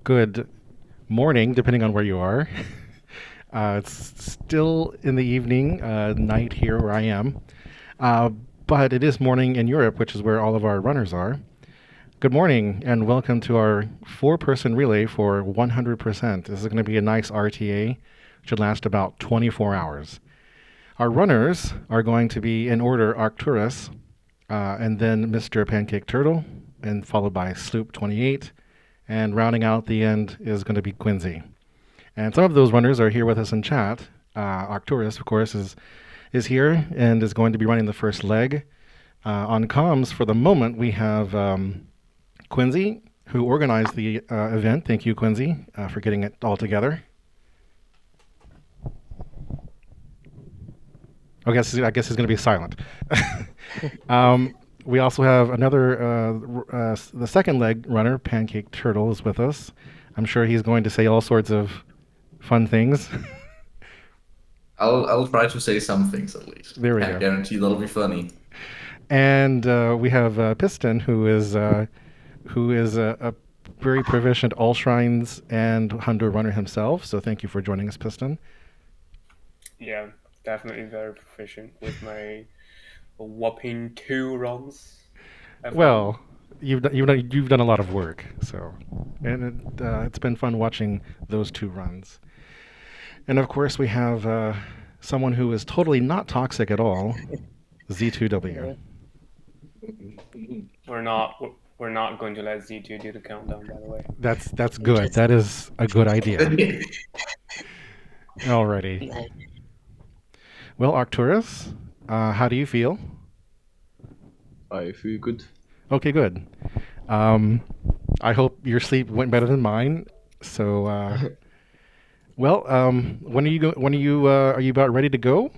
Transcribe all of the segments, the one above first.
Good morning, depending on where you are. It's still in the evening, night here where I am. Uh, but it is morning in Europe, which is where all of our runners are. Good morning, and welcome to our four-person relay for 100%. This is going to be a nice RTA, which should last about 24 hours. Our runners are going to be in order Arcturus, and then MrPancakeTurtle, and followed by Sloop28, and rounding out the end is going to be Coensi. And some of those runners are here with us in chat. Arcturus, of course, is here and is going to be running the first leg. On comms, for the moment, we have Coensi, who organized the event. Thank you, Coensi, for getting it all together. I guess he's going to be silent. We also have another, the second leg runner, PancakeTurtle, is with us. I'm sure he's going to say all sorts of fun things. I'll try to say some things at least. There we Can't go. guarantee that'll be funny. And we have Piston, who is a very proficient All Shrines and Hundo runner himself. So thank you for joining us, Piston. Yeah, definitely very proficient with my whopping 2 runs. Well, you've done a lot of work, so it's been fun watching those 2 runs. And of course, we have someone who is totally not toxic at all, Z2W. We're not going to let Z2 do the countdown, by the way. That's good. That is a good idea. Alrighty. No. Well, Arcturus, how do you feel? I feel good. Okay, good. I hope your sleep went better than mine. So, well, when are you about ready to go?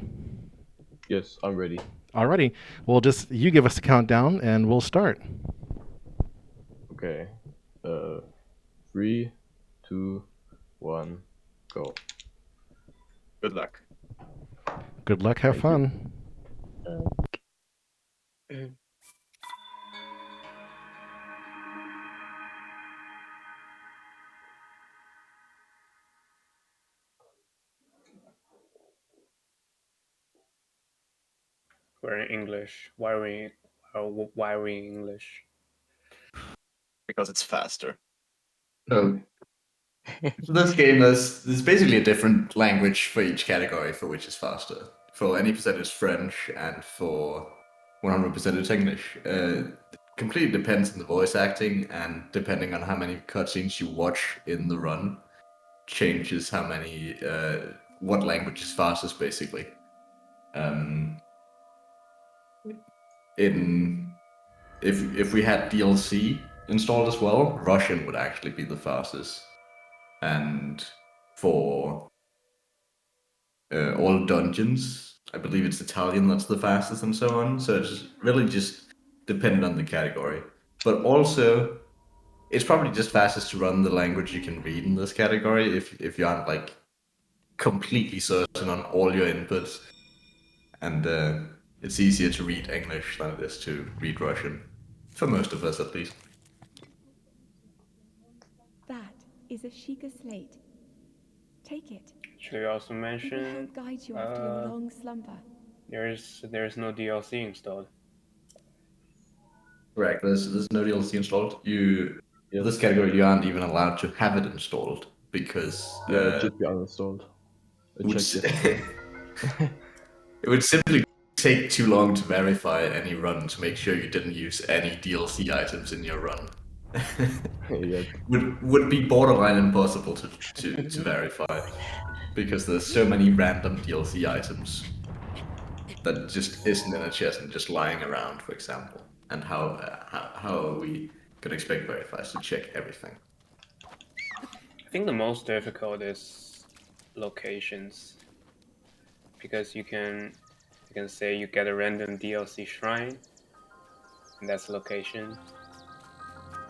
Yes, I'm ready. Alrighty. Well, just you give us the countdown and we'll start. Okay. 3, 2, 1, go. Good luck. Good luck. Have Thank fun. We're in English. Why are we in English? Because it's faster. No. For this game, there's basically a different language for each category for which is faster. For any percent it's French, and for 100% it's English. Completely depends on the voice acting, and depending on how many cutscenes you watch in the run, changes how many what language is fastest, basically. If we had DLC installed as well, Russian would actually be the fastest, and for all dungeons, I believe it's Italian that's the fastest, and so on. So it's really just dependent on the category, but also it's probably just fastest to run the language you can read in this category if you aren't like completely certain on all your inputs, and it's easier to read English than it is to read Russian, for most of us at least. That is a Sheikah slate. Take it. Should we also It will mention help guide you after your long slumber. there's no DLC installed. Correct. There's no DLC installed. This category you aren't even allowed to have it installed because Yeah, it should be uninstalled. I would checked yesterday. it would simply take too long to verify any run to make sure you didn't use any DLC items in your run. Yeah. would be borderline impossible to verify because there's so many random DLC items that just isn't in a chest and just lying around, for example. And how are we gonna expect verifiers to check everything? I think the most difficult is locations, because you can say you get a random DLC shrine, and that's a location.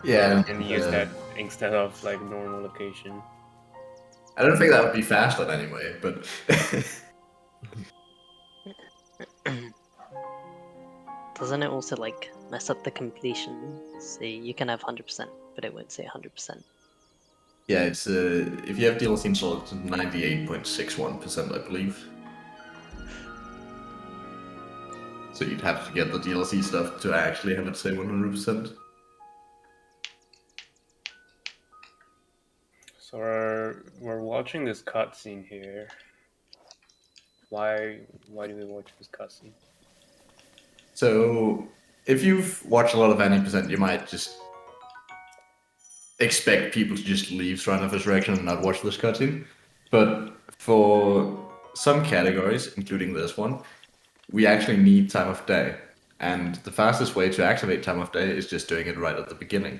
Yeah, and use that instead of like normal location. I don't think that would be faster anyway, but Doesn't it also like mess up the completion? See, you can have 100%, but it won't say 100%. Yeah, it's if you have DLC installed, it's 98.61%, I believe. So you'd have to get the DLC stuff to actually have it say 100%. So we're watching this cutscene here. Why do we watch this cutscene? So if you've watched a lot of Anime%, you might just expect people to just leave Shrine of Resurrection and not watch this cutscene. But for some categories, including this one, we actually need time of day. And the fastest way to activate time of day is just doing it right at the beginning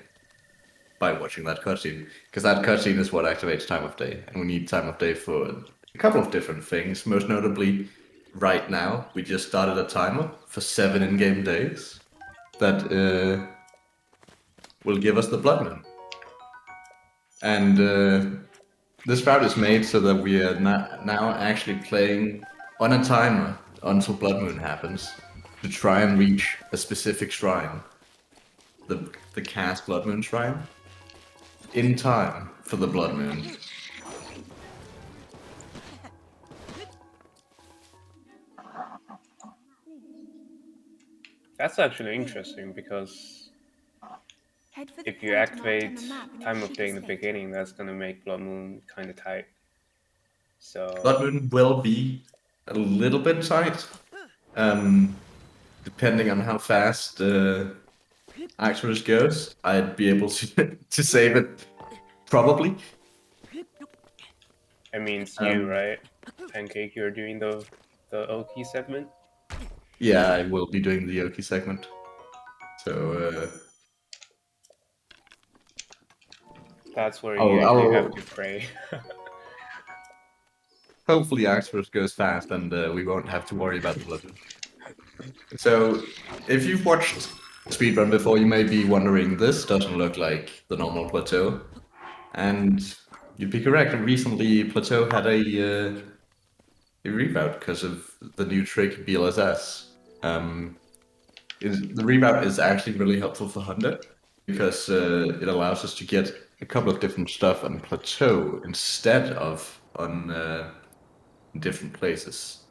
by watching that cutscene. Because that cutscene is what activates time of day. And we need time of day for a couple of different things. Most notably, right now, we just started a timer for 7 in-game days that will give us the Blood Moon. And this route is made so that we are now actually playing on a timer until Blood Moon happens to try and reach a specific shrine, the cast Blood Moon shrine, in time for the Blood Moon. That's actually interesting because Head for the if you point marked on activate the map near time of day in the Sheikah Slate. beginning, that's gonna make Blood Moon kind of tight. So Blood Moon will be a little bit tight, depending on how fast Arcturus goes. I'd be able to to save it, probably. I mean, it's you, right? Pancake, you're doing the Oki segment. Yeah, I will be doing the Yoki segment. So That's where I'll- you actually I'll- have to pray. hopefully Arcturus goes fast and we won't have to worry about the Blood Moon. So, if you've watched Speedrun before, you may be wondering, this doesn't look like the normal plateau. And you'd be correct, recently Plateau had a reroute because of the new trick BLSS. The reroute is actually really helpful for Hunter because it allows us to get a couple of different stuff on Plateau instead of on different places.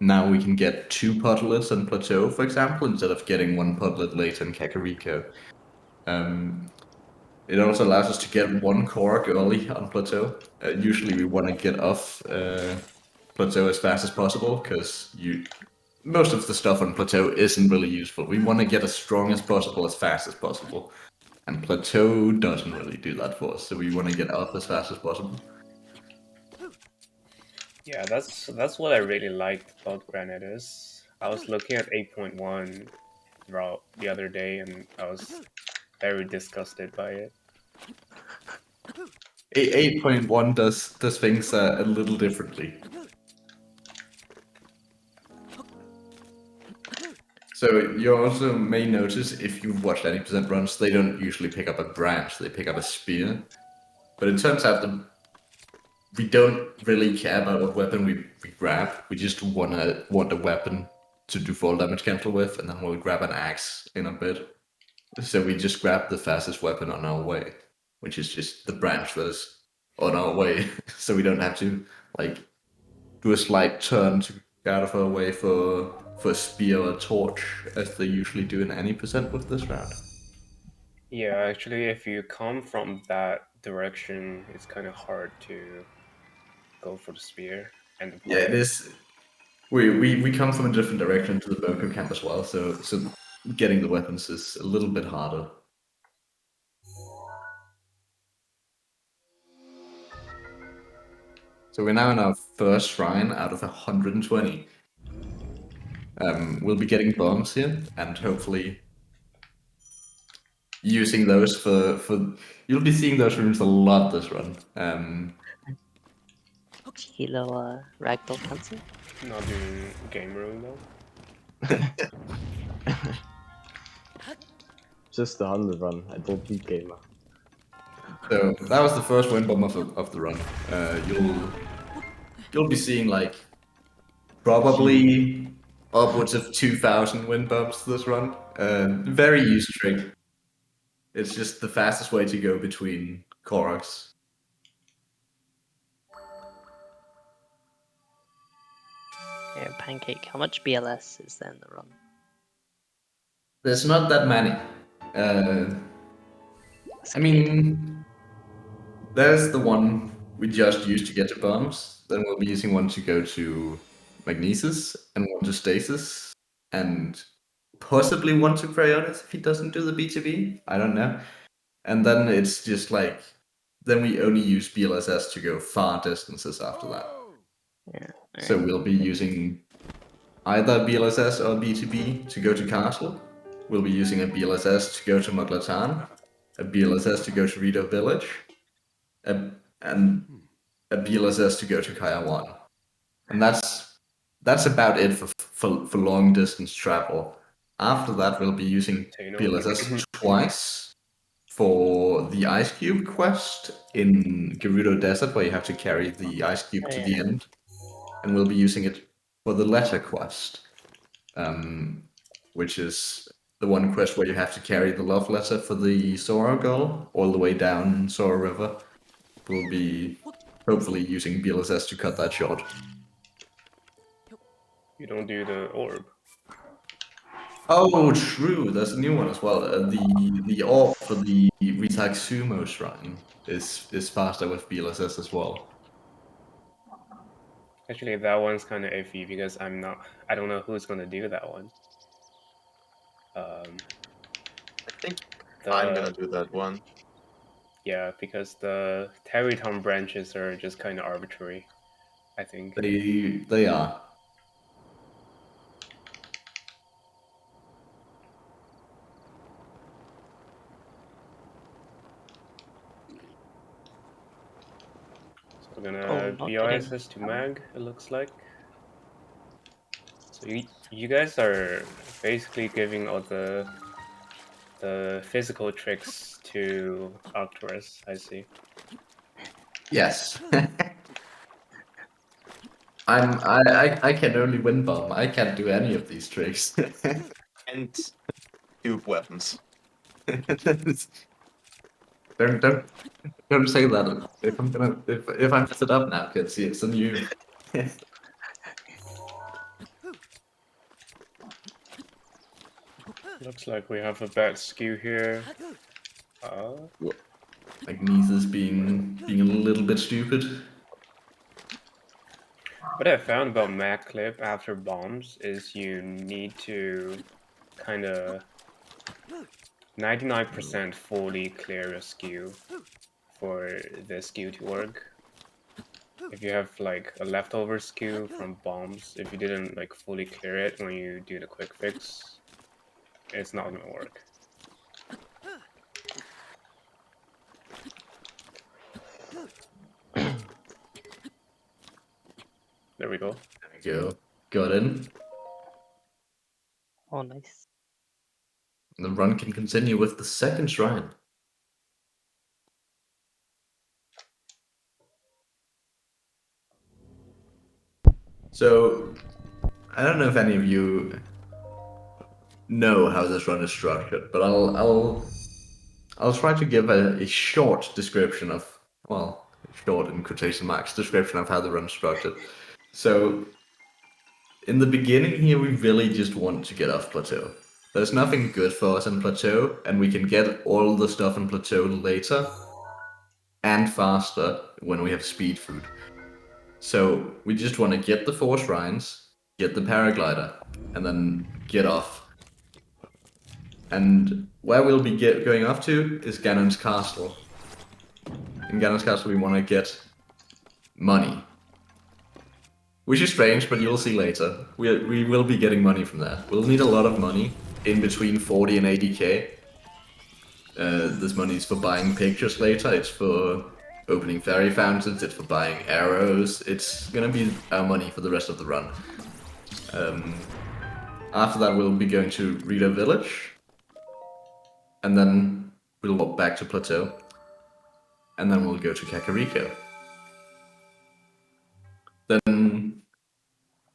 Now we can get 2 podlets on Plateau, for example, instead of getting 1 podlet later in Kakariko. It also allows us to get 1 Korok early on Plateau. Usually we want to get off Plateau as fast as possible, because most of the stuff on Plateau isn't really useful. We want to get as strong as possible, as fast as possible. And Plateau doesn't really do that for us, so we want to get up as fast as possible. Yeah, that's what I really liked about Granadas. I was looking at 8.1 route the other day, and I was very disgusted by it. 8.1 does things a little differently. So you also may notice, if you've watched any percent runs, they don't usually pick up a branch, they pick up a spear. But it turns out that we don't really care about what weapon we grab. We just want a weapon to do fall damage cancel with, and then we'll grab an axe in a bit. So we just grab the fastest weapon on our way, which is just the branch that is on our way. So we don't have to like do a slight turn to get out of our way for a spear or a torch, as they usually do in any percent with this round. Yeah, actually, if you come from that direction, it's kind of hard to go for the spear and the Yeah, it point. is. We come from a different direction to the Boko camp as well, so getting the weapons is a little bit harder. So we're now in our first shrine out of 120. We'll be getting bombs here, and hopefully using those for you'll be seeing those rooms a lot this run. Kilo ragdoll cancel. Not doing game room though. Just the 100 run. I don't beat gamer. So that was the first wind bomb of the run. You'll be seeing like probably upwards of 2,000 wind bumps this run. Very user trick. It's just the fastest way to go between Koroks. Yeah, Pancake, how much BLS is there in the run? There's not that many. I mean, there's the one we just used to get to bombs. Then we'll be using one to go to Magnesis and one to Stasis, and possibly one to Cryonis if he doesn't do the BTB. I don't know. And then it's just like, then we only use BLSS to go far distances after that. Yeah. So we'll be using either BLSS or BTB to go to Castle. We'll be using a BLSS to go to Muglatan, a BLSS to go to Rito Village, and a BLSS to go to Kaya 1. And that's about it for long distance travel. After that, we'll be using BLSS twice for the Ice Cube quest in Gerudo Desert, where you have to carry the Ice Cube to the end. And we'll be using it for the Letter quest, which is the one quest where you have to carry the love letter for the Sora girl all the way down Sora River. We'll be hopefully using BLSS to cut that short. You don't do the orb. Oh, true. There's a new one as well. The orb for the Ritak Sumo Shrine is faster with BLSS as well. Actually, that one's kind of iffy because I don't know who's gonna do that one. I think I'm gonna do that one. Yeah, because the Terrytown branches are just kind of arbitrary, I think. They are. So we're gonna BRSS to Mag, it looks like. So you guys are basically giving all the physical tricks to Arcturus, I see. Yes. I can only win bomb. I can't do any of these tricks. And cube weapons. Don't say that. If I mess it up now, kids, it's on you. Looks like we have a bad skew here. Magnesis being a little bit stupid. What I found about Mag Clip after bombs is you need to kind of 99% fully clear a skew for the skew to work. If you have like a leftover skew from bombs, if you didn't like fully clear it when you do the quick fix, it's not gonna work. There we go. There we go. Got in. Oh, nice. The run can continue with the second shrine. So, I don't know if any of you know how this run is structured, but I'll try to give a short description of, well, short in quotation marks, description of how the run is structured. So, in the beginning here, we really just want to get off Plateau. There's nothing good for us in Plateau, and we can get all the stuff in Plateau later and faster when we have speed food. So we just want to get the 4 shrines, get the paraglider, and then get off. And where we'll be going off to is Ganon's Castle. In Ganon's Castle we want to get money. Which is strange, but you'll see later. We will be getting money from there. We'll need a lot of money, in between 40 and 80k. This money is for buying pictures later, it's for opening fairy fountains, it's for buying arrows. It's gonna be our money for the rest of the run. After that we'll be going to Rito Village, and then we'll walk back to Plateau, and then we'll go to Kakariko. Then,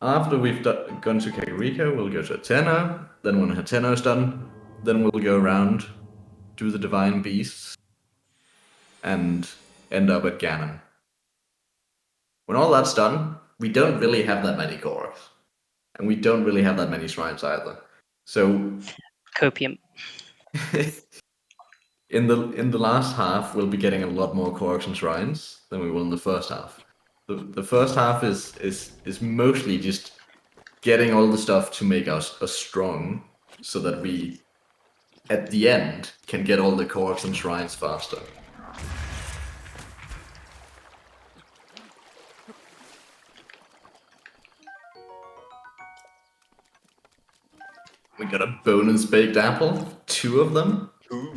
after we've gone to Kakariko, we'll go to Hateno. Then when Hateno's done, then we'll go around, do the Divine Beasts, and end up at Ganon. When all that's done, we don't really have that many cores. And we don't really have that many shrines either. So Copium. in the last half, we'll be getting a lot more cores and shrines than we will in the first half. The first half is mostly just getting all the stuff to make us strong, so that we, at the end, can get all the cores and shrines faster. We got a bonus baked apple, 2 of them. Ooh.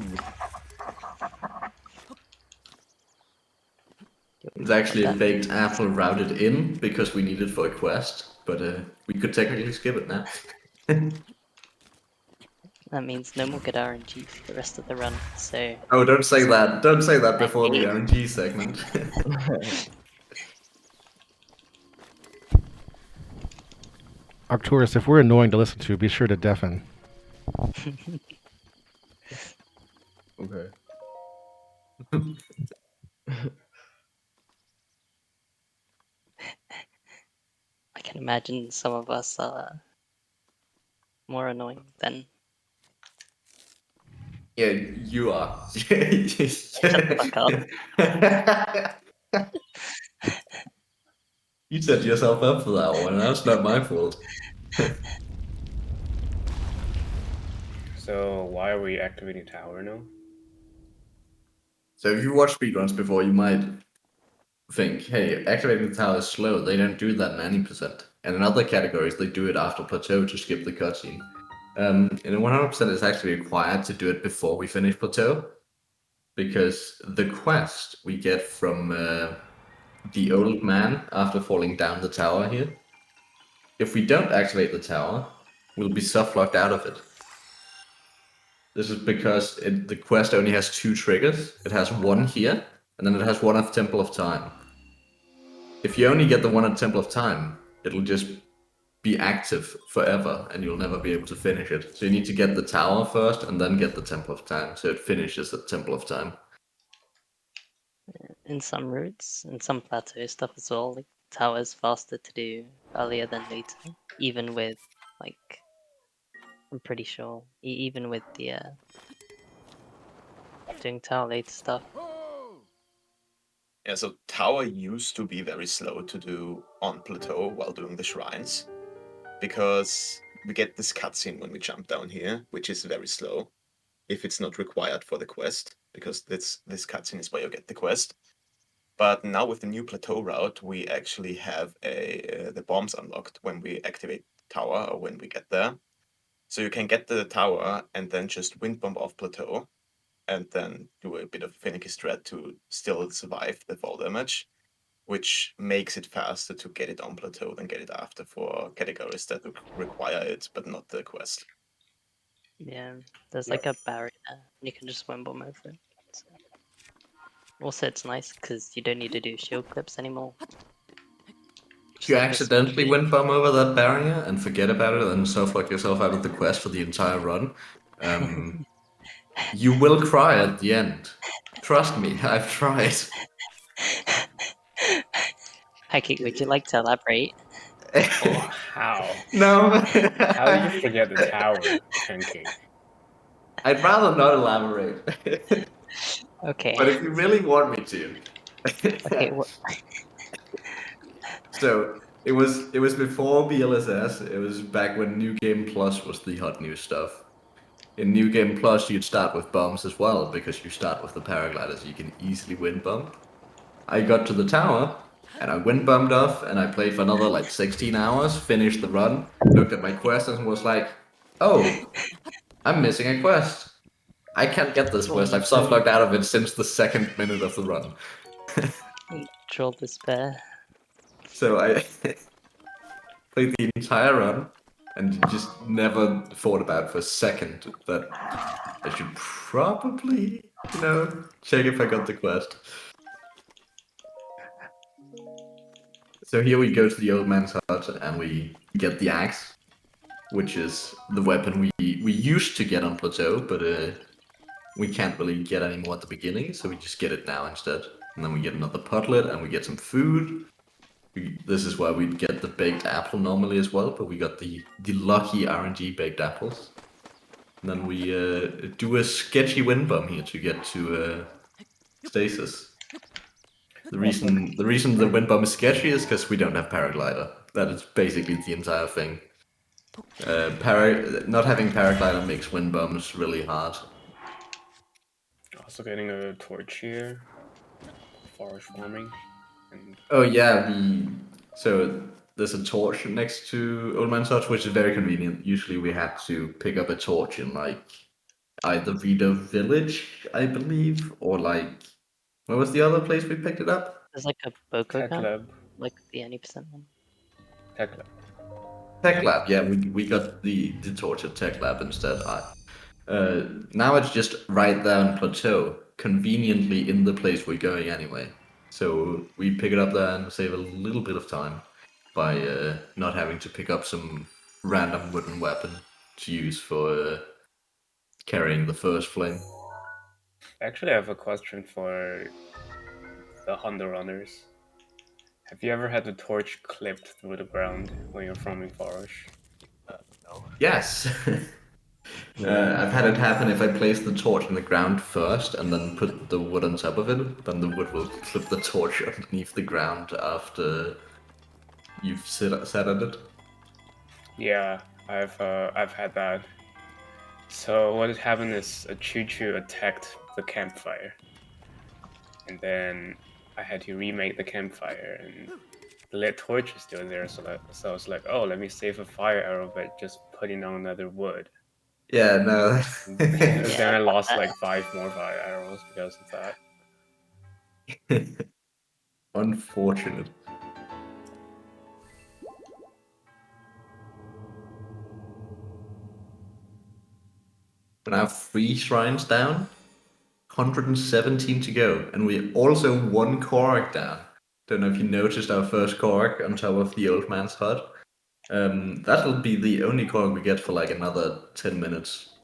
It's actually a baked apple routed in because we need it for a quest, but we could technically skip it now. That means no more good RNG for the rest of the run, so... Oh, don't say that. Don't say that before the Pancake. RNG segment. Arcturus, if we're annoying to listen to, be sure to deafen. Okay. I can imagine some of us are more annoying than... Yeah, you are. Shut the fuck up. You set yourself up for that one. That's not my fault. So why are we activating tower now? So if you watched speedruns before, you might think, hey, activating the tower is slow. They don't do that in any percent. And in other categories, they do it after plateau to skip the cutscene. In 100%, it's actually required to do it before we finish plateau, because the quest we get from the old man after falling down the tower here, if we don't activate the tower, we'll be soft-locked out of it. This is because the quest only has 2 triggers. It has one here, and then it has one at Temple of Time. If you only get the one at Temple of Time, it'll just be active forever, and you'll never be able to finish it. So you need to get the tower first, and then get the Temple of Time, so it finishes at Temple of Time. In some routes, in some plateau stuff as well, like tower's faster to do earlier than later, even with, like, I'm pretty sure, even with the doing tower later stuff. Yeah, so tower used to be very slow to do on plateau while doing the shrines, because we get this cutscene when we jump down here, which is very slow if it's not required for the quest, because this cutscene is where you get the quest. But now with the new plateau route, we actually have the bombs unlocked when we activate tower or when we get there. So you can get the tower and then just wind bomb off plateau, and then do a bit of finicky strat to still survive the fall damage, which makes it faster to get it on plateau than get it after for categories that require it, but not the quest. Yeah, there's like a barrier, you can just wind bomb over it. So. Also, it's nice because you don't need to do shield clips anymore. If you accidentally wind bomb over that barrier and forget about it and soft-lock yourself out of the quest for the entire run, you will cry at the end. Trust me, I've tried. Pancake, would you like to elaborate? Oh, how? No. How did you forget the tower, Pancake? I'd rather not elaborate. Okay. But if you really want me to. Okay. So it was before BLSS. It was back when New Game Plus was the hot new stuff. In New Game Plus, you'd start with bombs as well, because you start with the paragliders. You can easily wind bump. I got to the tower, and I wind bumped off, and I played for another like 16 hours, finished the run, looked at my quest, and was like, oh, I'm missing a quest. I can't get this quest. I've soft-locked out of it since the 2nd minute of the run. Troll despair. So I played the entire run and just never thought about for a second that I should probably, check if I got the quest. So here we go to the old man's hut and we get the axe, which is the weapon we used to get on plateau, but we can't really get any more at the beginning, so we just get it now instead. And then we get another potlet, and we get some food. This is where we'd get the baked apple normally as well, but we got the lucky RNG baked apples. And then we do a sketchy wind bomb here to get to stasis. The reason the wind bomb is sketchy is because we don't have paraglider. That is basically the entire thing. Not having paraglider makes wind bombs really hard. Also getting a torch here, forest farming, and Oh yeah, so there's a torch next to Old Man's Hut, which is very convenient. Usually we had to pick up a torch in like either Vito Village, I believe, or like where was the other place we picked it up? There's like a Boko Tech camp, Lab. like the 80% one. Tech Lab. Tech Lab, yeah, we got the torch at Tech Lab instead. Now it's just right there on Plateau, conveniently in the place we're going anyway. So we pick it up there and save a little bit of time by not having to pick up some random wooden weapon to use for carrying the first flame. Actually, I have a question for the Honda runners. Have you ever had the torch clipped through the ground when you're farming forest? No. Yes! I've had it happen if I place the torch in the ground first and then put the wood on top of it, then the wood will clip the torch underneath the ground after you've set at it. Yeah, I've had that. So what had happened is a choo-choo attacked the campfire, and then I had to remake the campfire, and the lit torch is still there. So I was like, oh, let me save a fire arrow, but just putting on another wood. Yeah, no. Then I lost like 5 more fire arrows because of that. Unfortunate. We're now 3 shrines down, 117 to go, and we're also 1 Korok down. Don't know if you noticed our first Korok on top of the old man's hut. That'll be the only Korok we get for like another 10 minutes.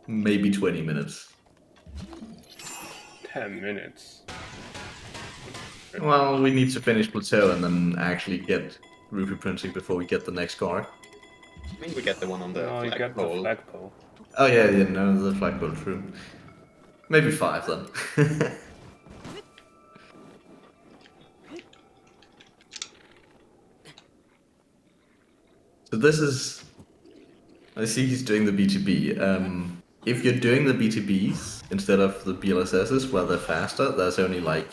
Maybe 20 minutes. 10 minutes. Well, we need to finish Plateau and then actually get rupee printing before we get the next Korok. I think we get the one on the No, you got the flagpole. flagpole. Oh yeah, no, the flagpole, true. Maybe 5 then. So this is... I see he's doing the BTB. If you're doing the BTBs instead of the BLSSs where they're faster, there's only like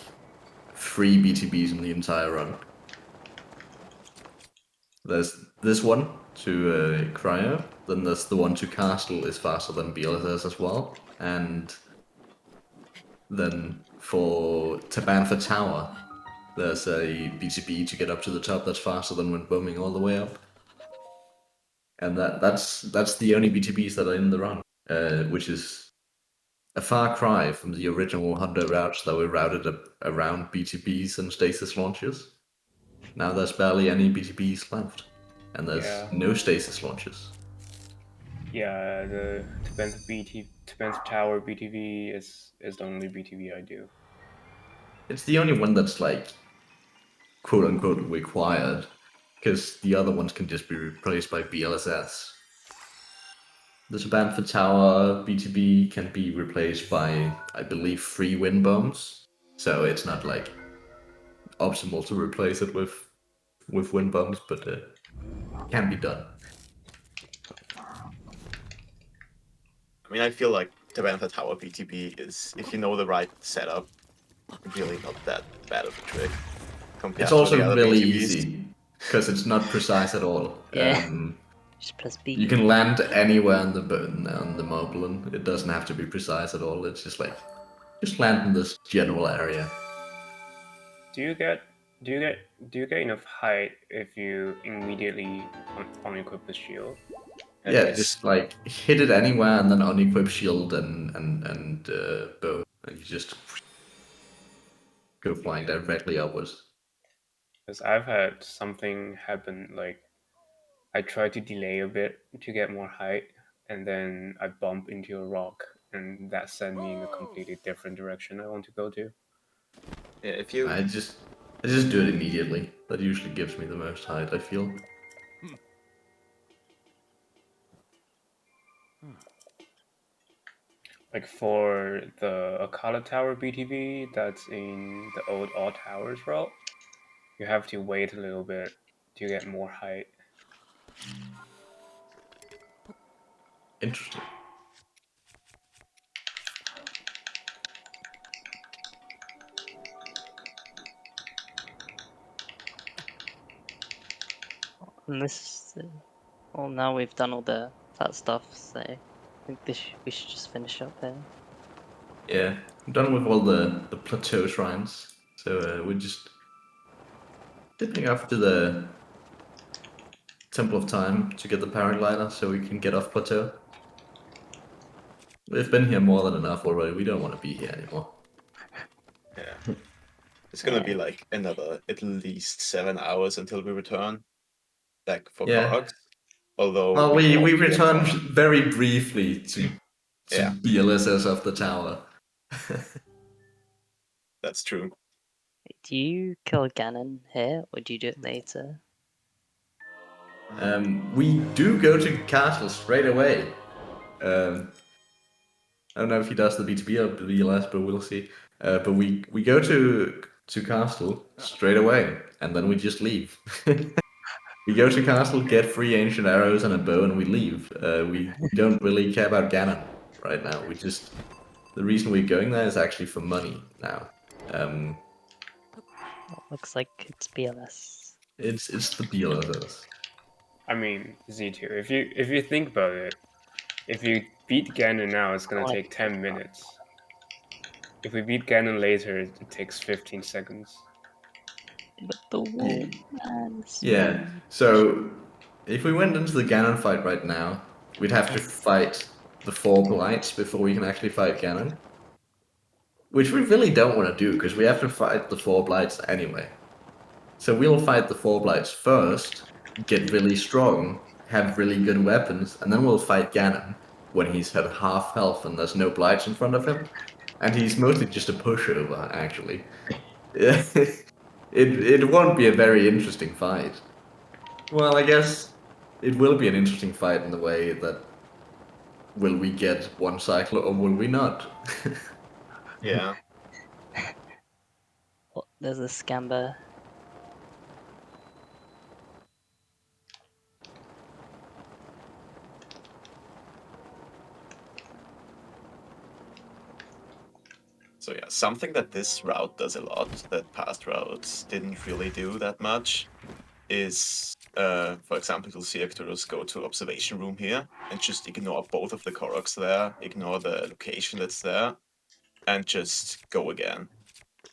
3 BTBs in the entire run. There's this one to Cryo, then there's the one to Castle is faster than BLSS as well, and then for Tabantha Tower, there's a BTB to get up to the top that's faster than when bombing all the way up. And that's the only BTBs that are in the run, which is a far cry from the original Honda routes that were routed around BTBs and stasis launches. Now there's barely any BTBs left, and there's no stasis launches. Yeah, the Tabantha Tower BTV is the only BTV I do. It's the only one that's like quote unquote required, because the other ones can just be replaced by BLSS. The Tabantha Tower BTB can be replaced by, I believe, 3 wind bombs, so it's not like optimal to replace it with wind bombs, but it can be done. I mean, I feel like Tabantha Tower BTB is, if you know the right setup, really not that bad of a trick. Compared It's to the also other really BTBs. easy, because it's not precise at all. Yeah. Just press B. You can land anywhere on the mobile, and it doesn't have to be precise at all. It's just like, just land in this general area. Do you get enough height if you immediately unequip the shield? Yeah, just like hit it anywhere and then unequip shield and bow, and you just go flying directly upwards. Because I've had something happen, like I tried to delay a bit to get more height, and then I bump into a rock, and that sent me in a completely different direction I want to go to. Yeah, if you I just do it immediately. That usually gives me the most height, I feel. Like for the Akala Tower BTV that's in the old All Towers route, you have to wait a little bit to get more height. Interesting. And this, well, now we've done all that stuff, so I think we should just finish up here. Yeah, I'm done with all the plateau shrines. So we're just dipping off to the Temple of Time to get the paraglider so we can get off plateau. We've been here more than enough already. We don't want to be here anymore. Yeah. It's gonna be like another at least 7 hours until we return back for Yeah. Koroks. Although Well, we won't get returned far. very briefly to Yeah. BLSS of the tower. That's true. Do you kill Ganon here, or do you do it later? We do go to castle straight away. I don't know if he does the B2B or the BLS, but we'll see. But we go to castle straight away, and then we just leave. We go to castle, get 3 ancient arrows and a bow, and we leave. We don't really care about Ganon right now. The reason we're going there is actually for money now. Looks like it's BLS. It's the BLSS. I mean, Z2, if you think about it, if you beat Ganon now, it's gonna take 10 minutes. If we beat Ganon later, it takes 15 seconds. But the wall, man. Yeah, so if we went into the Ganon fight right now, we'd have to fight the 4 blights before we can actually fight Ganon. Which we really don't want to do, because we have to fight the 4 blights anyway. So we'll fight the 4 blights first, get really strong, have really good weapons, and then we'll fight Ganon when he's had half health and there's no blights in front of him. And he's mostly just a pushover, actually. It won't be a very interesting fight. Well, I guess it will be an interesting fight in the way that will we get 1 cycle or will we not? Yeah. Oh, there's a Scamber. So yeah, something that this route does a lot, that past routes didn't really do that much, is, for example, you'll see Arcturus go to observation room here and just ignore both of the Koroks there, ignore the location that's there, and just go again.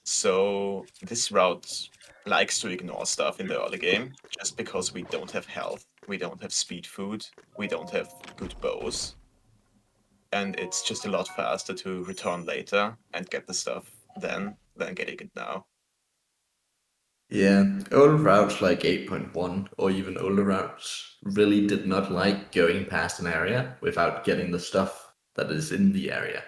So this route likes to ignore stuff in the early game, just because we don't have health, we don't have speed food, we don't have good bows. And it's just a lot faster to return later and get the stuff then than getting it now. Yeah, old routes like 8.1 or even older routes really did not like going past an area without getting the stuff that is in the area.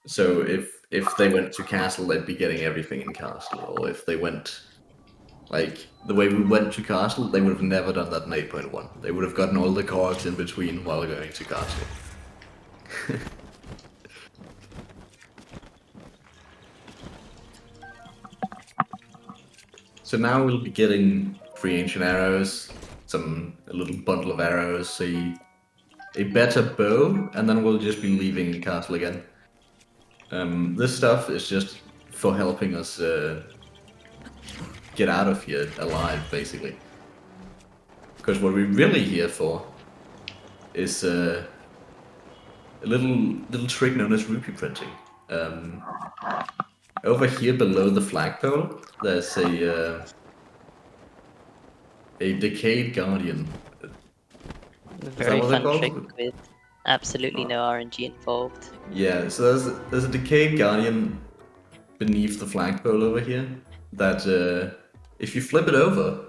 So if they went to castle, they'd be getting everything in castle, or if they went like the way we went to castle, they would have never done that in 8.1. They would have gotten all the cogs in between while going to castle. So now we'll be getting 3 ancient arrows, a little bundle of arrows, a better bow, and then we'll just be leaving the castle again. This stuff is just for helping us get out of here alive, basically. Because what we're really here for is a little trick known as rupee printing. Over here below the flagpole, there's a decayed guardian. Very what they're fun trick called? with absolutely no RNG involved. Yeah, so there's a decayed guardian beneath the flagpole over here that if you flip it over,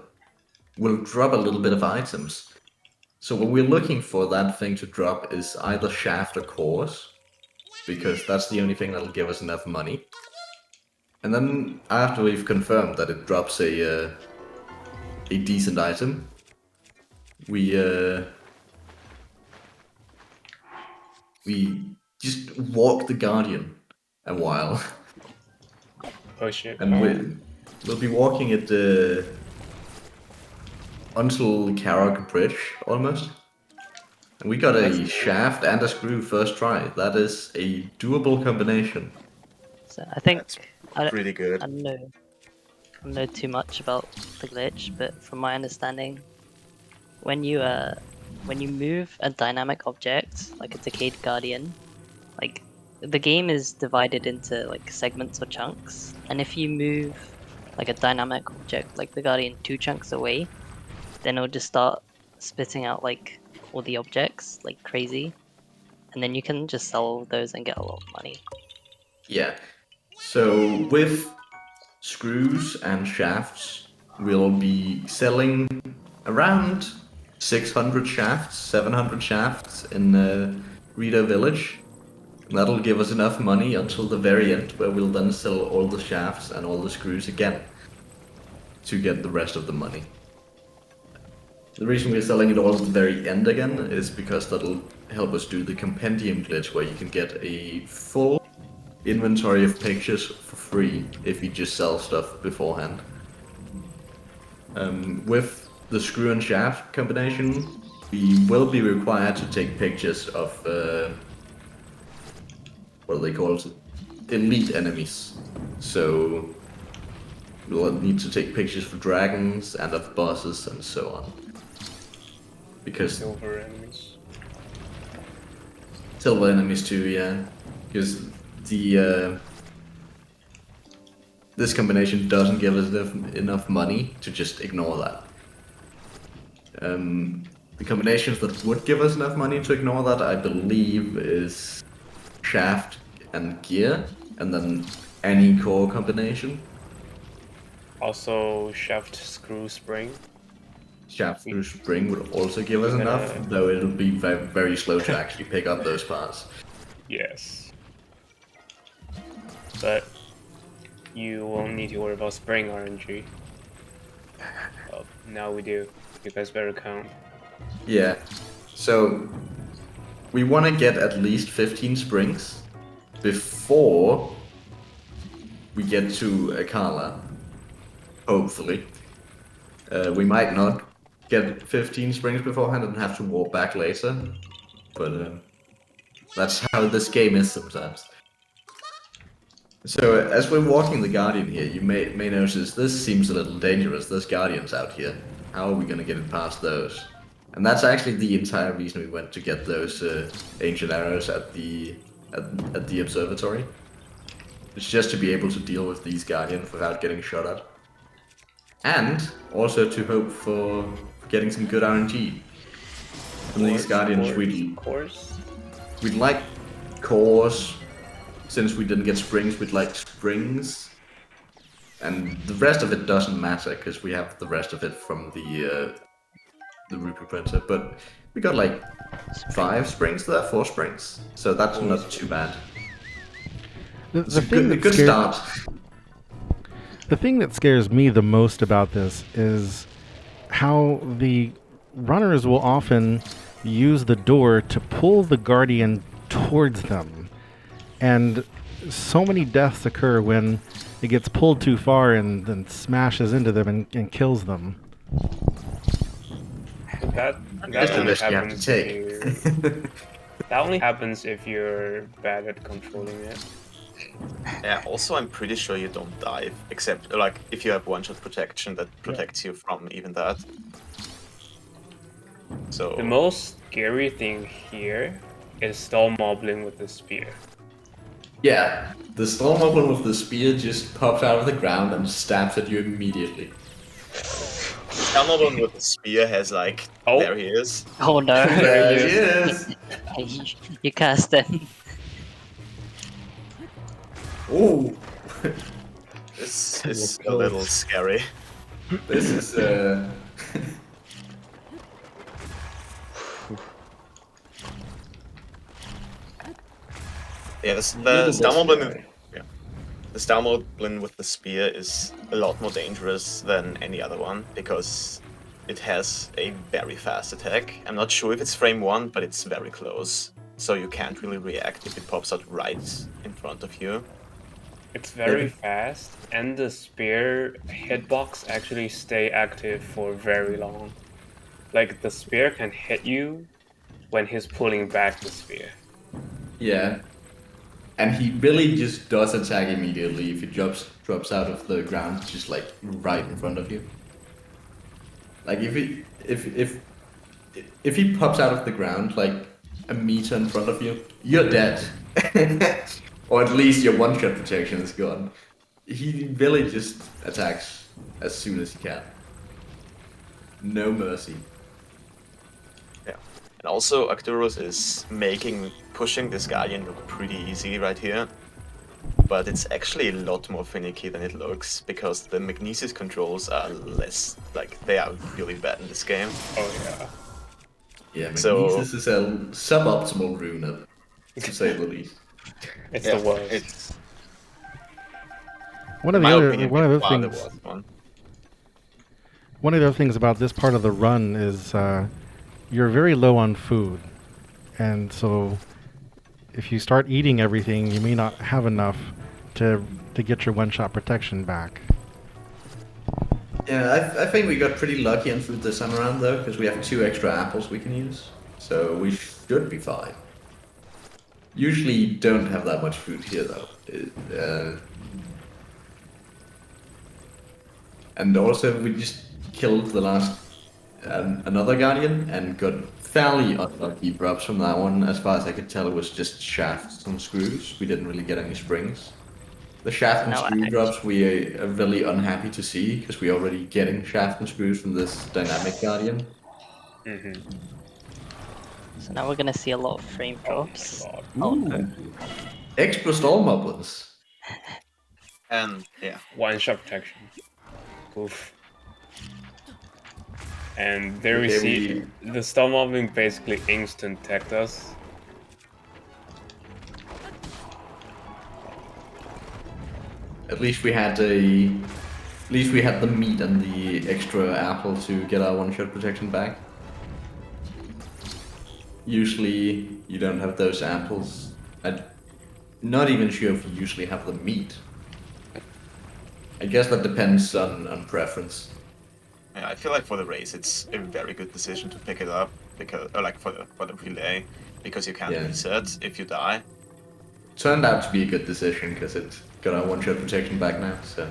will drop a little bit of items. So what we're looking for that thing to drop is either shaft or cores, because that's the only thing that'll give us enough money. And then after we've confirmed that it drops a decent item, we just walk the Guardian a while. Oh shit. And we'll be walking it until Karok Bridge, almost. And we got a shaft and a screw first try. That is a doable combination. So I think That's I pretty good. I don't know too much about the glitch, but from my understanding, when you move a dynamic object like a decayed guardian, like the game is divided into like segments or chunks, and if you move like a dynamic object like the guardian 2 chunks away, then it'll just start spitting out like all the objects like crazy, and then you can just sell those and get a lot of money. Yeah. So with screws and shafts, we'll be selling around 600 shafts, 700 shafts in Rito Village. And that'll give us enough money until the very end, where we'll then sell all the shafts and all the screws again to get the rest of the money. The reason we're selling it all at the very end again is because that'll help us do the compendium glitch, where you can get a full inventory of pictures for free if you just sell stuff beforehand. With the screw and shaft combination, we will be required to take pictures of what are they called? Elite enemies. So we'll need to take pictures for dragons and of bosses and so on. Because Silver enemies. silver enemies too, yeah. Because the this combination doesn't give us enough money to just ignore that. The combinations that would give us enough money to ignore that, I believe, is shaft and gear, and then any core combination. Also, shaft, screw, spring. Shaft through spring would also give us enough, though it'll be very, very slow to actually pick up those parts. Yes. But you won't need to worry about spring RNG. Well, now we do. You guys better count. Yeah, so we want to get at least 15 springs before we get to Akala, hopefully. We might not get 15 springs beforehand and have to walk back later, but that's how this game is sometimes. So as we're walking the Guardian here, you may notice this seems a little dangerous. There's Guardians out here. How are we going to get it past those? And that's actually the entire reason we went to get those ancient arrows at the observatory. It's just to be able to deal with these Guardians without getting shot at. And also to hope for getting some good RNG. From these Guardians, we'd like cores. Since we didn't get springs, we'd like springs. And the rest of it doesn't matter, because we have the rest of it from the rupee printer. But we got like 5 springs there, 4 springs. So that's not too bad. It's a good start. The thing that scares me the most about this is how the runners will often use the door to pull the Guardian towards them. And so many deaths occur when it gets pulled too far and then smashes into them and kills them. That only happens that only happens if you're bad at controlling it. Yeah, also I'm pretty sure you don't dive, except like if you have one-shot protection that protects you from even that. So the most scary thing here is stall mobbling with the spear. Yeah, the stall moblin with the spear just pops out of the ground and stabs at you immediately. Stall moblin with the spear has like, there he is. Oh no! There he is! You cast him. Ooh! This is a little scary. This is Yeah, You're the the Star boss Moblin, guy. yeah, the Star Moblin with the spear is a lot more dangerous than any other one because it has a very fast attack. I'm not sure if it's frame 1, but it's very close. So you can't really react if it pops out right in front of you. It's very fast, and the spear hitbox actually stay active for very long. Like the spear can hit you when he's pulling back the spear. Yeah. And he really just does attack immediately if he drops out of the ground, just like right in front of you. Like if he pops out of the ground like a meter in front of you, you're dead. Or at least your one-shot protection is gone. He really just attacks as soon as he can. No mercy. Yeah. And also, Arcturus is pushing this Guardian look pretty easy right here. But it's actually a lot more finicky than it looks, because the Magnesis controls are less, like, they are really bad in this game. Oh yeah. Yeah, So- Magnesis is a suboptimal rune, to say the least. It's Yeah, the worst. it's, One in of the my other opinion, one of the by far the things worst one. one of the other things about this part of the run is you're very low on food, and so if you start eating everything, you may not have enough to get your one-shot protection back. Yeah, I think we got pretty lucky on food this time around though, because we have 2 extra apples we can use. So we should be fine. Usually don't have that much food here though. And also we just killed the last another guardian and got fairly unlucky drops from that one. As far as I could tell, it was just shafts and screws. We didn't really get any springs. The shaft and No, screw I- drops we are really unhappy to see because we're already getting shaft and screws from this dynamic guardian. Mm-hmm. So now we're gonna see a lot of frame drops. God. Oh, no. Extra storm moblins. And, yeah. One shot protection. Oof. And there we Okay, see the Storm Moblin basically instant teched us. At least we had the meat and the extra apple to get our one-shot protection back. Usually you don't have those apples. I'm not even sure if you usually have the meat. I guess that depends on preference. Yeah, I feel like for the race, it's a very good decision to pick it up, because, or like for the relay, because you can't Yeah. reset if you die. Turned out to be a good decision because it got our one-shot protection back now, so...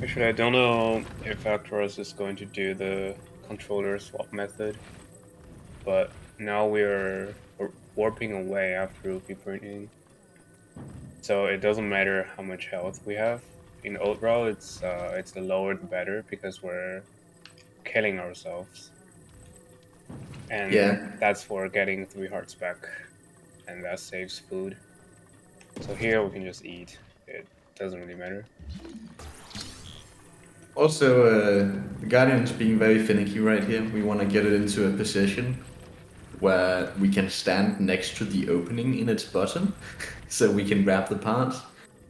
Actually, I don't know if Arcturus is going to do the controller swap method, but now we're warping away after rupee printing. So it doesn't matter how much health we have. In Old Row, it's the lower the better because we're killing ourselves. And Yeah. that's for getting 3 hearts back, and that saves food. So here we can just eat. It doesn't really matter. Also, the Guardian's being very finicky right here. We want to get it into a position where we can stand next to the opening in its bottom, so we can grab the parts.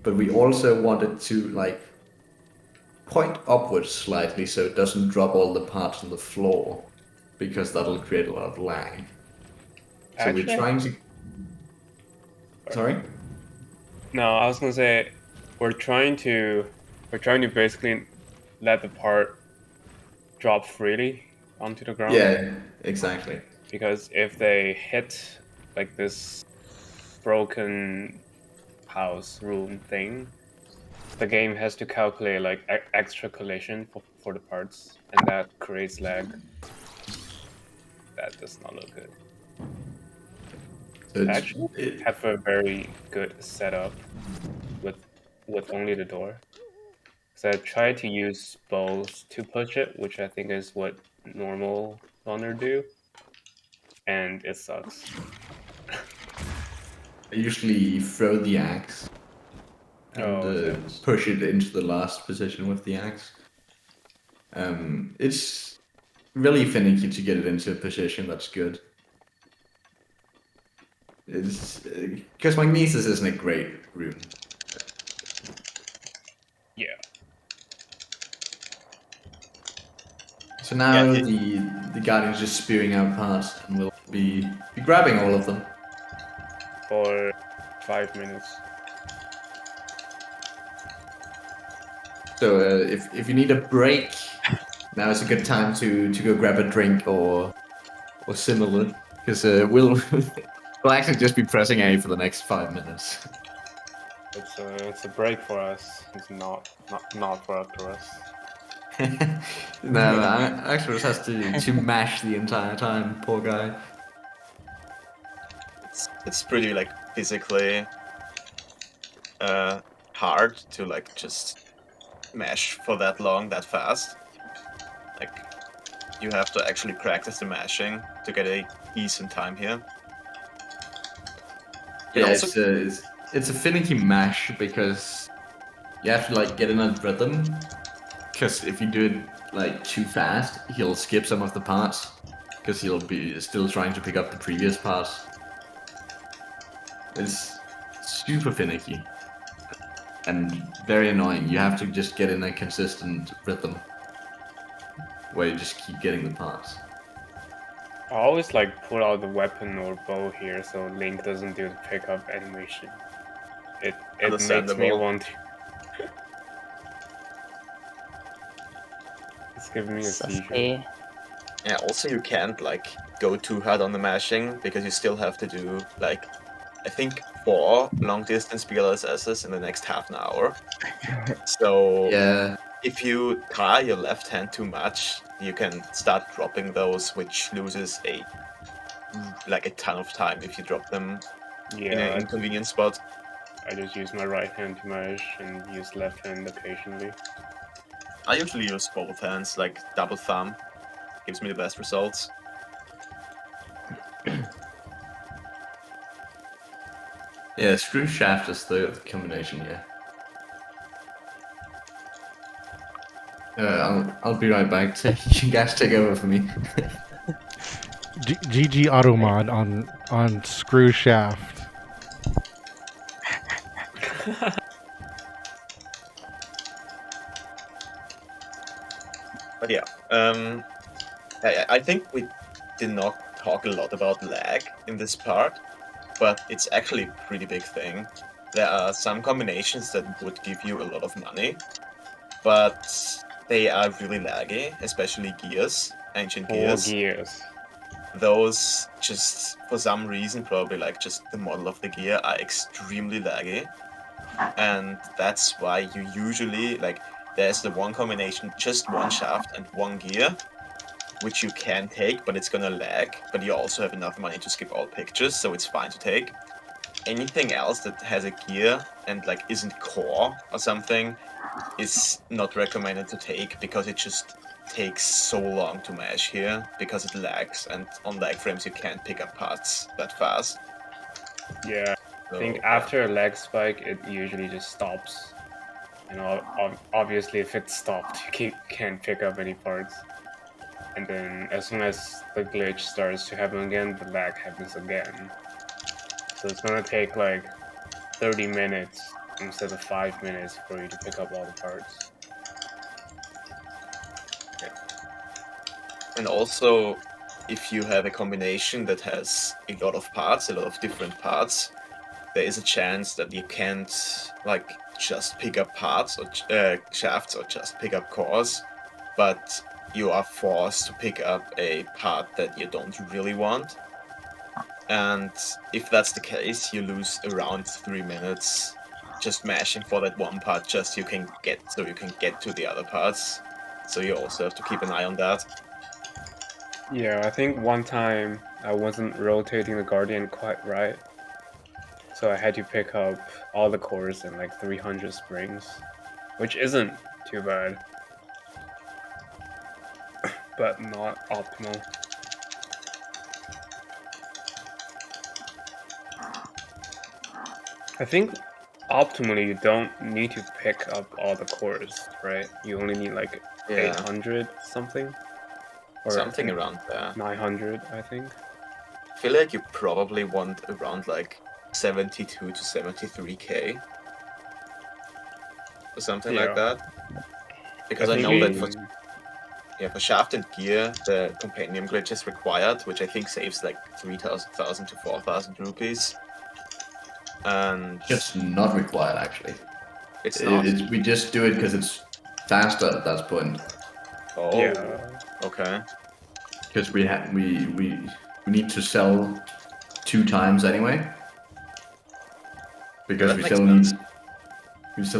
But we also want it to, like, point upwards slightly so it doesn't drop all the parts on the floor, because that'll create a lot of lag. So Actually? we're trying to... Sorry? No, I was gonna say we're trying to basically let the part drop freely onto the ground. Yeah, exactly. Because if they hit like this broken house room thing, the game has to calculate like extra collision for the parts, and that creates lag. That does not look good. So it's, Actually, have a very good setup with only the door. So I tried to use both to push it, which I think is what normal runner do, and it sucks. I usually throw the axe and push it into the last position with the axe. It's really finicky to get it into a position that's good. It's because Magnesis isn't a great rune. Yeah. So now Yeah, the Guardian's just spewing out parts, and we'll be grabbing all of them. For 5 minutes. So if you need a break, now is a good time to go grab a drink or similar, because we'll we'll actually just be pressing A for the next 5 minutes. It's a break for us. It's not for Arcturus. No, Arcturus has to mash the entire time. Poor guy. it's pretty like physically hard to like just mash for that long, that fast. Like you have to actually practice the mashing to get a decent time here. And Yeah, also, it's a finicky mash because you have to like get in a rhythm. Because if you do it like too fast, he'll skip some of the parts. Because he'll be still trying to pick up the previous parts. It's super finicky and very annoying. You have to just get in a consistent rhythm where you just keep getting the parts. I always like pull out the weapon or bow here so Link doesn't do the pickup animation. It makes me Understandable. want to. It's giving me a seizure. Sasuke. yeah, also you can't like go too hard on the mashing because you still have to do like I think 4 long distance BLSSs in the next half an hour. So Yeah, if you tie your left hand too much, you can start dropping those, which loses a ton of time if you drop them in an Yeah, inconvenient spot. I just use my right hand to mash and use left hand occasionally. I usually use both hands, like double thumb, gives me the best results. yeah. Screw shaft is the combination. Yeah. I'll be right back. You guys take over for me. GG Automod on Screw Shaft. But yeah, I think we did not talk a lot about lag in this part, but it's actually a pretty big thing. There are some combinations that would give you a lot of money, but they are really laggy, especially gears, ancient 4 gears. gears. Those just for some reason, probably like just the model of the gear, are extremely laggy. And that's why you usually like there's the one combination, just one shaft and one gear, which you can take, but it's gonna lag. But you also have enough money to skip all pictures, so it's fine to take. Anything else that has a gear and like isn't core or something is not recommended to take because it just takes so long to mash here because it lags, and on lag frames you can't pick up parts that fast. Yeah, I So, think yeah. after a lag spike, it usually just stops. And obviously, if it stopped, you can't pick up any parts. And then as soon as the glitch starts to happen again, the lag happens again. So it's gonna take like 30 minutes instead of 5 minutes for you to pick up all the parts. And also, if you have a combination that has a lot of parts, a lot of different parts, there is a chance that you can't like just pick up parts or shafts or just pick up cores, but you are forced to pick up a part that you don't really want. And if that's the case, you lose around 3 minutes just mashing for that one part just you can get to the other parts. So you also have to keep an eye on that. Yeah, I think one time I wasn't rotating the Guardian quite right. So I had to pick up all the cores and like 300 springs, which isn't too bad, but not optimal. I think optimally you don't need to pick up all the cores, right? You only need like 800 something, or Something around there. 900, I think. I feel like you probably want around like 72 to 73k or something like Yeah. that. Because I think know that in- for shaft and gear, the compendium glitch is required, which I think saves like 3,000 to 4,000 rupees. And It's not required actually. it's not. We just do it because it's faster at that point. Oh, Yeah. okay. Because we need to sell 2 times anyway. Because that we makes still sense.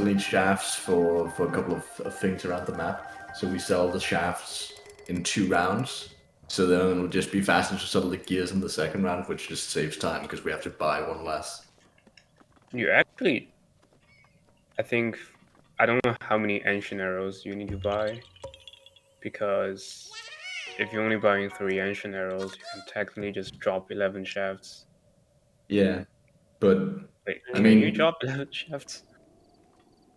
need shafts for a couple of things around the map. So we sell the shafts in 2 rounds. So then it'll just be faster to sell the gears in the second round, which just saves time because we have to buy one less. You actually, I think, I don't know how many ancient arrows you need to buy, because if you're only buying 3 ancient arrows, you can technically just drop 11 shafts. Yeah, but Wait, I can mean, you drop 11 shafts?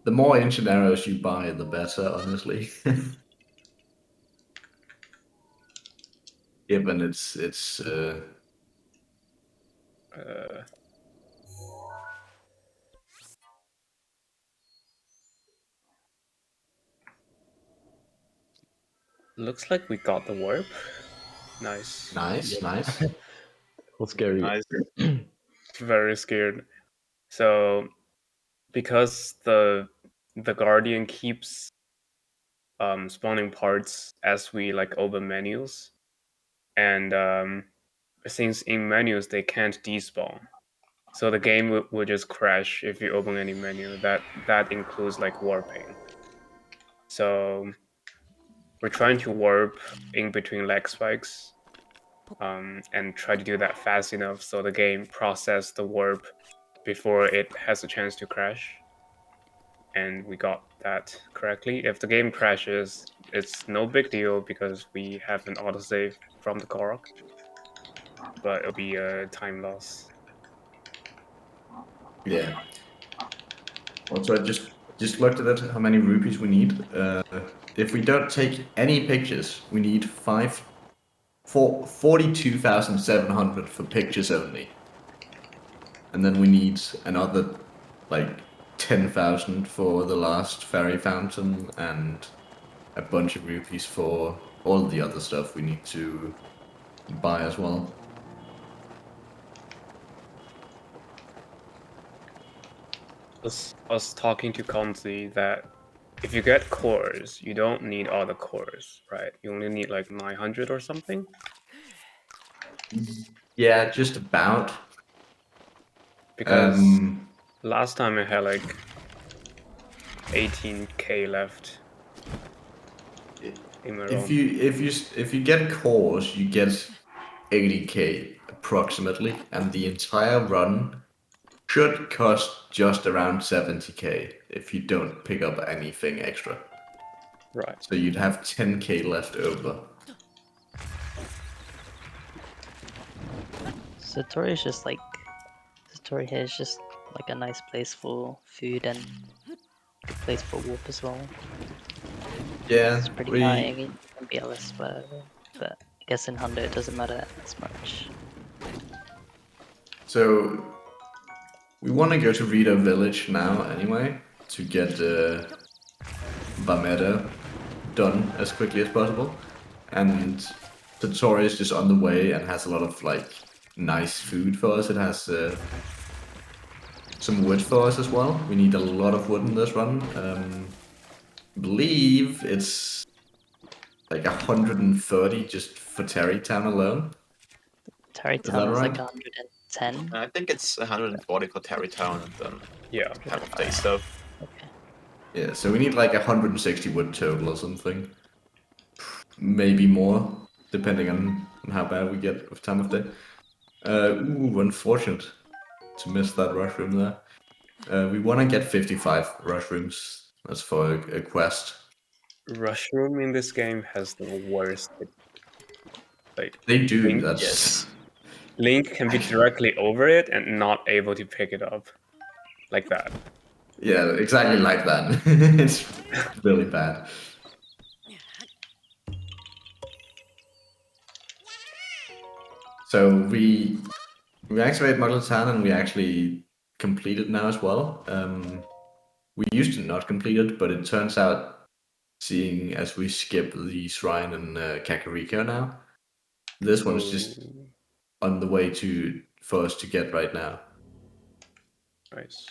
the more ancient arrows you buy, the better, honestly. Given it's Uh, looks like we got the warp. Nice. nice. What's scary? Nice. Very scared. So, because the guardian keeps spawning parts as we like open menus, and since in menus they can't despawn, so the game will just crash if you open any menu. That includes like warping. So we're trying to warp in between lag spikes, and try to do that fast enough so the game process the warp before it has a chance to crash. And we got that correctly. If the game crashes, it's no big deal because we have an autosave from the Korok, but it'll be a time loss. Yeah. Also, I just looked at it, how many rupees we need. If we don't take any pictures, we need 42,700 for pictures only. And then we need another like 10,000 for the last fairy fountain and a bunch of rupees for all the other stuff we need to buy as well. I was talking to Coensi that if you get cores, you don't need all the cores, right? You only need like 900 or something. Yeah, just about. Because last time I had like 18k left in my If room. you get cores, you get 80k approximately, and the entire run should cost just around 70k if you don't pick up anything extra. Right. So you'd have 10k left over. Satori is just like Satori here is just like a nice place for food and good place for warp as well. Yeah, It's pretty high in BLS, whatever. But I guess in Hundo it doesn't matter as much. So we want to go to Rito Village now anyway to get Bameda done as quickly as possible, and Satori is just on the way and has a lot of like nice food for us. It has some wood for us as well. We need a lot of wood in this run. I believe it's like 130 just for Terrytown alone. Tarrytown that is right? like 110. I think it's 140 for Terrytown and then Yeah. time of day stuff. Okay. Yeah, so we need like 160 wood total or something. Maybe more, depending on how bad we get with time of day. Unfortunate to miss that rush room there. We want to get 55 rush rooms. That's for a quest. Rush room in this game has the worst. Like They do, Link, that's... Link can be directly over it and not able to pick it up, like that. Yeah, exactly like that. It's really bad. So we activate Model 10 and we actually complete it now as well. We used to not complete it, but it turns out, seeing as we skip the shrine in Kakariko now, this one's just Ooh, on the way for us to get right now. nice.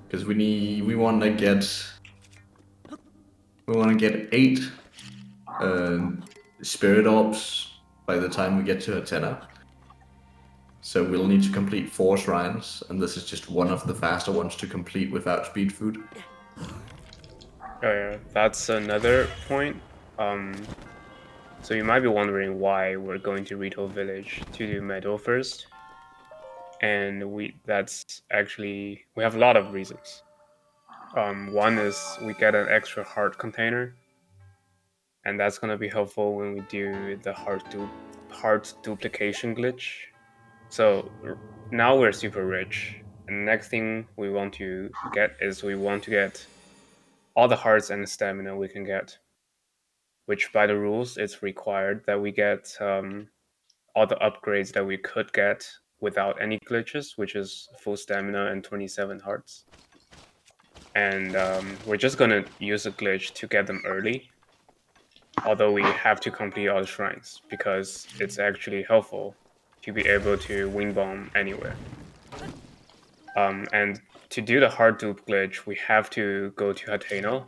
Because we want to get 8 spirit orbs by the time we get to Athena. So we'll need to complete 4 shrines, and this is just one of the faster ones to complete without speed food. Oh yeah, that's another point. So you might be wondering why we're going to Rito Village to do Meadow first. And we have a lot of reasons. One is we get an extra heart container, and that's gonna be helpful when we do the heart duplication glitch. So now we're super rich, and the next thing we want to get all the hearts and stamina we can get. Which by the rules, it's required that we get all the upgrades that we could get without any glitches, which is full stamina and 27 hearts. And we're just gonna use a glitch to get them early, although we have to complete all the shrines, because it's actually helpful to be able to wing bomb anywhere. And to do the hard dupe glitch, we have to go to Hateno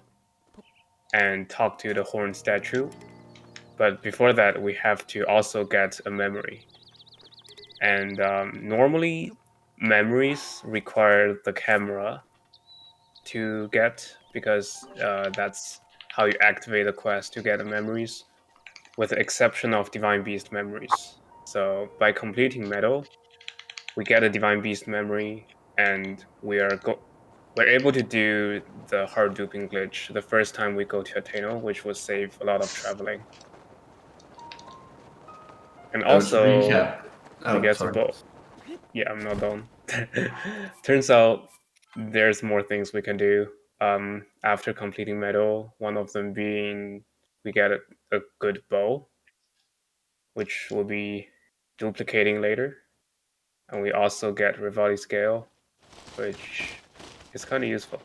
and talk to the horn statue. But before that, we have to also get a memory. And normally, memories require the camera to get, because that's how you activate the quest to get the memories, with the exception of Divine Beast memories. So by completing Meadow, we get a Divine Beast memory, and we're able to do the hard duping glitch the first time we go to Atheno, which will save a lot of traveling. And To also, recap. to get a Sorry. bow. Yeah, I'm not done. Turns out there's more things we can do after completing Meadow. One of them being we get a good bow, which we'll be duplicating later. And we also get Rivali Scale, which is kind of useful.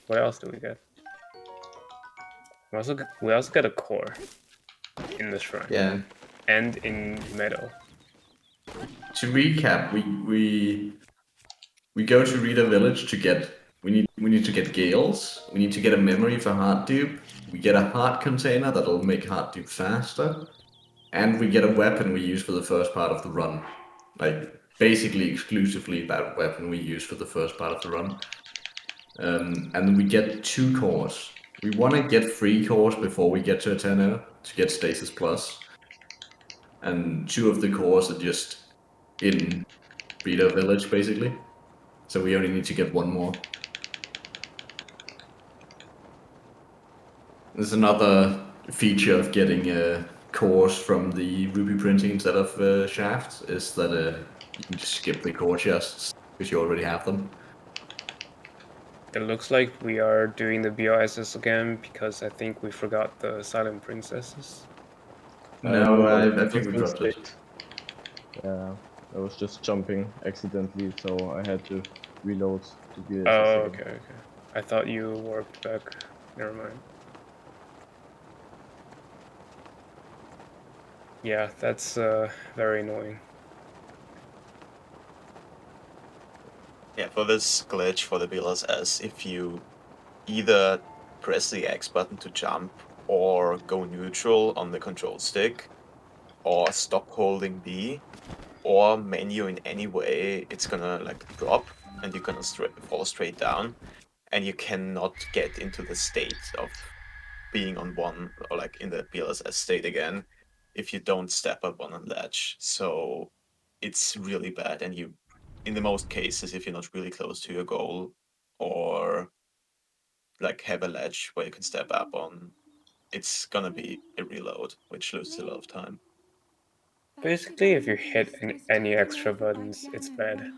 What else do we get? We also get a core in the shrine. Yeah. And in Meadow. To recap, we go to Rita Village to get. We need to get Gales. We need to get a memory for Heart Dupe. We get a heart container that'll make Heart Dupe faster, and we get a weapon we use for the first part of the run. Like basically exclusively that weapon we use for the first part of the run. And we get 2 cores. We want to get 3 cores before we get to Athena to get Stasis Plus. And 2 of the cores are just in Rita Village, basically. So we only need to get 1 more. There's another feature of getting cores from the ruby printing instead of shafts, is that you can just skip the core chests because you already have them. It looks like we are doing the BOSs again, because I think we forgot the Silent Princesses. No, I It think was we dropped it. mistake. Yeah, I was just jumping accidentally, so I had to reload to be Oh, okay. I thought you warped back. Never mind. Yeah, that's very annoying. Yeah, for this glitch for the BLSS, if you either press the X button to jump or go neutral on the control stick, or stop holding B, or menu in any way, it's gonna like drop and you're gonna fall straight down, and you cannot get into the state of being on one or like in the BLSS state again if you don't step up on a ledge. So it's really bad, and you, in the most cases, if you're not really close to your goal or like have a ledge where you can step up on, it's gonna be a reload, which loses a lot of time. Basically, if you hit any extra buttons, it's bad.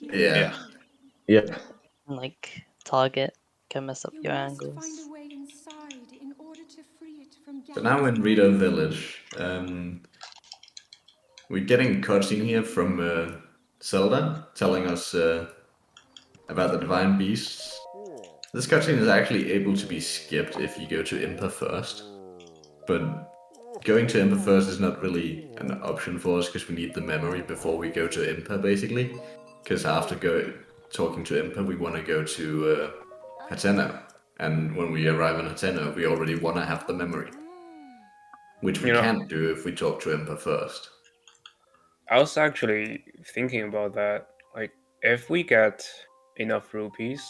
Yeah. Yep. Like target can mess up You your must angles. find a way inside in order to free it from So now we're in Rito Village. We're getting a cutscene here from Zelda telling us about the divine beasts. This cutscene is actually able to be skipped if you go to Impa first, but going to Impa first is not really an option for us because we need the memory before we go to Impa, basically. Because after talking to Impa, we want to go to Hateno, and when we arrive in Hateno, we already want to have the memory, which we can't do if we talk to Impa first. I was actually thinking about that. Like, if we get enough rupees,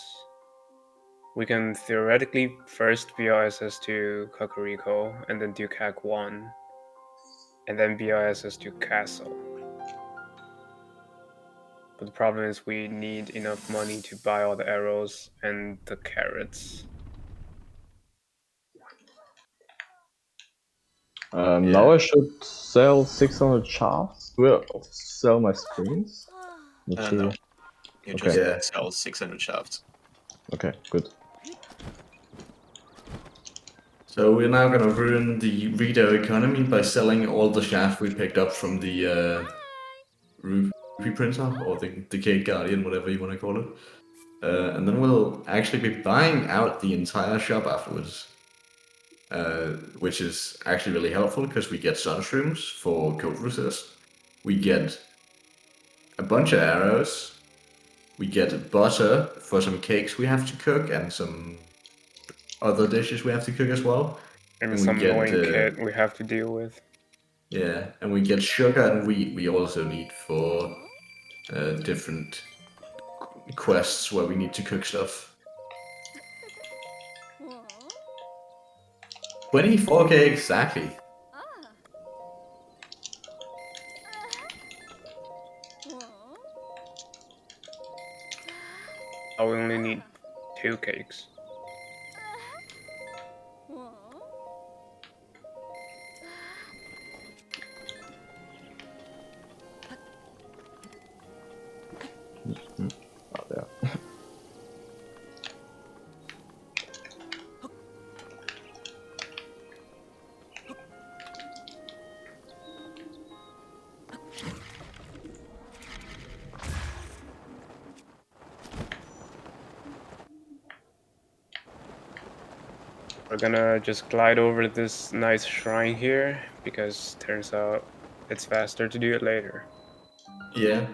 we can theoretically first BOSS to Kakariko, and then do CAC 1, and then BOSS to Castle. But the problem is we need enough money to buy all the arrows and the carrots. Now I should sell 600 shafts. Will sell my springs? Let's see. No, you just sell 600 shafts. Okay, good. So we're now going to ruin the Rito economy by selling all the shaft we picked up from the Rupee Printer, or the Decayed Guardian, whatever you want to call it. And then we'll actually be buying out the entire shop afterwards. Which is actually really helpful because we get sunshrooms for cold resist. We get a bunch of arrows. We get butter for some cakes we have to cook and some other dishes we have to cook as well. And some annoying kid we have to deal with. Yeah, and we get sugar and wheat we also need for different quests where we need to cook stuff. 24k exactly. I will only need 2 cakes. Oh, there. We're gonna just glide over this nice shrine here, because turns out it's faster to do it later. Yeah.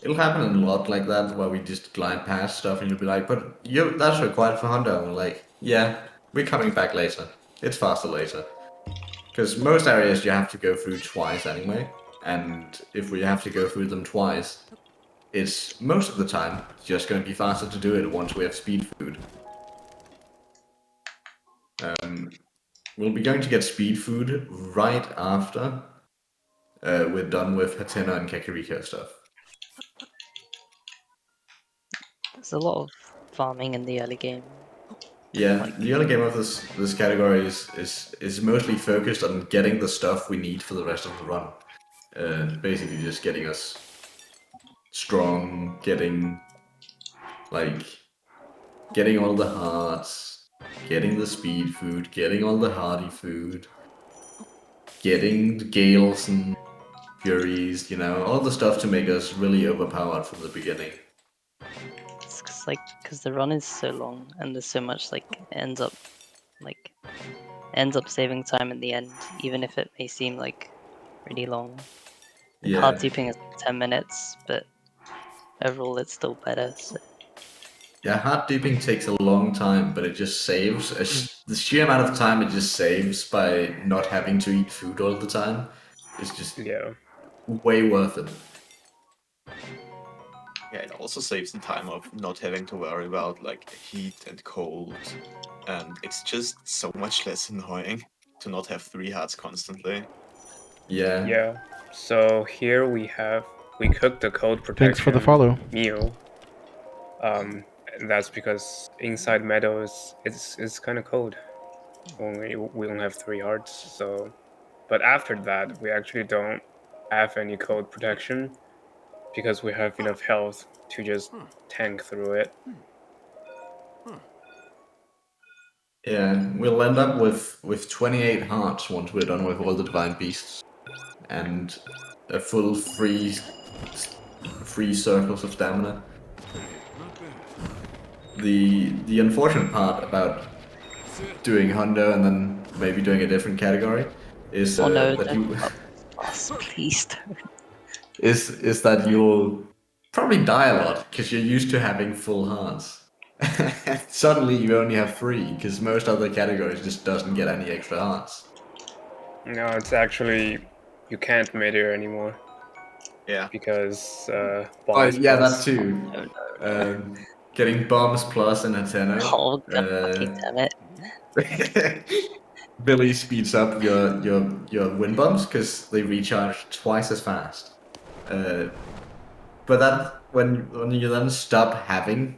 It'll happen a lot like that, where we just glide past stuff and you'll be like, but that's required for Hunter. And we're like, yeah, we're coming back later. It's faster later. Because most areas you have to go through twice anyway. And if we have to go through them twice, it's most of the time just going to be faster to do it once we have speed food. We'll be going to get speed food right after we're done with Hatena and Kakariko stuff. There's a lot of farming in the early game. Yeah, the early game of this category is mostly focused on getting the stuff we need for the rest of the run. Basically just getting us strong, getting all the hearts, getting the speed food, getting all the hardy food, getting the gales and furies, all the stuff to make us really overpowered from the beginning. It's because the run is so long and there's so much ends up saving time in the end, even if it may seem really long. Hard duping is 10 minutes, but overall it's still better. So. Yeah, hard duping takes a long time, but it just saves the sheer amount of time it just saves by not having to eat food all the time. It's just way worth it. Yeah, it also saves the time of not having to worry about heat and cold, and it's just so much less annoying to not have 3 hearts constantly. Yeah. Yeah. So here we cooked the cold protection. Thanks for the follow. Meal. And that's because inside Meadows it's kind of cold. We only have 3 hearts, so. But after that, we actually don't have any cold protection because we have enough health to just tank through it. Yeah, we'll end up with 28 hearts once we're done with all the divine beasts, and a full free circles of stamina. The unfortunate part about doing Hundo and then maybe doing a different category is Oh no, that don't you give up. Please don't. is that you'll probably die a lot because you're used to having full hearts. Suddenly you only have 3 because most other categories just doesn't get any extra hearts. No, it's actually you can't mid-air anymore Yeah. because Oh bombs yeah, that plus. too. Oh no. Getting bombs plus and a tenno. Oh god fucking damn it. Billy speeds up your wind bombs because they recharge twice as fast. But that when you then stop having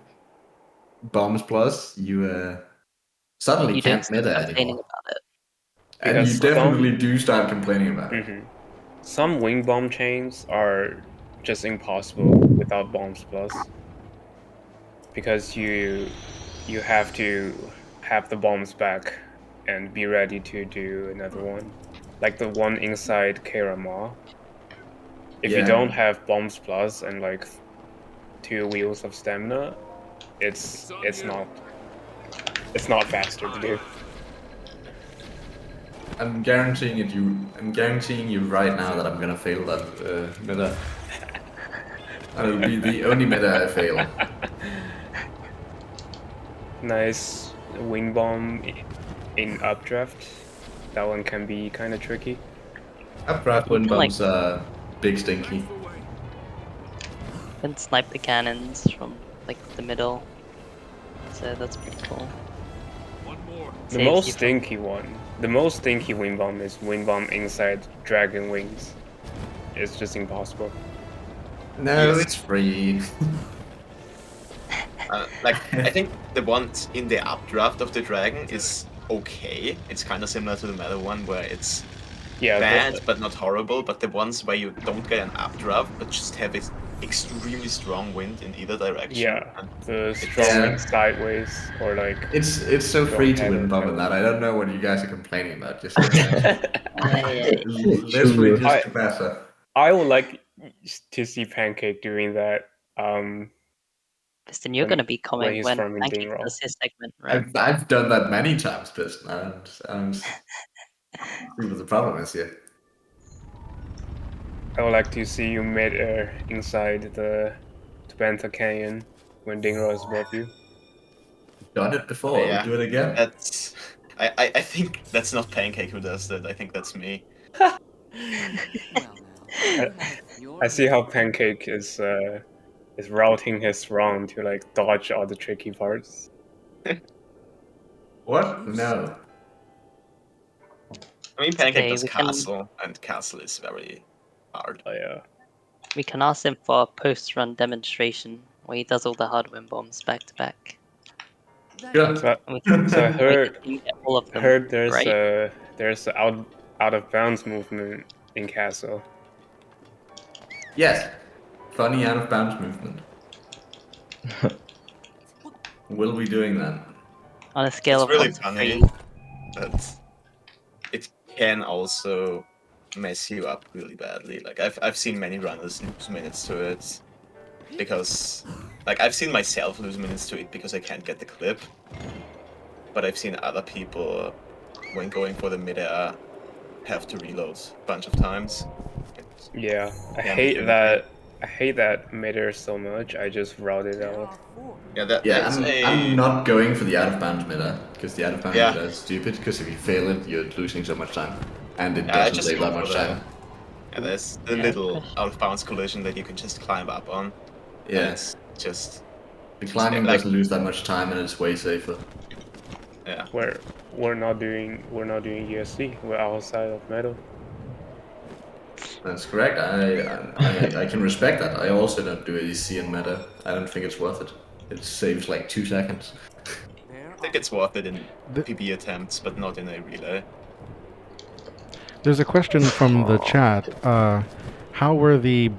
bombs plus, you suddenly You don't can't stop meta complaining anymore, about it. and you Because definitely do start complaining about it. some wing bomb chains are just impossible without bombs plus. Because you have to have the bombs back and be ready to do another one. Like the one inside Karama. If you Yeah. don't have bombs plus and like 2 wheels of stamina, it's not faster to do. I'm guaranteeing you right now that I'm gonna fail that meta. And it'll be the only meta I fail. Nice wing bomb in updraft. That one can be kind of tricky. Updraft You wind can, like- bombs are big stinky. You can snipe the cannons from like the middle. So that's pretty cool. The Saves most you from- stinky one. The most stinky wing bomb is wing bomb inside dragon wings. It's just impossible. No, Yes. it's free. I think the one in the updraft of the dragon is okay. It's kind of similar to the meta one where it's Yeah, bad but not horrible. But the ones where you don't get an updraft but just have this extremely strong wind in either direction. yeah, and the strong Yeah. wing sideways or like. It's so Go free to ahead win or bomb in tail. that. I don't know what you guys are complaining about. Just Yeah. literally just I- to better. I would like to see Pancake doing that. Piston, you're When- gonna be when comment he's when farming Pancake Dingro. does his segment, right? I've done that many times, Piston. I don't see what the problem is here. I would like to see you mid-air inside the Banta Canyon when Dingro is above you. Done it before. Yeah. I'll do it again. That's I think that's not Pancake who does that. I think that's me. I see how Pancake is routing his run to like dodge all the tricky parts. What? No. I mean, Pancake Okay, does we can- castle, and castle is very hard. Oh yeah. We can ask him for a post-run demonstration where he does all the hard win bombs back to back. Sure. So, And we can, so I we heard can get all of them. there's right? there's a out of bounds movement in Castle. Yes. Funny out of bounds movement. Will be doing that. On a scale It's of really 1 to funny. 3. But it can also mess you up really badly. Like I've seen many runners lose minutes to it because like I've seen myself lose minutes to it because I can't get the clip. But I've seen other people when going for the mid-air have to reload a bunch of times. Yeah, I Can be hate finicky. that. I hate that mid-air so much. I just route it out. Yeah, Yeah, that's I'm not going for the out of bounds meta because the out of bounds Yeah. meta is stupid. Because if you fail it, you're losing so much time, and it Yeah, I doesn't just save go that for much the- time. Yeah, there's the Yeah, little push. out of bounds collision that you can just climb up on. And Yeah, it's just the climbing like- doesn't lose that much time, and it's way safer. yeah. We're not doing ESC. We're outside of metal. That's correct. I can respect that. I also don't do ADC in meta. I don't think it's worth it. It saves like 2 seconds. I think it's worth it in The- PB attempts, but not in a relay. There's a question from the chat. How were the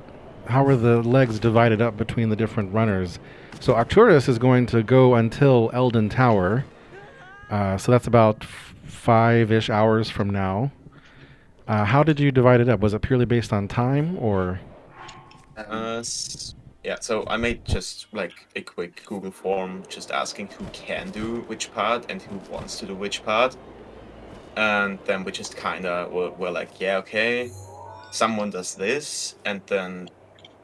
legs divided up between the different runners? So Arcturus is going to go until Elden Tower, So that's about 5-ish hours from now. How did you divide it up? Was it purely based on time, or? Yeah, so I made just like a quick Google form just asking who can do which part and who wants to do which part. And then we just kind of were like, yeah, okay, someone does this, and then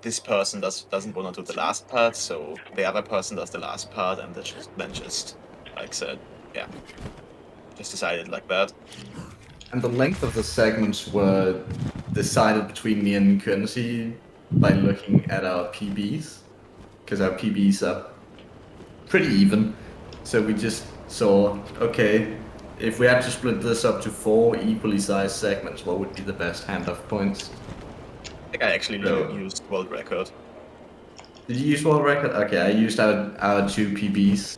this person doesn't want to do the last part, so the other person does the last part, and then just like said, yeah, just decided like that. And the length of the segments were decided between me and Coensi by looking at our PBs, because our PBs are pretty even. So we just saw, okay, if we had to split this up to 4 equally sized segments, what would be the best handoff points? I think I actually So- used world record. Did you use world record? Okay, I used our 2 PBs,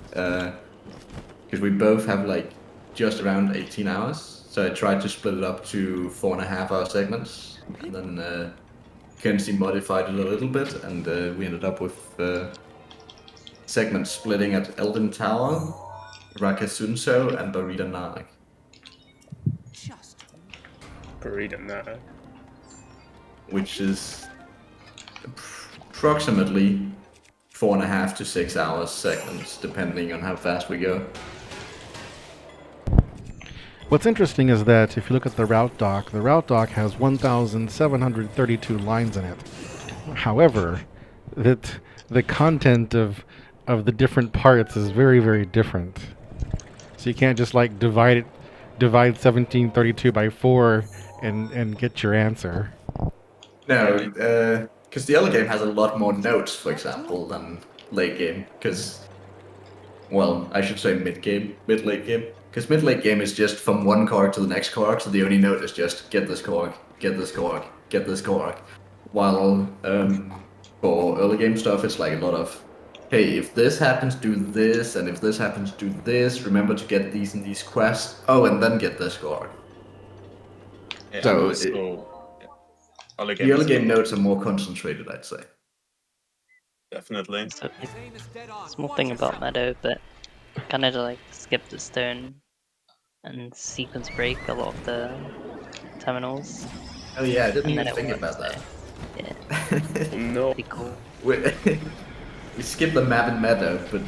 because we both have like just around 18 hours. So I tried to split it up to 4.5-hour segments, and then Kenzie modified it a little bit, and we ended up with segments splitting at Elden Tower, Rakasunso, and Barita Nanak. Burrito nada. Which is approximately 4.5 to 6 hours segments, depending on how fast we go. What's interesting is that if you look at the route doc has 1,732 lines in it. However, that the content of the different parts is very, very different. So you can't just like divide 1732 by 4 and get your answer. No, because the early game has a lot more notes, for example, than late game. Because, well, I should say mid late game. Because mid late game is just from one card to the next card, so the only note is just get this card, get this card, get this card. While for early game stuff, it's like a lot of, hey, if this happens, do this, and if this happens, do this. Remember to get these and these quests. Oh, and then get this card. Yeah, So, yeah. The early game notes are more concentrated, I'd say. Definitely. So, small thing about Meadow, but kind of like skip the stone and sequence break a lot of the terminals. Oh yeah, I didn't And then even it think works, about that. Yeah, No. pretty cool. We skip the map in Meadow, but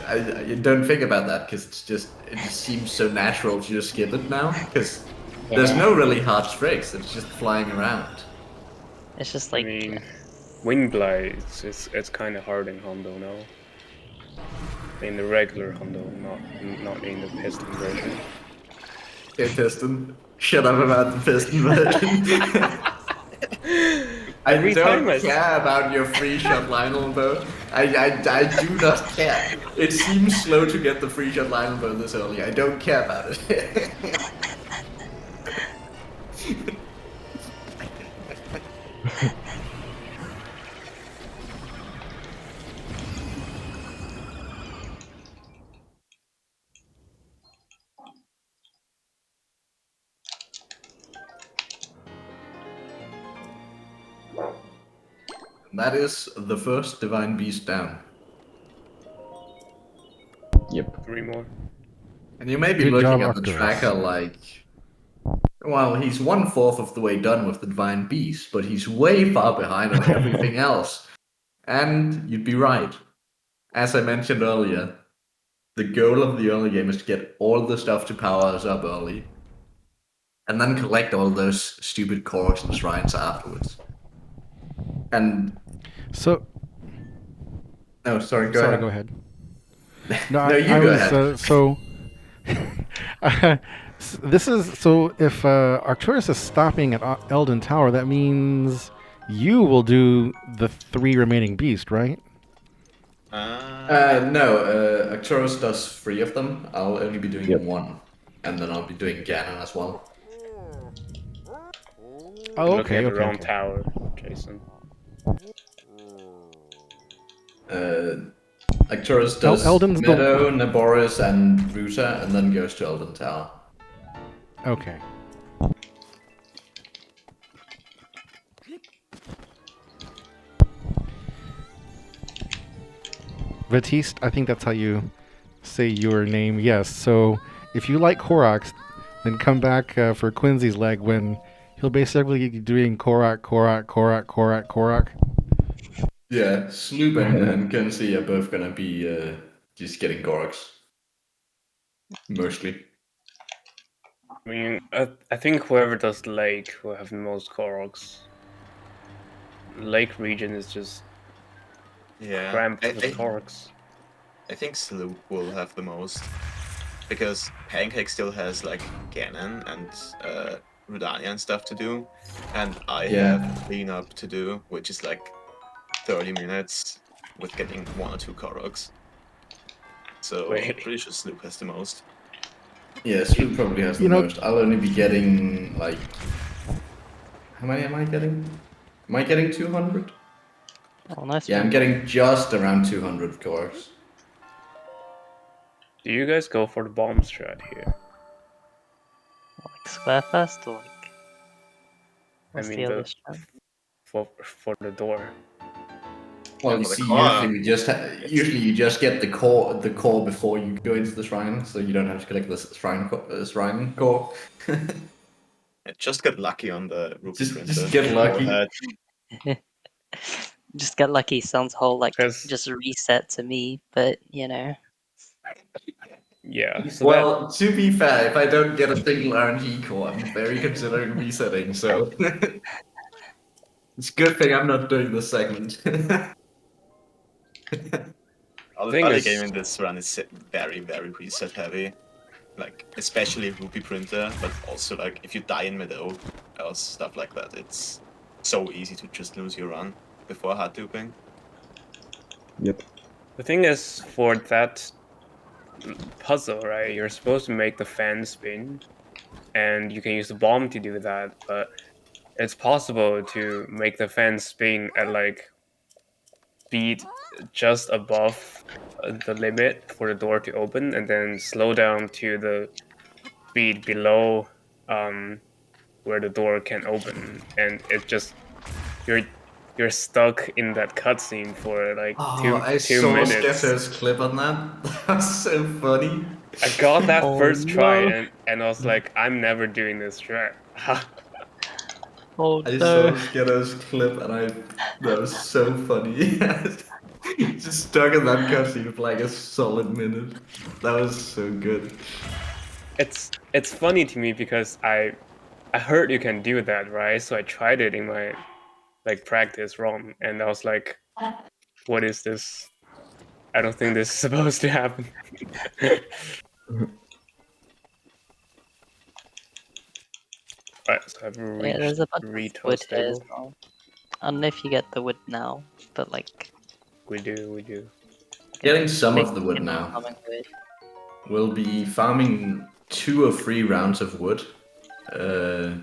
I don't think about that because it just seems so natural to just skip it now because there's no really hard tricks. It's just flying around. It's just I like mean, Wing Blades, it's kind of hard in Hondo now. In the regular Hondo, not in the piston version. Okay, Piston. Shut up about the Piston version. I don't care about your free shot Lionel bow. I do not care. It seems slow to get the free shot Lionel bow this early. I don't care about it. That is the first Divine Beast down. Yep. 3 more. And you may be Good looking job, at the Arcturus. tracker like, well, he's 1/4 of the way done with the Divine Beast, but he's way far behind on everything else. And you'd be right. As I mentioned earlier, the goal of the early game is to get all the stuff to power us up early, and then collect all those stupid corks and shrines afterwards. And So, no, sorry, go sorry, ahead. go ahead. No, No, you I go was ahead. so. This is so. If Arcturus is stopping at Elden Tower, that means you will do the 3 remaining beasts, right? No, Arcturus does 3 of them. I'll only be doing Yep. 1. And then I'll be doing Ganon as well. Oh, Looking okay, at the wrong okay. tower, Jason. Arcturus does Elden's the- Meadow, Naboris, and Ruta, and then goes to Elden Tower. Okay. Batiste, I think that's how you say your name. Yes. So if you like Koroks, then come back for Quincy's leg when he'll basically be doing Korok. Yeah, Sloop and Coensi are both gonna be just getting Goroks. Mostly. I mean, I think whoever does lake will have the most Koroks. Lake region is just Yeah, cramped with Koroks. I think Sloop will have the most, because Pancake still has like Ganon and Rudania and stuff to do, and I Yeah. have cleanup to do, which is like 30 minutes with getting 1 or 2 Koroks. So Really? I'm pretty sure Sloop has the most. Yeah, Sloop probably has the You know- most. I'll only be getting like. How many am I getting? Am I getting 200? Oh, nice. Yeah, I'm getting just around 200 Goroks. Do you guys go for the bomb strat here? Like square first or like. What's mean, the other the- strat? For the door. Well, Yeah, you for the see, core, usually you just get the core before you go into the shrine, so you don't have to collect the shrine core. I just got lucky on the Ruby Just printer. get lucky. Just get lucky sounds whole like 'Cause- just a reset to me, but you know. Yeah. So Well, to be fair, if I don't get a single RNG core, I'm very considering resetting, so it's a good thing I'm not doing this segment. Thing Early is- game in this run is very, very reset heavy. Like, especially Ruby printer, but also like if you die in mid-oak or stuff like that, it's so easy to just lose your run before hard duping. Yep. the thing is, for that puzzle, right? You're supposed to make the fan spin, and you can use the bomb to do that. But it's possible to make the fan spin at like speed just above the limit for the door to open, and then slow down to the speed below where the door can open, and it just you're stuck in that cutscene for like Oh, I two saw minutes. Skepto's clip on that. That was so funny. I got that Oh, first try, no. and I was like, I'm never doing this strat. Oh I no. saw Skepto's clip and that was so funny. Just stuck in that cutscene for like a solid minute. That was so good. It's funny to me because I heard you can do that, right? So I tried it in my like practice ROM, and I was like, what is this? I don't think this is supposed to happen. Right, so I've Yeah, there's a bunch of retoast wood here as table. well. I don't know if you get the wood now, but like We do. Getting some big of the wood people now. farming wood. We'll be farming 2 or 3 rounds of wood. Oh,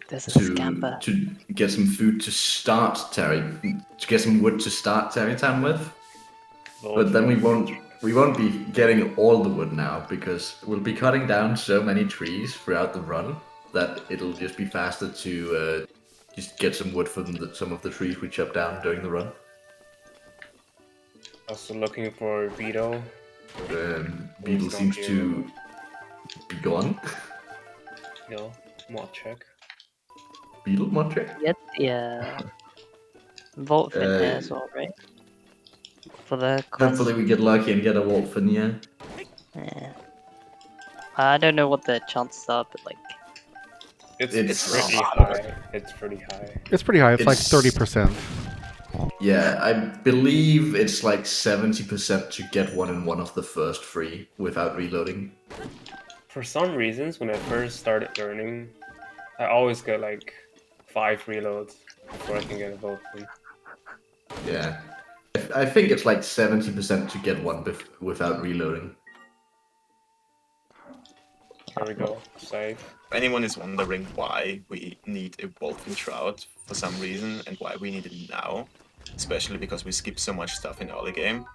there's a to scamper. to get some food to start get some wood to start Terry time with. But then we won't be getting all the wood now because we'll be cutting down so many trees throughout the run that it'll just be faster to just get some wood from some of the trees we chopped down during the run. Also looking for Beetle. Beetle not seems here. to be gone. No, mod check. Beetle mod check? Get the vault fin here as well, right? For the quest. Hopefully we get lucky and get a Walt Veneer. Yeah. I don't know what the chances are, but like It's It's- pretty high. It's pretty high. It's pretty high. It's like It's- 30%. Yeah, I believe it's like 70% to get one in one of the first 3 without reloading. For some reasons, when I first started learning, I always get like 5 reloads before I can get a vote from. Yeah. I think it's like 70% to get one without reloading. There we go. Save. If anyone is wondering why we need a Wolfen Shroud for some reason and why we need it now, especially because we skip so much stuff in early game,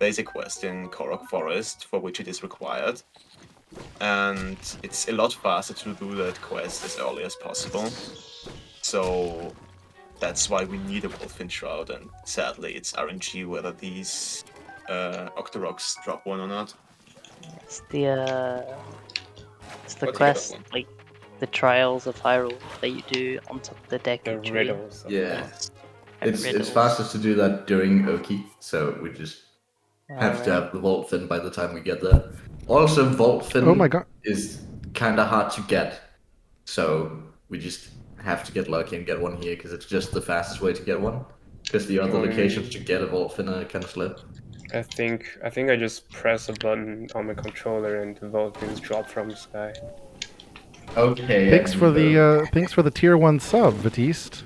there's a quest in Korok Forest for which it is required. And it's a lot faster to do that quest as early as possible. So that's why we need a Wolfen Shroud, and sadly it's RNG whether these Octoroks drop one or not. It's the What's the other quest, one? like the Trials of Hyrule that you do on top of the The Deku tree. riddles. Of Yeah. course. And It's riddles. fastest to do that during Oki, so we just have to Alright. have the Vault Fin by the time we get there. Also, Vault Fin Oh my god. is kind of hard to get, so we just have to get lucky and get one here because it's just the fastest way to get one. Because the other locations to get a Vault Fin are kind of slow. I think I just press a button on my controller and the Vault Fins drop from the sky. Okay. Thanks for the tier 1 sub, Batiste.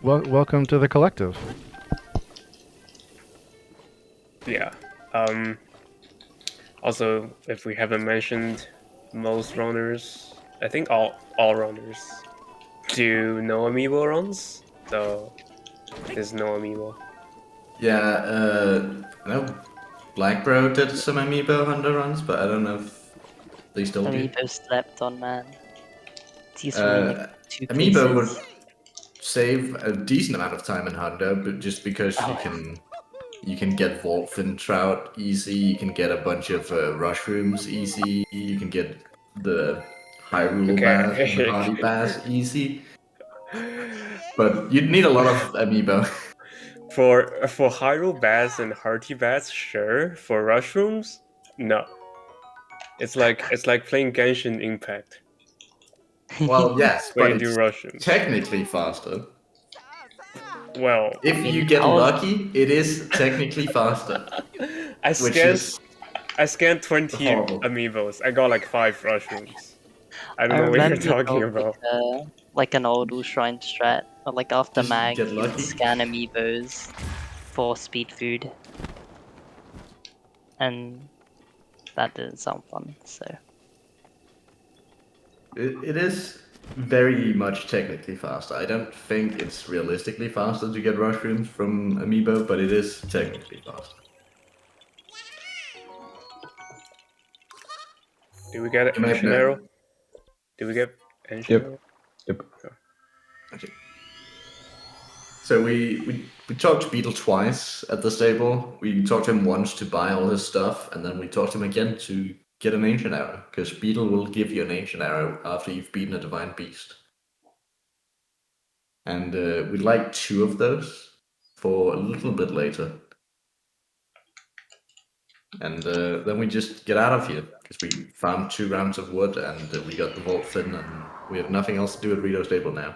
Welcome to the collective. Yeah. Also, if we haven't mentioned, most runners, I think all runners, do no amiibo runs. So there's no amiibo. Yeah. No. Black Bro did some Amiibo Hunter runs, but I don't know if they still do. Amiibo slept on, man. He's from like 2 Amiibo cases. would save a decent amount of time in Hunter, but just because Oh. you can get Vaultfin Trout easy, you can get a bunch of Rushrooms easy, you can get the Hyrule Okay. Bass and the Hardy Bass easy. But you'd need a lot of Amiibo. For Hyrule Bass and Hearty Bass, sure. For Rushrooms, no. It's like playing Genshin Impact. Well, yes, Where but you do it's Rushrooms. technically faster. Well, If I mean, you get how- lucky, it is technically faster. I Which scanned 20 horrible. amiibos. I got like 5 Rushrooms. I don't I know what you're remember talking there was, about. like an old shrine strat, or like after Just mag, get you would lucky. scan amiibos for speed food, and that didn't sound fun. So It is very much technically faster. I don't think it's realistically faster to get Rushrooms from Amiibo, but it is technically faster. Did we get You might Ancient know- Arrow? Did we get Ancient Yep. Arrow? Yep. Okay. So we talked to Beetle twice at the stable. We talked to him once to buy all his stuff, and then we talked to him again to get an Ancient Arrow, because Beetle will give you an Ancient Arrow after you've beaten a Divine Beast. And we'd like 2 of those for a little bit later. And then we just get out of here, because we found 2 rounds of wood, and we got the Vault Fin, and we have nothing else to do at Rito's stable now.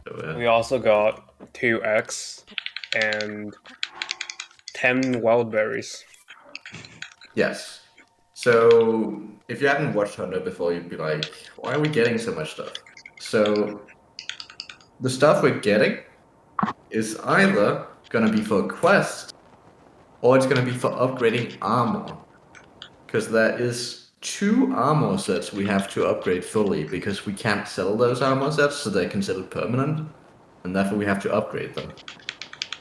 So, We also got 2 eggs and 10 wild berries. yes. So if you hadn't watched Hunter before, you'd be like, why are we getting so much stuff? So the stuff we're getting is either going to be for a quest, or it's going to be for upgrading armor. Because there is 2 armor sets we have to upgrade fully, because we can't sell those armor sets, so they're considered permanent, and therefore we have to upgrade them.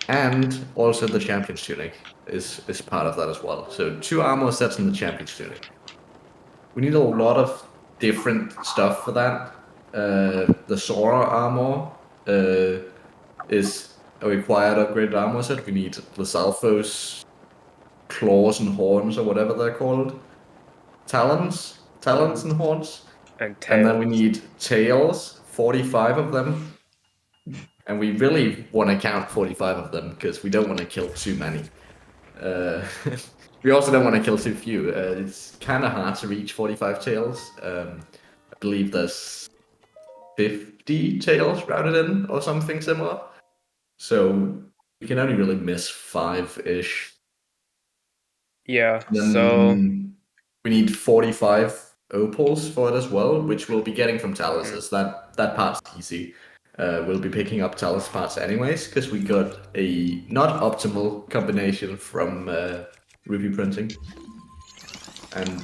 And also the Champion's Tunic is part of that as well. So 2 armor sets and the Champion's Tunic. We need a lot of different stuff for that. The Sora armor is a required upgraded armor set. We need Lizalfo's claws and horns, or whatever they're called. Talons and horns. And And then we tails. need tails, 45 of them. And we really want to count 45 of them, because we don't want to kill too many. We also don't want to kill too few. It's kind of hard to reach 45 tails. I believe there's 50 tails routed in, or something similar. So we can only really miss 5-ish. Yeah, Then so we need 45 opals for it as well, which we'll be getting from Taluses. That part's easy. We'll be picking up Talus parts anyways, because we got a not optimal combination from Ruby Printing. And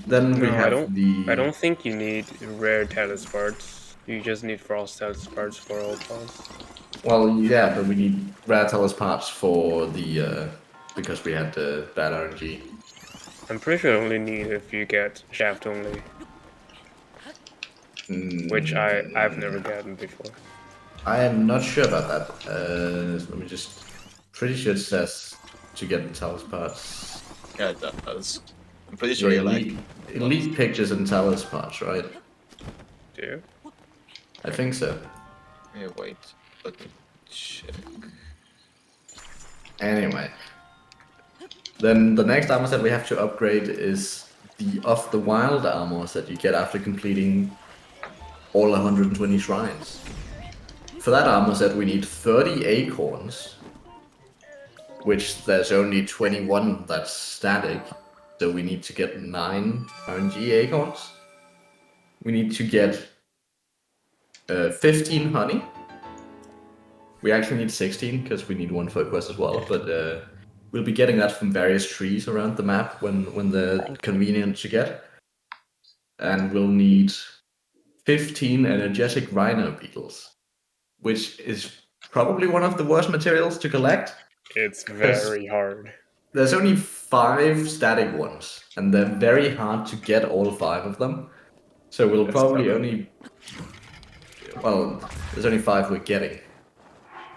then we no, have I don't think you need rare Talus parts. You just need frost Talus parts for all parts. Well, yeah, but we need rare Talus parts for the because we had the bad RNG. I'm pretty sure you only need if you get shaft only, which I've never gotten before. I am not sure about that. Let me just. Pretty sure it says to get the Talus parts. Yeah, that does. I'm pretty sure you like. elite pictures and talents parts, right? Do you? I think so. Yeah, wait. Let me check. Anyway, then the next armor set we have to upgrade is the Of the Wild armor that you get after completing all 120 shrines. For that armor set, we need 30 acorns, which there's only 21 that's static, so we need to get 9 RNG acorns. We need to get 15 honey. We actually need 16 because we need one for a quest as well, but we'll be getting that from various trees around the map when they're convenient to get. And we'll need 15 energetic rhino beetles, which is probably one of the worst materials to collect. It's very hard. There's only 5 static ones, and they're very hard to get all 5 of them. So we'll That's probably tough. only... Well, there's only 5 we're getting.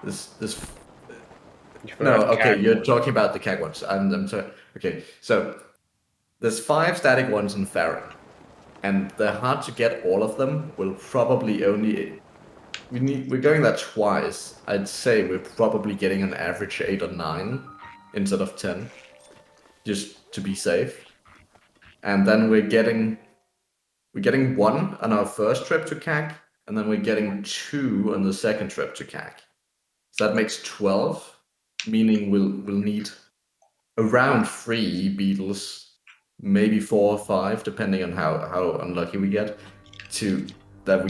This You No, forgot okay, cat you're one. talking about the CAG ones. I'm sorry. Okay, so there's 5 static ones in Farron, and they're hard to get all of them. We'll probably only we're going there twice. I'd say we're probably getting an average 8 or 9 instead of 10, just to be safe. And then we're getting 1 on our first trip to CAG, and then we're getting 2 on the second trip to CAG. So that makes 12, meaning we'll need around 3 beetles, maybe 4 or 5, depending on how unlucky we get, that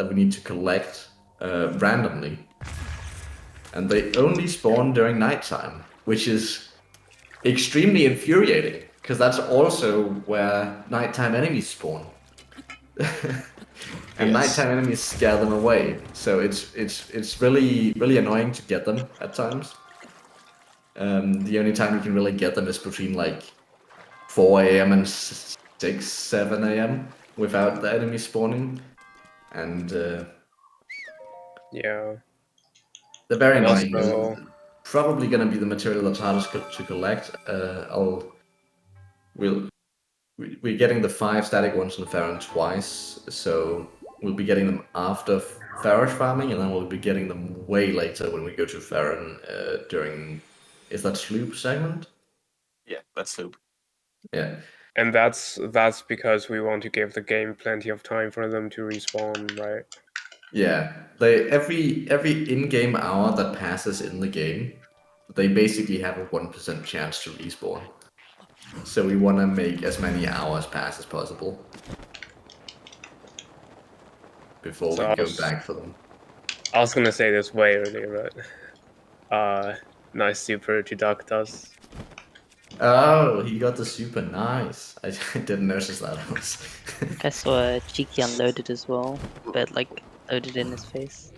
we need to collect randomly. And they only spawn during nighttime, which is extremely infuriating, because that's also where nighttime enemies spawn. And Yes. nighttime enemies scare them away, so it's really annoying to get them at times. The only time you can really get them is between like 4 a.m. and 6, 7 a.m. without the enemy spawning, and Yeah. they're very And annoying. also- Probably gonna be the material that's hardest to collect. We're getting the 5 static ones in Farron twice, so we'll be getting them after Farron farming, and then we'll be getting them way later when we go to Farron during. Is that sloop segment? Yeah, that's Loop. Yeah. And that's because we want to give the game plenty of time for them to respawn, right? Yeah, every in-game hour that passes in the game, they basically have a 1% chance to respawn. So we want to make as many hours pass as possible before So we I go was- back for them. I was gonna say this way earlier, but nice super to Doctus. Oh, he got the super nice. I didn't notice that. I saw a cheeky unloaded as well, but like loaded in his face.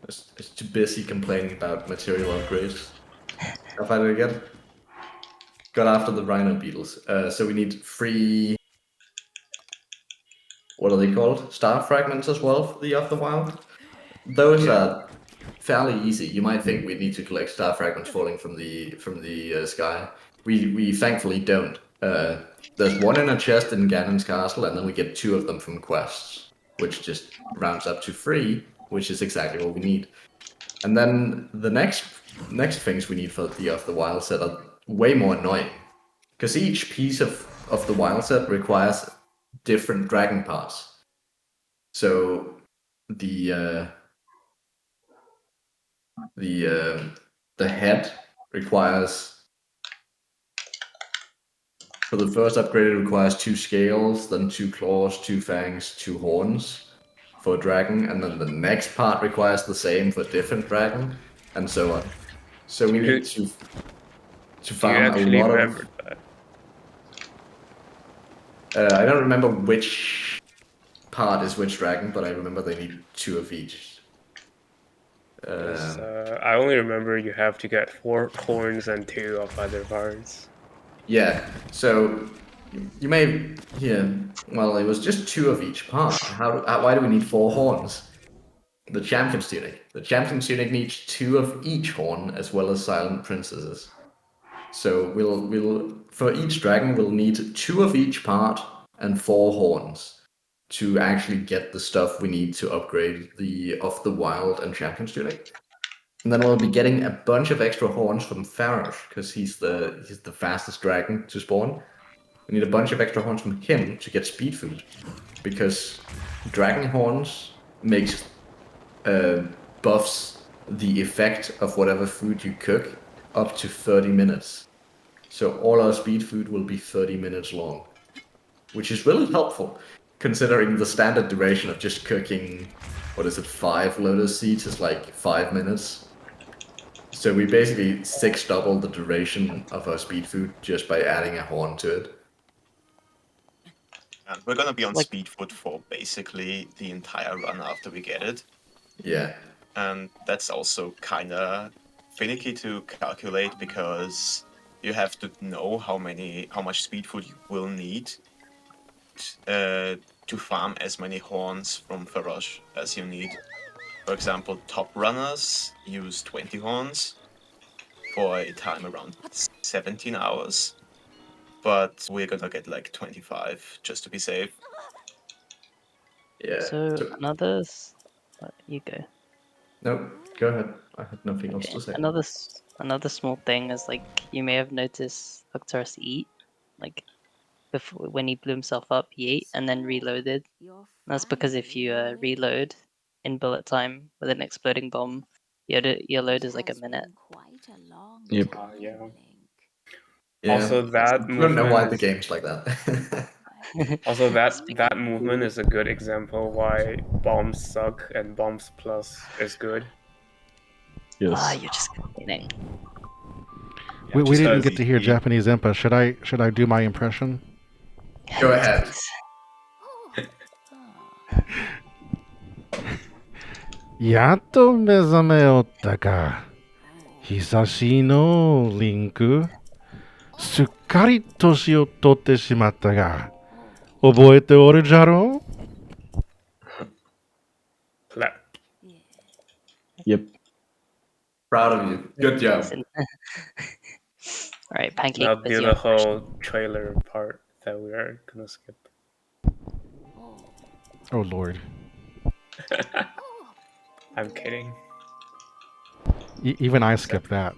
It's too busy complaining about material upgrades. How far did we get? Got after the rhino beetles. So we need 3. What are they called? Star fragments as well for the Of the Wild. Those are fairly easy. You might think we need to collect star fragments falling from the sky. We thankfully don't. There's 1 in a chest in Ganon's castle, and then we get 2 of them from quests, which just rounds up to 3, which is exactly what we need. And then the next things we need for the Of the Wild set are way more annoying, because each piece of the wild set requires different dragon parts. So the head requires, for the first upgrade, it requires 2 scales, then 2 claws, 2 fangs, 2 horns for a dragon, and then the next part requires the same for a different dragon, and so on. So we need to Do you farm a actually lot remember of. that? I don't remember which part is which dragon, but I remember they need 2 of each. 'Cause, I only remember you have to get 4 horns and 2 of other parts. Yeah, so you may hear, well, it was just 2 of each part. Why do we need 4 horns? The champion's tunic. The champion's tunic needs 2 of each horn, as well as silent princesses. So we'll for each dragon we'll need 2 of each part and 4 horns to actually get the stuff we need to upgrade the Of the Wild and Champions tunic. And then we'll be getting a bunch of extra horns from Farosh, because he's the fastest dragon to spawn. We need a bunch of extra horns from him to get speed food, because dragon horns makes buffs the effect of whatever food you cook up to 30 minutes. So all our speed food will be 30 minutes long, which is really helpful, considering the standard duration of just cooking, 5 lotus seeds is like 5 minutes. So we basically 6-double the duration of our speed food just by adding a horn to it. And we're gonna be on Like- speed foot for basically the entire run after we get it. Yeah. And that's also kinda finicky to calculate because you have to know how much speed food you will need to farm as many horns from Farosh as you need. For example, top runners use 20 horns for a time around 17 hours, but we're gonna get like 25 just to be safe. Yeah. So you go. No, go ahead. I had nothing else Okay. to say. Another small thing is like you may have noticed Arcturus eat, like before when he blew himself up, he ate and then reloaded. That's because if you reload in bullet time with an exploding bomb, your load is like a minute. Yep. Yeah. Yeah. Also, that I don't know why movement the is- game's like that. Also, that Speaking- movement is a good example why bombs suck and bombs plus is good. Yes. You're just complaining. We just didn't as get to hear easy. Japanese Impa. Should I do my impression? Go ahead. Please. やっと目覚めおったか。久しのリンク。すっかり年を取ってしまったが。覚えておるじゃろ Clap. Yep. Proud of you. Good job. Listen. Alright, Pancake, Now what's do your the impression? whole trailer part that we are gonna skip. Oh lord. I'm kidding. Even I skipped that.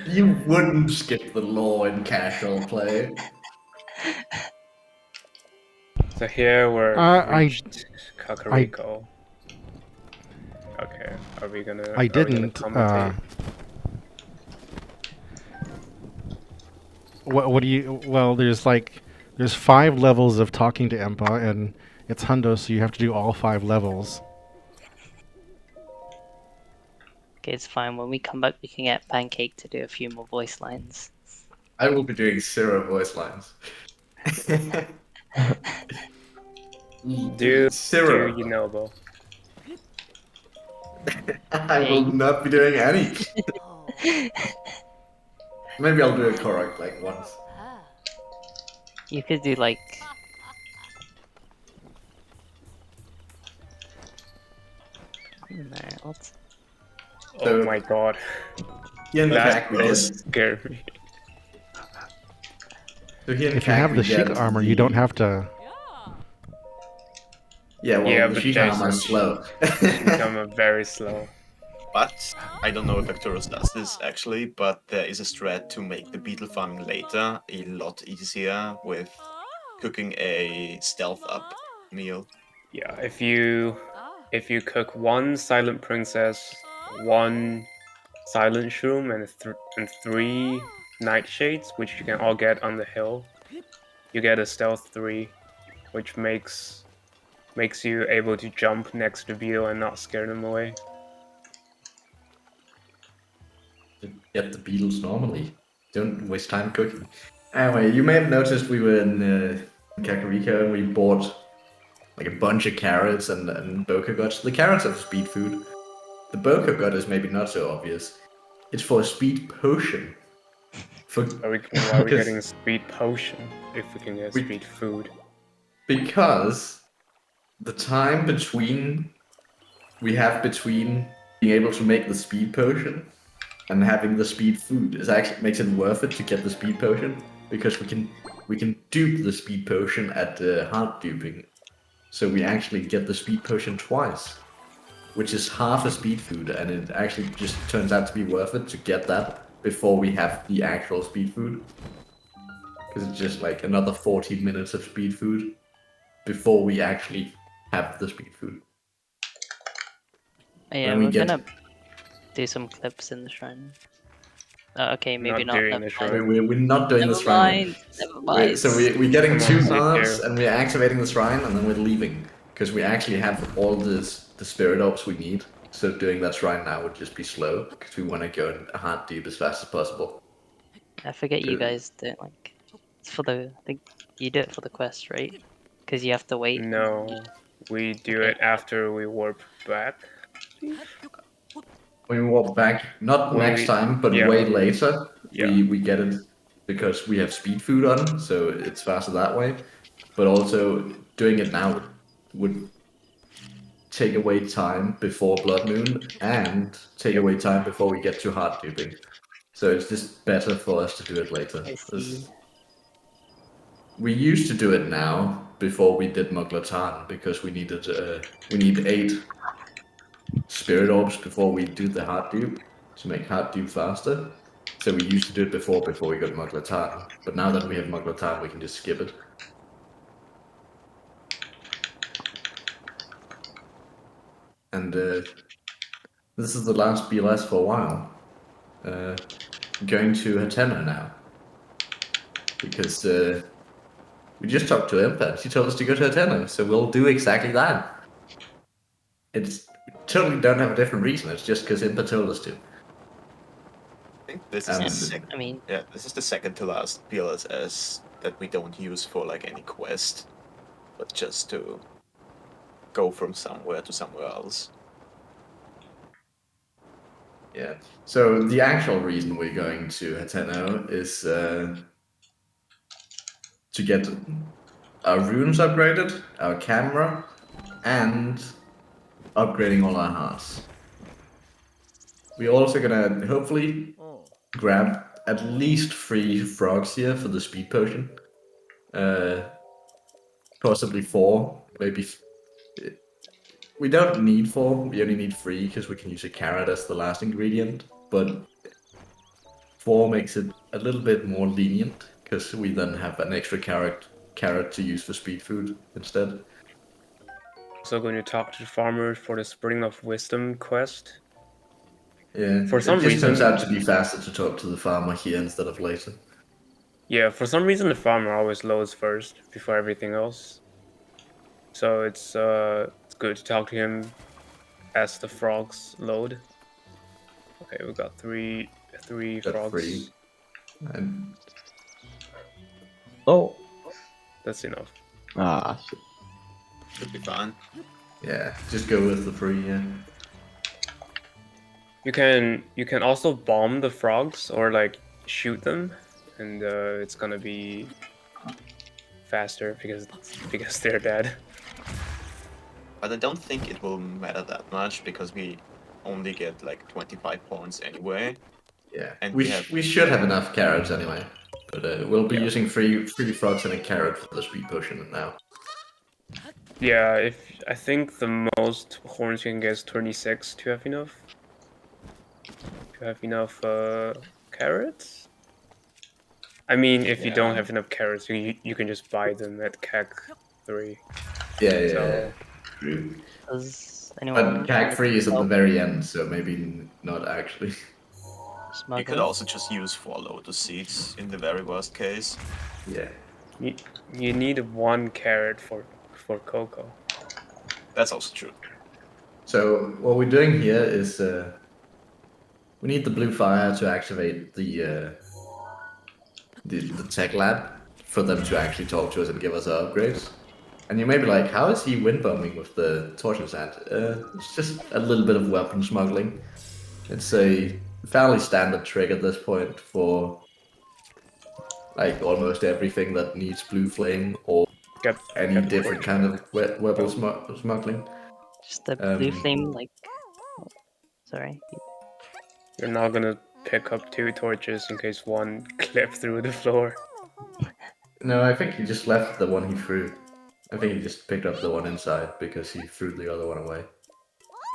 You wouldn't skip the law in casual play. So here we're I- reached Kakariko. Okay, are we gonna? I are we gonna didn't. commentate? What do you? Well, there's 5 levels of talking to Impa, and it's Hundo, so you have to do all 5 levels. Okay, it's fine. When we come back, we can get Pancake to do a few more voice lines. I will be doing 0 voice lines. Do 0. Yunobo. I will not be doing any. Maybe I'll do a Korok like once. You could do like. No, what? Oh So- my god, Here in that Kak we get, scared me. so here in If you Kak have we the get Sheik armor, you don't have to. Yeah, well, Yeah, the but Sheik armor is Jason- slow. Become very slow. But I don't know if Arcturus does this actually, but there is a strat to make the beetle farming later a lot easier with cooking a stealth up meal. Yeah, if you cook 1 silent princess, 1 silent shroom, and 3 nightshades, which you can all get on the hill, you get a stealth 3, which makes you able to jump next to beetle and not scare them away. Get the beetles normally. Don't waste time cooking. Anyway, you may have noticed we were in Kakariko and we bought like a bunch of carrots and boka guts. The carrots are for speed food. The boka gut is maybe not so obvious. It's for a speed potion. Why are we Because- getting speed potion if we can get We- speed food? Because the time we have between being able to make the speed potion and having the speed food is actually makes it worth it to get the speed potion, because we can dupe the speed potion at hard duping, so we actually get the speed potion twice, which is half a speed food, and it actually just turns out to be worth it to get that before we have the actual speed food, because it's just like another 14 minutes of speed food before we actually have the speed food. Yeah, When we we're get- gonna do some clips in the shrine. Okay, maybe Not not. during Never the mind. shrine. We're not doing Never the shrine. mind. Never mind. So we're getting Come on, 2 sit hearts here. and we're activating the shrine, and then we're leaving, because we actually have all the spirit orbs we need. So doing that shrine now would just be slow, because we want to go in hard deep as fast as possible. I forget you Good. guys do it like it's for the. I think you do it for the quest, right? Because you have to wait. No, we do Okay. it after we warp back. When we walk back, not When next we- time, but yeah. way later, Yeah. we get it because we have speed food on, so it's faster that way. But also doing it now would take away time before Blood Moon and take away time before we get to hard duping. So it's just better for us to do it later. I see. We used to do it now before we did Muglatan, because we need 8 spirit orbs before we do the hard dupe to make hard dupe faster. So we used to do it before we got Muglatan. But now that we have Muglatan, we can just skip it. And this is the last BLS for a while. Going to Hatena now. Because we just talked to Impa. She told us to go to Hatena, so we'll do exactly that. It's we totally don't have a different reason. It's just because Impa told us to. I think this is And- this is the second to last PLSS that we don't use for like any quest, but just to go from somewhere to somewhere else. Yeah. So the actual reason we're going to Hateno is to get our runes upgraded, our camera, and upgrading all our hearts. We're also gonna hopefully grab at least 3 frogs here for the speed potion. Possibly 4, maybe. We don't need 4, we only need 3 because we can use a carrot as the last ingredient, but 4 makes it a little bit more lenient, because we then have an extra carrot to use for speed food instead. Also going to talk to the farmer for the Spring of Wisdom quest. Yeah, For some it just turns reason- out to be faster to talk to the farmer here instead of later. Yeah, for some reason the farmer always loads first before everything else. So it's good to talk to him as the frogs load. Okay, we got three Got frogs. 3. And Oh. That's enough. Ah, shit. Should be fine. yeah, just go with the 3, yeah. You can also bomb the frogs or like shoot them, and it's gonna be faster because they're dead. But I don't think it will matter that much because we only get like 25 points anyway. Yeah, And we, we have- we should have enough carrots anyway. But we'll be Yeah. using 3 frogs and a carrot for the speed potion now. Yeah, I think the most horns you can get is 26 to have enough. To have enough carrots. I mean, if you don't Yeah. have enough carrots, you can just buy them at CAC 3. Yeah, So- True. Does But anyone CAC 3 is at the help very end, so maybe not actually. You could smuggle? also just use 4 Lotus Seeds in the very worst case. Yeah. You need 1 carrot for Coco. That's also true. So what we're doing here is we need the blue fire to activate the tech lab for them to actually talk to us and give us our upgrades. And you may be like, how is he wind bombing with the torch in his hand? It's just a little bit of weapon smuggling. It's a fairly standard trick at this point for like almost everything that needs blue flame or Get any get different torch. kind of weapon smuggling. Just the blue Um, flame, like. Sorry. You're not gonna pick up 2 torches in case one clips through the floor. No, I think he just left the one he threw. I think he just picked up the one inside because he threw the other one away.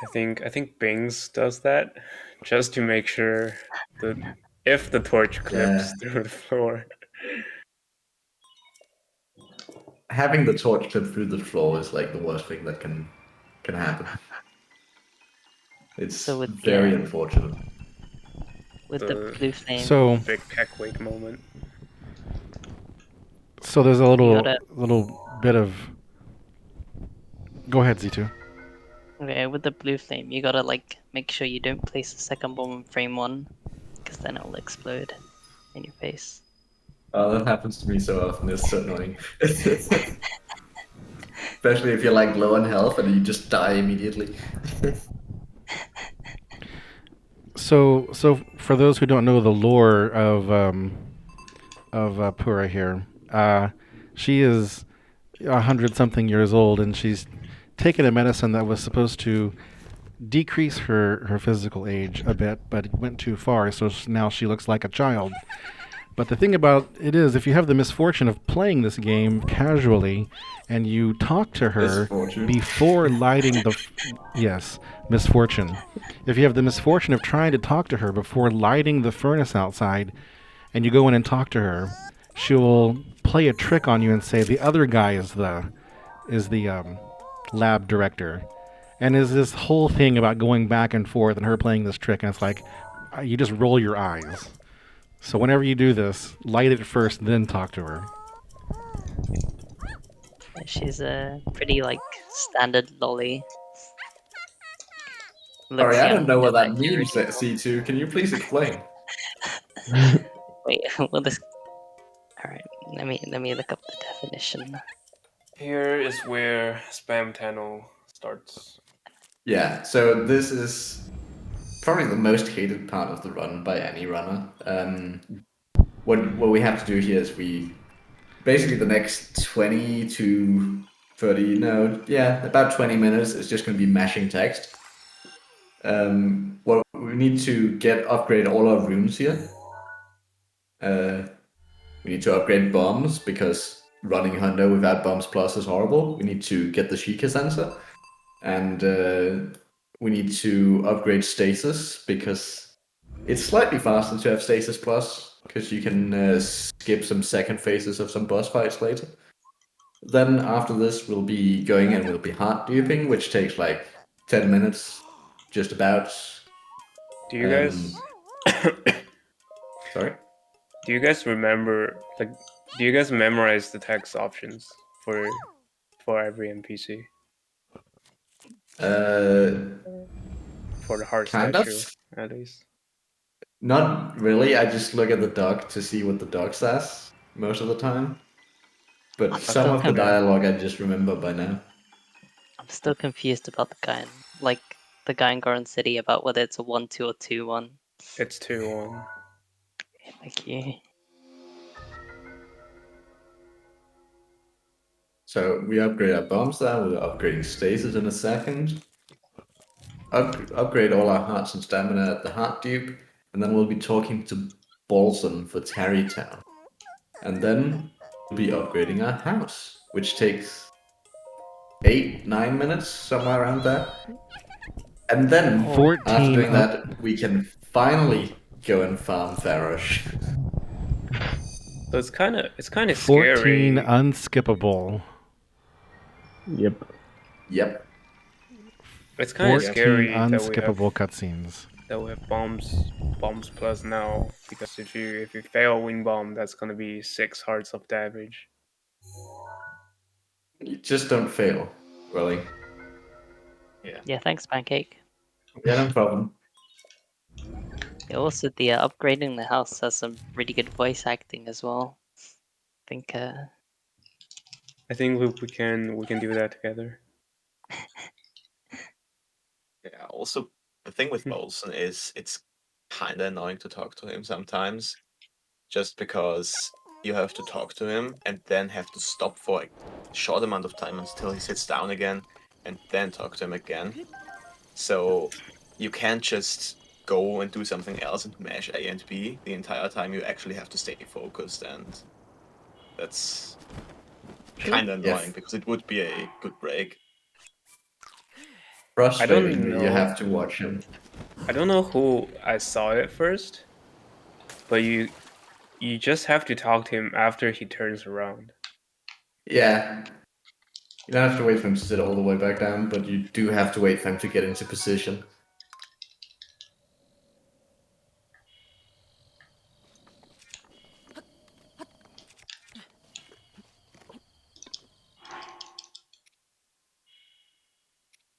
I think Bings does that just to make sure that if the torch clips through the floor. Having the torch clip through the floor is like the worst thing that can happen. It's So with very unfortunate. with the blue flame. So Big Kekwake moment. so there's a gotta- little bit of. Go ahead, Z2. Okay, with the blue flame, you gotta like make sure you don't place the second bomb in frame 1, because then it'll explode in your face. Oh, that happens to me so often. It's so annoying. Especially if you're like low on health and you just die immediately. So for those who don't know the lore of Pura here, she is 100-something years old, and she's taken a medicine that was supposed to decrease her physical age a bit, but it went too far, so now she looks like a child. But the thing about it is, if you have the misfortune of playing this game casually, and you talk to her Misfortune. before lighting the... Yes, misfortune. If you have the misfortune of trying to talk to her before lighting the furnace outside, and you go in and talk to her, she will play a trick on you and say the other guy is the lab director. And there's this whole thing about going back and forth and her playing this trick, and it's like, you just roll your eyes. So whenever you do this, light it first, then talk to her. She's a pretty like standard lolly. Sorry, I don't young, know what but that means, C2. Can you please explain? Wait, will this? All right, let me look up the definition. Here is where spam tunnel starts. Yeah, so this is probably the most hated part of the run by any runner. What we have to do here is we basically the next 20 to 30, no, yeah, about 20 minutes is just going to be mashing text. Well, we need to upgrade all our rooms here. We need to upgrade bombs because running Hundo without bombs plus is horrible. We need to get the Sheikah sensor, and we need to upgrade stasis because it's slightly faster to have stasis plus because you can skip some second phases of some boss fights later. Then after this, we'll be going and we'll be hard duping, which takes like 10 minutes, just about. Do you guys? Sorry. Do you guys remember? Like, do you guys memorize the text options for every NPC? For the heart Kind statue, of. at least. Not really. I just look at the dog to see what the dog says most of the time. But some of the dialogue I just remember by now. I'm still confused about the guy, like the guy in Goron City, about whether it's a 1-2 or 2-1. It's 2-1. Thank you. So we upgrade our bombs now. We're upgrading stasis in a second. Upgrade all our hearts and stamina at the heart dupe, and then we'll be talking to Balsam for Tarrytown. And then we'll be upgrading our house, which takes 8-9 minutes, somewhere around there. And then, 14 after doing that, we can finally go and farm Farosh. So it's kind of 14 scary. unskippable. Yep. Yep. It's kind of 14 scary unskippable cutscenes. that we have bombs plus now, because if you fail wind bomb, that's gonna be 6 hearts of damage. You just don't fail, really. Yeah, thanks, Pancake. Yeah, no problem. Yeah, also, the upgrading the house has some really good voice acting as well. I think we can do that together. Yeah, also, the thing with Bolson is it's kind of annoying to talk to him sometimes, just because you have to talk to him and then have to stop for a short amount of time until he sits down again and then talk to him again. So you can't just go and do something else and mash A and B the entire time. You actually have to stay focused, and that's kind of annoying Yes. because it would be a good break. Frustratingly, you know. have to watch him. I don't know who I saw it first, but you just have to talk to him after he turns around. Yeah. You don't have to wait for him to sit all the way back down, but you do have to wait for him to get into position.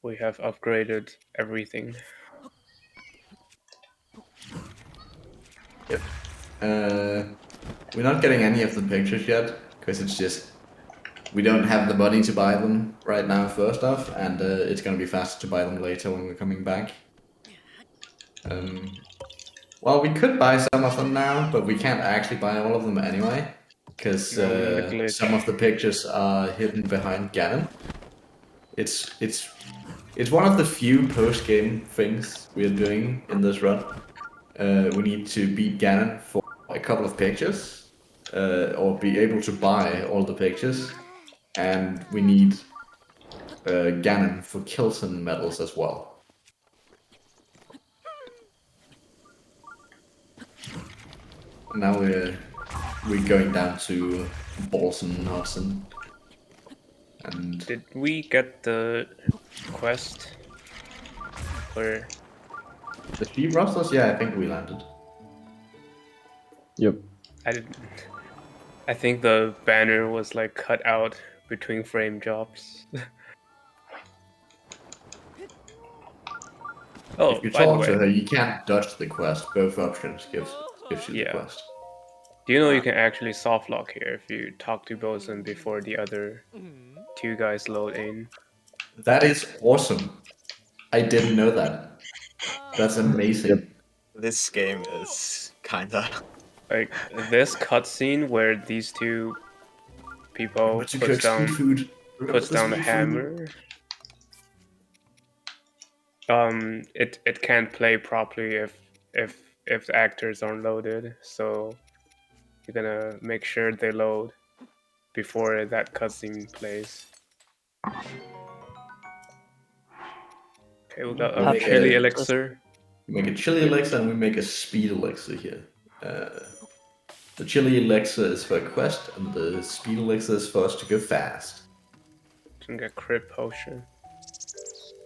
We have upgraded everything. Yep. We're not getting any of the pictures yet, because it's just we don't have the money to buy them right now, first off, and it's gonna be faster to buy them later when we're coming back. Well, we could buy some of them now, but we can't actually buy all of them anyway, because Now we're in the glitch. some of the pictures are hidden behind Ganon. It's one of the few post-game things we're doing in this run. We need to beat Ganon for a couple of pictures, or be able to buy all the pictures, and we need Ganon for Kilton medals as well. Now we're going down to Bolson Hudson. And Did we get the quest? Or the sheep rustlers, yeah, I think we landed. Yep. I didn't. I think the banner was like cut out between frame jobs. Oh, If you by the talk to way, her, you can't dodge the quest. Both options gives you Yeah. the quest. do you know you can actually softlock here if you talk to Bosun before the other two guys load in? That is awesome. I didn't know that. That's amazing. Yep. This game is kinda. Like this cutscene where these two people Remember to cook speed food. Remember puts down the speed food. hammer. It can't play properly if the actors aren't loaded, so you're gonna make sure they load before that cutscene plays. Okay, we got a Make chili a- elixir. We make a chili elixir and we make a speed elixir here. The chili elixir is for a quest, and the speed elixir is for us to go fast. Can get crit potion.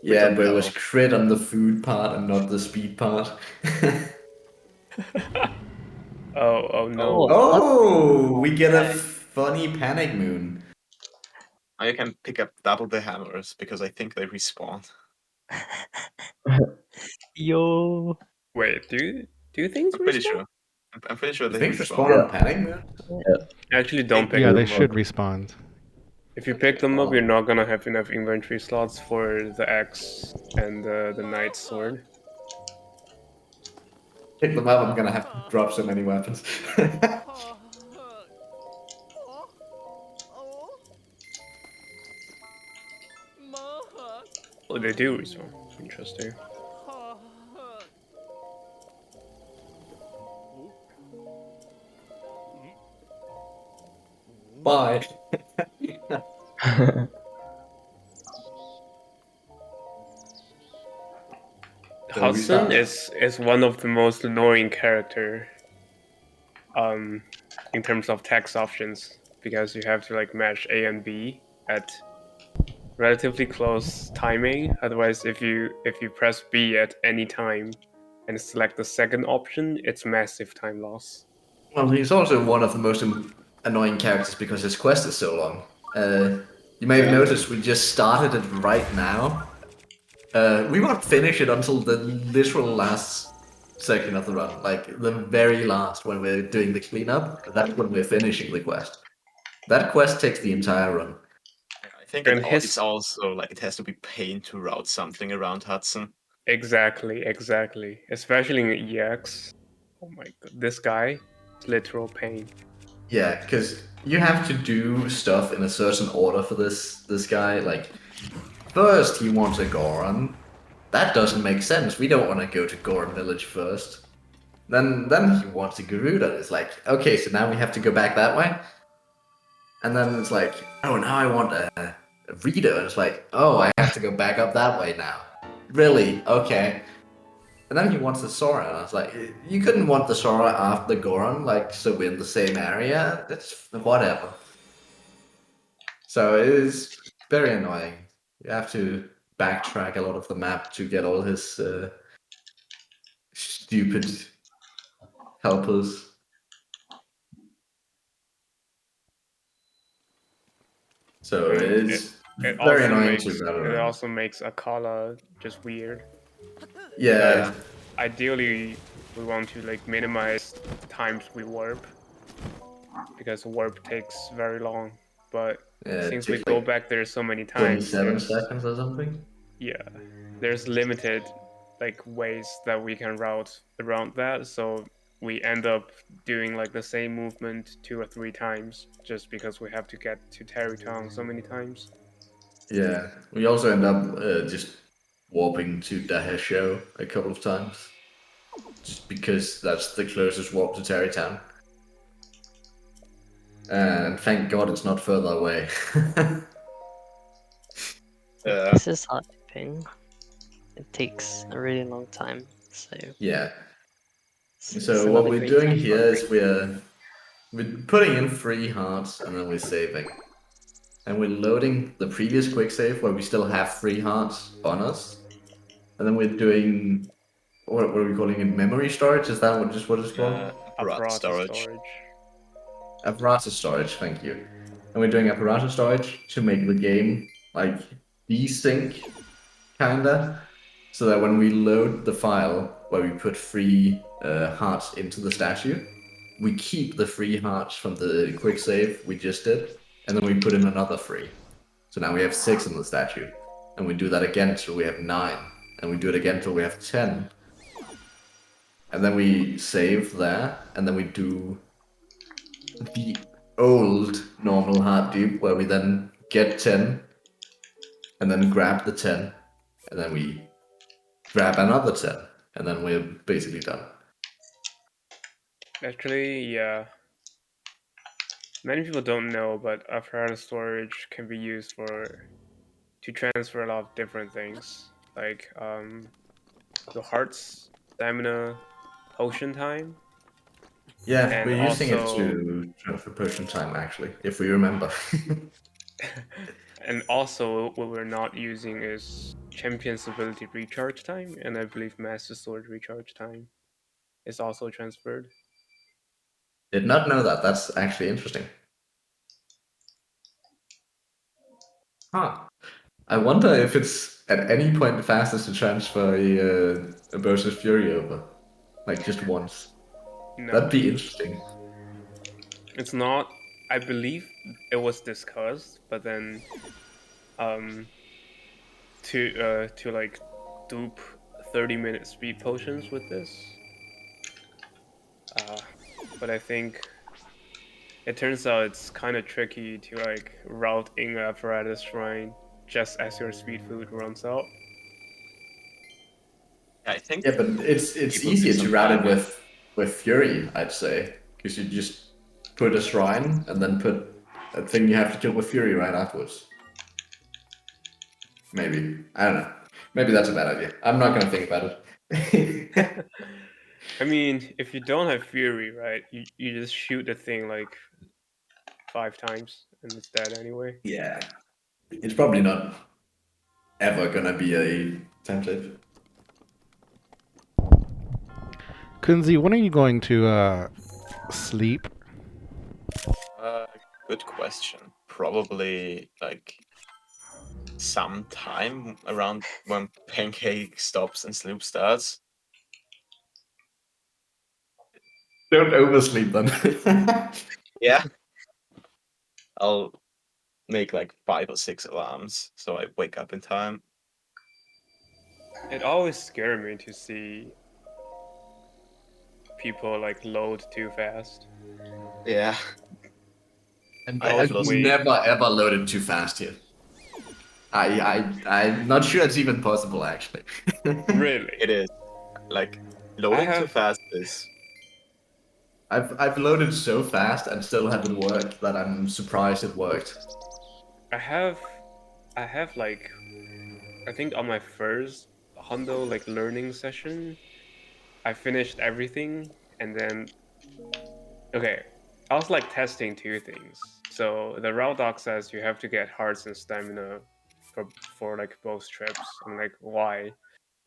Yeah, don't but it was know. crit on the food part and not the speed part. Oh no. Oh, we get a funny panic moon. Now you can pick up double the hammers because I think they respawn. Yo. Wait, do things I'm pretty respawn? sure. I'm pretty sure they Things respawn. respawn on panic moon? Actually, don't pick Yeah, them they up. should respond. If you pick them up, you're not gonna have enough inventory slots for the axe and the knight's sword. Pick them up, I'm gonna have to drop so many weapons. Oh, they do respawn. Interesting. Bye. So we Hudson start- is one of the most annoying character in terms of text options, because you have to like match A and B at relatively close timing. Otherwise, if you press B at any time and select the second option, it's massive time loss. Well, he's also one of the most annoying characters because his quest is so long. You may have noticed we just started it right now. We won't finish it until the literal last section of the run, like the very last when we're doing the cleanup. That's when we're finishing the quest. That quest takes the entire run. I think And it's also like it has to be pain to route something around Hudson. Exactly. Especially in EX. Oh my god, this guy is literal pain. Yeah, because you have to do stuff in a certain order for this guy. Like, first he wants a Goron, that doesn't make sense. We don't want to go to Goron Village first. Then he wants a Garuda. It's like, okay, so now we have to go back that way? And then it's like, oh, now I want a Rita. And it's like, oh, I have to go back up that way now. Really? Okay. And then he wants the Sora. And I was like, you couldn't want the Sora after the Goron, like, so we're in the same area? That's whatever. So it is very annoying. You have to backtrack a lot of the map to get all his stupid helpers. So I it mean, is it very also annoying makes to run it around. also makes Akala just weird. Yeah, Ideally, we want to like minimize the times we warp because warp takes very long. But yeah, it since we takes go like back there so many times, 27 seconds or something. there's limited like ways that we can route around that. So we end up doing like the same movement 2 or 3 times just because we have to get to Terrytown so many times. Yeah, we also end up just warping to Dahesho a couple of times. Just because that's the closest warp to Terrytown. And thank God it's not further away. This is hard to ping. It takes a really long time, so Yeah. it's So what another we're great doing time here for is we're putting in 3 hearts and then we're saving. And we're loading the previous quick save where we still have 3 hearts on us. And then we're doing what are we calling it? Memory storage? Is that what it's called? Apparatus storage. Apparatus storage, thank you. And we're doing apparatus storage to make the game like desync, kinda, so that when we load the file where we put 3 hearts into the statue, we keep the 3 hearts from the quick save we just did, and then we put in another 3. So now we have 6 in the statue, and we do that again until we have 9, and we do it again until we have 10. And then we save there, and then we do the old normal hard deep where we then get 10 and then grab the 10 and then we grab another 10 and then we're basically done. Actually, yeah. Many people don't know, but apparatus storage can be used to transfer a lot of different things, like your hearts, stamina, potion time, Yeah, and we're using it also to transfer potion time actually, if we remember. and also what we're not using is champion's ability recharge time, and I believe master sword recharge time is also transferred. Did not know that. That's actually interesting. Huh. I wonder if it's at any point fastest to transfer a Burst Fury over. Like just once. No, That'd be interesting. it's not. I believe it was discussed, but then to like dupe 30-minute speed potions with this. But I think it turns out it's kind of tricky to like route in apparatus shrine just as your speed food runs out. I think Yeah, but it's people easier did to some route it planning. with Fury, I'd say, because you just put a shrine and then put a thing you have to kill with Fury right afterwards. Maybe I don't know. Maybe that's a bad idea. I'm not gonna think about it. I mean, if you don't have Fury, right, you just shoot the thing like 5 times and it's dead anyway. Yeah, it's probably not ever gonna be a template. Coensi, when are you going to sleep? Good question. Probably like sometime around when Pancake stops and Sloop starts. Don't oversleep then. Yeah. I'll make like 5 or 6 alarms so I wake up in time. It always scared me to see people like load too fast. Yeah. And I was I've wait. never ever loaded too fast here. I'm not sure it's even possible, actually. Really? It is. Like, loading too have- fast is. I've loaded so fast and still haven't worked that I'm surprised it worked. I have like, I think on my first Hondo like learning session, I finished everything, and then okay, I was like testing two things. So the route doc says you have to get hearts and stamina for like both trips. I'm like, why?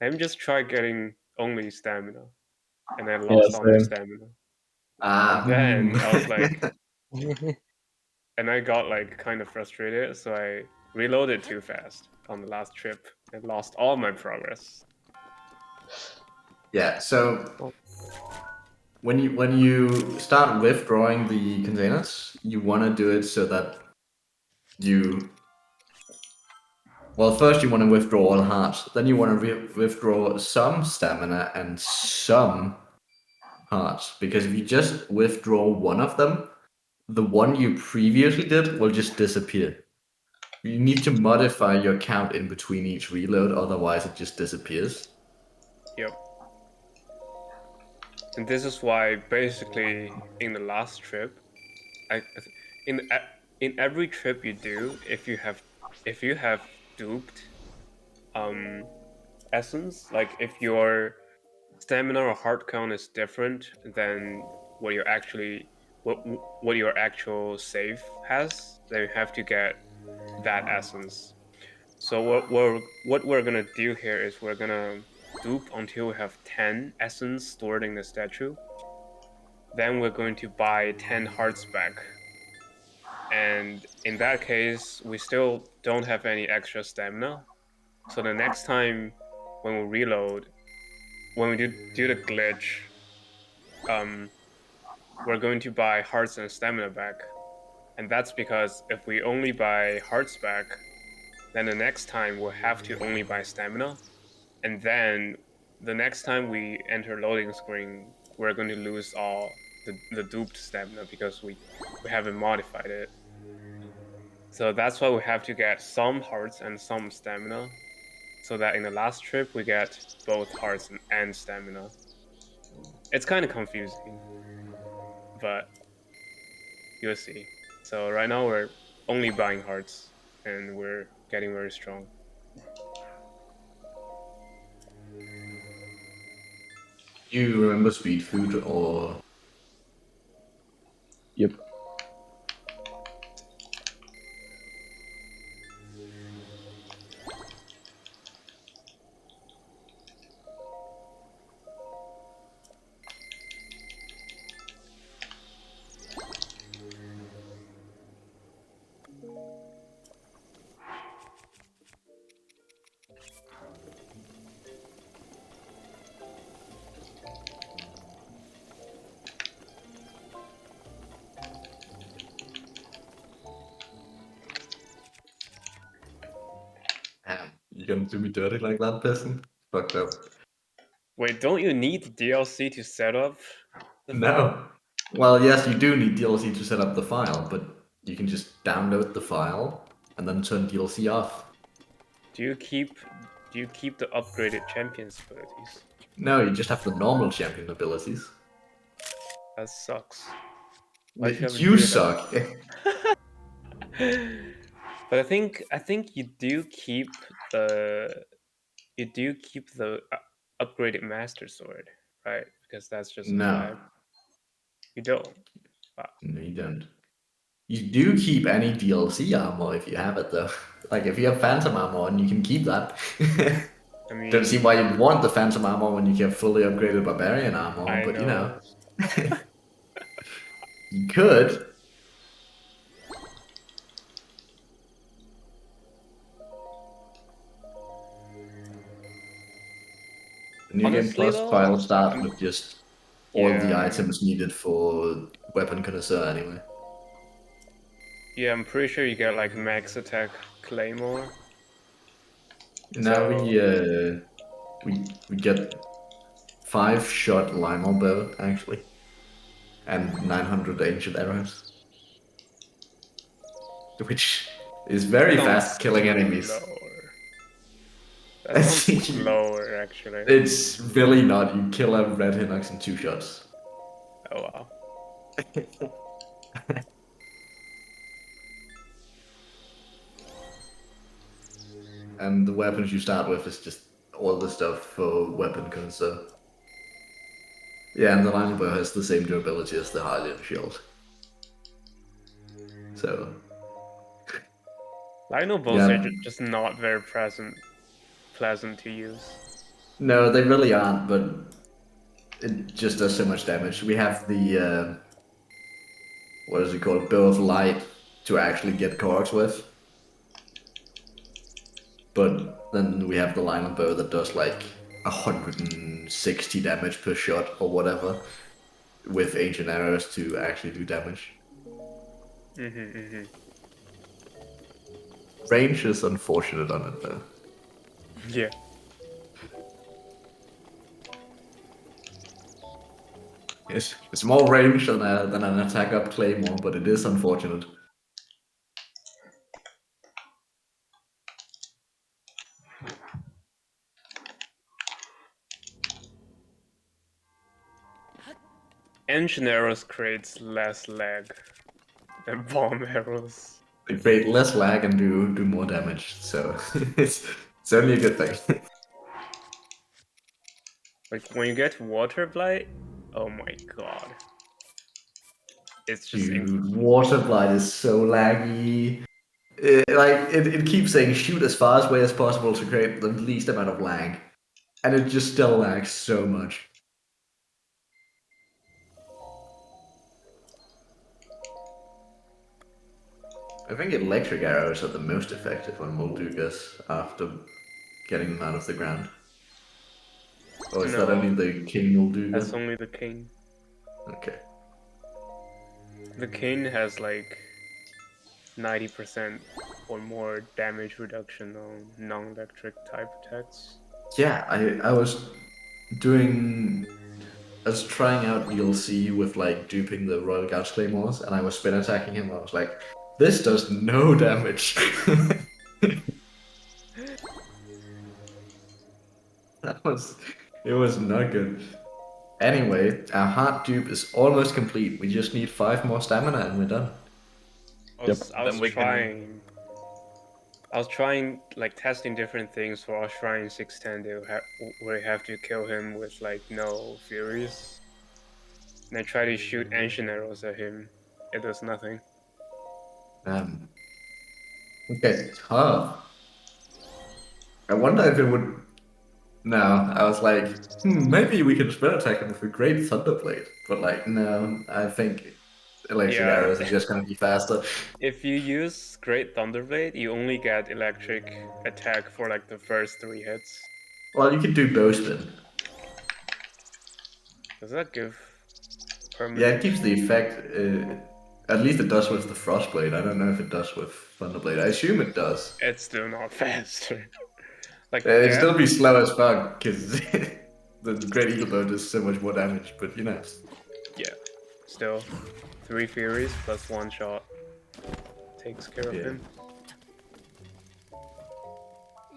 Let me just try getting only stamina, and I Yeah, lost all my same. stamina. Ah, And then I was like, Yeah. and I got like kind of frustrated, so I reloaded too fast on the last trip and lost all my progress. yeah. So when you start withdrawing the containers, you want to do it so that you. Well, first you want to withdraw all hearts, then you want to withdraw some stamina and some hearts, because if you just withdraw one of them, the one you previously did will just disappear. You need to modify your count in between each reload, otherwise it just disappears. Yep. And this is why basically in the last trip, in every trip you do, if you have duped essence, like if your stamina or heart count is different than what your actually what your actual save has, then you have to get that essence. So what we're gonna do here is we're gonna dupe until we have 10 essence stored in the statue. Then we're going to buy 10 hearts back. And in that case, we still don't have any extra stamina. So the next time when we reload, when we do the glitch, we're going to buy hearts and stamina back. And that's because if we only buy hearts back, then the next time we'll have to only buy stamina. And then the next time we enter loading screen, we're going to lose all the duped stamina because we haven't modified it. So that's why we have to get some hearts and some stamina, so that in the last trip we get both hearts and stamina. It's kind of confusing, but you'll see. So right now we're only buying hearts, and we're getting very strong. Do you remember speed food or? Yep. Damn, you gonna do me dirty like that, person? Fucked up. Wait, don't you need the DLC to set up the file? No. Well, yes, you do need DLC to set up the file, but you can just download the file and then turn DLC off. Do you keep the upgraded champions abilities? No, you just have the normal champion abilities. That sucks. Why'd you ever You do that? suck. But I think you do keep the upgraded master sword, right? Because that's just a No. flag. You don't. Wow. No, you don't. You do keep any DLC armor if you have it, though. Like, if you have Phantom armor on, you can keep that. I mean, Don't see why you'd want the Phantom armor when you get fully upgraded Barbarian armor, I but you know. know. You could. The New Game Honestly, Plus though, file starts with just all the yeah. items needed for Weapon Connoisseur anyway. Yeah, I'm pretty sure you get like max attack claymore. Now So- we get 5-shot Limo bow actually, and 900 ancient arrows, which is very Sounds fast killing enemies. slower. That sounds slower, actually. It's really not. You kill a red Hinox in 2 shots. Oh wow. And the weapons you start with is just all the stuff for weapon concept. Yeah, and the Lion Bow has the same durability as the Hylian shield. So. Lino bows Yeah. are just not very pleasant to use. No, they really aren't, but it just does so much damage. We have the, what is it called, Bow of Light to actually get Korgs with. But then we have the Lionel Bow that does like 160 damage per shot or whatever, with Ancient Arrows to actually do damage. Range is unfortunate on it though. Yeah. It's more range than an attack up Claymore, but it is unfortunate. Engine arrows creates less lag than bomb arrows. They create less lag and do more damage, so it's only a good thing. Like when you get Water Blight, oh my god. It's just Dude, Water Blight is so laggy. It keeps saying shoot as far away as possible to create the least amount of lag. And it just still lags so much. I think electric arrows are the most effective on Moldugas after getting them out of the ground. Or is that No. only the King Molduga? That's only the king. Okay. The king has like 90% or more damage reduction on non-electric type attacks. Yeah, I was doing... I was trying out DLC with like duping the Royal Guards Claymores, and I was spin attacking him. I was like, this does no damage. It was not good. Anyway, our heart dupe is almost complete. We just need 5 more stamina and we're done. I was Then we can- trying like testing different things for our Shrine 610 where you have to kill him with like no furies. And I try to shoot ancient arrows at him. It does nothing. Okay, tough. I wonder if it would... No, I was like, maybe we can spin attack him with a great Thunderblade. But like, no, I think electric Yeah. arrows are just gonna be faster. If you use Great Thunderblade, you only get electric attack for like the first 3 hits. Well, you can do bow spin. Does that give permanent? Yeah, it keeps the effect. At least it does with the Frostblade. I don't know if it does with Thunderblade. I assume it does. It's still not faster. Like It'd yeah, still be slow as fuck, because the Great Eagle Bow does so much more damage, but you know. yeah. Still, 3 Furies plus 1 shot takes care of Yeah. him.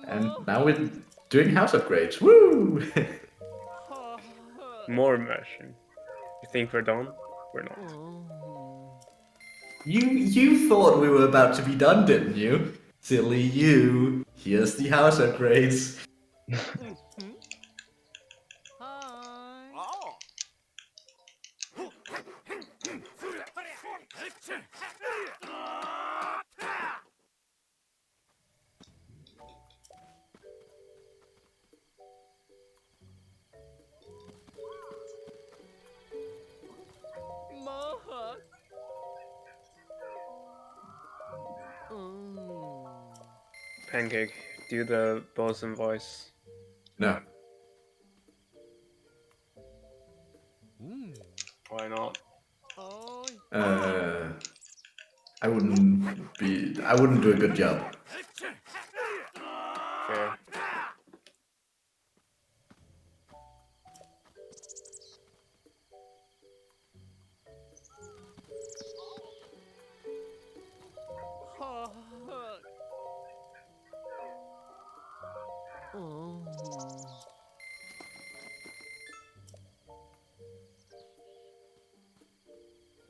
And now we're doing house upgrades. Woo! More immersion. You think we're done? We're not. You thought we were about to be done, didn't you? Silly you. Here's the house upgrades. Pancake, do the bosun voice. No. Why not? I wouldn't do a good job. Fair.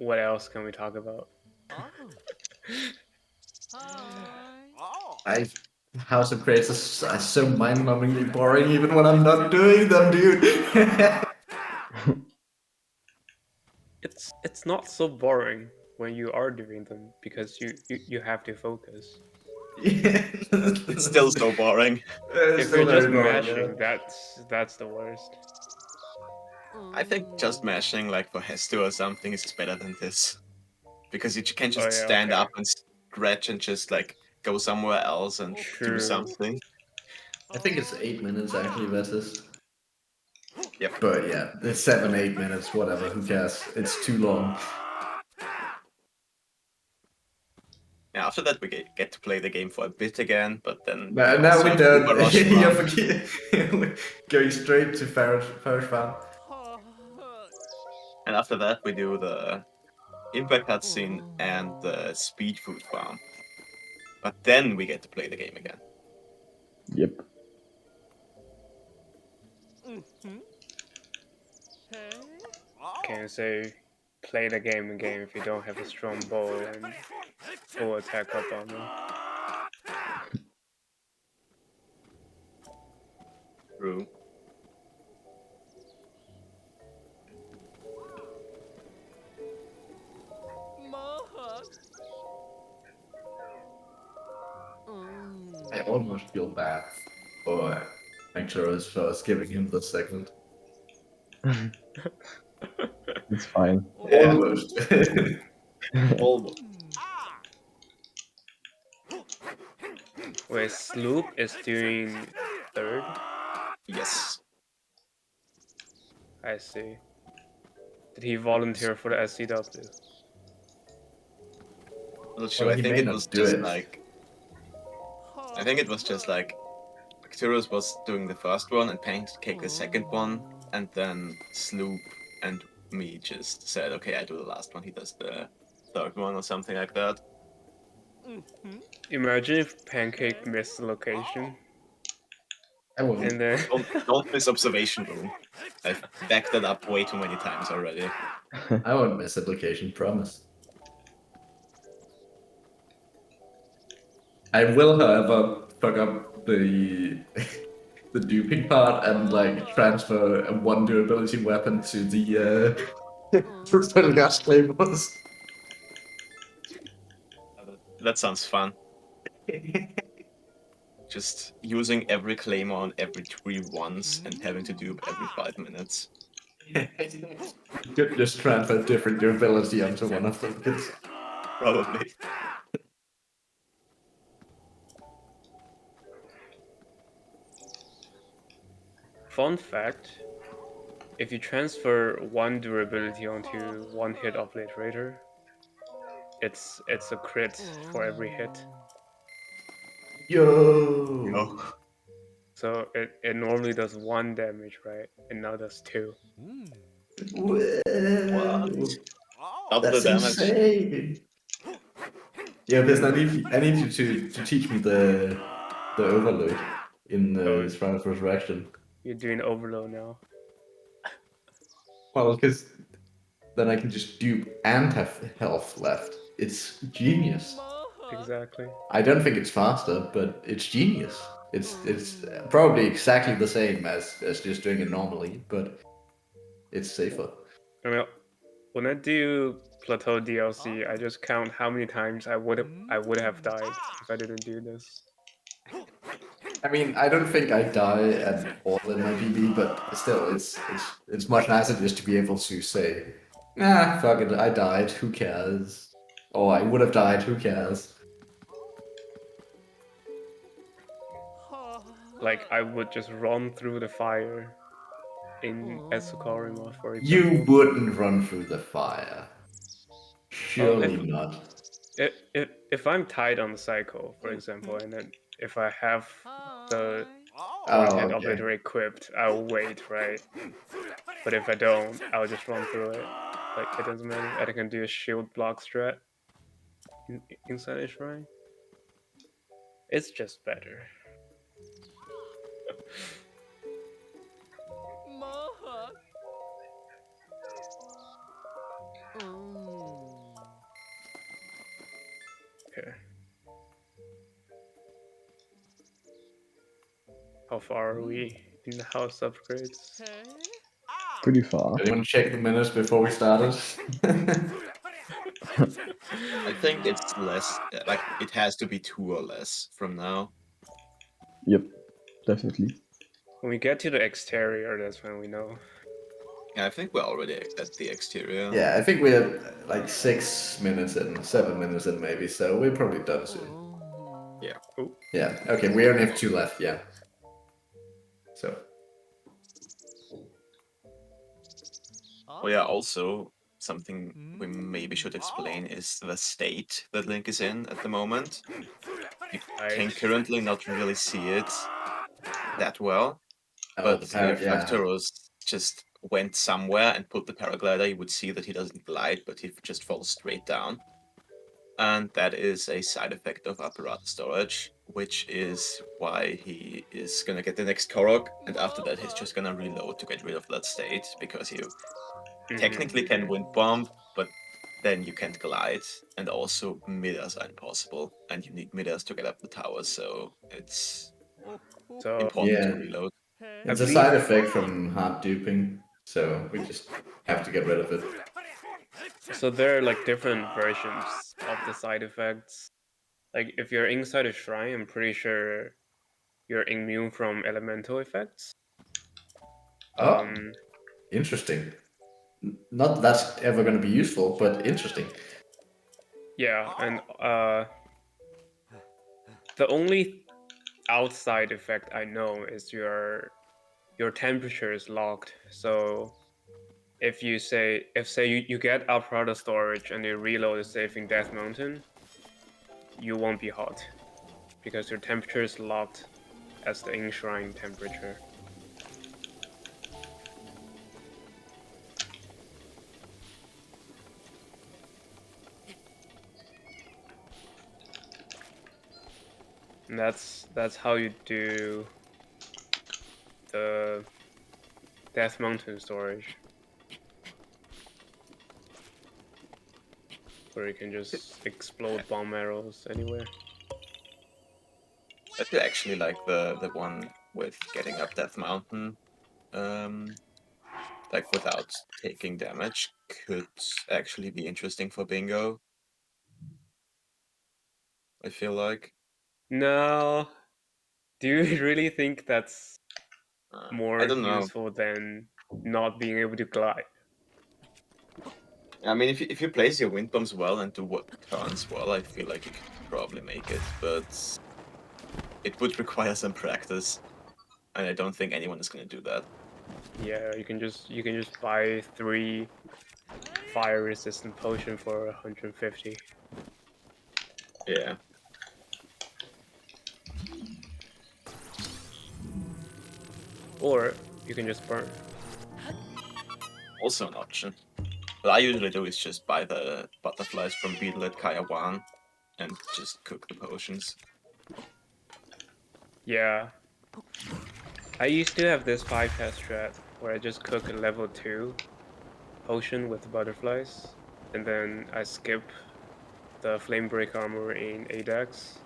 what else can we talk about? House of Kratos are so mind-numbingly boring even when I'm not doing them, dude. It's not so boring when you are doing them because you have to focus. It's still so boring. If you're just mashing, that's the worst. I think just mashing like for Hesto or something is better than this. Because you can just yeah, stand okay. up and stretch and just like go somewhere else and do True. something. I think it's 8 minutes actually versus. Yep. But yeah, it's 7, 8 minutes, whatever, who cares? It's too long. Yeah, after that we get to play the game for a bit again, but then Now we also don't. Super Rush You're Run. going straight to Farish Farm. And after that we do the Impact cutscene and the Speed Food Farm. But then we get to play the game again. Yep. Can't say play the game again if you don't have a strong bow and full attack up armor. True. I almost feel bad for Arcturus for giving him the segment. It's fine. Yeah. Almost. Almost. Wait, Sloop is doing third? Yes. I see. Did he volunteer for the SCW? Not sure. Well, I he think may it not was do just it. like. I think it was just like Arcturus was doing the first one and Pancake the second one, and then Sloop and me just said, okay, I do the last one, he does the third one or something like that. Imagine if Pancake missed the location. I won't. And then Don't miss observation room. I've backed that up way too many times already. I won't miss that location, promise. I will, however, fuck up the the duping part and like transfer a 1 durability weapon to the to gas claymores. That sounds fun. Just using every claymore on every tree once and having to dupe every 5 minutes. Could just transfer different durability onto one of them. Probably. fun fact, if you transfer 1 durability onto 1 hit obliterator, it's a crit for every hit. Yo! Oh, So it normally does 1 damage, right? And now does 2. Whoa. double the That's damage. insane! Yeah, because I need you to teach me the overload in Oh. Shrine of Resurrection. You're doing overload now. Well, because then I can just dupe and have health left. It's genius. Exactly. I don't think it's faster, but it's genius. It's probably exactly the same as just doing it normally, but it's safer. I mean, when I do Plateau DLC, I just count how many times I would have died if I didn't do this. I mean, I don't think I die at all in my PB, but still, it's much nicer just to be able to say, nah, fuck it, I died, who cares? Or I would have died, who cares? Like, I would just run through the fire in Esukarima, for example. You wouldn't run through the fire. Surely not. If I'm tied on the cycle, for example, and then if I have the Oh, one hit okay. obliterate equipped, I'll wait, right? But if I don't, I'll just run through it. Like, it doesn't matter. I can do a shield block strat inside a shrine. It's just better. How far are we in the house upgrades? Pretty far. Anyone check the minutes before we started? I think it's less, like, it has to be 2 or less from now. Yep, definitely. When we get to the exterior, that's when we know. Yeah, I think we're already at the exterior. Yeah, I think we're like 6 minutes in, 7 minutes in maybe, so we're probably done soon. Yeah. Oh, Yeah, okay, we only have 2 left, yeah. So, Oh yeah, also something we maybe should explain is the state that Link is in at the moment. You can right. currently not really see it that well, oh, but the parrot, if yeah. Arcturus just went somewhere and put the paraglider, you would see that he doesn't glide, but he just falls straight down. And that is a side effect of apparatus storage, which is why he is gonna get the next Korok, and after that he's just gonna reload to get rid of that state, because you technically can wind bomb, but then you can't glide, and also midas are impossible, and you need midas to get up the tower, so it's So important to Yeah. reload. It's I a side believe- effect from hard duping, so we just have to get rid of it. So there are like different versions of the side effects. Like if you're inside a shrine, I'm pretty sure you're immune from elemental effects. Oh, interesting. Not that that's ever going to be useful, but interesting. Yeah, and the only outside effect I know is your temperature is locked. So if say you get apparatus storage and you reload a safe in Death Mountain, you won't be hot because your temperature is locked as the in-shrine temperature. And that's how you do the Death Mountain storage, where you can just explode bomb arrows anywhere. I do actually like the one with getting up Death Mountain, like without taking damage, could actually be interesting for bingo. I feel like. No, do you really think that's I more don't know. useful than not being able to glide? I mean, if you place your wind bombs well and do what turns well, I feel like you could probably make it, but it would require some practice, and I don't think anyone is going to do that. Yeah, you can just buy 3 fire resistant potion for 150. Yeah. Or you can just burn. Also an option. What I usually do is just buy the butterflies from Beetle at Kaya 1 and just cook the potions. Yeah. I used to have this 5-cast strat where I just cook a level 2 potion with the butterflies, and then I skip the flame break armor in ADAX.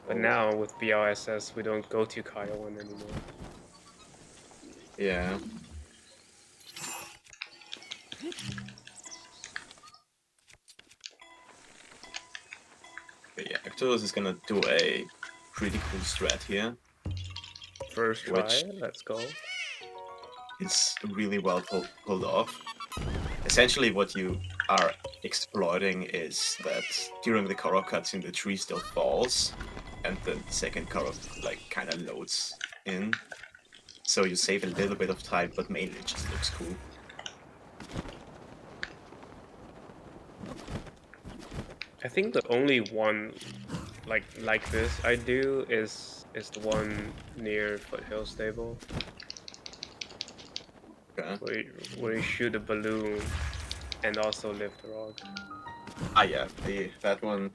But Oh. now with BLSS we don't go to Kaya 1 anymore. Yeah. But yeah, Arcturus is gonna do a pretty cool strat here. First try, Which let's go. is really well pulled off. Essentially, what you are exploiting is that during the Korok cutscene, the tree still falls, and the second Korok like kind of loads in. So you save a little bit of time, but mainly it just looks cool. I think the only one like this I do is the one near Foothill Stable, Okay. where you shoot a balloon and also lift a rock. Ah, yeah, that one.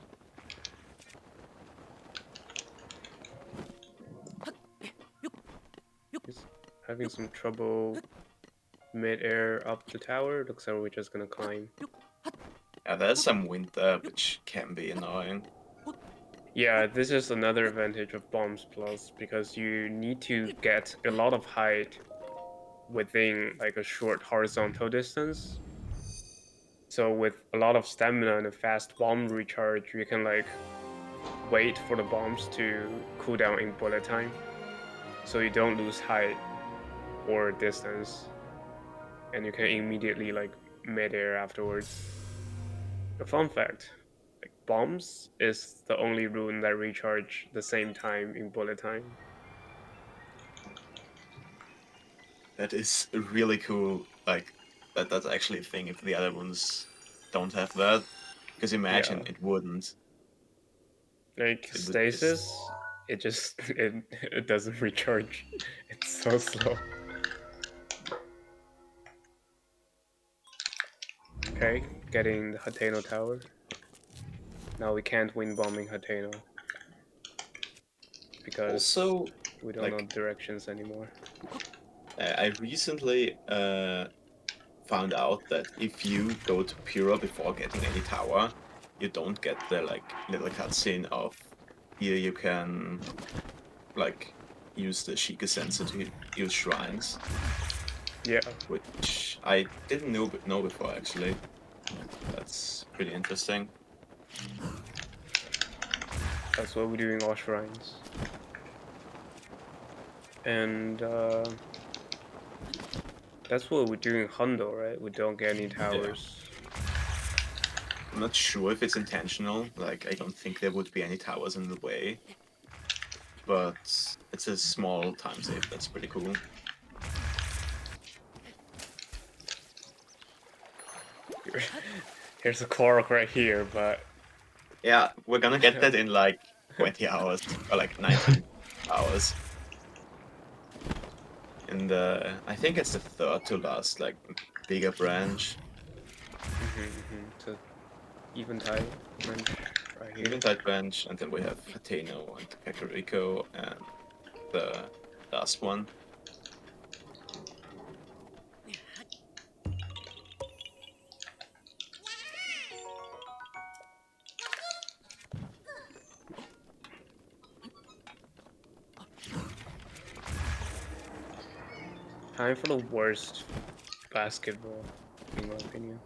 He's having some trouble mid-air up the tower. Looks like we're just gonna climb. Yeah, there's some wind there, which can be annoying. Yeah, this is another advantage of Bombs Plus, because you need to get a lot of height within like a short horizontal distance. So with a lot of stamina and a fast bomb recharge, you can like wait for the bombs to cool down in bullet time, so you don't lose height or distance, and you can immediately like mid-air afterwards. A fun fact, like bombs is the only rune that recharge the same time in bullet time. That is really cool. Like that's actually a thing if the other ones don't have that. Because imagine Yeah. it wouldn't. Like It would just stasis, it just it doesn't recharge. It's so slow. Okay, getting the Hateno tower. Now we can't win bombing Hateno because also we don't know like directions anymore. I recently found out that if you go to Pura before getting any tower, you don't get the like little cutscene of here you can like use the Sheikah sensor to use shrines, Yeah, which I didn't know before actually. That's pretty interesting. that's what we're doing all shrines. And that's what we're doing Hundo, right? We don't get any towers. I'm not sure if it's intentional. Like I don't think there would be any towers in the way, but it's a small time save. That's pretty cool. Here's a Korok right here, but Yeah, we're gonna get that in like 20 hours or like 19 hours. And I think it's the third to last like bigger branch. So Eventide branch right here. Eventide branch, and then we have Hateno and Kakariko and the last one. Time for the worst basketball, in my opinion.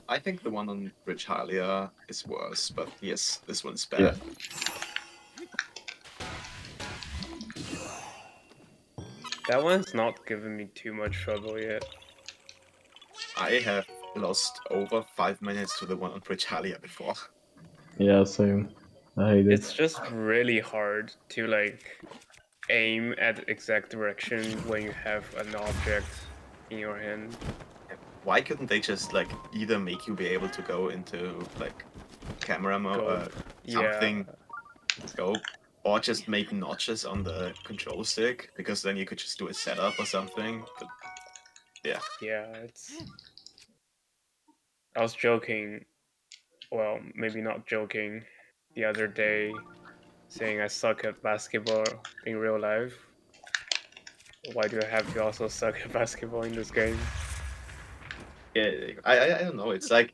I think the one on Bridge Hylia is worse, but yes, this one's bad. Yeah. That one's not giving me too much trouble yet. I have lost over 5 minutes to the one on Bridge Hylia before. Yeah, same. I hate It's it. just really hard to like aim at exact direction when you have an object in your hand. Why couldn't they just like either make you be able to go into like camera mode or something, scope, or just make notches on the control stick, because then you could just do a setup or something. But yeah. Yeah, it's. I was joking, well, maybe not joking, the other day, saying I suck at basketball in real life. Why do I have to also suck at basketball in this game? Yeah, I don't know. It's like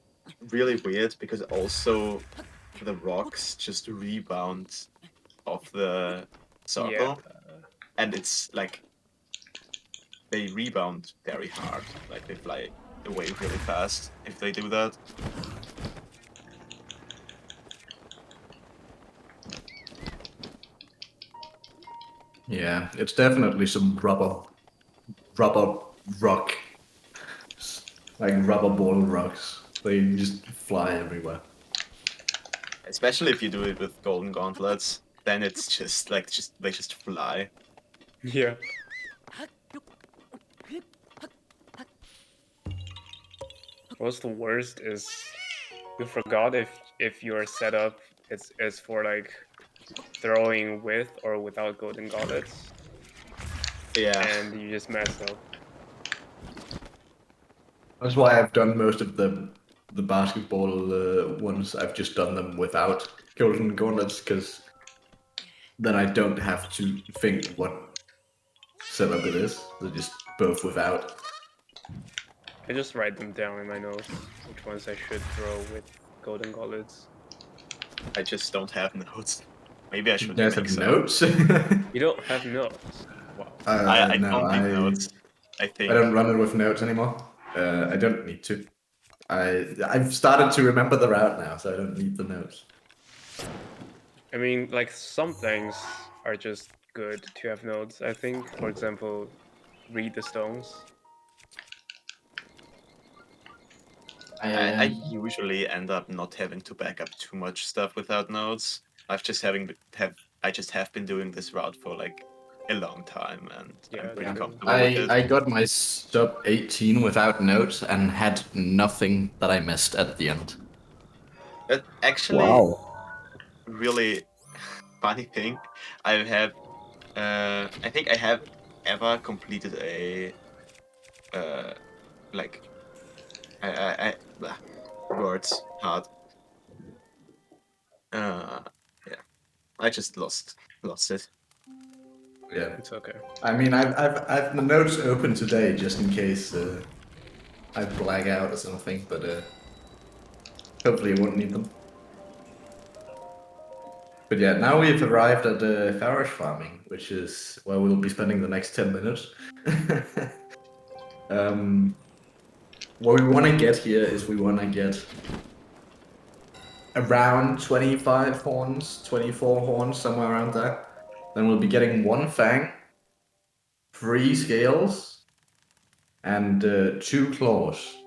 really weird because also the rocks just rebound off the circle, and it's like they rebound very hard. Like they fly away really fast if they do that. Yeah, it's definitely some rubber rock, like rubber ball rocks. They just fly everywhere. Especially if you do it with golden gauntlets, then it's just like they just fly. Yeah. What's the worst is you forgot if your setup is for like throwing with or without golden gauntlets. Yeah. And you just mess up. That's why I've done most of the basketball ones. I've just done them without golden gauntlets, because then I don't have to think what setup it is. They're just both without. I just write them down in my notes, which ones I should throw with golden gauntlets. I just don't have notes. Maybe I You should guys make have some. notes? You don't have notes. Wow. I No, don't need notes. I think. I don't run it with notes anymore. I don't need to. I've started to remember the route now, so I don't need the notes. I mean, like some things are just good to have notes. I think, for example, read the stones. I usually end up not having to back up too much stuff without notes. I just have been doing this route for like a long time, and I'm Yeah, pretty true. comfortable with it. I got my sub 18 without notes and had nothing that I missed at the end. That actually Wow. really funny thing. I think I have ever completed a like blah, words hard. Yeah, I just lost it. Yeah. It's okay. I mean, I've the notes open today just in case I blag out or something, but hopefully I won't need them. But yeah, now we've arrived at Farish farming, which is where we'll be spending the next 10 minutes. What we want to get here is we want to get around 25 horns, 24 horns, somewhere around there. Then we'll be getting one fang, 3 scales, and 2 claws.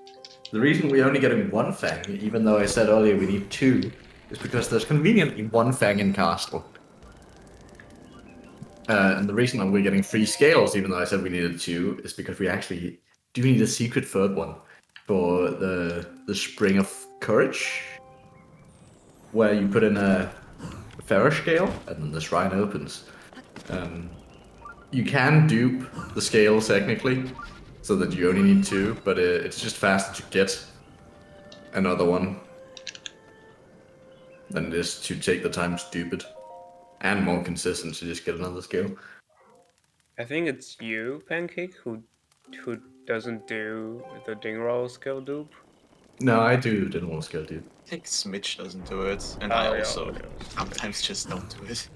The reason we're only getting 1 fang, even though I said earlier we need 2, is because there's conveniently 1 fang in castle. And the reason that we're getting 3 scales, even though I said we needed 2, is because we actually do need a secret third one for the Spring of Courage, where you put in a Ferris scale and then the shrine opens. You can dupe the scale technically, so that you only need 2, but it's just faster to get another one than it is to take the time to dupe it, and more consistent to just get another scale. I think it's you, Pancake, who doesn't do the Dingroll skill dupe. No, I didn't want to scale dupe. I think Smitch doesn't do it, and Oh, I yeah, also okay. sometimes just don't do it.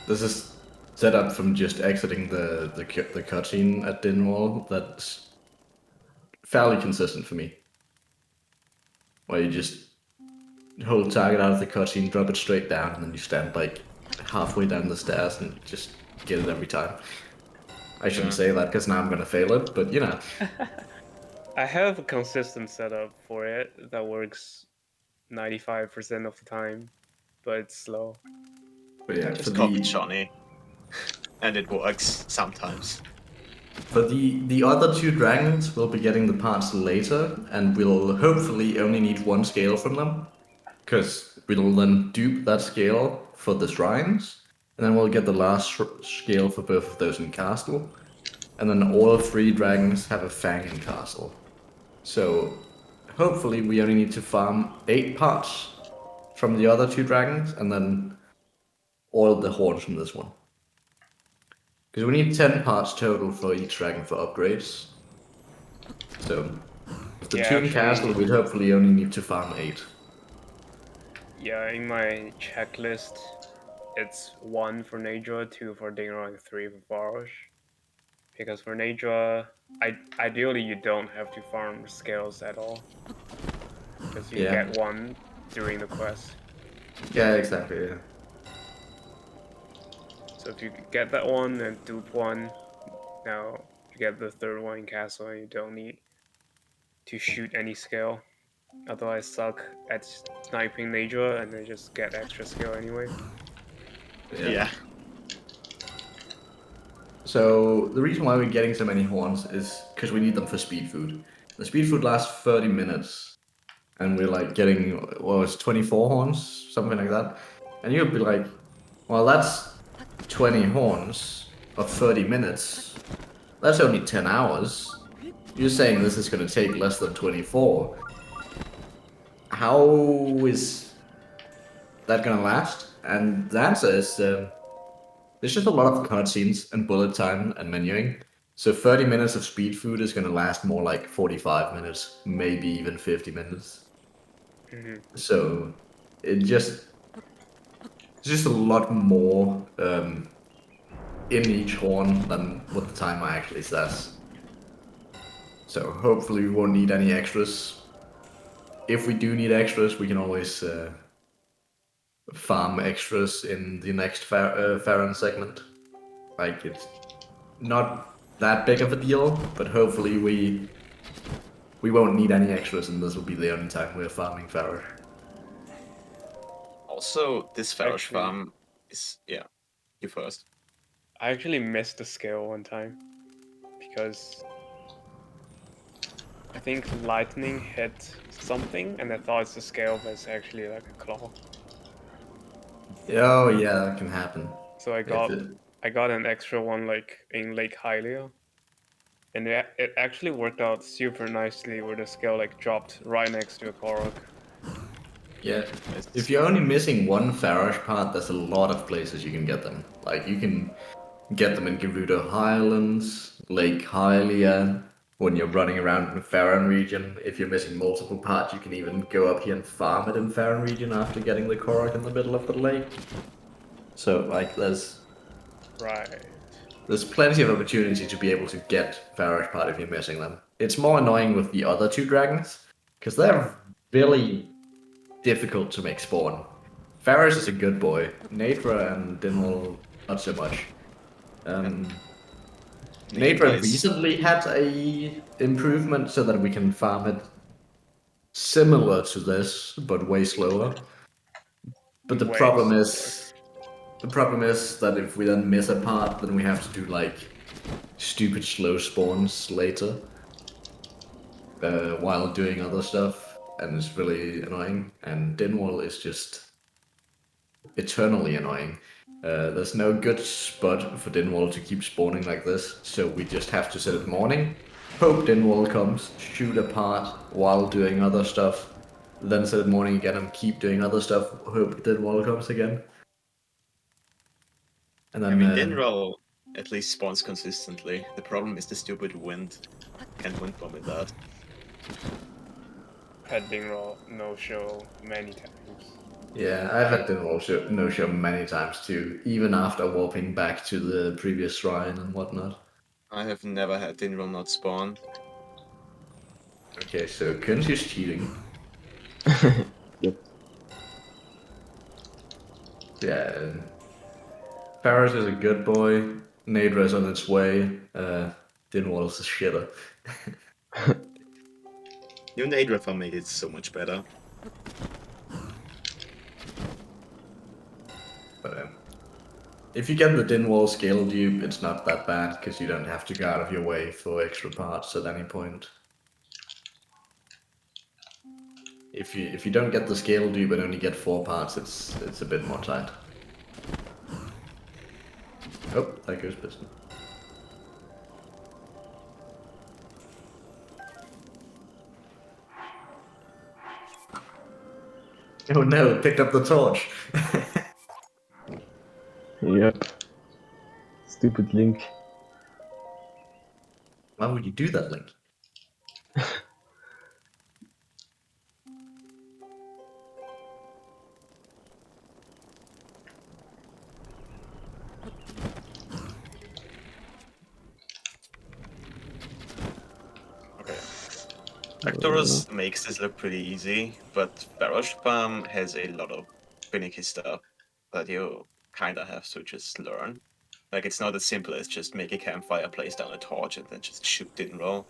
This is set up from just exiting the cutscene at Dinwall. That's fairly consistent for me. Where you just hold target out of the cutscene, drop it straight down, and then you stand like halfway down the stairs and just get it every time. I shouldn't Yeah. say that because now I'm gonna fail it, but you know. I have a consistent setup for it that works 95% of the time, but it's slow. But yeah, Just copy Johnny, and it works sometimes. For the other 2 dragons, we'll be getting the parts later, and we'll hopefully only need 1 scale from them, because we'll then dupe that scale for the shrines, and then we'll get the last scale for both of those in castle, and then all 3 dragons have a fang in castle. So hopefully we only need to farm 8 parts from the other 2 dragons, and then all of the horns from this one. Because we need 10 parts total for each dragon for upgrades. So, with the Yeah, 2 in actually- castle, we'd hopefully only need to farm 8. Yeah, in my checklist, it's 1 for Nadra, 2 for Dingroll, and 3 for Farosh. Because for Nadra, ideally you don't have to farm scales at all. Because you Yeah. get 1 during the quest. Yeah, exactly, yeah. So if you get that 1 and dupe 1, now you get the 3rd one in castle and you don't need to shoot any scale. Otherwise suck at sniping Nadra and then just get extra skill anyway. Yeah. So, the reason why we're getting so many horns is because we need them for speed food. The speed food lasts 30 minutes, and we're like getting, what was 24 horns? Something like that. And you'll be like, well, that's 20 horns of 30 minutes. That's only 10 hours. You're saying this is going to take less than 24. How is that going to last? And the answer is there's just a lot of cutscenes and bullet time and menuing. So 30 minutes of speed food is going to last more like 45 minutes, maybe even 50 minutes. So it's just a lot more in each horn than what the timer actually says. So hopefully we won't need any extras. If we do need extras, we can always farm extras in the next Farron segment. Like, it's not that big of a deal, but hopefully we won't need any extras, and this will be the only time we're farming Farron. Also, this Farosh Actually- farm is, yeah, you first. I actually missed the scale one time because I think lightning hit something and I thought it's a scale, but it's actually like a claw. Oh yeah, that can happen. So I got an extra one like in Lake Hylia. And it actually worked out super nicely where the scale like dropped right next to a Korok. Yeah, if you're only missing one Farash part, there's a lot of places you can get them. Like, you can get them in Gerudo Highlands, Lake Hylia, when you're running around in the Farron region. If you're missing multiple parts, you can even go up here and farm it in Farron region after getting the Korok in the middle of the lake. So, like, there's plenty of opportunity to be able to get Farash part if you're missing them. It's more annoying with the other two dragons, because they're really difficult to make spawn. Faris is a good boy. Natra and Dinwall, not so much. Natra recently had a improvement so that we can farm it similar to this, but way slower. But the problem is that if we then miss a part, then we have to do like stupid slow spawns later while doing other stuff, and it's really annoying. And Dinwall is just eternally annoying. There's no good spot for Dinwall to keep spawning like this, so we just have to set it morning, hope Dinwall comes, shoot a part while doing other stuff, then set it morning again and keep doing other stuff, hope Dinwall comes again. And then, I mean, Dinroll at least spawns consistently. The problem is the stupid wind. Can't wind bomb with that. Had Dinroll no-show many times. Yeah, I've had Dinwall no-show many times too, even after warping back to the previous shrine and whatnot. I have never had Dinroll not spawn. Okay, so Coensi's cheating. Yep. Yeah. Paris is a good boy. Nadra's on its way. Dinwall's a shitter. Your Nadra made it so much better. But if you get the Dinwall scale dupe, it's not that bad because you don't have to go out of your way for extra parts at any point. If you don't get the scale dupe and only get 4 parts, it's a bit more tight. Oh, there goes Piston. Oh no, it picked up the torch. Yep. Stupid Link. Why would you do that, Link? Okay. Arcturus makes this look pretty easy, but Farosh has a lot of finicky stuff that you kinda have to just learn. Like, it's not as simple as just make a campfire, place down a torch, and then just shoot Dinroll.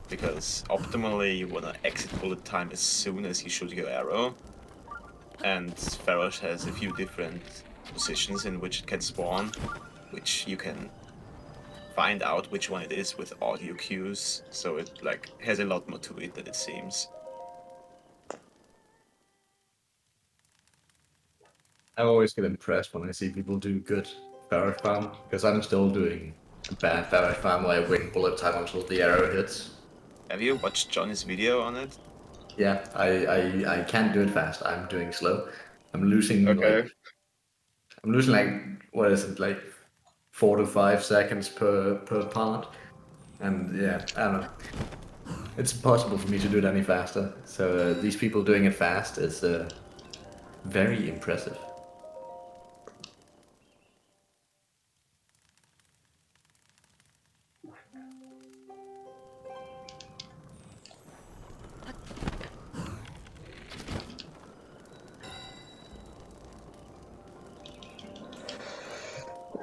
Because optimally, you wanna exit bullet time as soon as you shoot your arrow. And Farosh has a few different positions in which it can spawn, which you can find out which one it is with audio cues, so it like has a lot more to it than it seems. I always get impressed when I see people do good Farash farm, because I'm still doing bad Farash farm where I wait bullet time until the arrow hits. Have you watched Johnny's video on it? Yeah, I can't do it fast. I'm doing slow. I'm losing like what is it, like 4 to 5 seconds per part. And yeah, I don't know. It's impossible for me to do it any faster. So these people doing it fast is very impressive.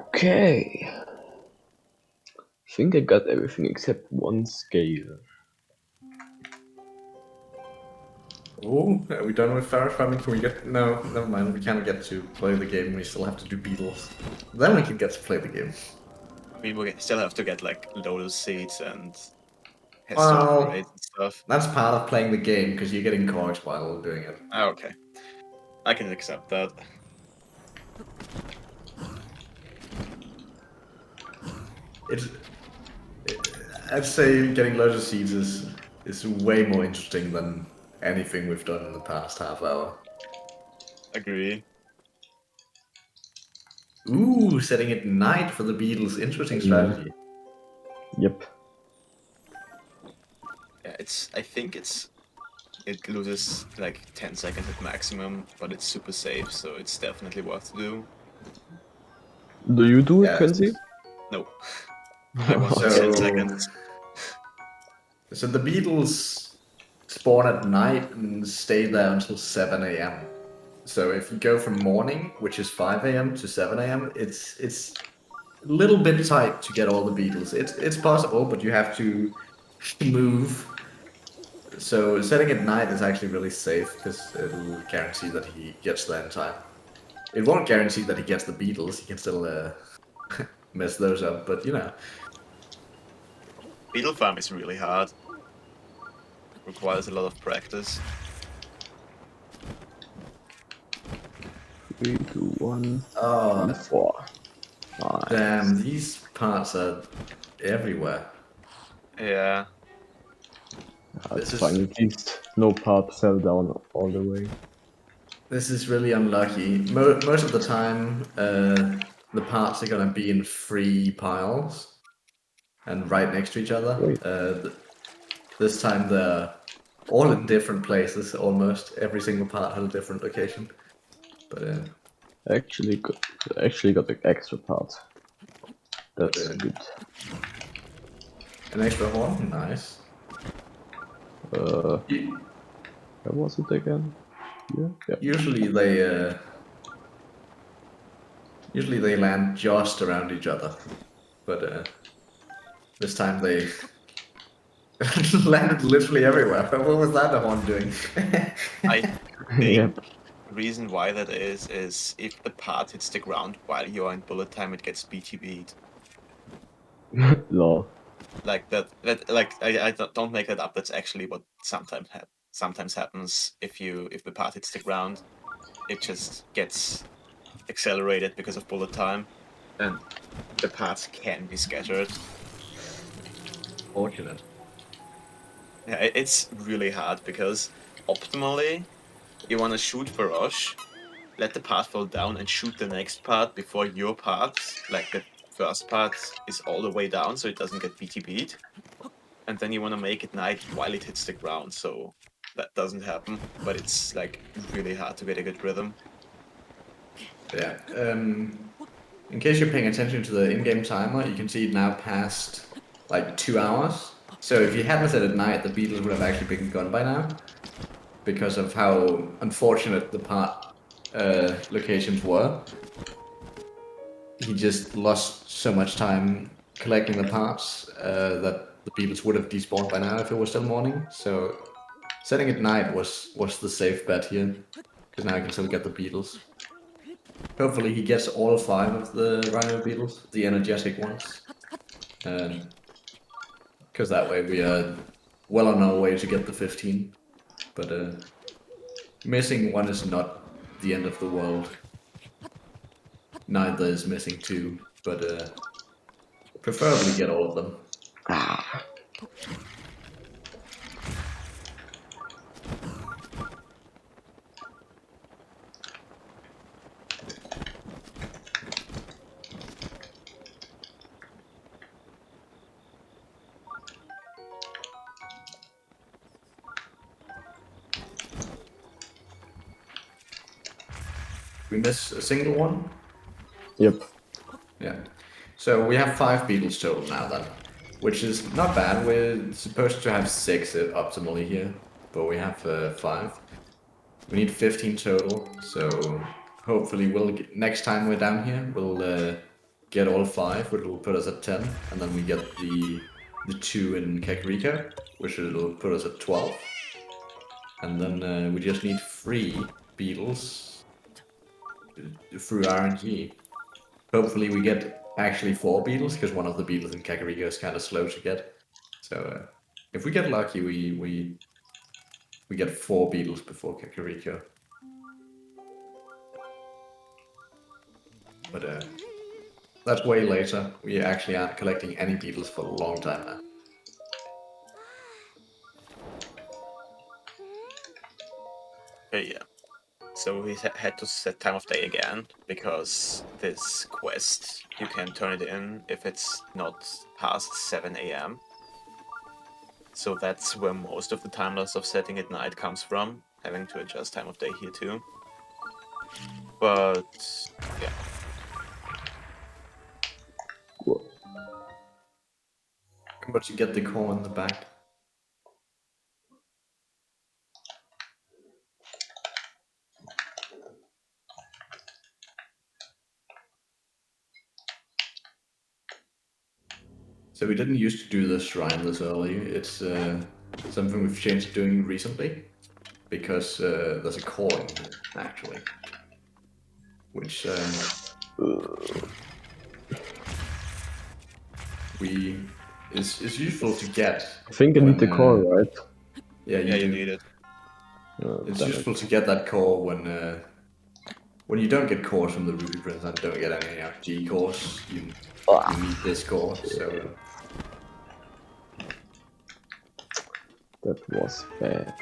Okay. I think I got everything except one scale. Oh, are we done with Farrish farming? Can we get... No, never mind. We can't get to play the game. We still have to do beetles. Then we can get to play the game. We still have to get like lotus seeds and Well, historic grades and stuff. that's part of playing the game, because you're getting cogs while doing it. Ah, okay. I can accept that. I'd say getting lotus seeds is way more interesting than anything we've done in the past half hour. Agree. Ooh, setting it night for the beetles. Interesting strategy. Yep. Yeah, I think it loses like 10 seconds at maximum, but it's super safe, so it's definitely worth to do. Do you do it, Yeah. Coensi? No. I want So- 10 seconds. So the beetles spawn at night and stay there until 7 a.m. So if you go from morning, which is 5 a.m. to 7 a.m., it's a little bit tight to get all the beetles. It's possible, but you have to move. So setting at night is actually really safe because it'll guarantee that he gets there in time. It won't guarantee that he gets the beetles. He can still mess those up, but you know. Beetle farm is really hard. Requires a lot of practice. 3, 2, 1, Oh, and 4. Nice. damn, these parts are everywhere. Yeah. That's This is- fine. At least no part fell down all the way. This is really unlucky. Most of the time, the parts are gonna be in 3 piles and right next to each other. Wait. This time they're all in different places. Almost every single part has a different location. But Actually got the extra part. That's good. an extra horn, nice. Where was it again? Yeah. Yeah. Usually they land just around each other, but this time they landed literally everywhere. What was that horn doing? I think Yep. the reason why that is if the part hits the ground while you're in bullet time, it gets BTB'd. Lol. Like I don't make that up. That's actually what sometimes happens if the part hits the ground. It just gets accelerated because of bullet time, and the parts can be scattered. Fortunate. Yeah, it's really hard because optimally you want to shoot for rush, let the part fall down, and shoot the next part before your part, like the first part, is all the way down so it doesn't get BTB'd. And then you want to make it night while it hits the ground, so that doesn't happen. But it's like really hard to get a good rhythm. Yeah. In case you're paying attention to the in-game timer, you can see it now passed like 2 hours. So if you hadn't said at night, the beetles would have actually been gone by now, because of how unfortunate the part locations were. He just lost so much time collecting the parts that the beetles would have despawned by now if it was still morning. So setting at night was the safe bet here, because now I can still get the beetles. Hopefully he gets all 5 of the rhino beetles, the energetic ones. Because that way we are well on our way to get the 15. But missing 1 is not the end of the world. Neither is missing 2, but preferably get all of them. we miss a single one? Yep. Yeah. So we have 5 beetles total now then, which is not bad. We're supposed to have 6 optimally here, but we have 5. We need 15 total, so hopefully next time we're down here, we'll get all 5, which will put us at 10, and then we get the 2 in Kakariko, which will put us at 12. And then we just need 3 beetles through RNG. Hopefully we get actually 4 beetles, because one of the beetles in Kakariko is kind of slow to get. So if we get lucky, we get 4 beetles before Kakariko. But that's way later. We actually aren't collecting any beetles for a long time now. Yeah. So we had to set time of day again, because this quest, you can turn it in if it's not past 7 AM. So that's where most of the time loss of setting at night comes from, having to adjust time of day here too. But yeah. Remember to get the core in the back. So we didn't used to do the shrine this early. It's something we've changed doing recently, because there's a core in here, actually. Which is useful to get. I think I need the when, core, right? Yeah, Yeah, you do. need it. It's Damn useful it. to get that core when you don't get cores from the Ruby Prince and don't get any G cores. You need this core. So That was bad.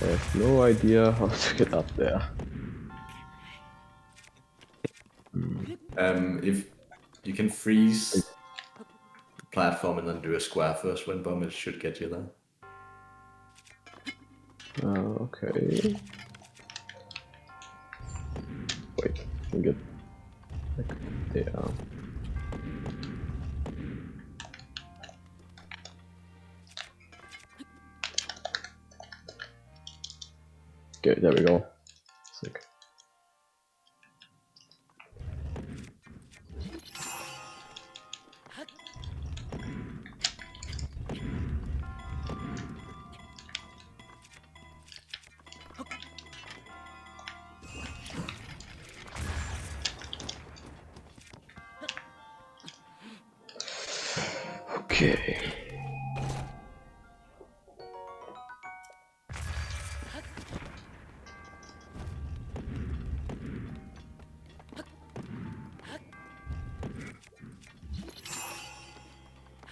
I have no idea how to get up there. if you can freeze the platform and then do a square first wind bomb, it should get you there. Okay. Wait, I can get back there. Okay, there we go. Sick. Okay.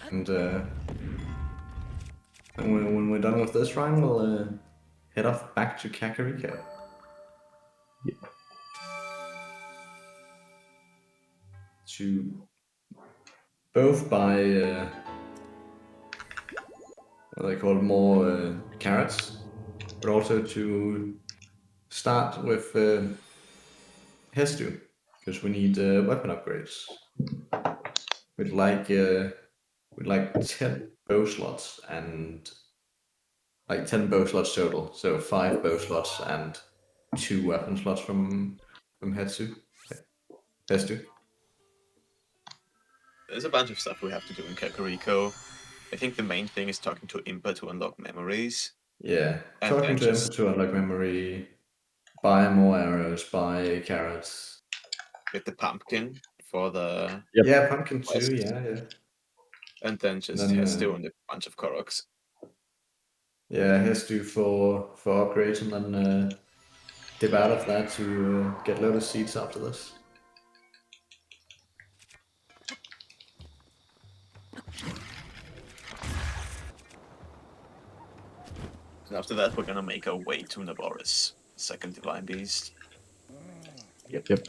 And when we're done with this shrine, we'll head off back to Kakariko. Yep. To both buy what they call more carrots, but also to start with Hestu, because we need weapon upgrades. We'd like 10 bow slots and like 10 bow slots total, so 5 bow slots and 2 weapon slots from Hestu. There's a bunch of stuff we have to do in Kakariko. I think the main thing is talking to Impa to unlock memories. Yeah, And talking then to him just to unlock memory, buy more arrows, buy carrots. get the pumpkin for the Yep. Yeah, pumpkin quest. too, yeah. And then just Then, has to and a bunch of Koroks. Yeah, Hestu for upgrades, and then dip out of that to get load of seeds after this. And after that, we're gonna make our way to Naboris, second Divine Beast. Yep. Yep.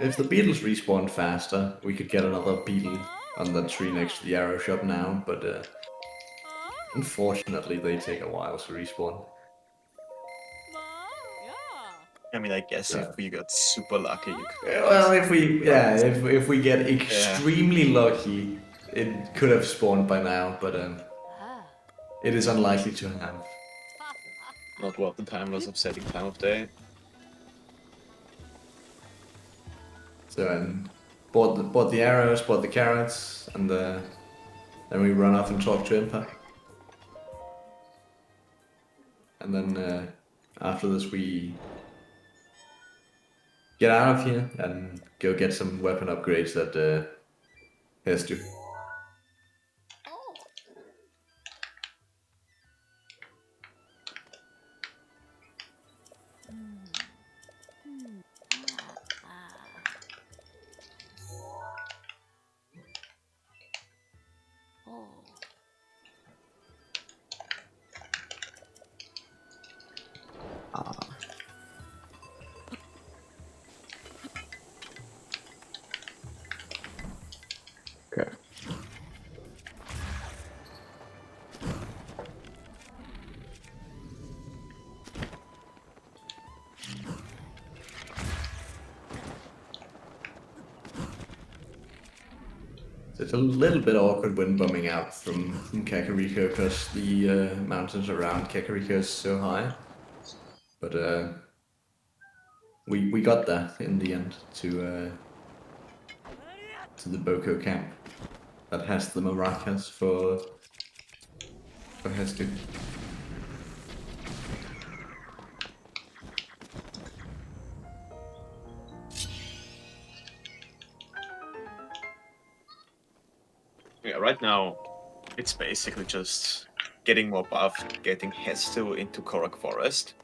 if the beetles respawn faster, we could get another beetle on the tree next to the arrow shop now, but unfortunately they take a while to respawn. I mean, I guess if we got super lucky, you could. Well, if we get extremely lucky, it could have spawned by now, but it is unlikely to have. Not worth the timeless upsetting time of day. So bought the arrows, bought the carrots, and then we run off and talk to Impa. And then after this we get out of here and go get some weapon upgrades that has to. Okay. So it's a little bit awkward when bumming out from Kakariko because the mountains around Kakariko is so high. But we got there in the end to the Boko camp that has the maracas for Hestu. Yeah, right now, it's basically just getting more buffed, getting Hestu into Korok Forest,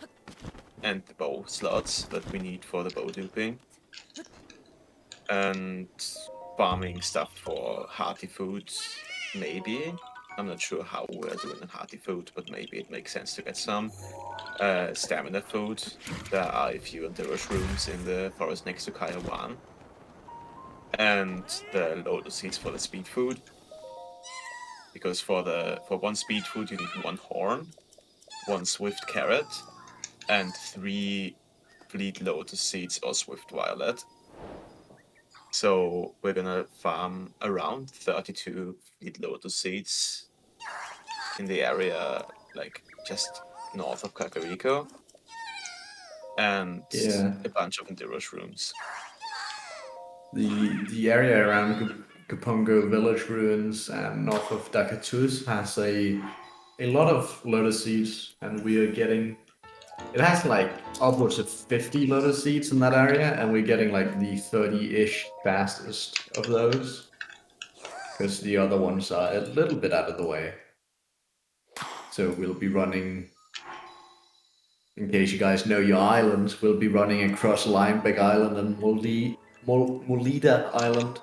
and the bow slots that we need for the bow duping, and farming stuff for hearty foods, maybe. I'm not sure how we're doing on hearty food, but maybe it makes sense to get some stamina food. There are a few Arcturus rooms in the forest next to Kaya 1. And the lotus seeds for the speed food. Because for one speed food you need 1 horn, 1 swift carrot, and 3 fleet lotus seeds or swift violet. So we're gonna farm around 32 fleet lotus seeds in the area like just north of Kakariko, and a bunch of Enduros rooms. The area around Kapongo village ruins and north of Dakatus has a lot of lotus seeds, and we are getting. It has like upwards of 50 lotus seeds in that area, and we're getting like the 30-ish fastest of those. Because the other ones are a little bit out of the way. So we'll be running, in case you guys know your islands, we'll be running across Limebeck Island and Molida Island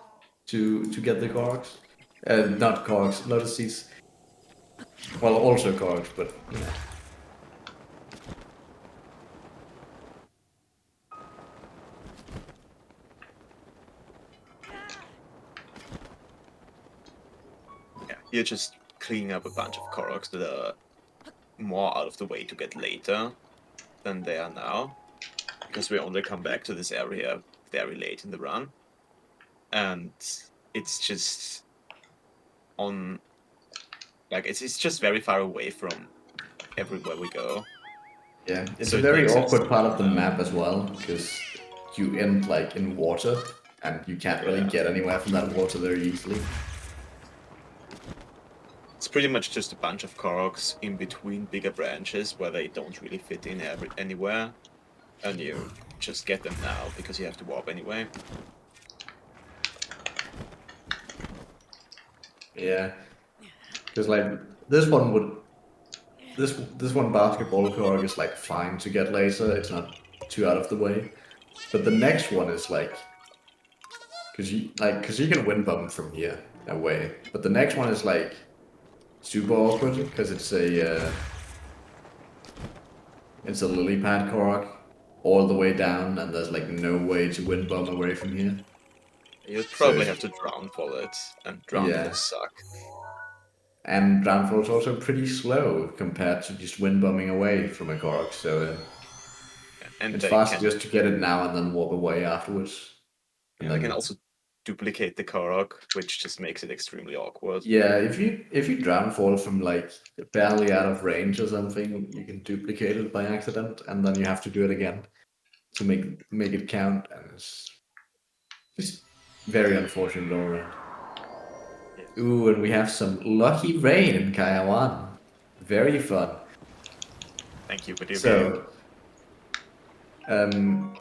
to get the Korgs. Not Korgs, lotus seeds. Well, also Korgs, but you know. Yeah, you're just cleaning up a bunch of Koroks that are more out of the way to get later than they are now. Because we only come back to this area very late in the run. And it's just on... Like, it's just very far away from everywhere we go. Yeah, it's So a it very makes sense awkward to part of the map as well, because you end like in water, and you can't really get anywhere from that water very easily. It's pretty much just a bunch of Koroks in between bigger branches where they don't really fit in anywhere. And you just get them now because you have to warp anyway. Yeah, because like this one would, this one basketball Korok is like fine to get later. It's not too out of the way, but the next one is like, because you can win bum from here away, but the next one is like super awkward because it's a lily pad Korok, all the way down, and there's like no way to wind bomb away from here. You'd So probably if- have to drownfall it, and Yeah. drownfalls suck. And downfall is also pretty slow compared to just wind bombing away from a Korok, so And it's they faster can, just to get it now and then walk away afterwards. And they then can also duplicate the Korok, which just makes it extremely awkward. yeah, if you downfall from like barely out of range or something, you can duplicate it by accident, and then you have to do it again to make it count, and it's just very unfortunate all around. Yes. Ooh, and we have some lucky rain in Kaya 1. Very fun. Thank you, video game. So,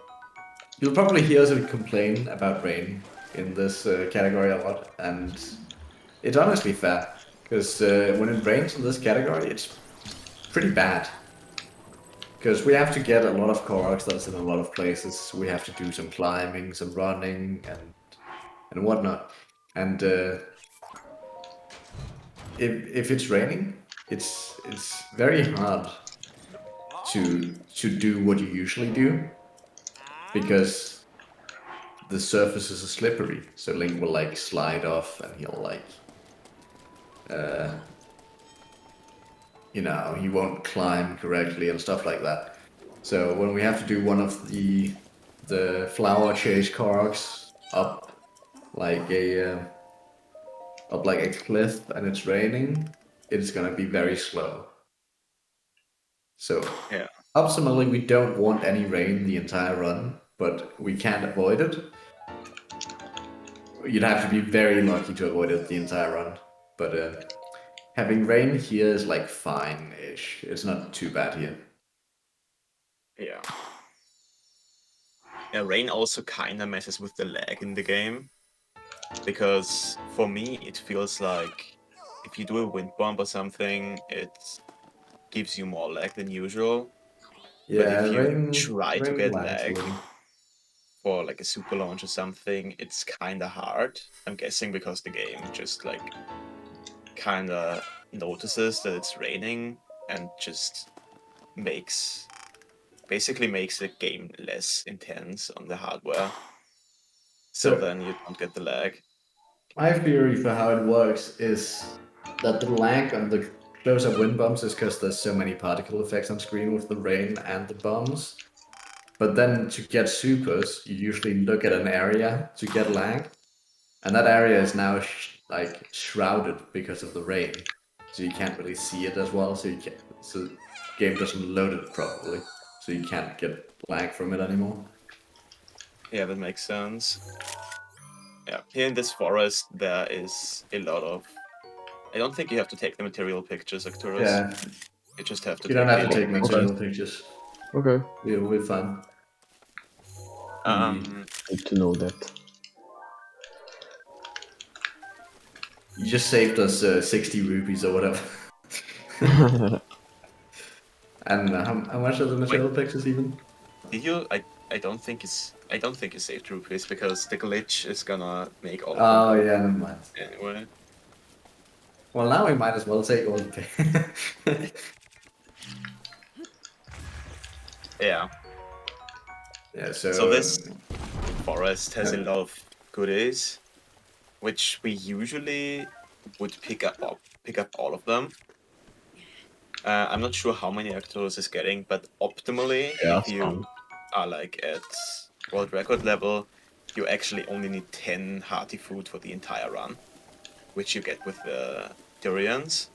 you'll probably hear us complain about rain in this category a lot, and it's honestly fair, because when it rains in this category, it's pretty bad. Because we have to get a lot of Koroks that's in a lot of places. We have to do some climbing, some running, and whatnot. And if it's raining, it's very hard to do what you usually do, because the surfaces are slippery. So Link will like slide off, and he'll like, he won't climb correctly and stuff like that. So when we have to do one of the flower chase Koroks up like a cliff and it's raining, it's gonna be very slow. So Yeah. optimally, we don't want any rain the entire run, but we can't avoid it. You'd have to be very lucky to avoid it the entire run. But having rain here is like fine-ish. It's not too bad here. Yeah. Yeah, rain also kind of messes with the lag in the game, because for me it feels like if you do a wind bomb or something, it gives you more lag than usual. But Yeah, if you rain try to rain get lags a lag little. for like a super launch or something, it's kind of hard. I'm guessing because the game just like kind of notices that it's raining and just basically makes the game less intense on the hardware. So So- then you don't get the lag. My theory for how it works is that the lag on the close-up wind bombs is because there's so many particle effects on screen with the rain and the bombs. But then to get supers, you usually look at an area to get lag, and that area is now like shrouded because of the rain, so you can't really see it as well. So the game doesn't load it properly, so you can't get lag from it anymore. Yeah, that makes sense. Yeah, here in this forest there is a lot of... I don't think you have to take the material pictures, Arcturus. Yeah, You just have to you don't take have to the take pictures. material pictures. Okay, We're fine. good to know that. You just saved us 60 rupees or whatever. And how much are the material pictures even? Did you? I don't think you saved rupees, because the glitch is gonna make all of Oh them yeah, never mind. anyway. Well, now we might as well take all the pay. Yeah. Yeah, So this forest has a lot of goodies, which we usually would pick up all of them. I'm not sure how many Arcturus is getting, but optimally, Yeah, if you some. are like at world record level, you actually only need 10 hearty food for the entire run, which you get with the durians.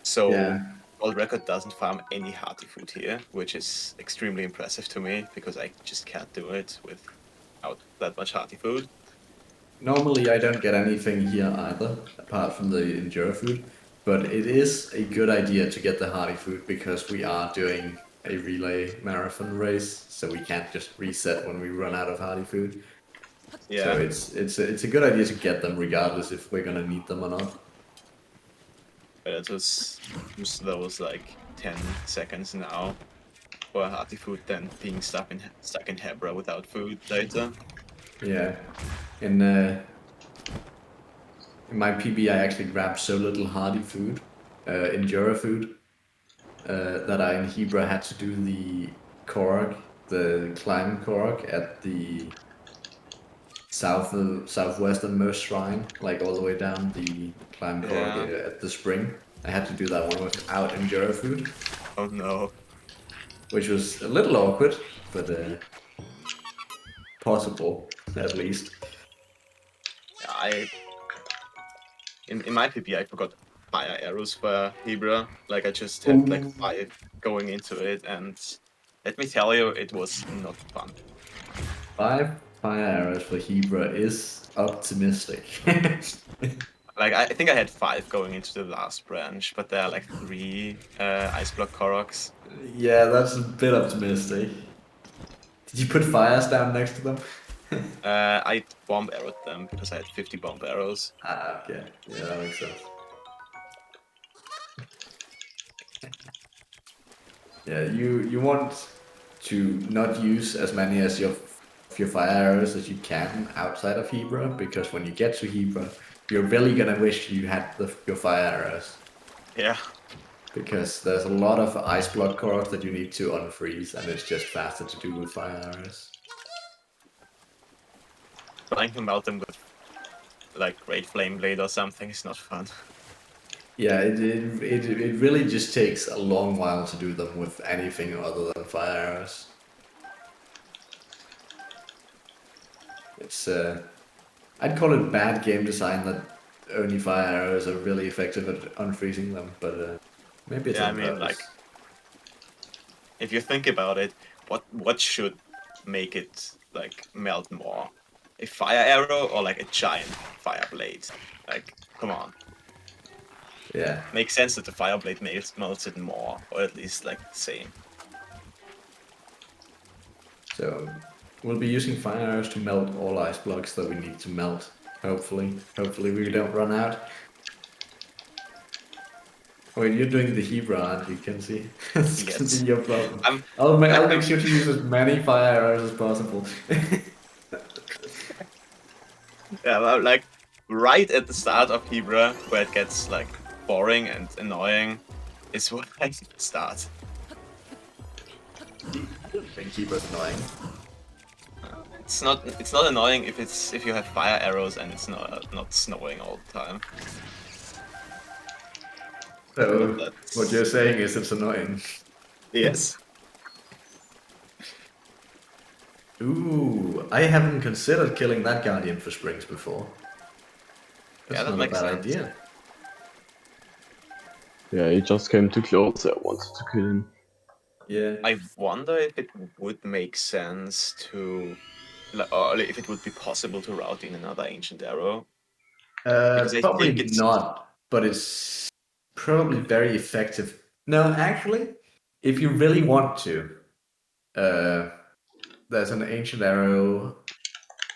So Yeah. world record doesn't farm any hearty food here, which is extremely impressive to me, because I just can't do it without that much hearty food. Normally, I don't get anything here either, apart from the enduro food. But it is a good idea to get the hardy food, because we are doing a relay marathon race, so we can't just reset when we run out of hardy food. Yeah. So it's a good idea to get them regardless if we're gonna need them or not. But it was those like 10 seconds now for a hearty food, then being stuck in Hebra without food later. Yeah. In my PB, I actually grabbed so little hardy food, enduro food, that I in Hebra had to do the Korok, the climb Korok at the southwesternmost shrine, like all the way down the climb Korok at the spring. I had to do that one without Enduro food, Oh no. which was a little awkward, but possible at least. Yeah, in my PB I forgot fire arrows for Hebra. Like I just had like 5 going into it, and let me tell you, it was not fun. 5 fire arrows for Hebra is optimistic. Like I think I had 5 going into the last branch, but there are like 3 ice block Koroks. Yeah, that's a bit optimistic. Did you put fires down next to them? I bomb arrowed them because I had 50 bomb arrows. Ah, okay. Yeah, that makes sense. Yeah, you want to not use as many as your fire arrows as you can outside of Hebra, because when you get to Hebra, you're really gonna wish you had your fire arrows. Yeah. Because there's a lot of ice block cores that you need to unfreeze, and it's just faster to do with fire arrows. Trying to melt them with like Great Flame Blade or something is not fun. Yeah, it really just takes a long while to do them with anything other than fire arrows. It's I'd call it bad game design that only fire arrows are really effective at unfreezing them, but maybe it's Yeah, I on mean, purpose. like, if you think about it, what should make it like melt more? A fire arrow or like a giant fire blade? Like, come on. Yeah. Makes sense that the fire blade melts it more, or at least like the same. So we'll be using fire arrows to melt all ice blocks that we need to melt. Hopefully we don't run out. Wait, you're doing the Hebra, aren't you, Kenzie? It's gonna Yes. be your problem. I'm- I'll make sure to use as many fire arrows as possible. Yeah, well, like right at the start of Hebra, where it gets like boring and annoying, is where I start. I don't think Hebra's annoying. It's not annoying if you have fire arrows and it's not snowing all the time. So That's- what you're saying is it's annoying. Yes. Ooh, I haven't considered killing that Guardian for Springs before. That's Yeah, that not a makes bad sense. idea. Yeah, he just came too close. I wanted to kill him. Yeah. I wonder if it would make sense to, or if it would be possible to route in another ancient arrow. Because I Probably think it's not, but it's probably very effective. No, actually, if you really want to, there's an ancient arrow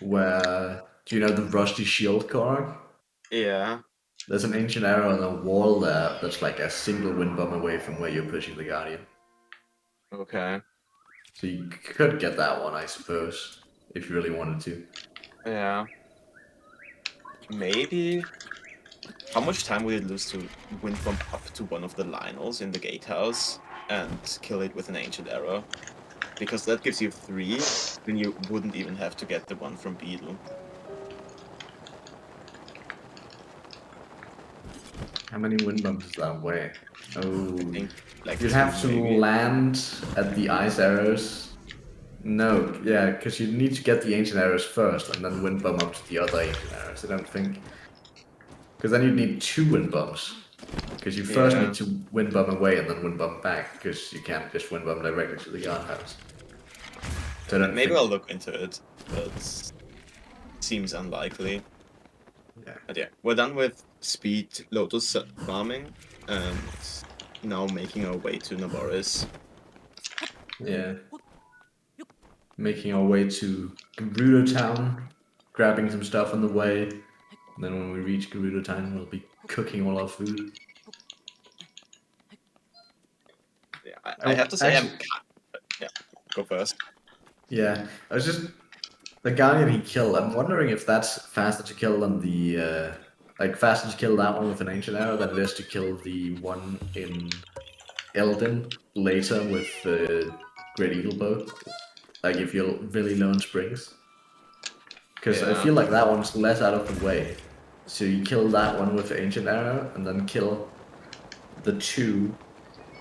where, do you know the rusty shield card? Yeah. There's an ancient arrow on the wall there that's like a single wind bomb away from where you're pushing the Guardian. Okay. So you could get that one, I suppose, if you really wanted to. Yeah. Maybe. How much time would it lose to wind bomb up to one of the Lionels in the gatehouse and kill it with an ancient arrow? Because that gives you 3, then you wouldn't even have to get the one from Beetle. How many wind bombs is that away? Oh, I think like you'd 2 have to maybe. land at the ice arrows. No, yeah, because you need to get the ancient arrows first and then wind bomb up to the other ancient arrows. I don't think. Because then you'd need 2 wind bombs. Because you first Yeah. need to wind bomb away and then wind bomb back, because you can't just wind bomb directly to the guardhouse. So I don't Maybe think... I'll look into it, but seems unlikely. Yeah. But yeah, we're done with speed lotus farming, and now making our way to Naboris. Yeah. Making our way to Gerudo Town, grabbing some stuff on the way. And then when we reach Gerudo Town, we'll be cooking all our food. Yeah, I have to say actually, yeah, go first. Yeah, I was just... The Guardian he killed, I'm wondering if that's faster to kill than the... like, faster to kill that one with an Ancient Arrow than it is to kill the one in Elden later with Great Eagle Bow. Like if you're really low on springs. Because I Yeah. feel like that one's less out of the way. So you kill that one with Ancient Arrow, and then kill the 2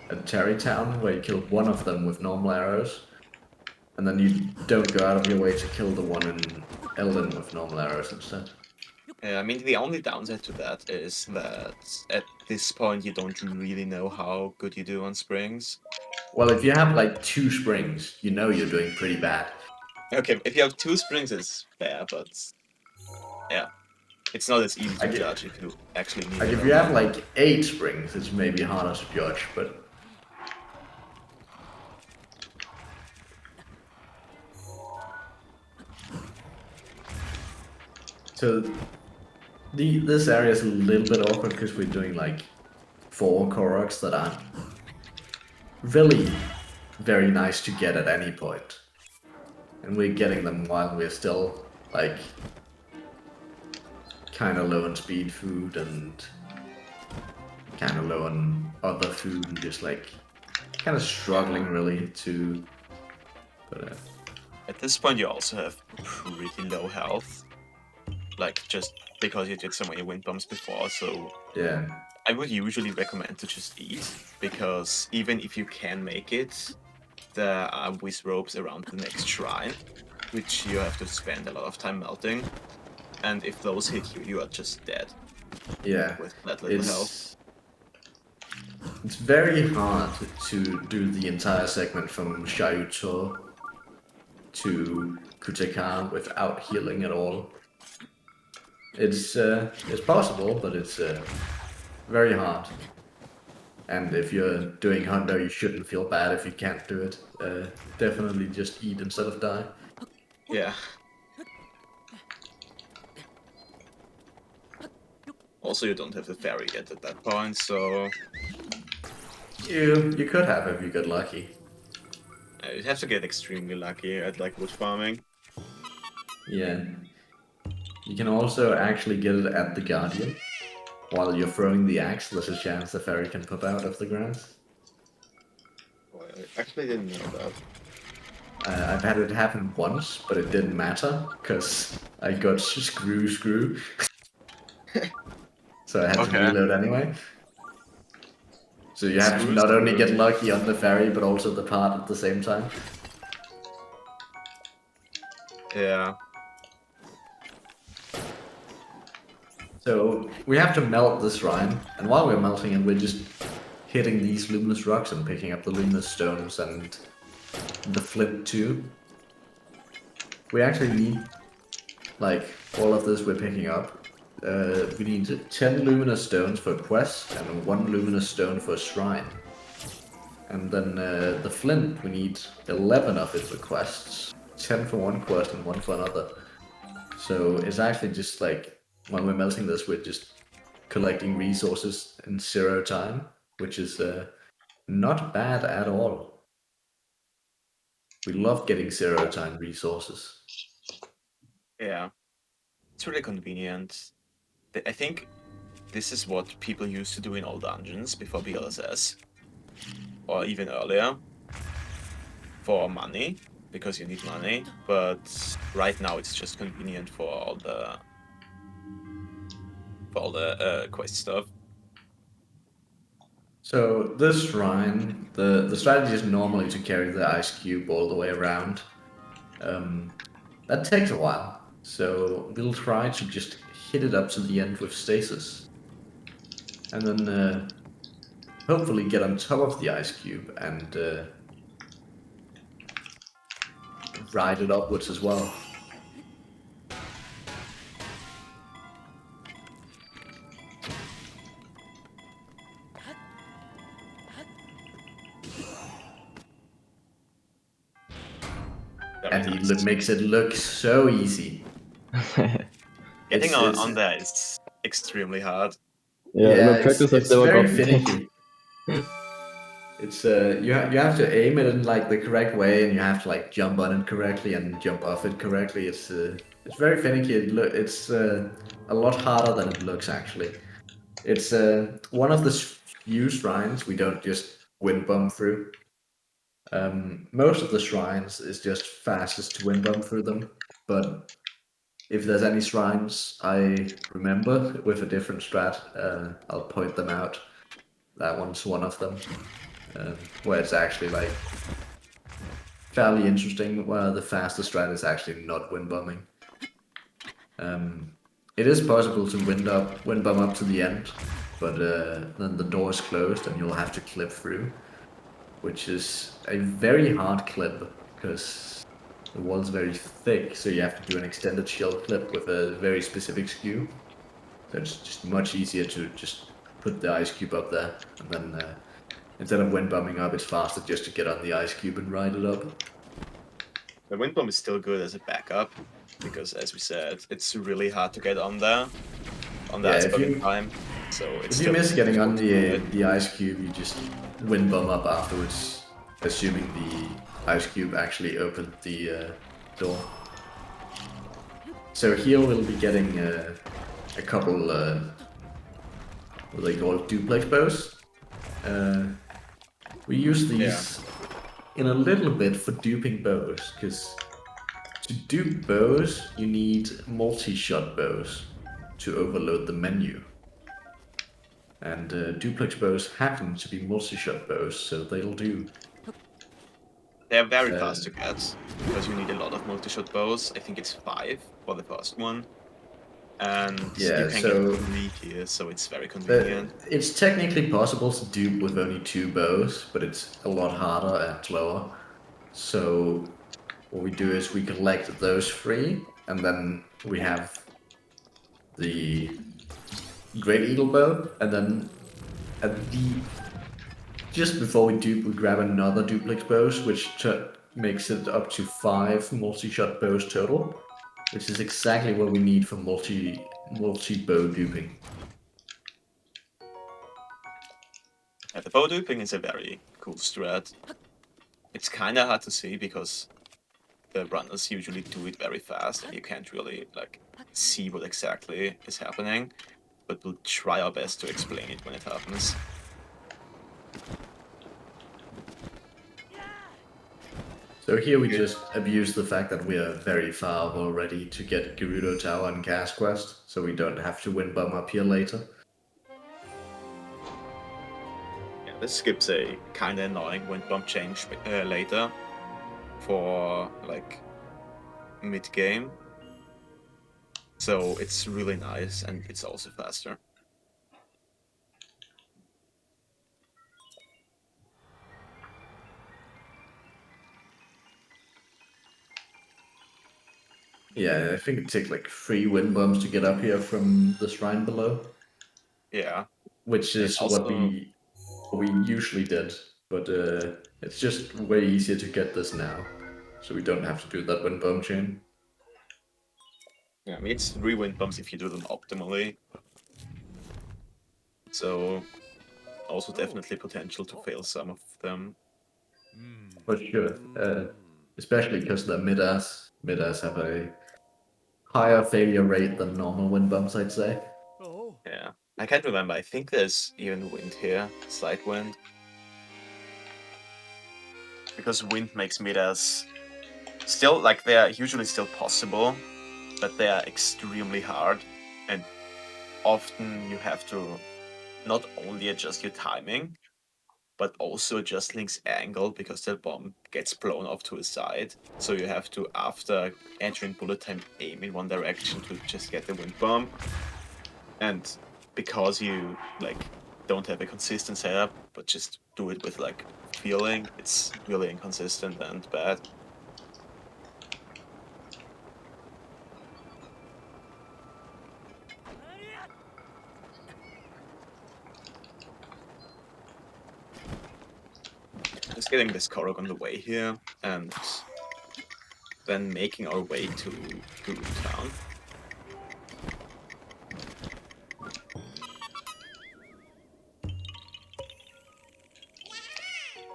at Tarrytown, where you kill one of them with normal arrows. And then you don't go out of your way to kill the one in Elden with normal arrows instead. Yeah, I mean, the only downside to that is that at this point you don't really know how good you do on springs. Well, if you have like 2 springs, you know you're doing pretty bad. Okay, if you have 2 springs, it's fair, but yeah, it's not as easy to Like, judge if you actually need Like it if or you have not. like 8 springs, it's maybe harder to judge, but so this area is a little bit awkward because we're doing like 4 Koroks that aren't really very nice to get at any point. And we're getting them while we're still like kind of low on speed food and kind of low on other food and just like kind of struggling really to. But At this point, you also have pretty low health, like just because you did so many wind bumps before. So yeah, I would usually recommend to just eat, because even if you can make it, there are whiz ropes around the next shrine, which you have to spend a lot of time melting. And if those hit you, you are just dead yeah, with that little health. it's very hard to do the entire segment from Shayuto to Kuteka without healing at all. It's possible, but it's very hard. And if you're doing Hundo, you shouldn't feel bad if you can't do it. Definitely just eat instead of die. Yeah. Also, you don't have the fairy yet at that point, so You could have if you got lucky. you'd have to get extremely lucky at like wood farming. Yeah. You can also actually get it at the Guardian. While you're throwing the axe, there's a chance the fairy can pop out of the grass. Well, I actually didn't know that. I've had it happen once, but it didn't matter, because I got screw. So I had to Okay. reload anyway. So you have to Screw, not only screw. get lucky on the ferry, but also the part at the same time. Yeah. So we have to melt this shrine, and while we're melting it, we're just hitting these luminous rocks and picking up the luminous stones and the flint too. We actually need, like, all of this we're picking up. We need 10 luminous stones for a quest and 1 luminous stone for a shrine. And then the flint, we need 11 of it for quests. 10 for one quest and 1 for another. So it's actually just like, when we're melting this, we're just collecting resources in 0 time, which is not bad at all. We love getting 0 time resources. Yeah. It's really convenient. I think this is what people used to do in all dungeons before BLSS, or even earlier, for money, because you need money. But right now it's just convenient for all the quest stuff. So this shrine, the strategy is normally to carry the ice cube all the way around. That takes a while, so we'll try to just hit it up to the end with stasis. And then hopefully get on top of the ice cube and ride it upwards as well. And he makes it look so easy. Getting It's- on there is extremely hard. Yeah, in practice I've it's never very gotten finicky. It's you have to aim it in like the correct way, and you have to like jump on it correctly and jump off it correctly. It's very finicky. It's a lot harder than it looks actually. It's one of the few shrines we don't just wind bump through. Most of the shrines is just fastest to wind bump through them, but if there's any shrines I remember with a different strat, I'll point them out. That one's one of them, where it's actually like fairly interesting, where the fastest strat is actually not wind bumming. It is possible to wind bump up to the end, but then the door is closed and you'll have to clip through, which is a very hard clip because the wall's very thick, so you have to do an extended shell clip with a very specific skew. So it's just much easier to just put the ice cube up there, and then instead of wind bumming up, it's faster just to get on the ice cube and ride it up. The wind bomb is still good as a backup, because as we said, it's really hard to get on there, on that spot in time. So it's if you miss getting on the ice cube, you just wind bomb up afterwards, assuming the ice cube actually opened the door. So here we'll be getting a couple, what they call duplex bows. We use these in a little bit for duping bows, because to dupe bows, you need multi-shot bows to overload the menu. And duplex bows happen to be multi-shot bows, so they'll do. They're very fast to get, because you need a lot of multi-shot bows. I think it's 5 for the first one. And you can get 3 here, so it's very convenient. It's technically possible to dupe with only 2 bows, but it's a lot harder and slower. So what we do is we collect those 3, and then we have the Great Eagle bow, and then just before we dupe, we grab another duplex bows, which makes it up to 5 multi-shot bows total, which is exactly what we need for multi-bow duping. Yeah, the bow duping is a very cool strat. It's kind of hard to see because the runners usually do it very fast, and you can't really like see what exactly is happening. But we'll try our best to explain it when it happens. So here we just abuse the fact that we are very far already to get Gerudo Tower and Gas Quest, so we don't have to wind bump up here later. Yeah, this skips a kind of annoying wind bump change later for like mid-game. So it's really nice, and it's also faster. Yeah, I think it takes like 3 wind bumps to get up here from the shrine below. Yeah. Which is what we usually did, but it's just way easier to get this now, so we don't have to do that wind bump chain. Yeah, I mean, it's 3 wind bumps if you do them optimally. So, also definitely potential to fail some of them. For sure, especially because the mid-ass have a higher failure rate than normal wind bumps, I'd say. Yeah, I can't remember. I think there's even wind here, slight wind. Because wind makes mid-ass still, like, they're usually still possible, but they are extremely hard, and often you have to not only adjust your timing, but also adjust Link's angle, because the bomb gets blown off to a side. So you have to, after entering bullet time, aim in one direction to just get the wind bomb. And because you like don't have a consistent setup, but just do it with like feeling, it's really inconsistent and bad. Just getting this Korok on the way here, and then making our way to Guru Town.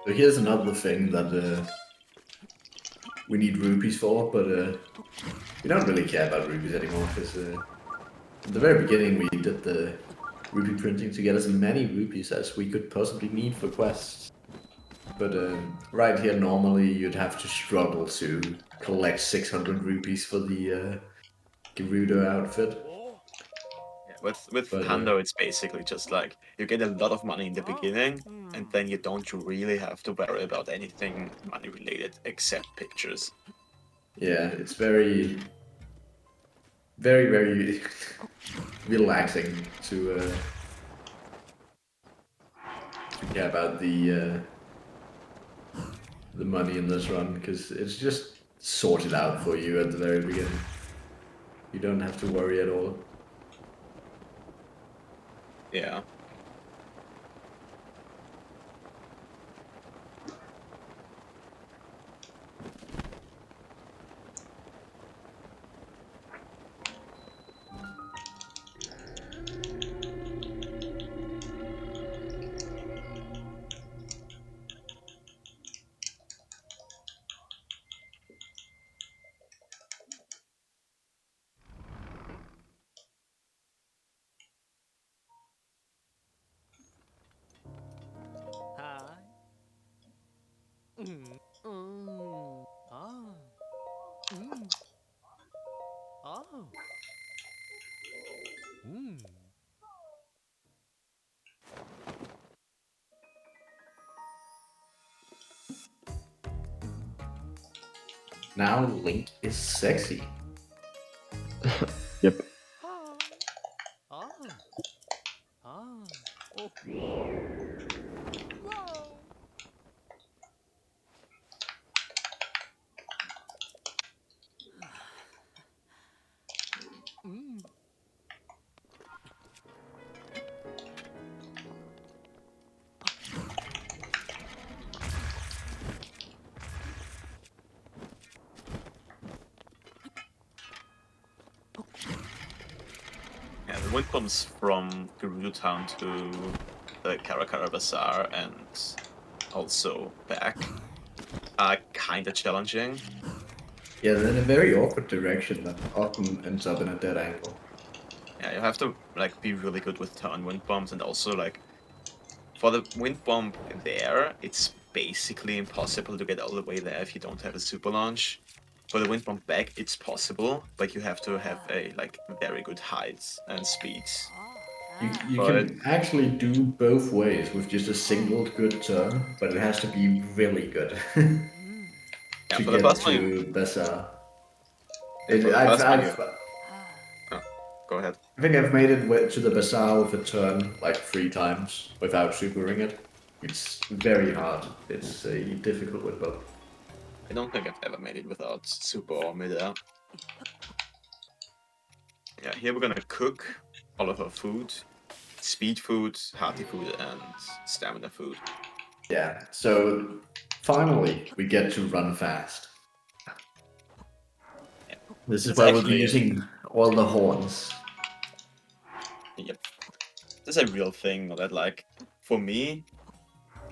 So here's another thing that we need rupees for, but we don't really care about rupees anymore, because in the very beginning we did the rupee printing to get as many rupees as we could possibly need for quests. But right here, normally you'd have to struggle to collect 600 rupees for the Gerudo outfit. Yeah, with But, Pando, it's basically just like you get a lot of money in the beginning, and then you don't really have to worry about anything money related except pictures. yeah, it's very, very relaxing to care about the money in this run because it's just sorted out for you at the very beginning. You don't have to worry at all. Yeah. Hi. Ah. Oh. Now Link is sexy. Yep. Ah. Ah. Ah. Oh. Whoa. Yeah, the wind comes from Gerudo Town to the Karakara Bazaar and also back are kinda challenging. Yeah, then a very awkward direction that often ends up in a dead angle. Yeah, you have to like be really good with turn wind bombs, and also like for the wind bomb there, it's basically impossible to get all the way there if you don't have a super launch. For the wind bomb back, it's possible, but you have to have a like very good height and speeds. You But can actually do both ways with just a single good turn, but it has to be really good yeah, to for the get first one, to Bazaar. for the first one, you oh, go ahead. I think I've made it to the Bazaar with a turn like 3 times without supering it. It's very hard. It's a difficult with both. I don't think I've ever made it without super or midair. Yeah, here we're gonna cook all of our food. Speed food, hearty food, and stamina food. Yeah, so finally we get to run fast. Yeah. This is It's where we'll be actually using all the horns. yep. This is a real thing that like for me,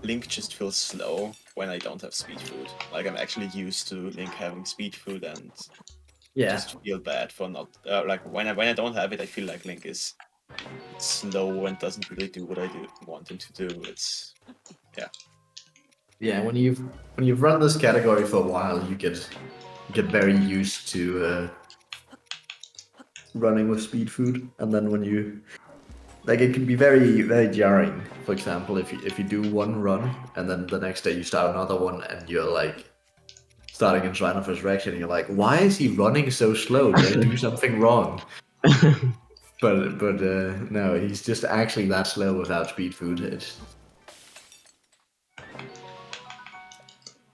Link just feels slow when I don't have speed food. Like I'm actually used to Link having speed food and Yeah, just feel bad for not like when I don't have it, I feel like Link is slow and doesn't really do what I want him to do. It's yeah. yeah. When you've run this category for a while, you get very used to running with speed food, and then when you like, it can be very jarring. For example, if you do one run and then the next day you start another one and you're like starting in Shrine of Resurrection, and you're like, why is he running so slow? Did I do something wrong? But no, he's just actually that slow without speed food.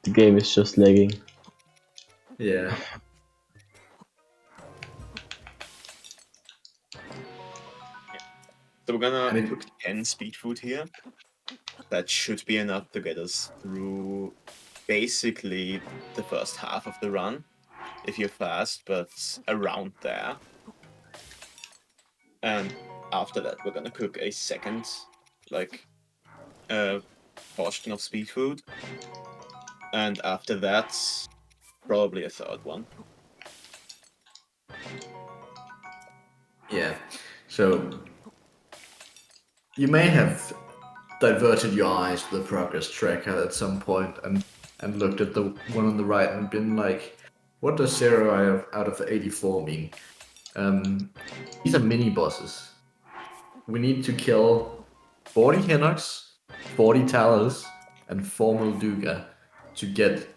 The game is just lagging. Yeah. So we're gonna And cook 10 speed food here. That should be enough to get us through basically the first half of the run. If you're fast, but around there. And after that, we're gonna cook a second, like, portion of speed food. And after that, probably a third one. yeah, so you may have diverted your eyes to the progress tracker at some point and looked at the one on the right and been like, what does 0 out of 84 mean? These are mini bosses. We need to kill 40 Hinox, 40 Talus, and 4 Molduga to get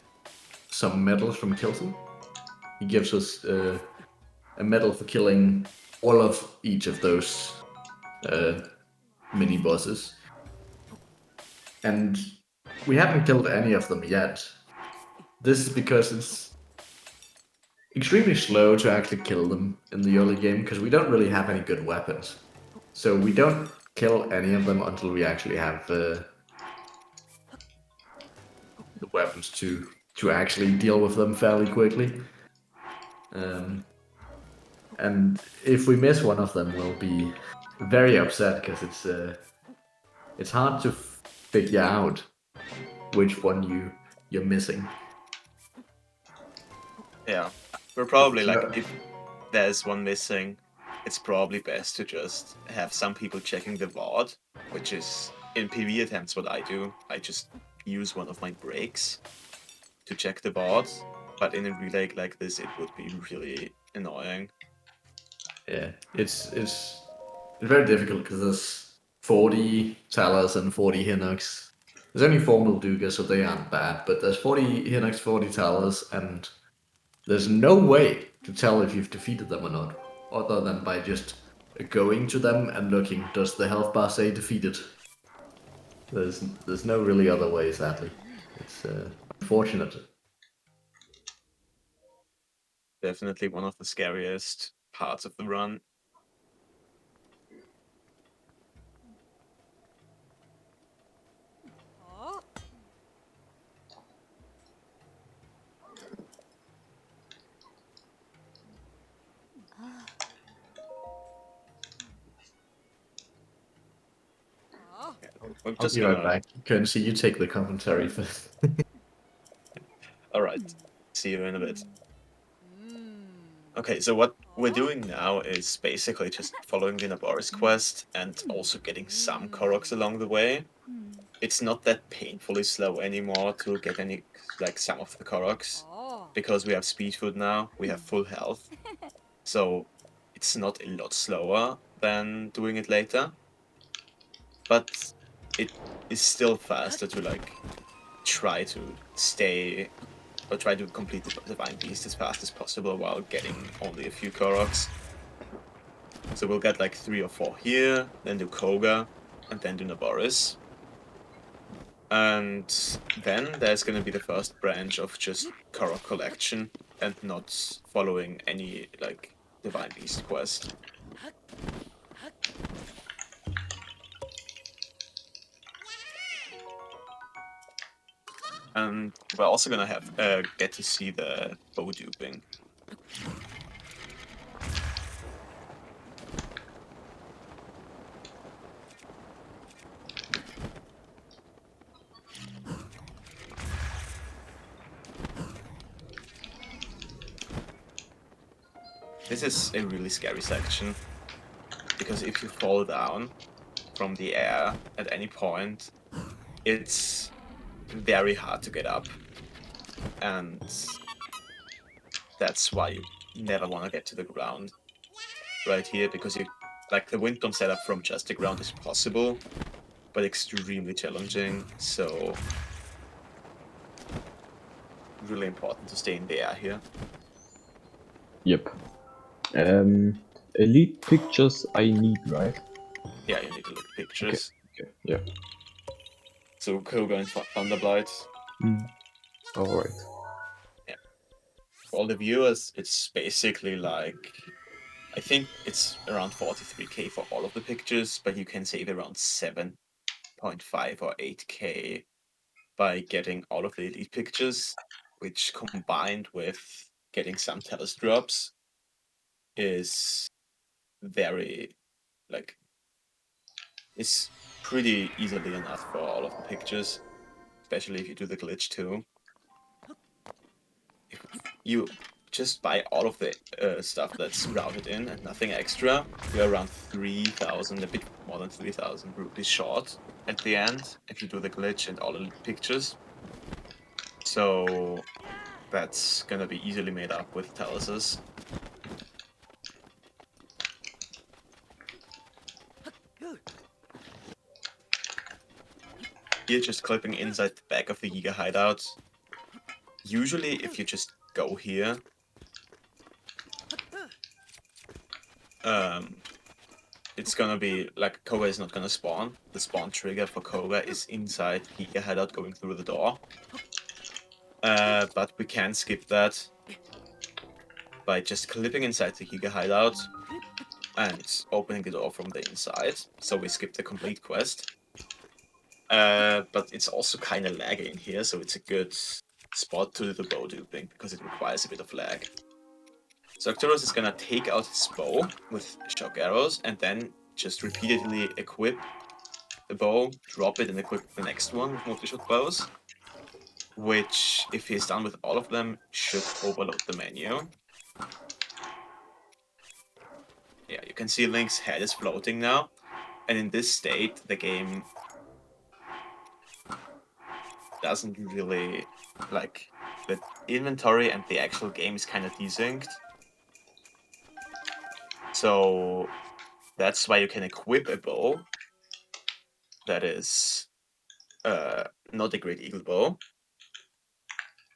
some medals from Kilton. He gives us a medal for killing all of each of those mini bosses. And we haven't killed any of them yet. This is because it's extremely slow to actually kill them in the early game because we don't really have any good weapons. So we don't kill any of them until we actually have the weapons to actually deal with them fairly quickly. And if we miss one of them, we'll be very upset because it's hard to figure out which one you're missing. Yeah, we're probably It's like, not- if there's one missing, it's probably best to just have some people checking the VOD, which is in PV attempts what I do. I just use one of my breaks to check the VOD, but in a relay like this, it would be really annoying. Yeah, it's very difficult because there's 40 Talus and 40 Hinox. There's only 4 Molduga, so they aren't bad, but there's 40 Hinox, 40 Talus, and there's no way to tell if you've defeated them or not, other than by just going to them and looking, does the health bar say defeated? There's no really other way, sadly. It's unfortunate. Definitely one of the scariest parts of the run. I'm I'll just be right gonna. back. Coensi, you take the commentary first. Alright, see you in a bit. Okay, so what we're doing now is basically just following the Naboris quest and also getting some Koroks along the way. It's not that painfully slow anymore to get any, like, some of the Koroks, because we have speed food now, we have full health, so it's not a lot slower than doing it later, but it is still faster to, like, try to stay or try to complete the Divine Beast as fast as possible while getting only a few Koroks. So we'll get like 3 or 4 here, then do Koga, and then do Naboris. And then there's gonna be the first branch of just Korok collection and not following any like Divine Beast quest. And we're also gonna have get to see the bow duping. This is a really scary section, because if you fall down from the air at any point, it's very hard to get up. And that's why you never want to get to the ground right here, because you, like, the wind don't set up from just the ground is possible, but extremely challenging, so really important to stay in the air here. Yep. Elite pictures I need, right? Yeah, you need to look at pictures. Okay, yeah. So Koga and Thunderblight. Alright. For all the viewers, it's basically like, I think it's around 43k for all of the pictures, but you can save around 7.5 or 8k by getting all of the elite pictures, which combined with getting some Talus drops is very, like, is pretty easily enough for all of the pictures, especially if you do the glitch too. If you just buy all of the stuff that's routed in and nothing extra, you're around 3,000, a bit more than 3,000 rupees short at the end if you do the glitch and all the pictures. So that's gonna be easily made up with Taluses. Here, just clipping inside the back of the Giga hideout. Usually, if you just go here, it's gonna be like Koga is not gonna spawn. The spawn trigger for Koga is inside Giga hideout going through the door. But we can skip that by just clipping inside the Giga hideout and opening the door from the inside. So we skip the complete quest. But it's also kind of laggy in here, so it's a good spot to do the bow duping because it requires a bit of lag. So Arcturus is gonna take out his bow with shock arrows and then just repeatedly equip the bow, drop it, and equip the next one with multi-shot bows. Which, if he's done with all of them, should overload the menu. Yeah, you can see Link's head is floating now. And in this state, the game doesn't really, like, the inventory and the actual game is kind of desynced. So that's why you can equip a bow that is not a Great Eagle bow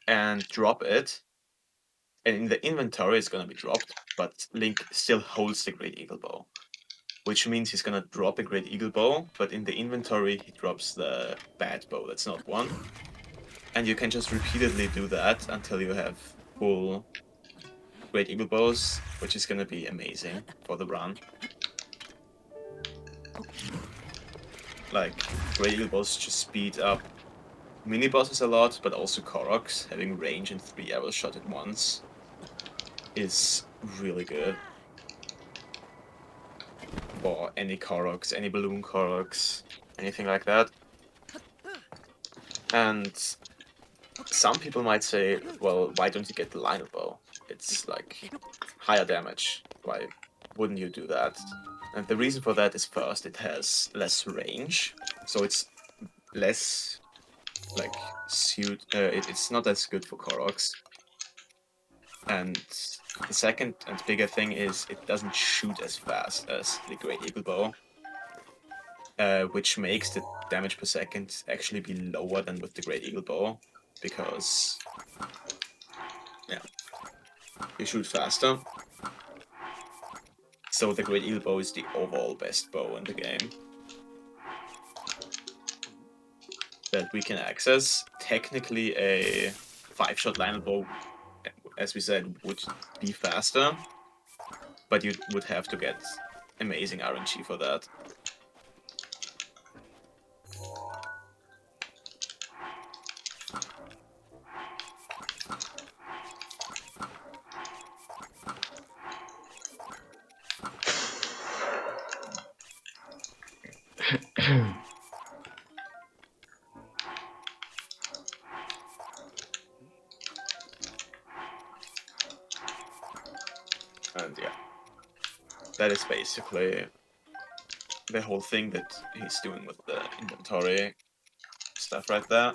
and drop it. And in the inventory, it's going to be dropped, but Link still holds the Great Eagle bow. Which means he's gonna drop a Great Eagle bow, but in the inventory he drops the bad bow that's not one. And you can just repeatedly do that until you have full Great Eagle bows, which is gonna be amazing for the run. Like, Great Eagle bows just speed up mini bosses a lot, but also Koroks having range and 3 arrows shot at once is really good. For any Koroks, any balloon Koroks, anything like that. And some people might say, well, why don't you get the Lionel bow? It's like higher damage. Why wouldn't you do that? And the reason for that is first, it has less range, so it's less like it's not as good for Koroks. And the second and bigger thing is it doesn't shoot as fast as the Great Eagle bow, which makes the damage per second actually be lower than with the Great Eagle bow, because yeah, you shoot faster. So the Great Eagle bow is the overall best bow in the game that we can access. Technically, a 5-shot Lionel bow, as we said, would be faster, but you would have to get amazing RNG for that. And yeah, that is basically the whole thing that he's doing with the inventory stuff right there.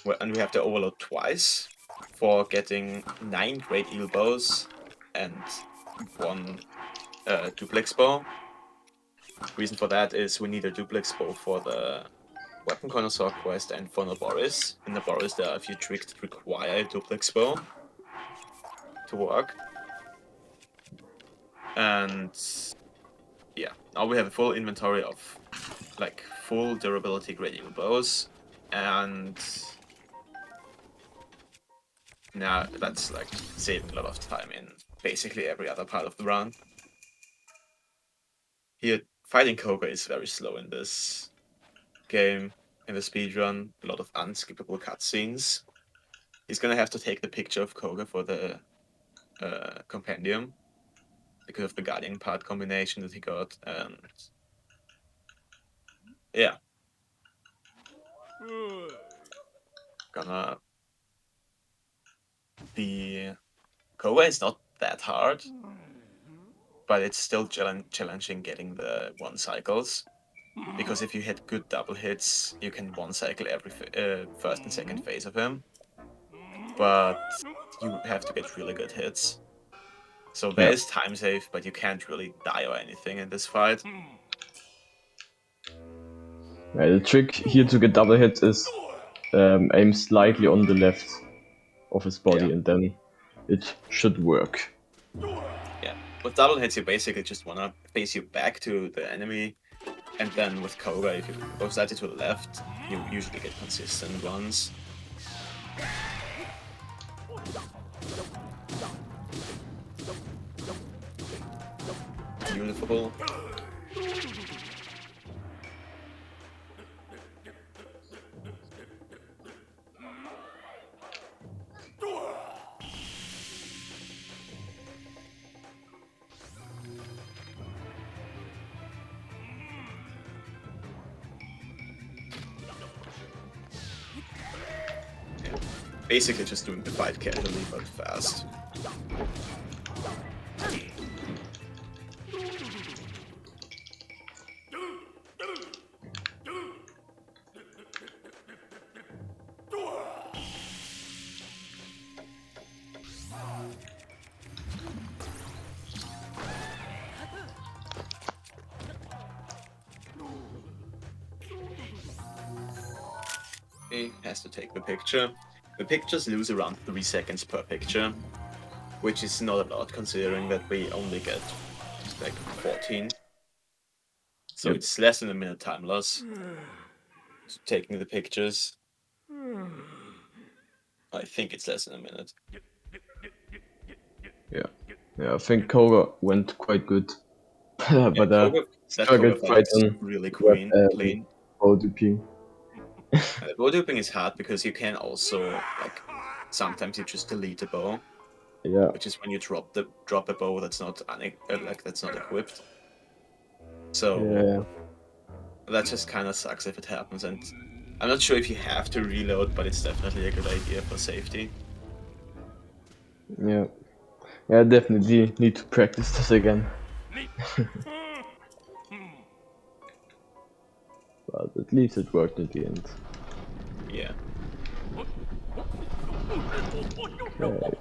Well, and we have to overload twice for getting 9 Great Eagle bows and 1 duplex bow. Reason for that is we need a duplex bow for the Weapon Connoisseur quest and for Naboris. In Naboris there are a few tricks that require a duplex bow to work. And yeah, now we have a full inventory of like full durability Great Eagle bows, and now that's like saving a lot of time in basically every other part of the run. Here, fighting Koga is very slow in this game, in the speedrun, a lot of unskippable cutscenes. He's gonna have to take the picture of Koga for the compendium because of the Guardian part combination that he got, and yeah. Gonna the Koga is not that hard, but it's still challenging getting the 1 cycles. Because if you hit good double hits, you can 1 cycle every first and second phase of him. But you have to get really good hits. So there is time save, but you can't really die or anything in this fight. The trick here to get double hits is aim slightly on the left of his body, Yeah. and then it should work. Yeah, with double hits, you basically just wanna face you back to the enemy, and then with Koga, if you go slightly to the left, you usually get consistent ones. Beautiful. Basically just doing the fight casually but fast. He has to take the picture. The pictures lose around 3 seconds per picture, which is not a lot considering that we only get like 14. So it's less than a minute time loss to taking the pictures. I think it's less than a minute. Yeah, I think Koga went quite good. But Koga, that struggled Koga fight quite is on really with, clean. BOTW. Bow duping is hard because you can also like sometimes you just delete a bow, Yeah, which is when you drop a bow that's not that's not equipped. So yeah, that just kind of sucks if it happens, and I'm not sure if you have to reload, but it's definitely a good idea for safety. yeah. Yeah, definitely need to practice this again. But at least it worked in the end. Yeah. Okay.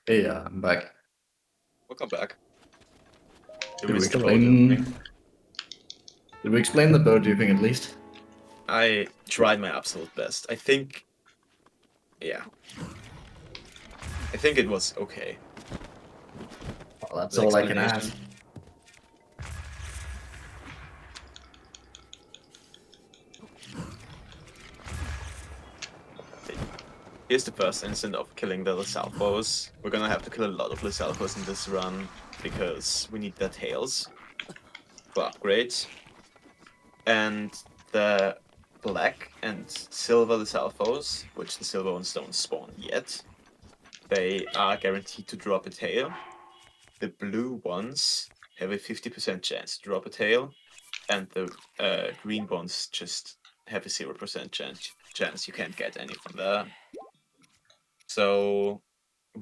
Yeah, I'm back. Welcome back. Did we explain the bow duping at least? I tried my absolute best. I think it was okay. Well, that's The all I can explanation. ask. Here's the first instant of killing the Lizalfos. We're gonna have to kill a lot of Lizalfos in this run because we need their tails for upgrades. And the black and silver Lizalfos, which the silver ones don't spawn yet, they are guaranteed to drop a tail. The blue ones have a 50% chance to drop a tail, and the green ones just have a 0% chance you can't get any from there. So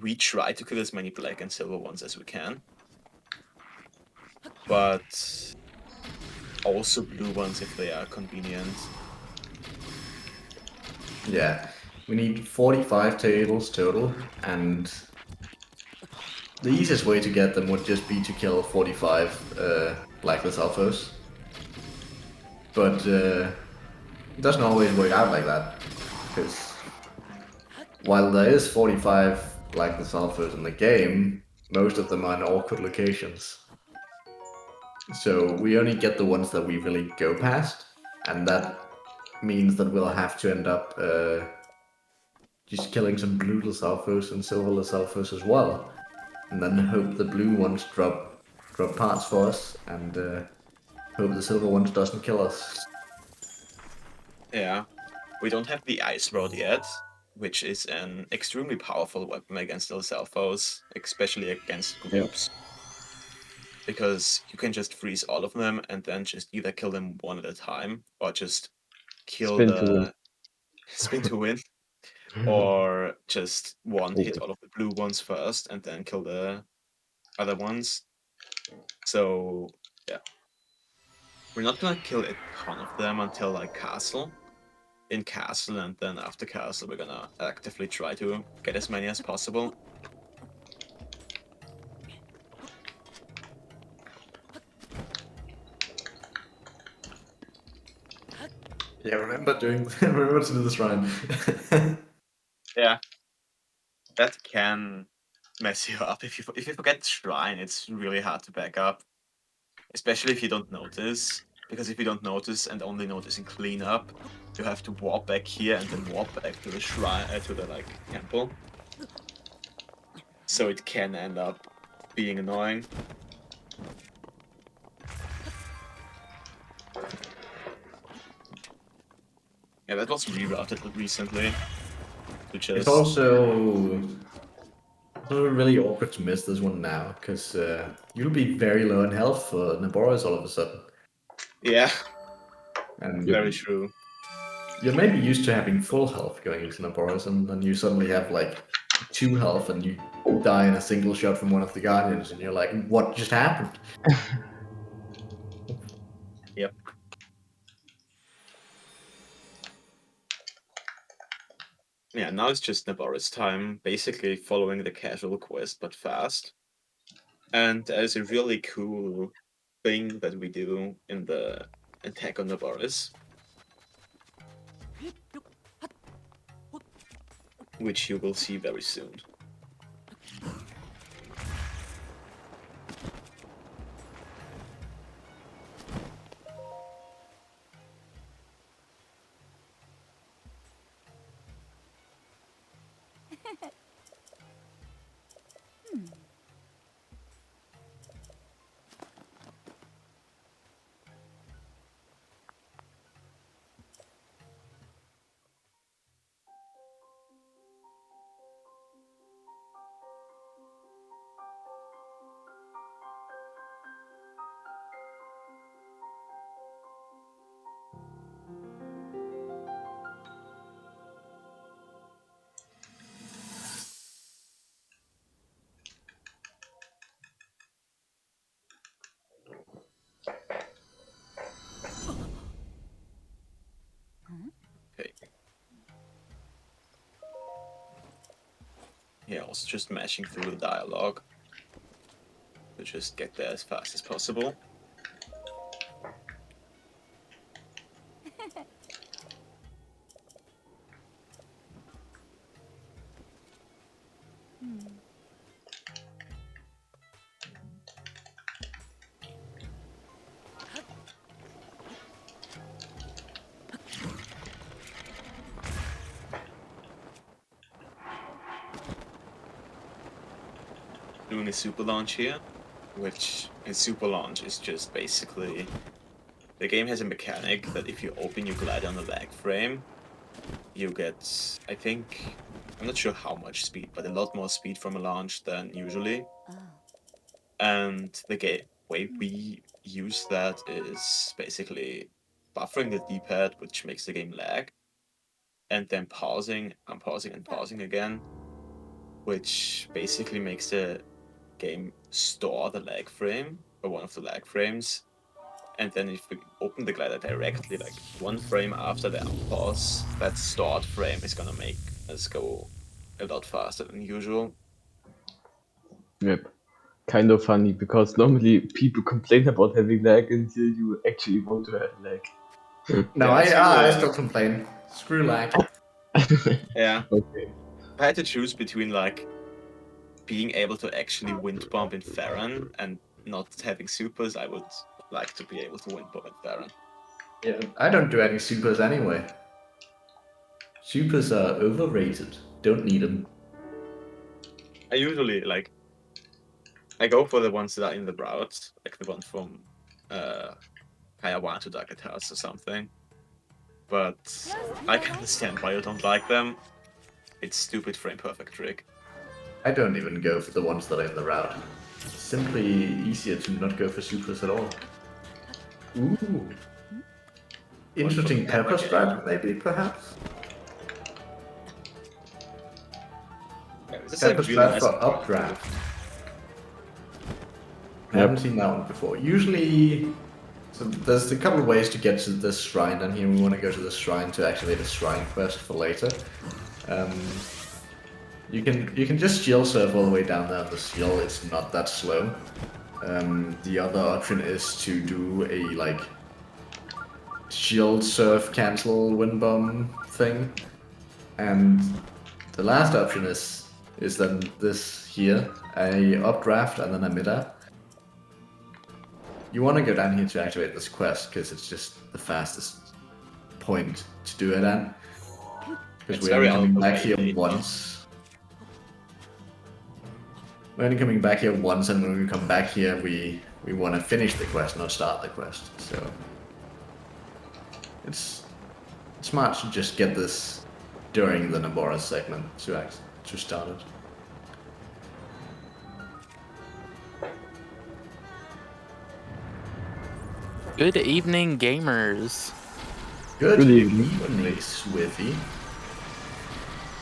we try to kill as many black and silver ones as we can, but also blue ones if they are convenient. Yeah, we need 45 tables total, and the easiest way to get them would just be to kill 45 Blacklist Alphas. But it doesn't always work out like that, because while there is 45 Blacklist Alphas in the game, most of them are in awkward locations. So we only get the ones that we really go past, and that means that we'll have to end up just killing some blue Lizalfos and silver Lizalfos as well, and then hope the blue ones drop parts for us, and hope the silver ones doesn't kill us. Yeah, we don't have the ice rod yet, which is an extremely powerful weapon against those foes, especially against groups. Because you can just freeze all of them and then just either kill them one at a time or just kill Spin to win. spin to win, or just one hit Oh. all of the blue ones first and then kill the other ones. So yeah, we're not gonna kill a ton of them until like castle. In castle, and then after castle, we're gonna actively try to get as many as possible. Yeah, remember to do the shrine. Yeah, that can mess you up if you forget shrine. It's really hard to back up, especially if you don't notice. Because if you don't notice and only notice in cleanup, you have to walk back here and then walk back to the shrine to the like temple. So it can end up being annoying. Yeah, that was rerouted recently. To just It's also really awkward to miss this one now, because you'll be very low in health for Naboris all of a sudden. yeah, And very true. you're maybe used to having full health going into Naboris, and then you suddenly have like 2 health and you die in a single shot from one of the Guardians, and you're like, what just happened? Yep. Yeah, now it's just Naboris time, basically following the casual quest, but fast. And there's a really cool thing that we do in the attack on Naboris, which you will see very soon. Okay. Yeah, I was just mashing through the dialogue to just get there as fast as possible. Doing a super launch here, which a super launch is just basically the game has a mechanic that if you open your glider on the lag frame, you get, I think, I'm not sure how much speed, but a lot more speed from a launch than usually. And the way we use that is basically buffering the D-pad, which makes the game lag, and then pausing, unpausing, and pausing again, which basically makes the game store the lag frame, or one of the lag frames. And then if we open the glider directly, like one frame after the unpause, that stored frame is gonna make us go a lot faster than usual. Yep. Kind of funny because normally people complain about having lag until you actually want to have lag. No, Yeah, I still complain. Screw lag. Yeah. Okay. If I had to choose between like being able to actually wind bomb in Farron and not having supers, I would like to be able to wind bomb in Farron. Yeah, I don't do any supers anyway. Supers are overrated. Don't need them. I usually like I go for the ones that are in the route, like the one from Kayawan to Dark House or something. But I can understand why you don't like them. its stupid frame perfect trick. I don't even go for the ones that are in the route. It's simply easier to not go for supers at all. Ooh. Interesting pepper strat, maybe, perhaps? Yeah, this is a Pepper really strat nice for part. updraft. I haven't seen that one before. Usually, so there's a couple of ways to get to this shrine down here. We want to go to the shrine to activate a shrine quest for later. You can just shield surf all the way down there on the seal. It's not that slow. The other option is to do a like shield surf cancel wind bomb thing, and the last option is then this here, a updraft and then a mid-up. You want to go down here to activate this quest because it's just the fastest point to do it at. Because we're only coming back here once. We're only coming back here once, and when we come back here, we want to finish the quest, not start the quest. So it's smart to just get this during the Nabora segment to start it. Good evening, gamers. Good evening, Swiffy.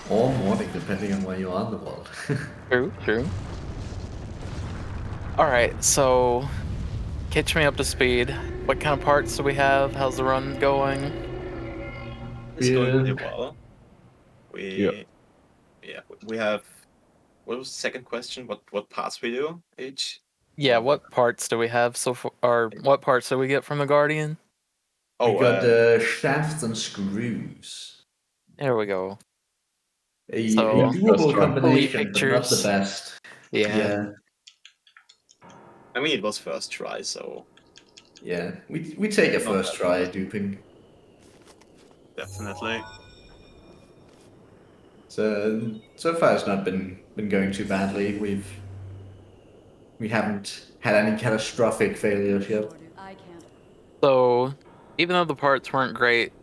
Or morning, depending on where you are in the world. True. Alright, so catch me up to speed. What kind of parts do we have? How's the run going? It's going really well. We have. What was the second question? What parts we do each? Yeah, what parts do we have so far? Or what parts do we get from the Guardian? We got shafts and screws. There we go. A doable combination, but not the pictures. best. Yeah. I mean, it was first try, so... Yeah, we take a first try duping. Definitely. So far it's not been going too badly. We haven't had any catastrophic failures yet. So, even though the parts weren't great,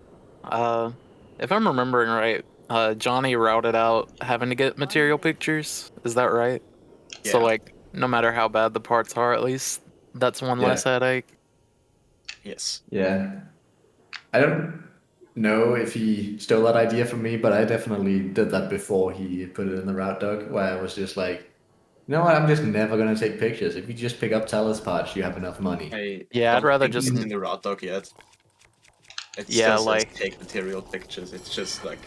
if I'm remembering right, Johnny routed out having to get material pictures. Is that right? Yeah. So, like, no matter how bad the parts are, at least that's one less headache. Yes. Yeah. I don't know if he stole that idea from me, but I definitely did that before he put it in the route dog, where I was just like, you know what, I'm just never going to take pictures. If you just pick up Talus parts, you have enough money. I'd rather just... It's in the route dog yet. It still says take material pictures. It's just like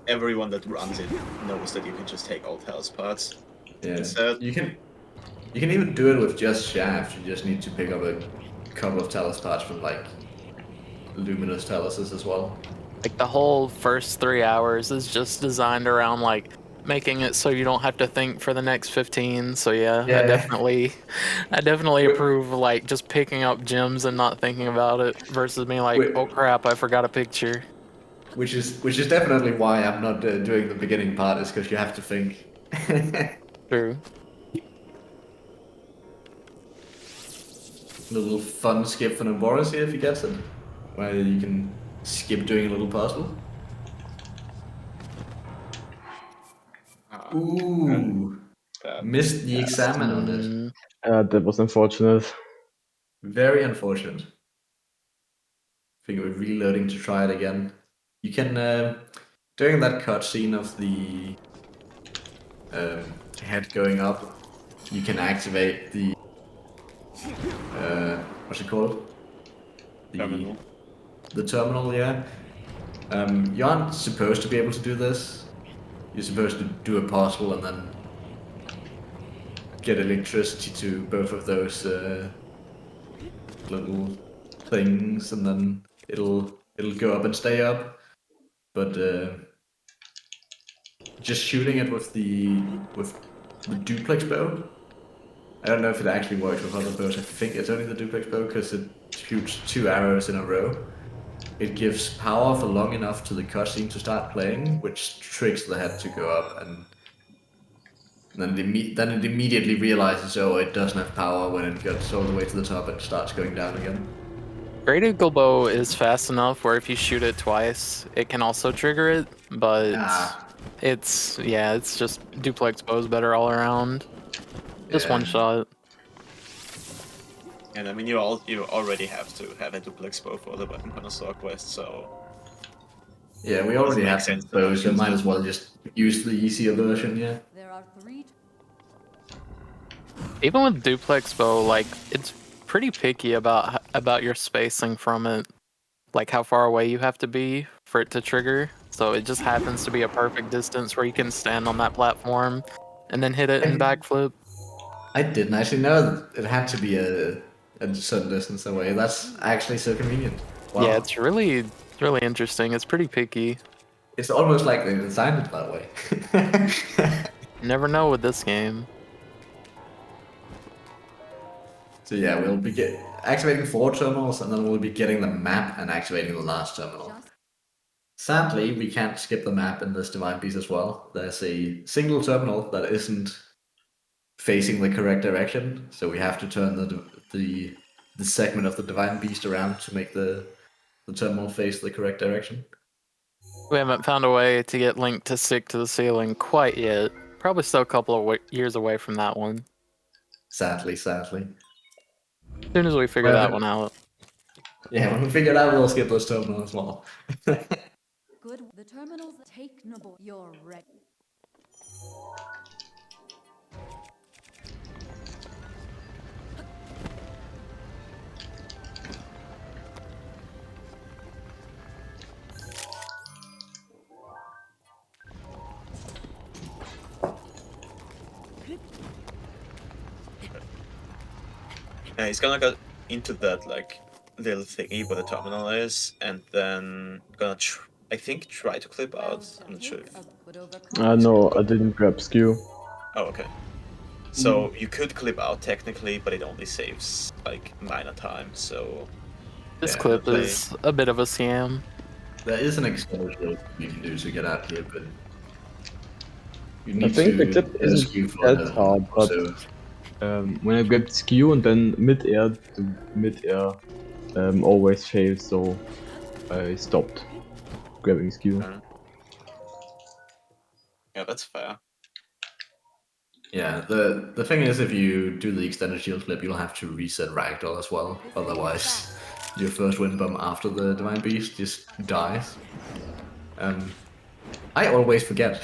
everyone that runs it knows that you can just take all Talus parts. Yeah. Instead, you can even do it with just shafts. You just need to pick up a couple of Talus parts from like luminous Taluses as well. Like the whole first 3 hours is just designed around like making it so you don't have to think for the next 15. So yeah. I definitely approve of like just picking up gems and not thinking about it versus being like, oh crap, I forgot a picture. Which is definitely why I'm not doing the beginning part, is because you have to think. True. A little fun skip for Boris here if he gets it, where you can skip doing a little puzzle. Ooh, missed the examine on it. That was unfortunate. Very unfortunate. I think we're reloading to try it again. You can, during that cutscene of the head going up, you can activate the what's it called? Terminal. The terminal, yeah. You aren't supposed to be able to do this. You're supposed to do a puzzle and then get electricity to both of those little things, and then it'll go up and stay up. But just shooting it with the duplex bow, I don't know if it actually works with other bows. I think it's only the duplex bow because it shoots 2 arrows in a row. It gives power for long enough to the cutscene to start playing, which triggers the head to go up, and then it immediately realizes, oh, it doesn't have power when it gets all the way to the top and starts going down again. Great Eagle Bow is fast enough where if you shoot it twice, it can also trigger it, but It's just duplex bows better all around. Just Yeah. one shot. And I mean, you already have to have a duplex bow for the weapon connoisseur quest, so Yeah, we already make have sense some to not bows, so use might it. as well just use the easier version, yeah. There are 3 Even with duplex bow, like it's pretty picky about your spacing from it, like how far away you have to be for it to trigger. So it just happens to be a perfect distance where you can stand on that platform and then hit it and backflip. I didn't actually know that it had to be a certain distance away. That's actually so convenient. Wow. Yeah, it's really interesting. It's pretty picky. It's almost like they designed it that way. Never know with this game. So yeah, we'll be activating 4 terminals, and then we'll be getting the map and activating the last terminal. Sadly, we can't skip the map in this Divine Beast as well. There's a single terminal that isn't facing the correct direction, so we have to turn the segment of the Divine Beast around to make the terminal face the correct direction. We haven't found a way to get Link to stick to the ceiling quite yet. Probably still a couple of years away from that one. Sadly. As soon as we figure that one out. Yeah, when we figure it out, we'll skip those terminals as well. good. The terminals take noble. You're ready. He's gonna go into that like little thingy where the terminal is, and then gonna I think try to clip out. I'm not sure if. No, I didn't grab skew. Oh, okay. So you could clip out technically, but it only saves like minor time. So This Yeah, clip play- is a bit of a scam. There is an extension you can do to get out here, but you need I think to the clip isn't rescue for that hard, but so when I grabbed skew and then mid-air, the mid-air always fails, so I stopped grabbing skew. yeah, that's fair. yeah, the thing is, if you do the extended shield clip, you'll have to reset ragdoll as well. Otherwise, your first wind bomb after the Divine Beast just dies. I always forget.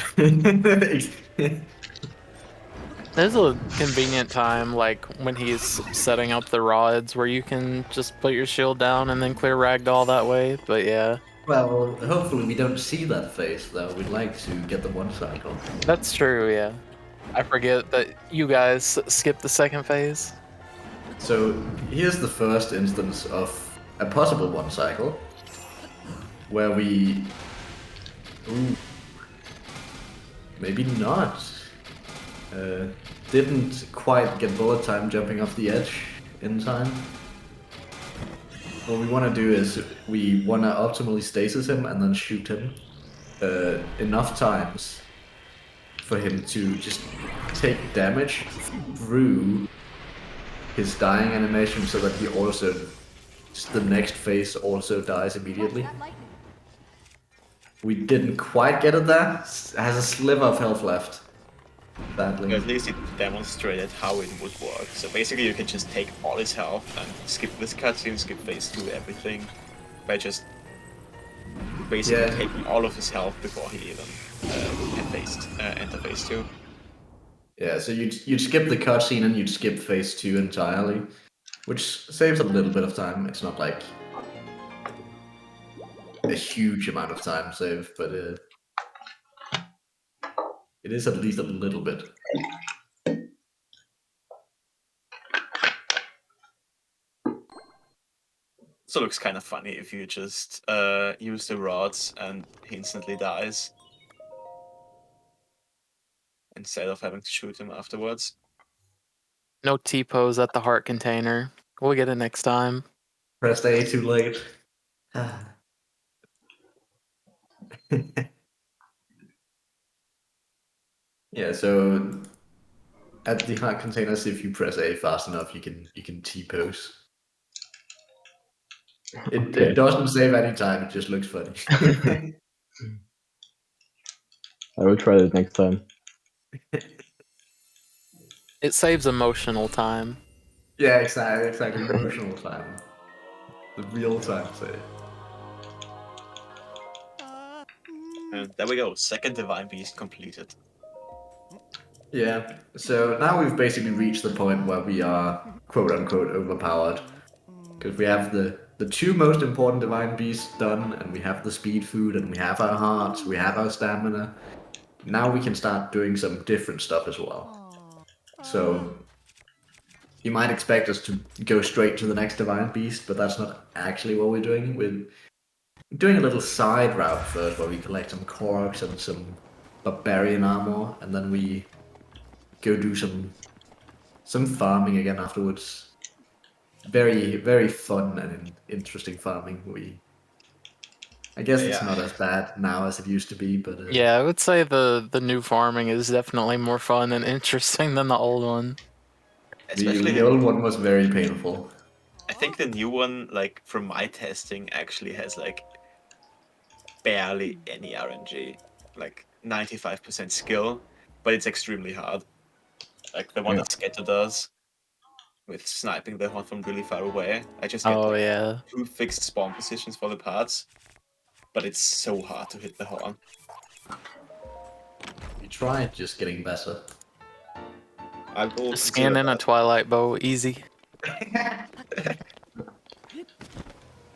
There's a convenient time, like when he's setting up the rods, where you can just put your shield down and then clear ragdoll that way. But yeah, Well, hopefully we don't see that phase, though. We'd like to get the one cycle. that's true. Yeah, I forget that you guys skip the second phase. So here's the first instance of a possible one cycle, where we... Ooh. Maybe not. Didn't quite get bullet time jumping off the edge in time. What we want to do is we want to optimally stasis him and then shoot him enough times for him to just take damage through his dying animation, so that he also, the next phase also dies immediately. We didn't quite get it there. Has a sliver of health left. Badly. At least it demonstrated how it would work. So basically, you can just take all his health and skip this cutscene, skip phase 2, everything, by just basically taking all of his health before he even enter phase 2. Yeah, so you'd skip the cutscene and you'd skip phase 2 entirely, which saves a little bit of time. It's not like a huge amount of time saved, but it is at least a little bit. So it looks kind of funny if you just use the rods and he instantly dies, instead of having to shoot him afterwards. No T-pose at the heart container. We'll get it next time. Pressed A too late. Yeah, so at the heart containers, if you press A fast enough, you can T-pose. It doesn't save any time, it just looks funny. I will try that next time. It saves emotional time. Yeah, exactly. Emotional time. The real time save. And there we go. Second Divine Beast completed. Yeah, so now we've basically reached the point where we are quote unquote overpowered. Because we have the two most important divine beasts done, and we have the speed food, and we have our hearts, we have our stamina. Now we can start doing some different stuff as well. So you might expect us to go straight to the next divine beast, but that's not actually what we're doing. We're doing a little side route first where we collect some corks and some barbarian armor, and then we go do some farming again afterwards. Very, very fun and interesting farming. I guess it's Yeah. not as bad now as it used to be, but Yeah, I would say the new farming is definitely more fun and interesting than the old one. Especially the old one was very painful. I think the new one, like from my testing, actually has like barely any RNG, like 95% skill, but it's extremely hard. Like the one Yeah. that Sketter does with sniping the horn from really far away. I just get Oh like yeah. 2 fixed spawn positions for the parts, but it's so hard to hit the horn. We tried just getting better. I'll go Just scan in a Zelda. Twilight Bow, easy.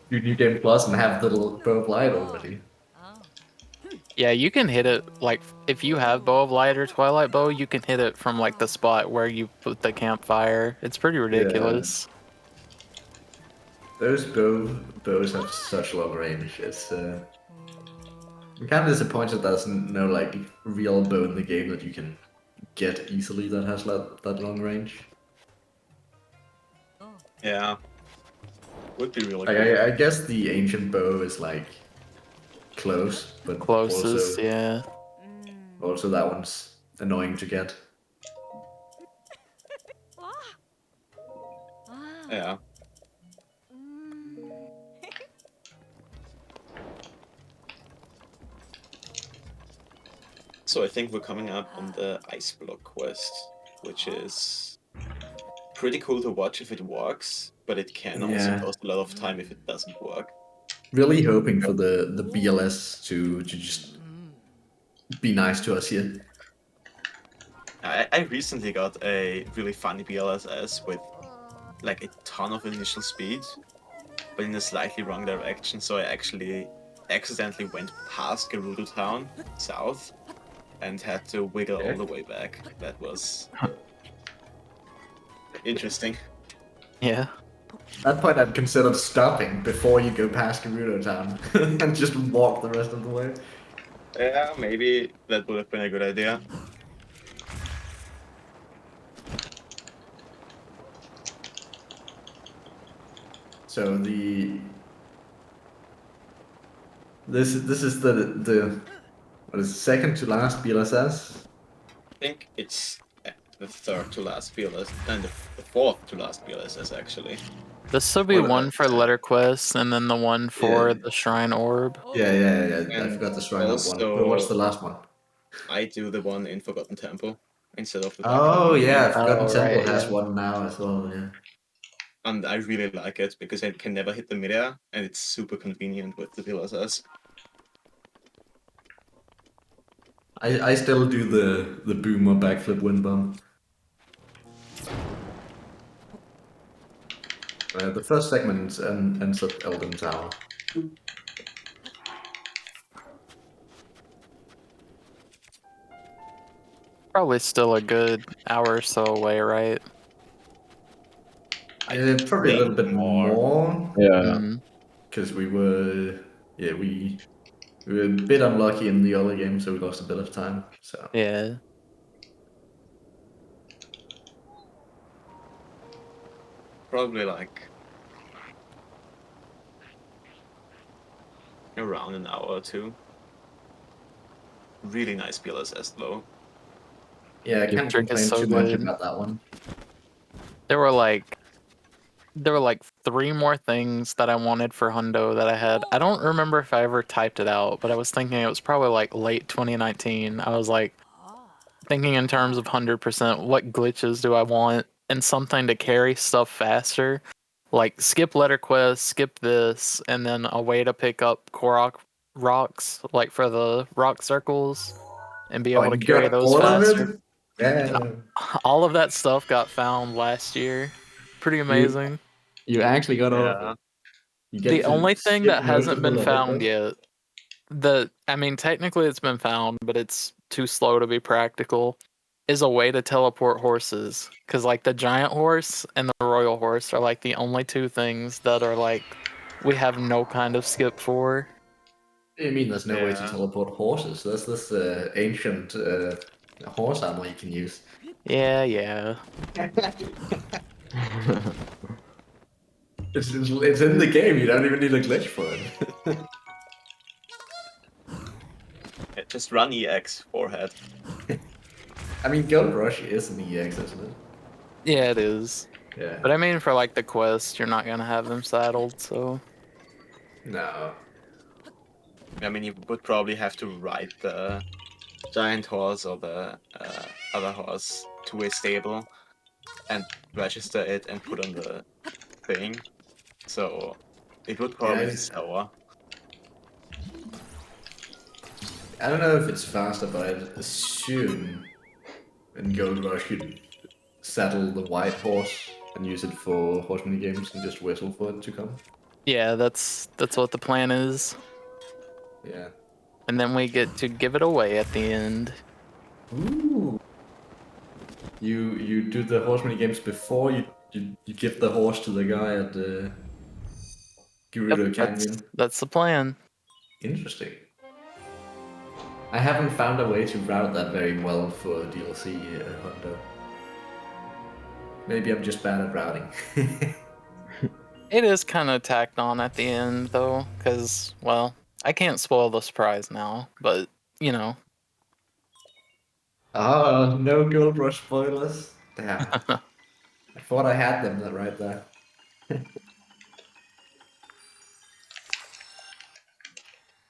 Do New Game Plus and have the little bow of light already. Yeah, you can hit it, like, if you have Bow of Light or Twilight Bow, you can hit it from, like, the spot where you put the campfire. It's pretty ridiculous. Those bows have such long range. It's I'm kind of disappointed there's no like real bow in the game that you can get easily that has that long range. Yeah. Would be really Like, cool. I guess the ancient bow is like close, but Closest, yeah. also that one's annoying to get. Yeah. So I think we're coming up on the ice block quest, which is pretty cool to watch if it works, but it can also Yeah. cost a lot of time if it doesn't work. Really hoping for the BLS to just be nice to us here. I recently got a really funny BLSS with like a ton of initial speed, but in a slightly wrong direction, so I actually accidentally went past Gerudo Town, south, and had to wiggle all the way back. That was interesting. Yeah. At that point, I'd considered stopping before you go past Gerudo Town and just walk the rest of the way. Yeah, maybe that would have been a good idea. So this is the what is it, second to last BLSS? I think it's the third to last BLS and the fourth to last BLSS actually. This will be What one about for letter quests and then the one for the Shrine Orb. Yeah. I And forgot the Shrine Up one. But what's the last one? I do the one in Forgotten Temple instead of the Oh yeah, Forgotten Oh, Temple right, has yeah. one now as well. Yeah. And I really like it because I can never hit the midair and it's super convenient with the BLSS. I still do the boomer backflip wind bomb. The first segment ends at Elden Tower. Probably still a good hour or so away, right? Probably a little bit more. Yeah. Because we were we were a bit unlucky in the other game, so we lost a bit of time. So Yeah. Probably like around an hour or two. Really nice BLSS though. yeah, I can't Trick is complain so too much good. about that one. There were like 3 more things that I wanted for Hundo that I had. I don't remember if I ever typed it out, but I was thinking it was probably like late 2019. I was like thinking in terms of 100%, what glitches do I want? And something to carry stuff faster. Like skip letter quest, skip this, and then a way to pick up Korok rocks, like for the rock circles, and be able to you carry got those all of faster. it? Yeah. All of that stuff got found last year. Pretty amazing. You actually got all of Yeah. it. You The get to only thing skip that most hasn't of the been level found quest. yet, I mean, technically it's been found, but it's too slow to be practical, is a way to teleport horses. Because, like, the giant horse and the royal horse are, like, the only 2 things that are, like, we have no kind of skip for. You mean there's no way to Yeah. teleport horses? There's this ancient horse armor you can use. Yeah. It's in the game. You don't even need a glitch for it. Yeah, just run EX forehead. I mean, Gold Rush is an EX, isn't it? Yeah, it is. Yeah. But I mean, for, like, the quest, you're not going to have them saddled, so... No. I mean, you would probably have to ride the giant horse or the other horse to a stable and register it and put on the thing. So it would probably be slower. I don't know if it's faster, but I'd assume in Gold Rush you'd saddle the white horse and use it for horse mini games and just whistle for it to come. Yeah, that's what the plan is. Yeah. And then we get to give it away at the end. Ooh. You do the horse mini games before you give the horse to the guy at the Gerudo Canyon. That's the plan. Interesting. I haven't found a way to route that very well for DLC Hundo. Maybe I'm just bad at routing. It is kind of tacked on at the end, though, because, well, I can't spoil the surprise now, but, you know. Oh, no Gold Rush spoilers. Damn. I thought I had them right there.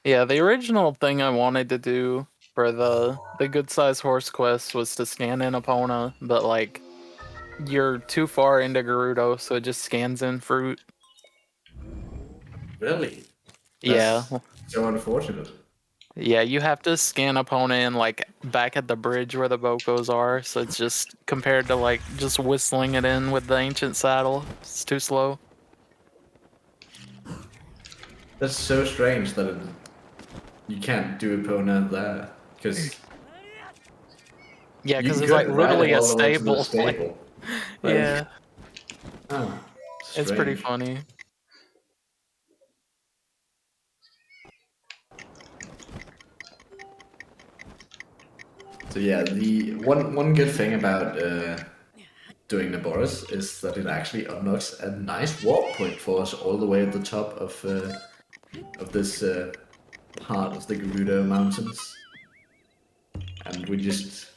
Yeah, the original thing I wanted to do for the good size horse quest was to scan in Epona, but, like, you're too far into Gerudo, so it just scans in fruit. Really? Yeah. That's so unfortunate. Yeah, you have to scan Epona in, like, back at the bridge where the Bokos are, so it's just compared to, like, just whistling it in with the ancient saddle. It's too slow. That's so strange that you can't do Epona there, because Yeah, because it's, could like, ride literally it a all the way to the stable. stable. Yeah. Oh, It's pretty strange. funny. So yeah, the one good thing about doing Naboris is that it actually unlocks a nice warp point for us all the way at the top of this part of the Gerudo Mountains, and we just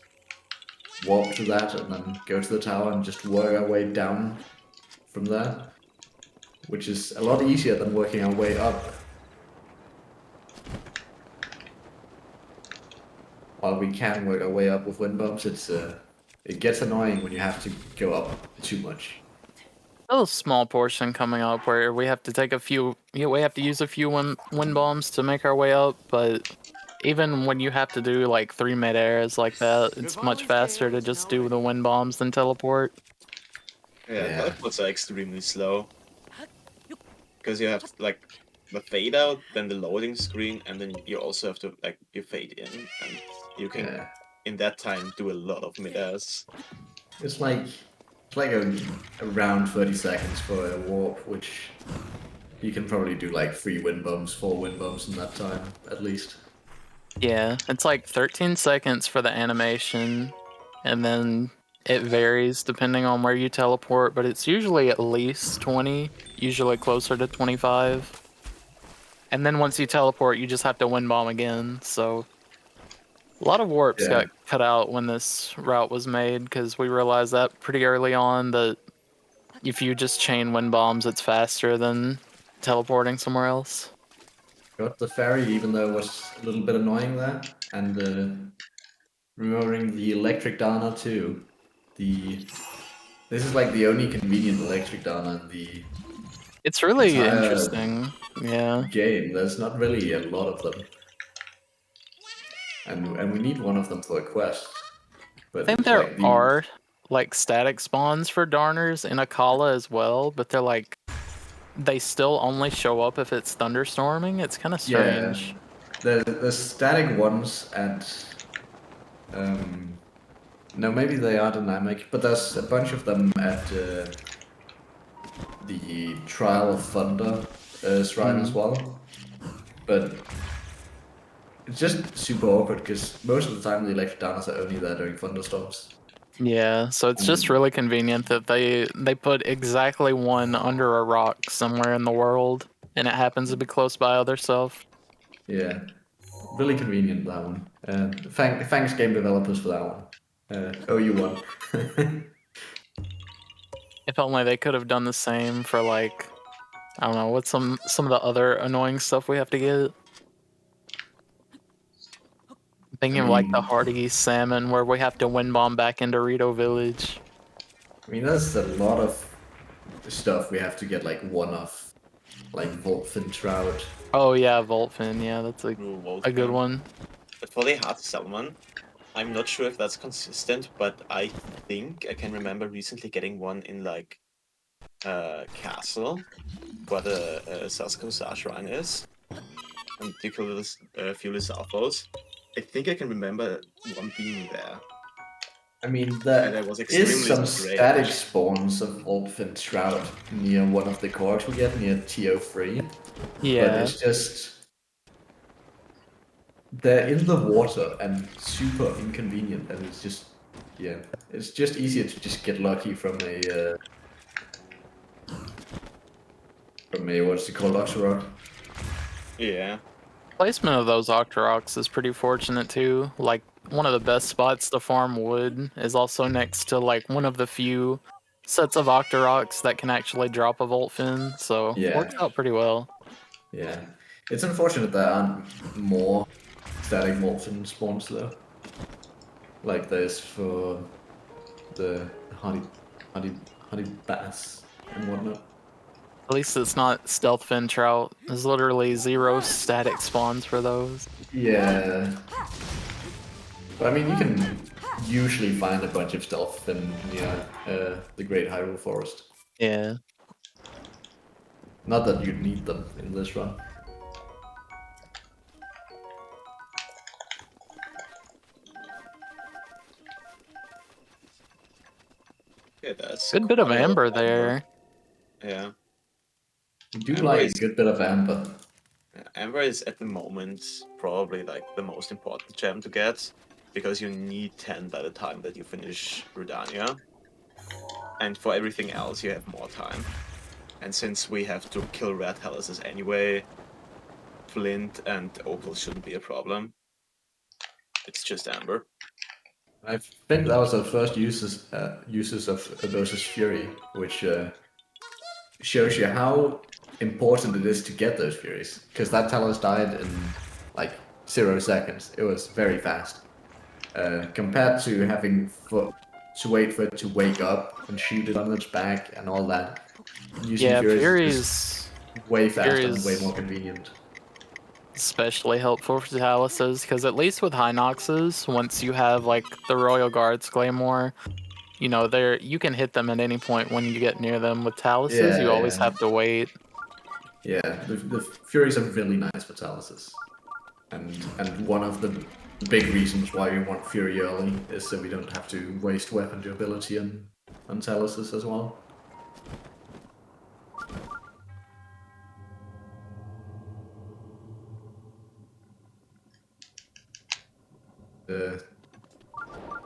warp to that and then go to the tower and just work our way down from there, which is a lot easier than working our way up. While we can work our way up with wind bumps, it gets annoying when you have to go up too much. A small portion coming up where we have to take we have to use a few wind bombs to make our way up, but even when you have to do like 3 mid-airs like that, it's much faster to just do the wind bombs than teleport. Yeah, teleports are extremely slow. Because you have like the fade out, then the loading screen, and then you also have to like you fade in, and you can in that time do a lot of mid-airs. It's like around 30 seconds for a warp, which you can probably do like 3 wind bumps, 4 wind bumps in that time at least. Yeah, it's like 13 seconds for the animation, and then it varies depending on where you teleport, but it's usually at least 20, usually closer to 25. And then once you teleport, you just have to wind bomb again, so... A lot of warps got cut out when this route was made, because we realized that pretty early on that if you just chain wind bombs, it's faster than teleporting somewhere else. Got the ferry, even though it was a little bit annoying there. And remembering the electric Dana too. This is like the only convenient electric Dana in the It's really entire interesting. Yeah. game. There's not really a lot of them. And we need one of them for a quest. But I think it's there like are like static spawns for Darners in Akala as well, but they're like they still only show up if it's thunderstorming. It's kind of strange. Yeah, the static ones at no, maybe they are dynamic, but there's a bunch of them at the Trial of Thunder shrine as well. But it's just super awkward because most of the time the electric Danas are only there during thunderstorms. Yeah, so it's just really convenient that they put exactly one under a rock somewhere in the world, and it happens to be close by other stuff. Yeah, really convenient, that one. Thanks game developers for that one. Oh, you won. If only they could have done the same for like, I don't know, what's some of the other annoying stuff we have to get. Thinking of like the hardy salmon where we have to wind bomb back into Rito Village. I mean, there's a lot of stuff we have to get like one of, like Voltfin Trout. Oh yeah, Voltfin, yeah, that's a good one. But for the hard salmon, I'm not sure if that's consistent, but I think I can remember recently getting one in like castle where the Sasko shrine is, and you kill the few Lizalfos. I think I can remember one being there. I mean, And there it was is extremely some strange. static spawns of Voltfin Trout near one of the cores we get near TO3. Yeah. But it's just... They're in the water and super inconvenient, and it's just... Yeah, it's just easier to just get lucky from a... what's it called, Oxyrok? Yeah. Placement of those Octoroks is pretty fortunate too. Like, one of the best spots to farm wood is also next to like one of the few sets of Octoroks that can actually drop a Voltfin, so Yeah. works out pretty well. Yeah. It's unfortunate there aren't more static Voltfin spawns though. Like there's for the honey bass and whatnot. At least it's not Stealth Fin Trout. There's literally 0 static spawns for those. Yeah. But I mean, you can usually find a bunch of stealth fin near the Great Hyrule Forest. Yeah. Not that you'd need them in this run. Yeah, that's good bit of amber there. Yeah. You do like a good bit of amber. Amber is at the moment probably like the most important gem to get, because you need 10 by the time that you finish Rudania. And for everything else you have more time. And since we have to kill red helices anyway, flint and opal shouldn't be a problem. It's just amber. I think that was our first uses of Versus Fury, which shows you how important it is to get those Furies. Because that Talus died in like 0 seconds. It was very fast. Compared to having to wait for it to wake up and shoot it on its back and all that. Using Furies is way faster and way more convenient. Especially helpful for Taluses, because at least with Hinoxes, once you have like the Royal Guards Claymore, you know, you can hit them at any point when you get near them. With Taluses, you always have to wait. Yeah, the Furies are really nice for Taluses. And one of the big reasons why we want Fury early is so we don't have to waste weapon durability on Taluses as well.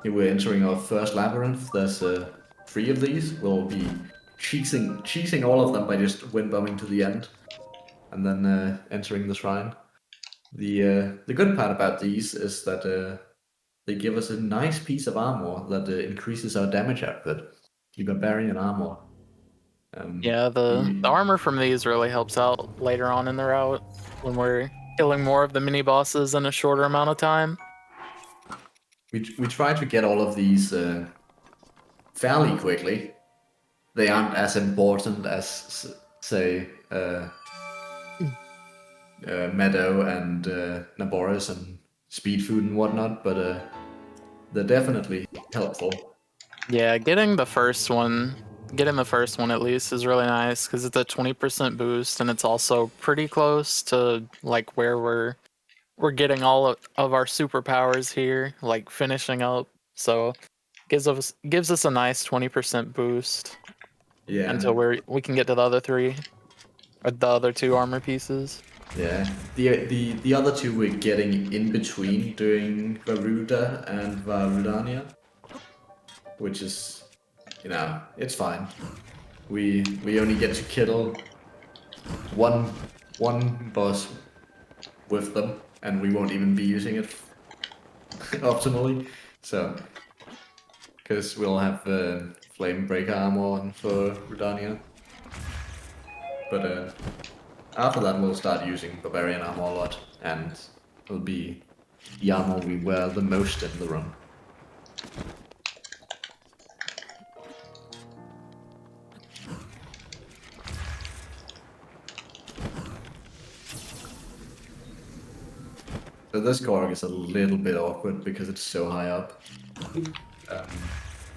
Here we're entering our first labyrinth. There's 3 of these. We'll be cheesing all of them by just wind bombing to the end, and then entering the shrine. The good part about these is that they give us a nice piece of armor that increases our damage output. The barbarian armor. Yeah, the armor from these really helps out later on in the route when we're killing more of the mini bosses in a shorter amount of time. We try to get all of these fairly quickly. They aren't as important as, say, Meadow and Naboris and Speed Food and whatnot, but they're definitely helpful. Yeah, getting the first one at least is really nice because it's a 20% boost and it's also pretty close to like where we're getting all of our superpowers here, like finishing up. So gives us a nice 20% boost. Yeah. Until we can get to the other three, or the other two armor pieces. Yeah. The other two we're getting in between doing Varuda and Varudania, which is, it's fine. We only get to kill one boss with them, and we won't even be using it optimally. So, because we'll have Flame Breaker armor on for Rudania. But after that, we'll start using Barbarian armor a lot, and it'll be the armor we wear the most in the run. So this Korg is a little bit awkward because it's so high up. You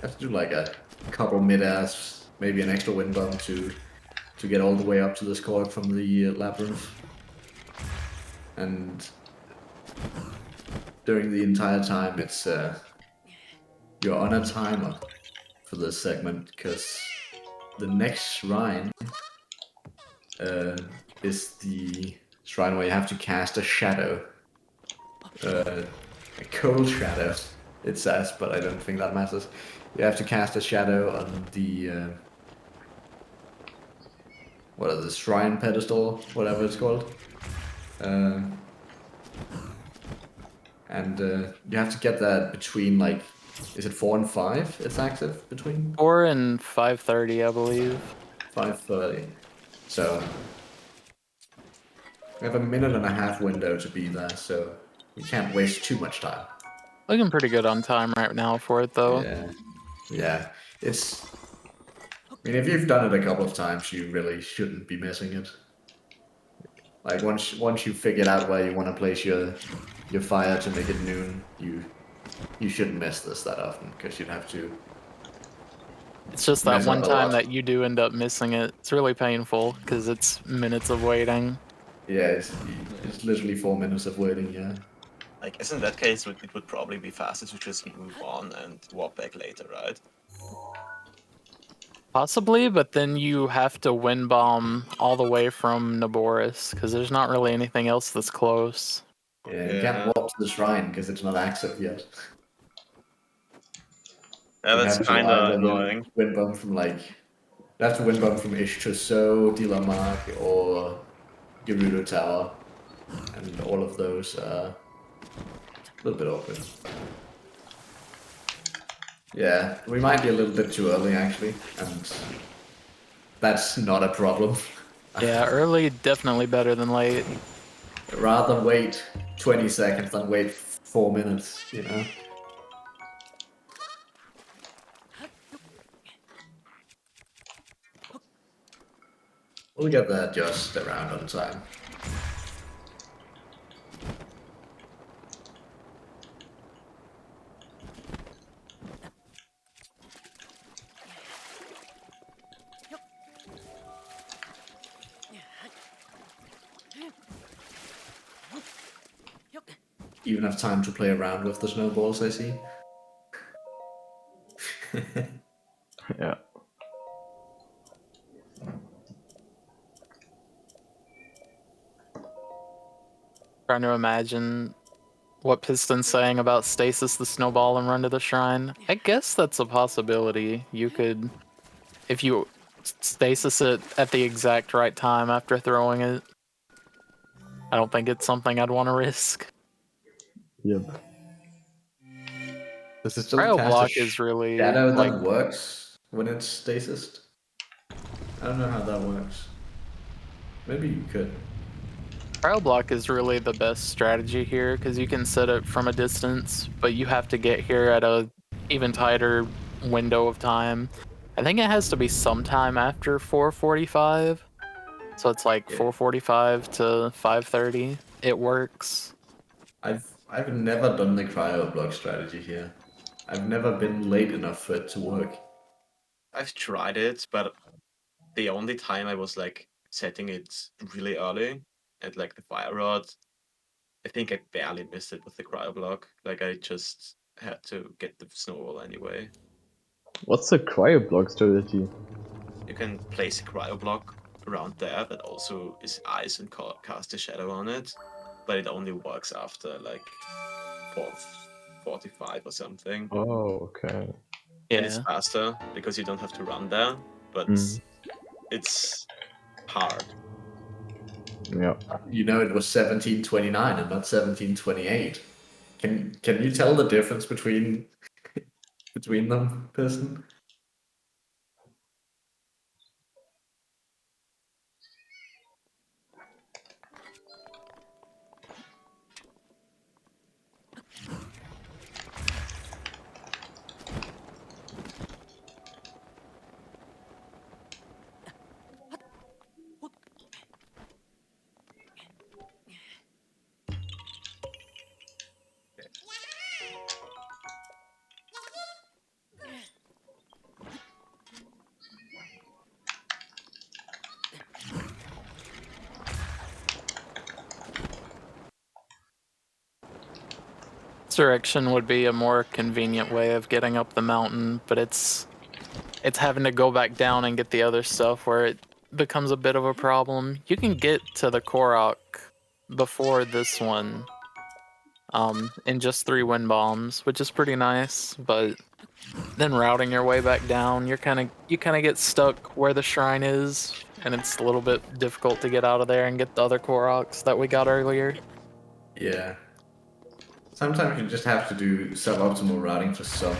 have to do like a couple mid-airs, maybe an extra wind bomb to get all the way up to this Korg from the labyrinth. And during the entire time, it's you're on a timer for this segment because the next shrine is the shrine where you have to cast a shadow. A cold shadow, it says, but I don't think that matters. You have to cast a shadow on the the shrine pedestal, whatever it's called. And you have to get that between, like, is it 4 and 5 it's active between? 4 and 5:30, I believe. 5:30. So we have a minute and a half window to be there, so we can't waste too much time. Looking pretty good on time right now for it, though. Yeah. I mean, if you've done it a couple of times, you really shouldn't be missing it. Like, once you figured out where you want to place your fire to make it noon, you shouldn't miss this that often, because you'd have to... It's just that one time lot. that you do end up missing it. It's really painful, because it's minutes of waiting. Yeah, it's literally 4 minutes of waiting, yeah. I guess in that case, it would probably be faster to just move on and walk back later, right? Possibly, but then you have to wind bomb all the way from Naboris, because there's not really anything else that's close. Yeah, you can't walk to the shrine, because it's not active yet. Yeah, that's kind of annoying. Wind bomb from, like... You have to wind bomb from Ishtoso, Dilamark, or Gerudo Tower. And all of those are a little bit awkward. Yeah, we might be a little bit too early, actually, and that's not a problem. Yeah, early definitely better than late. Rather wait 20 seconds than wait 4 minutes, you know? We'll get there just around on time. Even have time to play around with the snowballs, I see. Yeah. Trying to imagine what Piston's saying about stasis the snowball and run to the shrine. I guess that's a possibility. You could, if you stasis it at the exact right time after throwing it. I don't think it's something I'd want to risk. Yep. Does it still Cryo cast block a is really shadow like that works when it's stasis? I don't know how that works. Maybe you could. Cryo block is really the best strategy here because you can set it from a distance, but you have to get here at a even tighter window of time. I think it has to be sometime after 4:45, so it's like 4:45 to 5:30. It works. I've never done the cryo block strategy here. I've never been late enough for it to work. I've tried it, but the only time I was like setting it really early at like the fire rod, I think I barely missed it with the cryo block. Like I just had to get the snowball anyway. What's the cryo block strategy? You can place a cryo block around there that also is ice and cast a shadow on it, but it only works after like 4:45 or something. Oh, okay. And it's Yeah. faster because you don't have to run there, but it's hard. Yeah. You know, it was 1729 and not 1728. Can you tell the difference between them, person? This direction would be a more convenient way of getting up the mountain, but it's having to go back down and get the other stuff where it becomes a bit of a problem. You can get to the Korok before this one in just 3 wind bombs, which is pretty nice, but then routing your way back down, you kind of get stuck where the shrine is, and it's a little bit difficult to get out of there and get the other Koroks that we got earlier. Yeah. Sometimes you just have to do suboptimal routing for some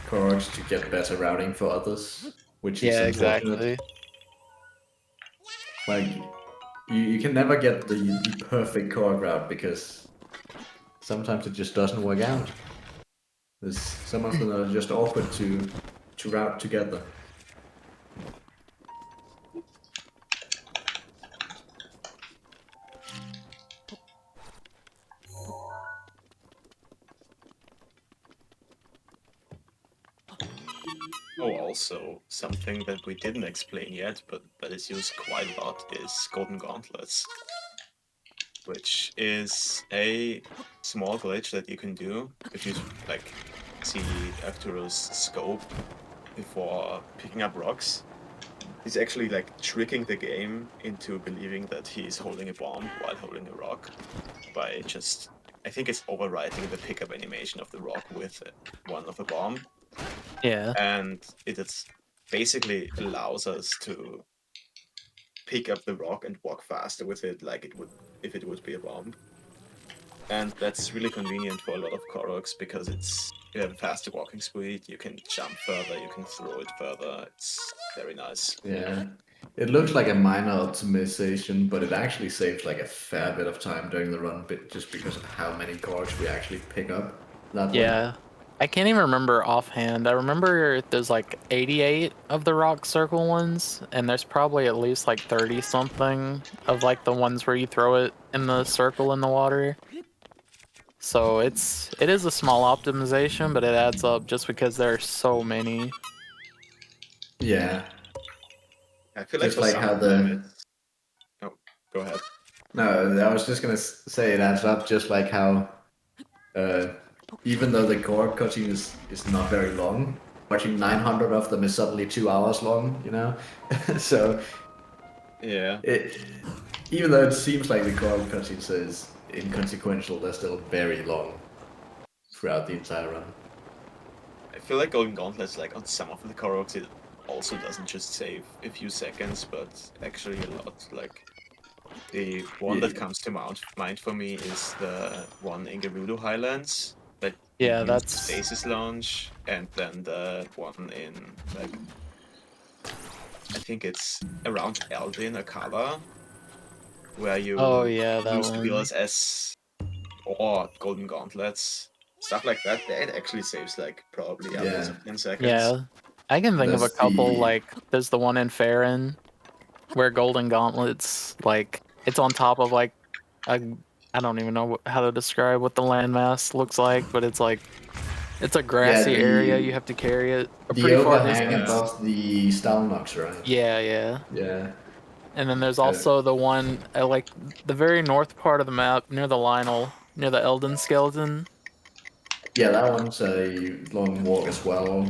Koroks to get better routing for others, which is unfortunate. Exactly. Like, you can never get the perfect Korok route because sometimes it just doesn't work out. There's some of them that are just awkward to route together. Oh, also, something that we didn't explain yet, but that is used quite a lot, is Golden Gauntlets, which is a small glitch that you can do if you like see Arcturus' scope before picking up rocks. He's actually like tricking the game into believing that he's holding a bomb while holding a rock by just, I think it's overwriting the pickup animation of the rock with one of a bomb. Yeah. And it basically allows us to pick up the rock and walk faster with it like it would if it would be a bomb. And that's really convenient for a lot of Koroks because you have a faster walking speed, you can jump further, you can throw it further. It's very nice. Yeah. It looks like a minor optimization, but it actually saves like a fair bit of time during the run, just because of how many Koroks we actually pick up that way. Yeah. I can't even remember offhand. I remember there's like 88 of the rock circle ones, and there's probably at least like 30 something of like the ones where you throw it in the circle in the water. So it is a small optimization, but it adds up just because there are so many. Yeah. I feel like Just like how Oh, go ahead. No, I was just gonna say it adds up just like how even though the core cutscene is not very long, watching 900 of them is suddenly 2 hours long, you know? So yeah, even though it seems like the core cutscene is inconsequential, they're still very long throughout the entire run. I feel like Golden Gauntlets, like on some of the Koroks, it also doesn't just save a few seconds, but actually a lot. Like the one that comes to mind for me is the one in Gerudo Highlands that that's Stasis launch, and then the one in like I think it's around Eldin or Kala, where you Oh yeah, that use the one. BLSS or Golden Gauntlets, stuff like that. That actually saves like probably upwards Yeah. of 10 seconds. Yeah, I can think of a There's couple. the Like, there's the one in Farron where Golden Gauntlets, like, it's on top of like a, I don't even know how to describe what the landmass looks like, but it's like it's a grassy area. You have to carry it a the pretty far overhang distance. above the Stalnox, right? Yeah, yeah. Yeah. And then there's also the one at like the very north part of the map near the Lionel, near the Eldon skeleton. Yeah, that one's a long walk as well.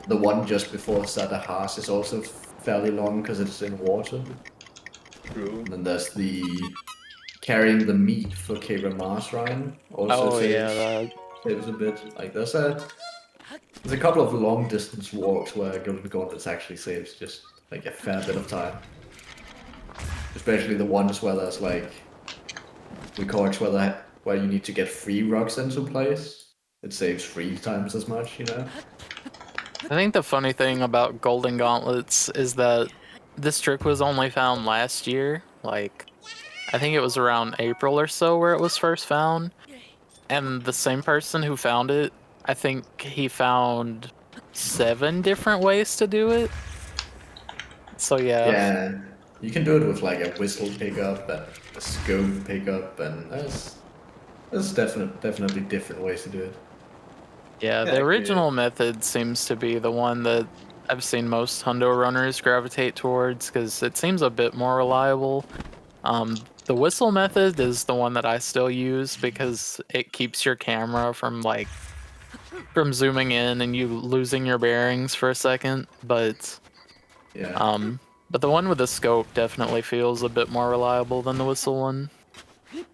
The one just before Sadahas is also fairly long because it's in water. True. And then there's the carrying the meat for Kira Mars Ryan also Oh saves, yeah, that. saves a bit. Like there's a couple of long distance walks where Golden Gauntlets actually saves just like a fair bit of time. Especially the ones where there's like records where you need to get 3 rocks into place. It saves 3 times as much, you know? I think the funny thing about Golden Gauntlets is that this trick was only found last year. Like, I think it was around April or so where it was first found. And the same person who found it, I think he found 7 different ways to do it. So yeah. Yeah, you can do it with like a whistle pickup and a scope pickup, and there's definitely different ways to do it. Yeah, the original method seems to be the one that I've seen most hundo runners gravitate towards because it seems a bit more reliable. The whistle method is the one that I still use because it keeps your camera from zooming in and you losing your bearings for a second. But Yeah. But the one with the scope definitely feels a bit more reliable than the whistle one.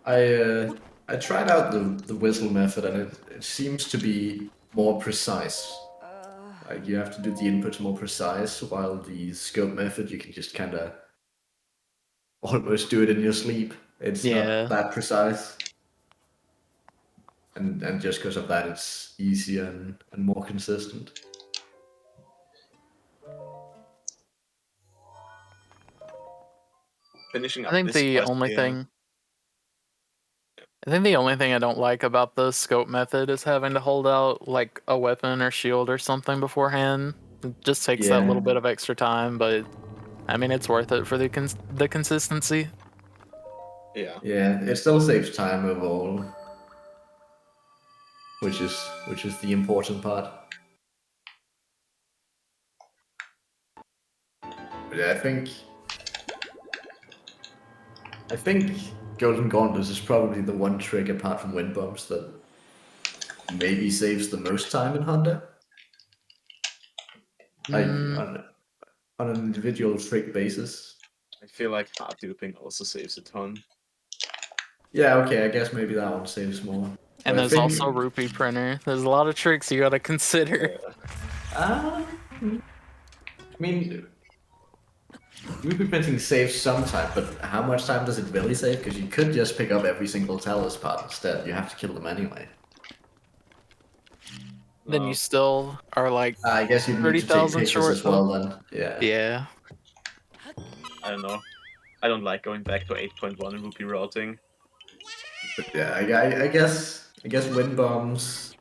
I tried out the whistle method, and it seems to be more precise. Like you have to do the inputs more precise, while the scope method you can just kind of almost do it in your sleep. It's not that precise, and just because of that, it's easier and more consistent. Finishing up I think this the quest only here. thing I think the only thing I don't like about the scope method is having to hold out like a weapon or shield or something beforehand. It just takes that little bit of extra time, but I mean it's worth it for the consistency. Yeah. Yeah, it still saves time overall, which is the important part. But yeah, I think Golden Gauntlets is probably the one trick apart from wind bombs that maybe saves the most time in Honda. Like on an individual trick basis. I feel like hard duping also saves a ton. Yeah, okay, I guess maybe that one saves more. And But there's also Rupee Printer. There's a lot of tricks you gotta consider. I mean, Rupee printing saves some time, but how much time does it really save? Because you could just pick up every single Talus part instead. You have to kill them anyway. Then you still are like I guess you need to take 30,000 pictures short as well though. then. Yeah. Yeah. I don't know. I don't like going back to 8.1 rupee routing. But yeah, I guess wind bombs,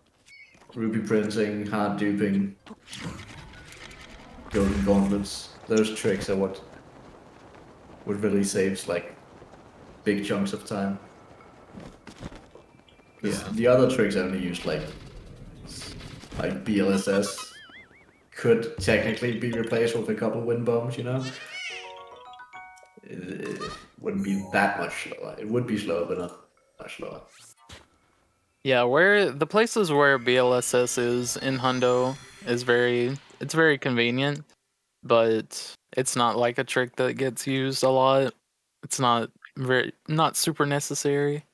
Rupee printing, hard duping, golden gauntlets. Those tricks are what really saves like big chunks of time. Because the other tricks only used like BLSS could technically be replaced with a couple wind bombs, you know? It wouldn't be that much slower. It would be slower, but not much slower. Yeah, where the places where BLSS is in Hundo is it's very convenient, but it's not like a trick that gets used a lot. It's not super necessary.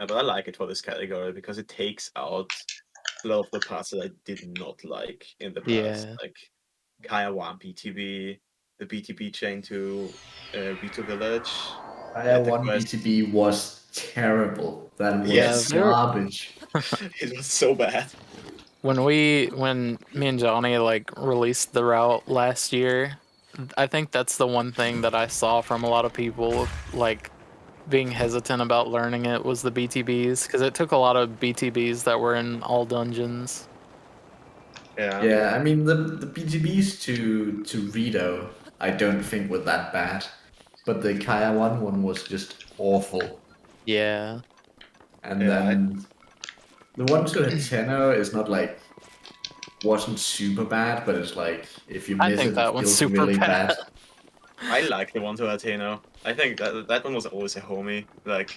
Yeah, but I like it for this category because it takes out a lot of the parts that I did not like in the past, like Kaya 1 BTB, the BTB chain to Rito Village. Kaya 1 BTB was terrible. That was garbage. It was so bad. when me and Johnny like released the route last year, I think that's the one thing that I saw from a lot of people like being hesitant about learning it was the BTBs, because it took a lot of BTBs that were in all dungeons. Yeah. Yeah, I mean the BGBs to Rito, I don't think were that bad, but the Kaya one was just awful, Yeah. and Yeah, then the one to Hateno is not like wasn't super bad, but it's like if you I miss think it, that it one's feels super really bad. bad. I like the one to Athena. I think that one was always a homie. Like,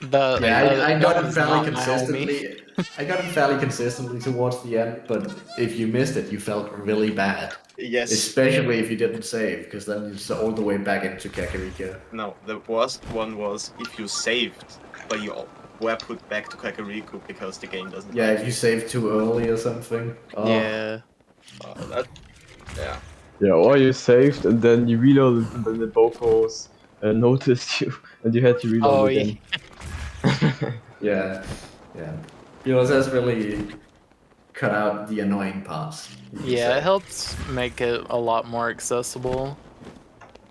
Yeah, I That got it one's fairly not my homie. consistently. I got it fairly consistently towards the end, but if you missed it, you felt really bad. yes. Especially if you didn't save, because then it's all the way back into Kakariko. No, the worst one was if you saved, but you were put back to Kakariko because the game doesn't Yeah, like if you saved too early or something. Oh, Yeah. that. Yeah. Yeah, or you saved and then you reloaded and then the Bokos noticed you and you had to reload Oh, again. yeah, yeah. BLSS really cut out the annoying parts. you could Yeah, say. it helps make it a lot more accessible.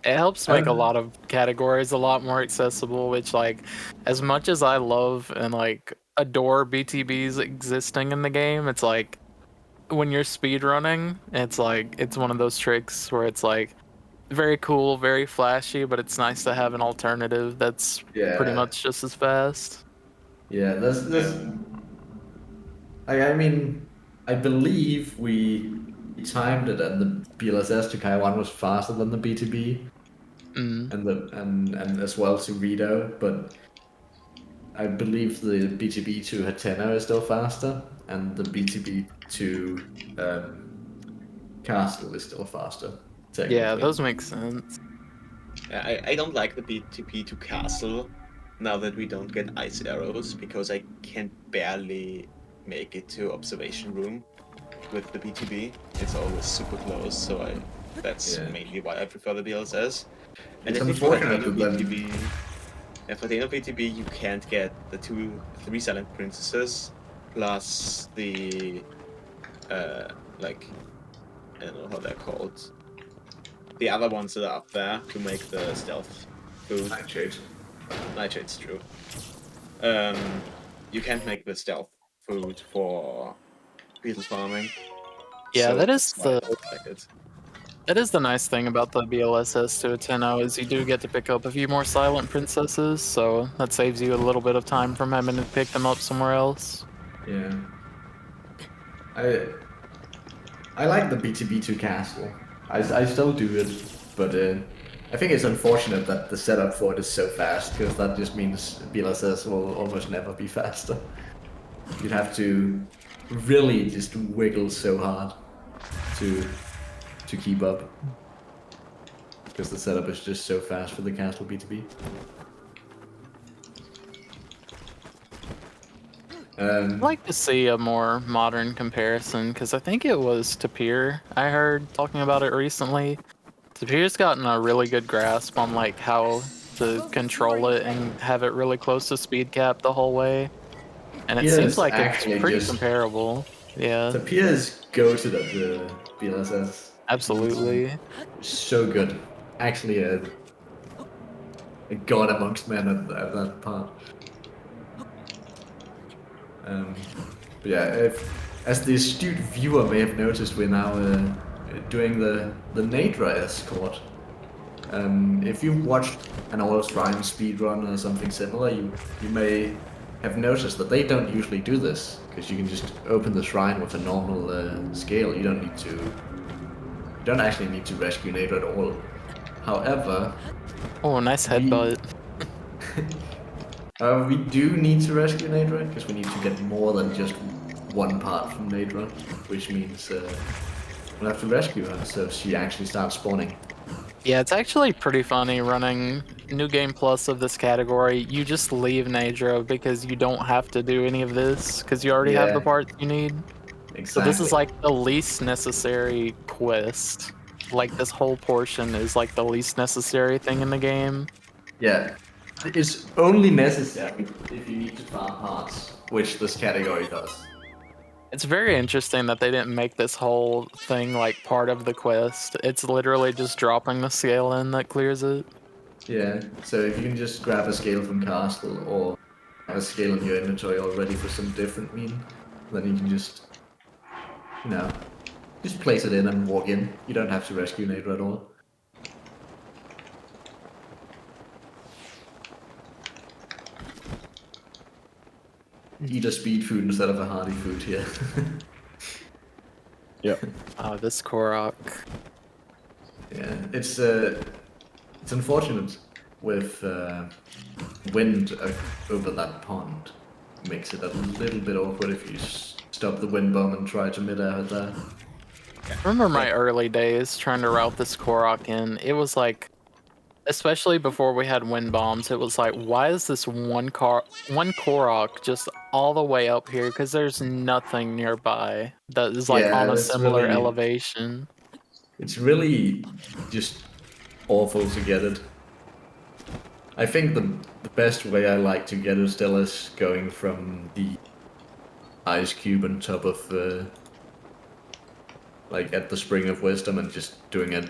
It helps make a lot of categories a lot more accessible, which, like, as much as I love and, like, adore BTBs existing in the game, it's like, when you're speedrunning, it's like, it's one of those tricks where it's like, very cool, very flashy, but it's nice to have an alternative that's pretty Yeah, much just as fast. yeah. This. I mean, I believe we timed it, and the BLSS to Kai1 was faster than the BTB, Mm. and as well to Rito, but I believe the BTB to Hateno is still faster, and the BTB to Castle is still faster, technically. Yeah, those make sense. I don't like the BTP to Castle now that we don't get ice arrows because I can barely make it to observation room with the BTB. It's always super close, so that's Yeah. mainly why I prefer the BLSS. And It's then unfortunate for that BTB, and for the BTB, you can't get the three silent princesses plus the like I don't know how they're called. The other ones that are up there to make the stealth food. Nightshade. Nightshade's true. You can't make the stealth food for Beetle's farming. Yeah, so that is that's why I the don't like it. That is the nice thing about the BLSS to a 10.0 is you do get to pick up a few more silent princesses, so that saves you a little bit of time from having to pick them up somewhere else. Yeah. I like the BTB2 castle. I still do it, but I think it's unfortunate that the setup for it is so fast, because that just means BLSS will almost never be faster. You'd have to really just wiggle so hard to keep up, because the setup is just so fast for the castle BTB. I'd like to see a more modern comparison, because I think it was Tapir I heard talking about it recently. Tapir's gotten a really good grasp on like how to control it and have it really close to speed cap the whole way. And it seems like it's pretty comparable. Yeah. Tapir is goated at the BLSS. Absolutely. So good. Actually, a god amongst men at that part. But yeah, as the astute viewer may have noticed, we're now doing the Nadra escort. If you've watched an All Shrine speedrun or something similar, you may have noticed that they don't usually do this, because you can just open the shrine with a normal scale. You don't actually need to rescue Nadra at all. However, oh, nice headbutt. We do need to rescue Nadra, because we need to get more than just one part from Nadra, which means we'll have to rescue her so she actually starts spawning. Yeah, it's actually pretty funny running New Game Plus of this category. You just leave Nadra because you don't have to do any of this, because you already have the parts you need. Exactly. So this is like the least necessary quest. Like this whole portion is like the least necessary thing in the game. Yeah. It's only necessary if you need to farm parts, which this category does. It's very interesting that they didn't make this whole thing like part of the quest. It's literally just dropping the scale in that clears it. Yeah, so if you can just grab a scale from Castle or have a scale in your inventory already for some different mean, then you can just, you know, just place it in and walk in. You don't have to rescue Nader at all. Eat a speed food instead of a hardy food here. Yeah. Oh, this Korok. Yeah, it's unfortunate with wind over that pond. Makes it a little bit awkward if you stop the wind bomb and try to mid-air it there. I remember my early days trying to route this Korok in. It was like, especially before we had wind bombs, it was like, why is this one Korok just all the way up here? Because there's nothing nearby that is like on a it's similar really, elevation. It's really just awful to get it. I think the best way I like to get it still is going from the ice cube on top of like at the Spring of Wisdom and just doing a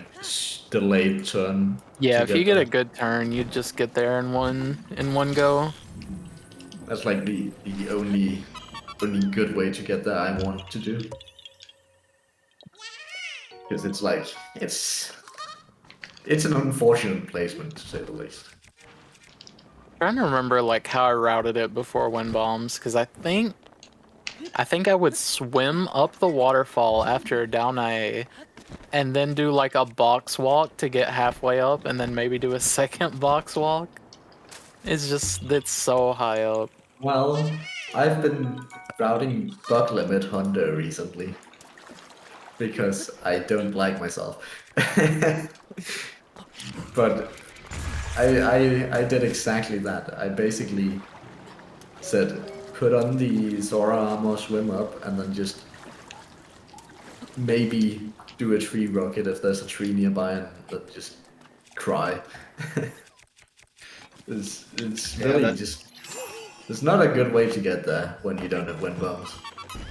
delayed turn. Yeah, to if you get there. a good turn, you'd just get there in one go. That's like the only good way to get there I want to do. Because it's like it's an unfortunate placement to say the least. Trying to remember like how I routed it before wind bombs, because I think I would swim up the waterfall after down A, and then do like a box walk to get halfway up, and then maybe do a second box walk. It's so high up. Well, I've been routing bug limit Hunter recently because I don't like myself. But I did exactly that. I basically said put on the Zora armor, swim up, and then just maybe do a tree rocket if there's a tree nearby, and then just cry. It's really just. It's not a good way to get there when you don't have wind bombs.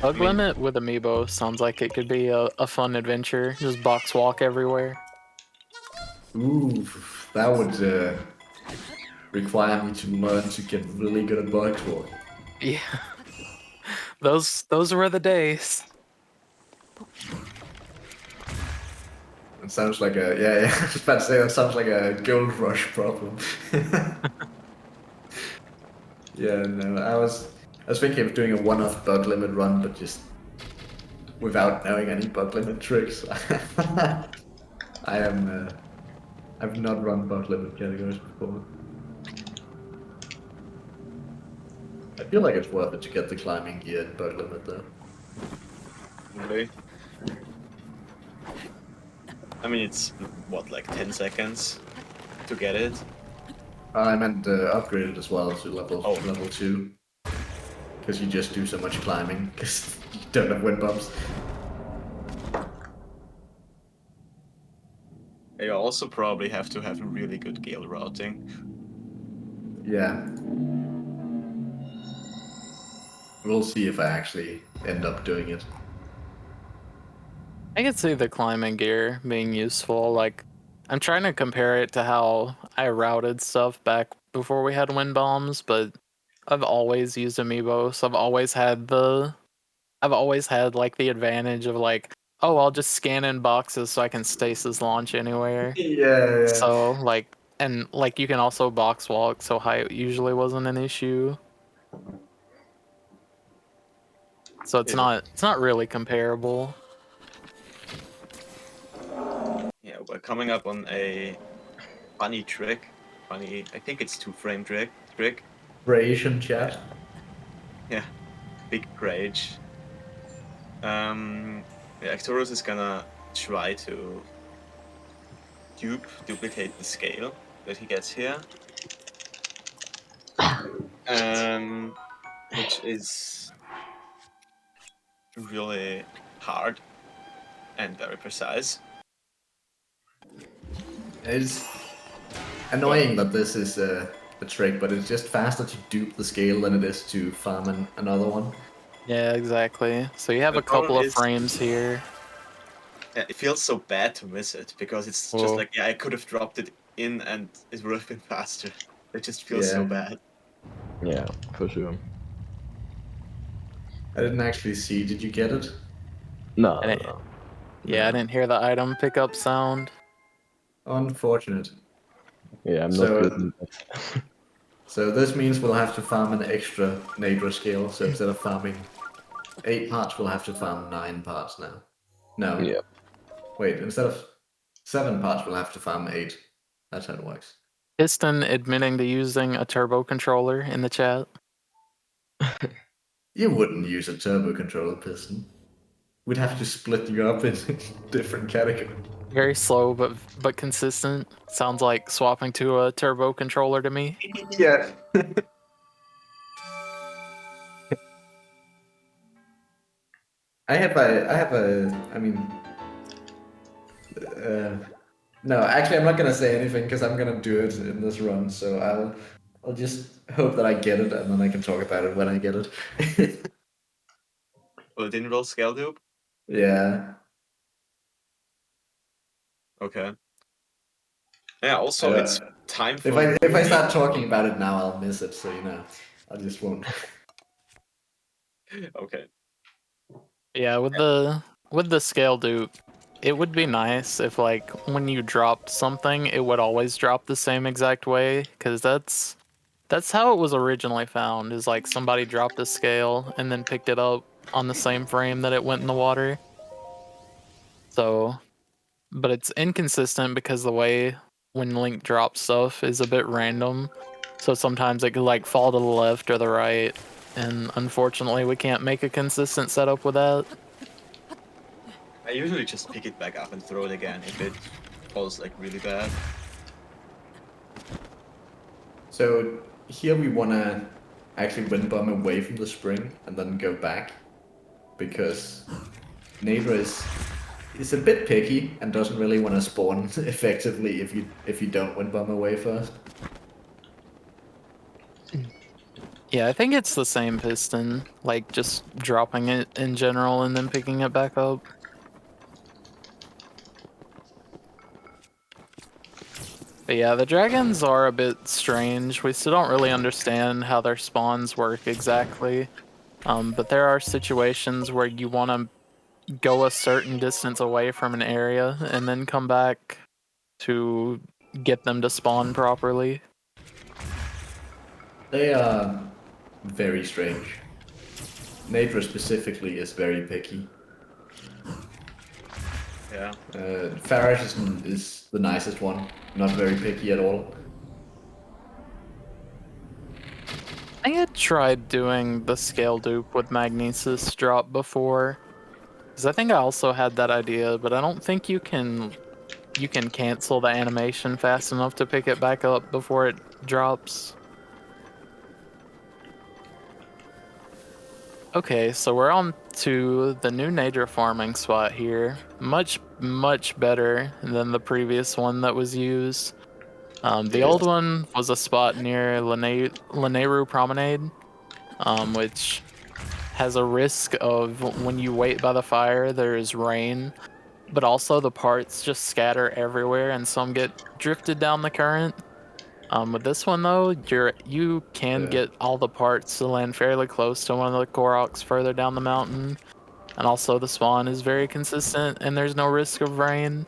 Bug limit with amiibo sounds like it could be a fun adventure. Just box walk everywhere. Ooh, that would require me to learn to get really good at box walk. Yeah. Those were the days. It sounds like yeah. I was about to say that sounds like a gold rush problem. Yeah, no, I was thinking of doing a one-off bug limit run, but just without knowing any bug limit tricks. I've not run bug limit categories before. I feel like it's worth it to get the climbing gear in bug limit though. Really? I mean, it's what, like 10 seconds to get it? I meant upgrade it as well to level 2. Because you just do so much climbing, because you don't have wind bumps. You also probably have to have a really good gale routing. Yeah. We'll see if I actually end up doing it. I could see the climbing gear being useful. Like, I'm trying to compare it to how I routed stuff back before we had wind bombs, but I've always used amiibo, so I've always had like the advantage of like, oh, I'll just scan in boxes so I can stasis launch anywhere. Yeah. So like, and like you can also box walk, so height usually wasn't an issue. So it's not really comparable. Yeah, we're coming up on a funny trick. I think it's 2-frame trick. Ration chat. Yeah, big rage. Arcturus is gonna try to duplicate the scale that he gets here. Which is really hard and very precise. It's annoying that this is a trick, but it's just faster to dupe the scale than it is to farm another one. Yeah, exactly. So you have The a couple problem of is, frames here. yeah, it feels so bad to miss it because it's just Oh. like, yeah, I could have dropped it in and it would have been faster. It just feels so Yeah. bad. Yeah, for sure. I didn't actually see. Did you get it? No, I no, didn't, no. yeah, I No. didn't hear the item pickup sound. Unfortunate. Yeah, I'm not So, good in that. so this means we'll have to farm an extra Nadra scale. So instead of farming 8 parts, we'll have to farm 9 parts now. No. Yeah. Wait, instead of 7 parts, we'll have to farm 8. That's how it works. Piston admitting to using a turbo controller in the chat. You wouldn't use a turbo controller, Piston. We'd have to split you up in different categories. Very slow but consistent. Sounds like swapping to a turbo controller to me. Yeah. I mean, no, actually, I'm not gonna say anything because I'm gonna do it in this run. So I'll just hope that I get it, and then I can talk about it when I get it. Well, it didn't roll scale dupe? Yeah. Okay. Yeah, also, it's time for If I start talking about it now, I'll miss it. So I just won't. Okay. Yeah, with the scale dupe, it would be nice if like when you dropped something, it would always drop the same exact way, because that's how it was originally found. Is like somebody dropped a scale and then picked it up on the same frame that it went in the water. So, but it's inconsistent because the way when Link drops stuff is a bit random. So sometimes it could like fall to the left or the right, and unfortunately we can't make a consistent setup with that. I usually just pick it back up and throw it again if it falls like really bad. So here we wanna actually wind bomb away from the spring and then go back, because Neighbor is a bit picky and doesn't really want to spawn effectively if you don't wind bomb away first. Yeah, I think it's the same piston, like just dropping it in general and then picking it back up. But yeah, the dragons are a bit strange. We still don't really understand how their spawns work exactly. But there are situations where you want to go a certain distance away from an area and then come back to get them to spawn properly. They are very strange. Neighbor specifically is very picky. Yeah. Farish is the nicest one, not very picky at all. I had tried doing the scale dupe with Magnesis drop before, because I think I also had that idea, but I don't think you can cancel the animation fast enough to pick it back up before it drops. Okay, so we're on to the new nature farming spot here. Much better than the previous one that was used. The old one was a spot near Lanayru Promenade, which has a risk of when you wait by the fire, there is rain, but also the parts just scatter everywhere and some get drifted down the current. With this one though, you can get all the parts to land fairly close to one of the Koroks further down the mountain, and also the spawn is very consistent and there's no risk of rain.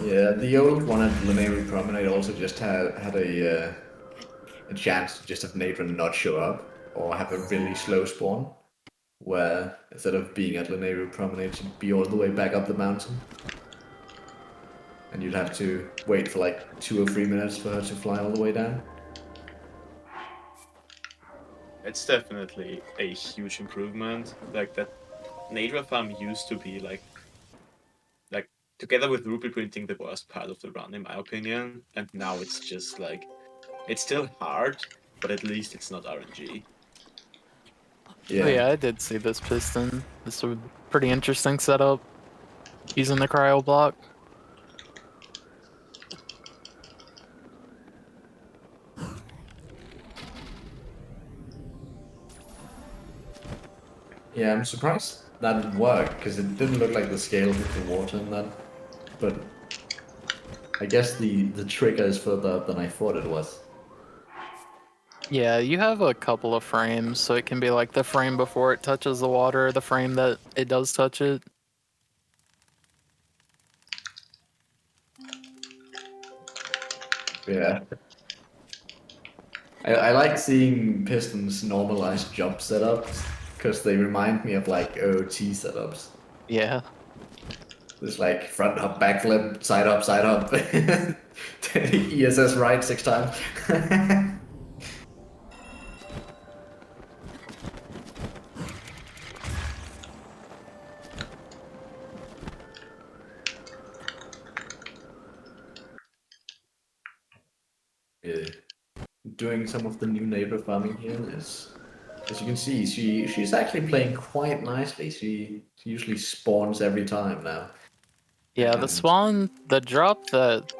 Yeah, the old one at Lanayru Promenade also just had a chance to just have Natron not show up or have a really slow spawn, where instead of being at Lanayru Promenade, she'd be all the way back up the mountain. And you'd have to wait for like 2 or 3 minutes for her to fly all the way down. It's definitely a huge improvement. Like that Nadra farm used to be like together with rupee printing the worst part of the run in my opinion, and now it's just like it's still hard, but at least it's not RNG. Oh yeah, I did see this piston. This is a pretty interesting setup using the cryo block. Yeah, I'm surprised that it worked, because it didn't look like the scale hit the water in that. But I guess the trigger is further than I thought it was. Yeah, you have a couple of frames, so it can be like the frame before it touches the water, the frame that it does touch it. Yeah. I like seeing Pistons normalize jump setups, because they remind me of like OOT setups. Yeah. There's like front up, backflip, side up, side up. ESS right 6 times. Yeah. Doing some of the new neighbor farming here is, as you can see, she's actually playing quite nicely. She usually spawns every time now. Yeah, the And- spawn, the drop that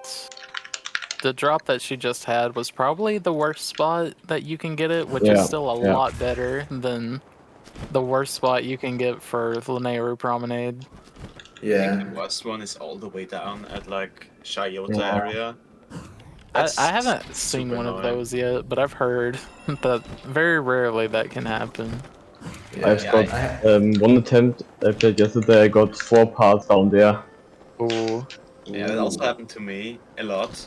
she just had was probably the worst spot that you can get it, which is Yeah, still a yeah. lot better than the worst spot you can get for Lanayru Promenade. I Yeah. think the worst one is all the way down at like Shayota Yeah. area. I That's haven't seen super one of annoying. those yet, but I've heard that very rarely that can happen. Yeah, I've yeah, got one attempt I played yesterday. I got 4 parts down there. Ooh. Yeah, that also Ooh. happened to me a lot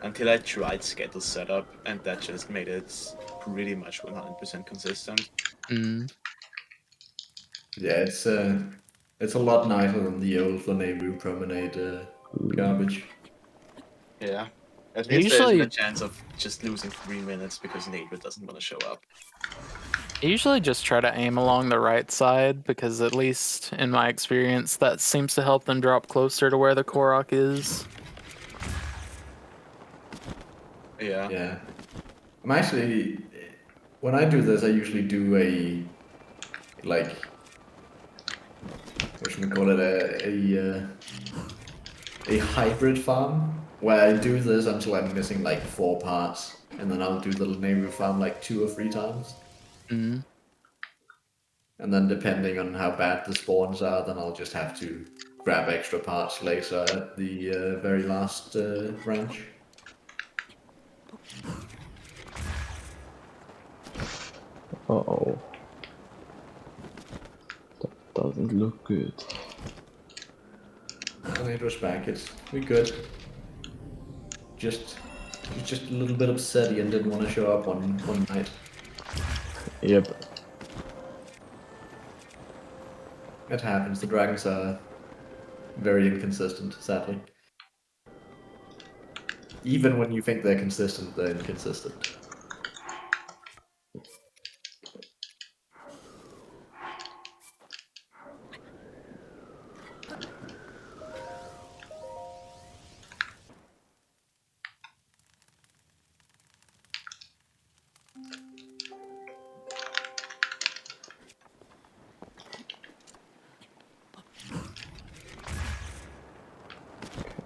until I tried schedule setup, and that just made it pretty much 100% consistent. Mm. Yeah, it's a lot nicer than the old Lanayru Promenade garbage. Yeah. At I least there isn't a usually chance of just losing 3 minutes because neighbor doesn't want to show up. just try to aim along the right side, because at least in my experience that seems to help them drop closer to where the Korok is. Yeah. Yeah. I'm actually, when I do this, I usually do a, like, what should we call it, a hybrid farm, where I do this until I'm missing like 4 parts, and then I'll do the Lanayru farm like 2 or 3 times. Mm. And then depending on how bad the spawns are, then I'll just have to grab extra parts later at the very last branch. Uh-oh. That doesn't look good. And it was back. We good. Just a little bit upset and didn't want to show up one night. Yep. It happens. The dragons are very inconsistent, sadly. Even when you think they're consistent, they're inconsistent.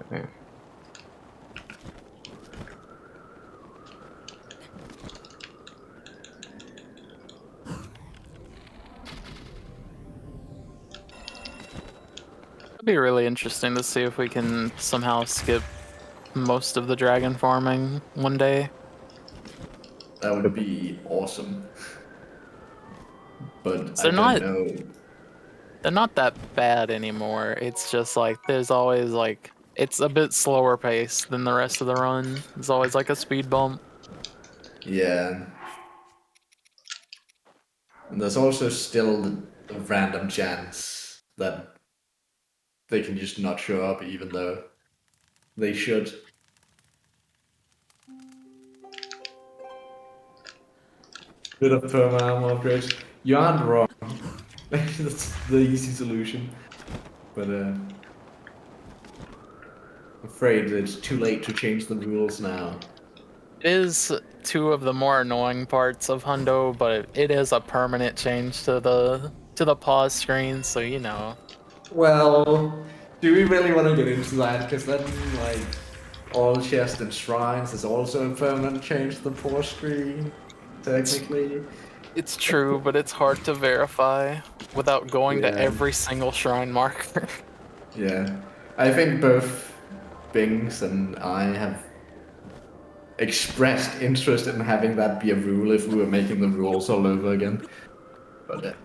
Okay. It'd be really interesting to see if we can somehow skip most of the dragon farming one day. That would be awesome. But So I don't know. they're not that bad anymore. It's just like there's always like it's a bit slower pace than the rest of the run. There's always like a speed bump. Yeah. And there's also still a random chance that they can just not show up even though they should. Bit of perma armor upgrades. You aren't wrong. That's the easy solution. But I'm afraid it's too late to change the rules now. It is two of the more annoying parts of Hundo, but it is a permanent change to the pause screen, so you know. Well, do we really want to get into that? Because then, like, all chests and shrines is also a permanent change to the pause screen, technically. It's true, but it's hard to verify without going to Yeah. every single shrine marker. Yeah. I think both Bings and I have expressed interest in having that be a rule if we were making the rules all over again. But It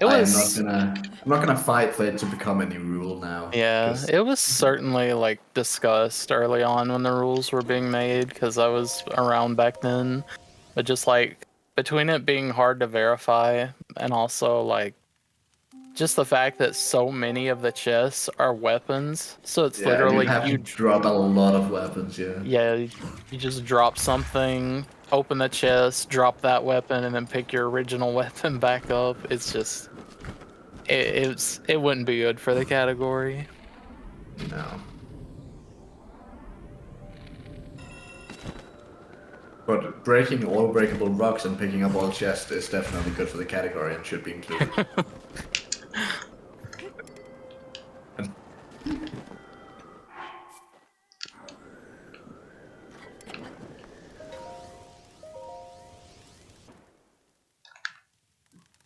I'm was, not gonna fight for it to become any rule now. yeah, 'cause- it was certainly like discussed early on when the rules were being made because I was around back then. But just like between it being hard to verify and also like just the fact that so many of the chests are weapons, so it's yeah, literally you'd have to drop a lot of weapons, yeah. yeah, you just drop something, open the chest, drop that weapon, and then pick your original weapon back up. It's just it wouldn't be good for the category. No. But breaking all breakable rocks and picking up all chests is definitely good for the category and should be included.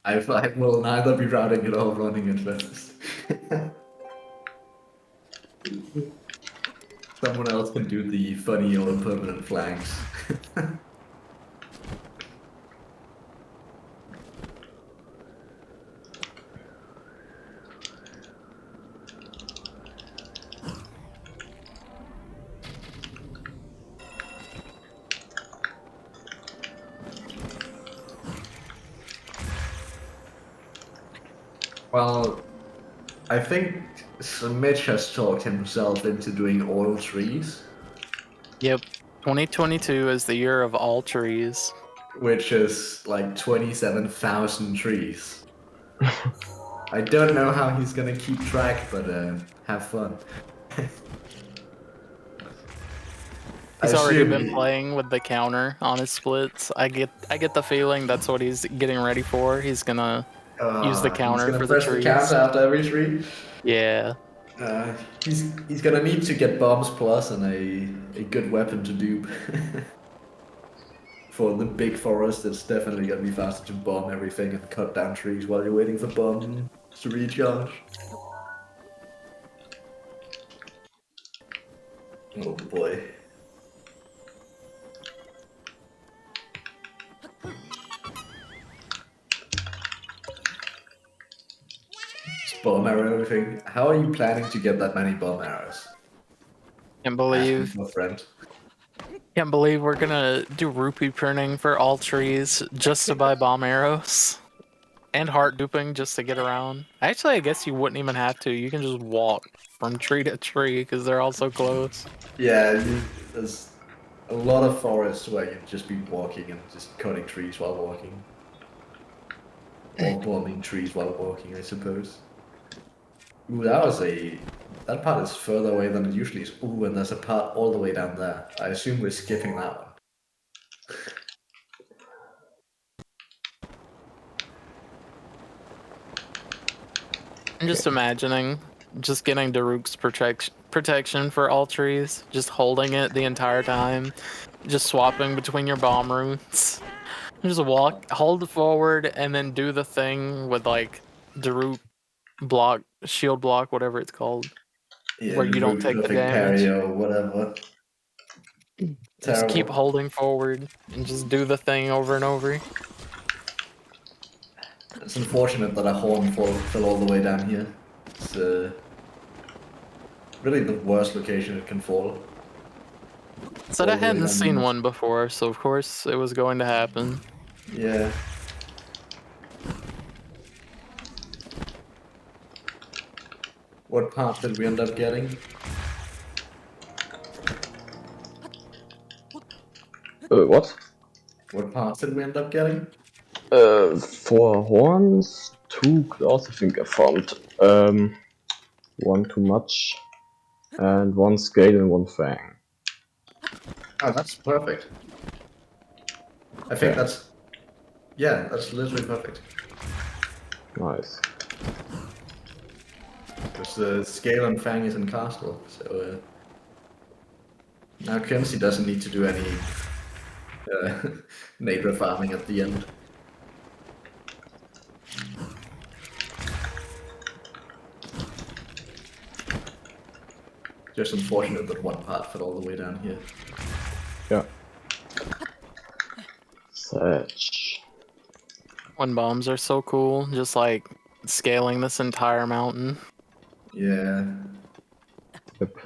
I will neither be routing it or running it first. Someone else can do the funny or permanent flanks. Well, I think Mitch has talked himself into doing all trees. Yep, 2022 is the year of all trees. Which is like 27,000 trees. I don't know how he's gonna keep track, but have fun. He's already been he- playing with the counter on his splits. I get the feeling that's what he's getting ready for. He's gonna use the counter he's gonna for the press trees. the counter after every tree. Yeah. He's gonna need to get bombs plus and a good weapon to dupe. For the big forest, it's definitely gonna be faster to bomb everything and cut down trees while you're waiting for bombs to recharge. Oh boy. Just bomb arrow everything. How are you planning to get that many bomb arrows? Can't Asking believe for a friend. Can't believe we're gonna do rupee printing for all trees just to buy bomb arrows. And heart duping just to get around. Actually, I guess you wouldn't even have to. You can just walk from tree to tree because they're all so close. Yeah, there's a lot of forests where you'd just be walking and just cutting trees while walking. Or bombing trees while walking, I suppose. Ooh, that part is further away than it usually is. Ooh, and there's a part all the way down there. I assume we're skipping that one. I'm just imagining just getting Daruk's protection for all trees, just holding it the entire time, just swapping between your bomb routes. Just walk, hold forward, and then do the thing with like Daruk block, shield block, whatever it's called, Yeah, where you don't take the perfect damage. parry or whatever. Just keep Terrible. holding forward and just do the thing over and over. It's unfortunate that a horn fell all the way down here. It's really the worst location it can fall. Said All I the way hadn't down seen here. one before, so of course it was going to happen. Yeah. What part did we end up getting? What? What parts did we end up getting? 4 horns, 2 claws I think I found. One too much. And 1 scale and 1 fang. Oh, that's perfect. I think Okay. that's literally perfect. Nice. Because the scale and fang is in castle, so now Coensi doesn't need to do any neighbor farming at the end. Just unfortunate that one part fell all the way down here. Yeah. Such. Wind bombs are so cool, just like scaling this entire mountain. Yeah. Yep.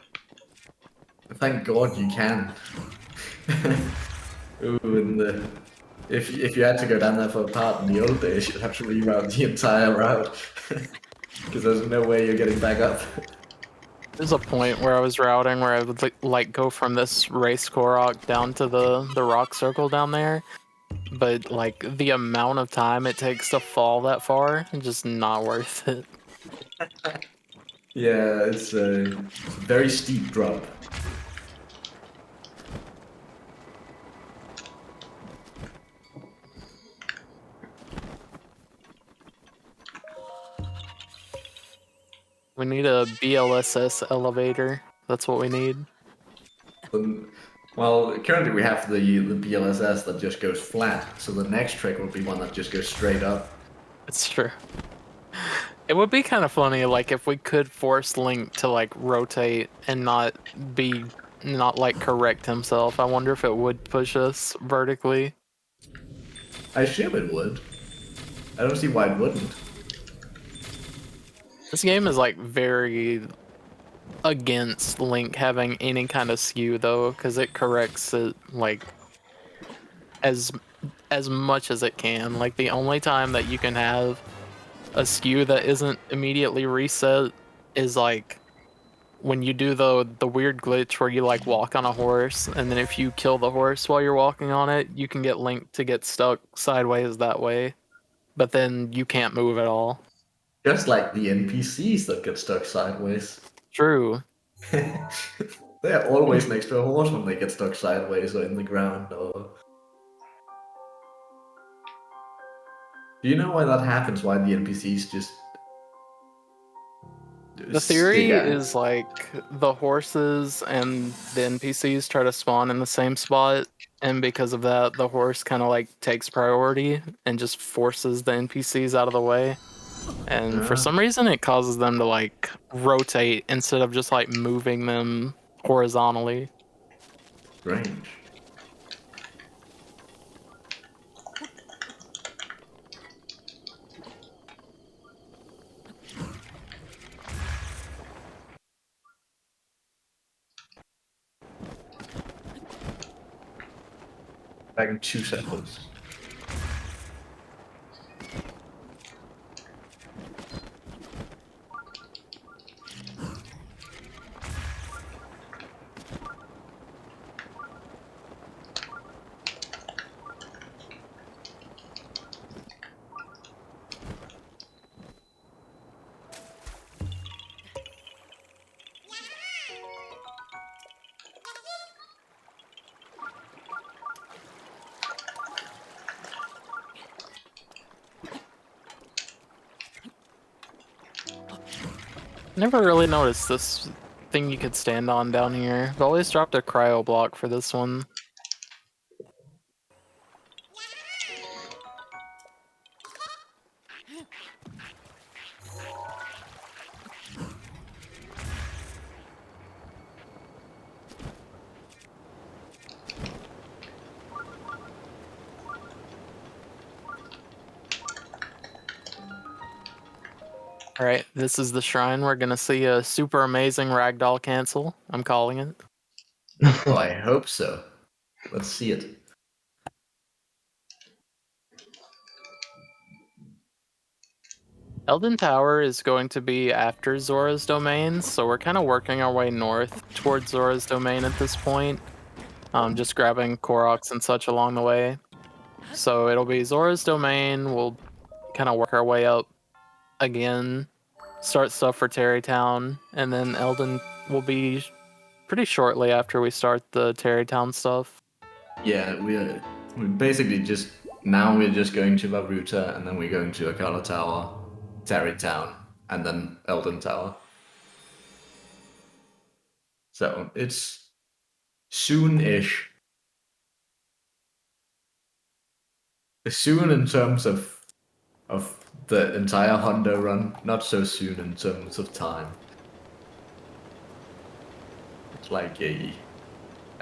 Thank God you can. Ooh, and if you had to go down there for a part in the old days, you'd have to reroute the entire route. Because there's no way you're getting back up. There's a point where I was routing where I would like go from this race Korok down to the rock circle down there, but like the amount of time it takes to fall that far, just not worth it. Yeah, it's a very steep drop. We need a BLSS elevator. That's what we need. Well, currently we have the BLSS that just goes flat, so the next trick would be one that just goes straight up. It's true. It would be kind of funny, like, if we could force Link to, like, rotate and not like, correct himself. I wonder if it would push us vertically. I assume it would. I don't see why it wouldn't. This game is, like, very against Link having any kind of skew, though, because it corrects it, like, as much as it can. Like, the only time that you can have a skew that isn't immediately reset is, like, when you do the weird glitch where you like walk on a horse, and then if you kill the horse while you're walking on it, you can get Link to get stuck sideways that way, but then you can't move at all. Just like the NPCs that get stuck sideways. True. They're always next to a horse when they get stuck sideways or in the ground. Or... Do you know why that happens? Why the NPCs just The theory is like the horses and the NPCs try to spawn in the same spot, and because of that, the horse kind of like takes priority and just forces the NPCs out of the way. And for some reason, it causes them to like rotate instead of just like moving them horizontally. Strange. Back in 2 seconds. Never really noticed this thing you could stand on down here. I've always dropped a cryo block for this one. Alright, this is the shrine. We're gonna see a super amazing ragdoll cancel. I'm calling it. Oh, I hope so. Let's see it. Elden Tower is going to be after Zora's Domain, so we're kind of working our way north towards Zora's Domain at this point. Just grabbing Koroks and such along the way. So it'll be Zora's Domain, we'll kind of work our way up again, start stuff for Terrytown, and then Elden will be pretty shortly after we start the Terrytown stuff. Yeah, we basically just now we're just going to Varuta, and then we're going to Akala Tower, Tarrytown, and then Elden Tower. So it's soon-ish. soon in terms of the entire Honda run, not so soon in terms of time. It's like I'd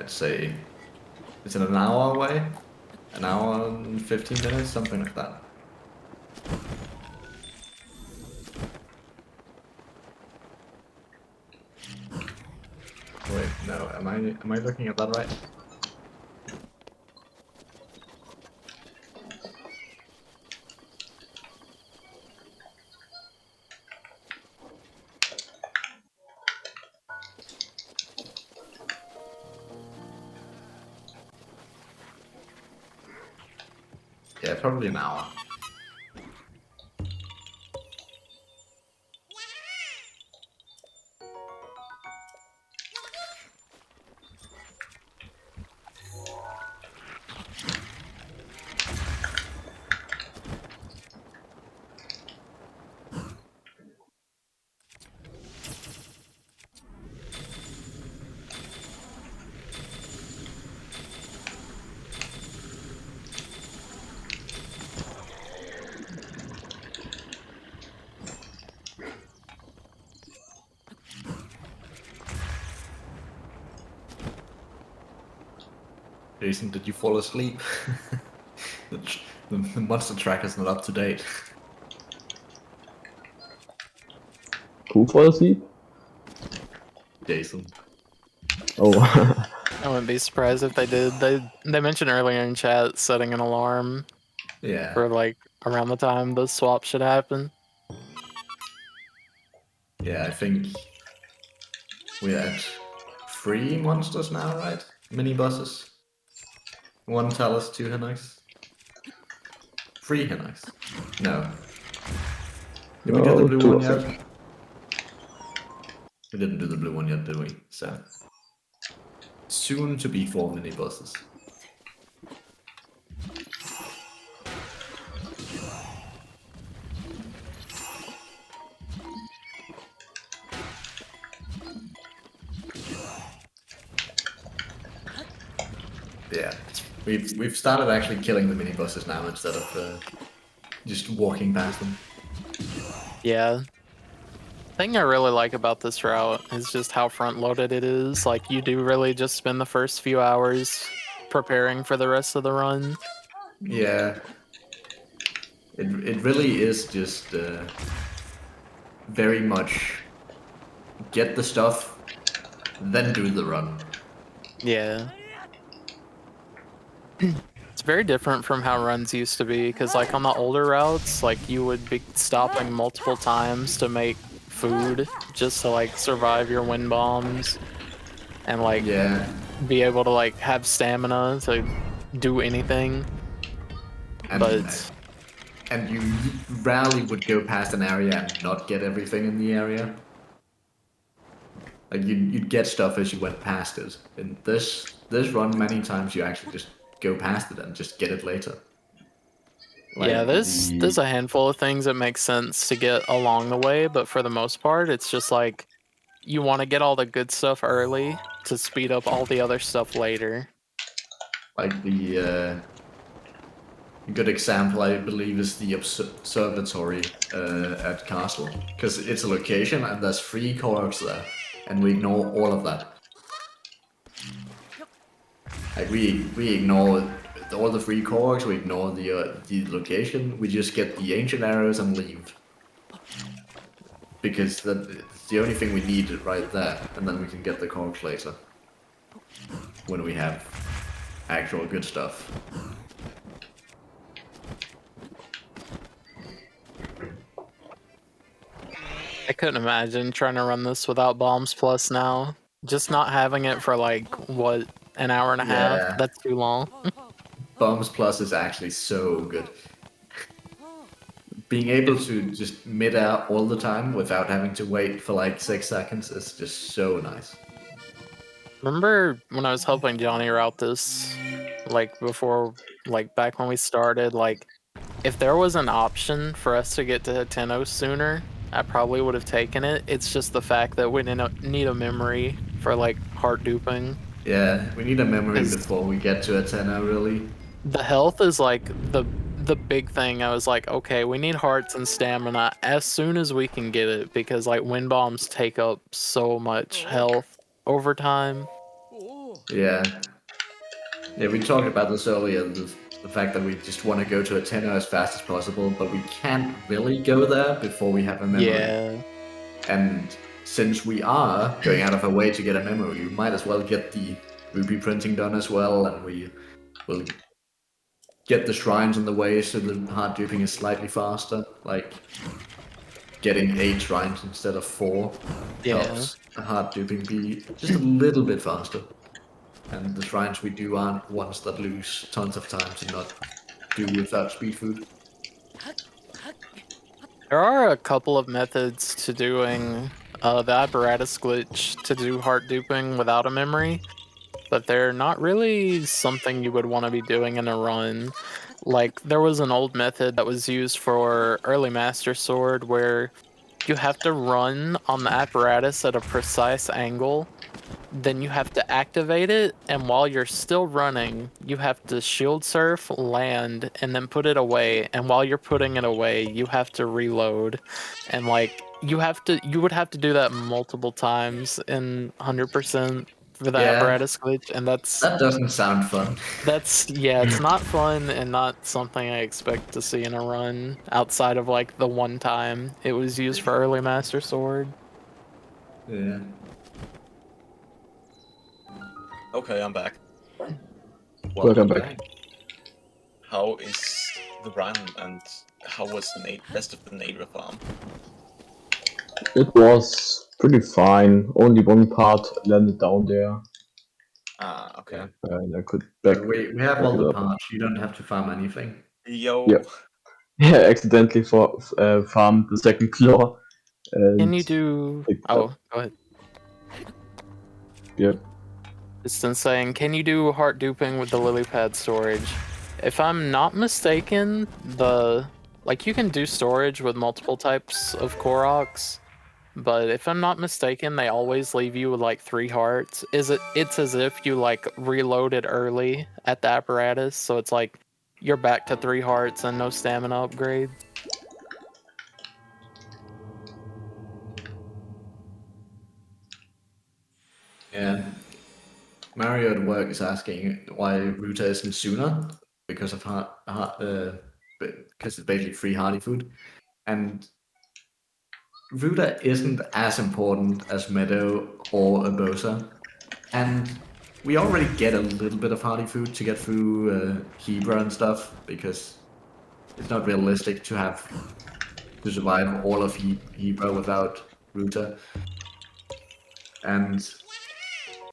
say, is it an hour away? An hour and 15 minutes, something like that. Wait, no, am I looking at that right? Yeah, probably an hour. Jason, did you fall asleep? the monster track is not up to date. Who fall asleep? Jason. Oh. I wouldn't be surprised if they did. They mentioned earlier in chat setting an alarm Yeah. for like around the time the swap should happen. Yeah, I think we're at 3 monsters now, right? Mini bosses. 1 Talus, 2 Hinox. 3 Hinox. No. Did we do the No, blue 2, one I yet? think. We didn't do the blue one yet, did we? So soon to be 4 mini bosses. Yeah, we've started actually killing the mini bosses now instead of just walking past them. Yeah. The thing I really like about this route is just how front-loaded it is. Like, you do really just spend the first few hours preparing for the rest of the run. Yeah. It really is just very much get the stuff, then do the run. Yeah. It's very different from how runs used to be, because like on the older routes, like you would be stopping multiple times to make food just to like survive your wind bombs and like Yeah. be able to like have stamina to do anything. And you rarely would go past an area and not get everything in the area. Like you'd get stuff as you went past it. In this run, many times you actually just go past it and just get it later. Like yeah, there's a handful of things that make sense to get along the way, but for the most part, it's just like you want to get all the good stuff early to speed up all the other stuff later. Like the a good example, I believe, is the observatory at Castle, because it's a location and there's 3 cogs there, and we ignore all of that. Like we ignore all the 3 cogs, we ignore the location, we just get the ancient arrows and leave. Because that's the only thing we need right there, and then we can get the cogs later. When we have actual good stuff. I couldn't imagine trying to run this without Bombs Plus now. Just not having it for like, what, an hour and a half? That's too long. Bombs Plus is actually so good. Being able to just mid-air all the time without having to wait for like 6 seconds is just so nice. Remember when I was helping Johnny route this, like before, like back when we started, like if there was an option for us to get to 10-0 sooner, I probably would have taken it. It's just the fact that we need a memory for like heart duping. Yeah, we need a memory before we get to a 10-0 really. The health is like the the big thing. I was like, okay, we need hearts and stamina as soon as we can get it, because like wind bombs take up so much health over time. Oh. Yeah. Yeah, we talked about this earlier, the fact that we just want to go to a 10 as fast as possible, but we can't really go there before we have a memory. Yeah. And since we are going out of our way to get a memory, we might as well get the ruby printing done as well, and we will get the shrines in the way so the heart duping is slightly faster. Like getting 8 shrines instead of 4 helps the heart duping be just a little bit faster. And the shrines we do aren't ones that lose tons of time to not do without speed food. There are a couple of methods to doing the apparatus glitch to do heart duping without a memory, but they're not really something you would want to be doing in a run. Like, there was an old method that was used for early Master Sword where you have to run on the apparatus at a precise angle, then you have to activate it, and while you're still running, you have to shield surf, land, and then put it away, and while you're putting it away, you have to reload. And like, you would have to do that multiple times in 100% for the apparatus glitch, and that doesn't sound fun. yeah, it's not fun and not something I expect to see in a run outside of like the one time it was used for early Master Sword. Yeah. Okay, I'm back. Welcome back. How is the run, and how was the rest of the neighbor farm? It was pretty fine. Only one part landed down there. Ah, okay. And I could We have all the parts. You don't have to farm anything. Yo. Yeah. Yeah, accidentally farmed the second claw. Can you do... Oh, go ahead. Yeah. It's saying, can you do heart duping with the lily pad storage? If I'm not mistaken, like you can do storage with multiple types of Koroks, but if I'm not mistaken, they always leave you with like 3 hearts. It's as if you like reloaded early at the apparatus, so it's like you're back to 3 hearts and no stamina upgrade. Yeah. Mario at work is asking why Ruta isn't sooner because of because it's basically free hardy food, and Ruta isn't as important as Meadow or Urbosa, and we already get a little bit of hardy food to get through Hebra and stuff, because it's not realistic to survive all of Hebra without Ruta. And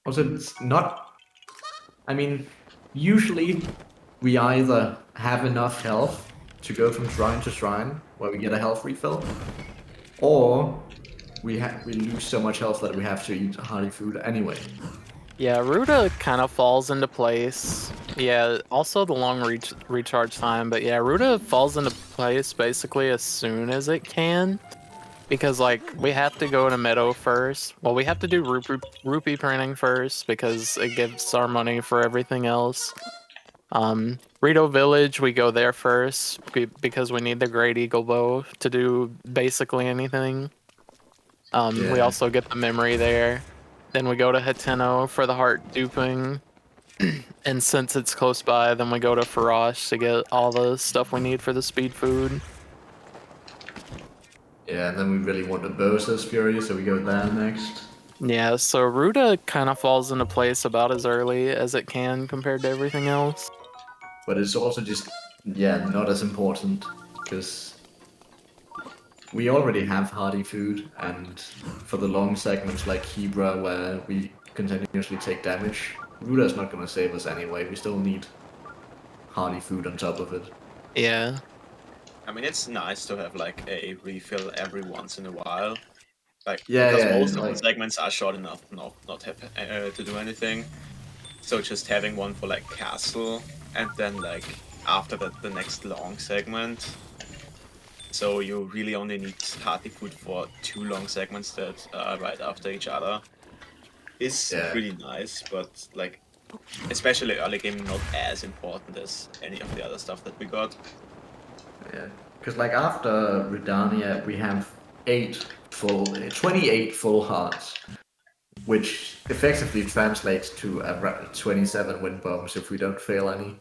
also, it's not... I mean, usually we either have enough health to go from shrine to shrine, where we get a health refill, or we lose so much health that we have to eat hardy food anyway. Yeah, Ruta kind of falls into place. Yeah, also the long recharge time, but yeah, Ruta falls into place basically as soon as it can. Because, like, we have to go to Meadow first. Well, we have to do rupee printing first, because it gives our money for everything else. Rito Village, we go there first, because we need the Great Eagle Bow to do basically anything. We also get the memory there. Then we go to Hateno for the heart duping. And since it's close by, then we go to Farash to get all the stuff we need for the speed food. Yeah, and then we really want the Bosa's Fury, so we go there next. Yeah, so Ruta kind of falls into place about as early as it can compared to everything else. But it's also just, not as important, because we already have hardy food, and for the long segments like Hebra, where we continuously take damage, Ruda's not going to save us anyway. We still need hardy food on top of it. Yeah. I mean, it's nice to have like a refill every once in a while. Like, Yeah, because yeah, most of like- the segments are short enough not to do anything. So just having one for like castle, and then like after that the next long segment. So you really only need hardy food for 2 long segments that are right after each other. Is pretty nice, but like, especially early game, not as important as any of the other stuff that we got. Yeah, because like after Redania, we have 28 full hearts, which effectively translates to 27 wind bombs if we don't fail any.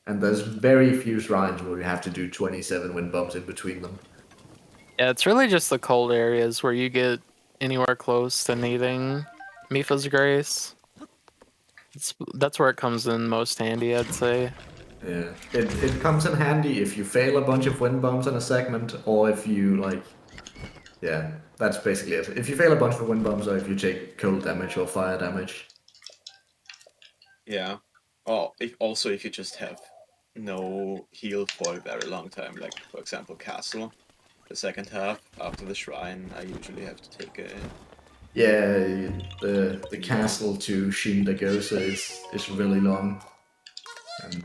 And there's very few shrines where we have to do 27 wind bombs in between them. Yeah, it's really just the cold areas where you get anywhere close to needing Mifa's Grace. That's where it comes in most handy, I'd say. Yeah, it comes in handy if you fail a bunch of wind bombs in a segment, or if you like, yeah, that's basically it. If you fail a bunch of wind bombs, or if you take cold damage or fire damage. Yeah. Oh, if you just have no heal for a very long time, like for example Castle, the second half after the shrine, I usually have to take a. Yeah, the castle to Shindagosa is really long, and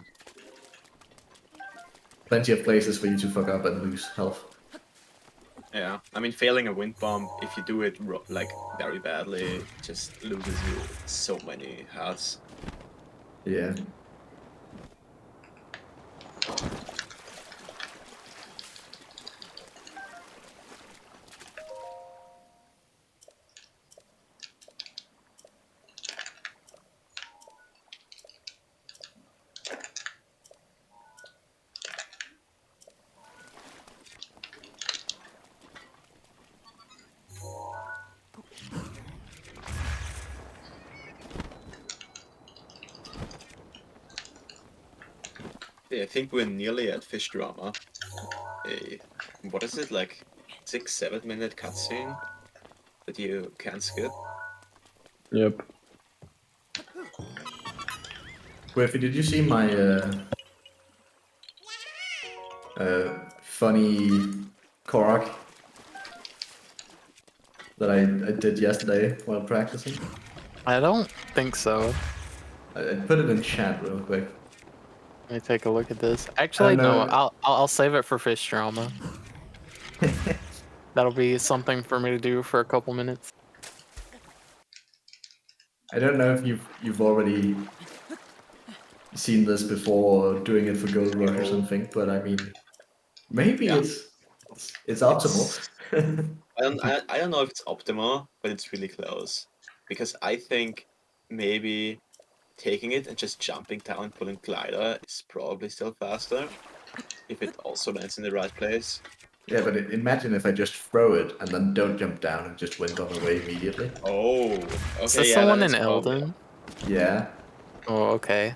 plenty of places for you to fuck up and lose health. Yeah, I mean failing a wind bomb, if you do it like very badly, just loses you so many hearts. Yeah. Yeah, I think we're nearly at fish drama. What is it, like 6-7 minute cutscene that you can't skip? Yep. Quiffy, did you see my funny Korok that I did yesterday while practicing? I don't think so. I put it in chat real quick. Let me take a look at this. Actually, no. I'll save it for fish drama. That'll be something for me to do for a couple minutes. I don't know if you've already seen this before, or doing it for Gold Rush or something, but I mean, maybe Yeah. it's optimal. I don't know if it's optimal, but it's really close. Because I think maybe taking it and just jumping down and pulling glider is probably still faster. If it also lands in the right place. Yeah, but imagine if I just throw it and then don't jump down and just wind bomb away immediately. Oh, okay. Is this yeah, the one then in it's probably- Elden? Yeah. Oh, okay.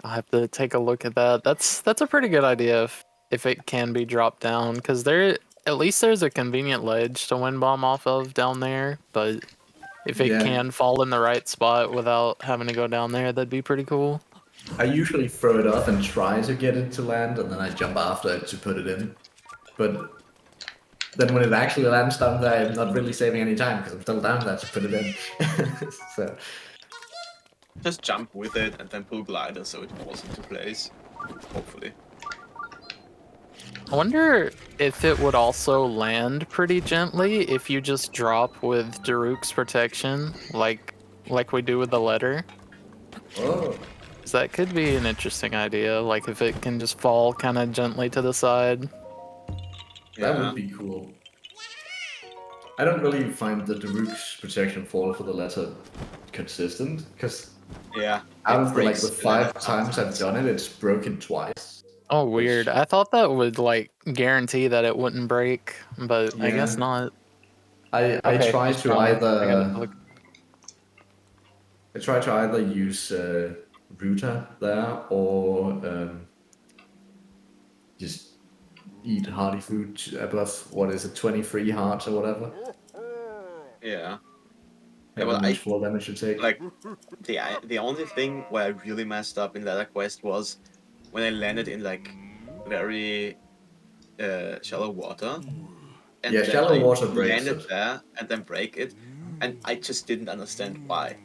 I'll have to take a look at that. That's a pretty good idea if it can be dropped down, because at least there's a convenient ledge to wind bomb off of down there. But if it can fall in the right spot without having to go down there, that'd be pretty cool. I usually throw it off and try to get it to land, and then I jump after it to put it in. But then when it actually lands down there, I'm not really saving any time because I'm still down there to put it in. So Just jump with it and then pull glider so it falls into place. Hopefully. I wonder if it would also land pretty gently if you just drop with Daruk's protection, like we do with the letter. Oh. So that could be an interesting idea, like if it can just fall kind of gently to the side. That would be cool. I don't really find the Daruk's protection fall for the letter consistent, because out of the 5 times I've done it, it's broken twice. Oh, weird. I thought that would like guarantee that it wouldn't break, but I guess not. I try to either use Ruta there or just eat hearty food above, what is it, 23 hearts or whatever. Yeah. Yeah, well, much more damage to take. Like the only thing where I really messed up in that quest was when I landed in like very shallow water. And yeah, shallow water breaks landed it. there and then break it, and I just didn't understand why.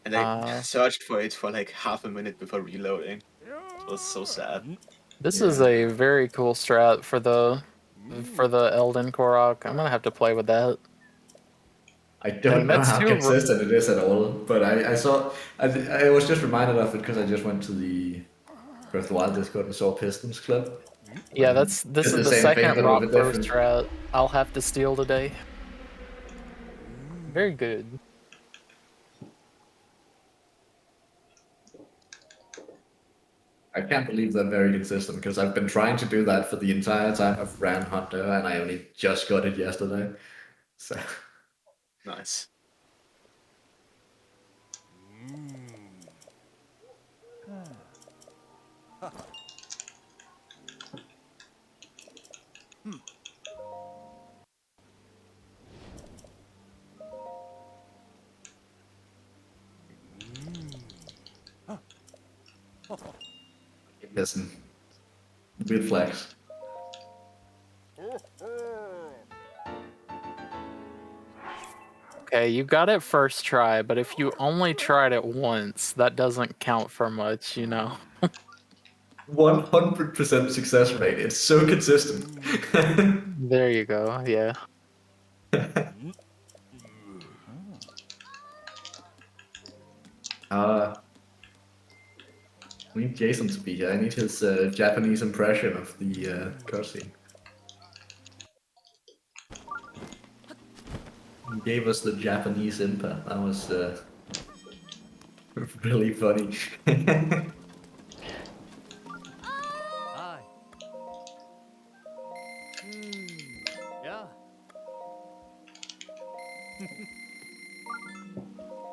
And I searched for it for like half a minute before reloading. It was so sad. This is a very cool strat for the Elden Korok. I'm gonna have to play with that. I don't know how consistent it is at all, but I was just reminded of it because I just went to the Breath of the Wild Discord and saw Pistons Club, Yeah, this It's is the the same thing, second but a rock little bit burst different. strat I'll have to steal today. Very good. I can't believe they're very consistent because I've been trying to do that for the entire time I've ran Hunter, and I only just got it yesterday. So Nice. listen, weird flex. Okay, you got it first try, but if you only tried it once, that doesn't count for much, you know. 100% success rate. It's so consistent. There you go. Yeah. We need Jason to be here. I need his Japanese impression of the cutscene. He gave us the Japanese impa. That was really funny. Hi. Yeah.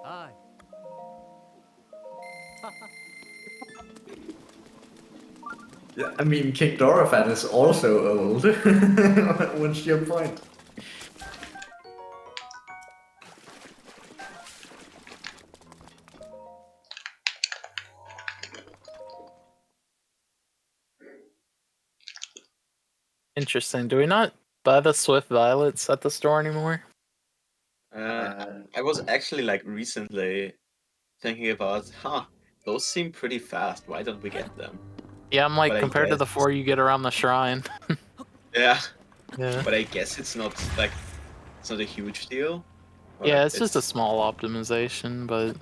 Hi. Yeah, I mean, King Dorofan is also old. What's your point? Interesting. Do we not buy the Swift Violets at the store anymore? I was actually like recently thinking about, those seem pretty fast. Why don't we get them? Yeah, I'm like, But I compared to the guess- 4 you get around the shrine. Yeah, Yeah. but I guess it's not like it's not a huge deal. Or, Yeah, like, it's just a small optimization, but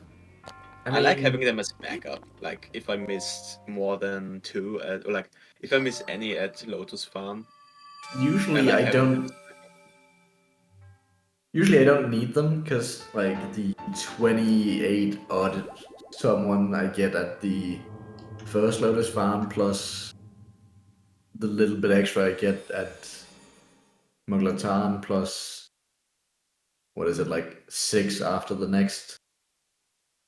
I like having them as backup. Like if I missed more than 2 at, or like if I miss any at Lotus Farm. Usually like I having don't. Usually I don't need them because like the 28 odd someone I get at the first Lotus Farm plus the little bit extra I get at Muglatan plus what is it, like 6 after the next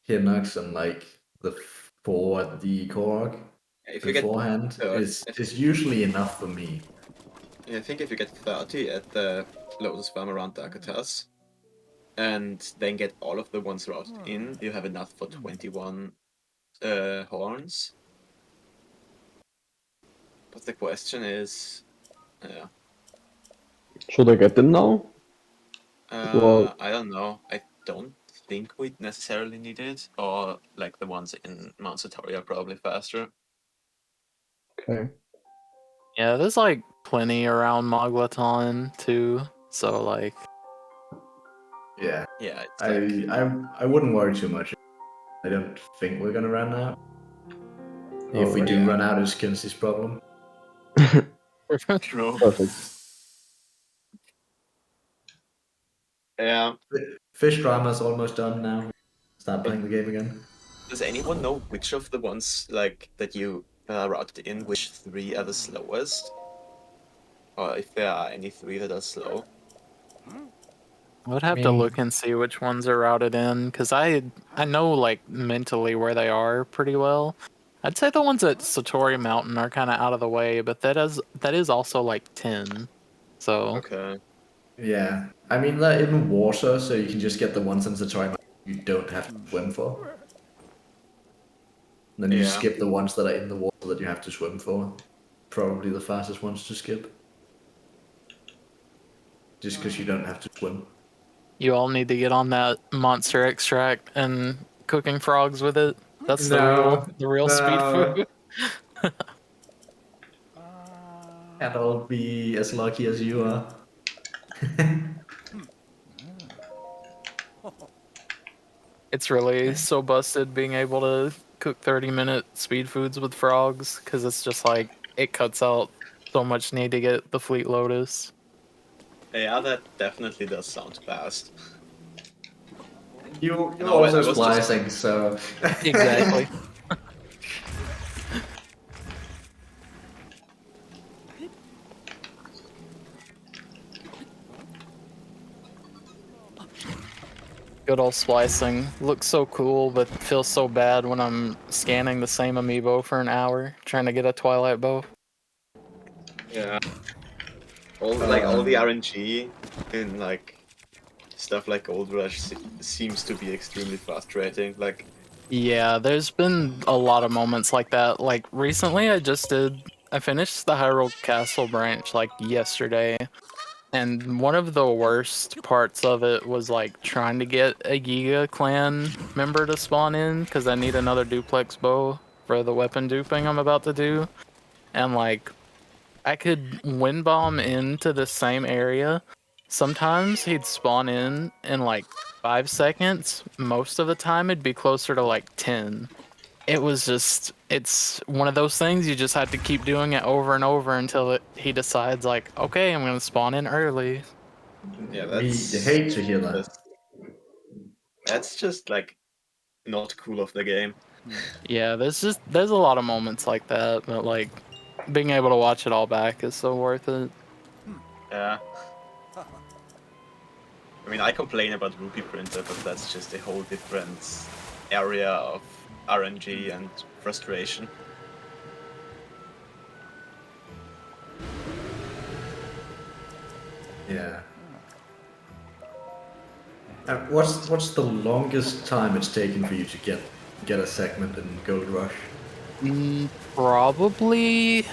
Hinox and like the 4 at the Korok If you get beforehand 30, is usually enough for me. I think if you get 30 at the Lotus Farm around Arcturus, and then get all of the ones routed in, you have enough for 21 horns. But the question is, Should I get them now? Well, I don't know. I don't think we necessarily need it, or like the ones in Mount Satori are probably faster. okay. yeah, there's like plenty around Moglaton too. So like, Yeah, Yeah, it's like I wouldn't worry too much. I don't think we're gonna run out. If we Alright. do run out, it's Kinsey's problem. true. Perfect. Yeah. Fish drama's almost done now. Start playing the game again. Does anyone know which of the ones like that you routed in, which 3 are the slowest? Or if there are any 3 that are slow? I would have to mean- look and see which ones are routed in, because I know like mentally where they are pretty well. I'd say the ones at Satori Mountain are kind of out of the way, but that is also like 10. So Okay. Yeah, I mean they're in water, so you can just get the ones in Satori you don't have to swim for. Then you Yeah. skip the ones that are in the water that you have to swim for. Probably the fastest ones to skip. Just because you don't have to swim. you all need to get on that monster extract and cooking frogs with it. That's No, the real speed no. food. Can't all be as lucky as you are. It's really so busted being able to cook 30-minute speed foods with frogs, because it's just like it cuts out so much need to get the Fleet Lotus. Yeah, that definitely does sound fast. You're No, I also was just- splicing, so Exactly. Good old splicing. Looks so cool, but feels so bad when I'm scanning the same amiibo for an hour trying to get a Twilight Bow. Yeah. All the Um, RNG in like stuff like Gold Rush seems to be extremely frustrating. Like, Yeah, there's been a lot of moments like that. Like recently I finished the Hyrule Castle branch like yesterday. And one of the worst parts of it was like trying to get a Giga clan member to spawn in because I need another duplex bow for the weapon duping I'm about to do. And like I could wind bomb into the same area. Sometimes he'd spawn in like 5 seconds. Most of the time it'd be closer to like 10. It's one of those things you just have to keep doing it over and over until he decides like, okay, I'm gonna spawn in early. yeah, we hate to hear that. That's just like not cool of the game. Yeah, there's a lot of moments like that, but like being able to watch it all back is so worth it. Yeah. I mean, I complain about Rupee Printer, but that's just a whole different area of RNG and frustration. Yeah. What's the longest time it's taken for you to get a segment in Gold Rush? Probably.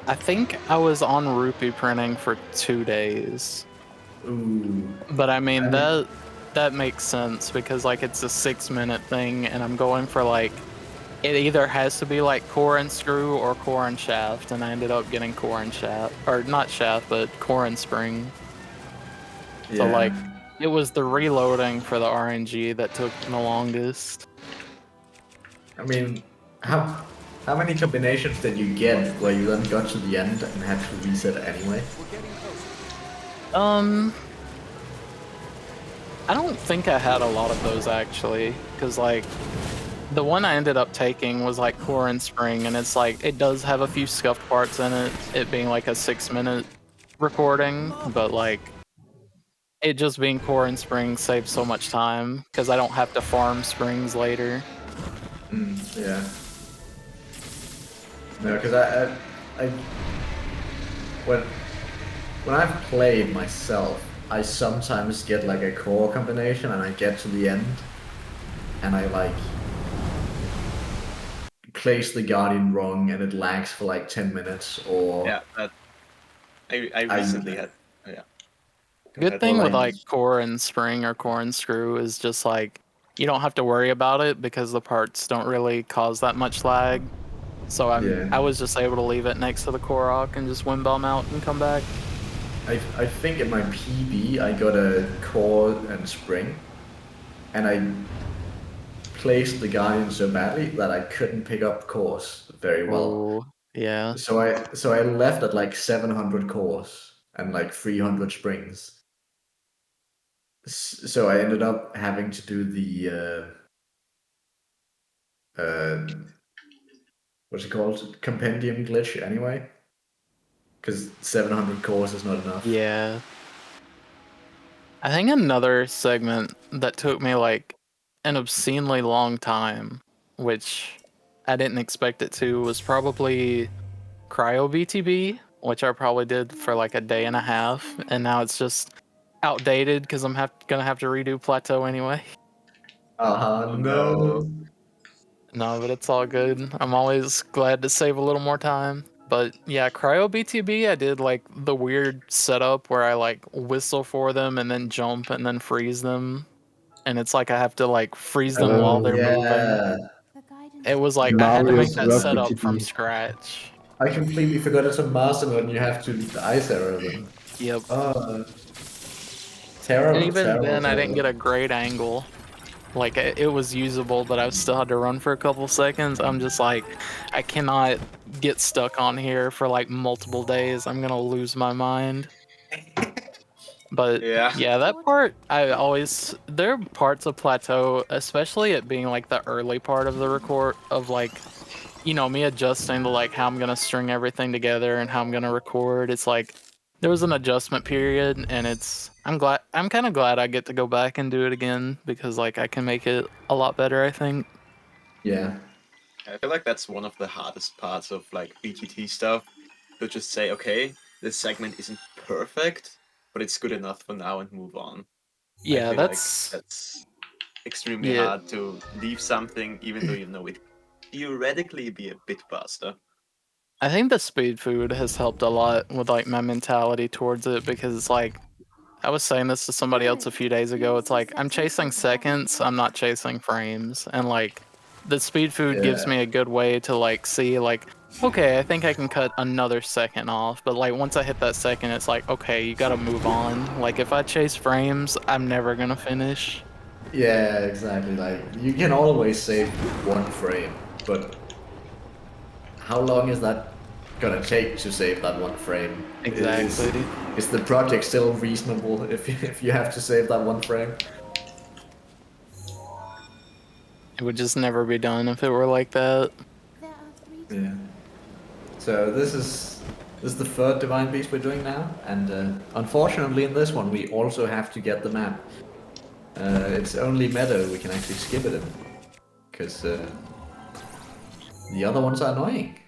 I think I was on Rupee printing for 2 days. Ooh. But I mean that makes sense because like it's a 6-minute thing and I'm going for like it either has to be like core and screw or core and shaft, and I ended up getting core and shaft, or not shaft but core and spring. Yeah. So like it was the reloading for the RNG that took the longest. I mean, how many combinations did you get where you then got to the end and had to reset anyway? I don't think I had a lot of those actually, because like the one I ended up taking was like core and spring, and it's like it does have a few scuffed parts in it, it being like a 6-minute recording, but like it just being core and spring saves so much time because I don't have to farm springs later. Yeah. No, because I when I've played myself, I sometimes get like a core combination and I get to the end and I like place the Guardian wrong and it lags for like 10 minutes or Yeah, that I recently had. Yeah. Good thing with like core and spring or core and screw is just like you don't have to worry about it because the parts don't really cause that much lag. So I was just able to leave it next to the Korok and just wind bomb out and come back. I think in my PB I got a core and spring and I placed the Guardian so badly that I couldn't pick up cores very well. Ooh, yeah. So I left at like 700 cores and like 300 springs. So I ended up having to do the what's it called? Compendium glitch anyway. Because 700 cores is not enough. Yeah. I think another segment that took me like an obscenely long time, which I didn't expect it to, was probably Cryo BTB, which I probably did for like a day and a half, and now it's just outdated because I'm gonna have to redo Plateau anyway. No. No, but it's all good. I'm always glad to save a little more time. But yeah, Cryo BTB, I did like the weird setup where I like whistle for them and then jump and then freeze them. And it's like I have to like freeze them while they're moving. It was like I had to make that setup from scratch. I completely forgot it's a master mode and you have to ice arrow them. Yep. Terrible, And even terrible, then, I didn't terrible. get a great angle. Like it was usable, but I still had to run for a couple seconds. I'm just like, I cannot get stuck on here for like multiple days. I'm gonna lose my mind. But yeah, that part there are parts of Plateau, especially it being like the early part of the record of like, you know, me adjusting to like how I'm gonna string everything together and how I'm gonna record. It's like there was an adjustment period, and I'm kind of glad I get to go back and do it again because like I can make it a lot better, I think. Yeah. I feel like that's one of the hardest parts of like BTT stuff. To just say, okay, this segment isn't perfect, but it's good enough for now and move on. Yeah, I feel like that's extremely yeah. hard to leave something even though you know it theoretically be a bit faster. I think the speed food has helped a lot with like my mentality towards it because it's like I was saying this to somebody else a few days ago. It's like I'm chasing seconds, I'm not chasing frames, and like the speed food gives me a good way to like see like, okay, I think I can cut another second off, but like once I hit that second, it's like, okay, you gotta move on. Like if I chase frames, I'm never gonna finish. Yeah, exactly. Like you can always save one frame, but how long is that gonna take to save that one frame? Exactly. Is the project still reasonable if you have to save that one frame? It would just never be done if it were like that. Yeah. So this is the third Divine Beast we're doing now, and unfortunately in this one we also have to get the map. It's only Meadow we can actually skip it in, because the other ones are annoying.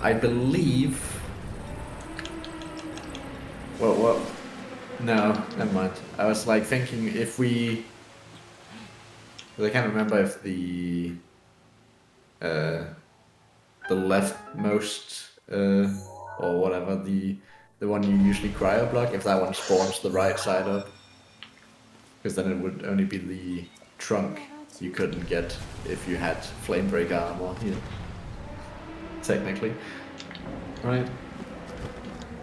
I believe. Well, no, never mind. I was like thinking if we. I can't remember if the leftmost or whatever the one you usually cryo block, if that one spawns the right side up, because then it would only be the trunk you couldn't get if you had Flamebreaker armor, you know, technically, right?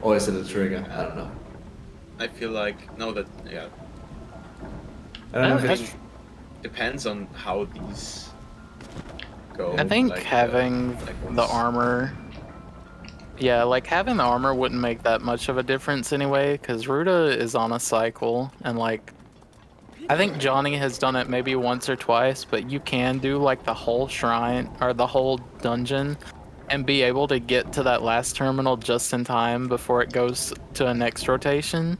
Or is it a trigger? I don't know. I feel like no, that yeah. I don't know if it's. Depends on how these go. I think like, having the armor, yeah, like having the armor wouldn't make that much of a difference anyway, because Ruta is on a cycle, and like, I think Johnny has done it maybe once or twice, but you can do like the whole shrine or the whole dungeon and be able to get to that last terminal just in time before it goes to a next rotation.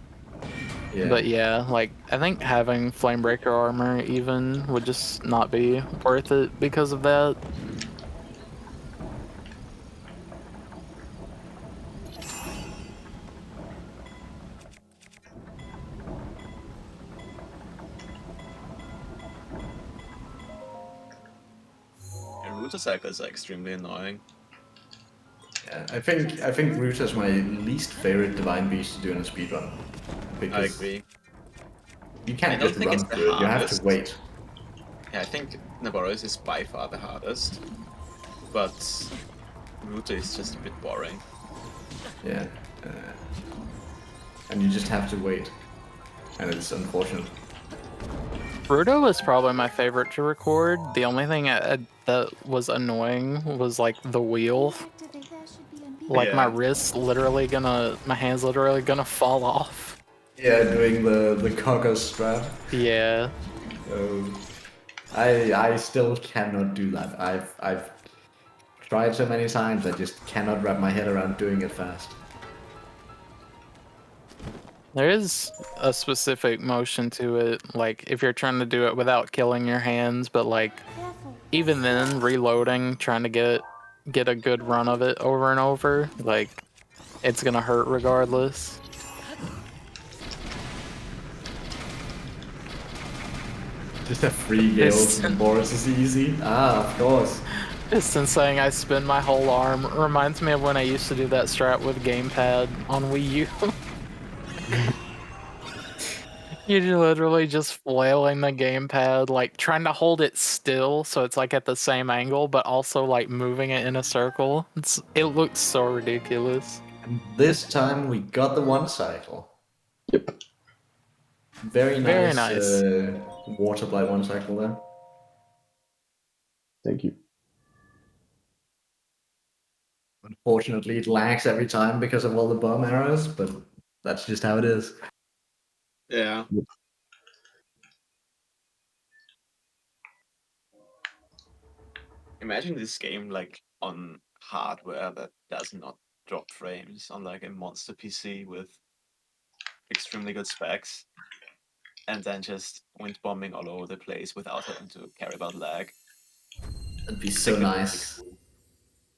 Yeah. But yeah, like I think having Flamebreaker armor even would just not be worth it because of that. And Router cycles are extremely annoying. Yeah, I think Ruta is my least favorite Divine Beast to do in a speedrun. I agree. You can't I don't just think run it's the through it, you have to hardest. wait. Yeah, I think Naboris is by far the hardest, but Router is just a bit boring. Yeah. And you just have to wait. And it's unfortunate. Ruta was probably my favorite to record. The only thing that was annoying was like the wheel. Like my hands literally gonna fall off. Yeah, doing the cocker strap. Yeah. I still cannot do that. I've tried so many times, I just cannot wrap my head around doing it fast. There is a specific motion to it, like if you're trying to do it without killing your hands, but like even then reloading, trying to get a good run of it over and over, like it's gonna hurt regardless. Just a free Gales and Boris is easy. Ah, of course. Piston saying I spin my whole arm reminds me of when I used to do that strat with gamepad on Wii U. You're literally just flailing the gamepad, like trying to hold it still so it's like at the same angle, but also like moving it in a circle. It looks so ridiculous. And this time we got the one cycle. Yep. Very nice, Very nice. water blight one cycle there. Thank you. Unfortunately, it lags every time because of all the bomb arrows, but that's just how it is. Yeah. Imagine this game like on hardware that does not drop frames on like a monster PC with extremely good specs, and then just wind bombing all over the place without having to care about lag. That'd be I so think that would be nice. cool.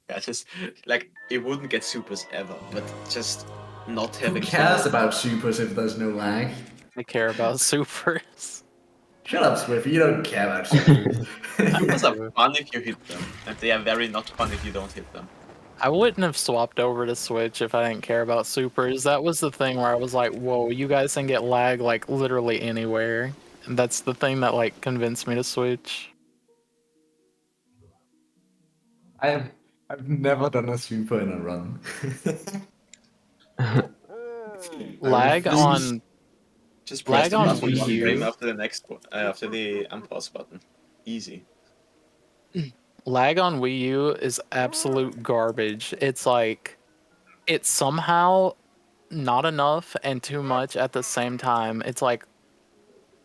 Yeah, just like it wouldn't get supers ever, but just not Who having cares to. about supers if there's no lag? I care about supers. Shut up, Swift. You don't care about supers. Supers are fun if you hit them, and they are very not fun if you don't hit them. I wouldn't have swapped over to Switch if I didn't care about supers. That was the thing where I was like, whoa, you guys can get lag like literally anywhere. And that's the thing that like convinced me to switch. I've never done a super in a run. Lag on Just press lag the on button Wii one frame U. after the next one, after the unpause button. Easy. Lag on Wii U is absolute garbage. It's like it's somehow not enough and too much at the same time. It's like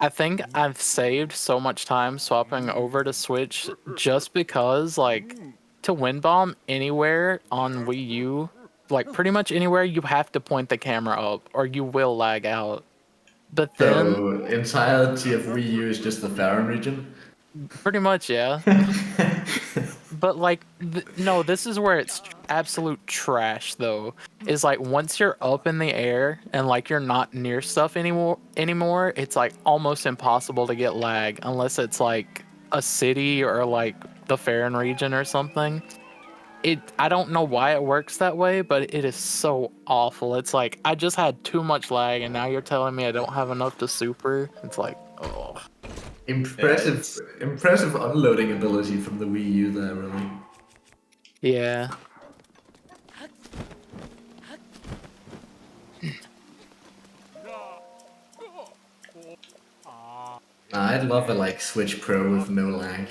I think I've saved so much time swapping over to Switch just because, like, to wind bomb anywhere on Wii U, like, pretty much anywhere, you have to point the camera up or you will lag out. But then, So, entirety of Wii U is just the Farron region? pretty much, yeah. But, like, no, this is where it's absolute trash, though. Is like once you're up in the air and like you're not near stuff anymore, it's like almost impossible to get lag unless it's like a city or like the Farron region or something. I don't know why it works that way, but it is so awful. It's like I just had too much lag and now you're telling me I don't have enough to super. It's like, oh. Impressive unloading ability from the Wii U there, really. Yeah. I'd love a like Switch Pro with no lag.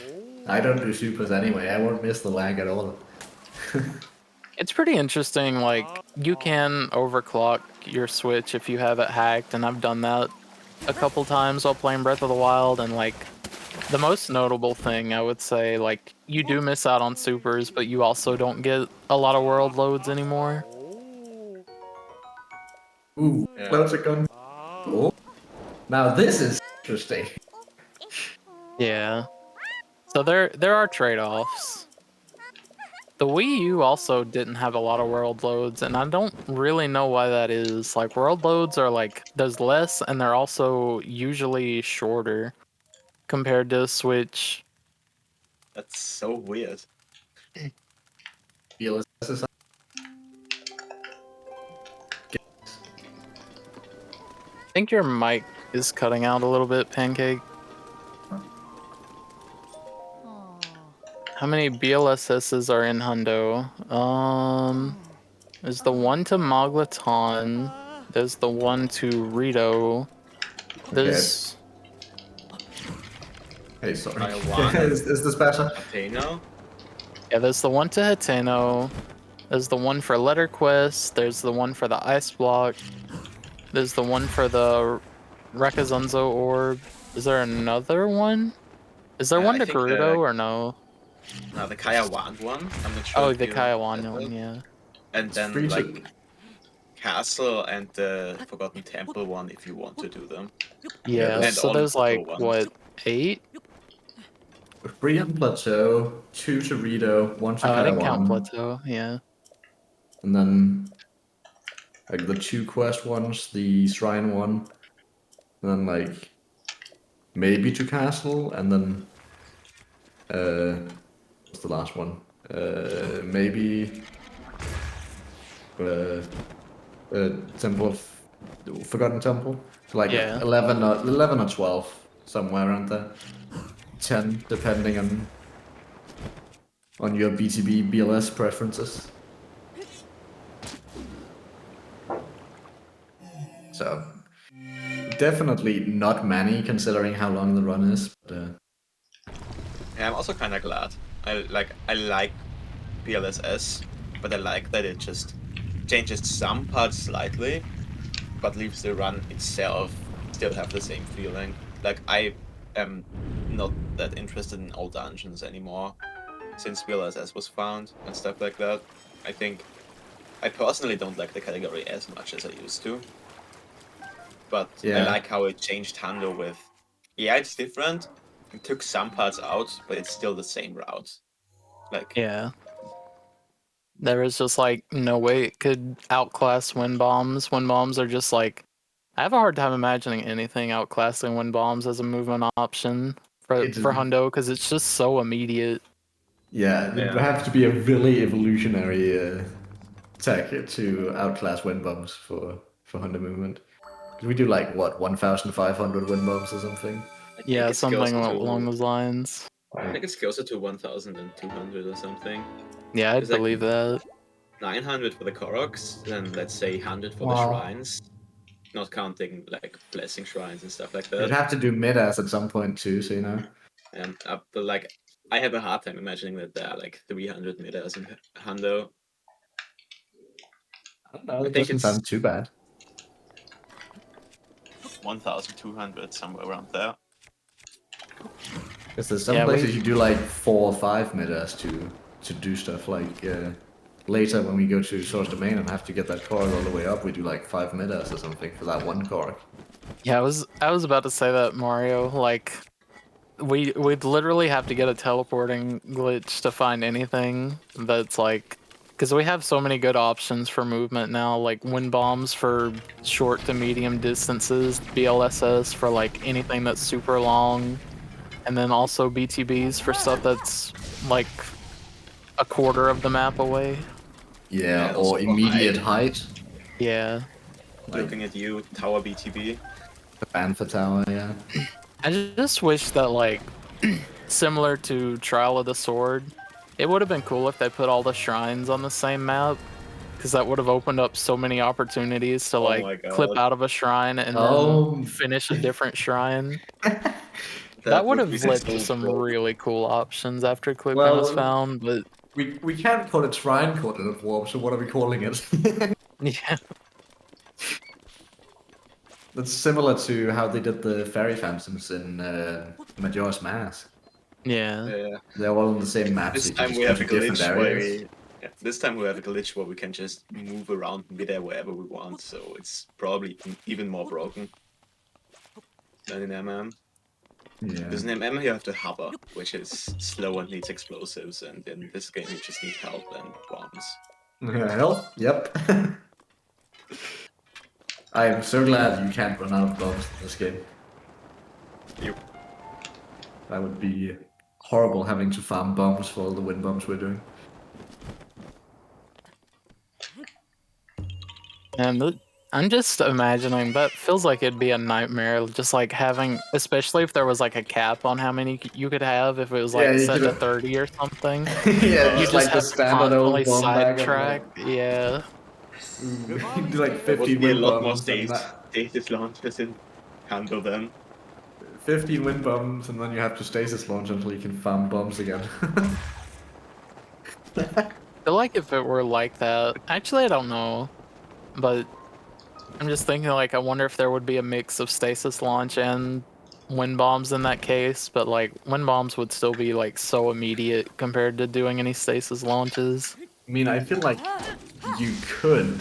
I don't do supers anyway, I won't miss the lag at all. It's pretty interesting, like, you can overclock your Switch if you have it hacked, and I've done that a couple times while playing Breath of the Wild, and, like, the most notable thing, I would say, like, you do miss out on supers, but you also don't get a lot of world loads anymore. Ooh, close it gun. Oh. Now this is interesting. Yeah. So there are trade-offs. The Wii U also didn't have a lot of world loads, and I don't really know why that is. Like, world loads are like, there's less, and they're also usually shorter compared to Switch. That's so weird. DLSS. I think your mic is cutting out a little bit, Pancake. How many BLSSs are in Hundo? There's the one to Moglaton. There's the one to Rito. There's... Hey, sorry. Taiwan is this better? Athena? Yeah, there's the one to Hateno. There's the one for Letter Quest. There's the one for the Ice Block. There's the one for the Rekazunzo Orb. Is there another one? Is there one to I think, Gerudo or no? No, the Kayawan one. I'm not sure. Oh, if the you Kaiwan know one, that. yeah. And then free to- like Castle and the Forgotten Temple one if you want to do them. Yeah, And so all the there's Plateau like, ones. what, 8? Free on Plateau, 2 to Rito, 1 to I didn't count Taiwan. Plateau, yeah. And then like the 2 quest ones, the shrine one, and then like maybe to castle, and then what's the last one? Maybe Temple of Forgotten Temple. So like Yeah. 11 or 12, somewhere around there. 10 depending on your BTB BLS preferences. So definitely not many considering how long the run is. But, Yeah, I'm also kind of glad. I like PLSS, but I like that it just changes some parts slightly, but leaves the run itself still have the same feeling. Like I am not that interested in all dungeons anymore since PLSS was found and stuff like that. I think I personally don't like the category as much as I used to, but I yeah. like how it changed Hando with. Yeah, it's different. It took some parts out, but it's still the same route. Like, Yeah. There is just like no way it could outclass wind bombs. Wind bombs are just like I have a hard time imagining anything outclassing wind bombs as a movement option for It's- Hundo because it's just so immediate. Yeah, it would have to be a really evolutionary tech to outclass wind bombs for Honda movement. 'Cause we do like what 1,500 wind bombs or something. I think Yeah, it's something closer along to. those lines. I think it's closer to 1,200 or something. Yeah, I'd It's like believe that. 900 for the Koroks, then let's say 100 for the Wow. shrines, not counting like blessing shrines and stuff like You'd that. have to do mid-ass at some point too, so you know. But like, I have a hard time imagining that there are like 300 meters in Hando. I don't know. I It think doesn't it's sound too bad. 1,200 somewhere around there. Because there's some Yeah, places you do like 4 or 5 mid-ass to do stuff like later when we go to Source Domain and have to get that Korok all the way up, we do like 5 mid-ass or something for that one Korok. Yeah, I was about to say that, Mario. Like we'd literally have to get a teleporting glitch to find anything that's like because we have so many good options for movement now, like wind bombs for short to medium distances, BLSS for like anything that's super long, and then also BTBs for stuff that's like a quarter of the map away. Yeah, also or for immediate height. Yeah. Like- Looking at you, Tower BTB. The ban for tower, yeah. I just wish that, like, similar to Trial of the Sword, it would have been cool if they put all the shrines on the same map, because that would have opened up so many opportunities to, Oh like, my God. clip out of a shrine and then finish a different shrine. That would have be led so to some broken. really cool options after clipping was found, but we can't call it shrine coordinate warp, so what are we calling it? yeah. That's similar to how they did the fairy phantoms in Majora's Mask. Yeah. They're all on the same map, This so you time just we go have to a different glitch where areas. this time we have a glitch where we can just move around midair wherever we want, so it's probably even more broken than in MM. Yeah. Because in MM you have to hover, which is slow and needs explosives, and in this game you just need help and bombs. Hell, yep. I am so glad you can't run out of bombs in this game. Yep. That would be horrible having to farm bombs for all the wind bombs we're doing. And I'm just imagining that feels like it'd be a nightmare, just like having, especially if there was like a cap on how many you could have, if it was like you set to could've- 30 or something. Yeah, You just just like the have to standard old constantly bomb bag. sidetrack. Yeah. You do like There 15 would be a wind lot more bombs and that. stasis launchers in Hando then. 15 wind bombs, and then you have to stasis launch until you can farm bombs again. I feel like if it were like that, actually I don't know, but I'm just thinking like I wonder if there would be a mix of stasis launch and wind bombs in that case, but like wind bombs would still be like so immediate compared to doing any stasis launches. I mean, I feel like you could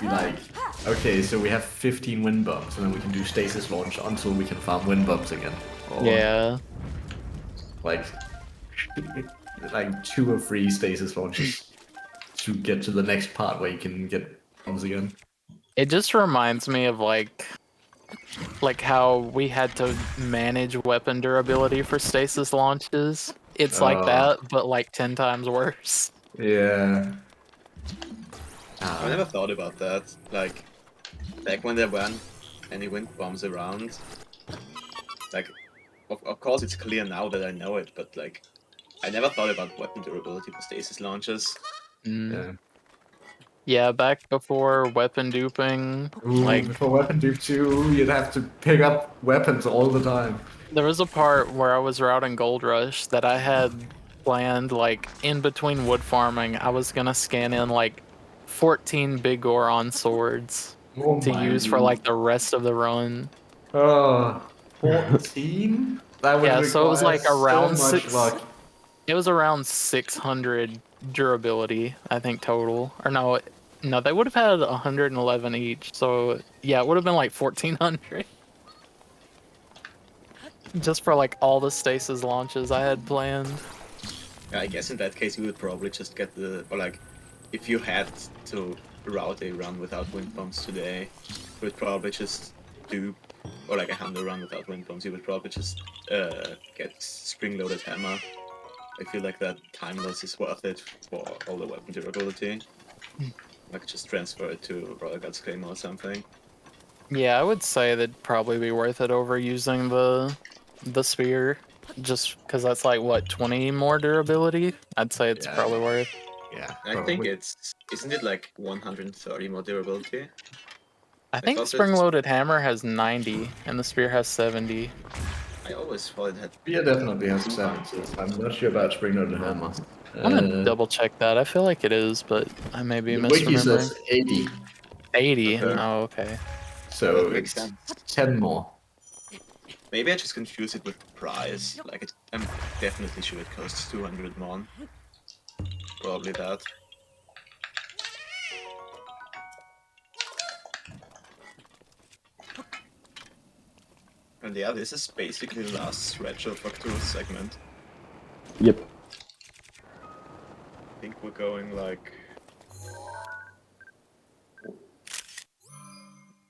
be like, okay, so we have 15 wind bombs, and then we can do stasis launch until we can farm wind bombs again. Or Yeah. like 2 or 3 stasis launches to get to the next part where you can get bombs again. It just reminds me of like how we had to manage weapon durability for stasis launches. It's like that, but like 10 times worse. Yeah. I never thought about that. Like, back when there weren't any wind bombs around. Like, of course it's clear now that I know it, but like, I never thought about weapon durability for stasis launches. Mm. Yeah, back before weapon duping, Ooh, like before Weapon Dupe 2, you'd have to pick up weapons all the time. there was a part where I was routing Gold Rush that I had planned, like in between wood farming, I was gonna scan in like 14 big Goron swords Oh to my use for like the rest of the run. Oh, 14? That would Yeah, so it was require like so around much luck. It was around 600 durability, I think total. Or no, no, they would have had 111 each. So yeah, it would have been like 1400. Just for like all the stasis launches I had planned. I guess in that case you would probably just get or like, if you had to route a run without wind bombs today, you would probably just do, or like a handle run without wind bombs, you would probably just get spring-loaded hammer. I feel like that time loss is worth it for all the weapon durability. Like just transfer it to Royal Guards Claymore or something. Yeah, I would say that'd probably be worth it over using the spear. Just because that's like, what, 20 more durability? I'd say it's probably worth. Yeah, I think isn't it like 130 more durability? I think thought spring-loaded hammer has 90 and the spear has 70. I always thought it had. Spear definitely has 70. I'm not sure about Spring-Loaded Hammer. I'm gonna double check that. I feel like it is, but I may be The wiki misremembering. says 80. 80? Okay. Oh, okay. So That makes it's sense. 10 more. Maybe I just confuse it with the price. Like, I'm definitely sure it costs 200 mon. Probably that. And yeah, this is basically the last stretch of Arcturus segment. Yep. I think we're going like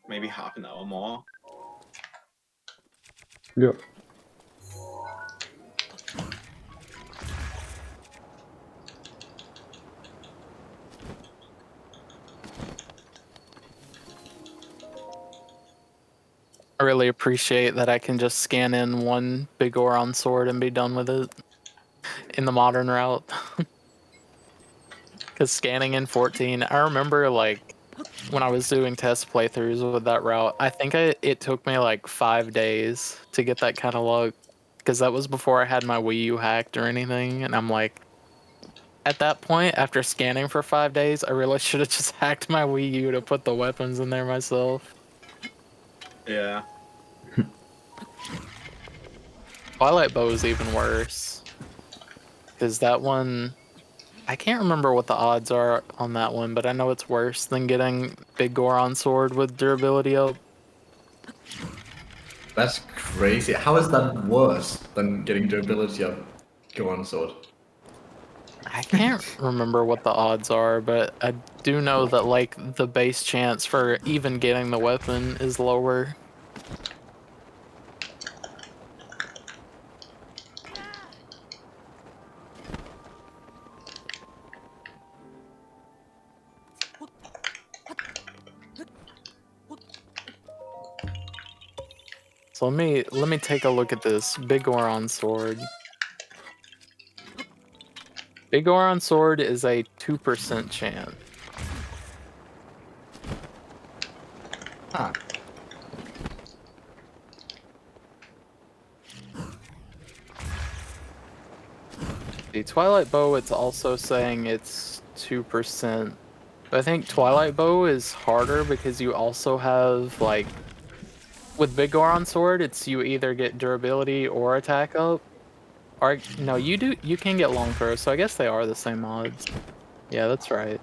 maybe half an hour more. Yeah. I really appreciate that I can just scan in one big Goron sword and be done with it in the modern route. Because scanning in 14, I remember like when I was doing test playthroughs with that route, I think it took me like 5 days to get that kind of luck. Because that was before I had my Wii U hacked or anything. And I'm like, at that point, after scanning for 5 days, I really should have just hacked my Wii U to put the weapons in there myself. Yeah. Twilight Bow is even worse. Because that one, I can't remember what the odds are on that one, but I know it's worse than getting Big Goron Sword with durability up. That's crazy. How is that worse than getting durability of Goron Sword? I can't remember what the odds are, but I do know that like the base chance for even getting the weapon is lower. So let me take a look at this Big Goron Sword. Big Goron Sword is a 2% chance. Huh. The Twilight Bow, it's also saying it's 2%. But I think Twilight Bow is harder because you also have, like, with Big Goron Sword, it's you either get durability or attack up. Or, no, you can get long throw, so I guess they are the same odds. Yeah, that's right.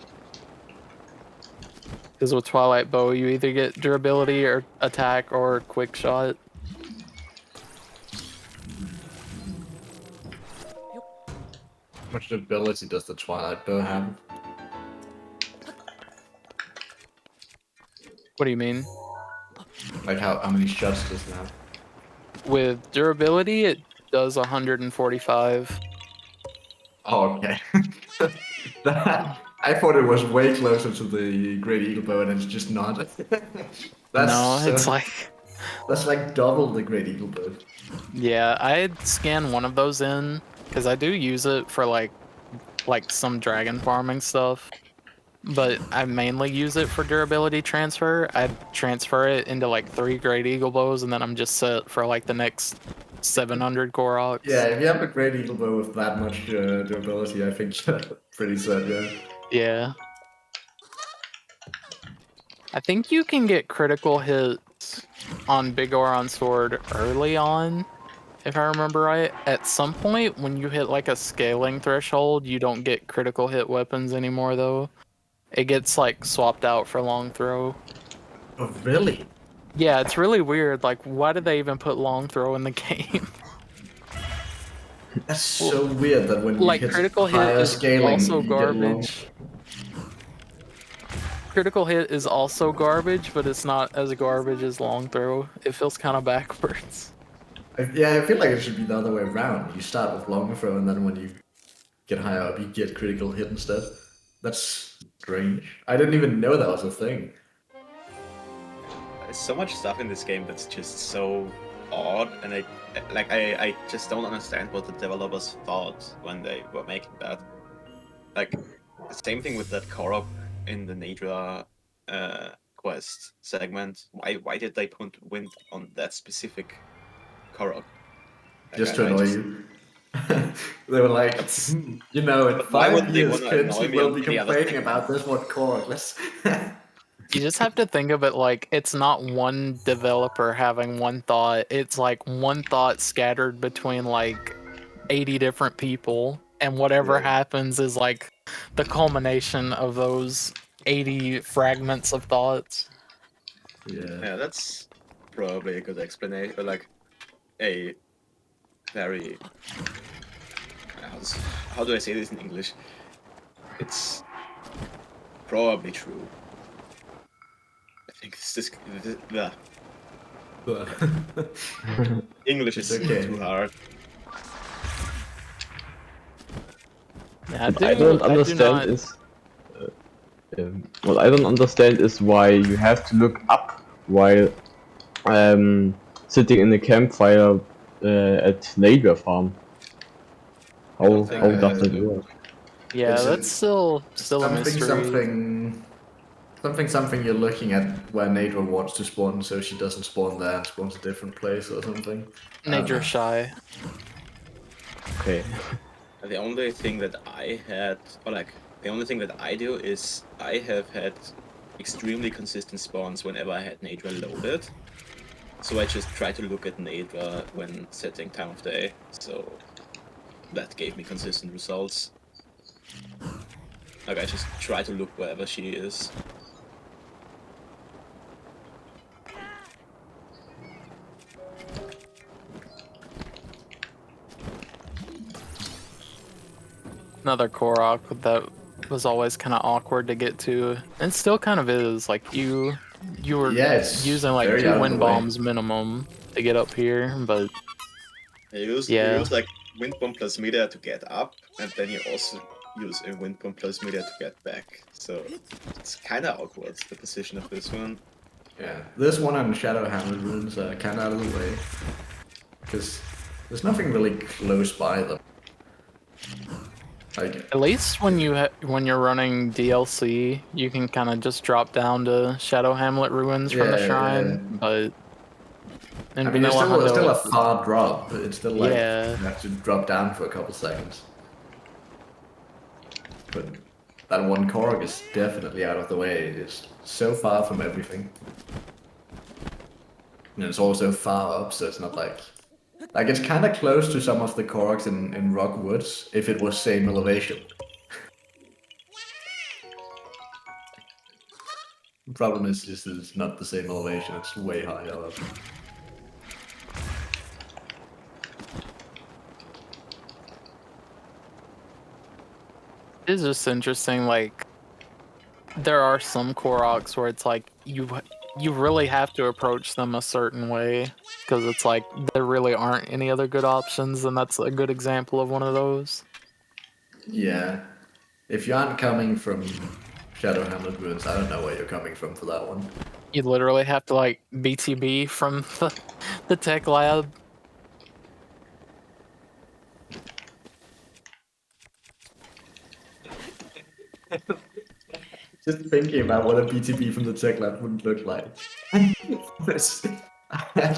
Because with Twilight Bow, you either get durability or attack or quick shot. How much durability does the Twilight Bow have? What do you mean? Like how many shots does it have? With durability, it does 145. Oh, okay. I thought it was way closer to the Great Eagle Bow, and it's just not. It's like... That's like double the Great Eagle Bow. Yeah, I'd scan one of those in, because I do use it for like some dragon farming stuff. but I mainly use it for durability transfer. I transfer it into like 3 Great Eagle Bows, and then I'm just set for like the next 700 Koroks. Yeah, if you have a Great Eagle Bow with that much durability, I think you're pretty set, yeah. Yeah. I think you can get critical hits on Big Oron Sword early on, if I remember right. At some point, when you hit like a scaling threshold, you don't get critical hit weapons anymore, though. It gets like swapped out for long throw. Oh, really? Yeah, it's really weird. Like, why did they even put long throw in the game? That's so weird that when you Like, hit critical hit higher is scaling, also you get long. garbage. Critical hit is also garbage, but it's not as garbage as long throw. It feels kind of backwards. Yeah, I feel like it should be the other way around. You start with long throw, and then when you get higher up, you get critical hit instead. That's strange. I didn't even know that was a thing. There's so much stuff in this game that's just so odd, and I just don't understand what the developers thought when they were making that. Like, the same thing with that Korok in the Nadra quest segment. Why did they put wind on that specific Korok? Like, Just to annoy you. They were like, you know, in But why 5 would they years, wanna annoy Coensi me will on be the other complaining thing? about this one Korok. Let's. You just have to think of it like it's not one developer having one thought. It's like one thought scattered between like 80 different people, and whatever happens is like the culmination of those 80 fragments of thoughts. Yeah, that's probably a good explanation, or like a very how do I say this in English? It's probably true. I think English is too hard. Yeah, What I don't understand is what I don't understand is why you have to look up while sitting in the campfire at Naga Farm. How does it work? Yeah, It's that's still a mystery. Something you're looking at where Nadra wants to spawn, so she doesn't spawn there and spawns a different place or something. Nature shy. Okay. The only thing that I had, or like, the only thing that I do is I have had extremely consistent spawns whenever I had Nadra loaded. So I just try to look at Nadra when setting time of day. So that gave me consistent results. Like, I just try to look wherever she is. Another Korok that was always kind of awkward to get to. And still kind of is. Like, you were using like very 2 out of wind the way. bombs minimum to get up here, but You use like wind bomb plus meter to get up, and then you also use a wind bomb plus meter to get back. So it's kind of awkward, the position of this one. Yeah, this one and Shadow Hamlet runes are kind of out of the way. Because there's nothing really close by them. Like, at least when you're running DLC, you can kind of just drop down to Shadow Hamlet ruins from the shrine. But in it's Vanilla Hundo, still a far drop. It's still like Yeah. you have to drop down for a couple seconds. But that one Korok is definitely out of the way. It's so far from everything. And it's also far up, so it's not like it's kind of close to some of the Koroks in Rock Woods if it was same elevation. The problem is just that it's not the same elevation, it's way higher up. It's just interesting, like, there are some Koroks where it's like, you really have to approach them a certain way, because it's like, there really aren't any other good options, and that's a good example of one of those. Yeah. If you aren't coming from Shadow Hamlet Ruins, I don't know where you're coming from for that one. You literally have to, like, BTB from the tech lab. Just thinking about what a BTB from the tech lab would look like. I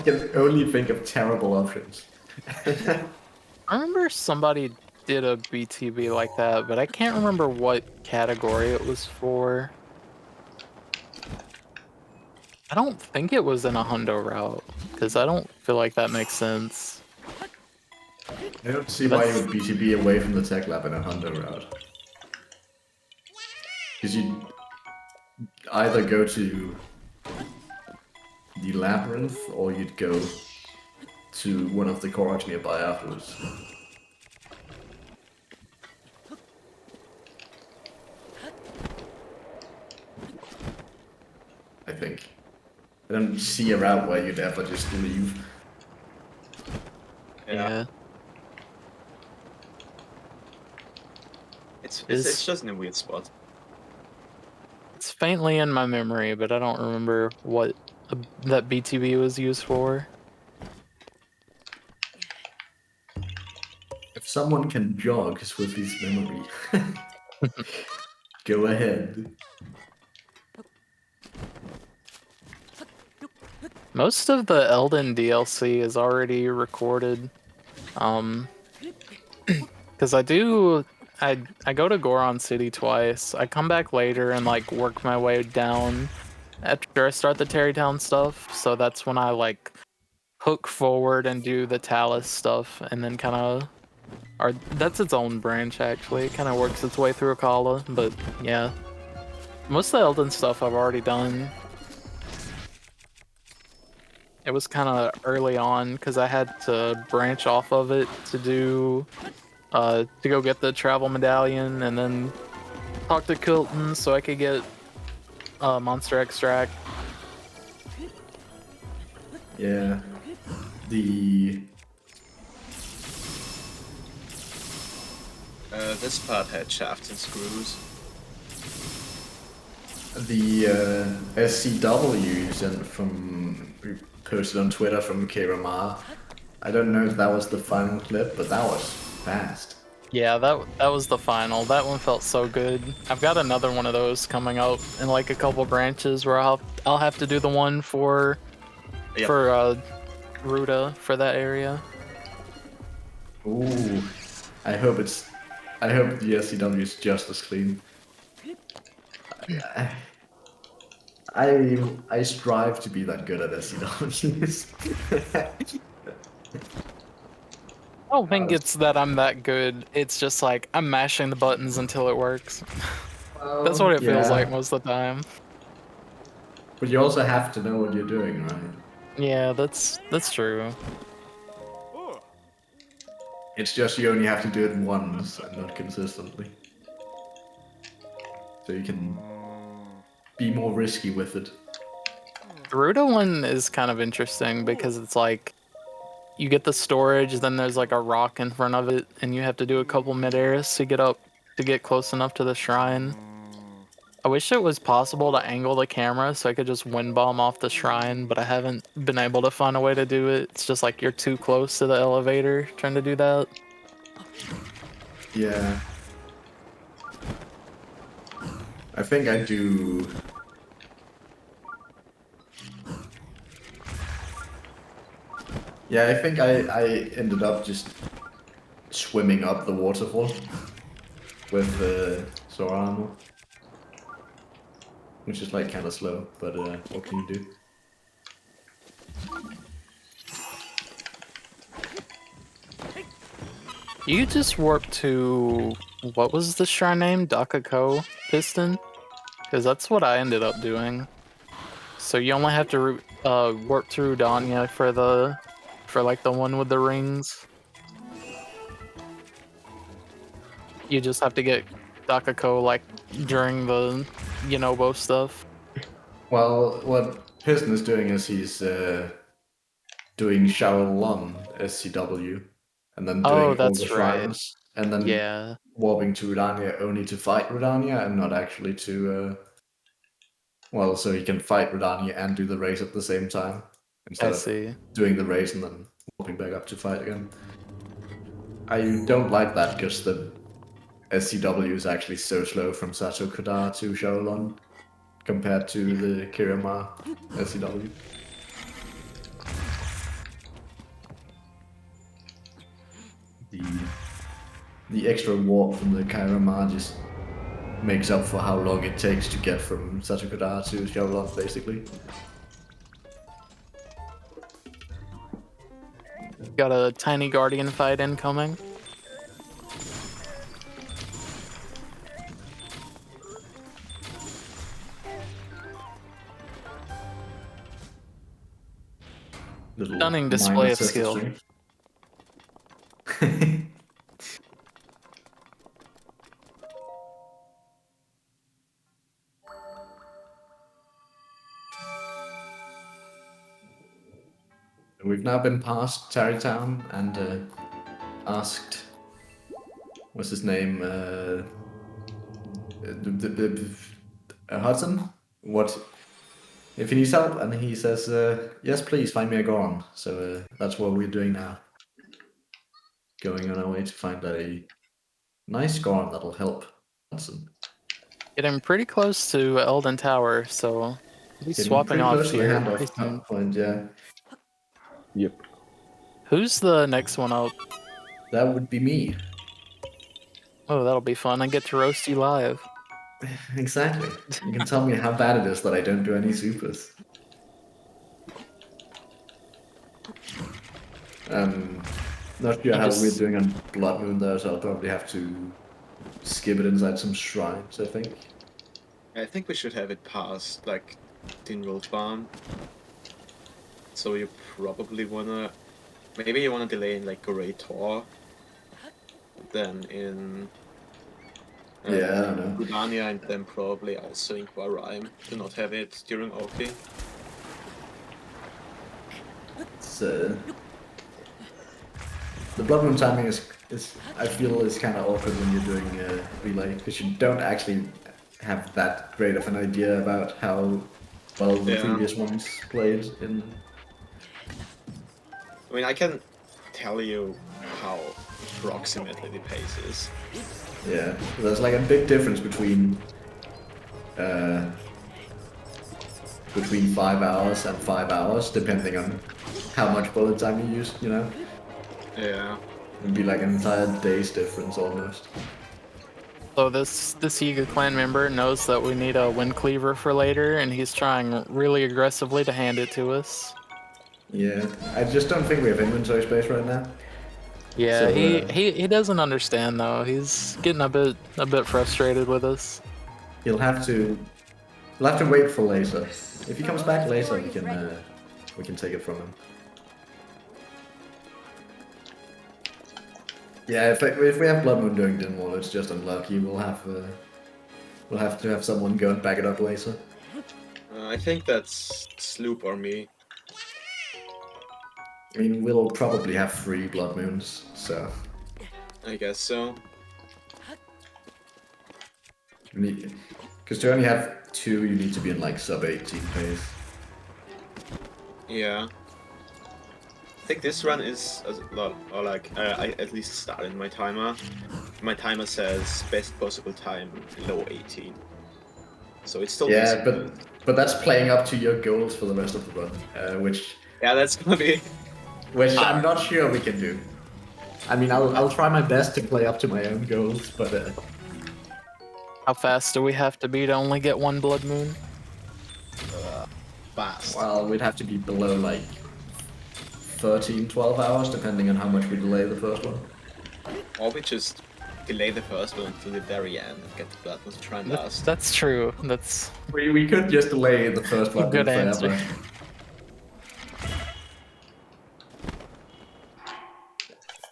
can only think of terrible options. I remember somebody did a BTB like that, but I can't remember what category it was for. I don't think it was in a hundo route, because I don't feel like that makes sense. I don't see why you would BTB away from the tech lab in a hundo route. Because you either go to the labyrinth or you'd go to one of the cores nearby afterwards. I think. I don't see a route where you'd ever just leave. Yeah. It's just in a weird spot. It's faintly in my memory, but I don't remember what that BTB was used for. If someone can jog with his memory, go ahead. Most of the Elden DLC is already recorded. Because I go to Goron City twice. I come back later and like work my way down after I start the Terrytown stuff. So that's when I like hook forward and do the Talus stuff, and then kind of, or that's its own branch actually. It kind of works its way through Akala, but yeah, most of the Elden stuff I've already done. It was kind of early on because I had to branch off of it to do, to go get the travel medallion and then talk to Kilton so I could get monster extract. Yeah. This part had shafts and screws. The SCW sent from posted on Twitter from Kiramar. I don't know if that was the final clip, but that was fast. Yeah, that was the final. That one felt so good. I've got another one of those coming up in like a couple branches where I'll have to do the one for Ruta for that area. Ooh, I hope the SCW is just as clean. I strive to be that good at SCWs. I don't think it's that I'm that good. It's just like I'm mashing the buttons until it works. That's what it feels like most of the time. But you also have to know what you're doing, right? Yeah, that's true. It's just you only have to do it once and not consistently. So you can be more risky with it. The Ruta one is kind of interesting because it's like you get the storage, then there's like a rock in front of it, and you have to do a couple mid-airs to get close enough to the shrine. I wish it was possible to angle the camera so I could just wind bomb off the shrine, but I haven't been able to find a way to do it. It's just like you're too close to the elevator trying to do that. Yeah. I think I do... Yeah, I think I ended up just swimming up the waterfall with Sora armor. Which is like kind of slow, but what can you do? You just warp to, what was the shrine name? Dakako Piston? Because that's what I ended up doing. So you only have to warp through Danya for like the one with the rings. You just have to get Dakako like during the Yunobo stuff. Well, what Piston is doing is he's doing Shaolin SCW, and then doing all the shrines, and then warping to Udania only to fight Udania and not actually to... well, so he can fight Rodania and do the race at the same time, instead of doing the race and then warping back up to fight again. I don't like that, because the SCW is actually so slow from Sato Kodar to Shaolon compared to the Kirama SCW. The extra warp from the Kirama just makes up for how long it takes to get from Sato Kodar to Shaolon, basically. Got a tiny guardian fight incoming. Little Stunning display minor of test skill. strength. We've now been past Tarrytown and asked, what's his name, Hudson, what if he needs help, and he says, yes, please find me a Goron. So that's what we're doing now. Going on our way to find a nice Goron that'll help Hudson. Getting pretty close to Elden Tower, so we'll be Getting swapping pretty off close to the here. handoff point, yeah. Yep. Who's the next one up? That would be me. Oh, that'll be fun. I get to roast you live. Exactly. You can tell me how bad it is that I don't do any supers. Not sure how we're doing on Blood Moon though, so I'll probably have to skip it inside some shrines, I think. I think we should have it past, like, Dinroll Farm. So you probably wanna... Maybe you wanna delay in, like, Great Tor. Then in... Yeah, I don't know. Rudania, and then probably also in Quarime to not have it during Oki. It's, the Blood Moon timing is I feel is kind of awkward when you're doing relay, because you don't actually have that great of an idea about how well the previous ones played in. I mean, I can tell you how approximately the pace is. Yeah, there's like a big difference between 5 hours and 5 hours, depending on how much bullet time you use, you know? Yeah. It'd be like an entire day's difference almost. So this Yiga clan member knows that we need a wind cleaver for later, and he's trying really aggressively to hand it to us. Yeah, I just don't think we have inventory space right now. Yeah, So, he doesn't understand though. He's getting a bit frustrated with us. We'll have to wait for later. If he comes back later, we can take it from him. Yeah, if we have Blood Moon doing Dinwall, it's just unlucky. We'll have to have someone go and back it up later. I think that's Sloop or me. I mean, we'll probably have 3 Blood Moons, so. I guess so. Because to only have 2, you need to be in like sub 18 pace. Yeah. I think this run is, or like, I at least started my timer. My timer says best possible time low 18. So it's still Yeah, decent. but that's playing up to your goals for the rest of the run, which. Yeah, that's gonna be. Which I'm not sure we can do. I mean, I'll try my best to play up to my own goals, but. How fast do we have to be to only get 1 Blood Moon? Fast. Well, we'd have to be below like 13, 12 hours, depending on how much we delay the first one. Or we just delay the first one until the very end and get the Blood Moon to try and last. That's true. That's. We could just delay the first one Good forever. answer.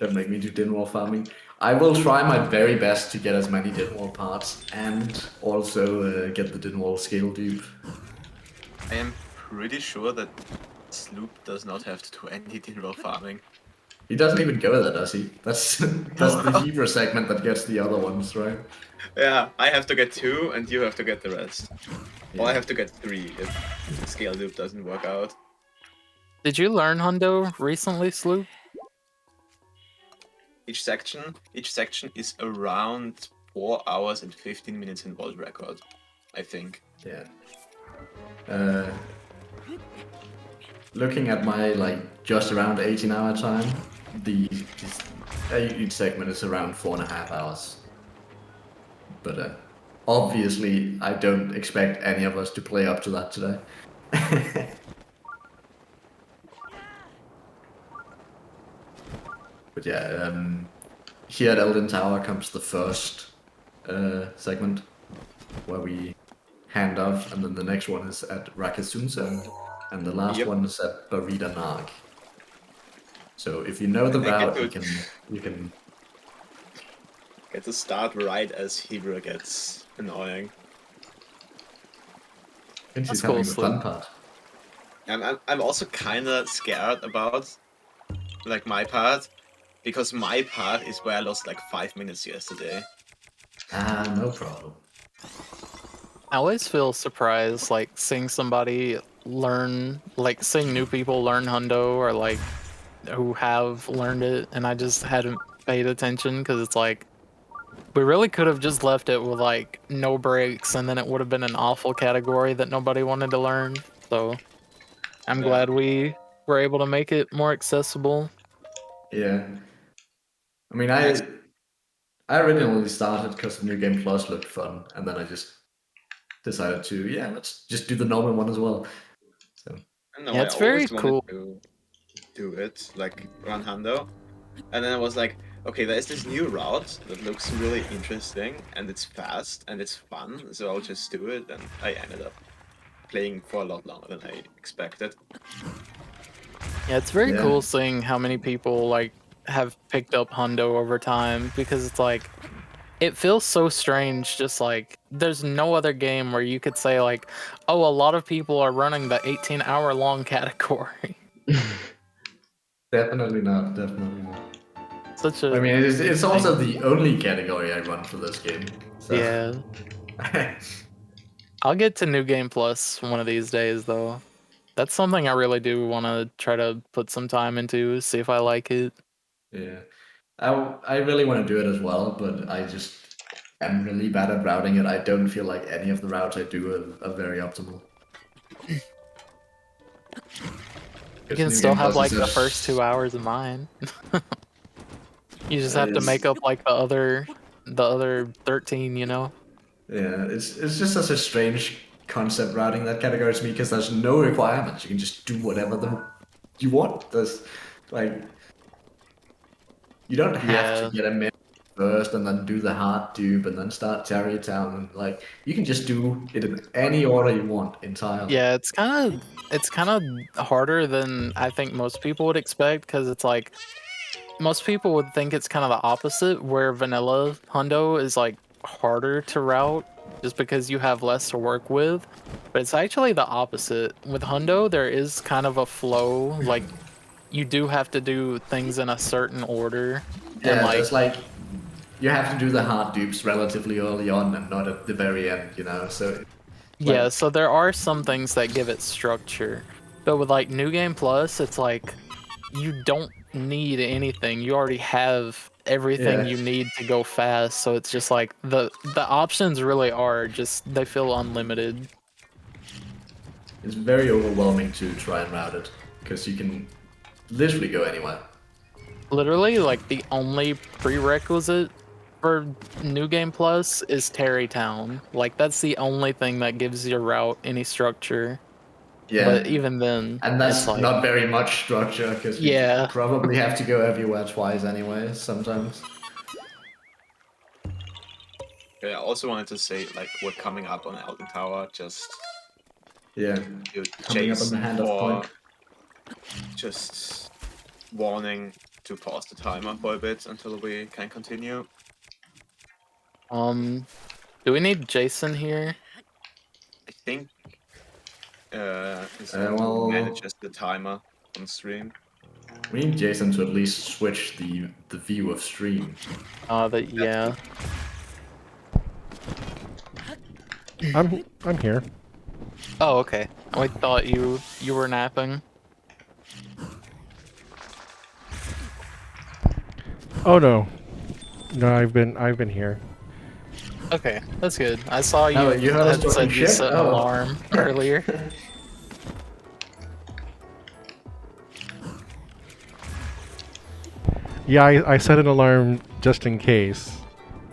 Don't make me do Dinwall farming. I will try my very best to get as many Dinwall parts and also get the Dinwall scale dupe. I am pretty sure that Sloop does not have to do any Dinroll farming. He doesn't even go there, does he? That's the Hebrew segment that gets the other ones, right? Yeah, I have to get 2 and you have to get the rest. Yeah. Or I have to get 3 if the scale loop doesn't work out. Did you learn Hundo recently, Sloop? Each section is around 4 hours and 15 minutes in world record, I think. Yeah. Looking at my just around 18-hour time, each segment is around 4.5 hours. But obviously, I don't expect any of us to play up to that today. But yeah, here at Elden Tower comes the first segment where we hand off, and then the next one is at Rakasunsa, and the last one is at Barida Nag. So if you know the route, you can get to start right as Hebrew gets annoying. And she's having the fun part. I'm also kind of scared about my part, because my part is where I lost 5 minutes yesterday. No problem. I always feel surprised, seeing somebody learn, seeing new people learn Hundo, or who have learned it, and I just hadn't paid attention, because it's we really could have just left it with no breaks, and then it would have been an awful category that nobody wanted to learn. So I'm glad we were able to make it more accessible. Yeah. I mean, I originally started because New Game Plus looked fun, and then I just decided to, let's just do the normal one as well. So I it's very cool to do it, run Hundo. And then I was like, okay, there's this new route that looks really interesting, and it's fast, and it's fun, so I'll just do it, and I ended up playing for a lot longer than I expected. Yeah, it's very cool seeing how many people have picked up Hundo over time, because it's it feels so strange, just there's no other game where you could say oh, a lot of people are running the 18-hour long category. Definitely not. I mean, it's also the only category I run for this game. So. Yeah. I'll get to New Game Plus one of these days, though. That's something I really do want to try to put some time into, see if I like it. Yeah. I really want to do it as well, but I just am really bad at routing it. I don't feel like any of the routes I do are very optimal. You can still have the first 2 hours of mine. You just have to make up the other 13, you know? Yeah, it's just such a strange concept routing that category to me, because there's no requirements. You can just do whatever you want. There's you don't have to get a minute first and then do the hard dupe and then start Tarrytown. You can just do it in any order you want entirely. Yeah, it's kind of harder than I think most people would expect, because it's most people would think it's kind of the opposite, where vanilla Hundo is harder to route just because you have less to work with, but it's actually the opposite. With Hundo, there is kind of a flow, you do have to do things in a certain order. Yeah, and it's you have to do the hard dupes relatively early on and not at the very end, you know, so... Yeah, so there are some things that give it structure, but with New Game Plus, it's you don't need anything. You already have everything you need to go fast, so it's just the options really are just, they feel unlimited. It's very overwhelming to try and route it, because you can literally go anywhere. Literally, the only prerequisite for New Game Plus is Tarrytown. That's the only thing that gives your route any structure. Yeah. But even then, and that's not very much structure, because you probably have to go everywhere twice anyway, sometimes. Yeah, I also wanted to say, we're coming up on Elden Tower, just... Yeah, coming up on the handoff point. Just warning to pause the timer for a bit until we can continue. Do we need Jason here? I think who manages the timer on stream. We need Jason to at least switch the view of stream. Yeah. I'm here. Oh, okay. I thought you were napping. Oh no. No, I've been here. Okay, that's good. I saw No, you you heard us had talking said you shit? set an Oh. alarm earlier. Yeah, I set an alarm just in case,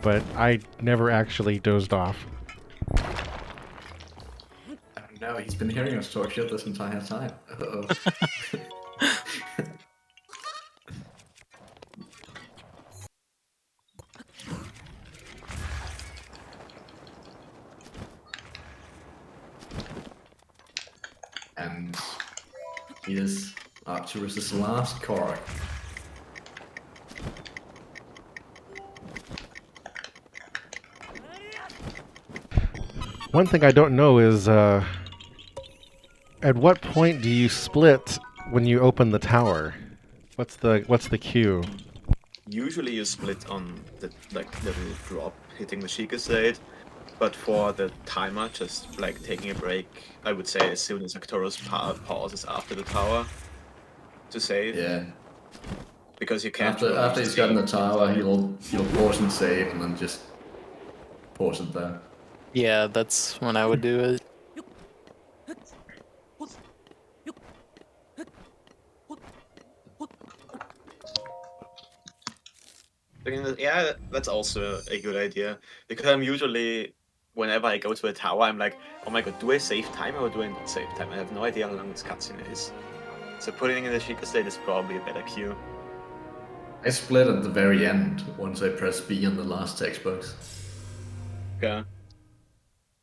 but I never actually dozed off. No, he's been hearing us talk shit this entire time. Uh-oh. And here's Arcturus' last card. One thing I don't know is at what point do you split when you open the tower? What's the cue? Usually you split on the little drop hitting the Sheikah Slate, but for the timer, just like taking a break, I would say as soon as Arcturus pauses after the tower to save. Yeah. Because you can't After really he's gotten the save tower, he'll pause and save, and then just pause it there. Yeah, that's when I would do it. Yeah, that's also a good idea. Because I'm usually, whenever I go to a tower, I'm like, oh my god, do I save time or do I not save time? I have no idea how long this cutscene is. So putting in the Sheikah Slate is probably a better cue. I split at the very end once I press B on the last text box. Okay.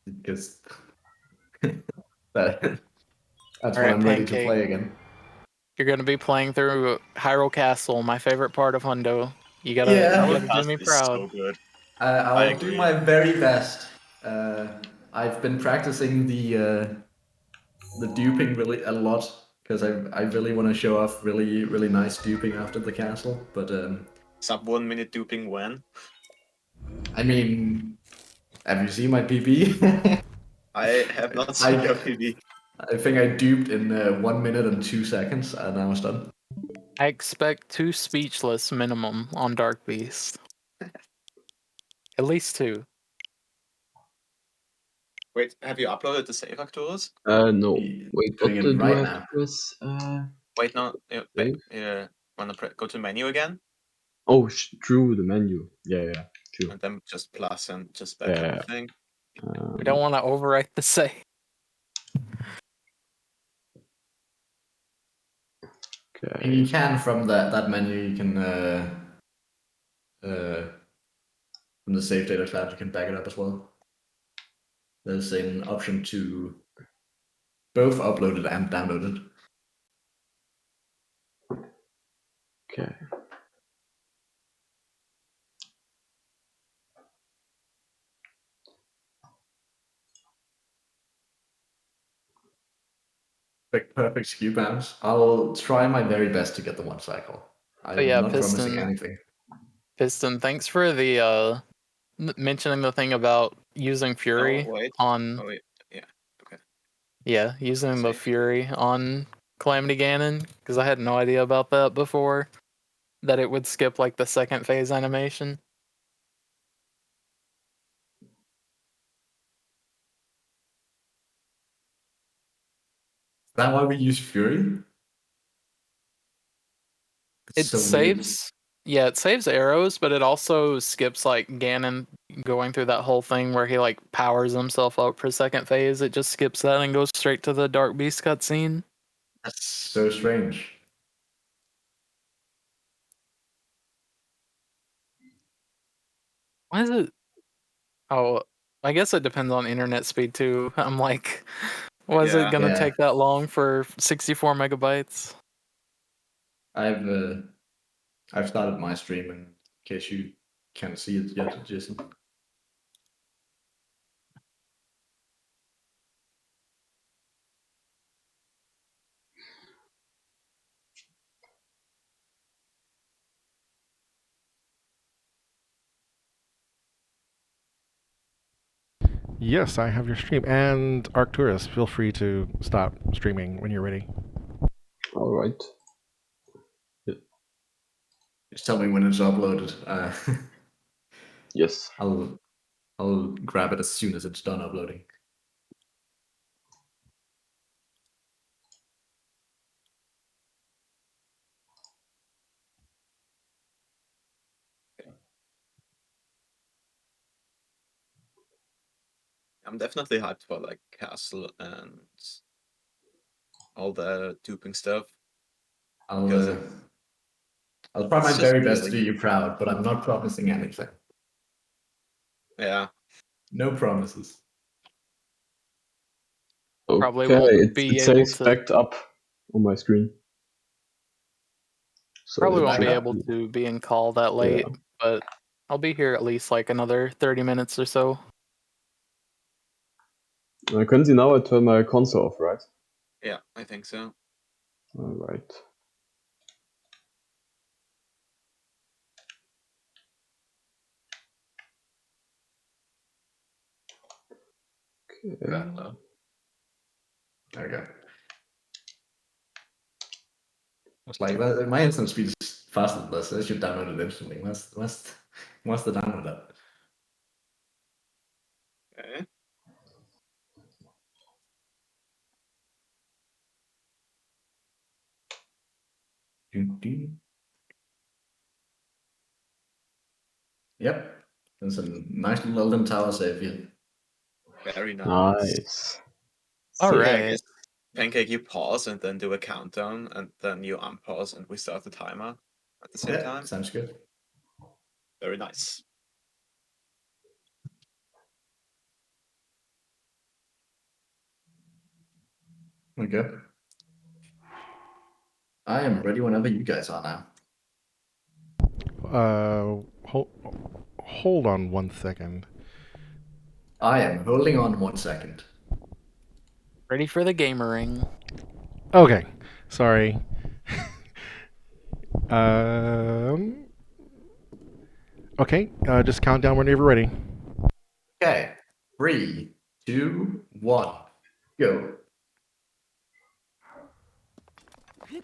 Because that's when Alright, I'm ready to Pancake. play again. You're gonna be playing through Hyrule Castle, my favorite part of Hundo. You gotta, Yeah. you gotta do me Is proud. so good. I'll do my very best. I've been practicing the duping really a lot because I really want to show off really nice duping after the castle. But Sub 1 minute duping when? I mean, have you seen my PB? I have not seen your PB. I think I duped in 1 minute and 2 seconds, and I was done. I expect 2 speechless minimum on Dark Beast. At least 2. Wait, have you uploaded the save Arcturus? No. Doing Wait, what it do I right have now. to press? Wait, no. Save? Go to menu again? Oh, through the menu. Yeah, true. And then just plus and just that kind Yeah. of thing. We don't want to overwrite the save. And Okay. you can from that menu. You can from the save data cloud. You can back it up as well. There's an option to both upload it and download it. Okay. Perfect skew bounce. I'll try my very best to get the 1 cycle. I'm yeah, not promising Piston. anything. Piston, thanks for the mentioning the thing about using Fury on. Oh wait, yeah. Okay. Yeah, using the Save. Fury on Calamity Ganon, because I had no idea about that before. That it would skip like the second phase animation. Is that why we use Fury? It So saves. Yeah, it saves arrows, but it also skips like Ganon going through that whole thing where he like powers himself up for second phase. It just skips that and goes straight to the Dark Beast cutscene. That's so strange. Why is it? Oh, I guess it depends on internet speed too. I'm like, why is it gonna take that long for 64 megabytes? I've started my stream in case you can't see it yet, Jason. Yes, I have your stream. And Arcturus, feel free to stop streaming when you're ready. All right. Just tell me when it's uploaded. Yes. I'll I'll grab it as soon as it's done uploading. I'm definitely hyped for like castle and all the duping stuff. I'll Because I'll try my it's just very best to really- do you proud, but I'm not promising anything. Yeah. No promises. Probably Okay, won't be it able says to. backed up on my screen. So Probably it won't be should able to be in call that late, but I'll be here at least like another 30 minutes or so. Können Sie now turn my console off, right? Yeah, I think so. Alright. Okay. There we go. It's like my instant speed is faster than this. I should download it instantly. Must have downloaded that. Okay. Yep. There's a nice little Elden Tower save here. Very nice. Nice. All Yeah, I right. guess Pancake, you pause and then do a countdown, and then you unpause and we start the timer at the same Yeah, time. sounds good. Very nice. Okay. I am ready whenever you guys are now. Hold on 1 second. I am holding on 1 second. Ready for the gamer ring. Okay, sorry. um. Okay, just count down whenever you're ready. Okay. 3, 2, 1, go.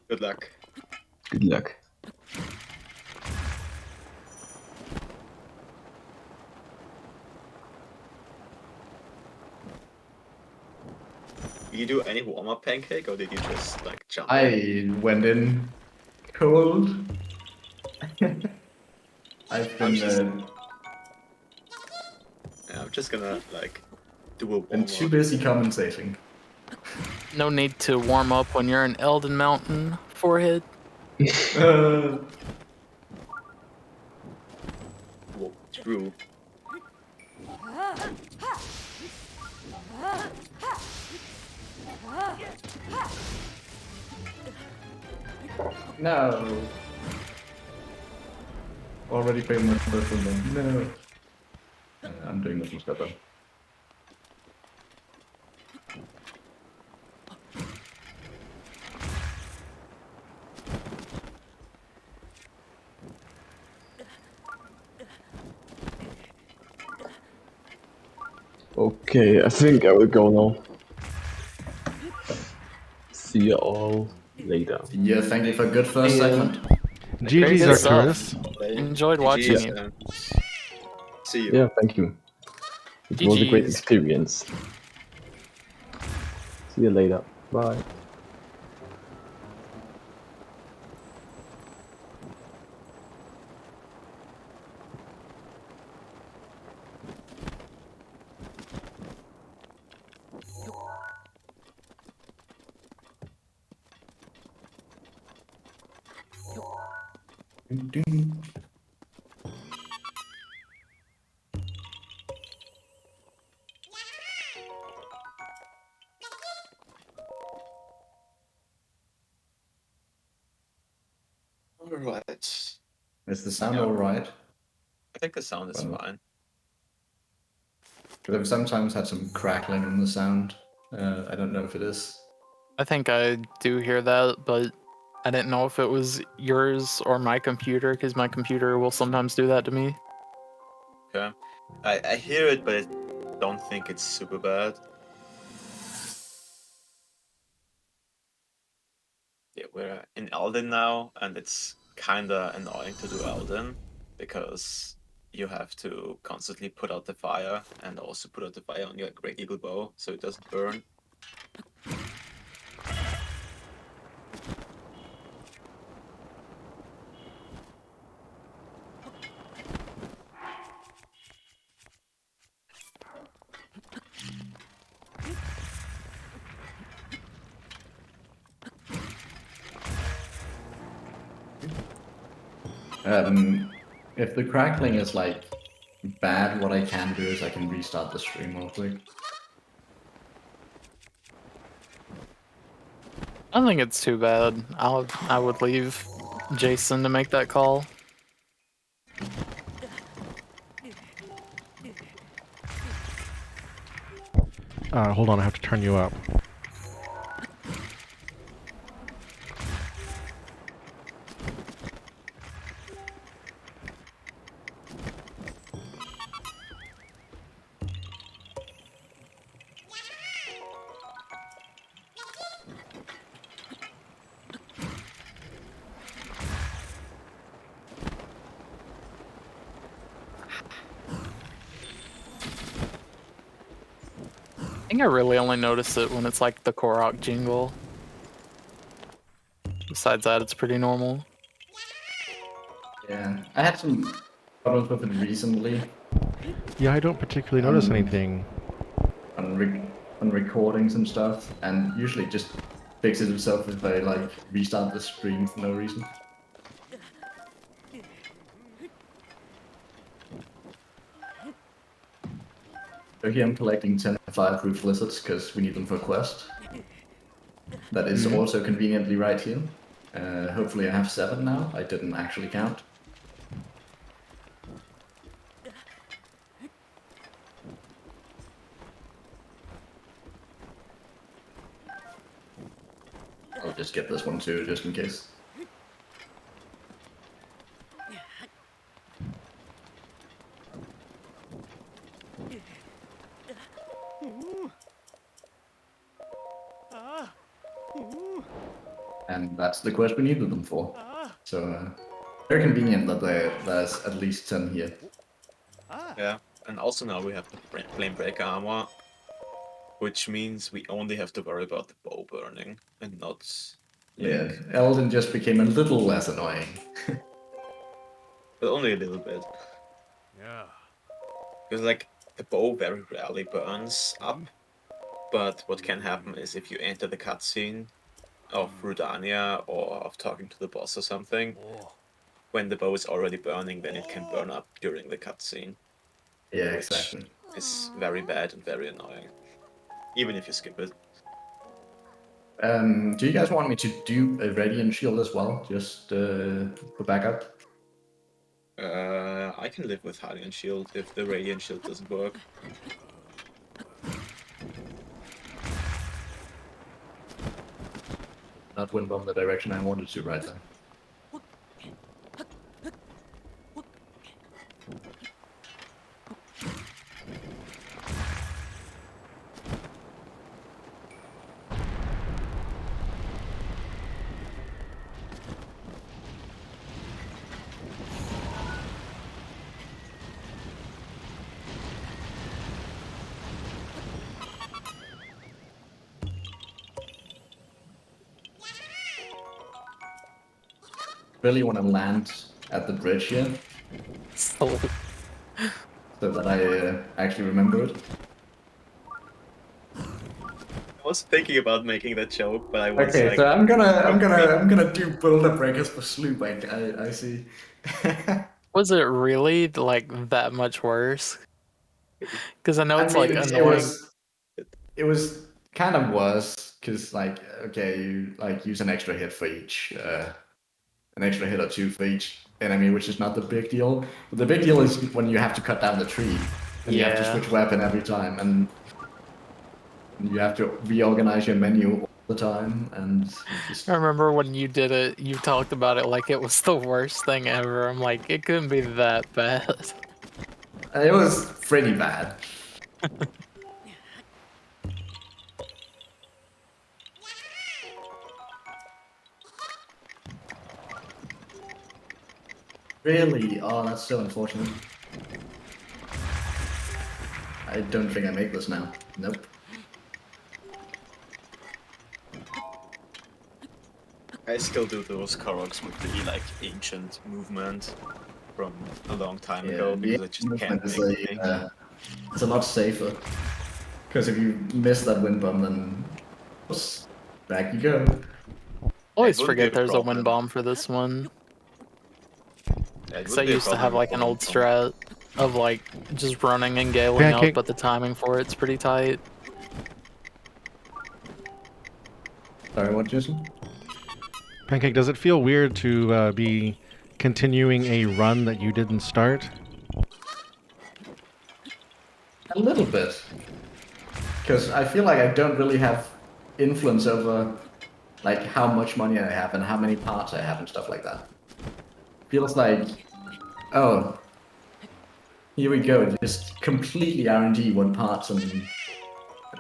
Good luck. Good luck. Did you do any warm-up, Pancake, or did you just like jump in? I went in cold. I've been Yeah, I'm just gonna like do a been too warm-up. busy commentating. No need to warm up when you're in Elden Mountain forehead. Whoa, true. No. Already failed my first one. No. I'm doing this much better. Okay, I think I will go now. See you all later. Yeah, thank you for a good first Yeah. segment. GG's, good stuff. Arcturus. Enjoyed watching you. See you. Yeah, thank you. It was a great GG's. experience. See you later. Bye. Alright. Is the sound Yeah. alright? I think the sound is Well, fine. I've sometimes had some crackling in the sound. I don't know if it is. I think I do hear that, but I didn't know if it was yours or my computer, because my computer will sometimes do that to me. Okay. I hear it, but I don't think it's super bad. Yeah, we're in Elden now, and it's kinda annoying to do Elden because you have to constantly put out the fire and also put out the fire on your Great Eagle bow so it doesn't burn. If the crackling is like bad, what I can do is I can restart the stream real quick. I don't think it's too bad. I would leave Jason to make that call. Hold on, I have to turn you up. I think I really only notice it when it's like the Korok jingle. Besides that, it's pretty normal. Yeah, I had some problems with it recently Yeah, I don't particularly notice anything. on recordings and stuff, and usually it just fixes itself if I like restart the stream for no reason. So here I'm collecting 10 fireproof lizards because we need them for a quest. That is also conveniently right here. Hopefully I have 7 now. I didn't actually count. I'll just get this one too, just in case. And that's the quest we needed them for. So, very convenient that there's at least 10 here. Yeah, and also now we have the flame breaker armor, which means we only have to worry about the bow burning and not Yeah, Elden just became a little less annoying. but only a little bit. Yeah. Because like the bow very rarely burns up, but what can happen is if you enter the cutscene of Rudania or of talking to the boss or something, when the bow is already burning, then it can burn up during the cutscene. Yeah, Which exactly. is very bad and very annoying, even if you skip it. Do you guys want me to do a Radiant Shield as well, just for backup? I can live with Radiant Shield if the Radiant Shield doesn't work. Not wind bomb the direction I wanted to right then. Really want to land at the bridge here, So so that I actually remember it. I was thinking about making that joke, but I was Okay, like, so I'm gonna do boulder breakers for Sloop. I see. was it really like that much worse? Because I know I it's mean, like it annoying. was kind of worse because like okay, you like use an extra hit for each, an extra hit or 2 for each enemy, which is not the big deal. But the big deal is when you have to cut down the tree and you have to Yeah. switch weapon every time, and you have to reorganize your menu all the time, and just, I remember when you did it, you talked about it like it was the worst thing ever. I'm like, it couldn't be that bad. it was pretty bad. Really? Oh, that's so unfortunate. I don't think I make this now. Nope. I still do those Koroks with the like ancient movement from a long time ago because I just can't is make anything. it's a lot safer. Because if you miss that wind bomb, then back you go. Always wouldn't be forget a there's a problem. wind bomb for this one. Yeah, it Because I wouldn't be a used to have problem like with an the old wind bomb. strat of like just running and galing Pancake. up, but the timing for it's pretty tight. Sorry, what, Jason? Pancake, does it feel weird to be continuing a run that you didn't start? A little bit. Because I feel like I don't really have influence over like how much money I have and how many parts I have and stuff like that. Feels like, oh, here we go, just completely R&D what parts and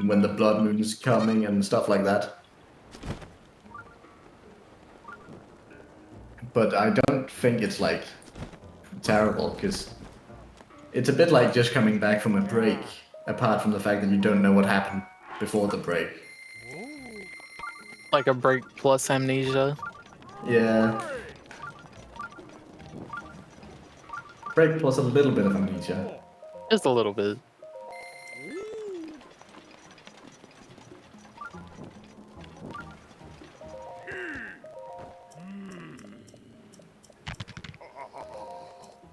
when the blood moon is coming and stuff like that. But I don't think it's like terrible, because it's a bit like just coming back from a break, apart from the fact that you don't know what happened before the break. Like a break plus amnesia. Yeah. Break plus a little bit of amnesia. Just a little bit.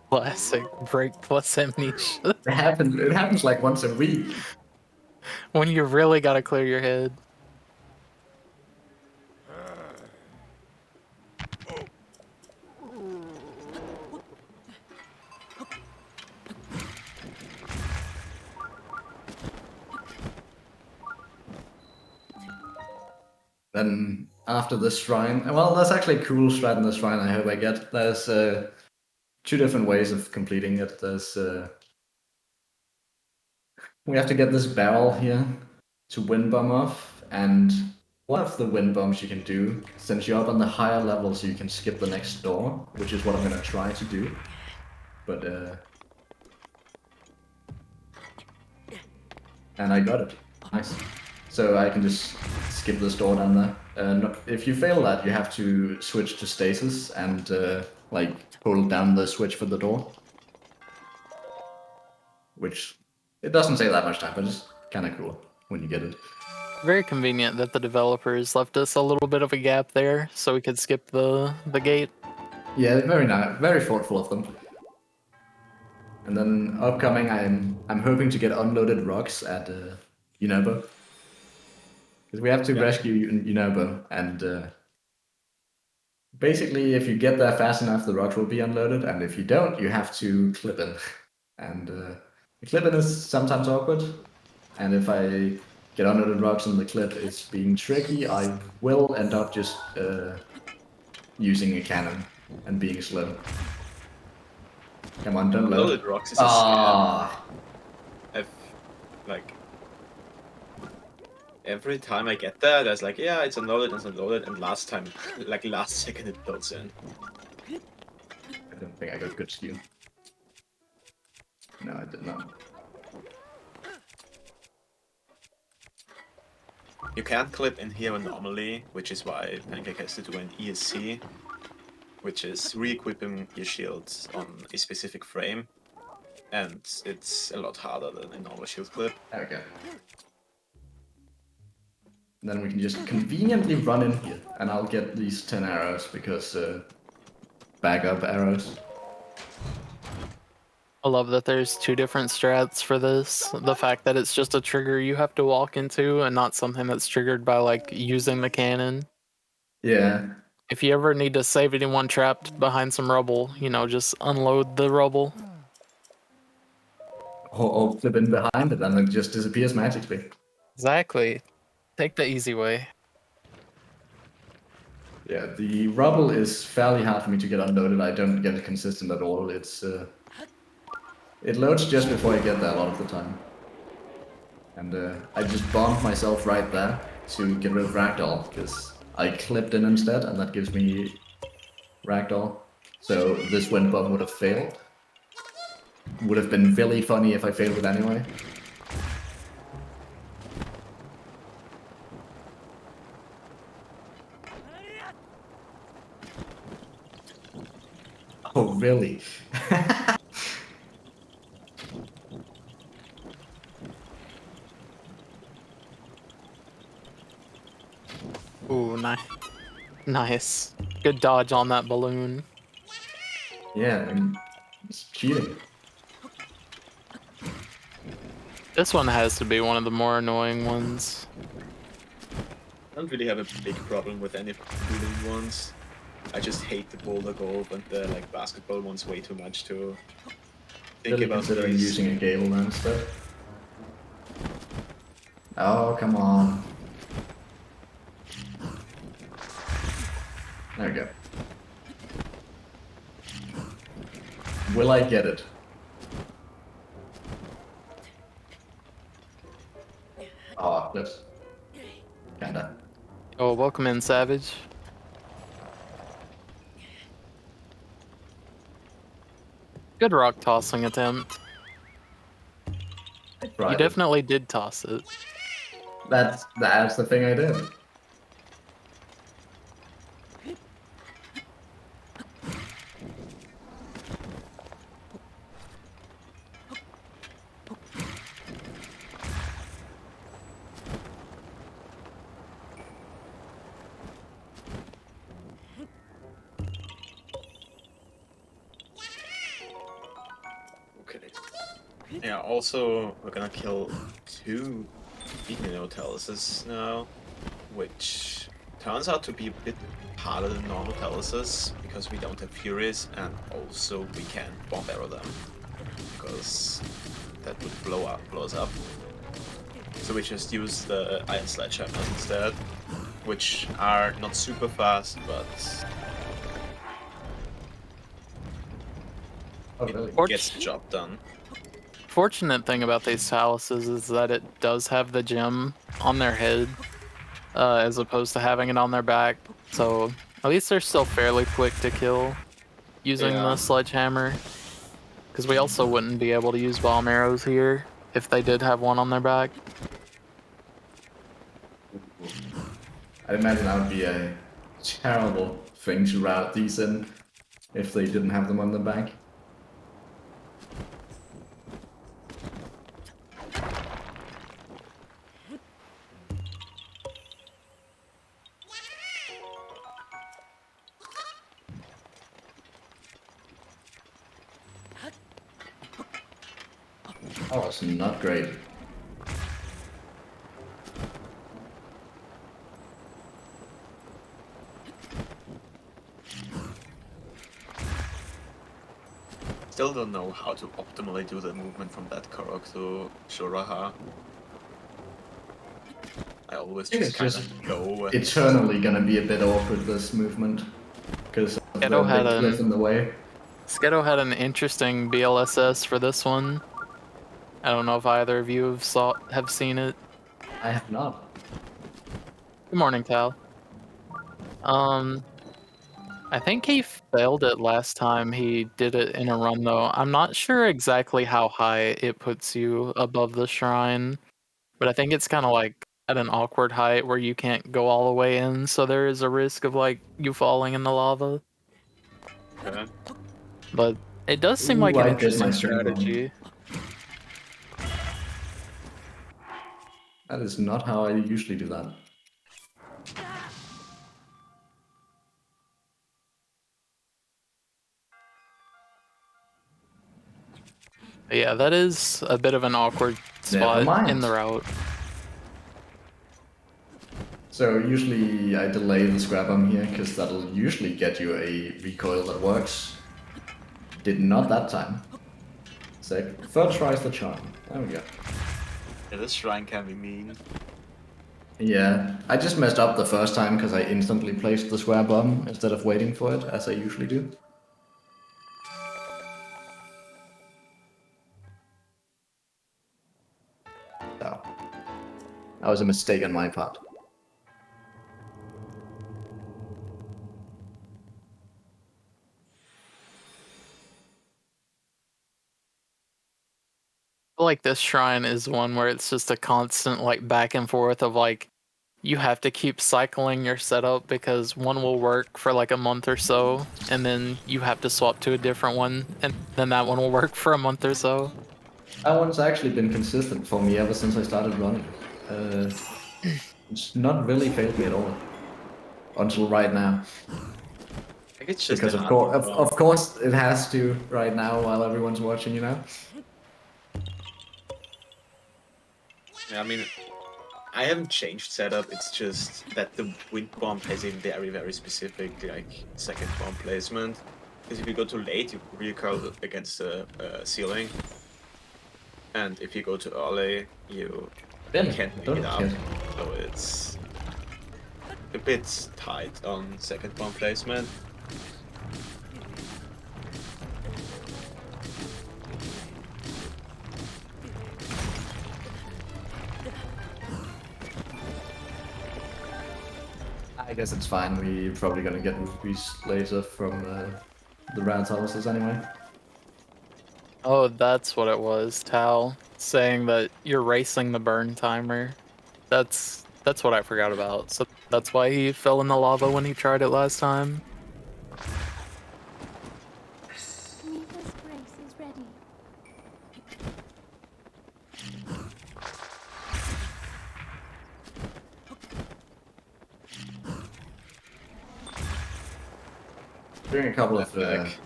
Classic break plus amnesia. It happens like once a week. When you really gotta clear your head. Then after the shrine, well, there's actually a cool strat in the shrine I hope I get. There's two different ways of completing it. There's we have to get this barrel here to wind bomb off, and one of the wind bombs you can do sends you up on the higher level so you can skip the next door, which is what I'm gonna try to do. But and I got it. Nice. So I can just skip this door down there. If you fail that, you have to switch to stasis and like hold down the switch for the door. Which, it doesn't take that much time, but it's kind of cool when you get it. Very convenient that the developers left us a little bit of a gap there so we could skip the gate. Yeah, very nice, very thoughtful of them. And then upcoming, I'm hoping to get unloaded rocks at Unobo. Because we have to rescue Unobo, and basically, if you get there fast enough, the rocks will be unloaded, and if you don't, you have to clip in. And the clip in is sometimes awkward, and if I get unloaded rocks and the clip is being tricky, I will end up just using a cannon and being slow. Come on, don't load. Loaded rocks is a scam. I've, like, every time I get there, there's like, yeah, it's unloaded, and last time, like last second it builds in. I don't think I got good skew. No, I did not. You can't clip in here normally, which is why Pancake has to do an ESC, which is re-equipping your shields on a specific frame, and it's a lot harder than a normal shield clip. Okay. Then we can just conveniently run in here, and I'll get these 10 arrows, because backup arrows. I love that there's two different strats for this. The fact that it's just a trigger you have to walk into and not something that's triggered by like using the cannon. Yeah. If you ever need to save anyone trapped behind some rubble, you know, just unload the rubble. Or flip in behind it, and it just disappears magically. Exactly. Take the easy way. Yeah, the rubble is fairly hard for me to get unloaded. I don't get it consistent at all. It's it loads just before I get there a lot of the time. And I just bombed myself right there to get rid of Ragdoll, because I clipped in instead, and that gives me Ragdoll. So this wind bomb would have failed. Would have been really funny if I failed it anyway. really. Ooh, nice. Good dodge on that balloon. Yeah, and it's cheating. This one has to be one of the more annoying ones. I don't really have a big problem with any balloon ones. I just hate the boulder golf and the like basketball ones way too much to think Really about considering these. using a gable now instead. Oh, come on. There we go. Will I get it? Oh, that's kinda. Oh, welcome in, Savage. Good rock tossing attempt. I You tried it. definitely did toss it. That's the thing I did. Okay. Yeah, also we're gonna kill 2 Igneo now, which turns out to be a bit harder than normal Taluses because we don't have Furies and also we can't bomb arrow them because that would blow us up. So we just use the Iron Sledgehammers instead, which are not super fast, but Oh, really? it gets the job done. Fortunate thing about these Taluses is that it does have the gem on their head, as opposed to having it on their back. So at least they're still fairly quick to kill using Yeah. the sledgehammer. Because we also wouldn't be able to use bomb arrows here if they did have one on their back. I imagine that would be a terrible thing to route these in if they didn't have them on the back. Oh, it's not great. Still don't know how to optimally do the movement from that Korok to Shuraha. I always I think just it's kind just of go and eternally gonna be a bit awkward, this movement, because of the Skedo had big cliff in the way. Skedo had an interesting BLSS for this one. I don't know if either of you have seen it. I have not. Good morning, Tal. I think he failed it last time he did it in a run, though. I'm not sure exactly how high it puts you above the shrine, but I think it's kind of like at an awkward height where you can't go all the way in, so there is a risk of like you falling in the lava. Okay. But it does seem Ooh, like an I did my interesting string bomb. strategy. That is not how I usually do that. But yeah, that is a bit of an awkward Never spot mind. in the route. So usually I delay the scrap arm here, because that'll usually get you a recoil that works. Did not that time. Sick. Third try's the charm. There we go. Yeah, this shrine can be mean. Yeah, I just messed up the first time because I instantly placed the square bomb instead of waiting for it, as I usually do. So, that was a mistake on my part. I feel like this shrine is one where it's just a constant like back and forth of like you have to keep cycling your setup because one will work for like a month or so, and then you have to swap to a different one, and then that one will work for a month or so. That one's actually been consistent for me ever since I started running. It's not really failed me at all until right now. I think it's just Because the of hardware course, problem. of course, it has to right now while everyone's watching. You know. Yeah, I mean, I haven't changed setup. It's just that the wind bomb has a very, very specific like second bomb placement. Because if you go too late, you recoil against the ceiling, and if you go too early, you Ben, can't pick it don't up. kid. So it's a bit tight on second bomb placement. I guess it's fine. We're probably gonna get rupees later from the round houses anyway. Oh, that's what it was, Tal, saying that you're racing the burn timer. That's what I forgot about. So that's why he fell in the lava when he tried it last time. Mipha's grace is ready. Doing a couple of Back.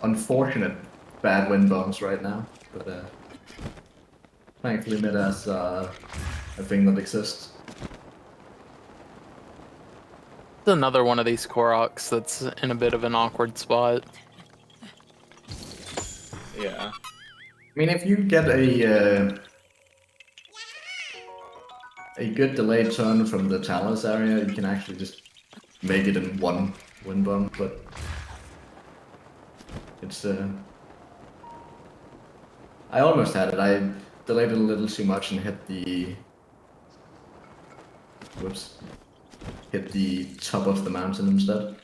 unfortunate bad wind bombs right now, but thankfully mid as a thing that exists. It's another one of these Koroks that's in a bit of an awkward spot. Yeah. I mean, if you get a good delayed turn from the Talus area, you can actually just make it in one wind bomb, but it's I almost had it. I delayed it a little too much and hit the hit the top of the mountain instead.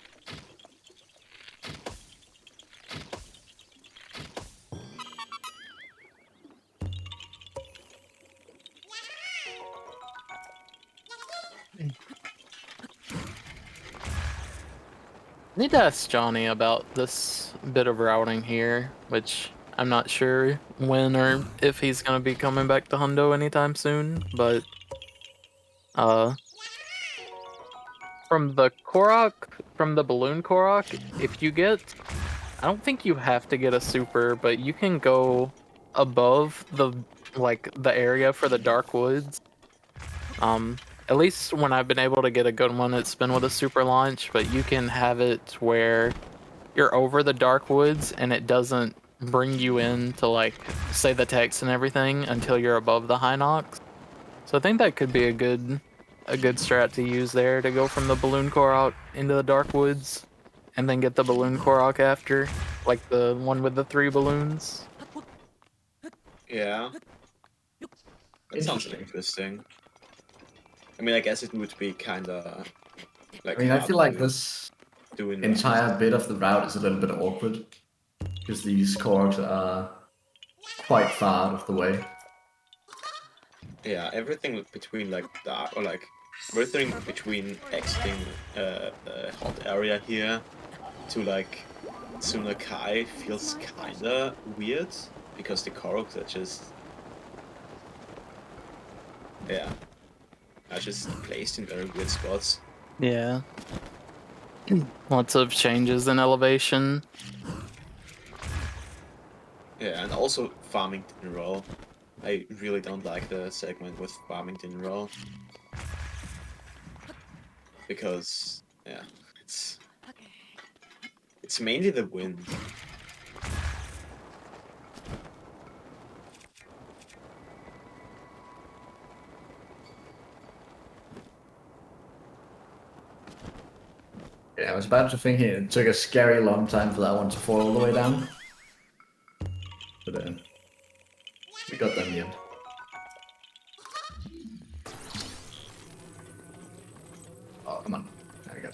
Need to ask Johnny about this bit of routing here, which I'm not sure when or if he's gonna be coming back to Hundo anytime soon, but from the Korok, from the balloon Korok, if you get, I don't think you have to get a super, but you can go above the the area for the Dark Woods. At least when I've been able to get a good one, it's been with a super launch, but you can have it where you're over the Dark Woods and it doesn't bring you in to say the text and everything until you're above the High Nox. So I think that could be a good strat to use there, to go from the balloon Korok into the Dark Woods and then get the balloon Korok after, like the one with the 3 balloons. Yeah. That sounds interesting. I mean, I guess it would be kinda like. I mean, I hard feel like to this do in entire rounds. bit of the route is a little bit awkward because these Koroks are quite far out of the way. Yeah, everything between dark or everything between exiting hot area here to Sunakai feels kinda weird because the Koroks are just are just placed in very weird spots. Yeah. Lots of changes in elevation. Yeah, and also Farmington Roll. I really don't like the segment with Farmington Roll. Because it's mainly the wind. Yeah, I was about to think it took a scary long time for that one to fall all the way down. But we got there in the end. Oh, come on. There we go.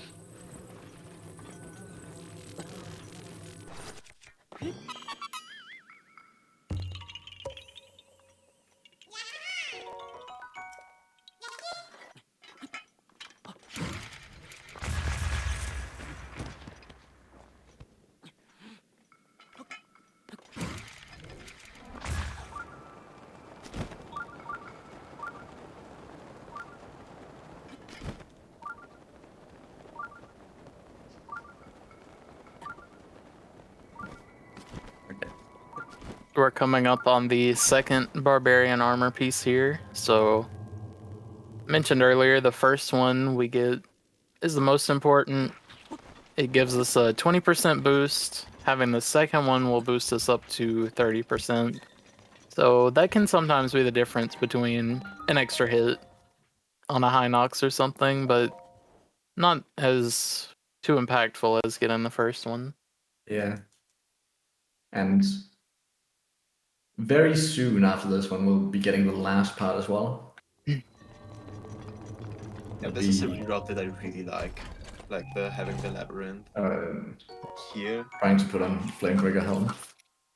we're coming up on the second barbarian armor piece here. So, mentioned earlier, the first one we get is the most important. It gives us a 20% boost. Having the second one will boost us up to 30%. So that can sometimes be the difference between an extra hit on a high nox or something, but not as too impactful as getting the first one. Yeah. And very soon after this one, we'll be getting the last part as well. Yeah, this is a reroute that I really like the having the labyrinth here. Trying to put on Flametrigger helm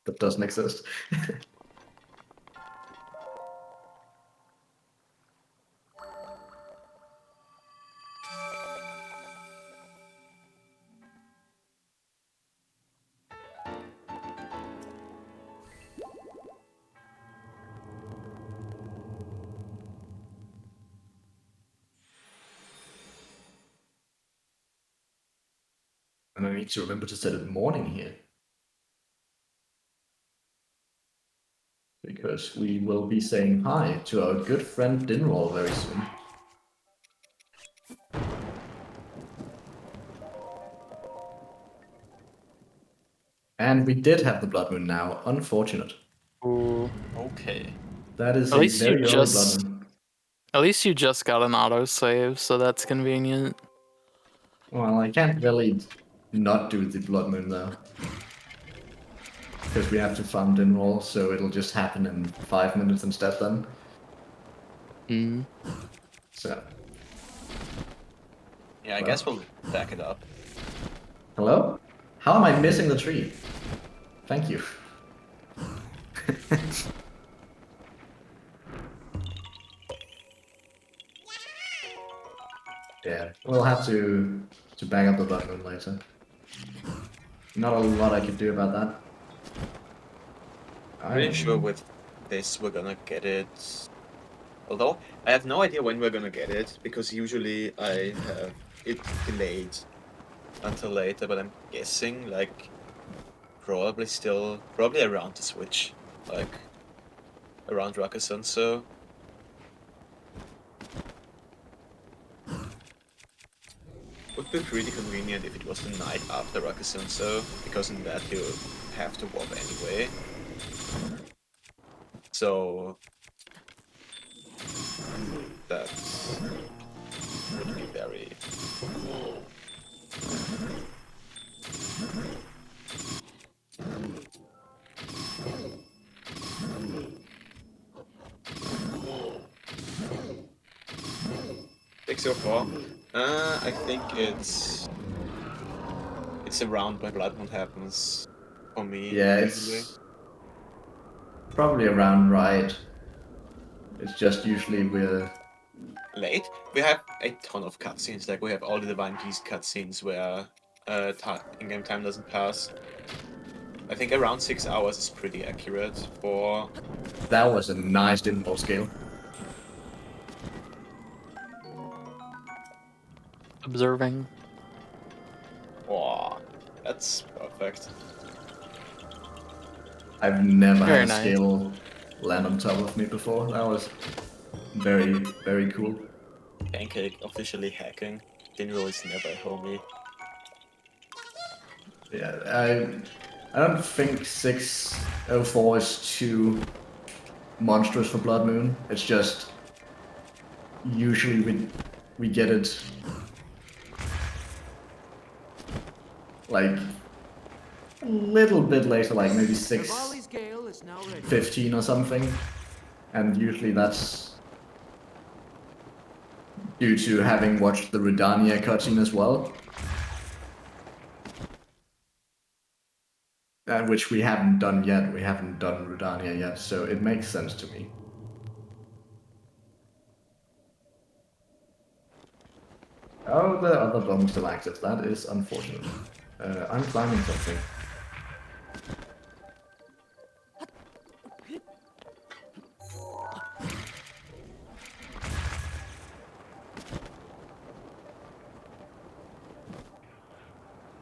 that doesn't exist. And I need to remember to set it morning here. Because we will be saying hi to our good friend Dinroll very soon. And we did have the Blood Moon now. Unfortunate. Ooh. Okay. That is At a least very you early just Blood Moon. At least you just got an autosave, so that's convenient. Well, I can't really not do the Blood Moon though. Because we have to farm Dinroll, so it'll just happen in 5 minutes instead then. Mm. So. Yeah, I guess we'll back it up. Hello? How am I missing the tree? Thank you. Yeah, we'll have to bang up the Blood Moon later. Not a lot I could do about that. I'm pretty sure with this we're gonna get it. Although I have no idea when we're gonna get it, because usually I have it delayed until later, but I'm guessing like probably around the Switch, like around Rakkasan, so. Would be pretty convenient if it was the night after Rakkasan, so, because in that you have to walk anyway. So that would be very. Six or four. I think it's around when Blood Moon happens for me. Yeah, usually. it's probably around right. It's just usually we're Late. We have a ton of cutscenes. Like we have all the Divine Beast cutscenes where in-game time doesn't pass. I think around 6 hours is pretty accurate for. That was a nice Dinroll scale. Observing. Wow, that's perfect. I've never Very had a nice. scale land on top of me before. That was very, very cool. Pancake officially hacking. Dinro is never a homie. Yeah, I don't think 604 is too monstrous for Blood Moon. It's just usually we get it like a little bit later, like maybe 6:15 or something, and usually that's due to having watched the Redania cutscene as well. Which we haven't done yet. We haven't done Redania yet, so it makes sense to me. Oh, the other bomb still active. That is unfortunate. I'm climbing something.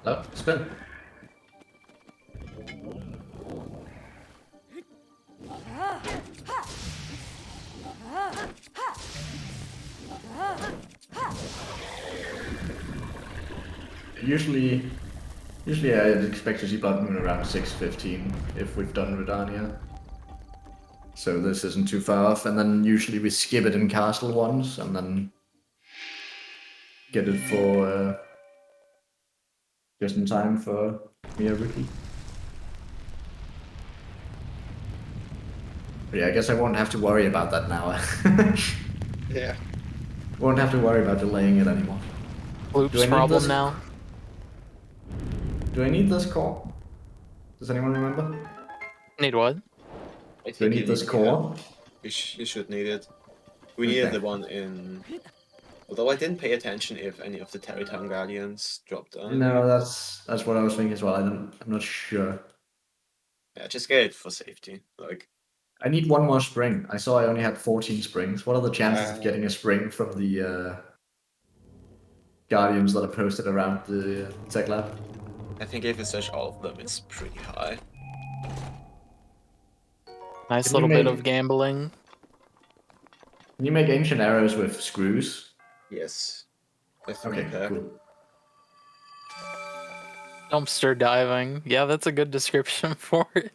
Oh, spin. Usually I'd expect to see Blood Moon around 6:15 if we've done Redania. So this isn't too far off, and then usually we skip it in Castle once, and then get it for just in time for Mia Rookie. But yeah, I guess I won't have to worry about that now. Yeah. Won't have to worry about delaying it anymore. Loop's problem now. Do I need this core? Does anyone remember? Need what? I Do I think need this core? You should need it. We needed the one in. Although I didn't pay attention if any of the Terrytown Guardians dropped on. No, that's what I was thinking as well. I'm not sure. Yeah, just get it for safety. Like, I need one more spring. I saw I only had 14 springs. What are the chances of getting a spring from the Guardians that are posted around the Tech Lab? I think if you search all of them, it's pretty high. Nice little bit of gambling. Can you make ancient arrows with screws? Yes. Okay, cool. Dumpster diving. Yeah, that's a good description for it.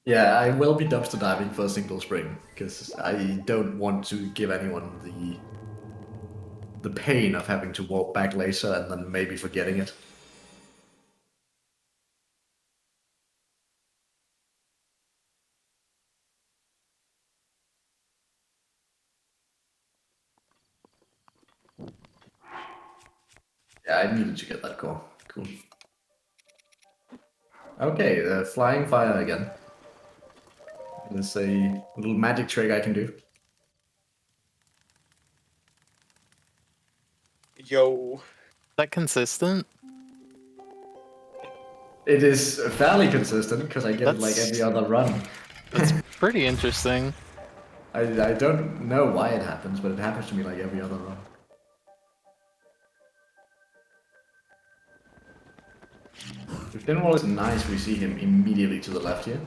Yeah, I will be dumpster diving for a single spring, because I don't want to give anyone the pain of having to walk back later and then maybe forgetting it. Yeah, I needed to get that core. Cool. Okay, flying fire again. There's a little magic trick I can do. Yo. Is that consistent? It is fairly consistent because I get it like every other run. That's pretty interesting. I don't know why it happens, but it happens to me like every other run. If Dinwall is nice, we see him immediately to the left here.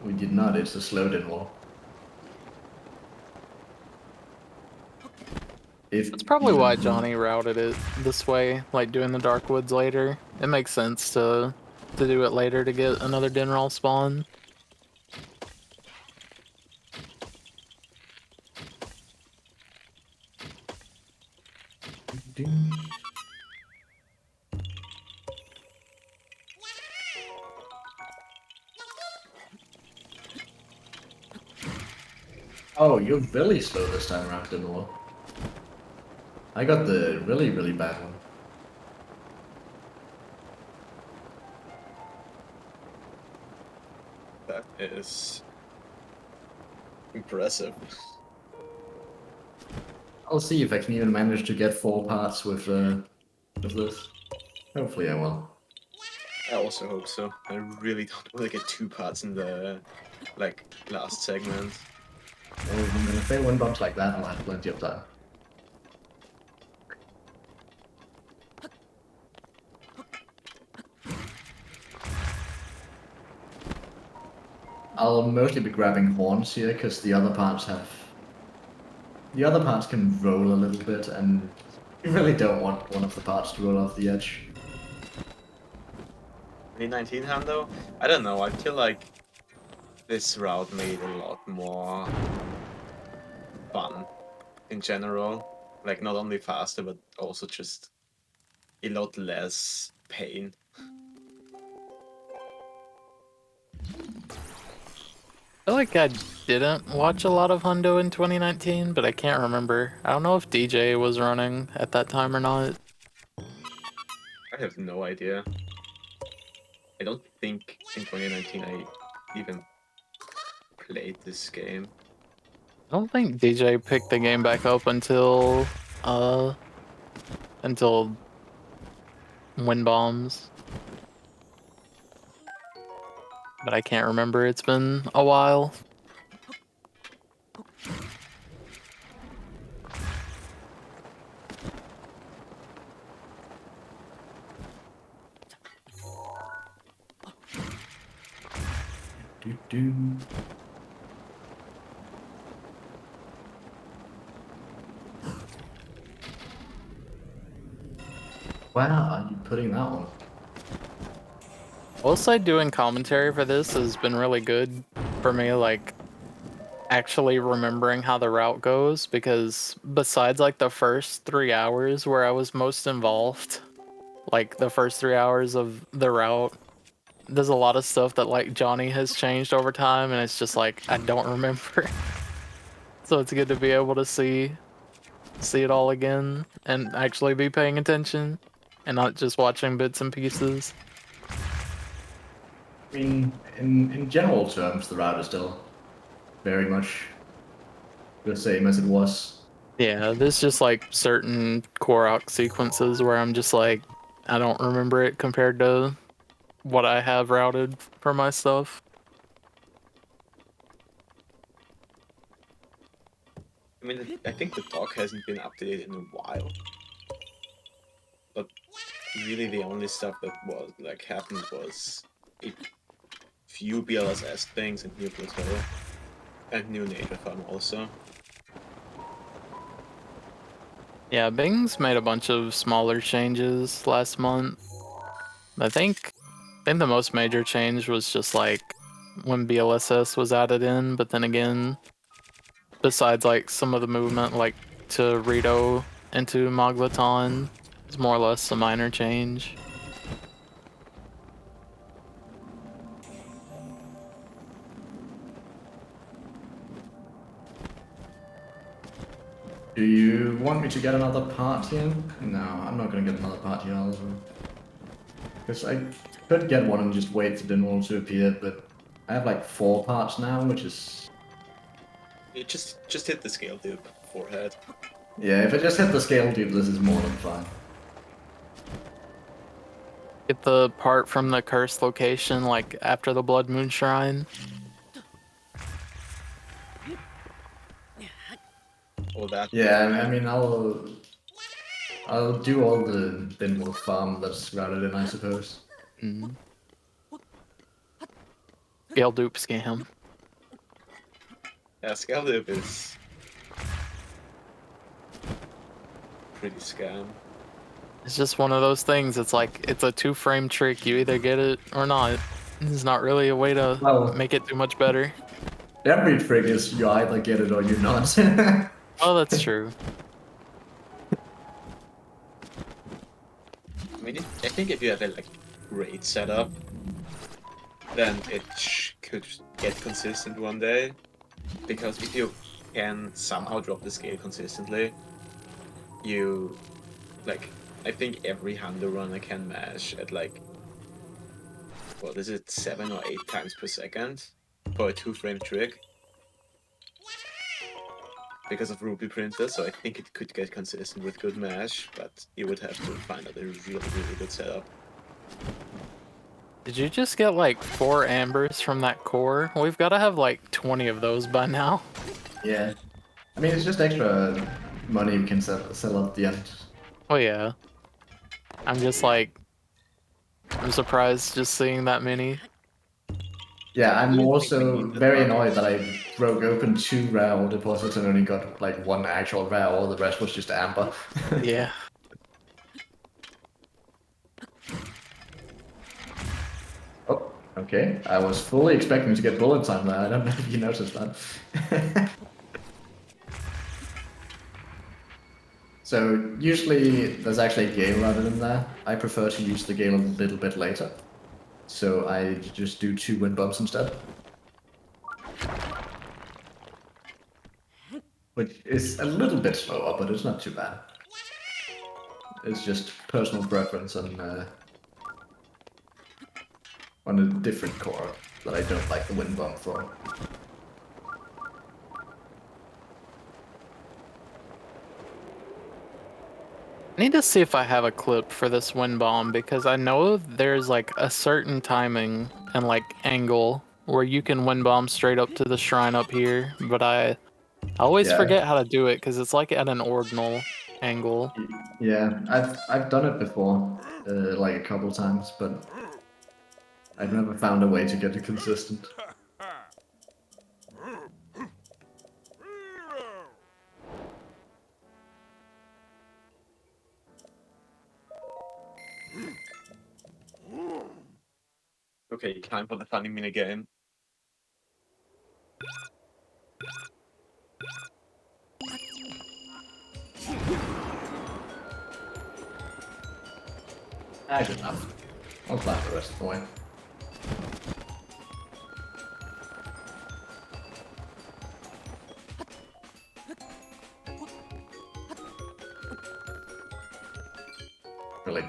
We did not, it's a slow Dinwall. That's probably why Johnny routed it this way, like doing the Dark Woods later. It makes sense to do it later to get another Dinroll spawn. Oh, you're really slow this time around, Dinwall. I got the really, really bad one. That is impressive. I'll see if I can even manage to get 4 parts with this. Hopefully I will. I also hope so. I really don't want to get 2 parts in the last segment. If they win bumps like that, I'll have plenty of time. I'll mostly be grabbing horns here because the other parts can roll a little bit, and you really don't want one of the parts to roll off the edge. 2019 hand though? I don't know, I feel like this route made a lot more fun in general. Like, not only faster, but also just a lot less pain. I feel like I didn't watch a lot of Hundo in 2019, but I can't remember. I don't know if DJ was running at that time or not. I have no idea. I don't think in 2019 I even played this game. I don't think DJ picked the game back up until Wind Bombs. But I can't remember, it's been a while. Where are you putting that one? I will say doing commentary for this has been really good for me, like actually remembering how the route goes, because besides like the first 3 hours where I was most involved, like the first 3 hours of the route, there's a lot of stuff that like Johnny has changed over time, and it's just like I don't remember. So it's good to be able to see it all again and actually be paying attention and not just watching bits and pieces. I mean, in general terms, the route is still very much the same as it was. Yeah, there's just like certain Korok sequences where I'm just like, I don't remember it compared to what I have routed for my stuff. I mean, I think the dock hasn't been updated in a while. But really the only stuff that was like happened was a few BLSS things and new plateau. And new nature farm also. Yeah, Bing's made a bunch of smaller changes last month. I think the most major change was just like when BLSS was added in, but then again, besides like some of the movement like to Rito into Moglaton, it's more or less a minor change. Do you want me to get another part here? No, I'm not gonna get another part here, Oliver. Because I could get one and just wait for Dinwall to appear, but I have like 4 parts now, which is... It just hit the scale dupe forehead. Yeah, if I just hit the scale dupe, this is more than fine. Get the part from the cursed location like after the Blood Moon Shrine. Or that. Yeah, I mean, I'll do all the Dinwall farm that's routed in, I suppose. Mm. Scale dupe scam. Yeah, scale dupe is pretty scam. It's just one of those things. It's like it's a 2-frame trick. You either get it or not. There's not really a way to make it too much better. Every trick is you either get it or you not. Oh, that's true. I mean, I think if you have a like great setup, then it could get consistent one day. Because if you can somehow drop the scale consistently, you like I think every handle runner can mash at like what is it, 7 or 8 times per second for a 2-frame trick. Because of Ruby Printer, so I think it could get consistent with good mash, but you would have to find out a really good setup. Did you just get like 4 ambers from that core? We've got to have like 20 of those by now. Yeah. I mean, it's just extra money you can sell at the end. Oh yeah. I'm just like, I'm surprised just seeing that many. Yeah, I'm also very annoyed that I broke open 2 rare ore deposits and only got like 1 actual rare ore, the rest was just amber. Yeah. Oh, okay. I was fully expecting to get bullet time there. I don't know if you noticed that. So usually there's actually a gale routed in there. I prefer to use the gale a little bit later. So I just do 2 wind bumps instead. Which is a little bit slower, but it's not too bad. It's just personal preference on a different core that I don't like the wind bump for. I need to see if I have a clip for this wind bomb, because I know there's like a certain timing and like angle where you can wind bomb straight up to the shrine up here, but I always forget how to do it because it's like at an ordinal angle. Yeah, I've done it before, like a couple times, but I've never found a way to get it consistent. Okay, time for the funny minigame. Good enough. I'll climb the rest of the way. Really?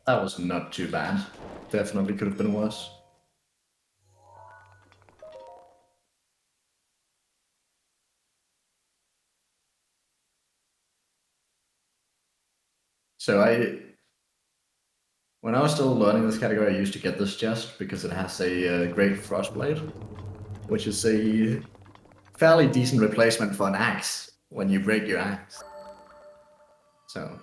That was not too bad. Definitely could have been worse. So when I was still learning this category, I used to get this just because it has a great frostblade, which is a fairly decent replacement for an axe when you break your axe. So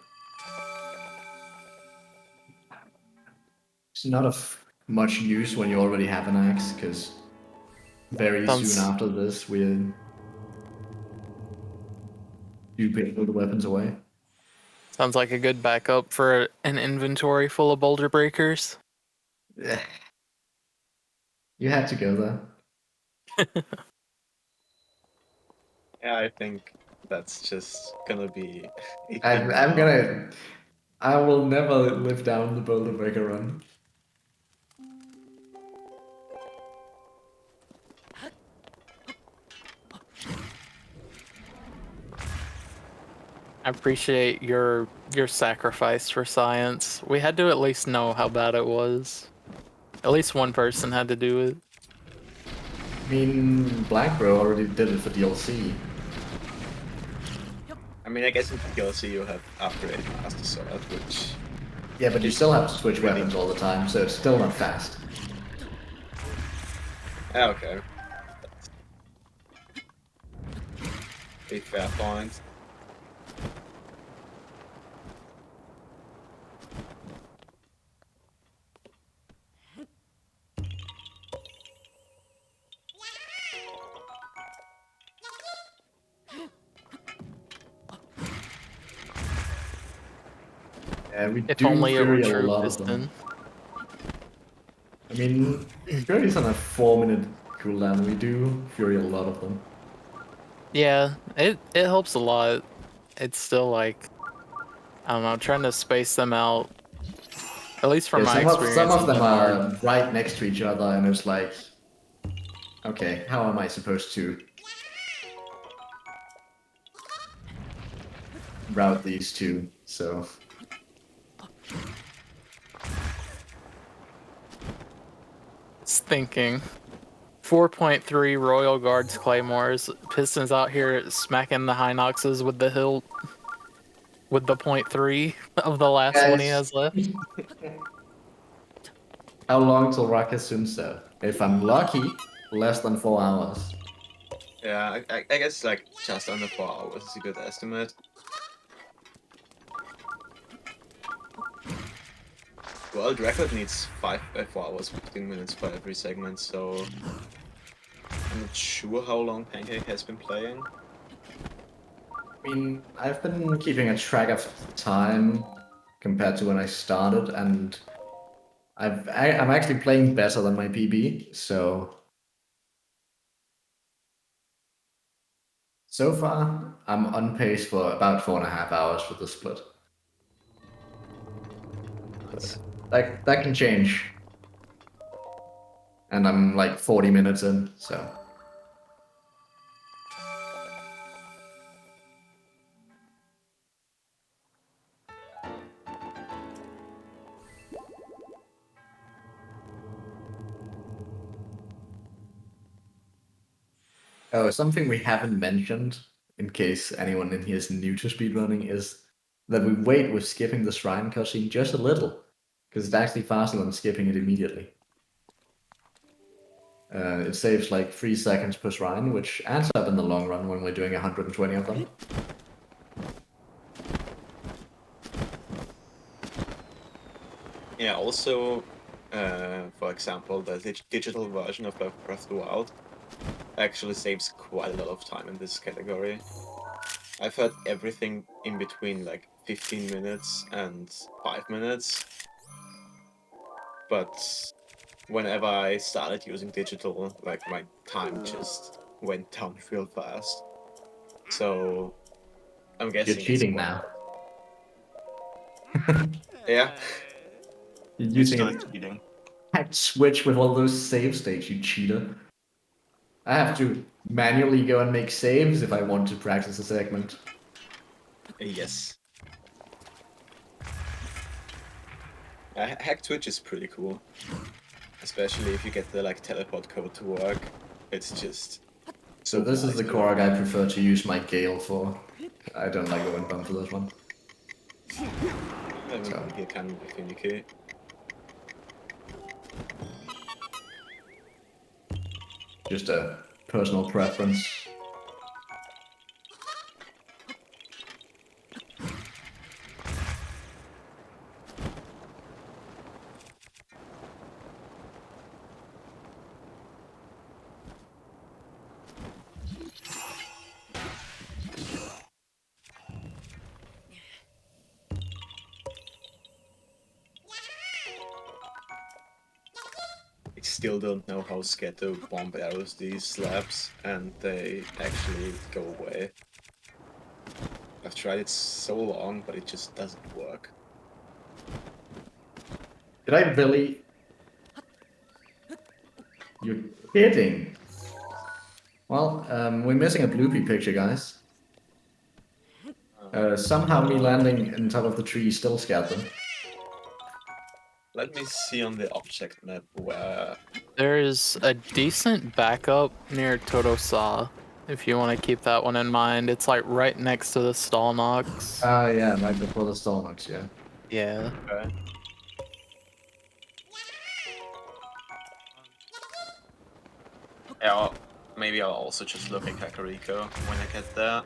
it's not of much use when you already have an axe, because very soon after this we'll put the weapons away. Sounds like a good backup for an inventory full of boulder breakers. Yeah. You had to go there. Yeah, I think that's just gonna be. I will never live down the boulder breaker run. I appreciate your sacrifice for science. We had to at least know how bad it was. At least one person had to do it. I mean, Black Bro already did it for DLC. I mean, I guess in DLC you have upgraded Master Sword, which... Yeah, but you still have to switch weapons all the time, so it's still not fast. Okay. A fair point. Yeah, we If do only it were Fury a true lot of them. I mean, Fury's on a 4-minute cooldown. We do Fury a lot of them. Yeah, it helps a lot. It's still like, I don't know, trying to space them out. At least from my experience, some of it's them been are hard. right next to each other, and it's like, okay, how am I supposed to route these two? So It's thinking. 4.3 Royal Guards Claymores. Pistons out here smacking the Hinoxes with the hilt. With the .3 of the last one he has left. How long till Ruckus Sunset? If I'm lucky, less than 4 hours. Yeah, I guess like just under 4 hours is a good estimate. World record needs 4 hours, 15 minutes for every segment, so I'm not sure how long Pancake has been playing. I mean, I've been keeping a track of time compared to when I started, and I'm actually playing better than my PB, so far I'm on pace for about 4.5 hours for the split. But that can change. And I'm like 40 minutes in, so. Oh, something we haven't mentioned, in case anyone in here is new to speedrunning, is that we wait with skipping the shrine cutscene just a little, because it's actually faster than skipping it immediately. It saves like 3 seconds per shrine, which adds up in the long run when we're doing 120 of them. Yeah, also, for example, the digital version of Breath of the Wild actually saves quite a lot of time in this category. I've had everything in between like 15 minutes and 5 minutes, but whenever I started using digital, like my time just went down real fast. So I'm guessing You're it's cheating quite- now. Yeah, You're it's using still a cheating. hacked switch with all those save states, you cheater. I have to manually go and make saves if I want to practice a segment. Yes. Hack Twitch is pretty cool, especially if you get the like teleport code to work. It's just So this is the nice. Korg I prefer to use my Gale for. I don't like going bump for this one. I mean, you can be finicky. Just a personal preference. I still don't know how scared to bomb arrows these slabs, and they actually go away. I've tried it so long, but it just doesn't work. Did I really? You're kidding. Well, we're missing a bloopy picture, guys. Somehow me landing on top of the tree still scared them. Let me see on the object map where... There's a decent backup near Totosa, if you want to keep that one in mind. It's like right next to the stall knocks. Oh yeah, right before the stall knocks, yeah. Yeah. Okay. Yeah, well, maybe I'll also just look at Kakariko when I get there.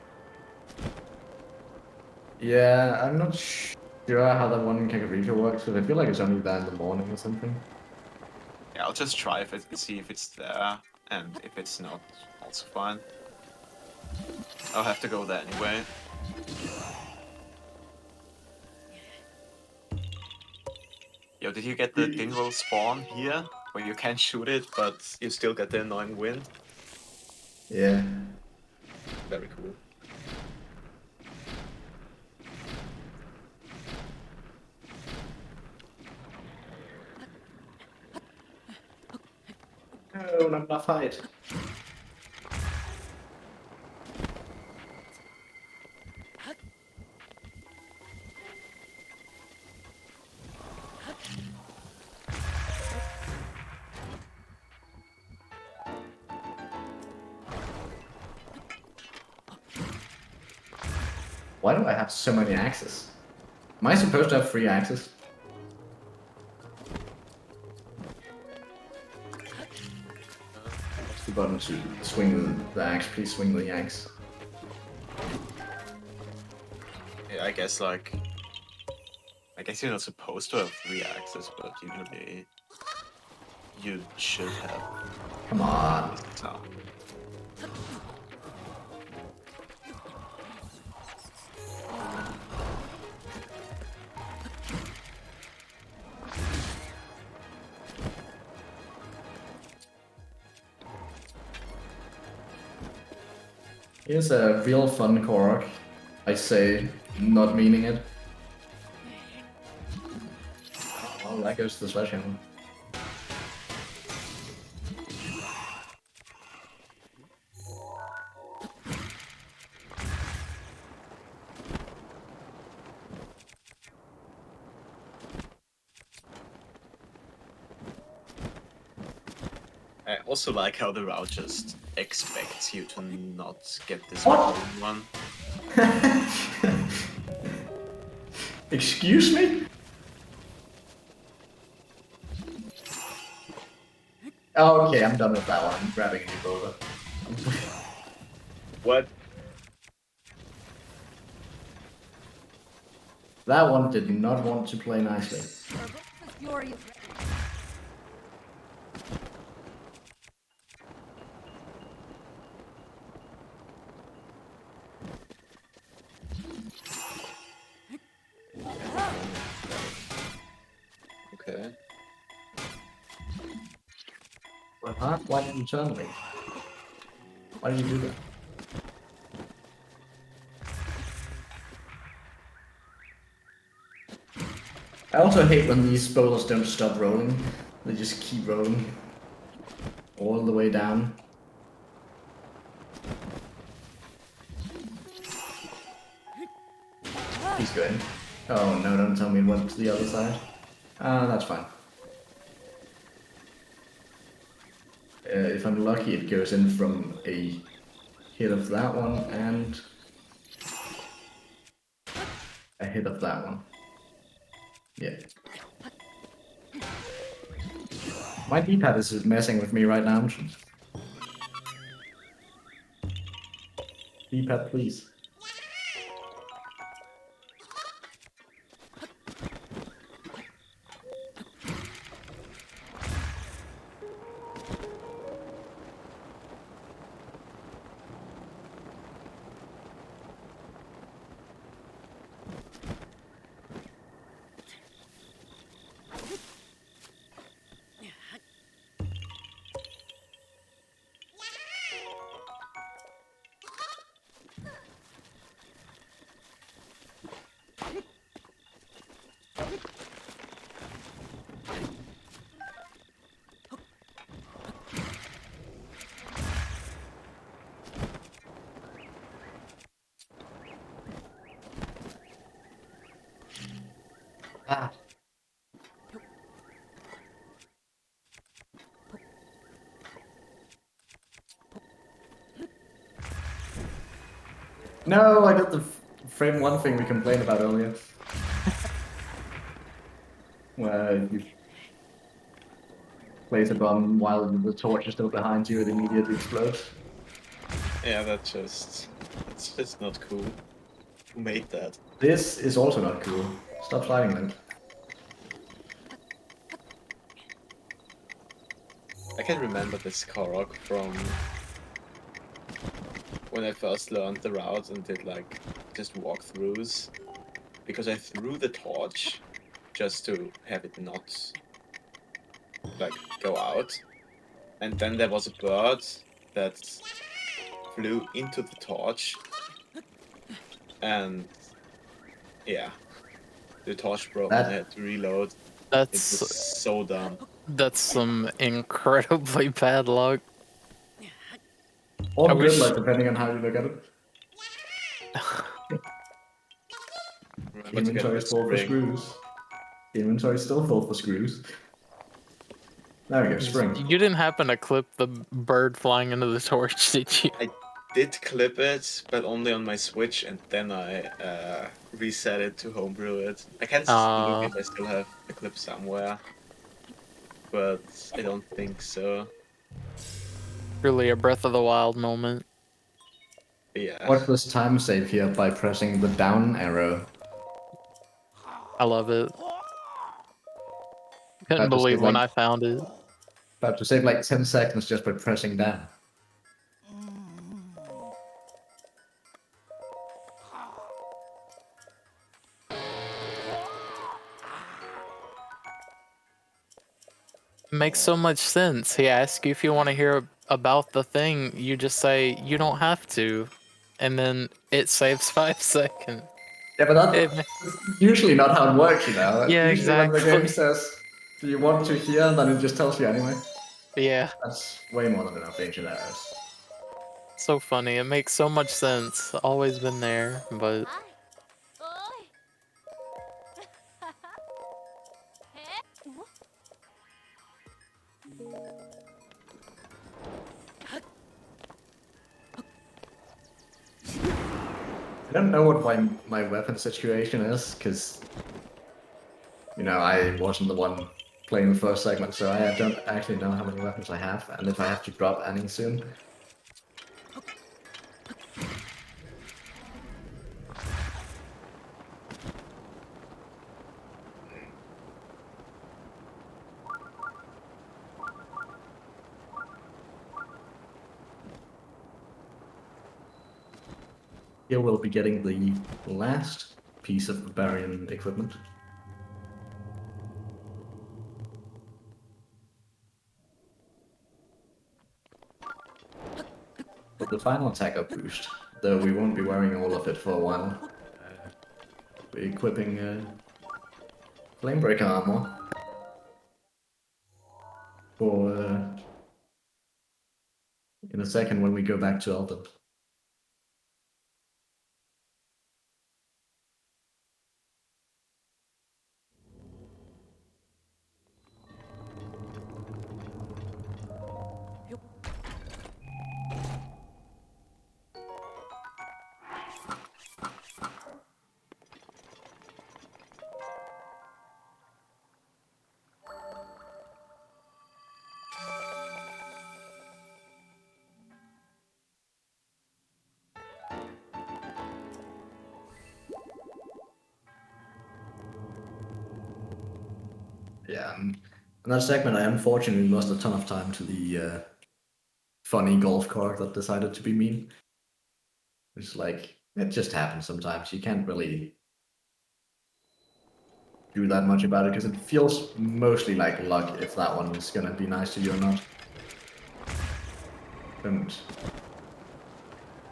Yeah, I'm not sure how that one in Kakariko works, but I feel like it's only there in the morning or something. Yeah, I'll just try if it, see if it's there, and if it's not, also fine. I'll have to go there anyway. Yo, did you get the Dinwell spawn here? Where you can shoot it, but you still get the annoying wind? Yeah. Very cool. No, not enough height. Why do I have so many axes? Am I supposed to have 3 axes? What's the button to swing the axe? Please swing the axe. Yeah, I guess like... I guess you're not supposed to have 3 axes, but usually... You should have. Come on. So. Here's a real fun Korok. I say, not meaning it. Oh, that goes to the sledgehammer. I also like how the route just expects you to not get this What? one. Excuse me? Oh, okay, I'm done with that one. I'm grabbing a new boulder. What? That one did not want to play nicely. Fury. Okay. Well, huh? Why didn't you turn me? Why did you do that? I also hate when these boulders don't stop rolling. They just keep rolling all the way down. He's good. Oh no, don't tell me it went to the other side. That's fine. If I'm lucky, it goes in from a hit of that one and a hit of that one. Yeah. My D-pad is messing with me right now. D-pad, please. Ah. No, I did the frame one thing we complained about earlier. Where you place a bomb while the torch is still behind you, it immediately explodes. Yeah, that's just not cool. Who made that? This is also not cool. Stop sliding, Link. I can remember this Korok from when I first learned the route and did like just walkthroughs, because I threw the torch just to have it not like go out, and then there was a bird that flew into the torch, and yeah, the torch broke and I had to reload. It was so dumb. That's some incredibly bad luck. Or I good wish- luck, depending on how you look at it. Inventory is full for screws. Inventory is still full for screws. There we go, spring. You didn't happen to clip the bird flying into the torch, did you? I did clip it, but only on my Switch, and then I reset it to homebrew it. I can look if I still have the clip somewhere, but I don't think so. Truly a Breath of the Wild moment. Yeah. Watch this time save here by pressing the down arrow. I love it. Couldn't believe when I found it. About to save like 10 seconds just by pressing down. Makes so much sense. He asks you if you want to hear about the thing, you just say you don't have to, and then it saves 5 seconds. Yeah, but that's usually not how it works, you know? Yeah, usually when the exactly. game says, do you want to hear, then it just tells you anyway. Yeah. That's way more than enough ancient errors. So funny. It makes so much sense. Always been there, but... I don't know what my weapon situation is, because, you know, I wasn't the one playing the first segment, so I don't actually know how many weapons I have, and if I have to drop any soon. Here we'll be getting the last piece of barbarian equipment. For the final attack up boost, though we won't be wearing all of it for a while. We're equipping Flamebreaker armor for in a second when we go back to Elden. Yeah, in that segment I unfortunately lost a ton of time to the funny golf cart that decided to be mean. It's like, it just happens sometimes. You can't really do that much about it because it feels mostly like luck if that one is gonna be nice to you or not. Don't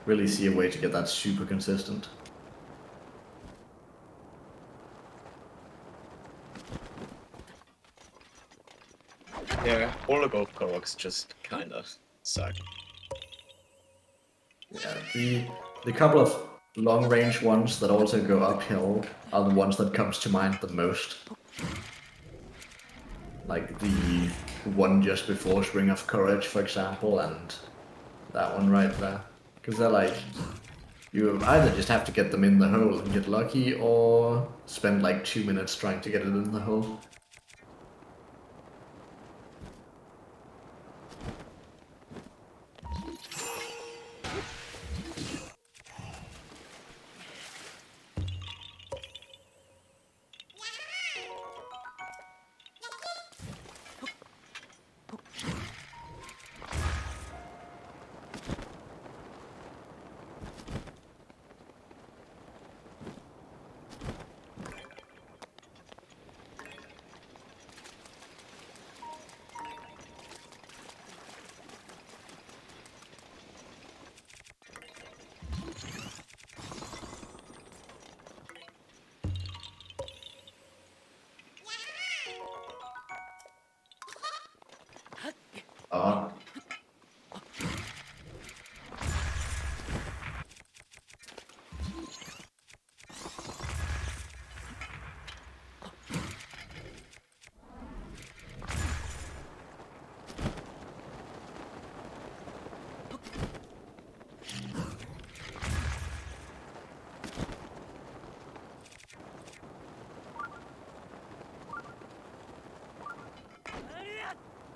really see a way to get that super consistent. Yeah, all the golf carts just kinda suck. Yeah, the couple of long range ones that also go uphill are the ones that comes to mind the most. Like the one just before Spring of Courage, for example, and that one right there. Because they're like, you either just have to get them in the hole and get lucky, or spend like 2 minutes trying to get it in the hole.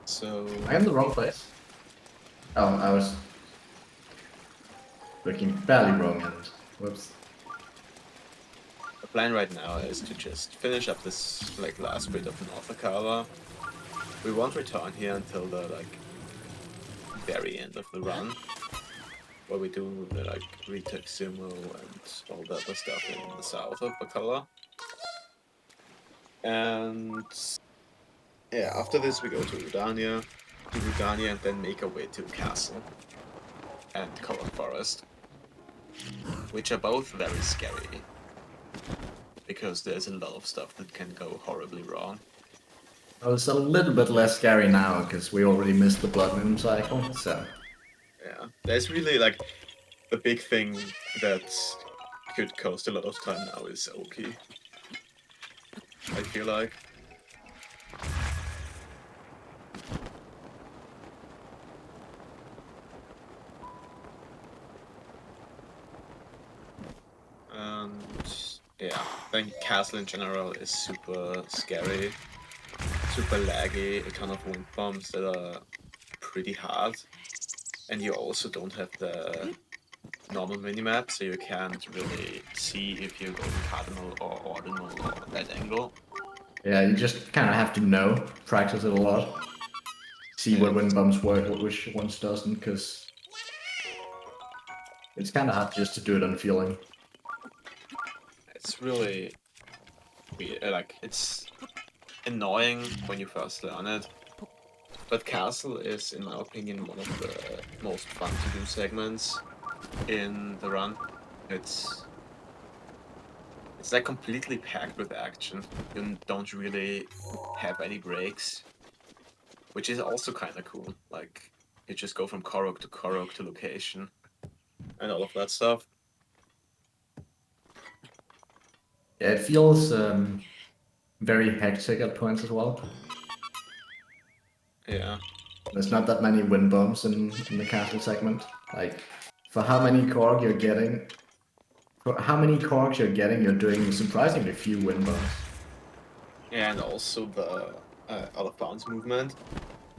So I am in the wrong place. Oh, I was looking fairly wrong and whoops. the plan right now is to just finish up this like last bit of North Akava. We won't return here until the like very end of the run, where we do the like retake sumo and all the other stuff in the south of Akava. And yeah, after this we go to Rudania, and then make our way to Castle and Coral Forest, which are both very scary, because there's a lot of stuff that can go horribly wrong. Well, it's a little bit less scary now because we already missed the Blood Moon cycle, so. Yeah, there's really like the big thing that could cost a lot of time now is Oki. I feel like. And yeah, I think Castle in general is super scary, super laggy, a ton of wind bombs that are pretty hard. And you also don't have the normal minimap, so you can't really see if you're going cardinal or ordinal or that angle. Yeah, you just kind of have to know, practice it a lot, see what wind bumps work, which ones doesn't, because It's kind of hard just to do it on feeling. It's really weird. Like, it's annoying when you first learn it. But Castle is, in my opinion, one of the most fun to do segments in the run. It's like completely packed with action. You don't really have any breaks, which is also kind of cool. Like, you just go from Korok to location and all of that stuff. Yeah, it feels very hectic at points as well. Yeah. There's not that many wind bumps in the castle segment. Like, for how many Korok you're getting, you're doing surprisingly few wind bumps. And also the out of bounds movement,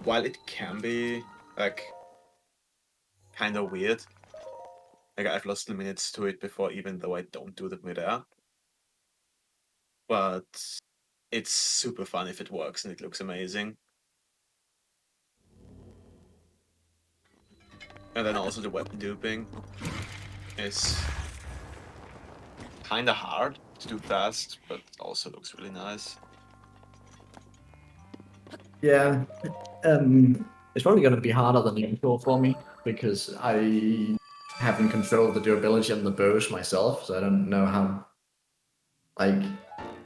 while it can be like kind of weird, like I've lost the minutes to it before, even though I don't do the midair. But it's super fun if it works and it looks amazing. And then also the weapon duping is kind of hard to do fast, but also looks really nice. Yeah, it's probably going to be harder than usual for me because I haven't controlled the durability on the bows myself, so I don't know how. Like,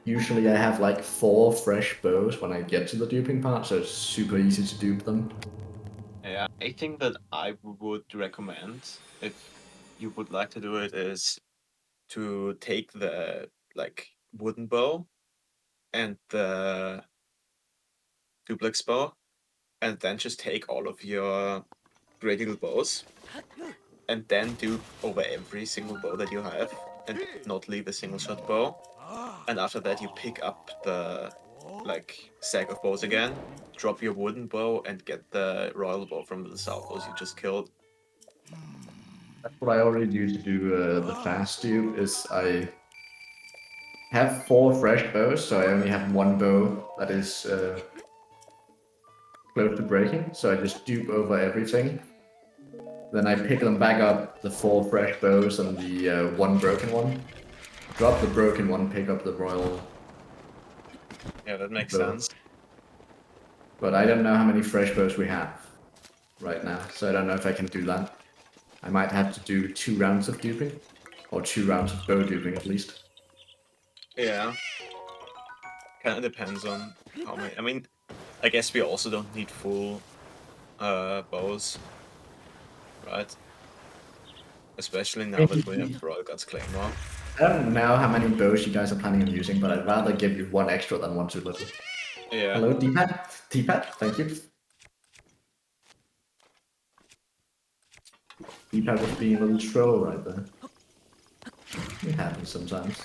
usually I have like 4 fresh bows when I get to the duping part, so it's super easy to dupe them. Yeah, a thing that I would recommend if you would like to do it is to take the like wooden bow and the duplex bow, and then just take all of your great eagle bows and then dupe over every single bow that you have and not leave a single shot bow. And after that you pick up the like stack of bows again, drop your wooden bow and get the royal bow from the salvos you just killed. That's what I already do to do the fast dupe, is I have 4 fresh bows, so I only have 1 bow that is close to breaking, so I just dupe over everything. Then I pick them back up, the 4 fresh bows and the 1 broken one. Drop the broken one, pick up the royal. Yeah, that makes bow. sense. But I don't know how many fresh bows we have right now, so I don't know if I can do that. I might have to do 2 rounds of duping, or 2 rounds of bow duping at least. Yeah. Kind of depends on how many. I mean, I guess we also don't need full bows, right? Especially now that we have Royal Guts Claymore. I don't know how many bows you guys are planning on using, but I'd rather give you 1 extra than 1 too little. Yeah. Hello, D-pad? D-pad, thank you. D-pad was being a little troll right there. It happens sometimes.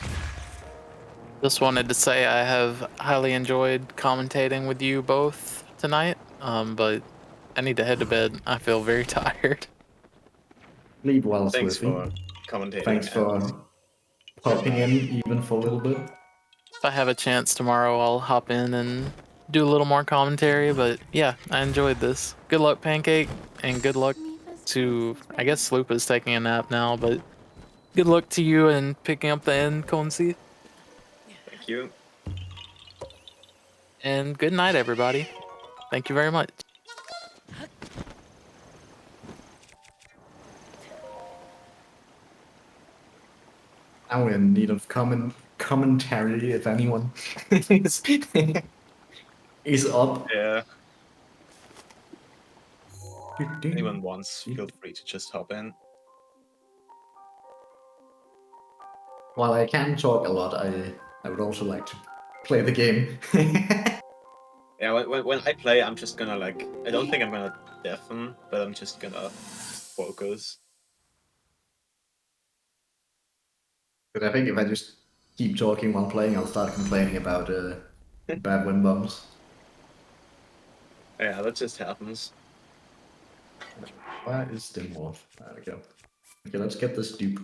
Just wanted to say I have highly enjoyed commentating with you both tonight, but I need to head to bed. I feel very tired. Sleep well, Thanks Swiffy. for commentating. Thanks for popping in, even for a little bit. If I have a chance tomorrow, I'll hop in and do a little more commentary, but yeah, I enjoyed this. Good luck, Pancake, and good luck to, I guess Sloop is taking a nap now, but good luck to you and picking up the end, Coensi. Thank you. And good night, everybody. Thank you very much. Now we're in need of commentary if anyone is up. Yeah. Anyone wants, feel free to just hop in. While I can talk a lot, I would also like to play the game. Yeah, when I play, I'm just gonna like, I don't think I'm gonna deafen, but I'm just gonna focus. But I think if I just keep talking while playing, I'll start complaining about bad wind bumps. Yeah, that just happens. Where is Dimwolf? There we go. Okay, let's get this dupe.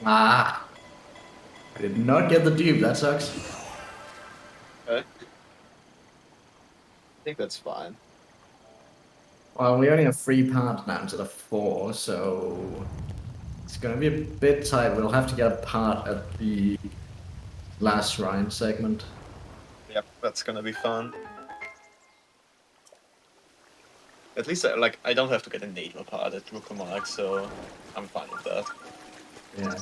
Ah! Did not get the dupe, that sucks. Okay. I think that's fine. Well, we only have 3 parts now instead of 4, so it's gonna be a bit tight. We'll have to get a part at the last shrine segment. Yep, that's gonna be fun. At least, I don't have to get a naval part at Rukomark, so I'm fine with that. Yeah.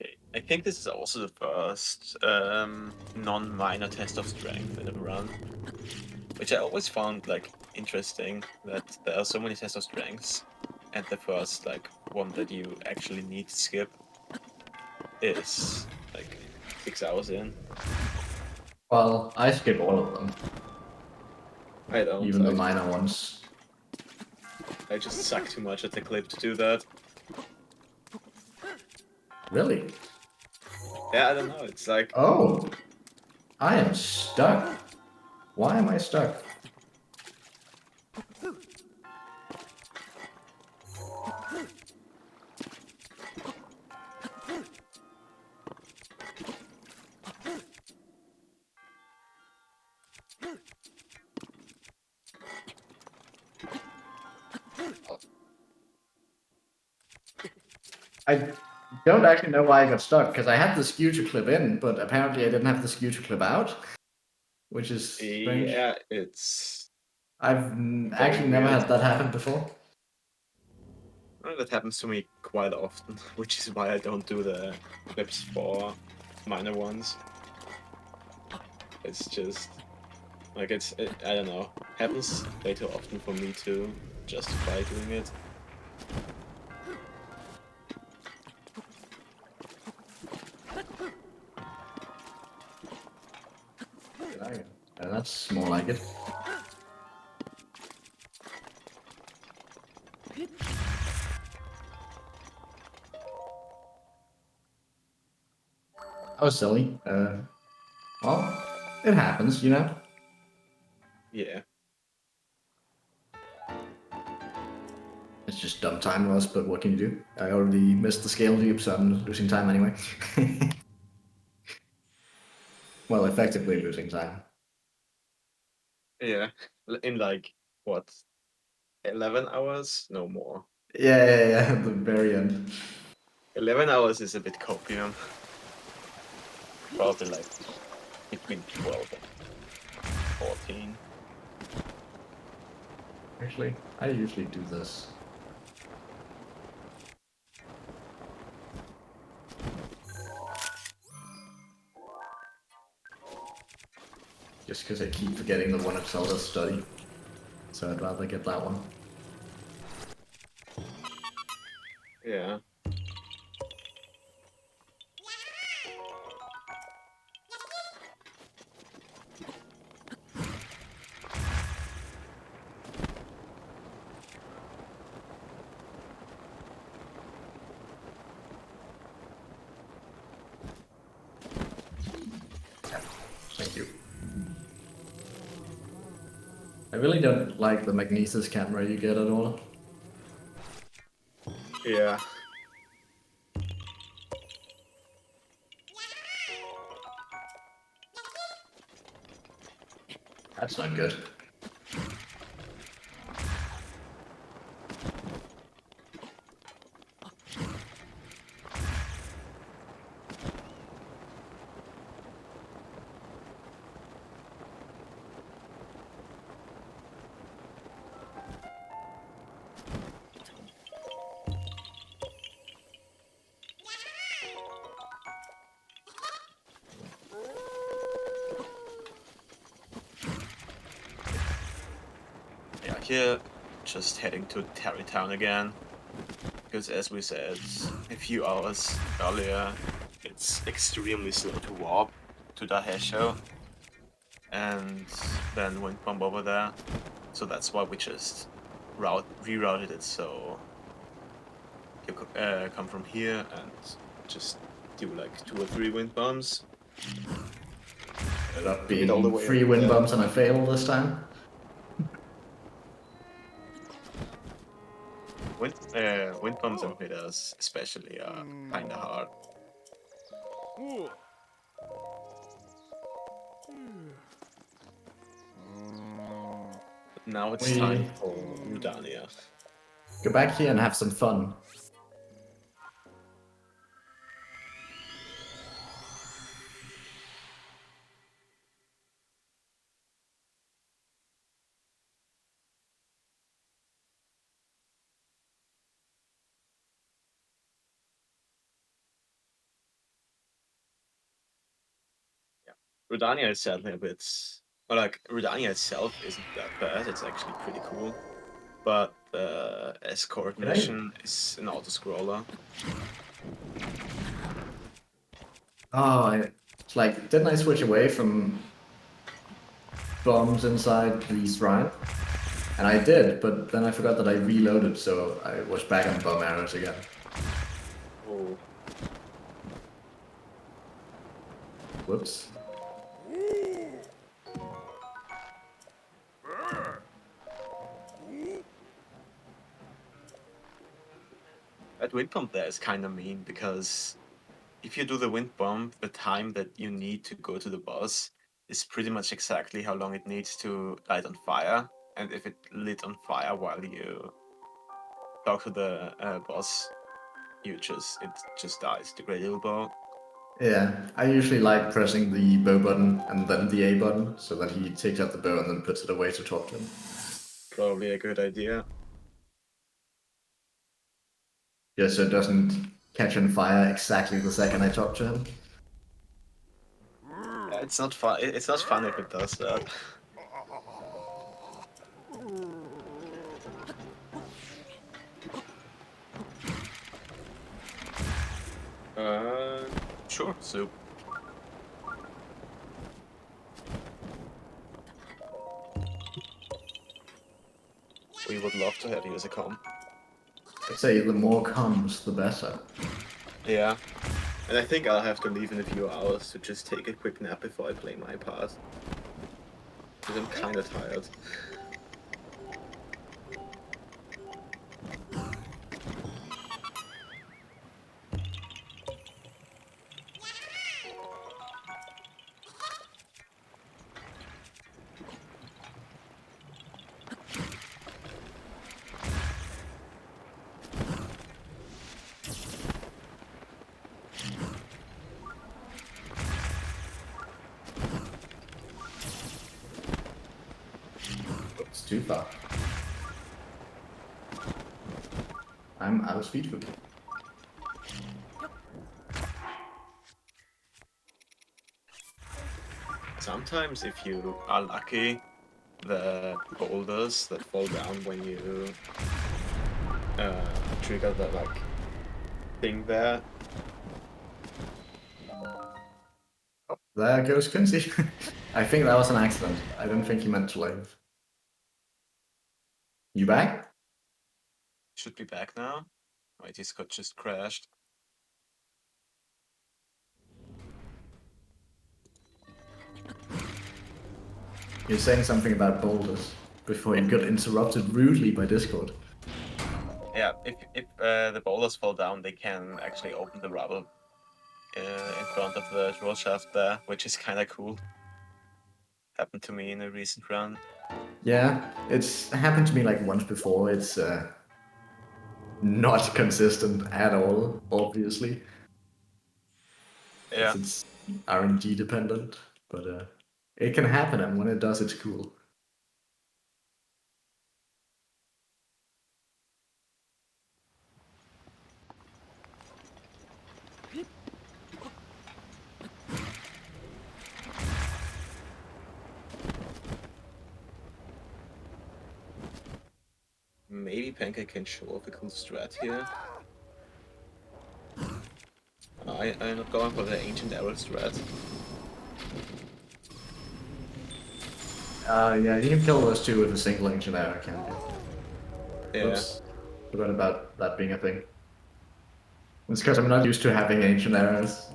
Okay, I think this is also the first non-minor test of strength in a run, which I always found interesting that there are so many tests of strengths, and the first one that you actually need to skip is 6 hours in. Well, I skip all of them. I don't. Even the minor ones. I just suck too much at the clip to do that. Really? Yeah, I don't know. It's like... Oh! I am stuck. Why am I stuck? I don't actually know why I got stuck, because I had the skew clip in, but apparently I didn't have the skew clip out, which is strange. Yeah, it's... I've actually never weird. had that happen before. Well, that happens to me quite often, which is why I don't do the clips for minor ones. It's just... I don't know. Happens way too often for me to justify doing it. That's more like it. That was silly. Well, it happens, you know? Yeah. It's just dumb time loss, but what can you do? I already missed the scale dupe, so I'm losing time anyway. Well, effectively losing time. Yeah. In what? 11 hours? No more. Yeah, at the very end. 11 hours is a bit copium. Probably between 12 and 14. Actually, I usually do this. Just because I keep forgetting the one at Zelda study. So I'd rather get that one. Yeah. Thank you. I really don't like the magnesis camera you get at all. Yeah. That's not good. Yeah, here, just heading to Tarrytown again. Because as we said a few hours earlier, it's extremely slow to warp to Dahesho. And then went bomb over there. So that's why we just rerouted it so you could come from here and just do like 2 or 3 wind bombs. Ended up Bring it all the being way 3 over wind there. bombs and I failed this time. Wind bombs and middles especially are kinda hard. But now it's time for Rudania. Go back here and have some fun. Rudania is sadly a bit... Well, like, Rudania itself isn't that bad, it's actually pretty cool. But the escort mission is an auto-scroller. Oh, it's like, didn't I switch away from bombs inside the shrine? And I did, but then I forgot that I reloaded, so I was back on bomb arrows again. Oh. Whoops. That wind pump there is kind of mean, because if you do the wind bomb, the time that you need to go to the boss is pretty much exactly how long it needs to light on fire. And if it lit on fire while you talk to the boss, it just dies. Degradable bow. Yeah, I usually like pressing the bow button and then the A button, so that he takes out the bow and then puts it away to talk to him. Probably a good idea. Yeah, so it doesn't catch on fire exactly the second I talk to him. It's not fun. It's not fun if it does that. Sure, soup. We would love to have you as a com. I'd say the more comms, the better. Yeah. And I think I'll have to leave in a few hours to just take a quick nap before I play my part. Because I'm kinda tired. It's too far. I'm out of speed food. Sometimes if you are lucky, the boulders that fall down when you trigger the like thing there. Oh, there goes Coensi. I think that was an accident. I don't think he meant to leave. You back? Should be back now. Wait, his code just crashed. You're saying something about boulders before you got interrupted rudely by Discord. Yeah, if the boulders fall down, they can actually open the rubble in front of the drill shaft there, which is kind of cool. Happened to me in a recent run. Yeah, it's happened to me like once before. It's not consistent at all, obviously. Yeah. It's RNG dependent, but it can happen, and when it does, it's cool. Maybe Pancake can show off a cool strat here. I'm not going for the ancient arrow strat. Yeah, you can kill those two with a single ancient arrow, can't you? Yeah. Oops. Forgot about that being a thing. It's because I'm not used to having ancient arrows.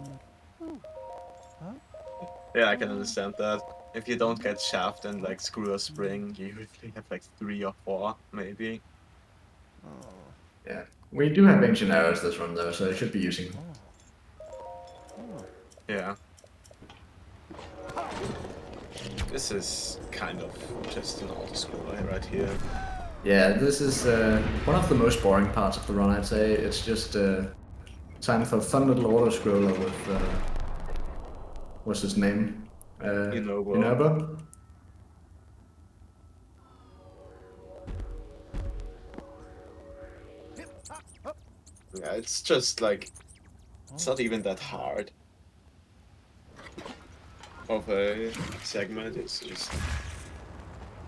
Yeah, I can understand that. If you don't get shaft and like screw or spring, you usually have like 3 or 4, maybe. Yeah. We do have ancient arrows this run though, so I should be using them. Yeah. This is kind of just an auto-scroller right here. Yeah, this is one of the most boring parts of the run, I'd say. It's just time for a fun little auto-scroller with, what's his name? Unobo? Yeah, it's just like, it's not even that hard of a segment, it's just...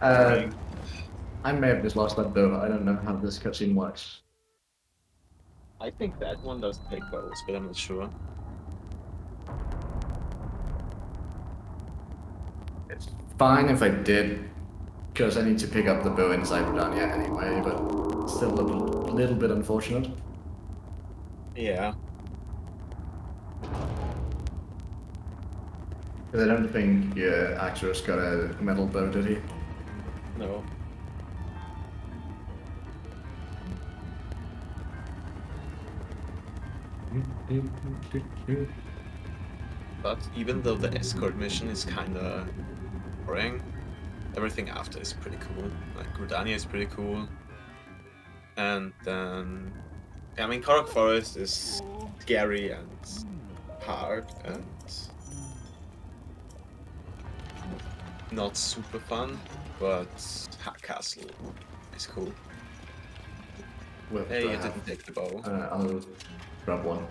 I may have just lost that bow. I don't know how this cutscene works. I think that one does take bows, but I'm not sure. It's fine if I did, because I need to pick up the bow inside Redania anyway, but still a little bit unfortunate. Yeah. Because I don't think Arcturus got a metal bow, did he? No. But even though the escort mission is kinda boring, everything after is pretty cool. Like, Gridania is pretty cool. And then... I mean, Korok Forest is scary and hard and not super fun, but Castle is cool. Well, Hey, you didn't take the bow. I'll grab one.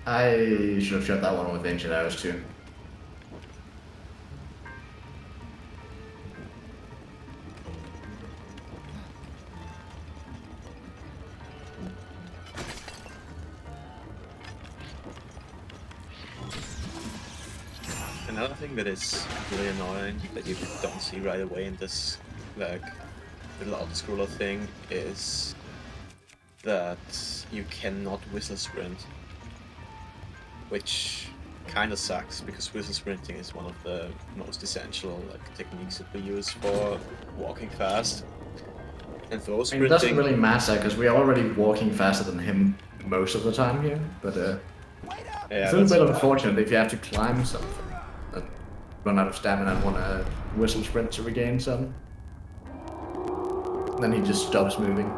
I should have shot that one with ancient arrows too. Another thing that is really annoying that you don't see right away in this like little auto-scroller thing is that you cannot whistle sprint, which kind of sucks because whistle sprinting is one of the most essential like techniques that we use for walking fast. And throw sprinting. It doesn't really matter because we're already walking faster than him most of the time here, but yeah, it's a little bit unfortunate if you have to climb something and run out of stamina and want to whistle sprint to regain some. Then he just stops moving.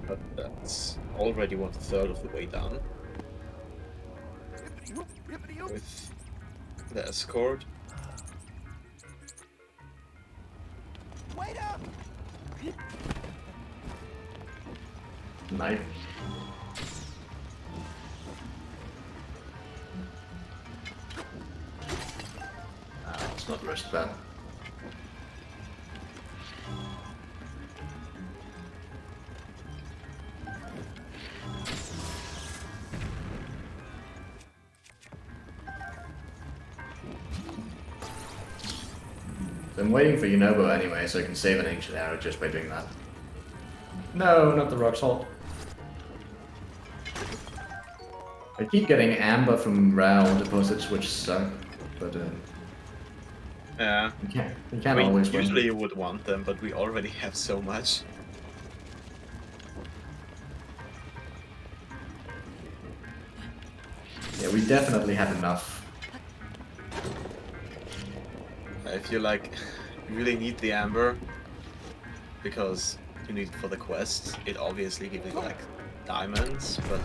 But that's already 1/3 of the way down. With the escort. Wait up! Knife. Let's not risk that. I'm waiting for Unobo anyway, so I can save an ancient arrow just by doing that. No, not the rock salt. I keep getting amber from Rao deposits, which suck, but yeah, you can't always win. Usually you would want them, but we already have so much. Yeah, we definitely have enough. If you like really need the amber because you need it for the quest, it obviously gives you like diamonds, but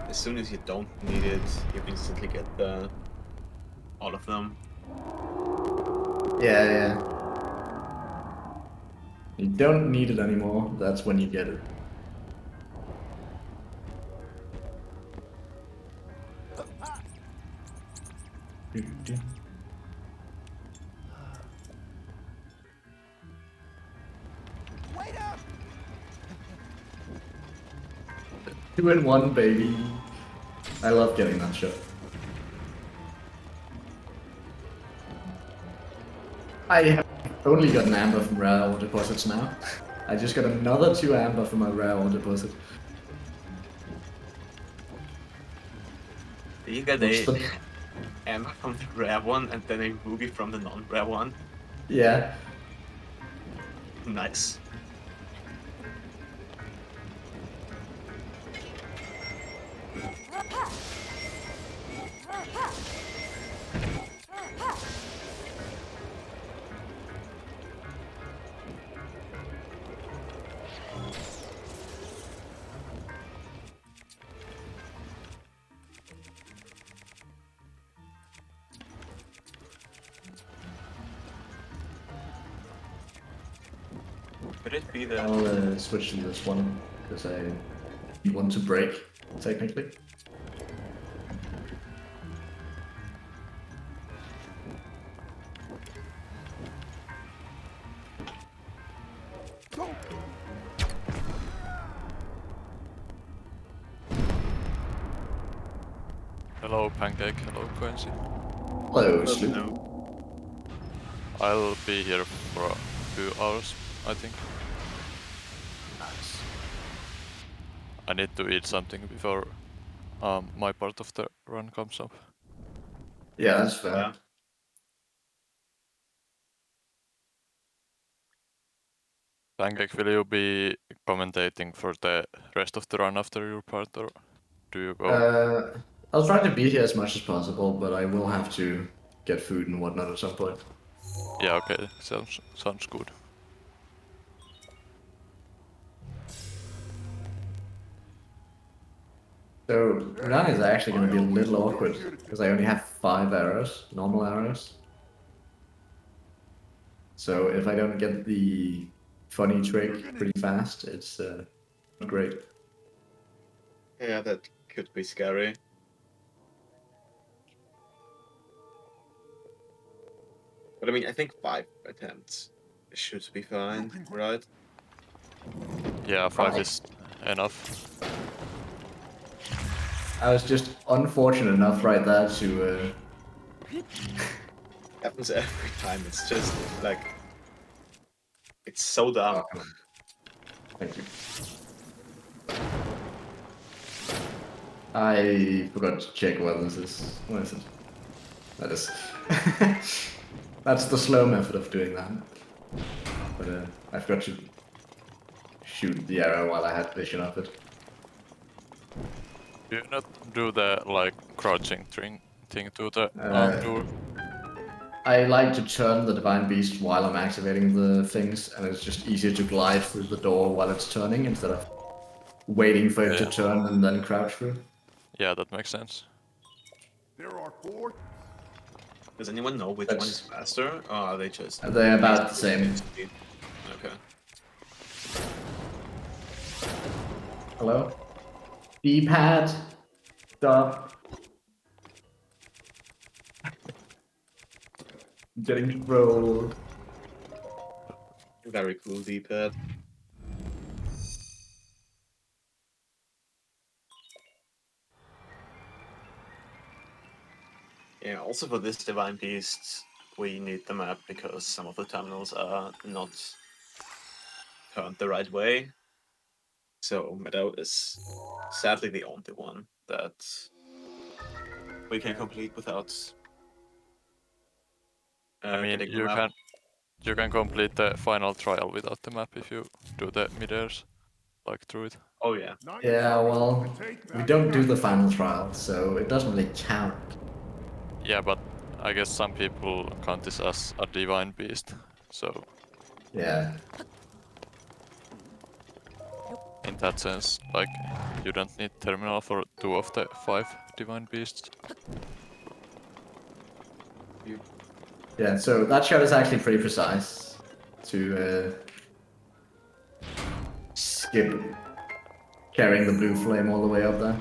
as soon as you don't need it, you instantly get all of them. Yeah. You don't need it anymore, that's when you get it. Wait up! 2 in 1, baby. I love getting that shot. I have only got an amber from rare ore deposits now. I just got another 2 amber from my rare ore deposit. You get What's a the... amber from the rare one and then a ruby from the non-rare one. Yeah. Nice. Could it be that? I'll switch to this one because I want to break, technically. Hello, Pancake. Hello, Coensi. Hello, Sloop. I'll be here for a few hours, I think. Nice. I need to eat something before my part of the run comes up. Yeah, that's fair. Yeah. Pancake, will you be commentating for the rest of the run after your part, or do you go? I'll try to be here as much as possible, but I will have to get food and whatnot at some point. Yeah, okay, sounds good. So, run is actually going to be a little awkward, because I only have 5 arrows, normal arrows. So if I don't get the funny trick pretty fast, it's not great. Yeah, that could be scary. But I mean, I think 5 attempts should be fine, right? Yeah, 5 is enough. I was just unfortunate enough right there to... Happens every time, it's just like... It's so dumb. Thank you. I forgot to check what this is. What is it? That is... That's the slow method of doing that. But I forgot to shoot the arrow while I had vision of it. Do you not do the like crouching thing to the door? I like to turn the Divine Beast while I'm activating the things, and it's just easier to glide through the door while it's turning instead of waiting for it to turn and then crouch through. Yeah, that makes sense. There are 4. Does anyone know which one is faster, or are they just... They're about the same. Okay. Hello? D-pad? Stop. I'm getting trolled. Very cool D-pad. Yeah, also for this Divine Beast, we need the map because some of the terminals are not turned the right way. So Meadow is sadly the only one that we can complete without I mean, getting the map. you can complete the final trial without the map if you do the mid-airs, like through it. Oh yeah. Yeah, well, we don't do the final trial, so it doesn't really count. Yeah, but I guess some people count this as a divine beast, so... Yeah. In that sense, like, you don't need terminal for 2 of the 5 divine beasts. Yeah, so that shot is actually pretty precise to skip carrying the blue flame all the way up there.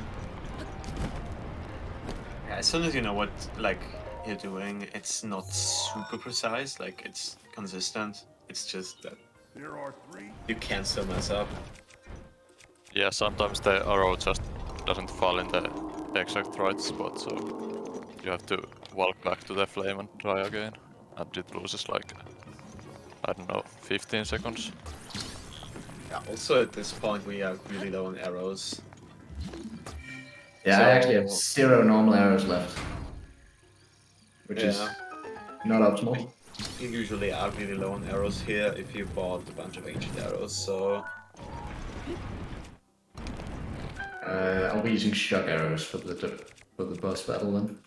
Yeah, as soon as you know what, like, you're doing, it's not super precise, like it's consistent. It's just that There are 3. you can still mess up. Yeah, sometimes the arrow just doesn't fall in the exact right spot, so you have to walk back to the flame and try again. And it loses like, I don't know, 15 seconds. Yeah, also at this point we are really low on arrows. Yeah, I actually have 0 normal arrows left. Which is not optimal. You usually are really low on arrows here if you bought a bunch of ancient arrows, so... I'll be using shock arrows for the boss battle then.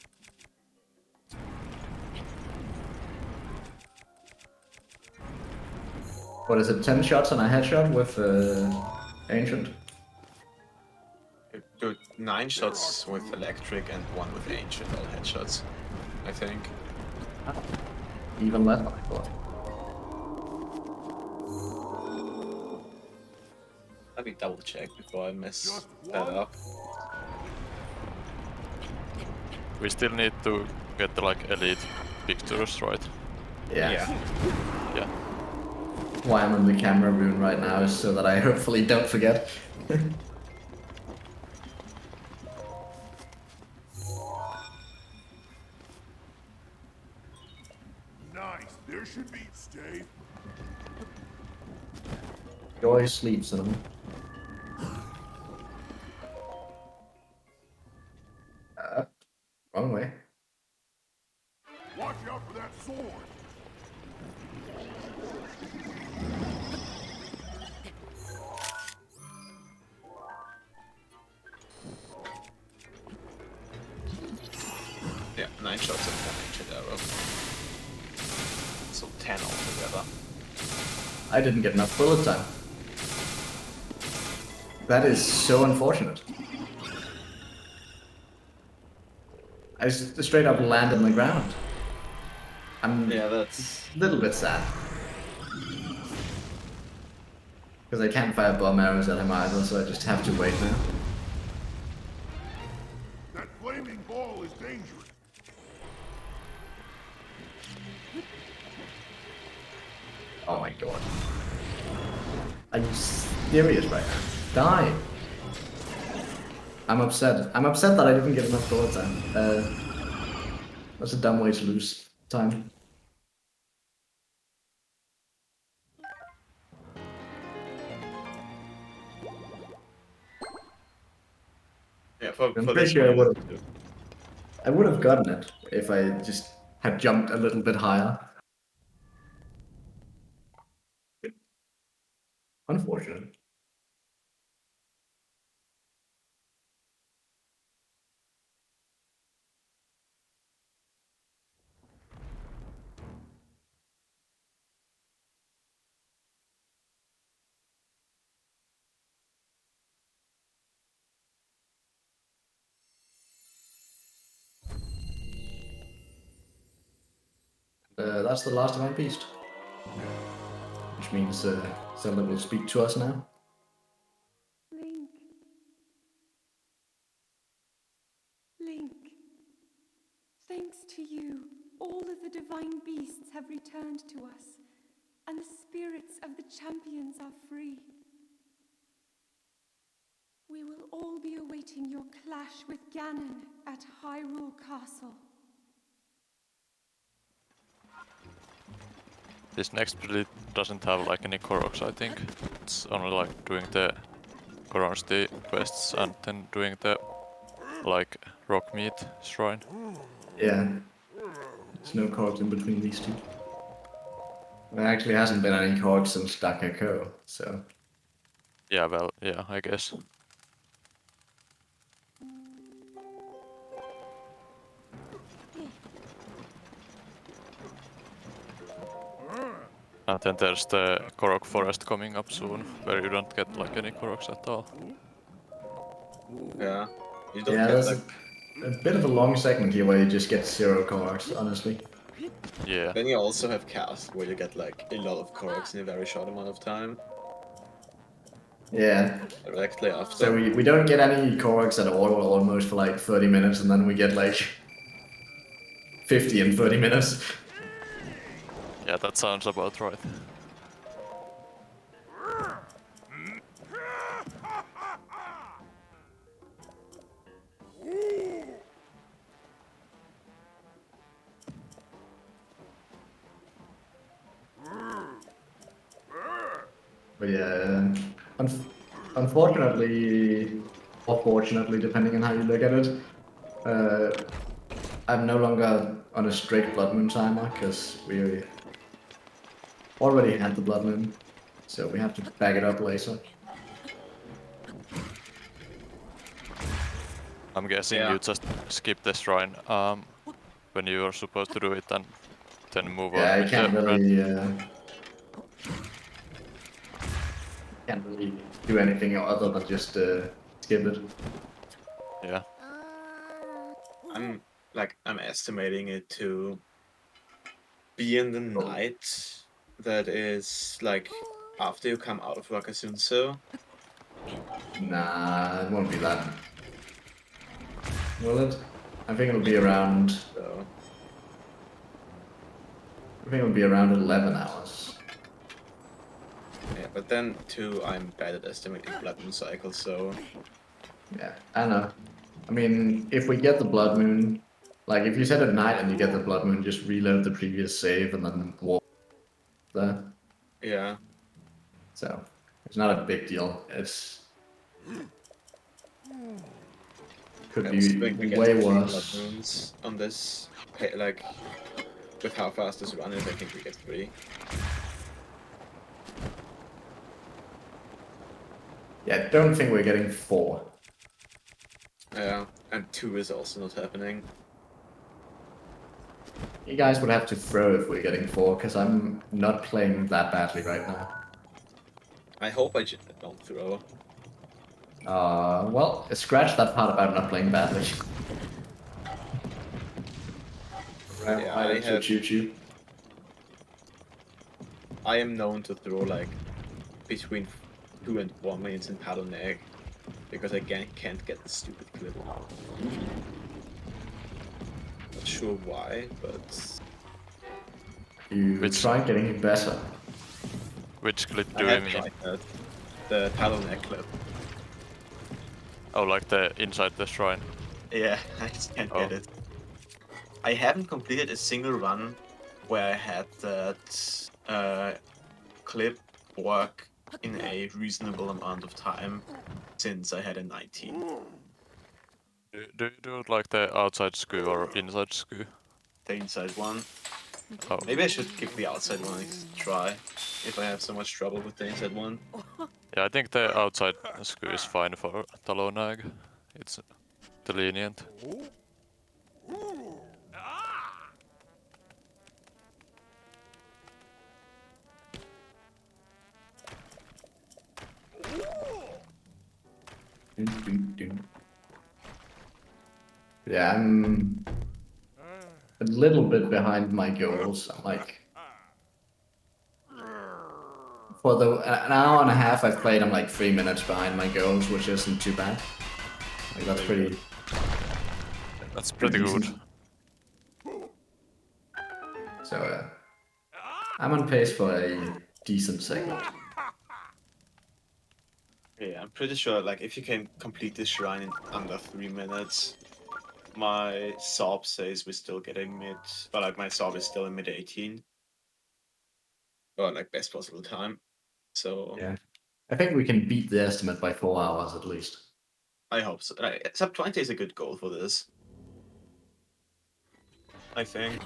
What is it, 10 shots on a headshot with ancient? You do 9 shots with electric and 1 with ancient, all headshots, I think. Even less than I thought. Let me double check before I mess that up. We still need to get the like elite pictures, right? Yeah. Yeah. Why I'm in the camera room right now is so that I hopefully don't forget. Nice. There should be. Stay. Joy sleeps in them. Wrong way. Watch out for that sword. Yeah, 9 shots and 1 ancient arrow. So 10 altogether. I didn't get enough bullet time. That is so unfortunate. I just straight up land on the ground. I'm that's a little bit sad. Because I can't fire bomb arrows at him either, so I just have to wait now. That flaming ball is dangerous. Oh my god. Are you serious right now? Die! I'm upset. I'm upset that I didn't get enough bullet time. That's a dumb way to lose time. Yeah, for I'm this pretty sure one, I would have gotten it if I just had jumped a little bit higher. Unfortunate. That's the last Divine Beast. Which means Zelda will speak to us now. Link. Link. Thanks to you, all of the divine beasts have returned to us, and the spirits of the champions are free. We will all be awaiting your clash with Ganon at Hyrule Castle. This next build doesn't have like any Koroks, I think. It's only like doing the Coensi quests and then doing the like rock meat shrine. Yeah. There's no cogs in between these two. There actually hasn't been any cogs since Dakako, so... Yeah, well, yeah, I guess. And then there's the Korok forest coming up soon, where you don't get like any Koroks at all. Yeah. You don't Yeah, get there's like... a bit of a long segment here where you just get 0 cogs, honestly. Yeah. Then you also have Cast, where you get like a lot of Koroks in a very short amount of time. Yeah. Directly after. So we don't get any cogs at all almost for like 30 minutes, and then we get like 50 and 30 minutes. Yeah, that sounds about right. But yeah, unfortunately, or fortunately, depending on how you look at it, I'm no longer on a strict Blood Moon timer because we already had the Blood Moon, so we have to back it up later. I'm guessing Yeah. you just skip the shrine when you are supposed to do it and then move Yeah, on I with the can't really do anything other than just skip it. Yeah. I'm estimating it to be in the night that is like after you come out of Wakasunso. Nah, it won't be that. Will it? I think it'll be around. So I think it'll be around 11 hours. yeah, but then too, I'm bad at estimating Blood Moon cycles, so Yeah, I know. I mean, if we get the Blood Moon, like if you set at night and you get the Blood Moon, just reload the previous save and then walk there. yeah. So it's not a big deal. It's could I also be think we get way 3 Blood worse. Moons on this, like with how fast this run is. I think we get 3. Yeah, don't think we're getting 4. Yeah, and 2 is also not happening. You guys would have to throw if we're getting 4, because I'm not playing that badly right now. I hope I don't throw. Well, scratch that part about not playing badly. Yeah, Right into choo-choo. I am known to throw like between 2 and 4 minutes in paddle neck because I can't get the stupid clip. Not sure why, but You try getting better. Which clip I do you have mean? tried that. The paddle neck clip. Oh, like the inside the shrine? Yeah, I just can't get it. I haven't completed a single run where I had that clip work in a reasonable amount of time since I had a 19. Do you do like the outside skew or inside skew? The inside one. Oh. Maybe I should give the outside one a try if I have so much trouble with the inside one. Yeah, I think the outside skew is fine for Talonag. It's the lenient. Yeah, I'm a little bit behind my goals. I'm like, for an hour and a half I've played, I'm like 3 minutes behind my goals, which isn't too bad. Like that's pretty. That's pretty good. Decent. So I'm on pace for a decent segment. Yeah, I'm pretty sure like if you can complete this shrine in under 3 minutes, my sob says we're still getting mid, but like my sob is still in mid 18. Or like best possible time. So yeah, I think we can beat the estimate by 4 hours at least. I hope so. Like, sub 20 is a good goal for this. I think.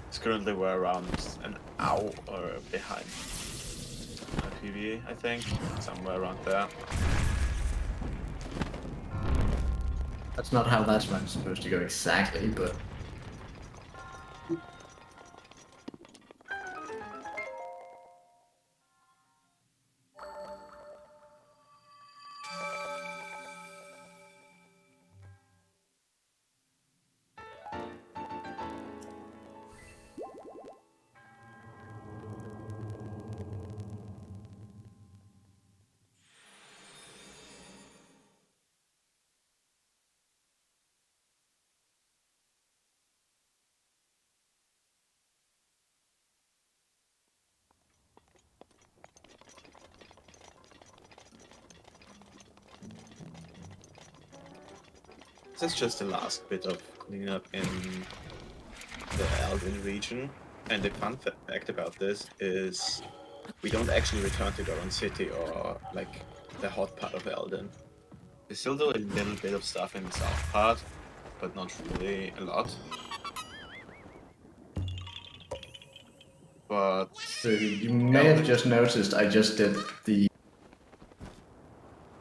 It's currently we're around an hour behind my PV, I think. Somewhere around there. That's not how that's supposed to go exactly, but this is just the last bit of cleanup in the Elden region. And the fun fact about this is we don't actually return to Goron City or like the hot part of Elden. We still do a little bit of stuff in the south part, but not really a lot. But So you may have just noticed I just did the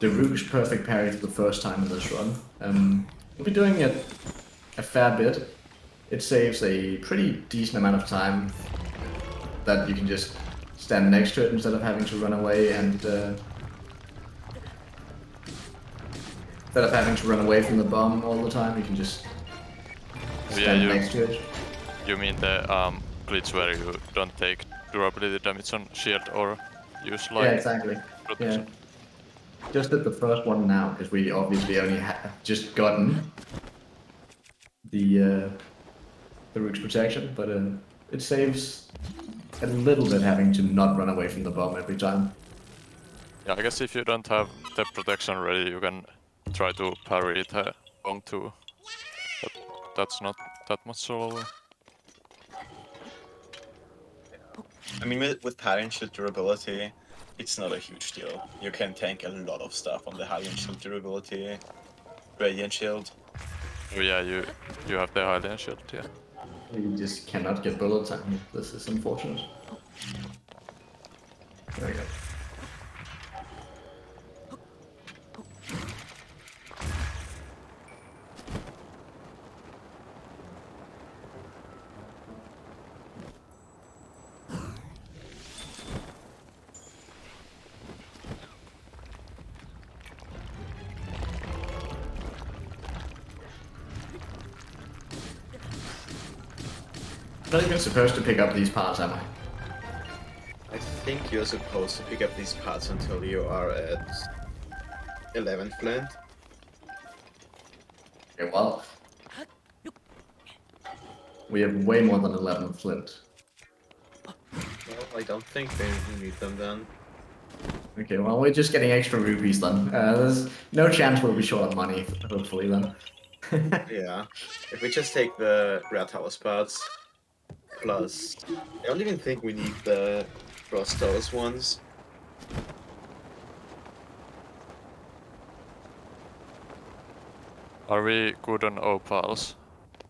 Rook's perfect parry for the first time in this run. We'll be doing it a fair bit. It saves a pretty decent amount of time that you can just stand next to it instead of having to run away and instead of having to run away from the bomb all the time, you can just stand next to it. You mean the glitch where you don't take durability damage on shield or use like... Yeah, exactly. Yeah. Just did the first one now, because we obviously only have just gotten the Rook's protection, but it saves a little bit having to not run away from the bomb every time. Yeah, I guess if you don't have the protection ready, you can try to parry the bomb too. But that's not that much slower. I mean, with parry and shield durability, it's not a huge deal. You can tank a lot of stuff on the Hylian shield durability, Radiant shield. Oh yeah, you have the Hylian shield, yeah. You just cannot get bullet time. This is unfortunate. There we go. I'm not even supposed to pick up these parts, am I? I think you're supposed to pick up these parts until you are at 11th Flint. Okay, well, we have way more than 11 flint. Well, I don't think we need them then. Okay, well, we're just getting extra rupees then. There's no chance we'll be short on money, hopefully, then. Yeah. If we just take the Rare Tower spots, plus... I don't even think we need the Frost Towers ones. Are we good on opals?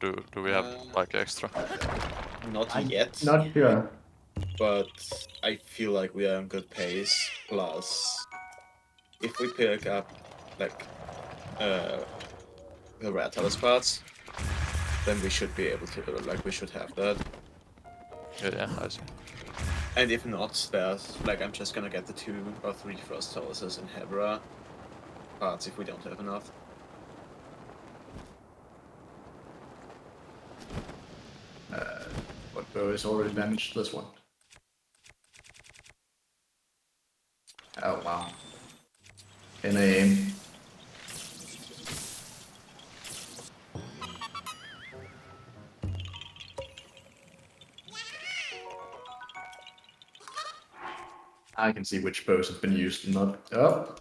Do we have like extra? Not yet. Not sure. But I feel like we are on good pace. Plus, if we pick up like the Rare Tower spots, then we should be able to, like, we should have that. Yeah, I see. And if not, there's, like, I'm just gonna get the 2 or 3 Frost Towers in Hebra parts if we don't have enough. What bow is already damaged? This one. Oh, wow. In a... I can see which bows have been used and not... Oh!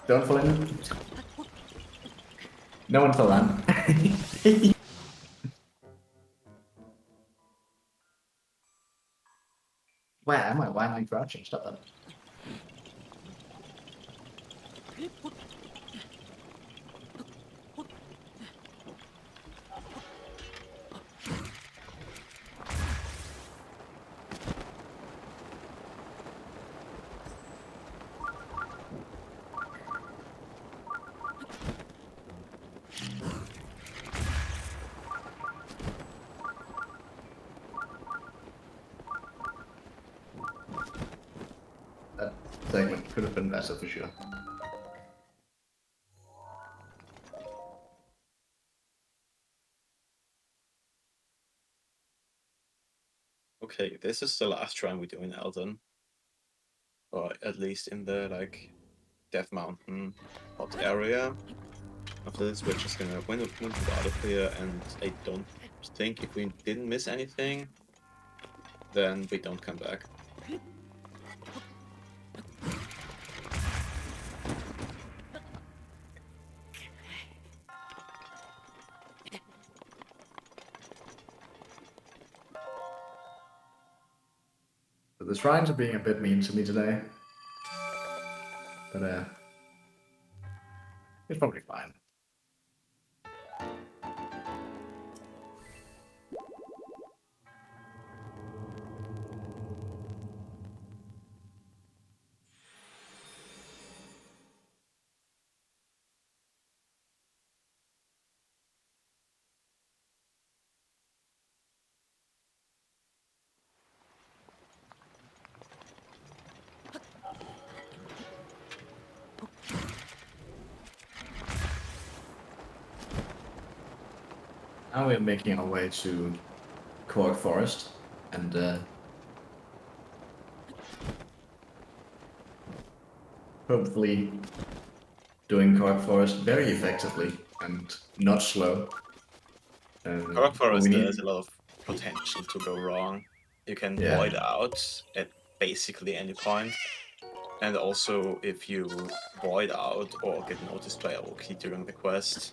Don't fall in. No one fell in. Where am I? Why am I crouching? Stop that. That segment could have been better for sure. Okay, this is the last run we do in Elden. Or at least in the, like, Death Mountain hot area. After this, we're just gonna move out of here, and I don't think if we didn't miss anything, then we don't come back. So the shrines are being a bit mean to me today. But it's probably fine. Now we're making our way to Cork Forest, and hopefully doing Cork Forest very effectively and not slow. Cork Forest, we there's a lot of potential to go wrong. You can void out at basically any point. And also, if you void out or get noticed by Aoki during the quest,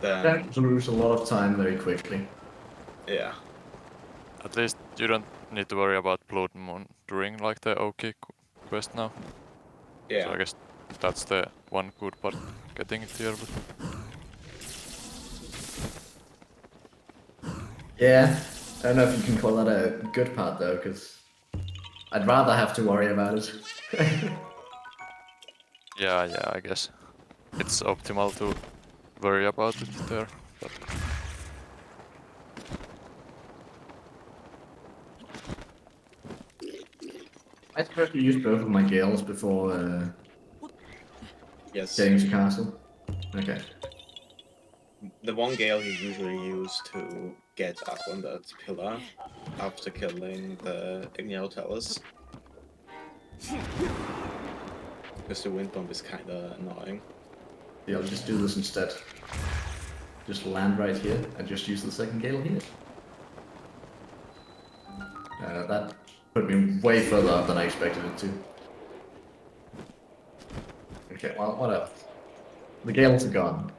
then tend to lose a lot of time very quickly. yeah. At least you don't need to worry about Blood Moon during like the OK quest now. Yeah. So I guess that's the one good part getting it here. But... Yeah, I don't know if you can call that a good part though, because I'd rather have to worry about it. yeah, I guess it's optimal to worry about it there. But... I suppose to use both of my gales before Yes. getting to castle. Okay. The one gale you usually use to get up on that pillar after killing the Igniotalus. Because the wind bomb is kinda annoying. Yeah, I'll just do this instead. Just land right here and just use the second gale here. That put me way further up than I expected it to. Okay, well, whatever. The gales are gone.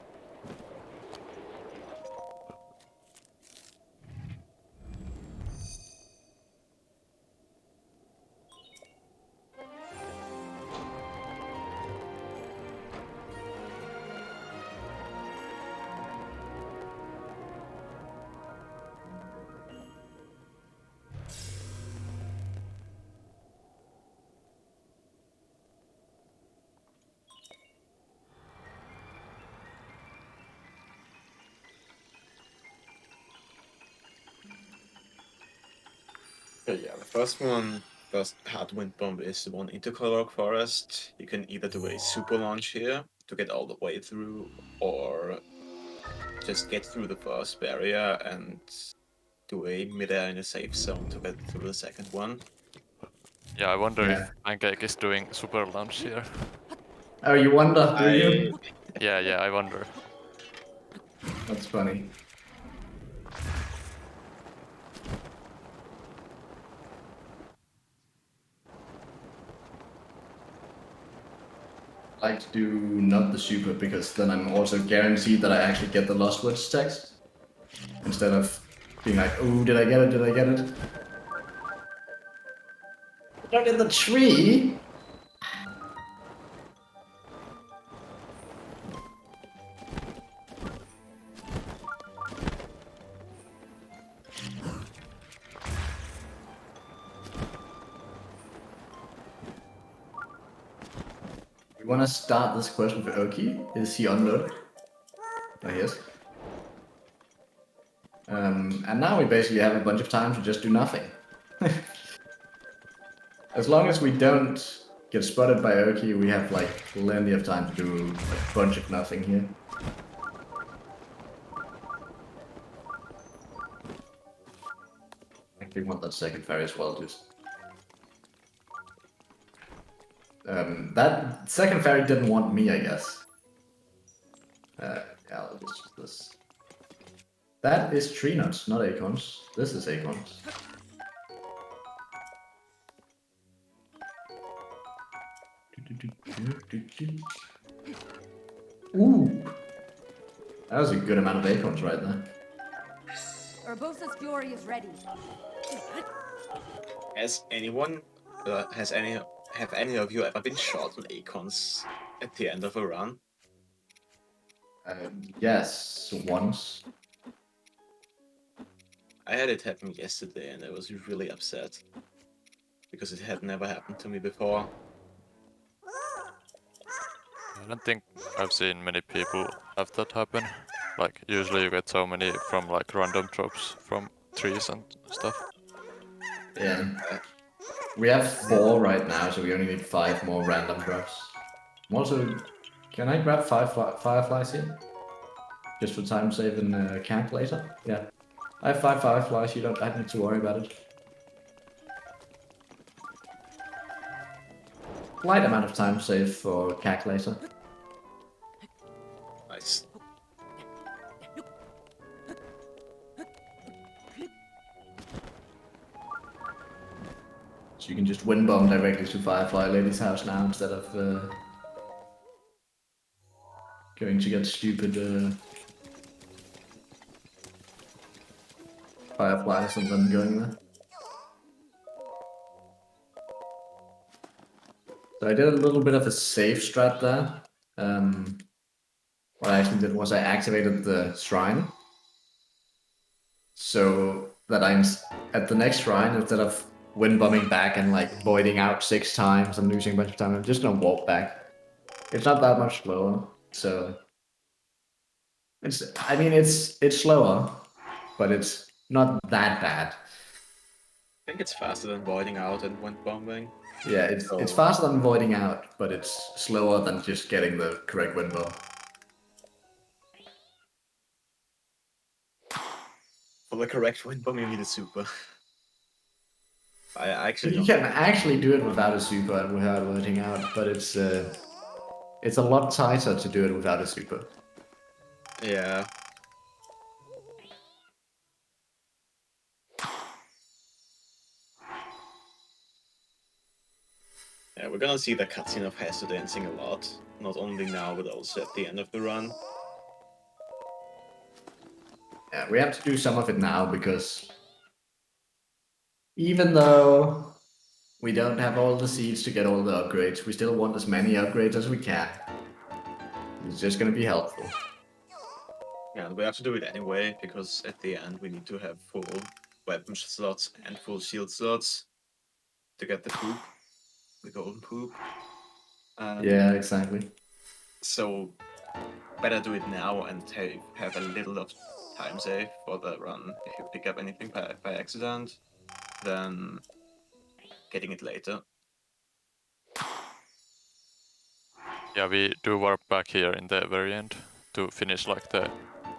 But yeah, the first hard wind bomb is the one into Korok Forest. You can either do a super launch here to get all the way through, or just get through the first barrier and do a midair in a safe zone to get through the second one. Yeah, I wonder if Pancake is doing super launch here. Oh, you wonder, do you? Yeah, I wonder. That's funny. I like to do not the super because then I'm also guaranteed that I actually get the Lost Woods text. Instead of being like, oh, did I get it? Did I get it? Look at the tree! We want to start this question for Oki. Is he unloaded? Oh, he is. And now we basically have a bunch of time to just do nothing. As long as we don't get spotted by Oki, we have like plenty of time to do a bunch of nothing here. I actually want that second ferry as well, just... that second ferry didn't want me, I guess. Yeah, I'll just use this. That is tree nuts, not acorns. This is acorns. Ooh! That was a good amount of acorns right there. Urbosa's fury is ready. Has anyone, have any of you ever been shot with acorns at the end of a run? Yes, once. I had it happen yesterday and I was really upset. Because it had never happened to me before. I don't think I've seen many people have that happen. Like, usually you get so many from like random drops from trees and stuff. Yeah. We have 4 right now, so we only need 5 more random drops. Also, can I grab 5 fireflies here? Just for time saving camp later? Yeah. I have 5 fireflies, you don't need to worry about it. Slight amount of time saved for CAC later. Nice. So you can just wind bomb directly to Firefly Lady's house now instead of going to get stupid fireflies and then going there. So I did a little bit of a safe strat there. What I actually did was I activated the shrine. So that I'm at the next shrine, instead of wind bombing back and like voiding out 6 times and losing a bunch of time, I'm just gonna walk back. It's not that much slower, so it's slower, but it's not that bad. I think it's faster than voiding out and wind bombing. Yeah, it's faster than voiding out, but it's slower than just getting the correct wind bomb. For the correct wind bomb, you need a super. I actually You can actually do it without a super and without voiding out, but it's a lot tighter to do it without a super. Yeah. Yeah, we're gonna see the cutscene of Hester dancing a lot. Not only now, but also at the end of the run. Yeah, we have to do some of it now because even though we don't have all the seeds to get all the upgrades, we still want as many upgrades as we can. It's just gonna be helpful. Yeah, we have to do it anyway, because at the end we need to have full weapon slots and full shield slots to get the poop. The golden poop. Yeah, exactly. So, better do it now and have a little of time save for the run if you pick up anything by accident, than getting it later. Yeah, we do warp back here in the very end to finish like the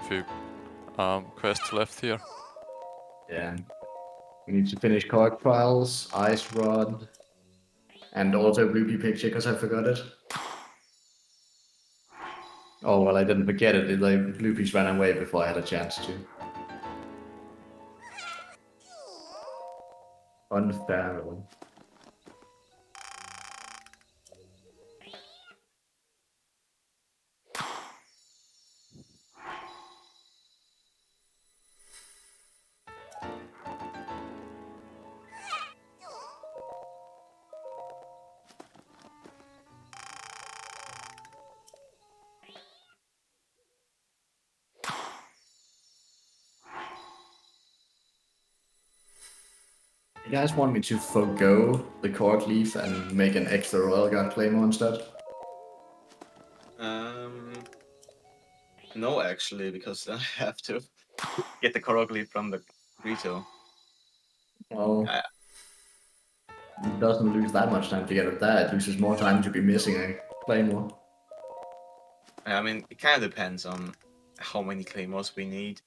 few quests left here. Yeah. We need to finish Cork Trials, Ice Rod, and also Ruby Picture because I forgot it. Oh, well, I didn't forget it. Like, Loopies ran away before I had a chance to. Unfair. You guys want me to forgo the Cork Leaf and make an extra Royal Guard Claymore instead? No, actually, because I have to get the Korogli from the Rito. Well, it doesn't lose that much time to get it there. It loses more time to be missing a Claymore. I mean, it kind of depends on how many Claymores we need.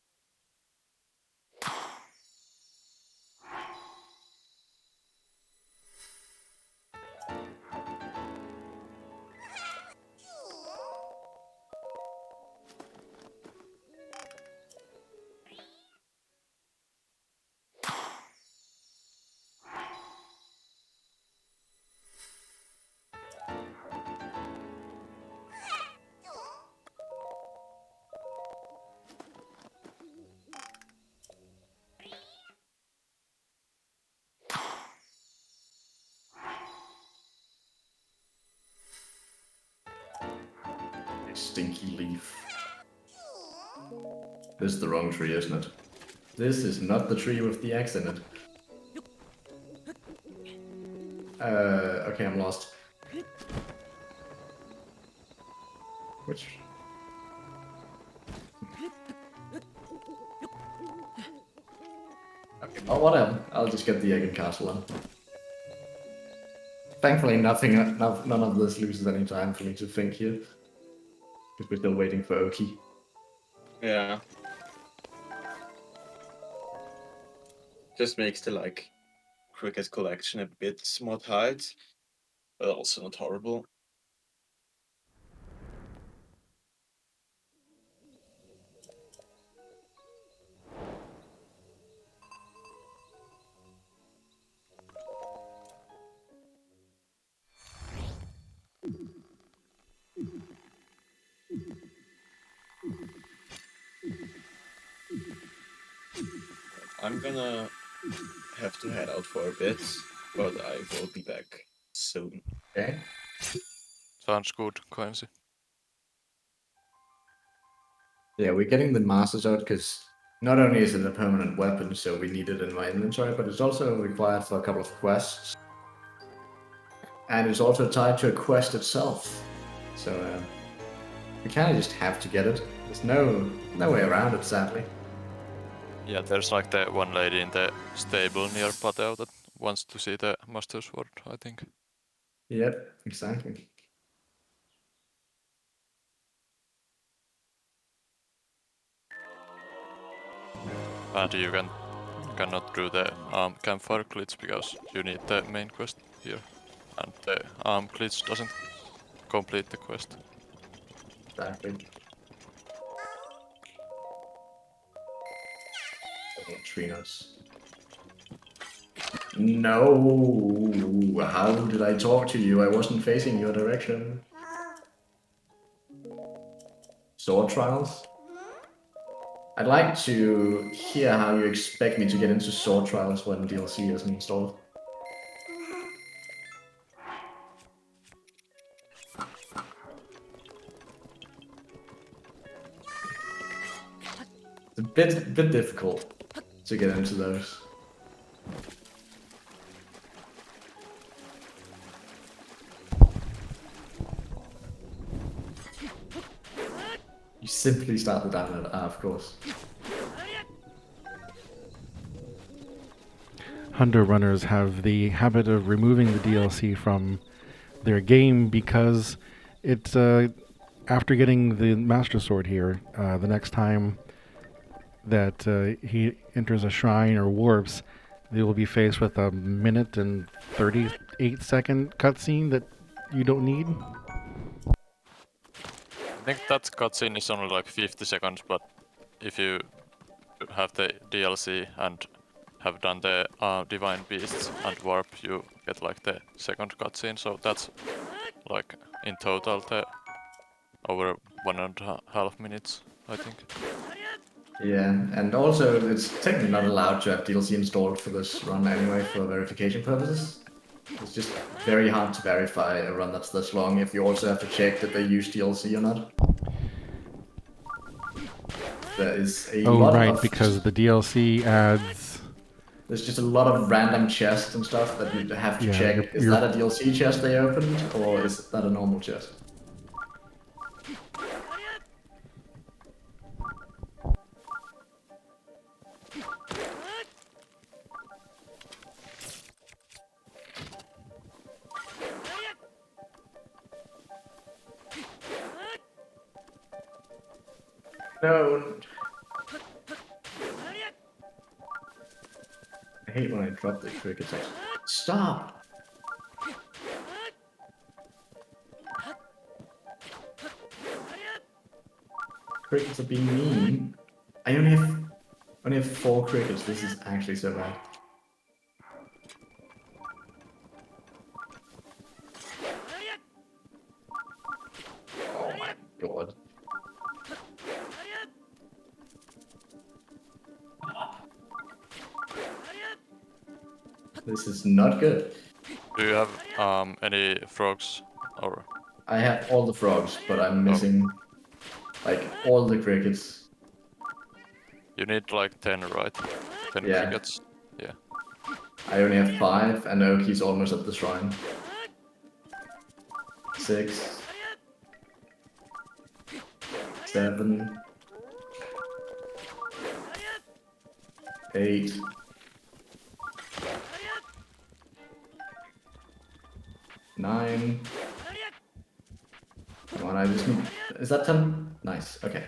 Stinky leaf. This is the wrong tree, isn't it? This is not the tree with the X in it. Okay, I'm lost. Which? Okay, well, whatever. I'll just get the egg and castle on. Thankfully, none of this loses any time for me to think here. Because we're still waiting for Oki. Yeah. Just makes the like cricket collection a bit more tight, but also not horrible. I'm gonna have to head out for a bit, but I will be back soon. Okay. Sounds good, Coensi. Yeah, we're getting the masters out because not only is it a permanent weapon, so we need it in my inventory, but it's also required for a couple of quests. And it's also tied to a quest itself. So we kind of just have to get it. There's no way around it, sadly. Yeah, there's like the one lady in the stable near BOTW that wants to see the Master Sword, I think. Yep, exactly. And you cannot do the campfire glitch because you need the main quest here. And the glitch doesn't complete the quest. Exactly. Neutrinos. No! How did I talk to you? I wasn't facing your direction. Sword trials? I'd like to hear how you expect me to get into sword trials when DLC isn't installed. It's a bit difficult to get into those. You simply start the download, of course. Hunter runners have the habit of removing the DLC from their game because it's after getting the Master Sword here, the next time that he enters a shrine or warps, they will be faced with a minute and 38-second cutscene that you don't need. I think that cutscene is only like 50 seconds, but if you have the DLC and have done the Divine Beasts and Warp, you get like the second cutscene, so that's like in total the over 1.5 minutes, I think. Yeah, and also it's technically not allowed to have DLC installed for this run anyway for verification purposes. It's just very hard to verify a run that's this long if you also have to check that they use DLC or not. There is a lot of... because the DLC adds... There's just a lot of random chests and stuff that you have to check. Is that a DLC chest they opened, or is that a normal chest? No. I hate when I drop the quick attacks. Stop! Crickets are being mean. I only have 4 crickets. This is actually so bad. Oh my god. This is not good. Do you have any frogs or? I have all the frogs, but I'm missing like all the crickets. You need like 10, right? 10 crickets. Yeah. I only have 5, and Oki's almost at the shrine. 6, 7, 8. 9. Come on, I just need... Is that 10? Nice, okay.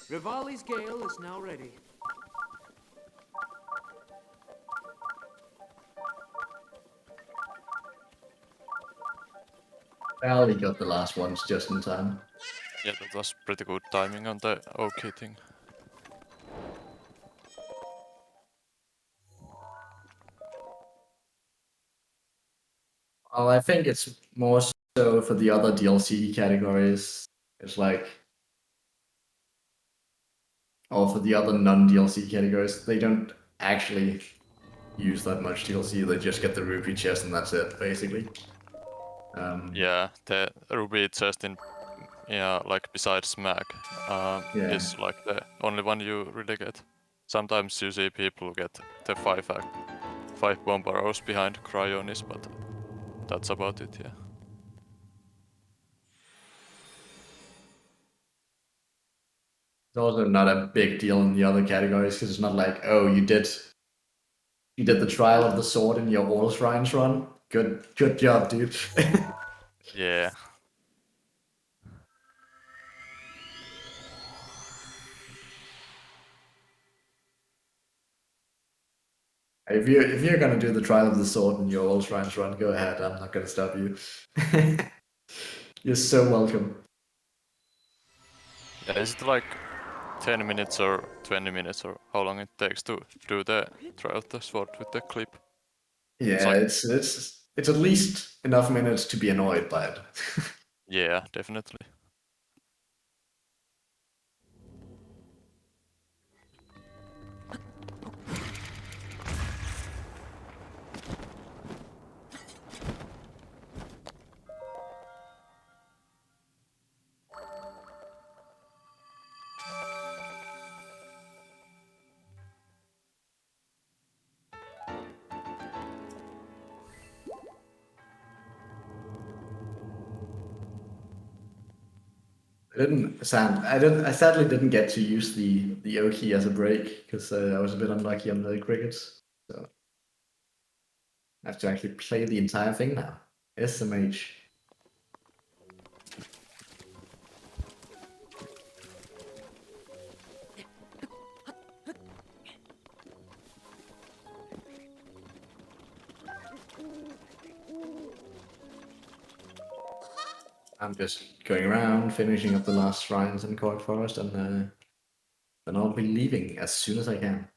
Rivali's gale is now ready. Barely got the last ones just in time. Yeah, that was pretty good timing on the OK thing. Well, I think it's more so for the other DLC categories. It's like... Or for the other non-DLC categories, they don't actually use that much DLC. They just get the rupee chest and that's it, basically. Yeah, the ruby chest in like besides Mag is like the only one you really get. Sometimes you see people get the 5 bomb arrows behind Cryonis, but that's about it, yeah. It's also not a big deal in the other categories because it's not like, oh, you did the trial of the sword in your all shrines run. Good job, dude. Yeah. If you're gonna do the trial of the sword in your all shrines run, go ahead. I'm not gonna stop you. You're so welcome. Yeah, is it like 10 minutes or 20 minutes or how long it takes to do the trial of the sword with the clip? Yeah, it's at least enough minutes to be annoyed by it. Yeah, definitely. I sadly didn't get to use the Oki as a break because I was a bit unlucky on the crickets. So I have to actually play the entire thing now. SMH. I'm just going around, finishing up the last shrines in Cork Forest, and then I'll be leaving as soon as I can.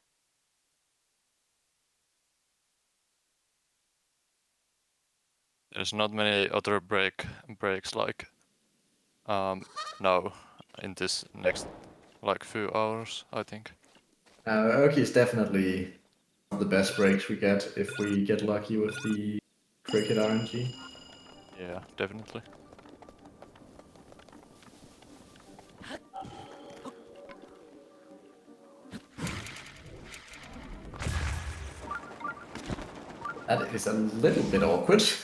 There's not many other breaks like now in this next like few hours, I think. Oki is definitely the best breaks we get if we get lucky with the cricket RNG. Yeah, definitely. That is a little bit awkward. It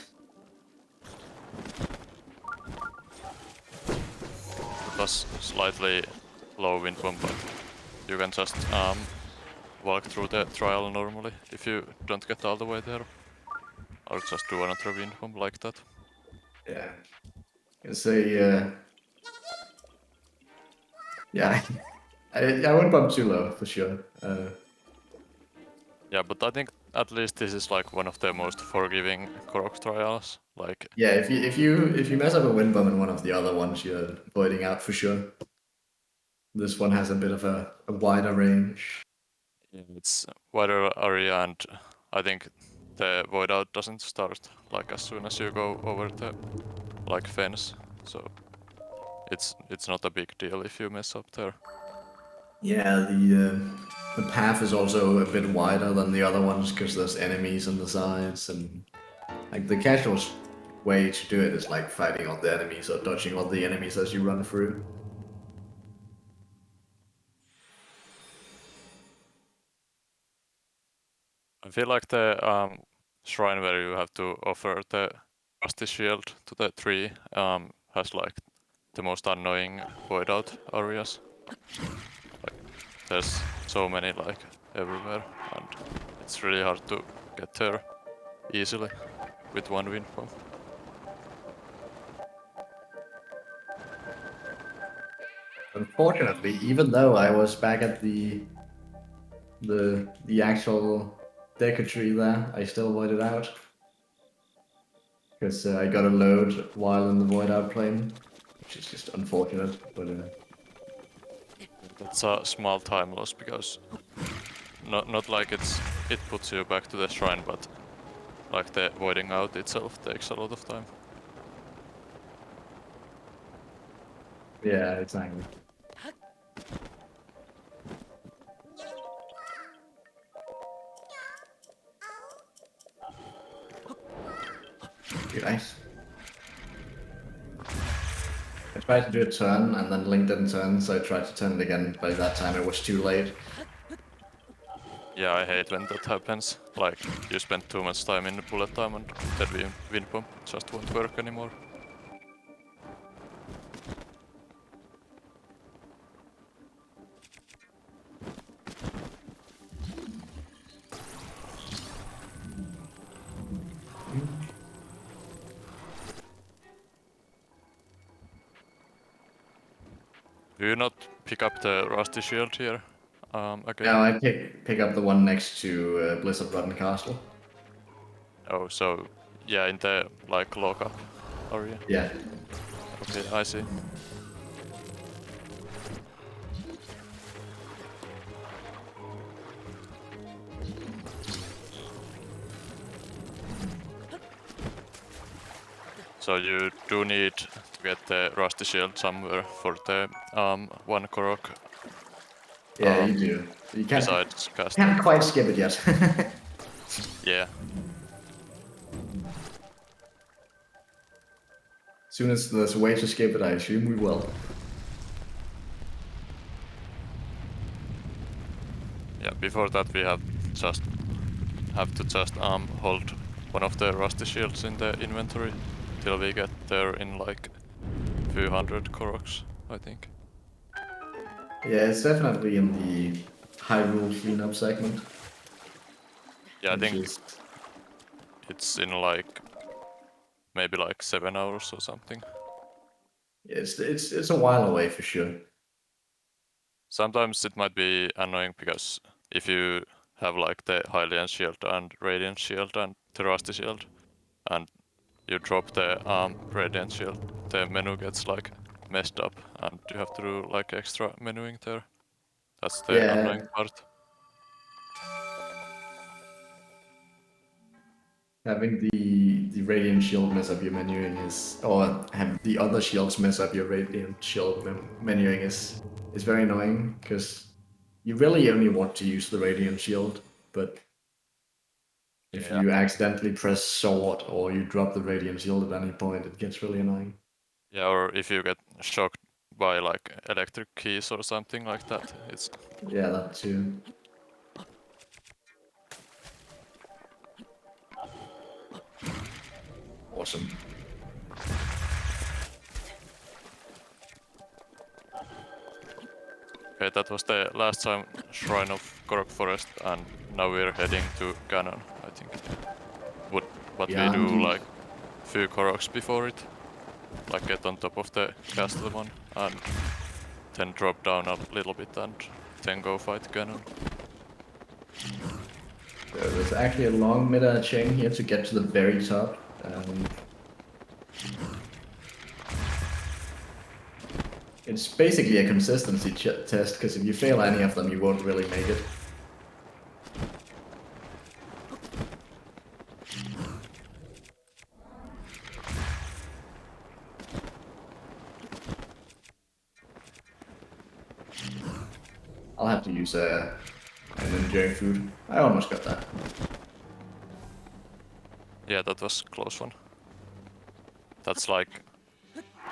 was slightly low wind bomb, but you can just walk through the trial normally if you don't get all the way there. Or just do another wind bomb like that. Yeah. It's a yeah. I wouldn't bump too low for sure. Yeah, but I think at least this is like one of the most forgiving Korok trials. Like Yeah, if you mess up a wind bomb in one of the other ones, you're voiding out for sure. This one has a bit of a wider range. it's wider area, and I think the void out doesn't start like as soon as you go over the like fence. So it's not a big deal if you mess up there. Yeah, the path is also a bit wider than the other ones because there's enemies on the sides, and like the casual way to do it is like fighting all the enemies or dodging all the enemies as you run through. I feel like the shrine where you have to offer the rusty shield to the tree has like the most annoying void out areas. Like there's so many like everywhere, and it's really hard to get there easily with one wind pump. Unfortunately, even though I was back at the actual Deku tree there, I still voided out. Because I got a load while in the void out plane, which is just unfortunate, but That's a small time loss because not like it puts you back to the shrine, but like the voiding out itself takes a lot of time. yeah, exactly. Okay, nice. I tried to do a turn and then Link didn't turn, so I tried to turn it again. By that time, it was too late. Yeah, I hate when that happens. Like, you spend too much time in the bullet time and that wind pump just won't work anymore. Do you not pick up the rusty shield here again? Now I pick up the one next to Blizzard Rotten Castle. Oh, so yeah, in the like lockup area? Yeah. Okay, I see. So you do need to get the rusty shield somewhere for the one Korok. Yeah, you do. You besides casting. can't quite skip it yet. Yeah. As soon as there's a way to skip it, I assume we will. Yeah, before that we have to just hold one of the rusty shields in the inventory till we get there in like few hundred Koroks, I think. Yeah, it's definitely in the Hyrule cleanup segment. Yeah, I think it's in like maybe like 7 hours or something. It's a while away for sure. Sometimes it might be annoying because if you have like the Hylian shield and Radiant shield and the Rusty shield, and you drop the Radiant shield, the menu gets like messed up and you have to do like extra menuing there. That's the annoying part. Having the Radiant shield mess up your menuing is, or have the other shields mess up your Radiant shield menuing is very annoying, because you really only want to use the Radiant shield, but if you accidentally press sword or you drop the Radiant shield at any point, it gets really annoying. Yeah, or if you get shocked by like electric keys or something like that, it's... Yeah, that too. Awesome. Okay, that was the last time Shrine of Korok Forest, and now we're heading to Ganon, I think. But we do like few Koroks before it, like get on top of the castle one, and then drop down a little bit and then go fight Ganon. So there's actually a long meta chain here to get to the very top. It's basically a consistency test, because if you fail any of them, you won't really make it. I'll have to use an engineering food. I almost got that. Yeah, that was a close one. That's like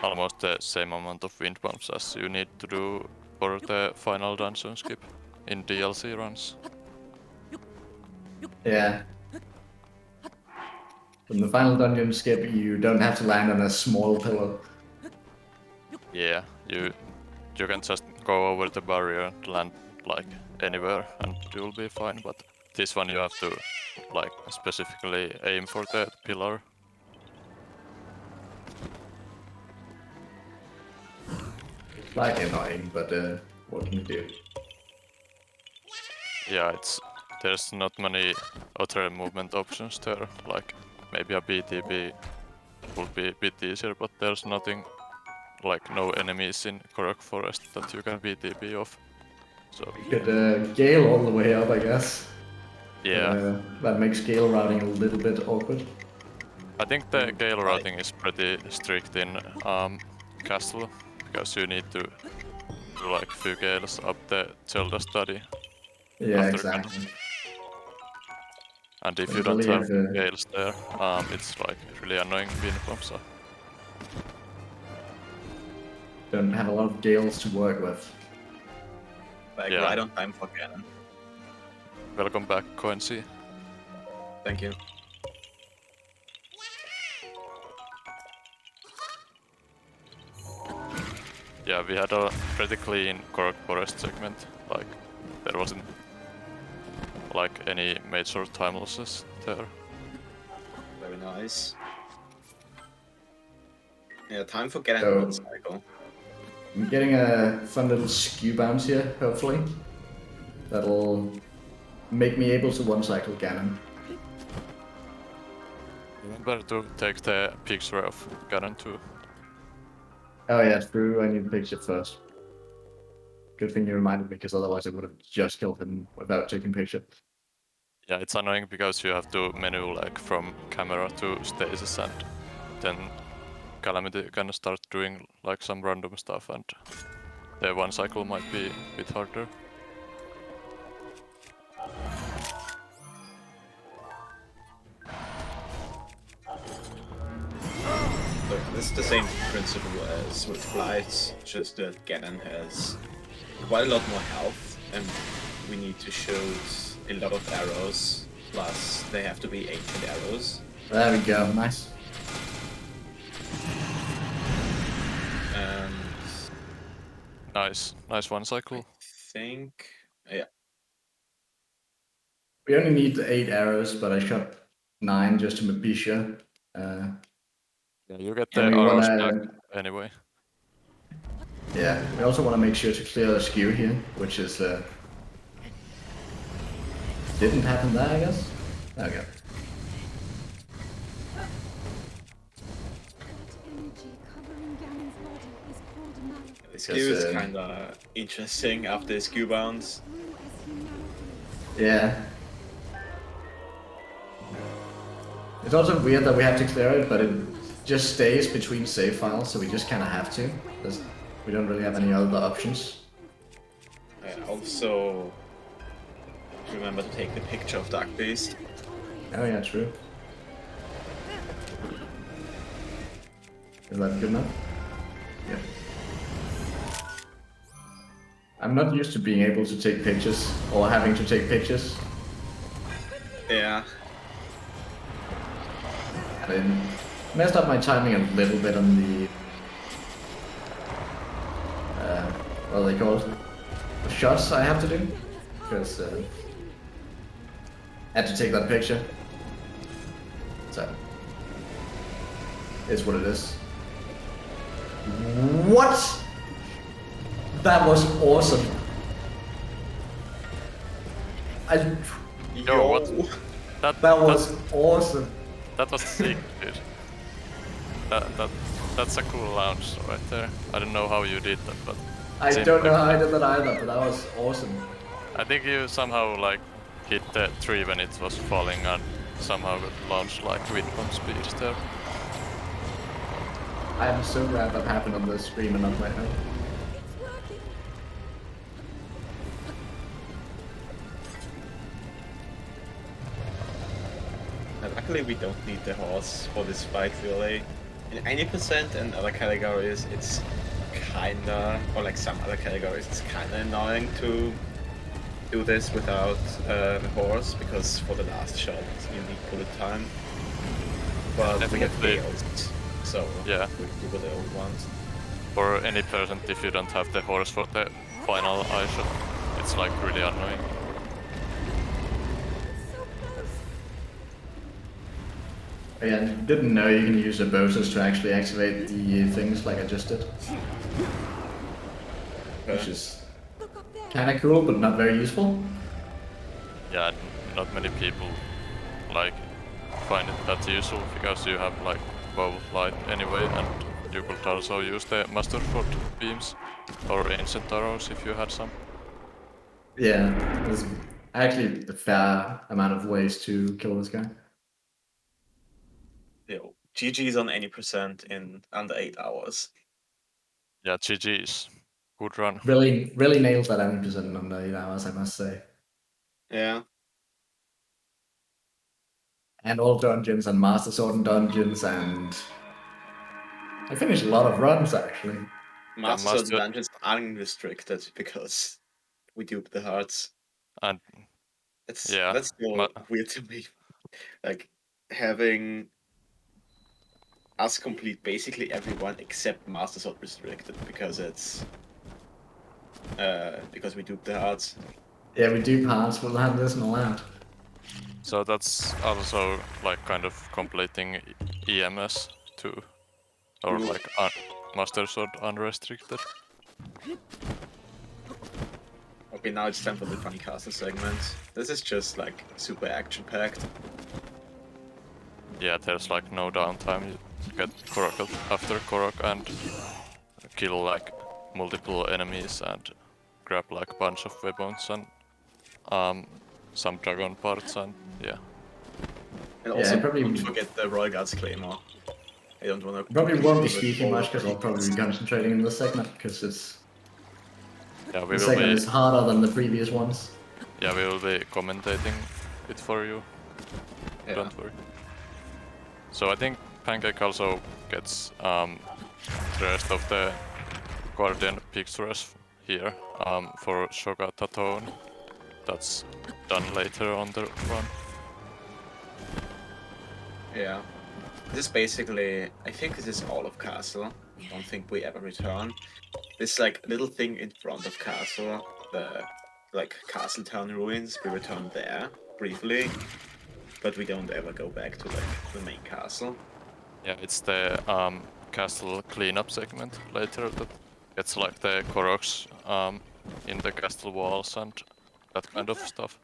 almost the same amount of wind bumps as you need to do for the final dungeon skip in DLC runs. Yeah. In the final dungeon skip, you don't have to land on a small pillow. Yeah, you can just go over the barrier and land like anywhere and you'll be fine, but this one you have to like specifically aim for the pillar. It's like annoying, but what can you do? Yeah, there's not many other movement options there, like maybe a BTB would be a bit easier, but there's nothing, like no enemies in Korok Forest that you can BTB off. So You could gale all the way up, I guess. yeah. That makes gale routing a little bit awkward. I think the gale routing is pretty strict in Castle, because you need to do like few gales up the Zelda study. Yeah, exactly. And if So you don't really have have to- gales there, it's like really annoying wind bumps. So. Don't have a lot of gales to work with. Like Yeah. right on time for Ganon. Welcome back, Coensi. Thank you. Yeah, we had a pretty clean Korok Forest segment. Like, there wasn't like any major time losses there. Very nice. Yeah, time for Ganon So- one cycle. I'm getting a fun little skew bounce here, hopefully. That'll make me able to one-cycle Ganon. Remember to take the picture of Ganon too. Oh yeah, true, I need the picture first. Good thing you reminded me, because otherwise I would have just killed him without taking picture. Yeah, it's annoying because you have to menu like from camera to stasis, and then Calamity can start doing like some random stuff, and the one cycle might be a bit harder. Look, this is the same principle as with flights, just that Ganon has quite a lot more health, and we need to shoot a lot of arrows, plus they have to be 8-hit arrows. There we go, nice. And Nice one cycle. I think, yeah, We only need 8 arrows, but I shot 9 just to be sure. Yeah, you get And the we arrows wanna- back anyway. Yeah, we also want to make sure to clear the skew here, which is... didn't happen there, I guess? Okay. Energy covering Ganon's body is called malak. the skew Yes, is kinda interesting after the skew bounce. Blue as he now is. Yeah. It's also weird that we have to clear it, but it just stays between save files, so we just kind of have to. We don't really have any other options. Also, remember to take the picture of Dark Beast. Oh yeah, true. Is that good enough? Yeah. I'm not used to being able to take pictures, or having to take pictures. Yeah. I messed up my timing a little bit on the... what are they called? The shots I have to do? Because I had to take that picture. So, it's what it is. What? That was awesome. Yo, what? That was awesome. That was sick, dude. That's a cool launch right there. I don't know how you did that, but I don't know how I did that either, but that was awesome. I think you somehow like hit the tree when it was falling and somehow got launched like wind bump speed there. I'm so glad that happened on the stream and not my own. luckily we don't need the horse for this fight really. In any percent and other categories, it's kinda, or like some other categories, it's kinda annoying to do this without the horse, because for the last shot you need bullet time. But we have failed, so yeah, we do what the old ones. For any percent, if you don't have the horse for the final eye shot, it's like really annoying. Yeah, didn't know you can use the bosses to actually activate the things like I just did. Which is kinda cool, but not very useful. Yeah, not many people like find it that useful because you have like bow light anyway, and you could also use the master sword beams or ancient arrows if you had some. Yeah, there's actually a fair amount of ways to kill this guy. Yo, GG's on any percent in under 8 hours. Yeah, GG's. Good run. Really nails that 100% in under 8 hours, I must say. Yeah. And all dungeons and Master Sword and dungeons, and I finished a lot of runs actually. Master Sword dungeons are unrestricted because we dupe the hearts. And that's yeah, still weird to me. Like having us complete basically everyone except Master Sword restricted because it's because we dupe the hearts. Yeah, we dupe hearts, we'll have this allowed. So that's also like kind of completing EMS too, or like Master Sword unrestricted. Okay, now it's time for the funny castle segment. This is just like super action packed. Yeah, there's like no downtime. You get Korok after Korok and kill like multiple enemies and grab like a bunch of weapons and some dragon parts, and yeah. And also don't forget the Royal Guards Claymore. I don't want to... Probably won't be speaking much because I'll probably be concentrating in this segment because it's... Yeah, the segment is harder than the previous ones. Yeah, we will be commentating it for you. Yeah. Don't worry. So I think Pancake also gets the rest of the Guardian pictures here for Shoga Tatone. That's done later on the run. Yeah. This is basically, I think this is all of Castle. I don't think we ever return. This like little thing in front of Castle, the like Castle Town ruins, we return there briefly, but we don't ever go back to like the main castle. Yeah, it's the castle cleanup segment later that gets like the Koroks in the castle walls and that kind of stuff.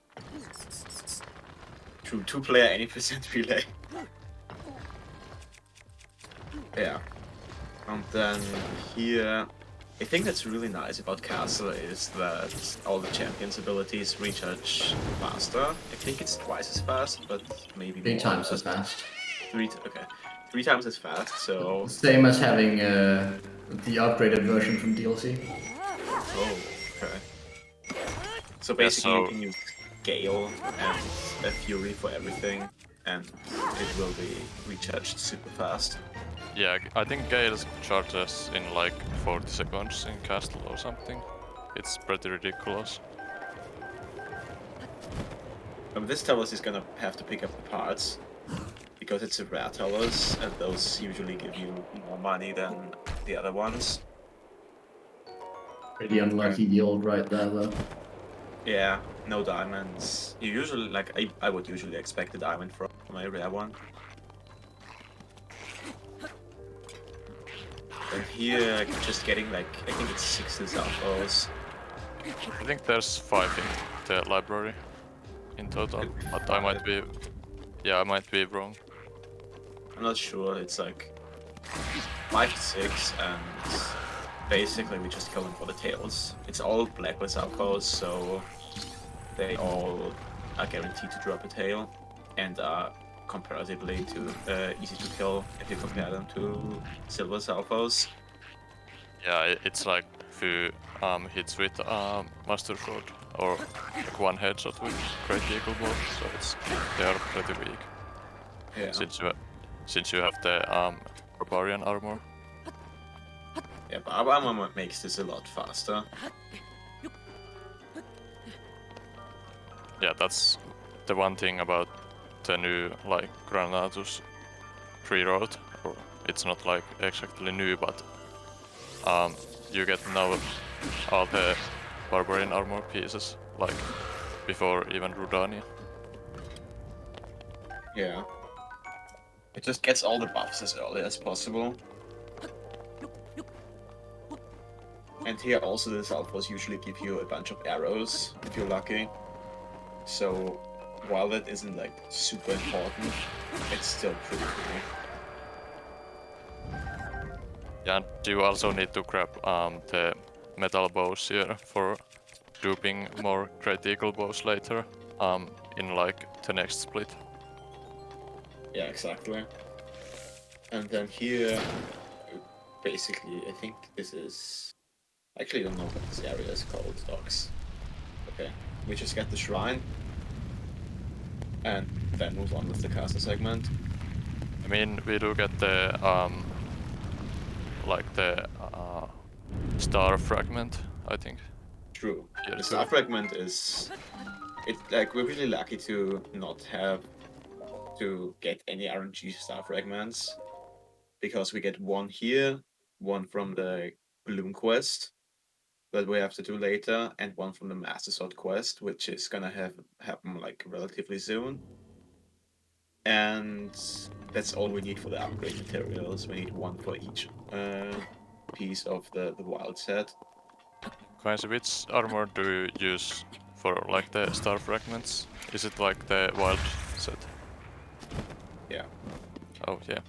Two-player any percent relay. Yeah. And then here, I think that's really nice about Castle is that all the champions' abilities recharge faster. I think it's twice as fast, but maybe 3 times as fast. 3 times as fast, so... Same as having the upgraded version from DLC. Oh, okay. So basically you can use Gale and a Fury for everything, and it will be recharged super fast. Yeah, I think Gale charges in like 40 seconds in Castle or something. It's pretty ridiculous. This Talos is gonna have to pick up the parts, because it's a rare Talos, and those usually give you more money than the other ones. Pretty unlucky the old right there though. Yeah, no diamonds. You usually, like, I would usually expect a diamond from a rare one. And here, just getting like, I think it's 6 Zalfos. I think there's 5 in the library in total, but I might be... Yeah, I might be wrong. I'm not sure, it's like 5 to 6, and basically we just kill them for the tails. It's all blacklist Zalfos, so they all are guaranteed to drop a tail, and are comparatively easy to kill if you compare them to silver Zalfos. Yeah, it's like few hits with Master Sword, or like one headshot with Great Eagle Bow, so they are pretty weak. Yeah. Since you have the barbarian armor. Yeah, Barbar armor makes this a lot faster. Yeah, that's the one thing about the new like Granatus pre-road. Or it's not like exactly new, but you get now all the barbarian armor pieces like before even Rudania. Yeah. It just gets all the buffs as early as possible. And here also the Salvos usually give you a bunch of arrows, if you're lucky. So, while that isn't like super important, it's still pretty cool. Yeah, and you also need to grab the metal bows here for duping more critical bows later in like the next split. Yeah, exactly. And then here, basically, I think this is... Actually, I don't know what this area is called, dogs. Okay, we just get the shrine, and then move on with the castle segment. I mean, we do get the like the star fragment, I think. True. Here The too. star fragment is... It's like, we're really lucky to not have to get any RNG star fragments, because we get one here, one from the Bloom quest that we have to do later, and one from the Master Sword quest, which is gonna happen like relatively soon. And that's all we need for the upgrade materials. We need one for each piece of the wild set. Coensi, which armor do you use for like the star fragments? Is it like the wild set? Yeah. Oh yeah.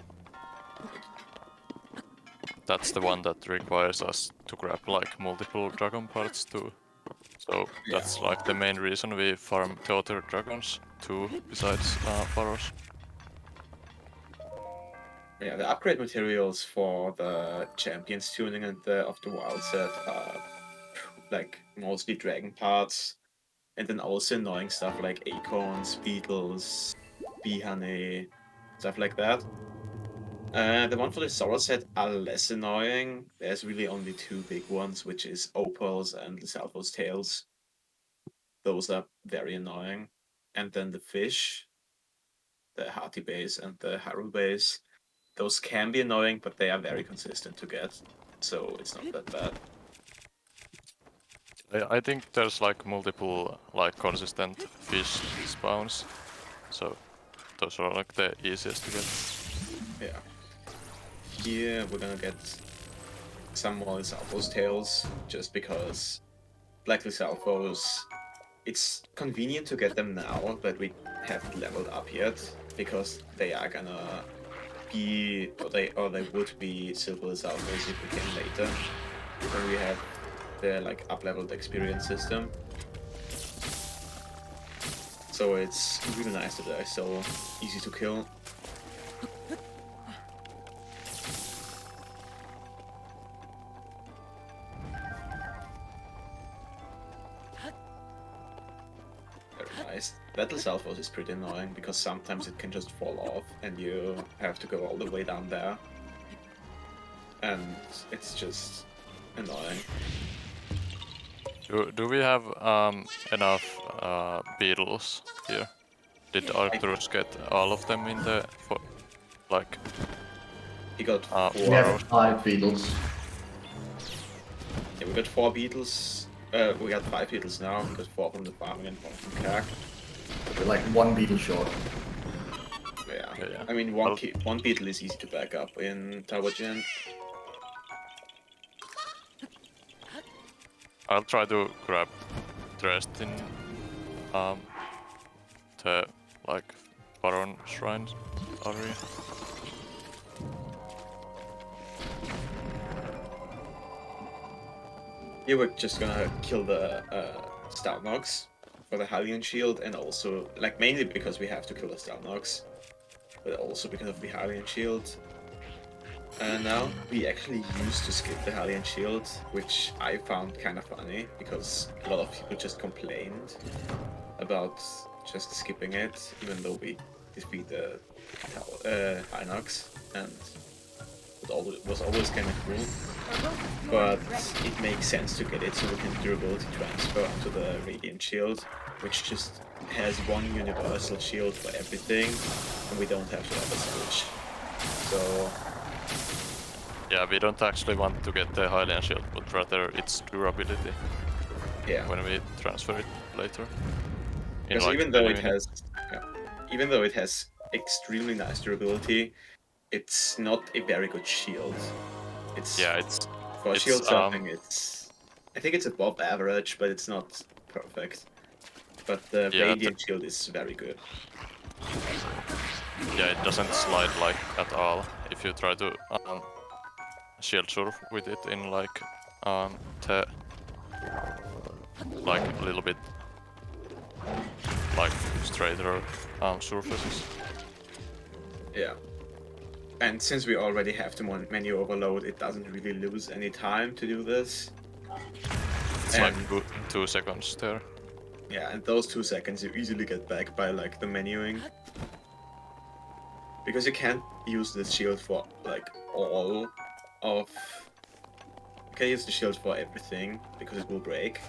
That's the one that requires us to grab like multiple dragon parts too. So that's like the main reason we farm the other dragons too, besides Pharaohs. Yeah, the upgrade materials for the champions tuning and of the wild set are like mostly dragon parts, and then also annoying stuff like acorns, beetles, bee honey, stuff like that. The one for the Sora set are less annoying. There's really only two big ones, which is opals and the Salvo's tails. Those are very annoying. And then the fish, the Hearty base and the Haru base, those can be annoying, but they are very consistent to get, so it's not that bad. I think there's like multiple like consistent fish spawns, so those are like the easiest to get. Yeah. Here we're gonna get some more Salvo's tails, just because like the Salvos, it's convenient to get them now that we haven't leveled up yet, because they are gonna be, or they would be silver Salvos if we came later, when we have the like up-leveled experience system. So it's really nice that they're so easy to kill. Very nice. Battle Salvos is pretty annoying because sometimes it can just fall off and you have to go all the way down there. And it's just annoying. Do we have enough beetles here? Did Arcturus get all of them in the like? He got 4. We have 5 beetles. Yeah, we got 4 beetles. We got 5 beetles now. We got 4 from the farming and 1 from Kak. We're like 1 beetle short. Yeah. I mean, one beetle is easy to back up in Tawajin. I'll try to grab the rest in the like Baron Shrine area. Here we're just gonna kill the Stalnox for the Hylian Shield, and also, like, mainly because we have to kill the Stalnox, but also because of the Hylian Shield. And now we actually used to skip the Hylian Shield, which I found kind of funny, because a lot of people just complained about just skipping it, even though we defeat the Hinox, and it was always kind of cool. But it makes sense to get it so we can durability transfer onto the Radiant Shield, which just has one universal shield for everything, and we don't have to ever switch. So Yeah, we don't actually want to get the Hylian shield, but rather its durability. Yeah. When we transfer it later. Because even though it has extremely nice durability, it's not a very good shield. For a shield something. I think it's above average, but it's not perfect. But the Radiant shield is very good. Yeah, it doesn't slide like at all. If you try to shield surf with it in like like a little bit like straighter surfaces. Yeah. And since we already have the menu overload, it doesn't really lose any time to do this. It's like 2 seconds there. Yeah, and those 2 seconds you easily get back by like the menuing. Because you can't use this shield for like all of... You can't use the shield for everything, because it will break.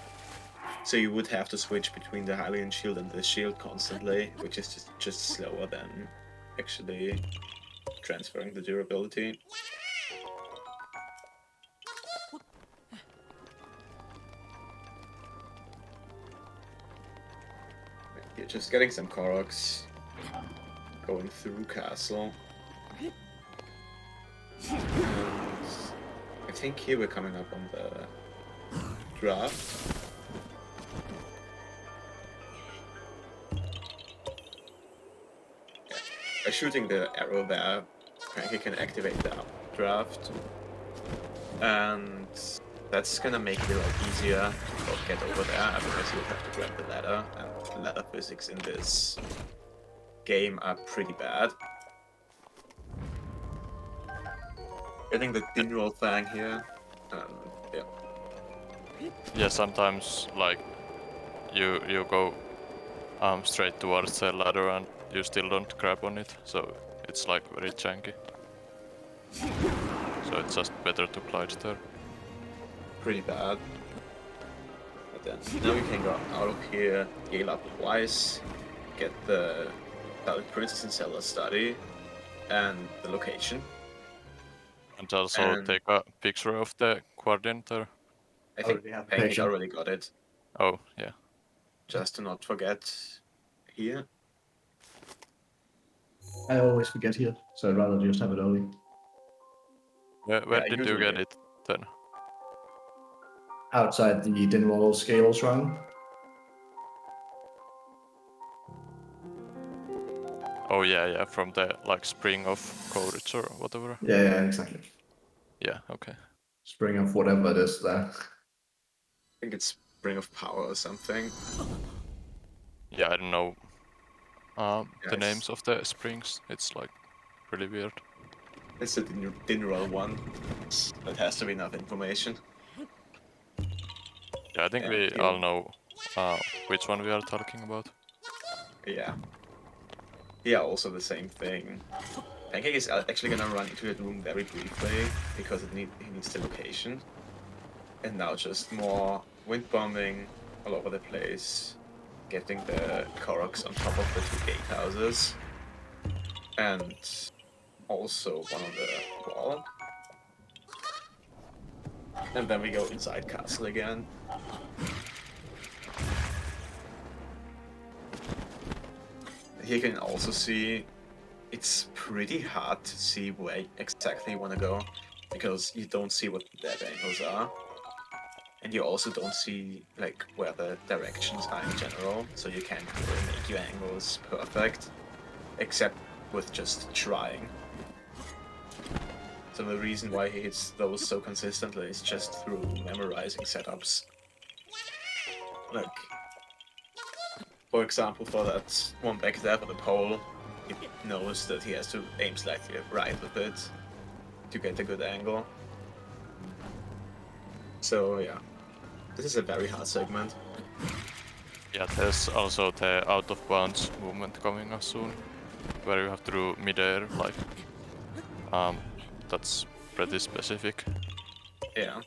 So you would have to switch between the Hylian shield and the shield constantly, which is just slower than actually transferring the durability. You're just getting some Koroks, going through castle. And I think here we're coming up on the draft. By shooting the arrow there, Cranky can activate the updraft, and that's gonna make it a lot easier to get over there, otherwise you'll have to grab the ladder, and the ladder physics in this game are pretty bad. Getting the Dinroll Fang here, yeah. Yeah, sometimes like you go straight towards the ladder and you still don't grab on it, so it's like very janky. So it's just better to glide there. Pretty bad. But then now we can go out of here, heal up twice, get the Valley Princess in Zelda study, and the location. And also take a picture of the Guardian there. I think Pancake already got it. Oh, yeah. Just to not forget here. I always forget here, so I'd rather just have it early. Where did you get it then? Outside the Dinwall Scale Shrine. Oh yeah, from the like Spring of Courage or whatever. Yeah, exactly. Yeah, okay. Spring of whatever it is there. I think it's Spring of Power or something. Yeah, I don't know the names of the springs. It's like really weird. It's the Dinroll one. That has to be enough information. Yeah, I think we all know which one we are talking about. Yeah. Yeah, also the same thing. Pancake is actually gonna run into that room very briefly because he needs the location. And now just more wind bombing all over the place, getting the Koroks on top of the 2 gatehouses, and also one on the wall. And then we go inside castle again. Here you can also see it's pretty hard to see where exactly you want to go, because you don't see what the dead angles are. And you also don't see like where the directions are in general, so you can't really make your angles perfect, except with just trying. So the reason why he hits those so consistently is just through memorizing setups. Like, for example, for that one back there for the pole, he knows that he has to aim slightly right with it to get a good angle. So yeah, this is a very hard segment. Yeah, there's also the out of bounds movement coming up soon. where you have to do mid-air, like that's pretty specific. Yeah.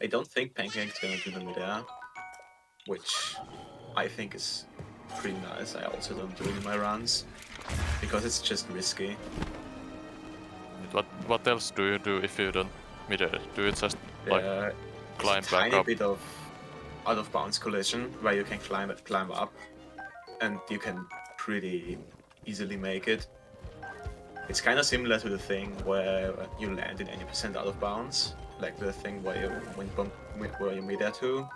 I don't think Pancake's gonna do the mid-air, which I think is pretty nice. I also don't do it in my runs, because it's just risky. What else do you do if you don't mid-air? Do you just like climb It's a back tiny up? bit of out of bounds collision where you can climb up, and you can pretty easily make it. It's kind of similar to the thing where you land in any percent out of bounds, like the thing where you mid-air to.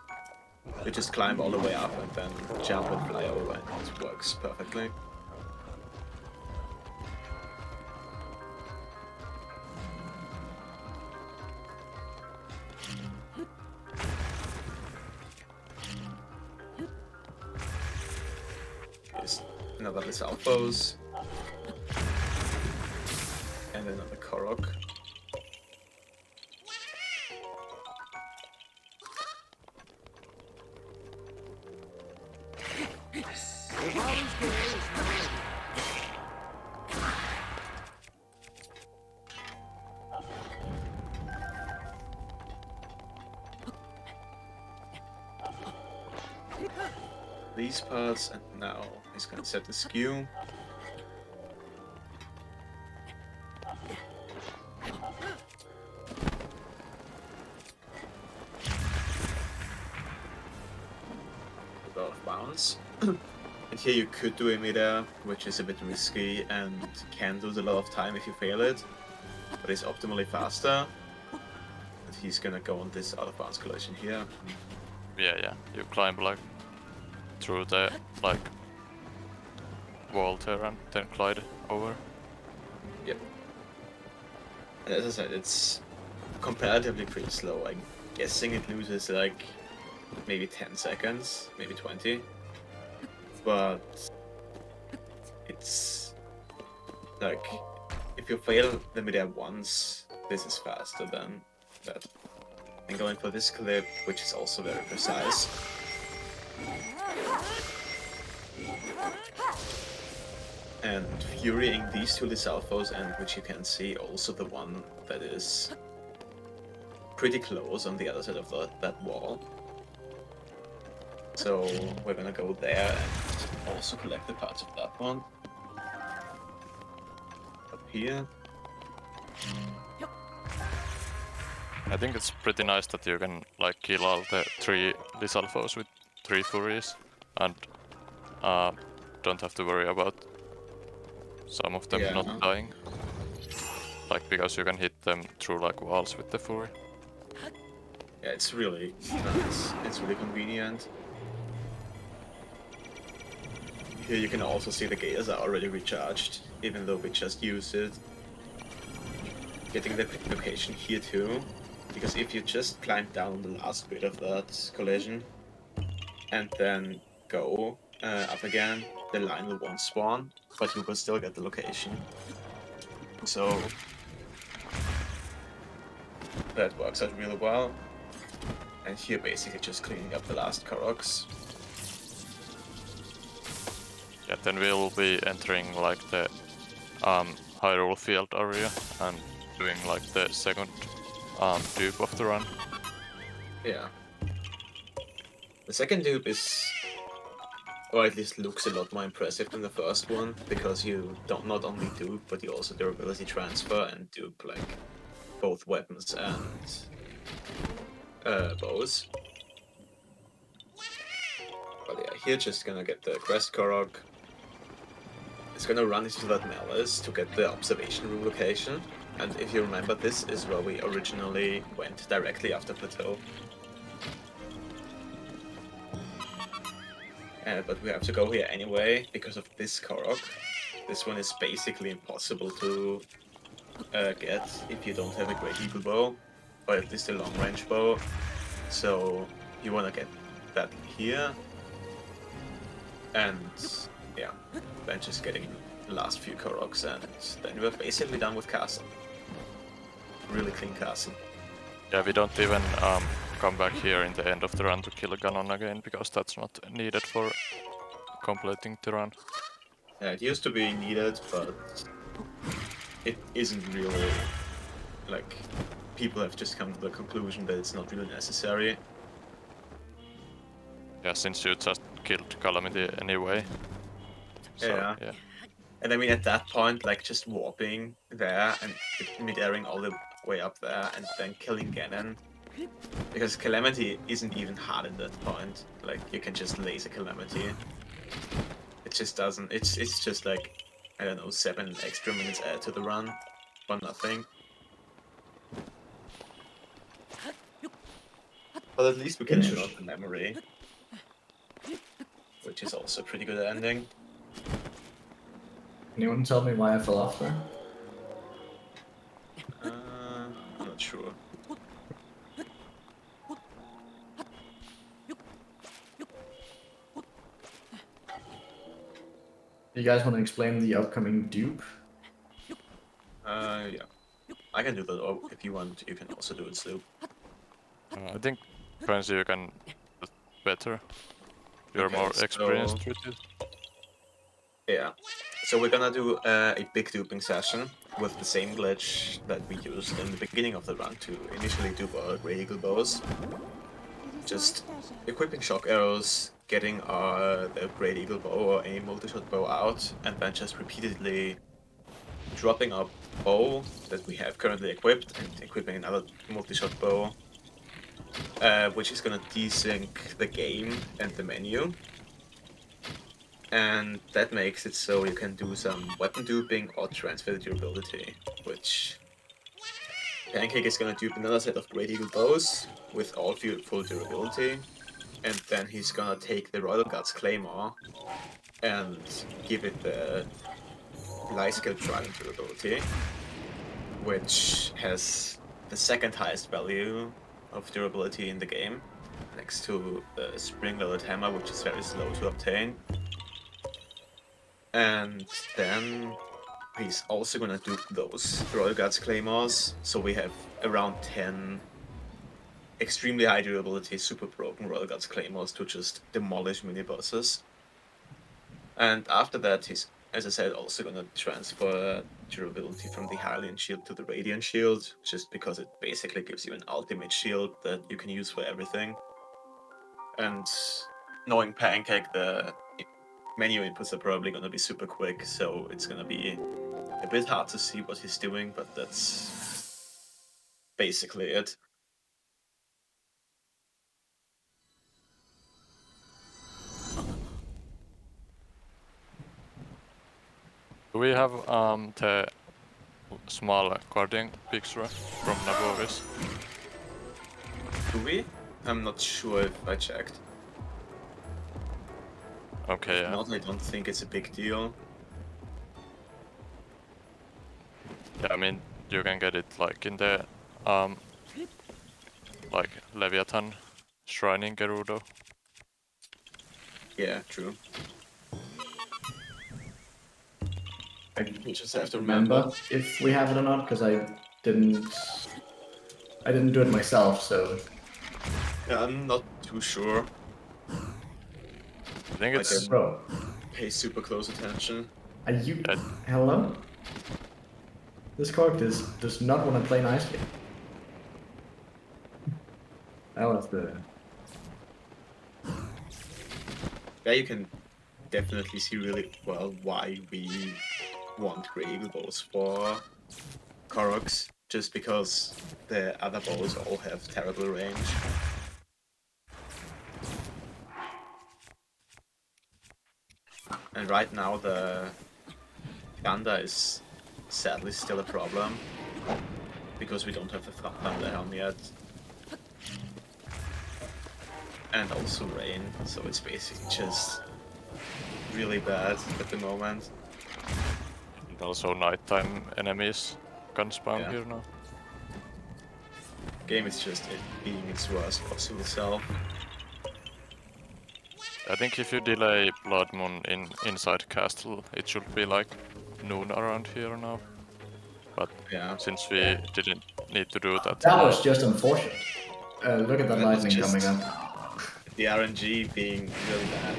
You just climb all the way up and then jump and fly over, and it works perfectly. Here's another Lizalfos. And another Korok. Rivali's gale is now ready. These parts, and now he's gonna set the skew. Out of bounds. And here you could do a mid-air, which is a bit risky and can lose a lot of time if you fail it, but it's optimally faster. And he's gonna go on this out of bounds collision here. Yeah. You climb like through the like wall there and then glide over. Yep. And as I said, it's comparatively pretty slow. I'm guessing it loses like maybe 10 seconds, maybe 20. But it's like, if you fail the mid-air once, this is faster than that. And going for this clip, which is also very precise. And furying these two Lizalfos, and which you can see also the one that is pretty close on the other side of that wall. So we're gonna go there and also collect the parts of that one. Up here. I think it's pretty nice that you can like kill all the 3 Lizalfos with 3 Furies and don't have to worry about some of them not dying. Like, because you can hit them through like walls with the Fury. Yeah, it's really nice. It's really convenient. Here you can also see the gears are already recharged, even though we just used it. Getting the location here too, because if you just climb down the last bit of that collision and then go up again, the line will won't spawn, but you will still get the location. So that works out really well. And here basically just cleaning up the last Koroks. Yeah, then we'll be entering like the Hyrule Field area and doing like the second dupe of the run. Yeah. The second dupe is, or at least looks a lot more impressive than the first one, because you don't not only dupe, but you also durability transfer and dupe like both weapons and bows. But yeah, here just gonna get the Crest Korok. It's gonna run into that Malice to get the observation room location. And if you remember, this is where we originally went directly after Plateau. But we have to go here anyway because of this Korok. This one is basically impossible to get if you don't have a Great Eagle Bow, or at least a long range bow. So you wanna get that here. And yeah, then just getting the last few Koroks, and then we're basically done with castle. Really clean castle. Yeah, we don't even come back here in the end of the run to kill a Ganon again, because that's not needed for completing the run. Yeah, it used to be needed, but it isn't really, like, people have just come to the conclusion that it's not really necessary. Yeah, since you just killed Calamity anyway. So, yeah. And I mean, at that point, like, just warping there and mid-airing all the way up there and then killing Ganon. Because Calamity isn't even hard at that point. Like, you can just laser Calamity. It just doesn't, it's just like, I don't know, 7 extra minutes added to the run for nothing. But at least we can end off the memory. Which is also a pretty good ending. Anyone tell me why I fell off there? I'm not sure. You guys want to explain the upcoming dupe? Yeah. I can do that, or if you want, you can also do it, Sloop. I think Coensi you can do it better. You're Okay, more experienced with it. Yeah. So we're gonna do a big duping session with the same glitch that we used in the beginning of the run to initially dupe our Great Eagle bows. Just equipping shock arrows, getting the Great Eagle bow or any multi-shot bow out, and then just repeatedly dropping our bow that we have currently equipped and equipping another multi-shot bow, which is gonna desync the game and the menu. And that makes it so you can do some weapon duping or transfer the durability, which Pancake is gonna dupe another set of Great Eagle bows with all full durability, and then he's gonna take the Royal Guards Claymore and give it the Light Skill Trident durability, which has the second highest value of durability in the game, next to the Spring-Loaded Hammer, which is very slow to obtain. And then he's also gonna dupe those Royal Guards Claymores, so we have around 10 extremely high durability, super broken Royal Guards Claymores to just demolish mini-bosses. And after that, he's, as I said, also gonna transfer durability from the Hylian Shield to the Radiant Shield, just because it basically gives you an ultimate shield that you can use for everything. And knowing Pancake, the menu inputs are probably gonna be super quick, so it's gonna be a bit hard to see what he's doing, but that's basically it. Do we have the small guardian picture from Naboris? Do we? I'm not sure if I checked. Okay, If not, I don't think it's a big deal. Yeah, I mean, you can get it like in the like Leviathan shrine in Gerudo. Yeah, true. I just have to remember if we have it or not, because I didn't do it myself, so. Yeah, I'm not too sure. I think it's. Bro. Pay super close attention. Are you? Hello? This character does not want to play nicely. That was the. Yeah, you can definitely see really well why we want Grey Eagle bows for Koroks, just because the other bows all have terrible range. And right now the Ganda is sadly still a problem, because we don't have the Thunder Helm yet. And also rain, so it's basically just really bad at the moment. And also nighttime enemies can spawn Yeah. here now. Game is just it being its worst possible self. I think if you delay Blood Moon inside castle, it should be like noon around here now. But yeah, since we didn't need to do that. That was just unfortunate. Look at that lightning just coming up. The RNG being really bad.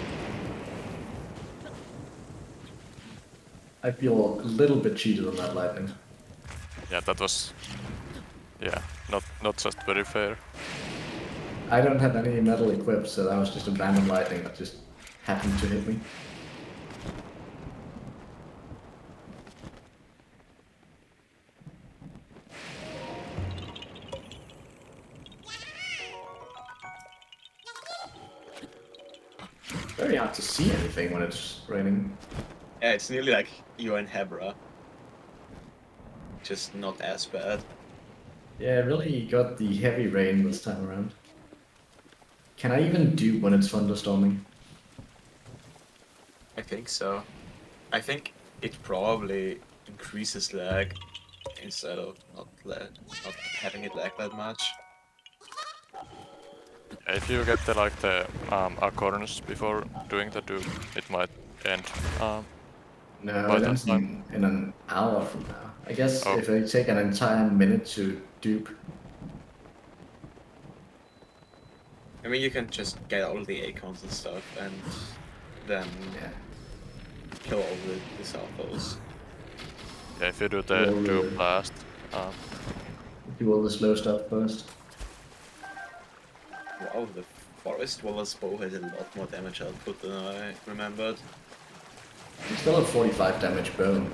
I feel a little bit cheated on that lightning. Yeah, that was... Yeah, not just very fair. I don't have any metal equipped, so that was just a random lightning that just happened to hit me. Very hard to see anything when it's raining. Yeah, it's nearly like you're in Hebra. Just not as bad. Yeah, really got the heavy rain this time around. Can I even dupe when it's thunderstorming? I think so. I think it probably increases lag instead of not having it lag that much. If you get the acorns before doing the dupe, it might end. No, by it that ends time. in an hour from now. I guess Oh. if I take an entire minute to dupe. I mean, you can just get all the acorns and stuff, and then kill all the Southos. Yeah, if you do the dupe last. Do all the slow stuff first. Wow, the Forest Waller's bow has a lot more damage output than I remembered. You still have 45 damage bow.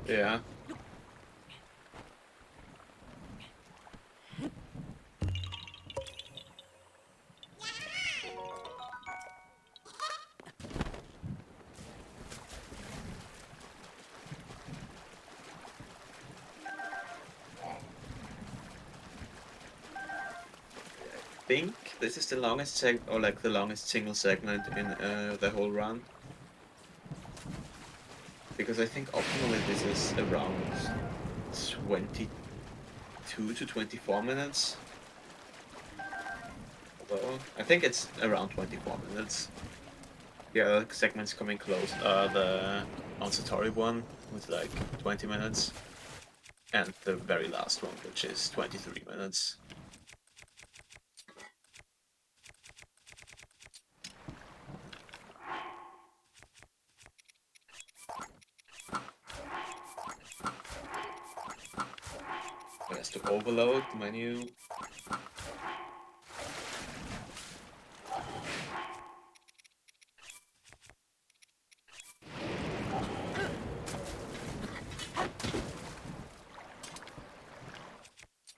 Yeah. I think this is the longest the longest single segment in the whole run. Because I think optimally this is around 22 to 24 minutes. Although, I think it's around 24 minutes. The other segments coming close are the Onsatori one with like 20 minutes. And the very last one, which is 23 minutes. There's the overload menu.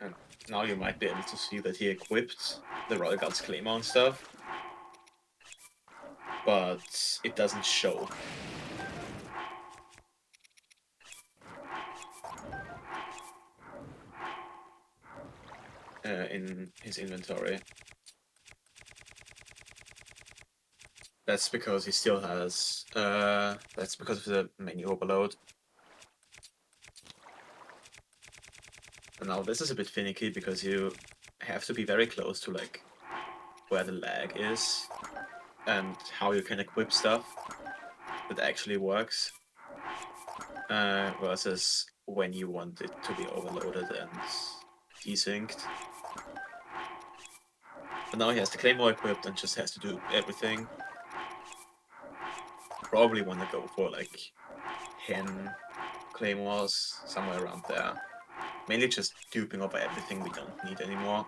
And now you might be able to see that he equipped the Royal Guards Claymore and stuff. But it doesn't show. In his inventory. That's because he still has, that's because of the menu overload. And now this is a bit finicky because you have to be very close to like where the lag is and how you can equip stuff that actually works versus when you want it to be overloaded and desynced. But now he has the Claymore equipped and just has to do everything. Probably want to go for like 10 Claymores, somewhere around there. Mainly just duping over everything we don't need anymore.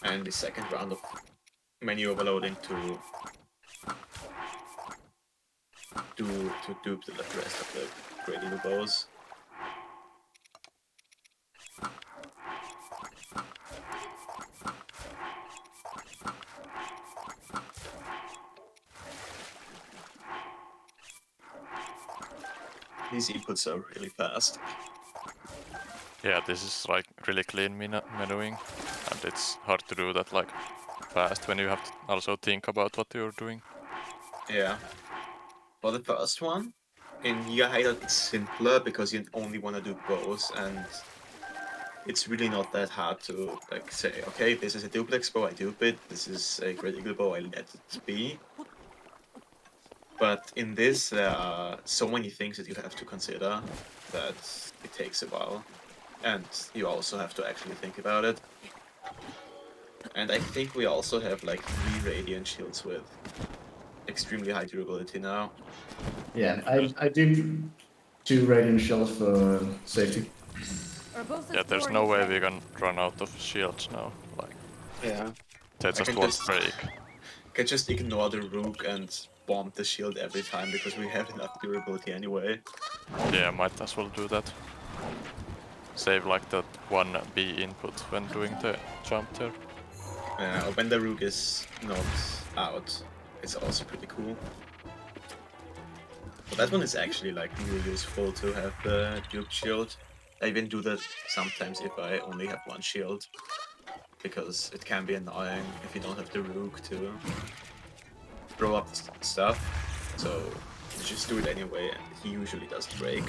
And the second round of menu overloading to dupe the rest of the Great Eagle bows. These inputs are really fast. Yeah, this is like really clean menuing, and it's hard to do that like fast when you have to also think about what you're doing. Yeah. For the first one, in Yahida it's simpler because you only want to do bows, and it's really not that hard to like say, okay, this is a duplex bow, I dupe it, this is a Great Eagle bow, I let it be. But in this, there are so many things that you have to consider that it takes a while. And you also have to actually think about it. And I think we also have like 3 radiant shields with extremely high durability now. Yeah, I do 2 radiant shields for safety. Yeah, there's no way we can run out of shields now. Like, Yeah. they just won't break. Can just ignore the rook and bomb the shield every time because we have enough durability anyway. Yeah, might as well do that. Save like that 1 B input when doing the jump there. Or when the rook is not out, it's also pretty cool. But that one is actually like really useful to have the Duke shield. I even do that sometimes if I only have 1 shield, because it can be annoying if you don't have the rook to throw up stuff. So you just do it anyway, and he usually doesn't break.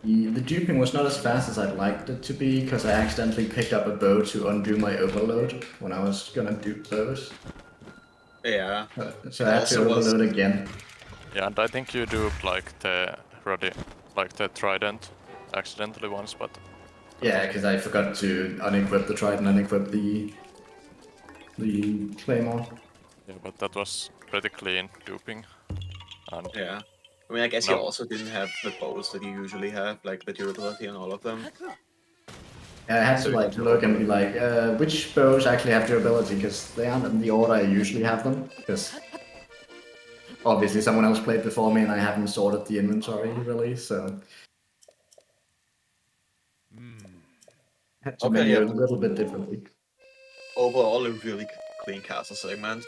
The duping was not as fast as I'd liked it to be, because I accidentally picked up a bow to undo my overload when I was gonna dupe those. Yeah. So I had to overload again. Yeah, and I think you duped like the trident accidentally once, but... Yeah, because I forgot to unequip the trident and equip the claymore. Yeah, but that was pretty clean duping. And yeah. I mean, I guess you also didn't have the bows that you usually have, like the durability on all of them. Yeah, I had to like look and be like, which bows actually have durability, because they aren't in the order I usually have them, because obviously someone else played before me and I haven't sorted the inventory really, so... Had to make it a little bit differently. Overall, a really clean castle segment.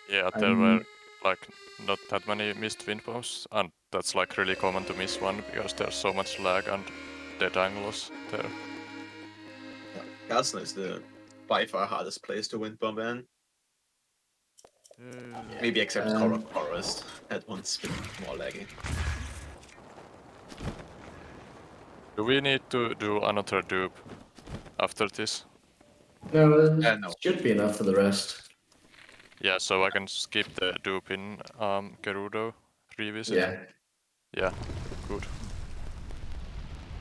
yeah, there were like not that many missed wind bombs, and that's like really common to miss one because there's so much lag and dead angles there. Castle is the by far hardest place to wind bomb in. Maybe except Korok Forest. That one's a bit more laggy. Do we need to do another dupe after this? No, it should be enough for the rest. Yeah, so I can skip the dupe in Gerudo revisit? Yeah. Yeah, good.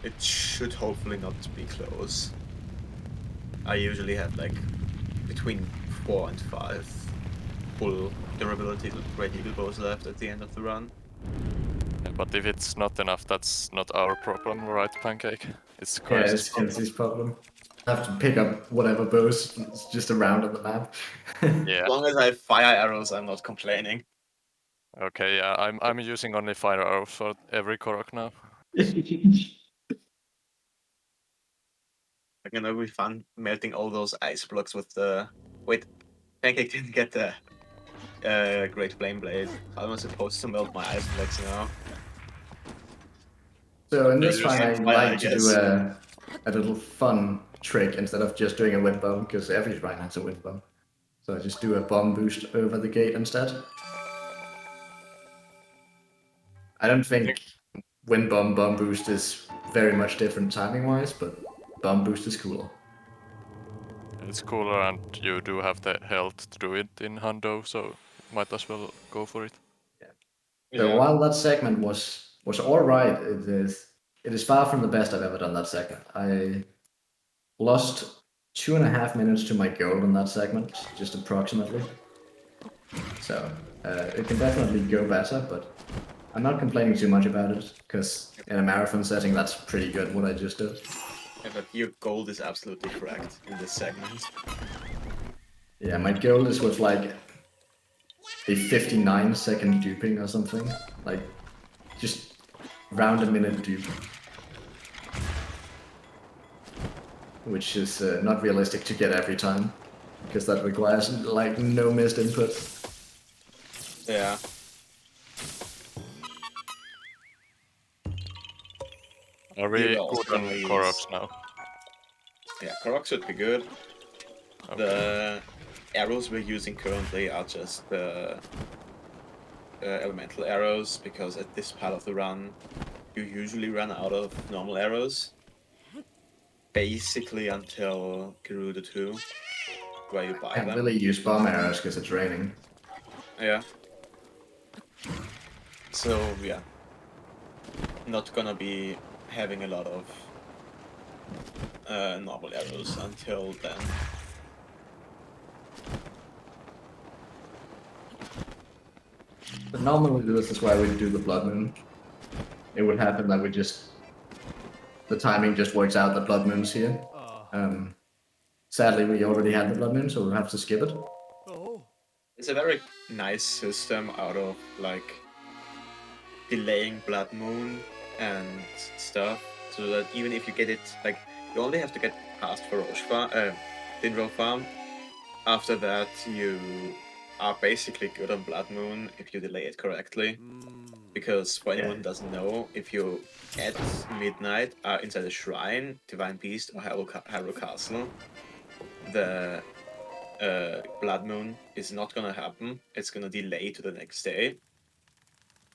It should hopefully not be close. I usually have like between 4 and 5 full durability Great Eagle bows left at the end of the run. Yeah, but if it's not enough, that's not our problem, right, Pancake? It's Coensi's problem. I have to pick up whatever bows is just around on the map. Yeah. As long as I have fire arrows, I'm not complaining. Okay, yeah, I'm using only fire arrows for every Korok now. I'm gonna be fun melting all those ice blocks with the... Wait, Pancake didn't get the Great Flame Blade. How am I supposed to melt my ice blocks now? So in this Just one, I fire, like to do a little fun trick instead of just doing a wind bomb, because every shrine has a wind bomb. So I just do a bomb boost over the gate instead. I don't think wind bomb boost is very much different timing-wise, but bomb boost is cooler. It's cooler, and you do have the health to do it in Hundo, so might as well go for it. So while that segment was alright, it is far from the best I've ever done that segment. I lost 2.5 minutes to my goal in that segment, just approximately. So it can definitely go better, but I'm not complaining too much about it, because in a marathon setting, that's pretty good what I just did. Yeah, but your gold is absolutely correct in this segment. Yeah, my goal is with like a 59-second duping or something. Like, just round a minute dupe. Which is not realistic to get every time, because that requires like no missed input. Yeah. Are we good on Koroks now? Yeah, Korok should be good. Okay. The arrows we're using currently are just the elemental arrows, because at this part of the run, you usually run out of normal arrows. Basically until Gerudo 2, where you buy them. Can't really use bomb arrows because it's raining. Yeah. So, yeah. not gonna be having a lot of normal arrows until then. But normally this is why we do the Blood Moon. It would happen that the timing just works out that Blood Moon's here. Sadly, we already had the Blood Moon, so we'll have to skip it. It's a very nice system out of like delaying Blood Moon and stuff, so that even if you get it, like, you only have to get past Dinro Farm. After that, you are basically good on Blood Moon if you delay it correctly. Because for anyone who doesn't know, if you at midnight are inside a shrine, Divine Beast, or Harrow Castle, the Blood Moon is not gonna happen. It's gonna delay to the next day.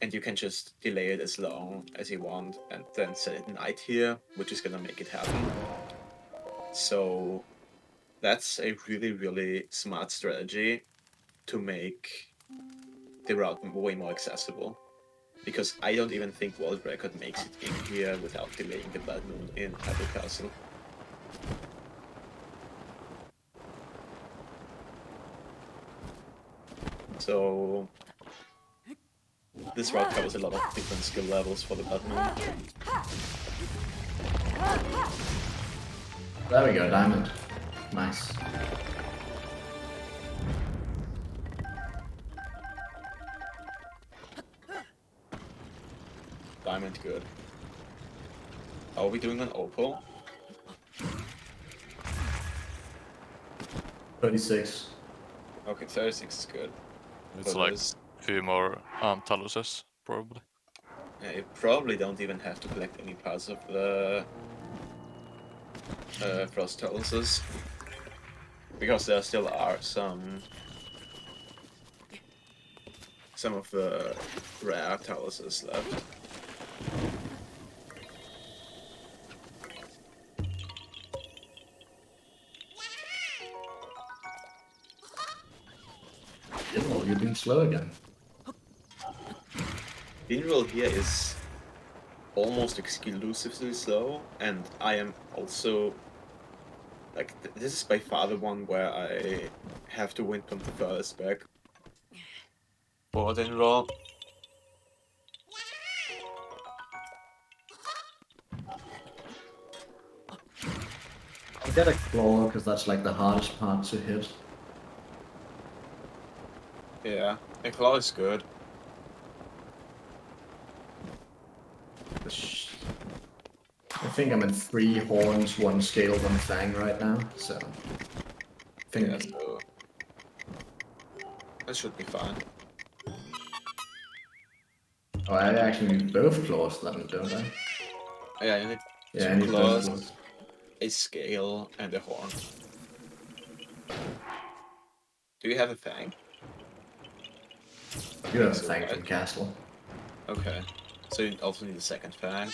And you can just delay it as long as you want and then set it night here, which is gonna make it happen. So that's a really, really smart strategy to make the route way more accessible. Because I don't even think World Record makes it in here without delaying the Blood Moon in Harrow Castle. So this route covers a lot of different skill levels for the Blood Moon. There we go, diamond. Nice. Diamond, good. How are we doing on Opal? 36. Okay, 36 is good. It's But like there's- a few more taluses, probably. You probably don't even have to collect any parts of the Frost Taluses, because there still are some of the rare Taluses left. Oh, you're being slow again. Binroll here is almost exclusively slow, and I am also like this is by far the one where I have to win from the furthest back. For Dinroll. I'll get a claw because that's like the hardest part to hit. Yeah, a claw is good. I think I'm in 3 horns, 1 scale, 1 fang right now, so I think Yeah, so that should be fine. Oh, I actually need both claws then, don't I? Yeah, you need Yeah, I 2 need both claws, claws. a scale, and a horn. Do you have a fang? You have a So, fang right? from castle. Okay, so you also need a second fang.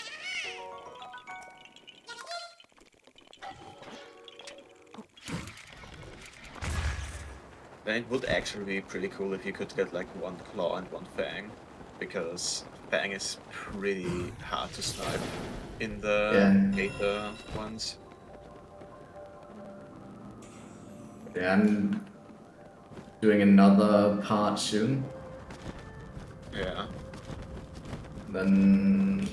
Then it would actually be pretty cool if you could get like 1 claw and 1 fang, because fang is pretty hard to snipe in the beta ones. Yeah, I'm doing another part soon. Yeah. Then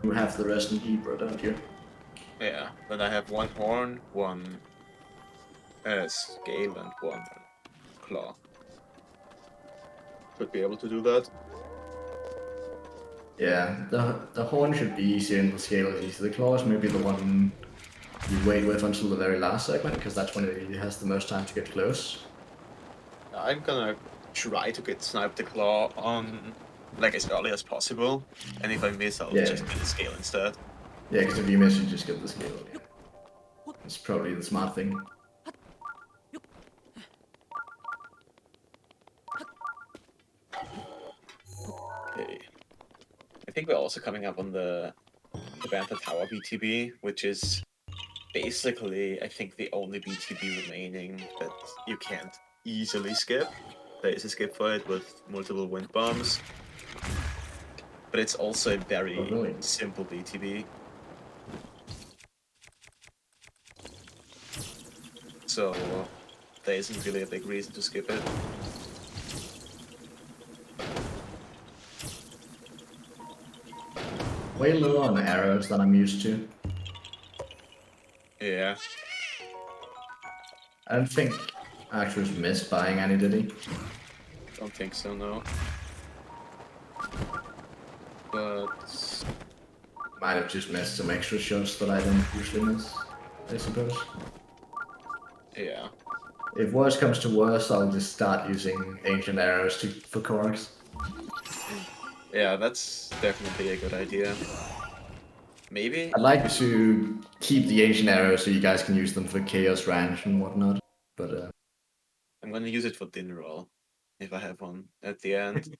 you have the rest in Hebrew, don't you? Yeah, then I have 1 horn, 1 scale, and 1 claw. Should be able to do that. Yeah, the horn should be easier and the scale is easy. The claw is maybe the one you wait with until the very last segment, because that's when it has the most time to get close. I'm gonna try to get snipe the claw on like as early as possible, and if I miss, I'll just get the scale instead. Yeah, because if you miss, you just get the scale. Yeah. It's probably the smart thing. Okay. I think we're also coming up on the Bantha Tower BTB, which is basically, I think, the only BTB remaining that you can't easily skip. There is a skip for it with multiple wind bombs. but it's also a very really? simple BTB. So there isn't really a big reason to skip it. Way lower on arrows than I'm used to. Yeah. I don't think Arcturus missed buying any, did he? Don't think so, no. But Might have just missed some extra shots that I don't usually miss, I suppose. yeah. If worse comes to worse, I'll just start using ancient arrows for Korx. Yeah, that's definitely a good idea. Maybe? I'd like to keep the ancient arrows so you guys can use them for Chaos Ranch and whatnot, but I'm gonna use it for dinner roll, if I have one at the end.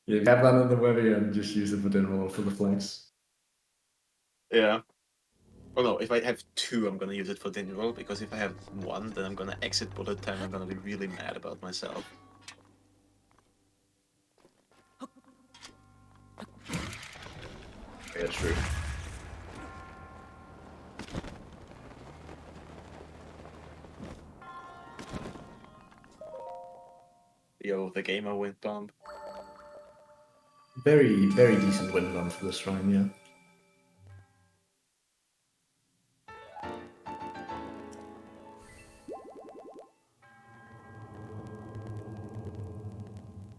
you have that in the very end, just use it for dinner roll for the flanks. Yeah. Oh no, if I have two, I'm gonna use it for dinner roll, because if I have one, then I'm gonna exit bullet time, I'm gonna be really mad about myself. Yeah, true. Yo, the gamer wind bomb. Very, very decent wind bomb for this run, yeah.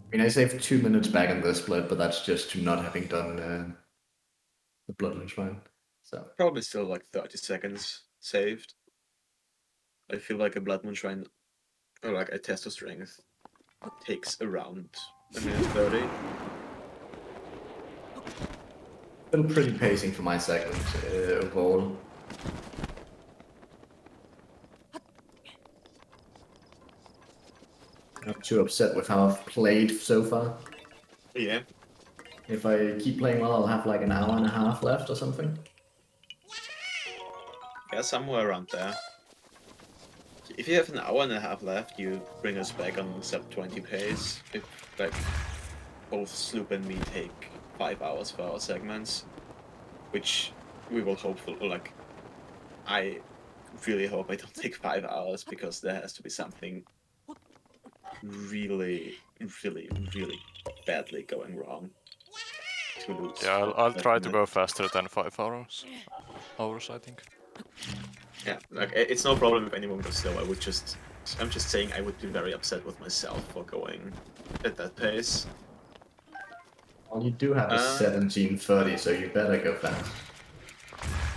I mean, I saved 2 minutes back in this split, but that's just to not having done the Bloodline Shrine. So Probably still like 30 seconds saved. I feel like a Blood Moon Shrine, or like a test of strength, takes around a minute 30. still pretty pacing for my segment overall. Not too upset with how I've played so far. Yeah. If I keep playing well, I'll have like an hour and a half left or something. Yeah, somewhere around there. If you have an hour and a half left, you bring us back on sub 20 pace. If like both Sloop and me take 5 hours for our segments, which we will hopefully like. I really hope I don't take 5 hours, because there has to be something really, really, really badly going wrong to lose. Yeah, I'll try to that. go faster than 5 hours. I think. Yeah, like it's no problem if anyone goes slow. I'm just saying I would be very upset with myself for going at that pace. Well, you do have a 17:30, so you better go fast.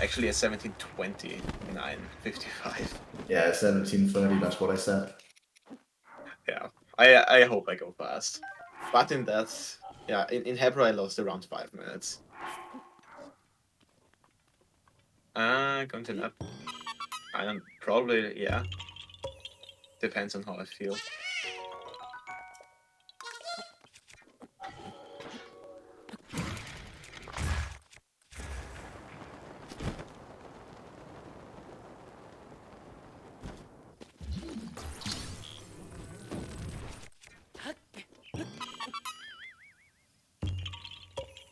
Actually, a 17:20, 9:55. Yeah, 17:30. That's what I said. Yeah, I hope I go fast. But in that, yeah, in Hebrew I lost around 5 minutes. Going to nap. I don't probably, yeah. Depends on how I feel.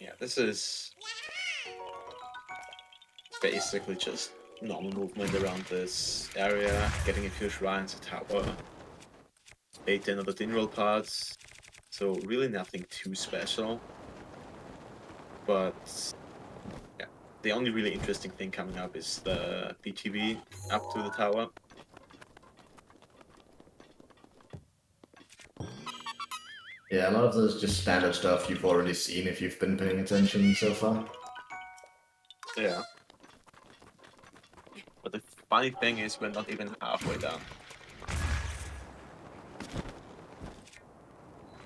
Yeah, this is basically just normal movement around this area, getting a few shrines, a tower, 8-10 of the dinroll parts, so really nothing too special. But yeah, the only really interesting thing coming up is the BTV up to the tower. Yeah, a lot of those just standard stuff you've already seen if you've been paying attention so far. Yeah. But the funny thing is we're not even halfway done.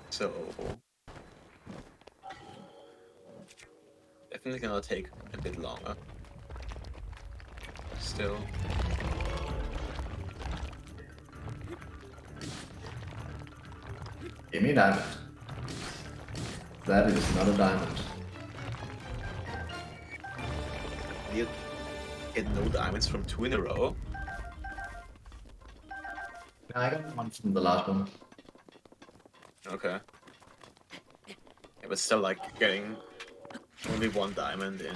So definitely gonna take a bit longer. Still. Give me a diamond. That is not a diamond. You get no diamonds from 2 in a row. I got one from the last one. Okay. Yeah, but still, like, getting only 1 diamond in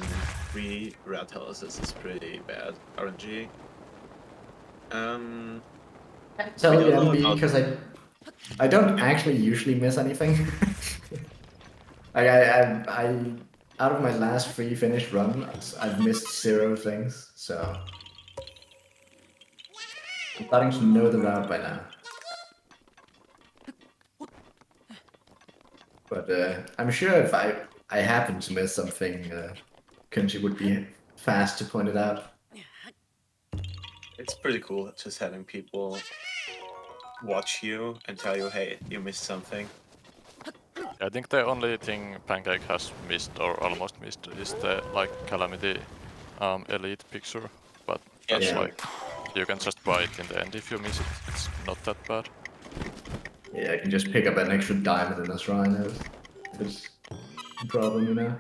3 red houses is pretty bad RNG. Tell we you don't know MB about- because I don't actually usually miss anything. I out of my last 3 finished run, I've missed 0 things, so I'm starting to know the route by now. But I'm sure if I happen to miss something, Coensi would be fast to point it out. It's pretty cool just having people watch you and tell you, hey, you missed something. I think the only thing Pancake has missed or almost missed is the like Calamity Elite picture, but that's Yeah. like you can just buy it in the end if you miss it. It's not that bad. Yeah, I can just pick up an extra diamond in a shrine if it's a problem, you know?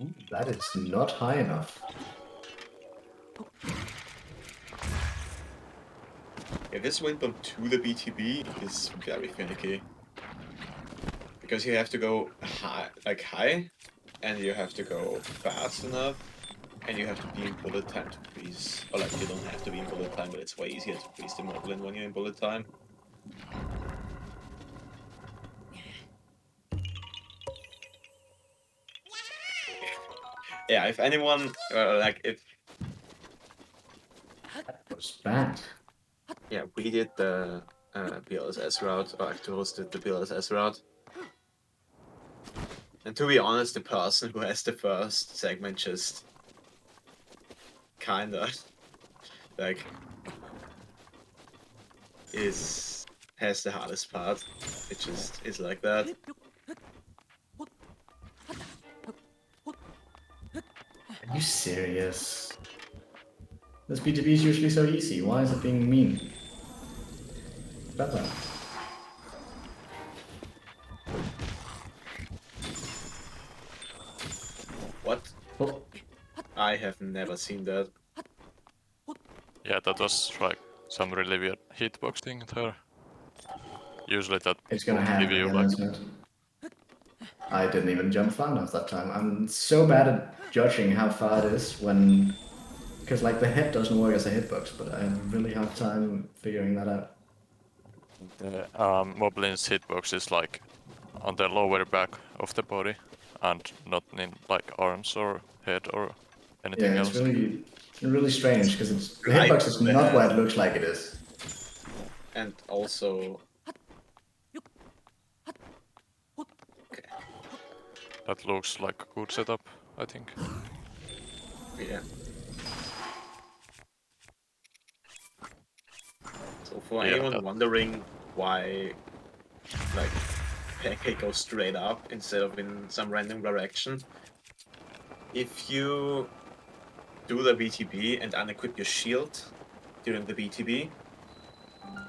Ooh, that is not high enough. Yeah, this wind bump to the BTB is very finicky. Because you have to go high, and you have to go fast enough, and you have to be in bullet time to freeze. Or like, you don't have to be in bullet time, but it's way easier to freeze the moblin when you're in bullet time. Yeah, if anyone, like, if... That was bad. Yeah, we did the BLSS route, or Arcturus did the BLSS route. And to be honest, the person who has the first segment just... kinda... like... has the hardest part. It just is like that. Are you serious? This BTB is usually so easy. Why is it being mean? Better. What? Oh. I have never seen that. Yeah, that was like some really weird hitboxing there. Usually that It's gonna would happen give you again, like isn't it? I didn't even jump far enough that time. I'm so bad at judging how far it is when... Because like the head doesn't work as a hitbox, but I have a really hard time figuring that out. the Moblin's hitbox is like on the lower back of the body and not in like arms or head or anything Yeah, it's else. really strange because the Right hitbox is not what it looks like it is. And also... That looks like a good setup, I think. Yeah. So for Yeah, anyone that- wondering why like Pancake goes straight up instead of in some random direction, if you do the BTB and unequip your shield during the BTB,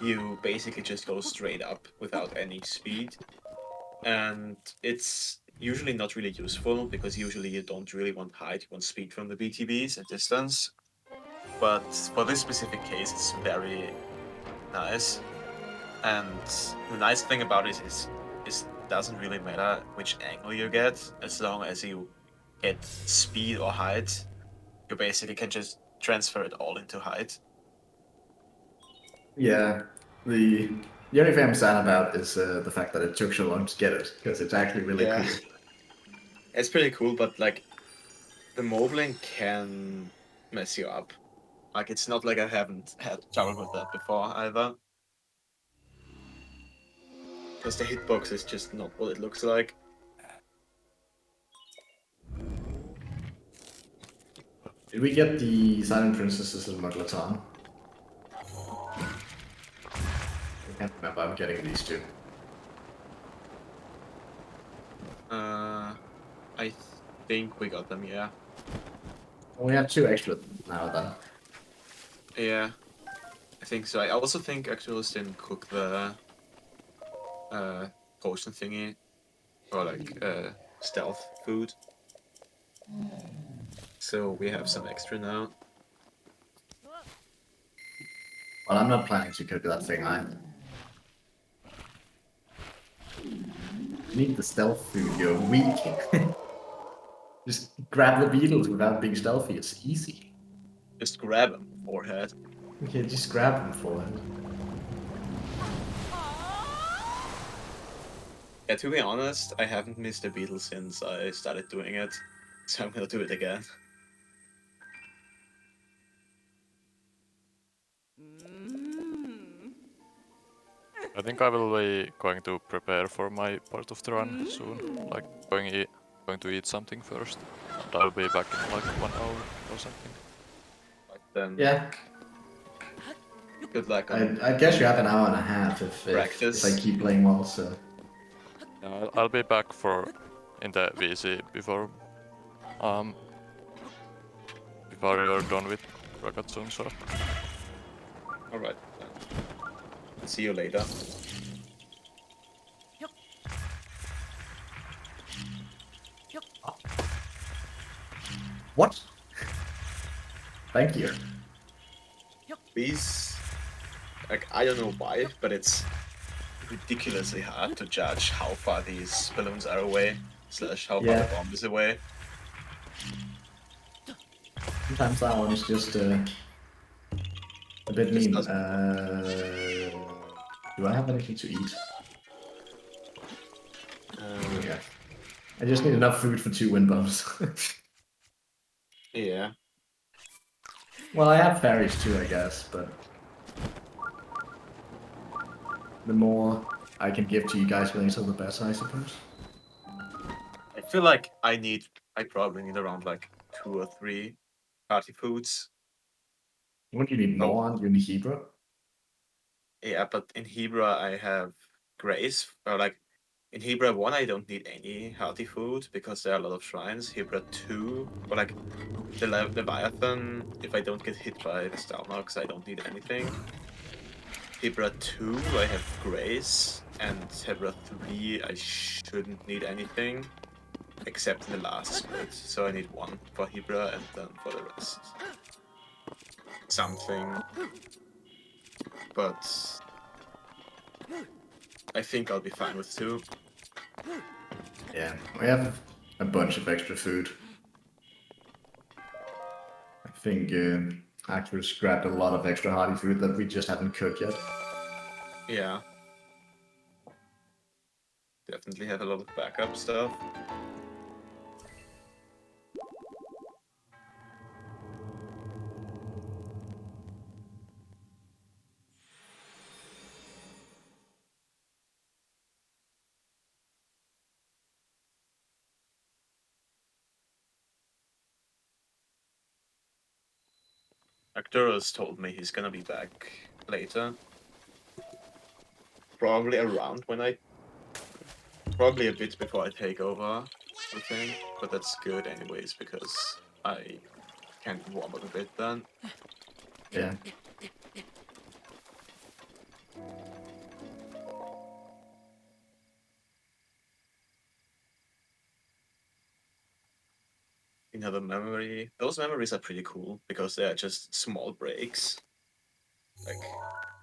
you basically just go straight up without any speed. And it's usually not really useful because usually you don't really want height, you want speed from the BTBs and distance. But for this specific case, it's very nice. And the nice thing about it is it doesn't really matter which angle you get, as long as you get speed or height, you basically can just transfer it all into height. Yeah, the only thing I'm sad about is the fact that it took so long to get it, because it's actually really Yeah. cool. It's pretty cool, but like the moblin can mess you up. Like it's not like I haven't had trouble with that before either. Because the hitbox is just not what it looks like. Did we get the Silent Princesses in Muglatan? I can't remember, I'm getting these two. I think we got them, yeah. We have 2 extra now then. Yeah, I think so. I also think Arcturus didn't cook the potion thingy, or like stealth food. So we have some extra now. Well, I'm not planning to cook that thing either. need the stealth food, you're weak. Just grab the beetles without being stealthy, it's easy. Just grab him, forehead. Okay, just grab them forehead. Yeah, to be honest, I haven't missed a beetle since I started doing it, so I'm gonna do it again. I think I will be going to prepare for my part of the run soon. Like going to eat something first. And I'll be back in like 1 hour or something. Then Yeah. good luck I guess you have an hour and a half if I keep playing well, so. Yeah, I'll be back in the VC before you're done with Ragazzoon, so. Alright, see you later. What? Thank you. These, like, I don't know why, but it's ridiculously hard to judge how far these balloons are away, / how far the bomb is away. Sometimes that one is just a bit mean. Do I have anything to eat? Yeah. I just need enough food for 2 wind bombs. Yeah. Well, I have fairies too, I guess, but the more I can give to you guys later, the better, I suppose. I feel like I probably need around like 2 or 3 party foods. Wouldn't you need more, aren't you, in Hebrew? Yeah, but in Hebrew I have grace, or like in Hebrew 1 I don't need any healthy food because there are a lot of shrines. Hebrew 2, or like the Leviathan, if I don't get hit by the Stalnox, I don't need anything. Hebrew 2 I have grace, and Hebrew 3 I shouldn't need anything except in the last split. So I need 1 for Hebrew and then for the rest something. But I think I'll be fine with 2. Yeah, we have a bunch of extra food. I think Arcturus grabbed a lot of extra hardy food that we just haven't cooked yet. Yeah. Definitely have a lot of backup stuff. Arcturus told me he's gonna be back later. Probably around probably a bit before I take over, I think. But that's good anyways, because I can warm up a bit then. Yeah. You know, those memories are pretty cool because they are just small breaks, like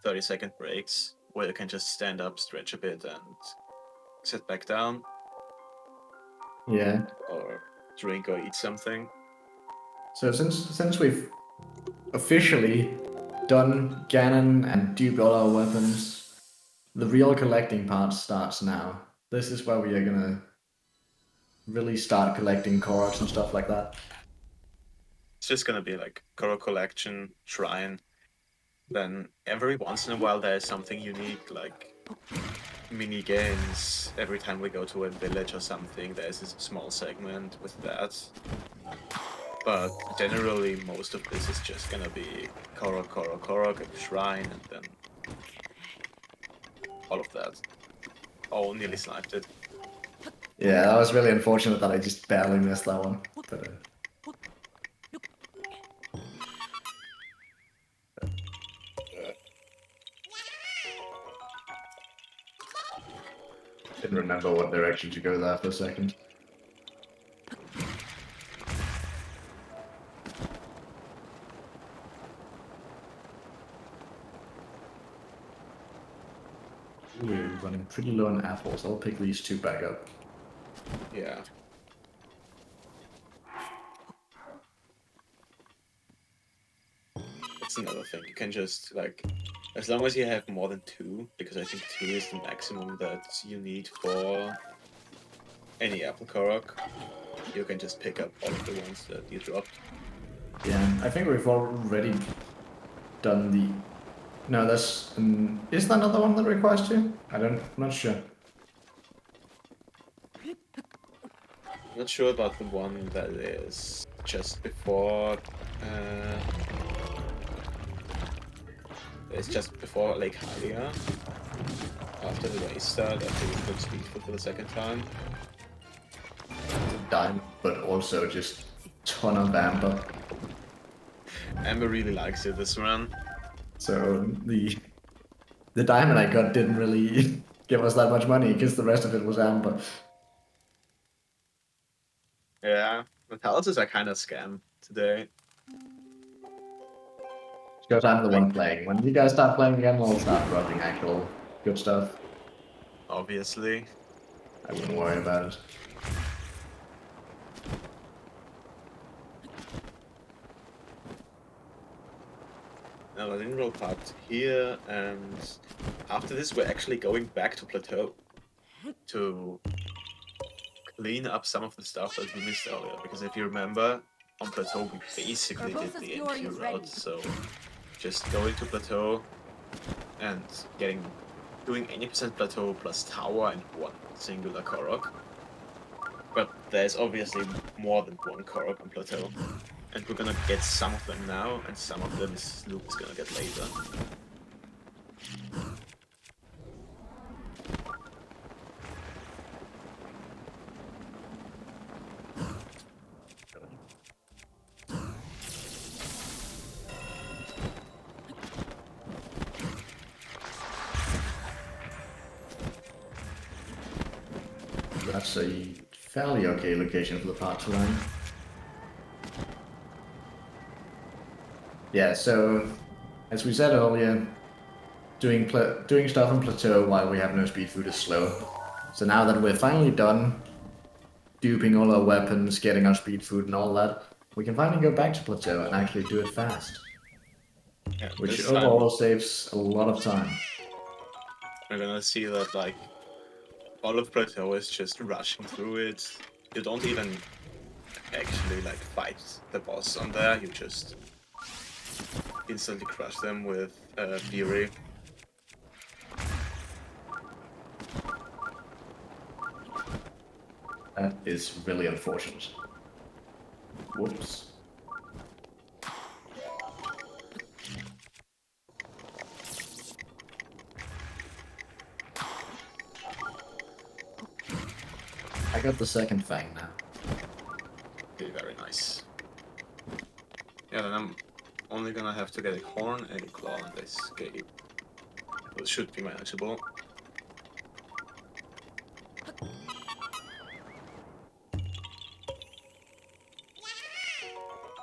30-second breaks, where you can just stand up, stretch a bit, and sit back down. Yeah. Or drink or eat something. So since we've officially done Ganon and duped all our weapons, the real collecting part starts now. This is where we are gonna really start collecting Koroks and stuff like that. It's just gonna be like Korok collection, shrine. Then every once in a while there is something unique, like mini games. Every time we go to a village or something, there's this small segment with that. But generally, most of this is just gonna be Korok, a shrine, and then all of that. Oh, nearly sniped it. Yeah, that was really unfortunate that I just barely missed that one. But, didn't remember what direction to go there for a second. We're running pretty low on apples. I'll pick these two back up. Yeah. That's another thing. You can just, like, as long as you have more than 2, because I think 2 is the maximum that you need for any apple korok, you can just pick up all of the ones that you dropped. Yeah, I think we've already done the... No, that's... is there another one that requires 2? I'm not sure. I'm not sure about the one that is just before... it's just before Lake Hylia. After the race start, after you put Speedfoot for the second time. Diamond, but also just ton of amber. Amber really likes it this run. So the diamond I got didn't really give us that much money because the rest of it was amber. Yeah, the houses are kind of scam today. Because I'm the one playing. When you guys start playing again, I'll start dropping actual good stuff. Obviously. I wouldn't worry about it. Now I didn't roll part here, and after this we're actually going back to Plateau to clean up some of the stuff that we missed earlier. Because if you remember, on Plateau we basically did the NQ route, so just going to Plateau and doing 80% Plateau plus Tower and one singular Korok. But there's obviously more than one Korok on Plateau. And we're gonna get some of them now, and some of them Luke is gonna get later. That's a fairly okay location for the part to run. Yeah, so as we said earlier, doing stuff on Plateau while we have no speed food is slow. So now that we're finally done duping all our weapons, getting our speed food and all that, we can finally go back to Plateau and actually do it fast. Yeah, which overall saves a lot of time. We're gonna see that, like, all of Plateau is just rushing through it. You don't even actually, like, fight the boss on there, you just instantly crush them with Fury. That is really unfortunate. Whoops. I got the second fang now. Okay, very nice. Yeah, then I'm only gonna have to get a horn and a claw on this game. It should be manageable.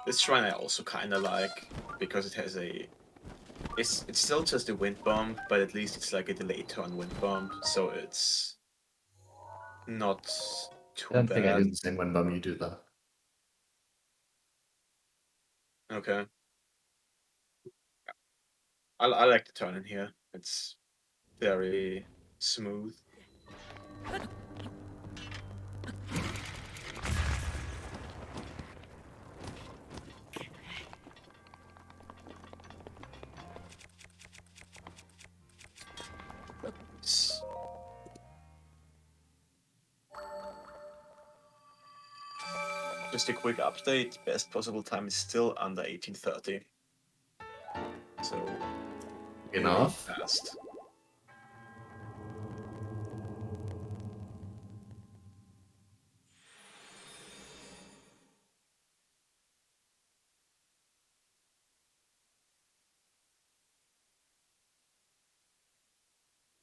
This shrine I also kinda like, because it has a... It's still just a wind bomb, but at least it's like a delayed turn wind bomb, so it's not too I don't bad. think I did the same wind bomb you do though. Okay. I like the turn in here. It's very smooth. Just a quick update, best possible time is still under 1830. So, Enough. Fast.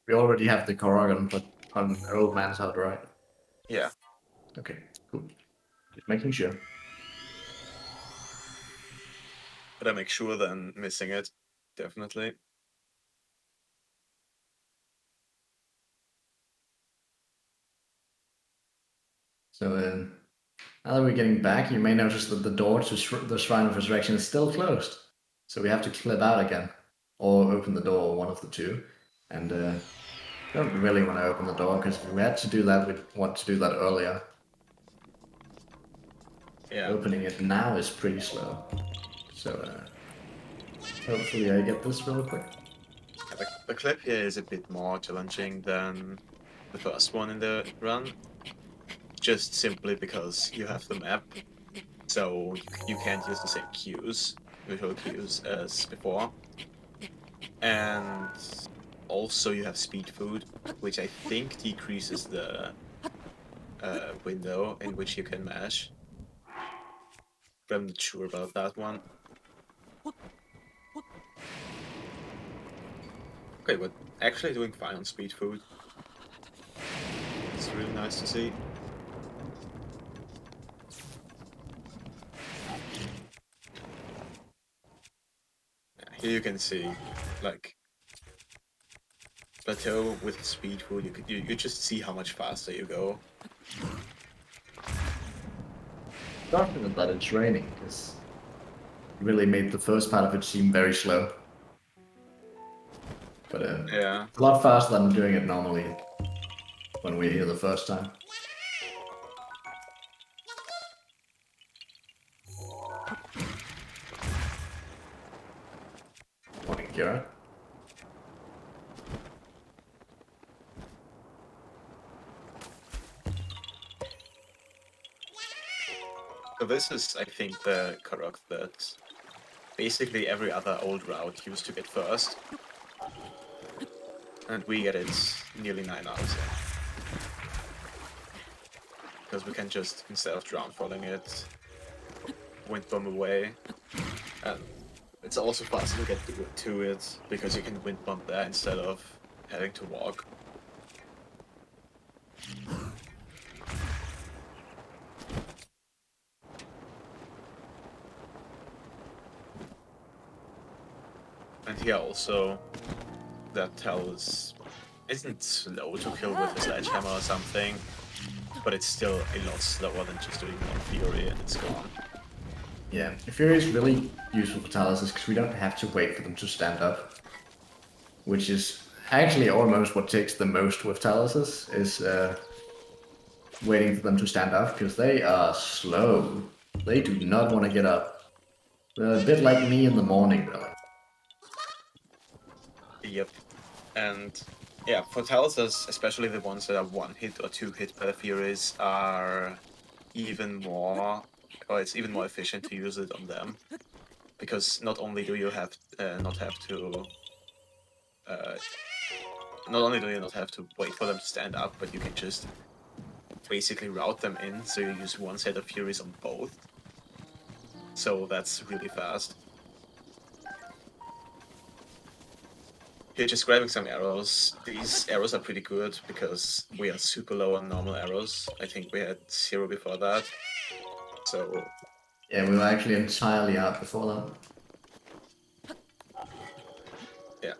We already have the Korrigan, but on old man's out, right? Yeah. Okay, cool. Just making sure. But I make sure that I'm sure that I'm missing it, definitely. So now that we're getting back, you may notice that the door to the Shrine of Resurrection is still closed. So we have to clip out again, or open the door, one of the two. And don't really want to open the door, because if we had to do that, we'd want to do that earlier. Yeah. Opening it now is pretty slow. So hopefully I get this real quick. The clip here is a bit more challenging than the first one in the run, just simply because you have the map, so you can't use the same visual cues as before. And also you have speed food, which I think decreases the window in which you can mash. But I'm not sure about that one. Okay, but actually doing fine on speed food. It's really nice to see. Here you can see, like, plateau with speed food. You just see how much faster you go. Fortunate that it's raining, because it really made the first part of it seem very slow. But yeah, it's a lot faster than doing it normally when we're here the first time. Morning, Kira. so this is, I think, the Korok that basically every other old route used to get first. And we get it nearly 9 out of 10. Because we can just, instead of drown falling it, wind bomb away. And it's also faster to get to it, because you can wind bomb there instead of having to walk. And here also, that tells isn't slow to kill with a sledgehammer or something, but it's still a lot slower than just doing one Fury and it's gone. Yeah, Fury is really useful for Talos because we don't have to wait for them to stand up, which is actually almost what takes the most with Talos is waiting for them to stand up, because they are slow. They do not want to get up. They're a bit like me in the morning, really. Yep. And yeah, for Talos, especially the ones that are 1 hit or 2 hit by the Furies, are even more, or it's even more efficient to use it on them. Because not only do you have not only do you not have to wait for them to stand up, but you can just basically route them in, so you use one set of Furies on both. So that's really fast. Here, just grabbing some arrows. These arrows are pretty good because we are super low on normal arrows. I think we had 0 before that. So yeah, we were actually entirely out before that. Yeah,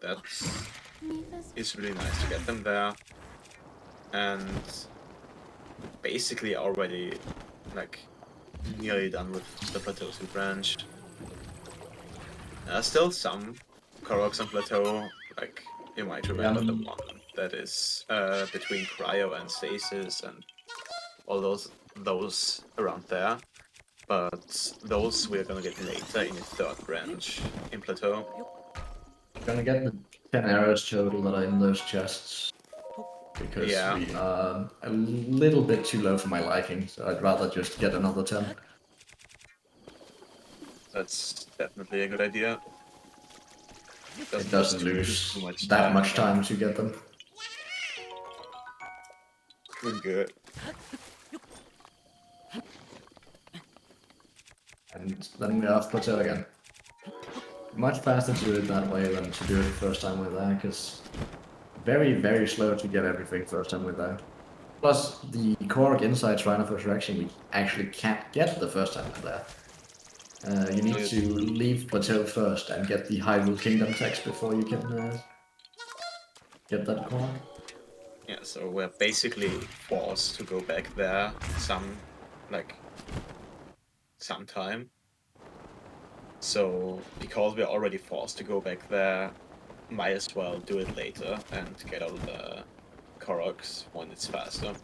that is really nice to get them there. And basically already, like, nearly done with the Plateau 2 branch. Still some Koroks on Plateau, like, you might remember the one that is between Cryo and Stasis and all those around there. But those we're gonna get later in the 3rd branch in Plateau. Gonna get the 10 arrows total that are in those chests, because we are a little bit too low for my liking, so I'd rather just get another 10. That's definitely a good idea. It doesn't lose that much time to get them. Pretty good. And then we're off Plateau again. Much faster to do it that way than to do it the first time we're there, because very, very slow to get everything first time we're there. Plus, the Korok inside Shrine of Resurrection we actually can't get the first time we're there. You need to leave Plateau first and get the Hyrule Kingdom text before you can get that Korok. Yeah, so we're basically forced to go back there sometime. So because we're already forced to go back there, might as well do it later and get all the Koroks when it's faster.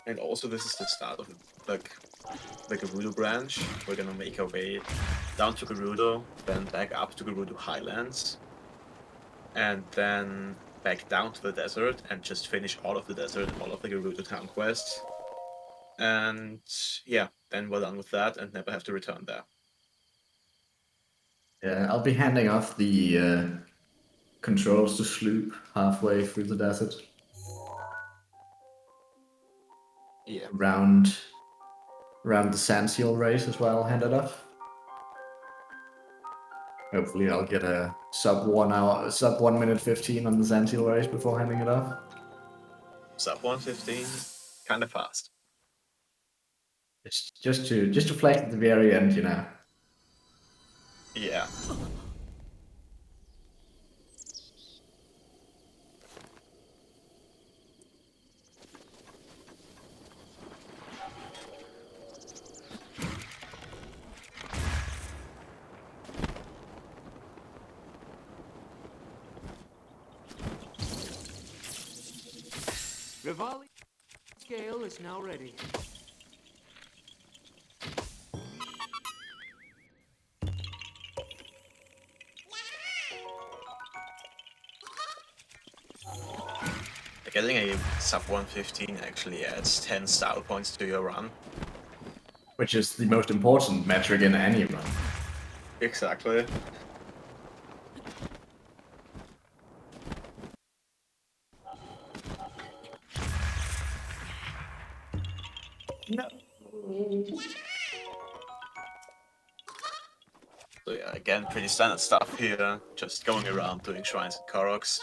And also this is the start of the Gerudo branch. We're gonna make our way down to Gerudo, then back up to Gerudo Highlands, and then back down to the desert and just finish all of the desert and all of the Gerudo town quests. And yeah, then we're done with that and never have to return there. Yeah, I'll be handing off the controls to Sloop halfway through the desert. Yeah. Around the Sand Seal race as well, hand it off. Hopefully I'll get a sub 1 minute 15 on the Sand Seal race before handing it off. Sub 115, kind of fast. It's just to flex at the very end, you know. Yeah. Rivali scale is now ready. Getting a sub 115 actually adds 10 style points to your run. Which is the most important metric in any run. Exactly. No. So yeah, again, pretty standard stuff here. Just going around doing shrines and Koroks.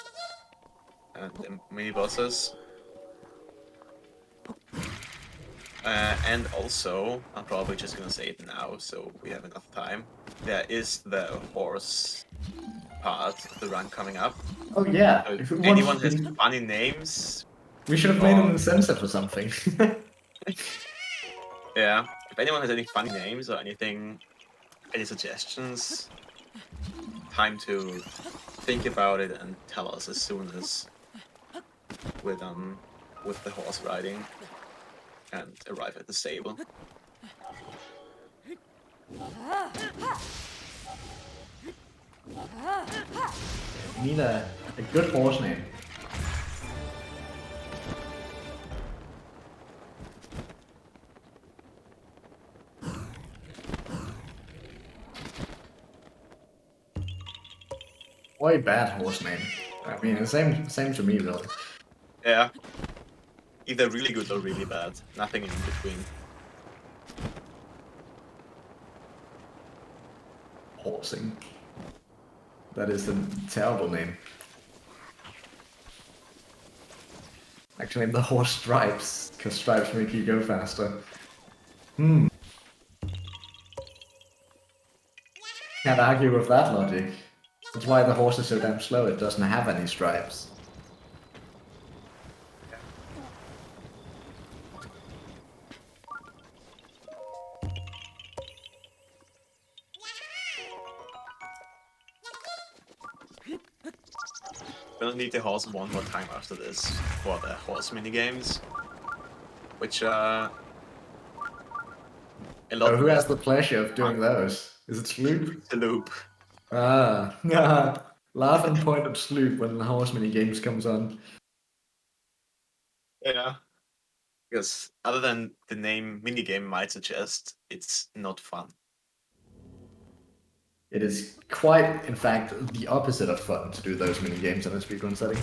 And the mini bosses. And also, I'm probably just gonna say it now, so we have enough time. There is the horse part of the run coming up. Oh yeah, So if if we anyone want has to- funny names... We should have made an incentive or something. Yeah, if anyone has any funny names or anything, any suggestions, time to think about it and tell us as soon as we're done with the horse riding and arrive at the stable. We need a good horse name. Or a bad horse name. I mean, the same to me, really. Yeah. Either really good or really bad. Nothing in between. Horsing. That is a terrible name. Actually, the horse Stripes, because Stripes make you go faster. Can't argue with that logic. That's why the horse is so damn slow, it doesn't have any stripes. We'll need the horse one more time after this for the horse minigames. Which are... a lot who less has the pleasure of doing those? Is it Sloop? Sloop. Ah, laugh and point at Sloop when the horse mini games comes on. Yeah. Because other than the name minigame might suggest, it's not fun. It is quite, in fact, the opposite of fun to do those mini games in a speedrun setting.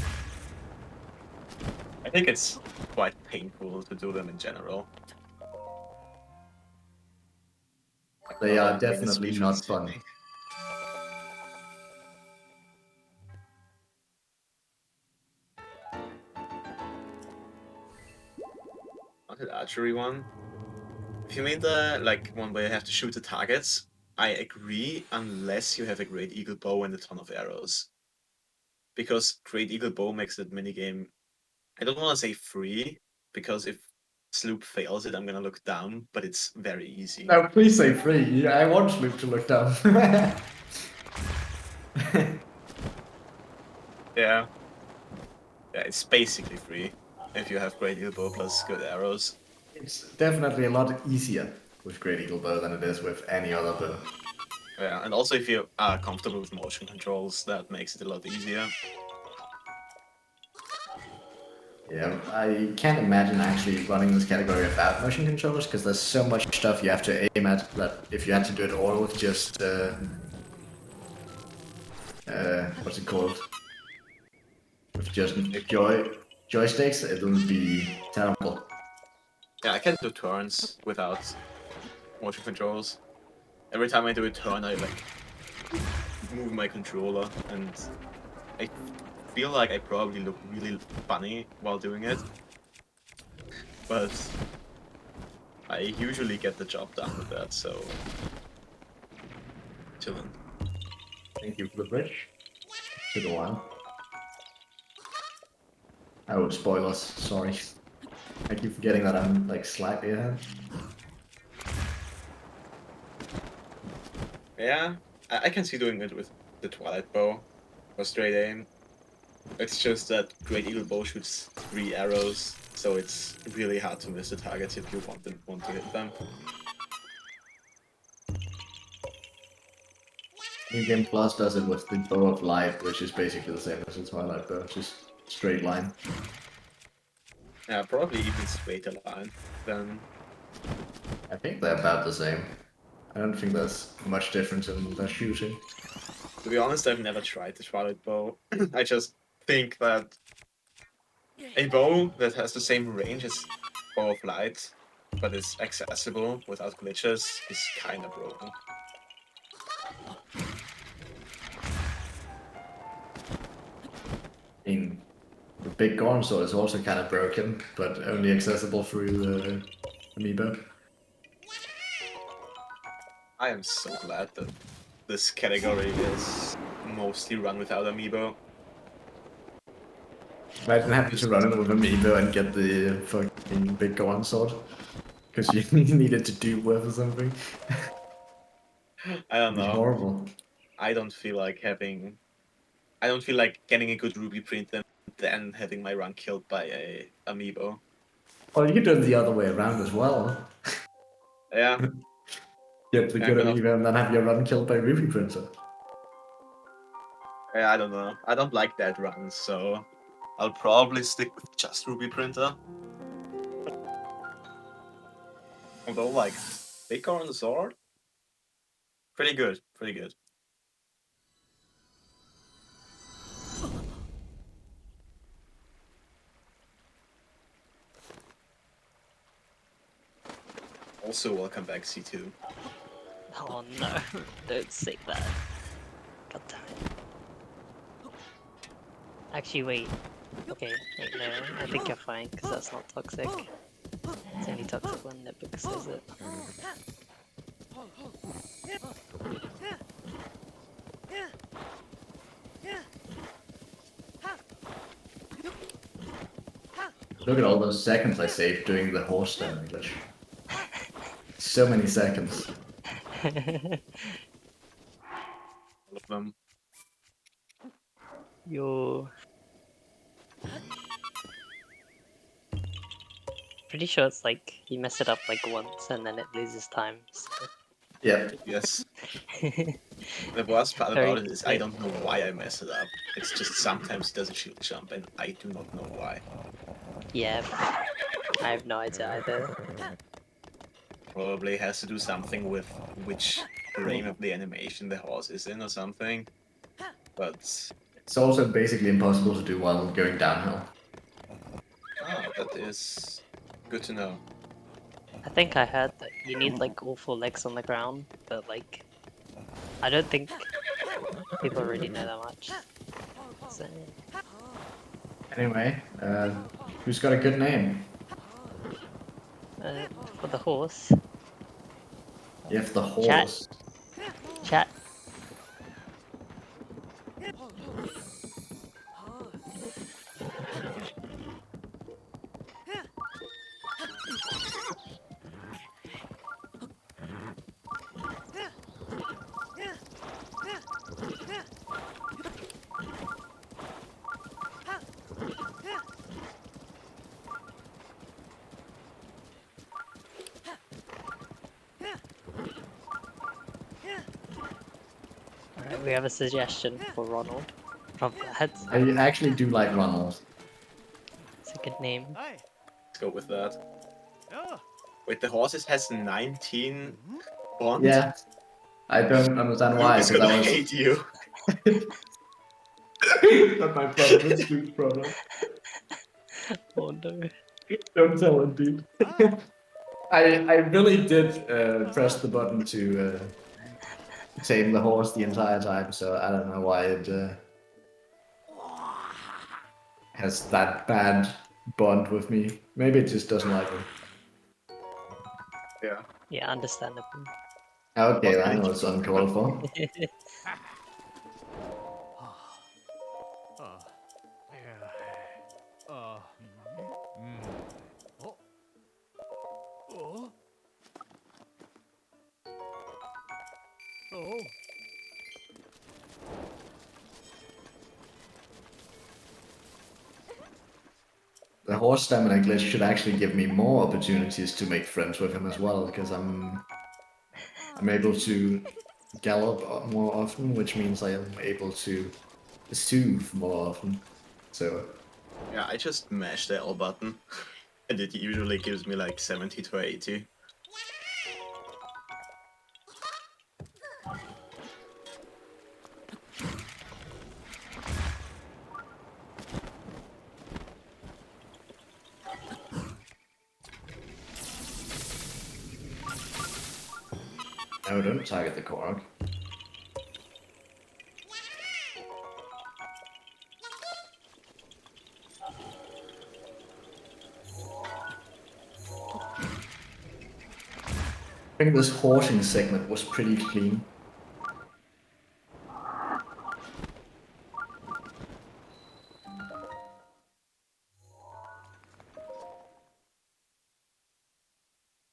I think it's quite painful to do them in general. They are definitely not fun. Not the archery one. If you mean the one where you have to shoot the targets, I agree, unless you have a Great Eagle Bow and a ton of arrows. Because Great Eagle Bow makes that minigame, I don't want to say free, because if Sloop fails it, I'm gonna look down, but it's very easy. No, please say free. I want Sloop to look down. Yeah. Yeah, it's basically free if you have Great Eagle Bow plus good arrows. It's definitely a lot easier with Great Eagle Bow than it is with any other bow. Yeah, and also if you are comfortable with motion controls, that makes it a lot easier. Yeah, I can't imagine actually running this category without motion controllers, because there's so much stuff you have to aim at that if you had to do it all with just what's it called? With just joysticks, it would be terrible. Yeah, I can do turns without motion controls. Every time I do a turn, I like move my controller, and I feel like I probably look really funny while doing it. But I usually get the job done with that, so chillin'. Thank you for the bridge. Took a while. Oh, spoilers, sorry. I keep forgetting that I'm like slightly ahead. Yeah, I can see doing it with the Twilight Bow or straight aim. It's just that Great Eagle Bow shoots 3 arrows, so it's really hard to miss the targets if you want to hit them. New Game Plus does it with the Bow of Light, which is basically the same as the Twilight Bow, just straight line. Yeah, probably even straighter line than... I think they're about the same. I don't think there's much difference in their shooting. To be honest, I've never tried the Twilight Bow. I just think that a bow that has the same range as Bow of Light, but is accessible without glitches, is kinda broken. I mean, the big Gorn sword is also kind of broken, but only accessible through the amiibo. I am so glad that this category is mostly run without amiibo. Imagine having to run it with amiibo and get the fucking big Gorn sword. Because you needed to do with or something. I don't It'd be know. horrible. I don't feel like getting a good Ruby print and then having my run killed by a amiibo. Well, you could do it the other way around as well. Yeah. Get the good amiibo and then have your run killed by Ruby Printer. Yeah, I don't know. I don't like that run, so I'll probably stick with just Ruby Printer. Although, like, big on the sword? Pretty good, pretty good. Also, welcome back, C2. Oh no, don't say that. God damn it. Actually, wait. Okay, wait, no, I think you're fine, because that's not toxic. It's only toxic when Nipix says it. Look at all those seconds I saved doing the horse damage glitch. So many seconds. All of them. Yo. Pretty sure it's like you mess it up like once and then it loses time. So. Yeah. Yes. The worst part about it is I don't know why I mess it up. It's just sometimes it does a shield jump and I do not know why. Yeah, I have no idea either. Probably has to do something with which frame of the animation the horse is in or something. But it's also basically impossible to do while going downhill. Ah, that is good to know. I think I heard that you need like all 4 legs on the ground, but like I don't think people really know that much. So... Anyway, who's got a good name? for the horse. You have the horse. Chat. Alright, we have a suggestion for Ronald. From Lads. I actually do like Ronald. It's a good name. Let's go with that. Wait, the horses has 19 bond? Yeah. I don't understand why, Luke's because gonna I was... hate you. Not my problem, it's Luke's problem. Oh no. Don't tell him, dude. I really did press the button to tame the horse the entire time, so I don't know why it has that bad bond with me. Maybe it just doesn't like me. Yeah. Yeah, understandable. Okay, I know it's uncalled for. The horse stamina glitch should actually give me more opportunities to make friends with him as well, because I'm able to gallop more often, which means I am able to soothe more often. So Yeah, I just mash the L button, and it usually gives me like 70 to 80. no, don't target the Korok. I think this horsing segment was pretty clean.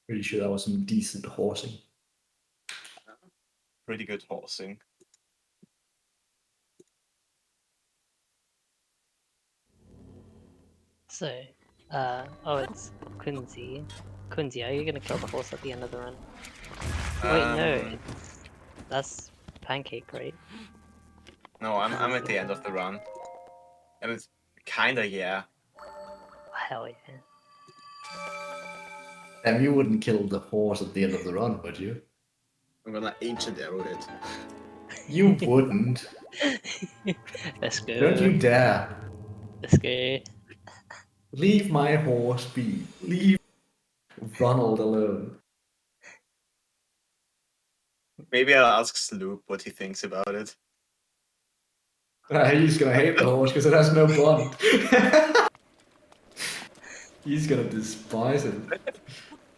Pretty sure that was some decent horsing. Pretty good horsing. So, oh, it's Coensi. Coensi, are you gonna kill the horse at the end of the run? Wait, no, that's Pancake, right? No, I'm at the end of the run. And it's kinda, yeah. Hell yeah. And you wouldn't kill the horse at the end of the run, would you? I'm gonna ancient arrow it. You wouldn't. Let's go. Don't you dare. Let's go. Leave my horse be. Leave Ronald alone. Maybe I'll ask Sloop what he thinks about it. He's gonna hate the horse because it has no bond. He's gonna despise it.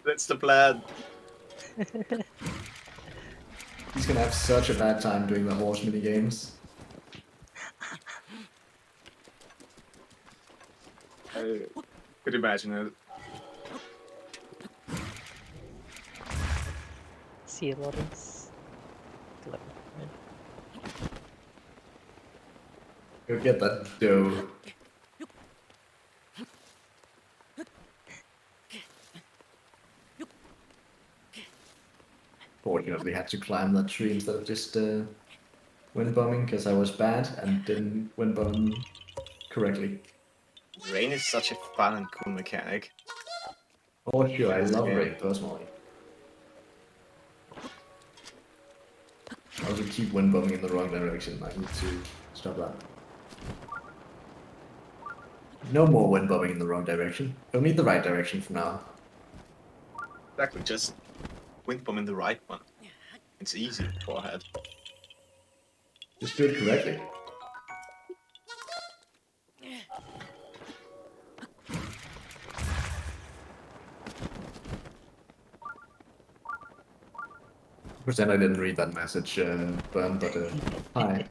That's the plan. He's gonna have such a bad time doing the horse mini games. I could imagine it. See you, Lawrence. Go get that dough. Fortunately, had to climb that tree instead of just wind bombing because I was bad and didn't wind bomb correctly. Rain is such a fun and cool mechanic. Oh sure, I love rain personally. I also keep wind bombing in the wrong direction. I need to stop that. No more wind bombing in the wrong direction. Only the right direction for now. Exactly, just wind bomb in the right one. It's easy, forehead. Just do it correctly. 100% I didn't read that message, Bern, but hi.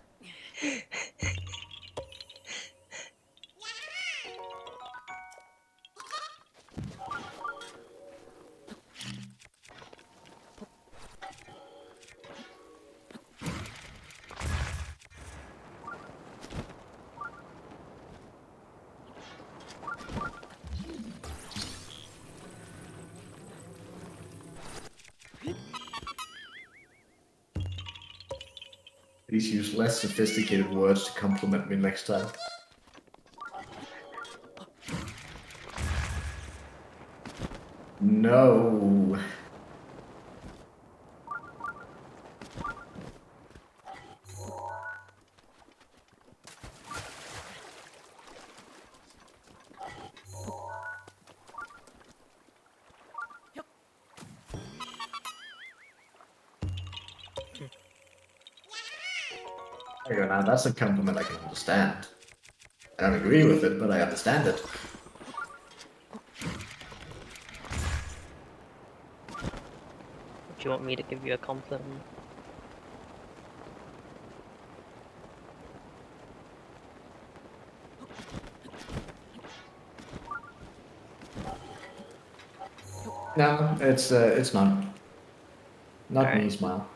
Please use less sophisticated words to compliment me next time. No. There you go, now that's a compliment I can understand. I don't agree with it, but I understand it. Do you want me to give you a compliment? No, it's not. Not Alright. me, smile.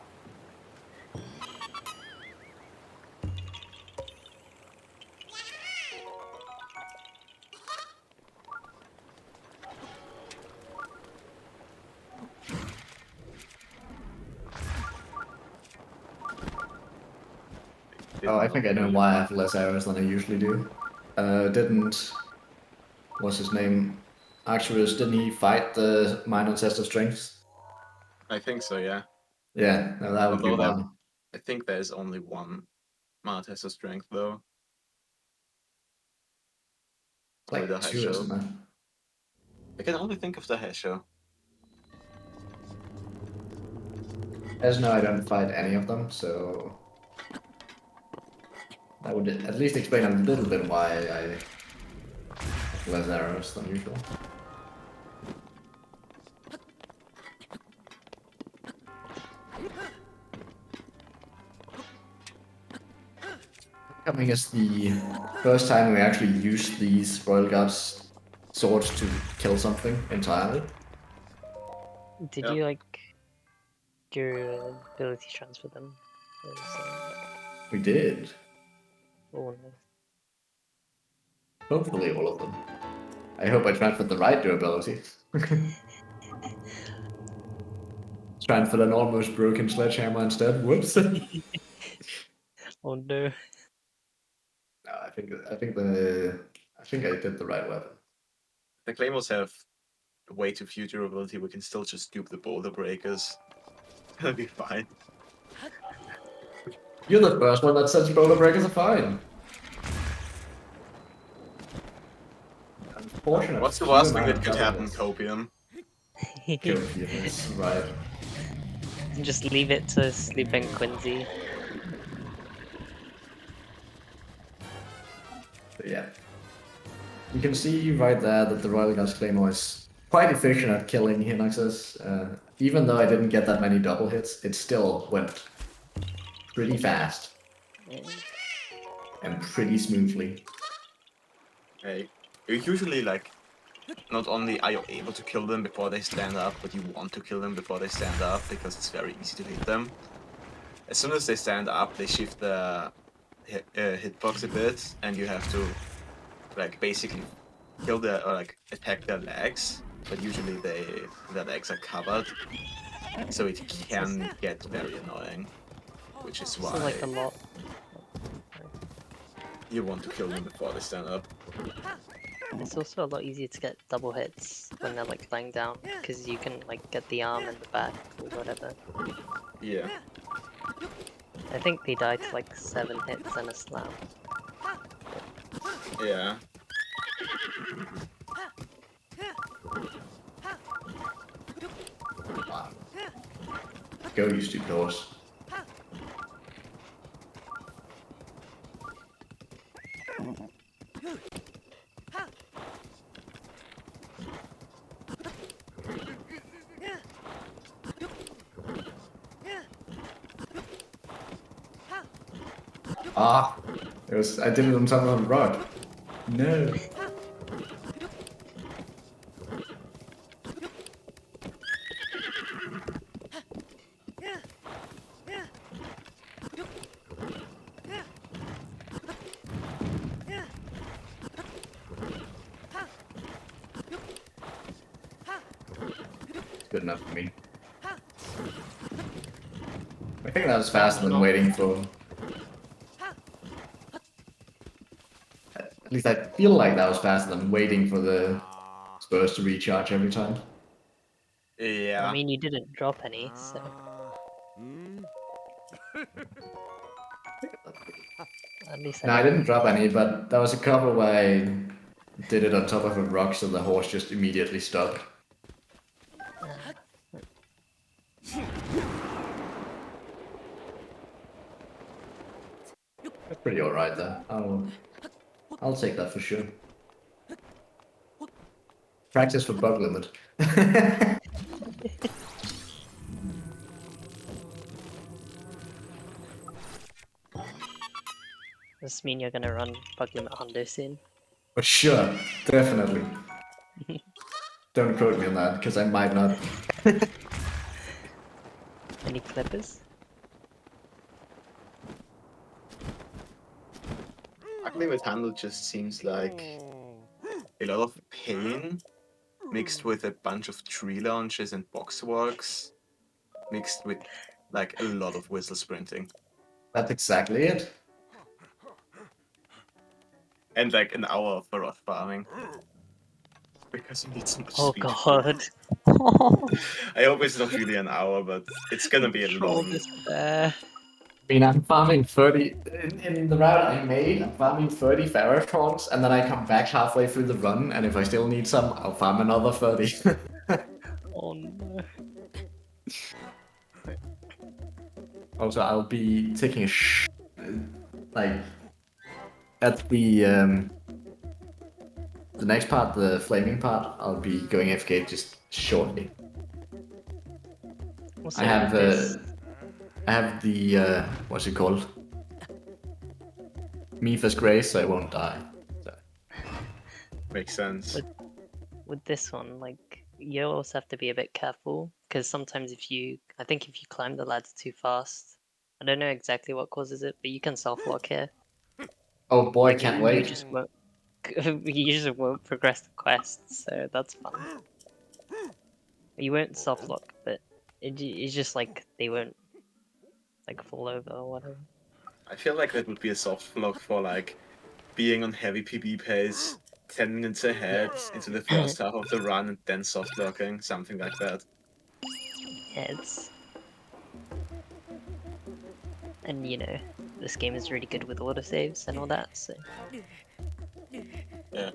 Oh, I think I know why I have less arrows than I usually do. What's his name? Arcturus, didn't he fight the minor test of strength? I think so, yeah. Yeah, no, that would be Although why. I think there's only one mana test of strength though. Only the Like two, isn't Hesho. there? I can only think of the Hesho. As no, I don't fight any of them, so that would at least explain a little bit why I have less arrows than usual. Coming is the first time we actually use these Royal Guards swords to kill something entirely. Did you like your ability transfer them? We did. Oh no. Hopefully all of them. I hope I transferred the right durability. Transferred an almost broken sledgehammer instead. Whoops. Oh no. No, I think I did the right weapon. The Claymores have way too few durability. We can still just dupe the boulder breakers. It'll be fine. You're the first one that says boulder breakers are fine. Unfortunate. What's the worst thing that could happen, Copium? Copium is right. Just leave it to sleeping Coensi. But yeah. You can see right there that the Royal Guards Claymore is quite efficient at killing Hinoxes. Even though I didn't get that many double hits, it still went pretty fast. And pretty smoothly. Hey, you usually like, not only are you able to kill them before they stand up, but you want to kill them before they stand up because it's very easy to hit them. As soon as they stand up, they shift the hitbox a bit, and you have to like basically kill their or like attack their legs. But usually their legs are covered, so it can get very annoying. Which is why like a lot. You want to kill them before they stand up. It's also a lot easier to get double hits when they're like lying down, because you can like get the arm and the back or whatever. Yeah. I think they died to like 7 hits and a slam. Yeah. Go, you stupid horse. Ah, I did it on top of a rock. No. It's good enough for me. I think that was faster than waiting for... At least I feel like that was faster than waiting for the spurs to recharge every time. Yeah. I mean, you didn't drop any, so. At least No, I didn't drop any, but there was a couple where I did it on top of a rock, so the horse just immediately stopped. That's pretty alright though. I'll take that for sure. Practice for bug limit. Does this mean you're gonna run Bug Limit Hundo soon? For sure, definitely. Don't quote me on that, because I might not. Any clippers? Bug Limit Handle just seems like a lot of pain mixed with a bunch of tree launches and box walks, mixed with like a lot of whistle sprinting. That's exactly it. And like an hour of rock farming. Because you need so much Oh speed. god. I hope it's not really an hour, but it's gonna be a long... I mean, I'm farming 30... In the route I made, I'm farming 30 Ferrotrons, and then I come back halfway through the run, and if I still need some, I'll farm another 30. Oh no. Also, I'll be taking a like, at the next part, the flaming part, I'll be going AFK just shortly. Also, I have this... the what's it called? Mipha's Grace, so I won't die. So. Makes sense. With this one, like, you also have to be a bit careful, because sometimes I think if you climb the ladder too fast, I don't know exactly what causes it, but you can self-lock here. Oh boy, And can't you wait. just won't, you just won't progress the quest, so that's fun. You won't soft-lock, but it's just like, they won't, like, fall over or whatever. I feel like that would be a soft lock for like being on heavy PB pace, 10 minutes ahead into the first half of the run and then soft locking, something like that. Yeah, it's... And you know, this game is really good with autosaves and all that, so... Yeah.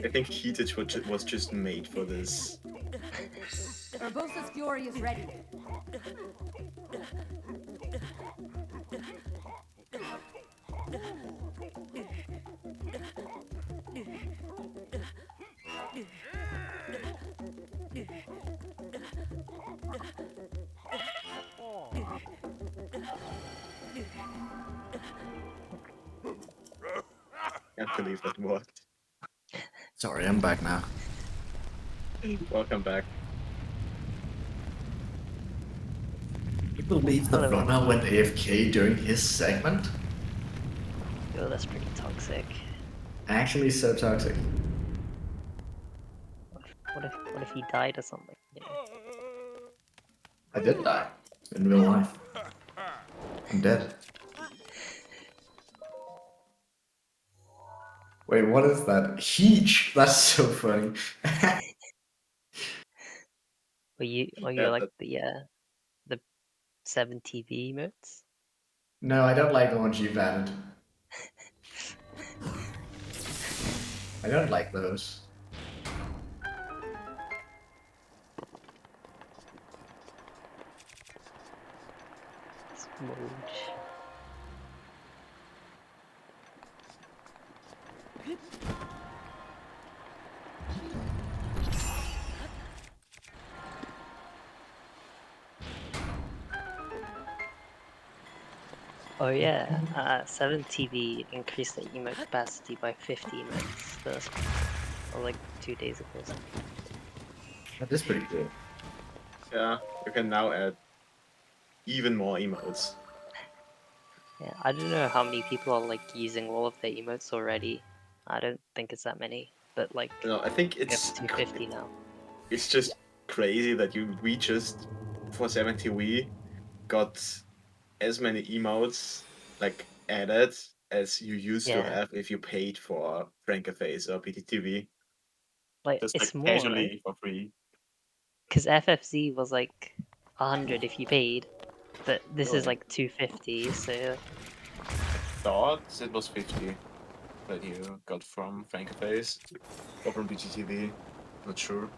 I think Heated was just made for this. Urbosa's Fury is ready. Can't believe that worked. Sorry, I'm back now. Welcome back. You believe the runner went AFK during his segment? Yo, that's pretty toxic. Actually, so toxic. What if he died or something? You know? I did die in real life. I'm dead. Wait, what is that? Heech! That's so funny. Or you Yeah, like the 7 TV emotes? No, I don't like the ones you've added. I don't like those. Smooch. Oh yeah, 7TV increased the emote capacity by 50 emotes. That's like 2 days ago. That is pretty cool. Yeah, you can now add even more emotes. Yeah, I don't know how many people are like using all of their emotes already. I don't think it's that many, but like No, I think we have it's 250 now. It's just crazy that we just for 70 got as many emotes like added as you used to Yeah, have if you paid for Francaface or PTTV. like Just like it's more, right? casually for free. Because FFZ was like 100 if you paid, but this is Really? like 250, so Thought it was 50 that you got from Francaface or from PTTV. Not sure.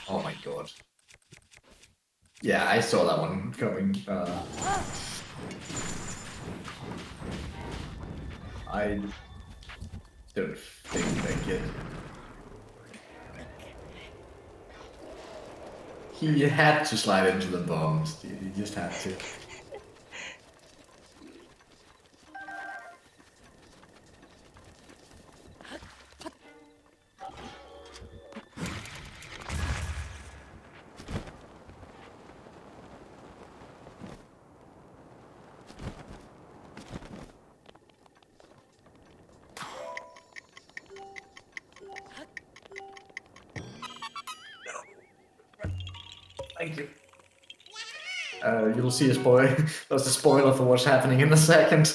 Oh my god. Yeah, I saw that one coming. I don't think they get. He had to slide into the bombs, dude. He just had to. Thank you. You'll see a spoiler. That's a spoiler for what's happening in a second.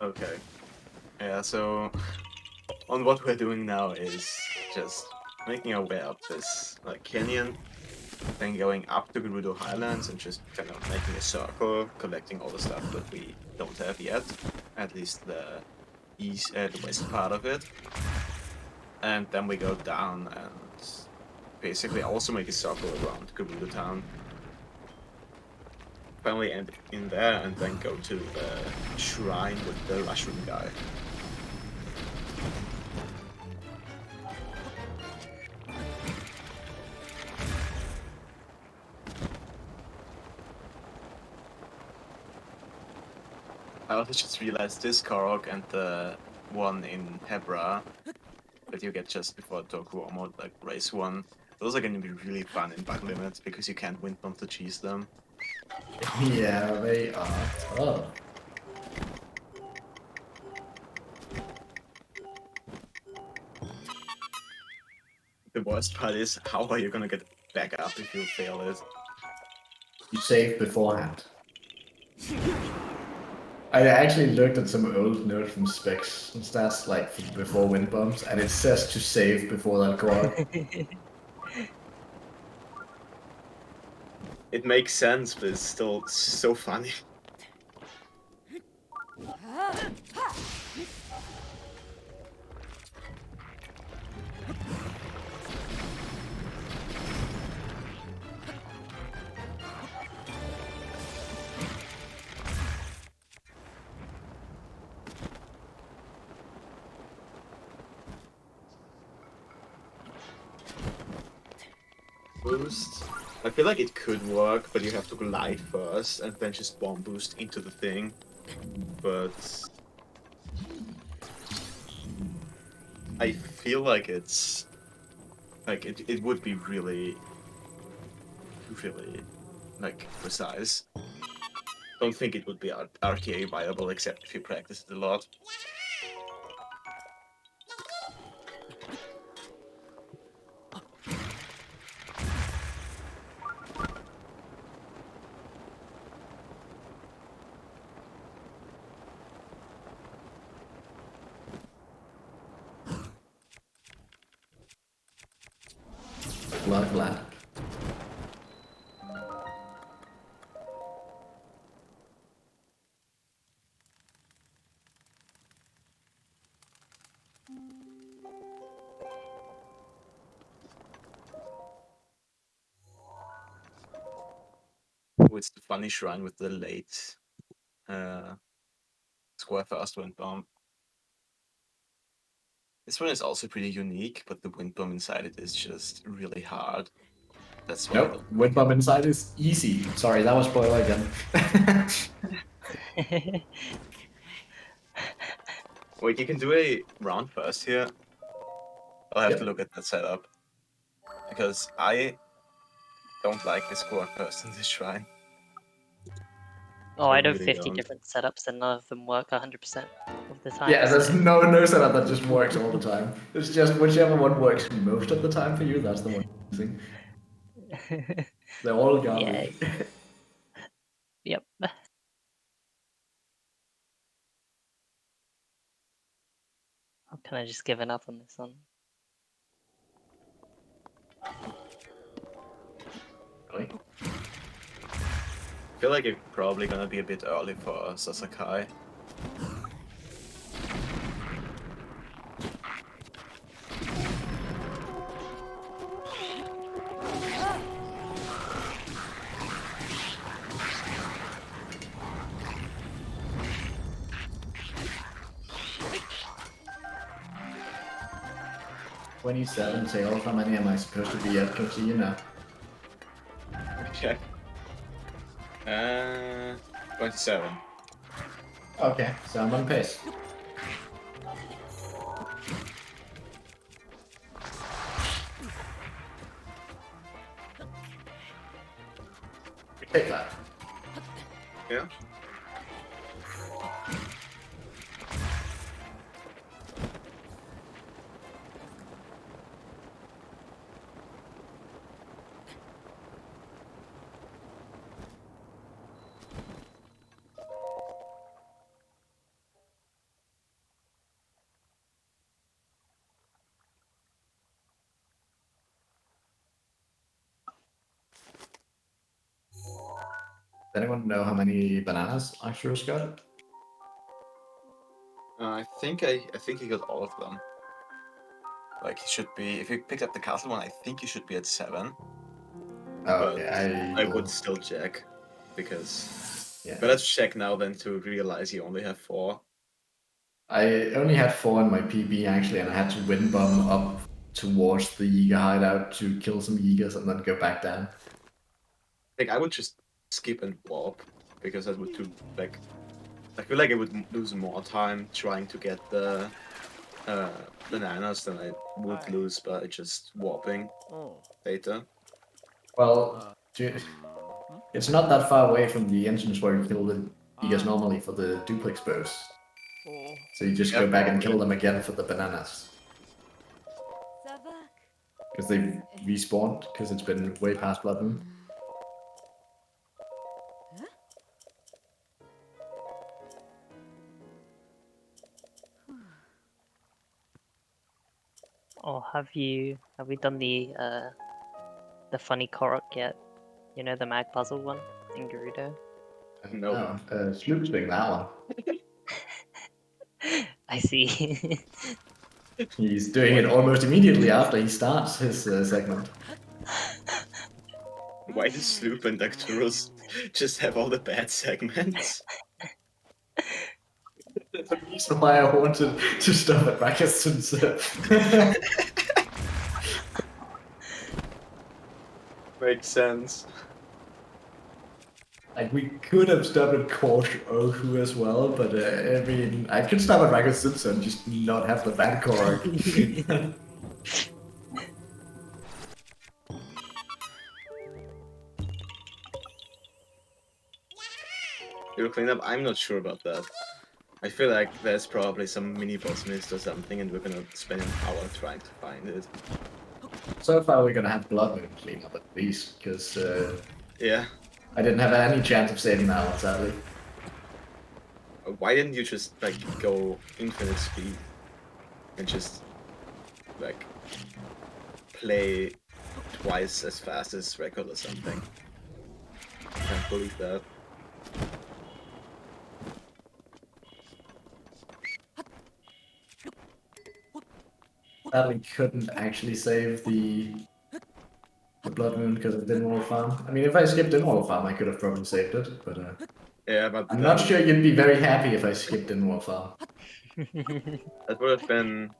Okay. Yeah, so on what we're doing now is just making our way up this like canyon, then going up to Gerudo Highlands and just kind of making a circle, collecting all the stuff that we don't have yet, at least the the west part of it. And then we go down and basically also make a circle around Gerudo Town. Finally end in there and then go to the shrine with the mushroom guy. I also just realized this Korok and the one in Hebra that you get just before Toku mode, like race 1, those are going to be really fun in bug limits because you can't win bump to cheese them. Yeah, they are tough. The worst part is, how are you going to get back up if you fail it? You save beforehand. I actually looked at some old notes from specs and stats like from before wind bumps, and it says to save before that clock. It makes sense, but it's still so funny. Boost. I feel like it could work, but you have to glide first and then just bomb boost into the thing. But I feel like it's like it would be really like precise. Don't think it would be RTA viable except if you practice it a lot. flood of land. Oh, it's the funny shrine with the late square fast wind bomb. This one is also pretty unique, but the wind bomb inside it is just really hard. That's why I Nope, don't wind bomb inside is easy. Sorry, that was spoiler again. Wait, you can do a round first here. I'll have to look at that setup. Because I don't like the square first in this shrine. Oh, I know really 50 don't. different setups and none of them work 100% of the time. Yeah, there's so- no setup that just works all the time. It's just whichever one works most of the time for you, that's the one you're using. They're all garbage. Yep. How can I just given up on this one? Really? I feel like it's probably gonna be a bit early for Sasakai. "27 tails, how many am I supposed to be at? Can see you now." Okay. 27. Okay, so I'm on pace. Take that. Yeah. Does anyone know how many bananas Arcturus got? I think he got all of them. Like he should be. If he picked up the castle one, I think he should be at 7. Oh, But okay, I would still check because. Yeah. But let's check now then to realize you only have 4. I only had 4 in my PB actually, and I had to wind bomb up towards the Yiga hideout to kill some Yigas and then go back down. Like I would just skip and warp because that would do like. I feel like I would lose more time trying to get the bananas than I would lose by just warping later. Well, it's not that far away from the entrance where you kill the Yigas normally for the duplex bursts. So you just go back and kill them again for the bananas. Because they respawned, because it's been way past Blood Moon. Or have we done the funny Korok yet? You know, the mag puzzle one in Gerudo? No. Sloop's doing that one. I see. He's doing it almost immediately after he starts his segment. Why does Sloop and Arcturus just have all the bad segments? That's the reason why I wanted to stop at Rakaston's. Makes sense. Like, we could have stopped at Court Ohu as well, but I mean, I could stop at Rakaston's and just not have the bad core. Hero cleanup? I'm not sure about that. I feel like there's probably some mini boss missed or something, and we're gonna spend an hour trying to find it. So far, we're gonna have Blood Moon cleanup at least, because yeah, I didn't have any chance of saving that one, sadly. Why didn't you just like go infinite speed and just like play twice as fast as record or something. Can't believe that. Sadly, couldn't actually save the Blood Moon because of Dinwall Farm. I mean, if I skipped Dinwall Farm, I could have probably saved it, but Yeah, but I'm not sure you'd be very happy if I skipped Dinwall Farm. That would have been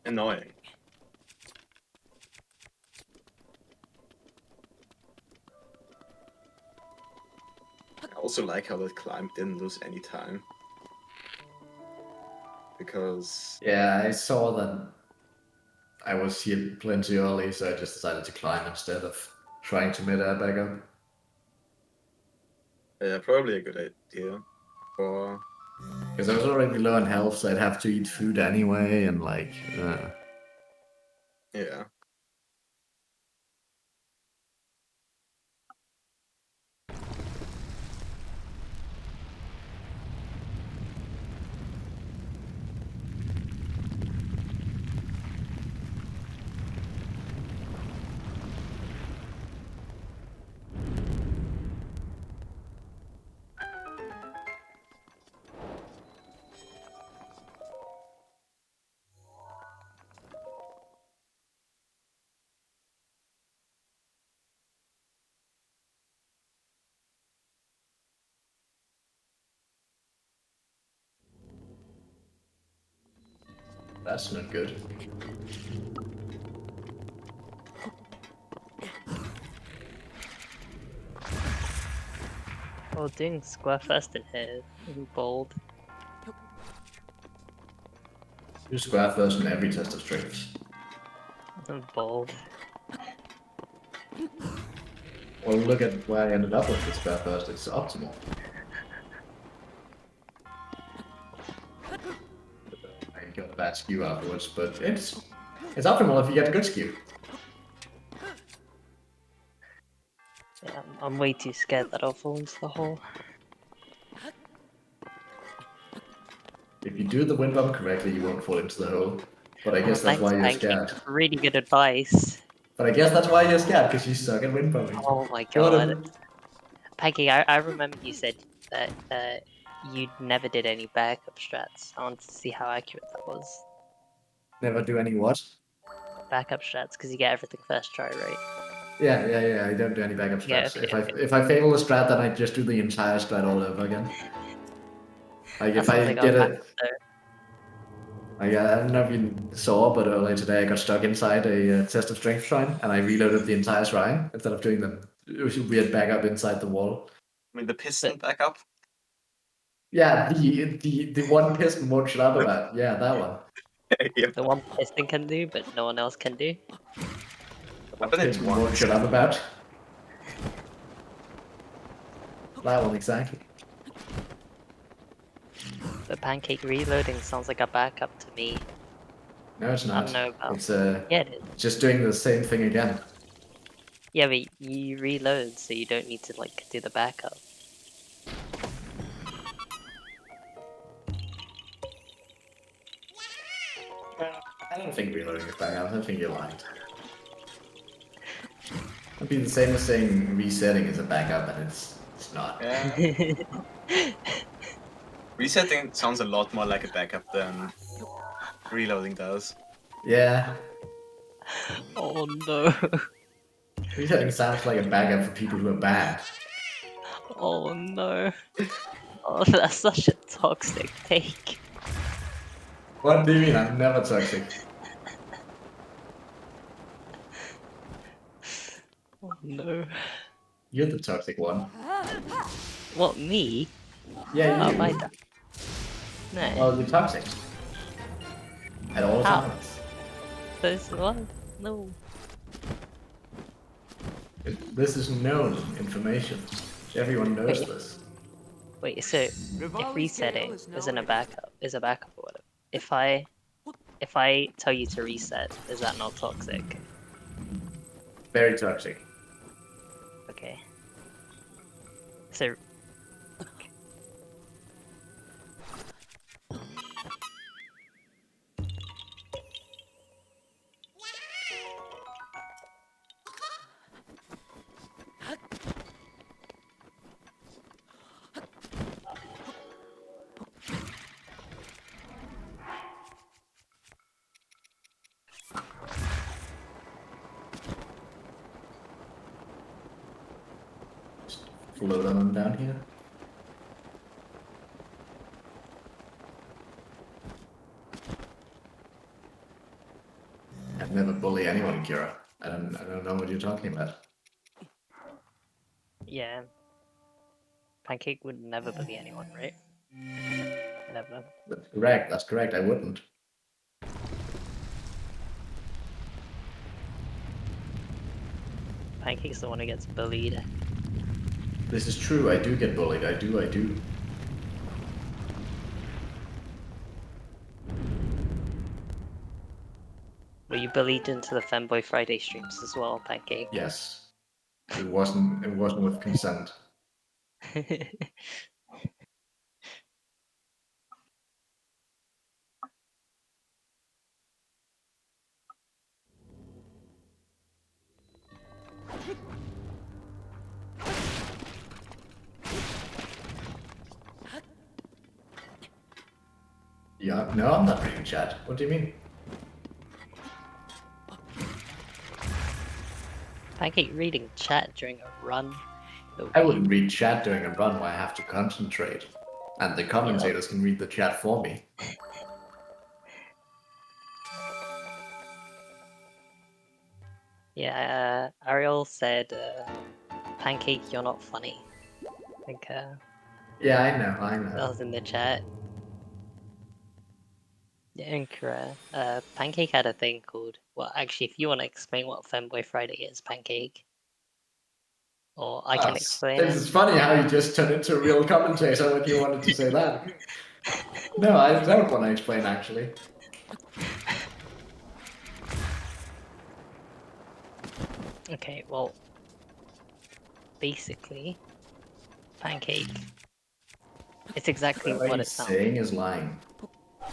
annoying. I also like how that climb didn't lose any time. Because... Yeah, I saw that I was here plenty early, so I just decided to climb instead of trying to mid-air back up. Yeah, probably a good idea. Or... Because I was already low on health, so I'd have to eat food anyway, and like... Yeah. That's not good. Oh, doing square first in here. Bold. You square first in every test of strength. Bold. Well, look at where I ended up with the square first. It's optimal. I got a bad skew afterwards, but it's optimal if you get a good skew. Yeah, I'm way too scared that I'll fall into the hole. If you do the wind bump correctly, you won't fall into the hole. But I guess that's why you're scared. Really good advice. But I guess that's why you're scared, because you suck at wind bumping. Oh my god. Pancake, I remember you said that you never did any backup strats. I wanted to see how accurate that was. Never do any what? Backup strats, because you get everything first try, right? Yeah. I don't do any backup strats. Yeah, okay, If I fail a strat, then I just do the entire strat all over again. Like if I get it. I don't know if you saw, but earlier today I got stuck inside a test of strength shrine, and I reloaded the entire shrine instead of doing the weird backup inside the wall. I mean, the piston backup? Yeah, the one piston won't shut up about. Yeah, that one. Yep. The one piston can do, but no one else can do. One piston won't shut up about. That one exactly. But Pancake reloading sounds like a backup to me. No, it's not. I don't know about... It's yeah, it is. just doing the same thing again. Yeah, but you reload, so you don't need to like do the backup. I don't think reloading is backup. I don't think you're lying. It'd be the same as saying resetting is a backup, and it's not. Yeah. Resetting sounds a lot more like a backup than reloading does. Yeah. Oh no. Resetting sounds like a backup for people who are bad. Oh no. Oh, that's such a toxic take. What do you mean? I'm never toxic. Oh no. You're the toxic one. What, me? Yeah, you. Oh, my dad. No. Well, you're toxic. At all How? times. This one? No. This is known information. Everyone knows Wait. this. Wait, so if resetting isn't a backup, is a backup or whatever. If I tell you to reset, is that not toxic? Very toxic. Okay. So float on them down here. I'd never bully anyone, Kira. I don't know what you're talking about. Yeah. Pancake would never bully anyone, right? Never. That's correct. That's correct. I wouldn't. Pancake's the one who gets bullied. This is true. I do get bullied. I do. Were you bullied into the Femboy Friday streams as well, Pancake? Yes. It wasn't with consent. Yeah, no, I'm not reading chat. What do you mean? Pancake reading chat during a run. I wouldn't read chat during a run where I have to concentrate. And the commentators can read the chat for me. Yeah, Ariel said, Pancake, you're not funny. I think, Yeah, I know. that was in the chat. Yeah, incorrect. Pancake had a thing called... Well, actually, if you want to explain what Femboy Friday is, Pancake. Or I can explain it. It's funny how you just turned into a real commentator when you wanted to say that. No, I don't want to explain, actually. Okay, well... Basically... Pancake... It's exactly what it sounds. Saying is lying.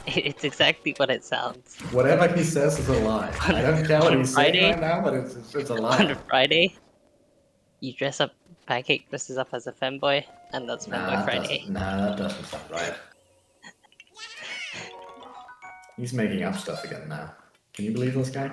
It's exactly what it sounds. Whatever he says is a lie. I don't care what he's saying right now, but it's a lie. On a Friday, you dress up, Pancake dresses up as a femboy, and that's Femboy Friday. That doesn't sound right. He's making up stuff again now. Can you believe this guy?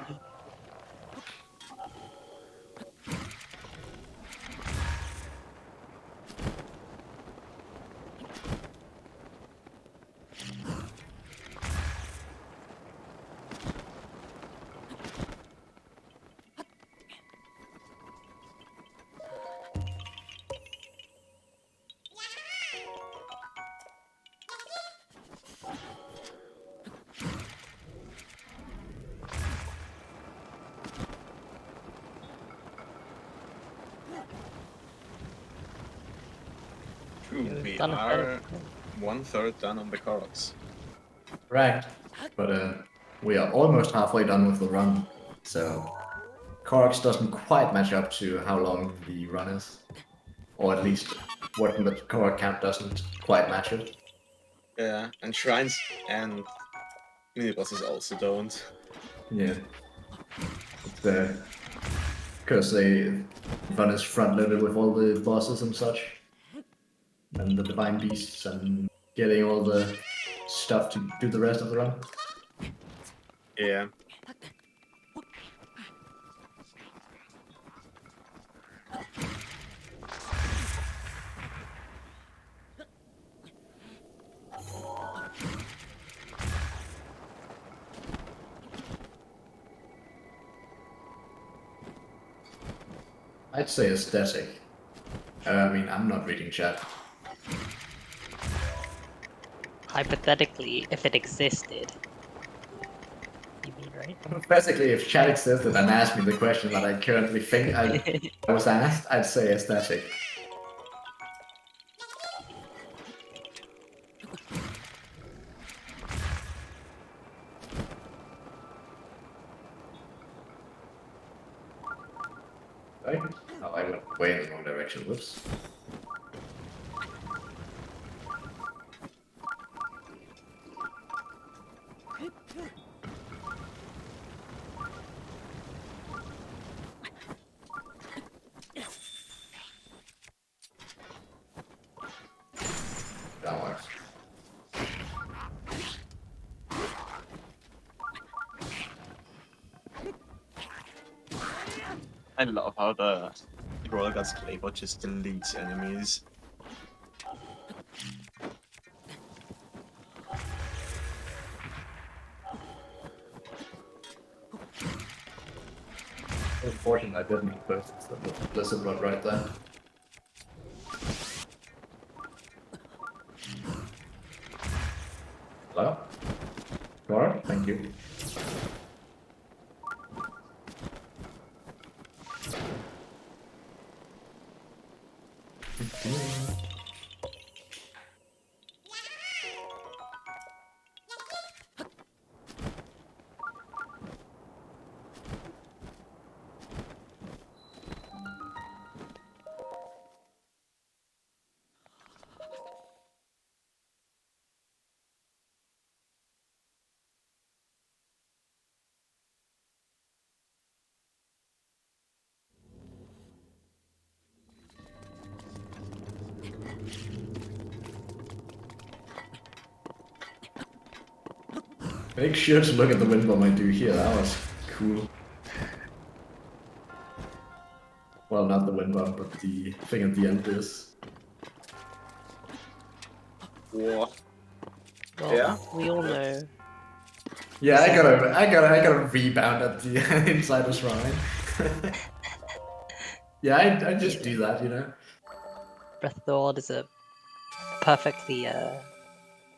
We are 1/3 done on the Koroks. Right. But we are almost halfway done with the run. So Koroks doesn't quite match up to how long the run is. Or at least what the Korok count doesn't quite match it. Yeah, and shrines and mini bosses also don't. Yeah. Because they run is front-loaded with all the bosses and such. And the divine beasts and getting all the stuff to do the rest of the run. Yeah. I'd say aesthetic. I mean, I'm not reading chat. Hypothetically, if it existed. You mean, right? Basically, if chat existed and asked me the question that I currently think I was asked, I'd say aesthetic. Right? Oh, I went way in the wrong direction. Whoops. That works. I love how the Rollergut's Claybot just deletes enemies. Unfortunately, I didn't put the Blizzard Rod right there. Hello? Laura, thank you. Make sure to look at the wind bomb I do here, that was cool. Well, not the wind bomb, but the thing at the end is. What? Well, Yeah? we all know. Yeah, I got a rebound at the inside the shrine. Yeah, I just do that, you know. Breath of the Wild is a perfectly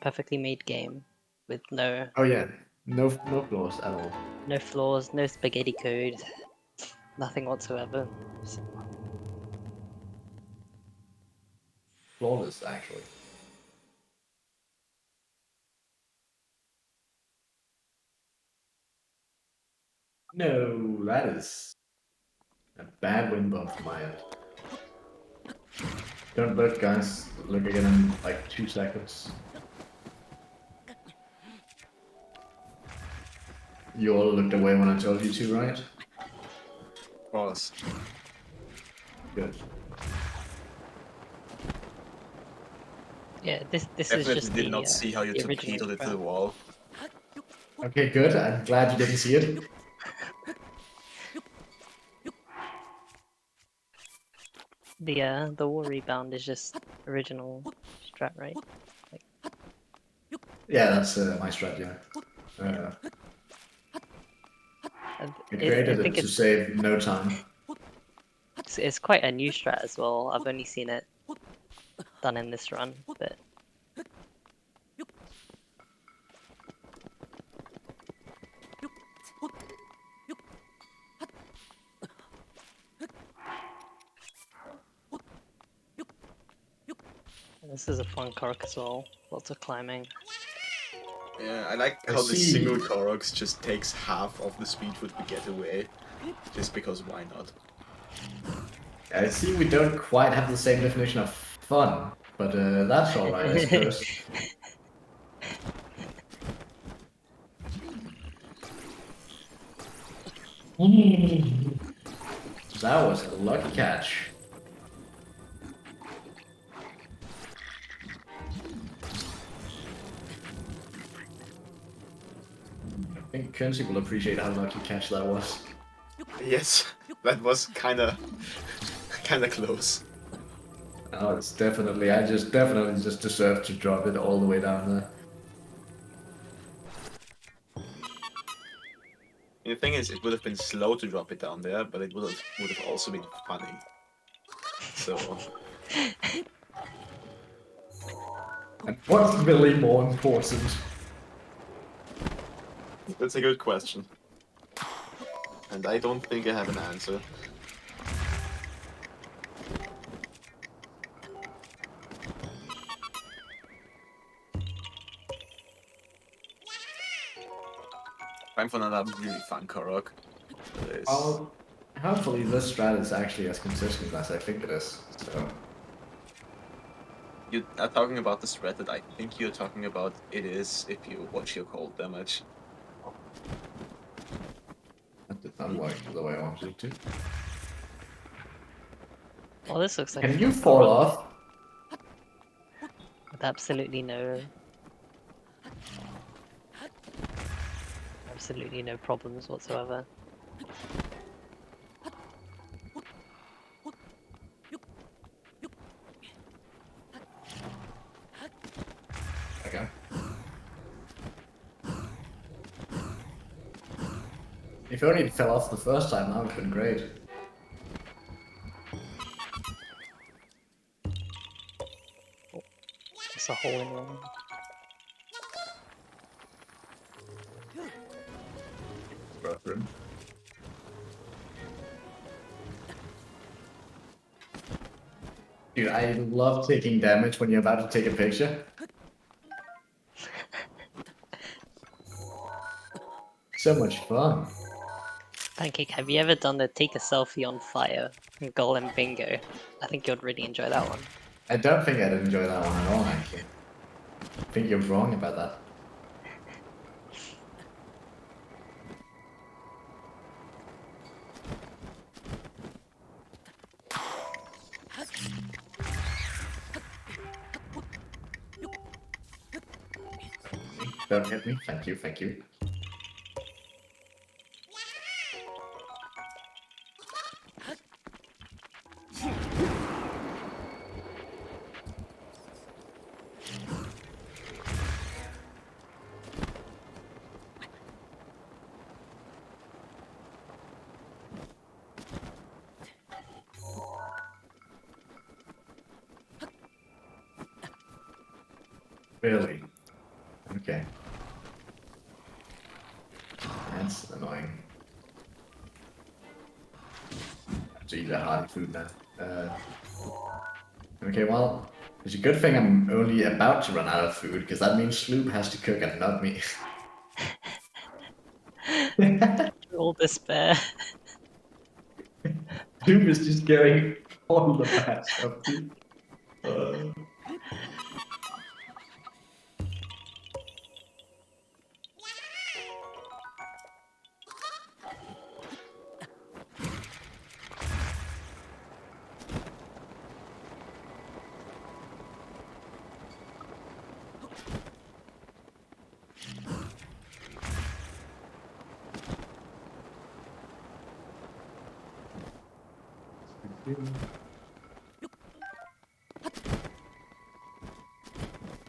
perfectly made game with no Oh yeah, no flaws at all. no flaws, no spaghetti code, nothing whatsoever. Flawless, actually. No, that is a bad wind bomb from my end. Don't look, guys. Look again in like 2 seconds. You all looked away when I told you to, right? Of course. Good. Yeah, this Definitely is just did the not see how you the original torpedoed it to strat. the wall. Okay, good. I'm glad you didn't see it. The wall rebound is just original strat, right? Like, Yeah, that's my strat, yeah. I created I think it to save no time. it's quite a new strat as well. I've only seen it done in this run, but this is a fun Korok as well. Lots of climbing. Yeah, I like I how the see. single Koroks just takes half of the speed with the getaway. Just because why not? I see we don't quite have the same definition of fun, but that's alright, I suppose. That was a lucky catch. I think Coensi will appreciate how lucky catch that was. Yes, that was kinda close. Oh, it's definitely, I definitely just deserve to drop it all the way down there. And the thing is, it would have been slow to drop it down there, but it would have also been funny. So. And what's really more important? That's a good question. And I don't think I have an answer. Time for another really fun Korok. Hopefully this strat is actually as consistent as I think it is, so... You are talking about the threat that I think you're talking about. It is if you watch your cold damage. That did not work the way I wanted it to. Well, this looks like Can a you fun fall Korok off? with absolutely no problems whatsoever. If only it fell off the first time, that would have been great. It's a hole in one. Bathroom. Dude, I love taking damage when you're about to take a picture. So much fun. Pancake, have you ever done the take a selfie on fire golem bingo? I think you'd really enjoy that one. I don't think I'd enjoy that one at all, actually. I think you're wrong about that. Don't hit me. Thank you, thank you. Really? Okay. That's annoying. I have to eat that hearty food now. Okay, well, it's a good thing I'm only about to run out of food, because that means Sloop has to cook and not me. All despair. Sloop is just getting all the bad stuff, dude.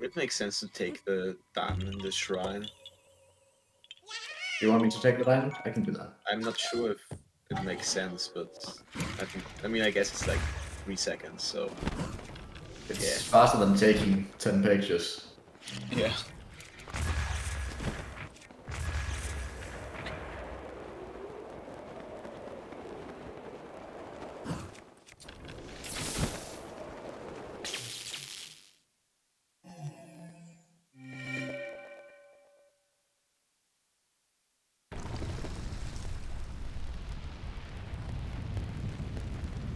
It makes sense to take the diamond in the shrine. You want me to take the diamond? I can do that. I'm not sure if it makes sense, but I mean, I guess it's like 3 seconds, so It's faster than taking 10 pictures. yeah.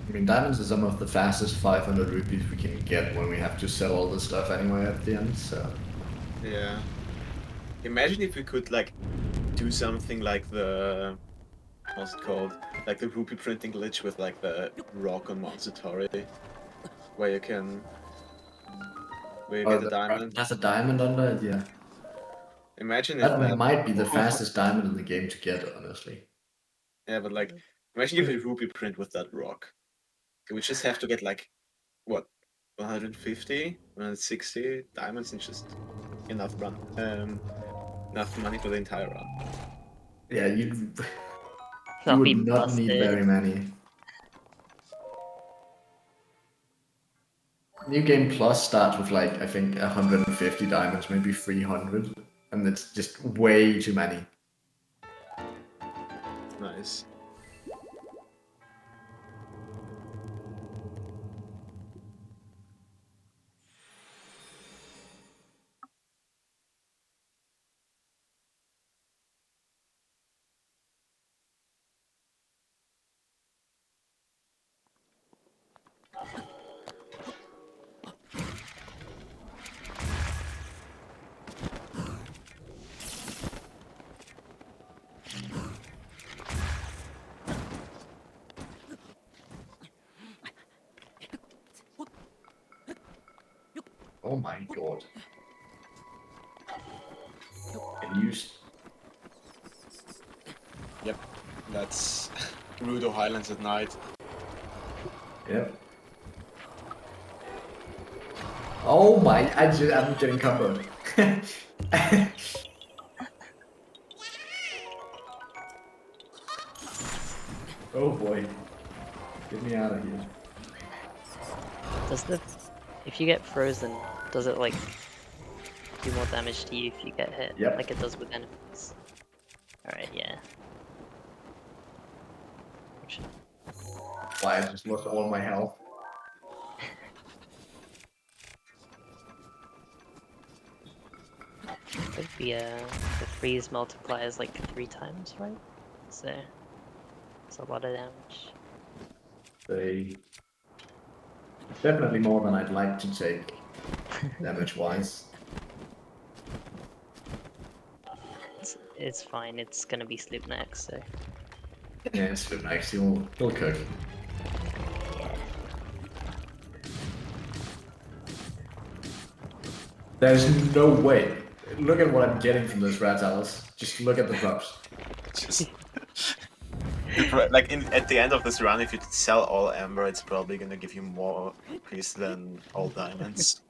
I mean, diamonds are some of the fastest 500 rupees we can get when we have to sell all this stuff anyway at the end, so... Yeah. Imagine if we could, like, do something like the... What's it called? Like the rupee printing glitch with, like, the rock on Mount Satori. Where you can... Where you get a diamond. That's a diamond under it, yeah. Imagine if that might be the fastest diamond in the game to get, honestly. Yeah, but, like, imagine if we rupee print with that rock. We just have to get, like, what? 150, 160 diamonds and just enough enough money for the entire run. Yeah, you would not need very many. New Game Plus starts with like, I think 150 diamonds, maybe 300, and it's just way too many. Nice. Oh my god. And use. Yep, that's Gerudo Highlands at night. Yep. Oh my, I'm getting comboed. boy. Get me out of here. If you get frozen, does it like do more damage to you if you get hit? Yep. Like it does with enemies. Alright, yeah. Why, I just lost all my health. I think the freeze multiplier is like 3 times, right? So it's a lot of damage. Definitely more than I'd like to take, damage-wise. It's fine, it's gonna be Sloop next, so... Yeah, it's Sloop next, he'll cook. There's no way. Look at what I'm getting from those rat towers. Just look at the drops. Just like at the end of this run, if you sell all amber, it's probably gonna give you more increase than all diamonds.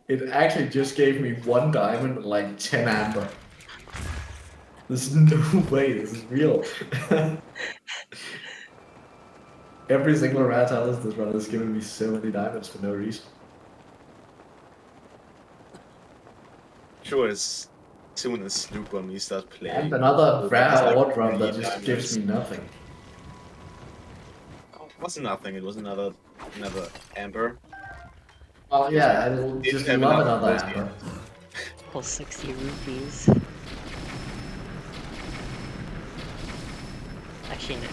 It actually just gave me 1 diamond and like 10 amber. There's no way this is real. Every single rat house this run has given me so many diamonds for no reason. Sure, as soon as Sloop on me start playing. And another rare ore drop that 3 just gives me nothing. Oh, it wasn't nothing, it was another amber. Oh yeah, I will just love another amber. Or 60 rupees. Actually, no,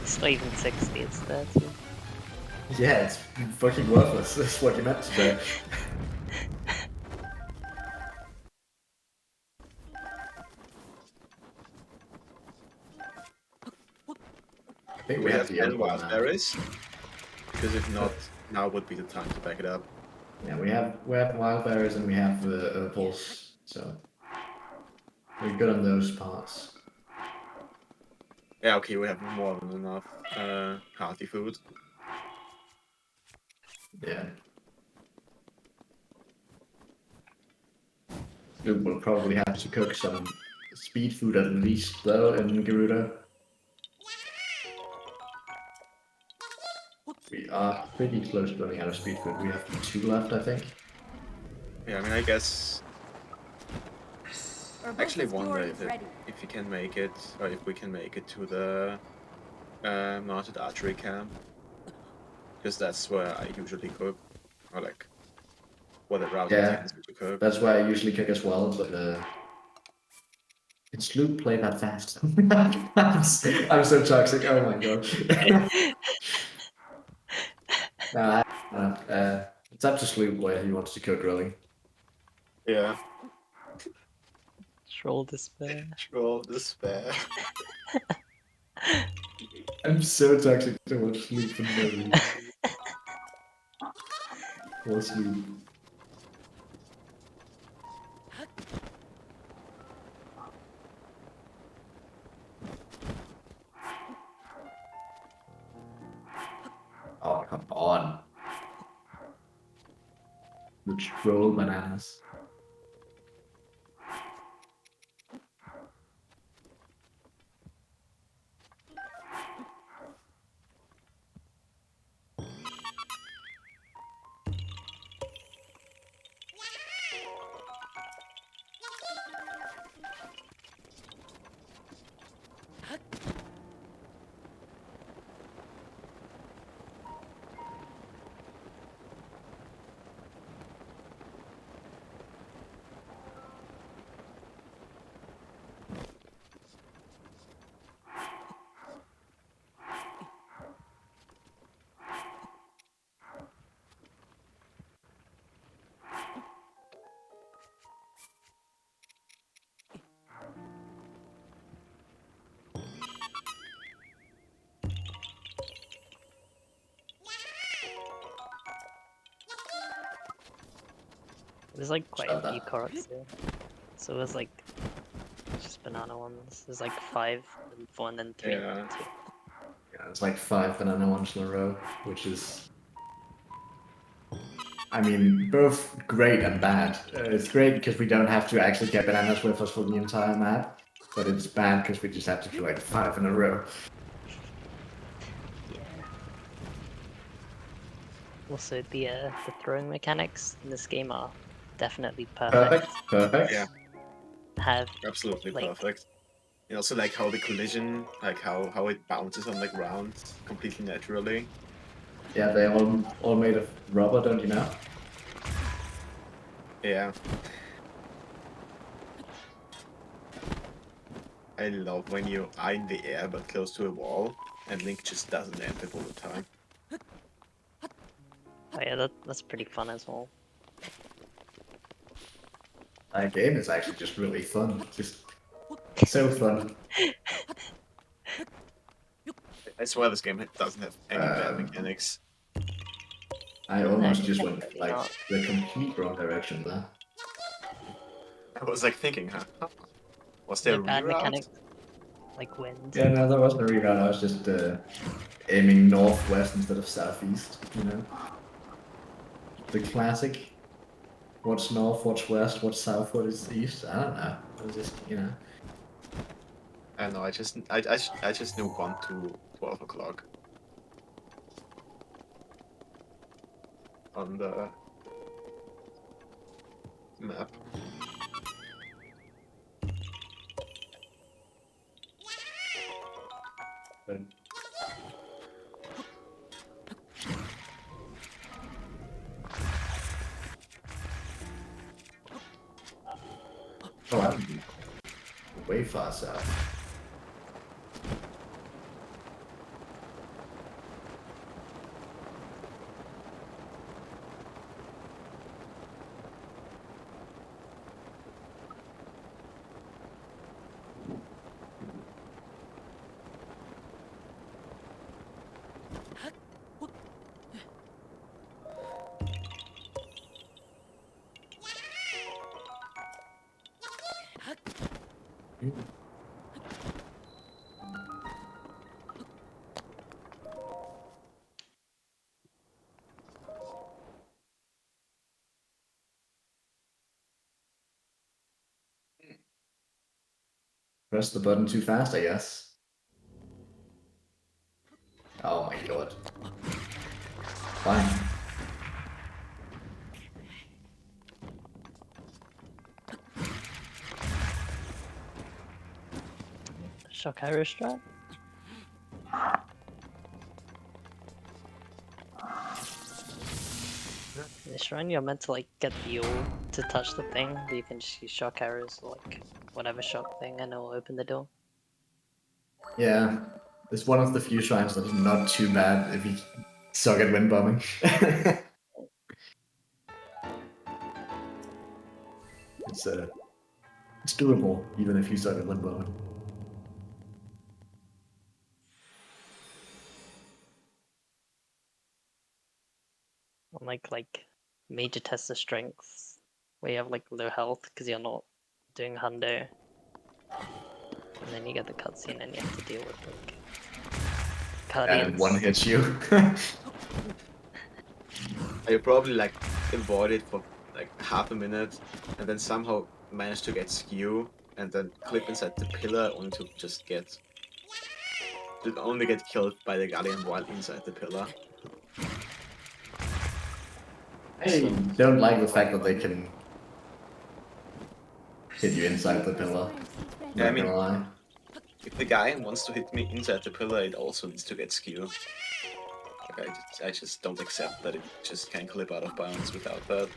it's not even 60, it's 30. Yeah, it's fucking worthless. That's what you meant to say. I think we have the 10 other one wild now. berries. Because if not, now would be the time to back it up. Yeah, we have wild berries and we have opals, so we're good on those parts. Yeah, okay, we have more than enough hearty food. Yeah. We'll probably have to cook some speed food at least, though, in Gerudo. We are pretty close to running out of speed food. We have 2 left, I think. Yeah, I mean, I guess... Actually wonder if you can make it, or if we can make it to the mounted archery camp. Because that's where I usually cook. Or like, what the route intends me to cook. That's why I usually cook as well, but it's Luke play that fast. I'm so toxic, oh my god. It's up to Sloop where he wants to cook, really. Yeah. Troll despair. Troll despair. I'm so toxic to watch Sloop for no reason. Poor Sloop. Oh, come on. The troll bananas. There's like quite a few Koroks here. So there's like just banana ones. There's like 5, and 4, and then 3. Yeah. And 2. Yeah, it's like 5 banana ones in a row, which is... I mean, both great and bad. It's great because we don't have to actually get bananas with us for the entire map, but it's bad because we just have to do like 5 in a row. Also, the throwing mechanics in this game are definitely perfect. Perfect. Yeah, Have absolutely like perfect. And also like how the collision, like how it bounces on the ground completely naturally. Yeah, they all made of rubber, don't you know? Yeah. I love when you are in the air but close to a wall and Link just doesn't end it all the time. oh yeah, that's pretty fun as well. That game is actually just really fun. Just so fun. I swear this game doesn't have any bad mechanics. I almost just went definitely like not. the complete wrong direction there. I was like thinking, huh? Was there No a bad reroute? mechanics like wind. Yeah, no, there wasn't a reroute. I was just aiming northwest instead of southeast, you know? The classic, what's north, what's west, what's south, what is east? I don't know. It was just, you know. I don't know, I just knew 1 to 12 o'clock. On the map. But... Oh, I'm way far south. Press the button too fast, I guess. Oh my god. Fine. Shock arrow strat. In the shrine, you're meant to like get the orb to touch the thing, but you can just use shock arrows or like whatever shock thing, and it'll open the door. Yeah, it's one of the few shrines that is not too bad if you suck at wind bombing. It's doable even if you suck at wind bombing. Unlike like major test of strengths, where you have like low health because you're not doing hundo, and then you get the cutscene and you have to deal with like guardians. And one hits you. I probably like avoid it for like half a minute and then somehow manage to get skew and then clip inside the pillar only to just only get killed by the guardian while inside the pillar. I don't like the fact that they can hit you inside the pillar. Yeah, I Not mean, gonna lie. if the guy wants to hit me inside the pillar, it also needs to get skew. Like, I just don't accept that it just can clip out of bounds without that.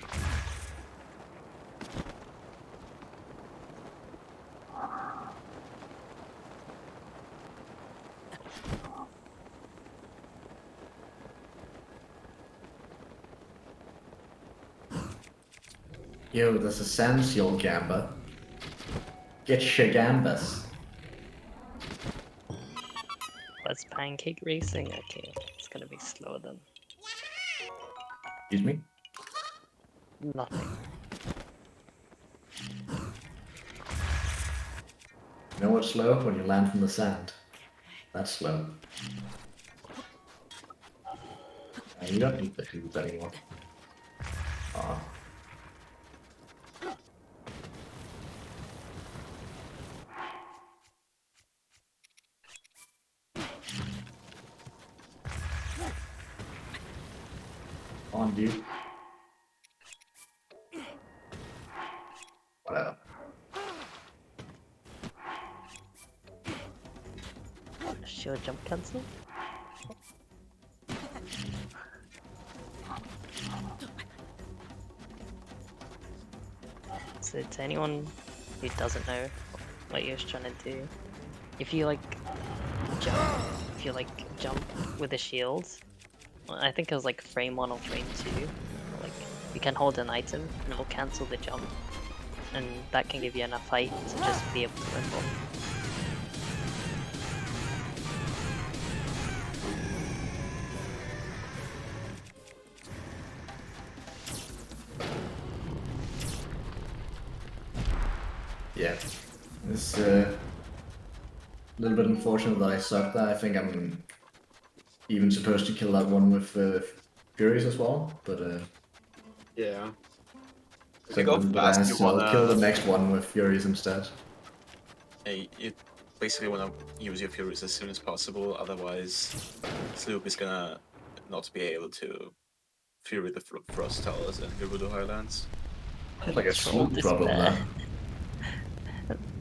Yo, there's a sand seal gamba. Get shagambas. That's pancake racing. Okay, it's gonna be slower than Excuse me? nothing. You know what's slow? When you land from the sand. That's slow. You don't need the tubes anymore. Aw. on, dude. Whatever. Shield jump cancel? So to anyone who doesn't know what you're trying to do, if you like jump with a shield, I think it was like frame 1 or frame 2, like you can hold an item and it will cancel the jump, and that can give you enough height to just be able to wimble. Yeah, it's a little bit unfortunate that I sucked there. I think I'm even supposed to kill that one with Furies as well, but Yeah. so I'll kill the next one with Furies instead. Hey, you basically want to use your Furies as soon as possible, otherwise Sloop is gonna not be able to Fury the Frost Towers and Gerudo Highlands. Sounds like a Sloop problem there.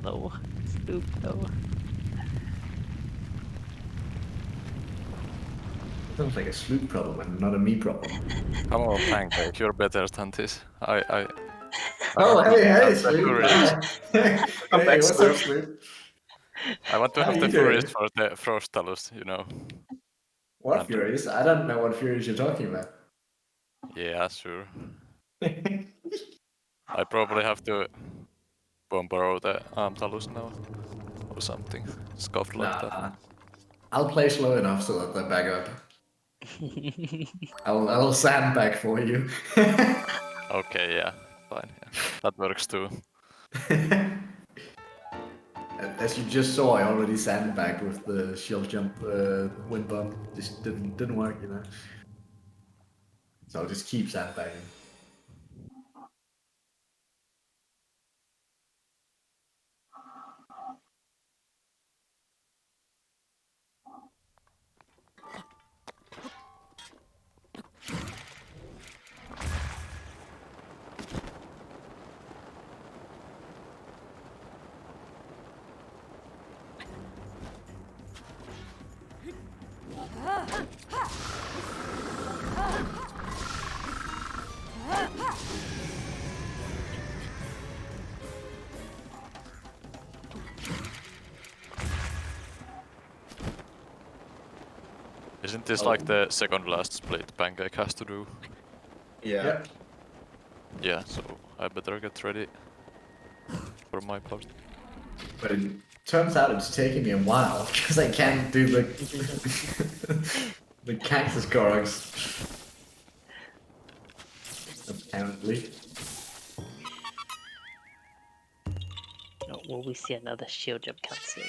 No, Sloop, no. Sounds like a Sloop problem and not a me problem. Come on, Pancake, you're better than this. Oh, hey, Sloop. Sloop. Hey, what's up, Sloop? I want to How have you the Furies doing? for the Frost Talus, you know. What And- Furies? I don't know what Furies you're talking about. Yeah, sure. I probably have to borrow the Talus now. Or something. Scuffed like that. I'll play slow enough so that they back up. I'll sandbag for you. Okay, yeah. Fine, yeah. That works too. As you just saw, I already sandbagged with the shield jump wind bump. Just didn't work, you know. So I'll just keep sandbagging. Isn't this like the second last split Pancake has to do? Yeah. Yep. Yeah, so I better get ready for my part. But it turns out it's taking me a while because I can't do the the cactus cogs. Apparently. Oh, will we see another shield jump cancel?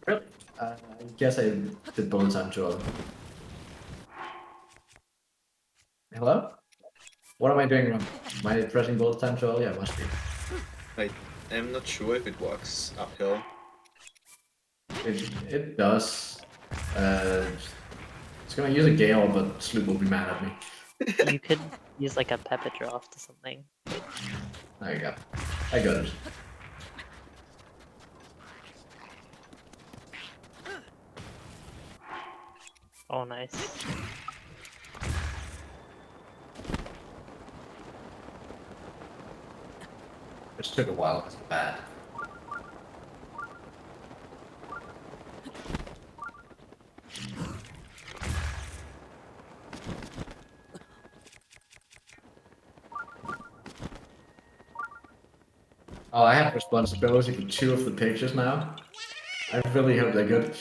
Really? I guess I did bullet time draw. Hello? What am I doing wrong? Am I pressing bullet time draw? Yeah, must be. I'm not sure if it works uphill. It does. It's gonna use a gale, but Sloop will be mad at me. You could use like a pepper draft or something. There you go. I got it. Oh, nice. It just took a while. It's bad. Oh, I have responsibility for 2 of the pictures now. I really hope they're good.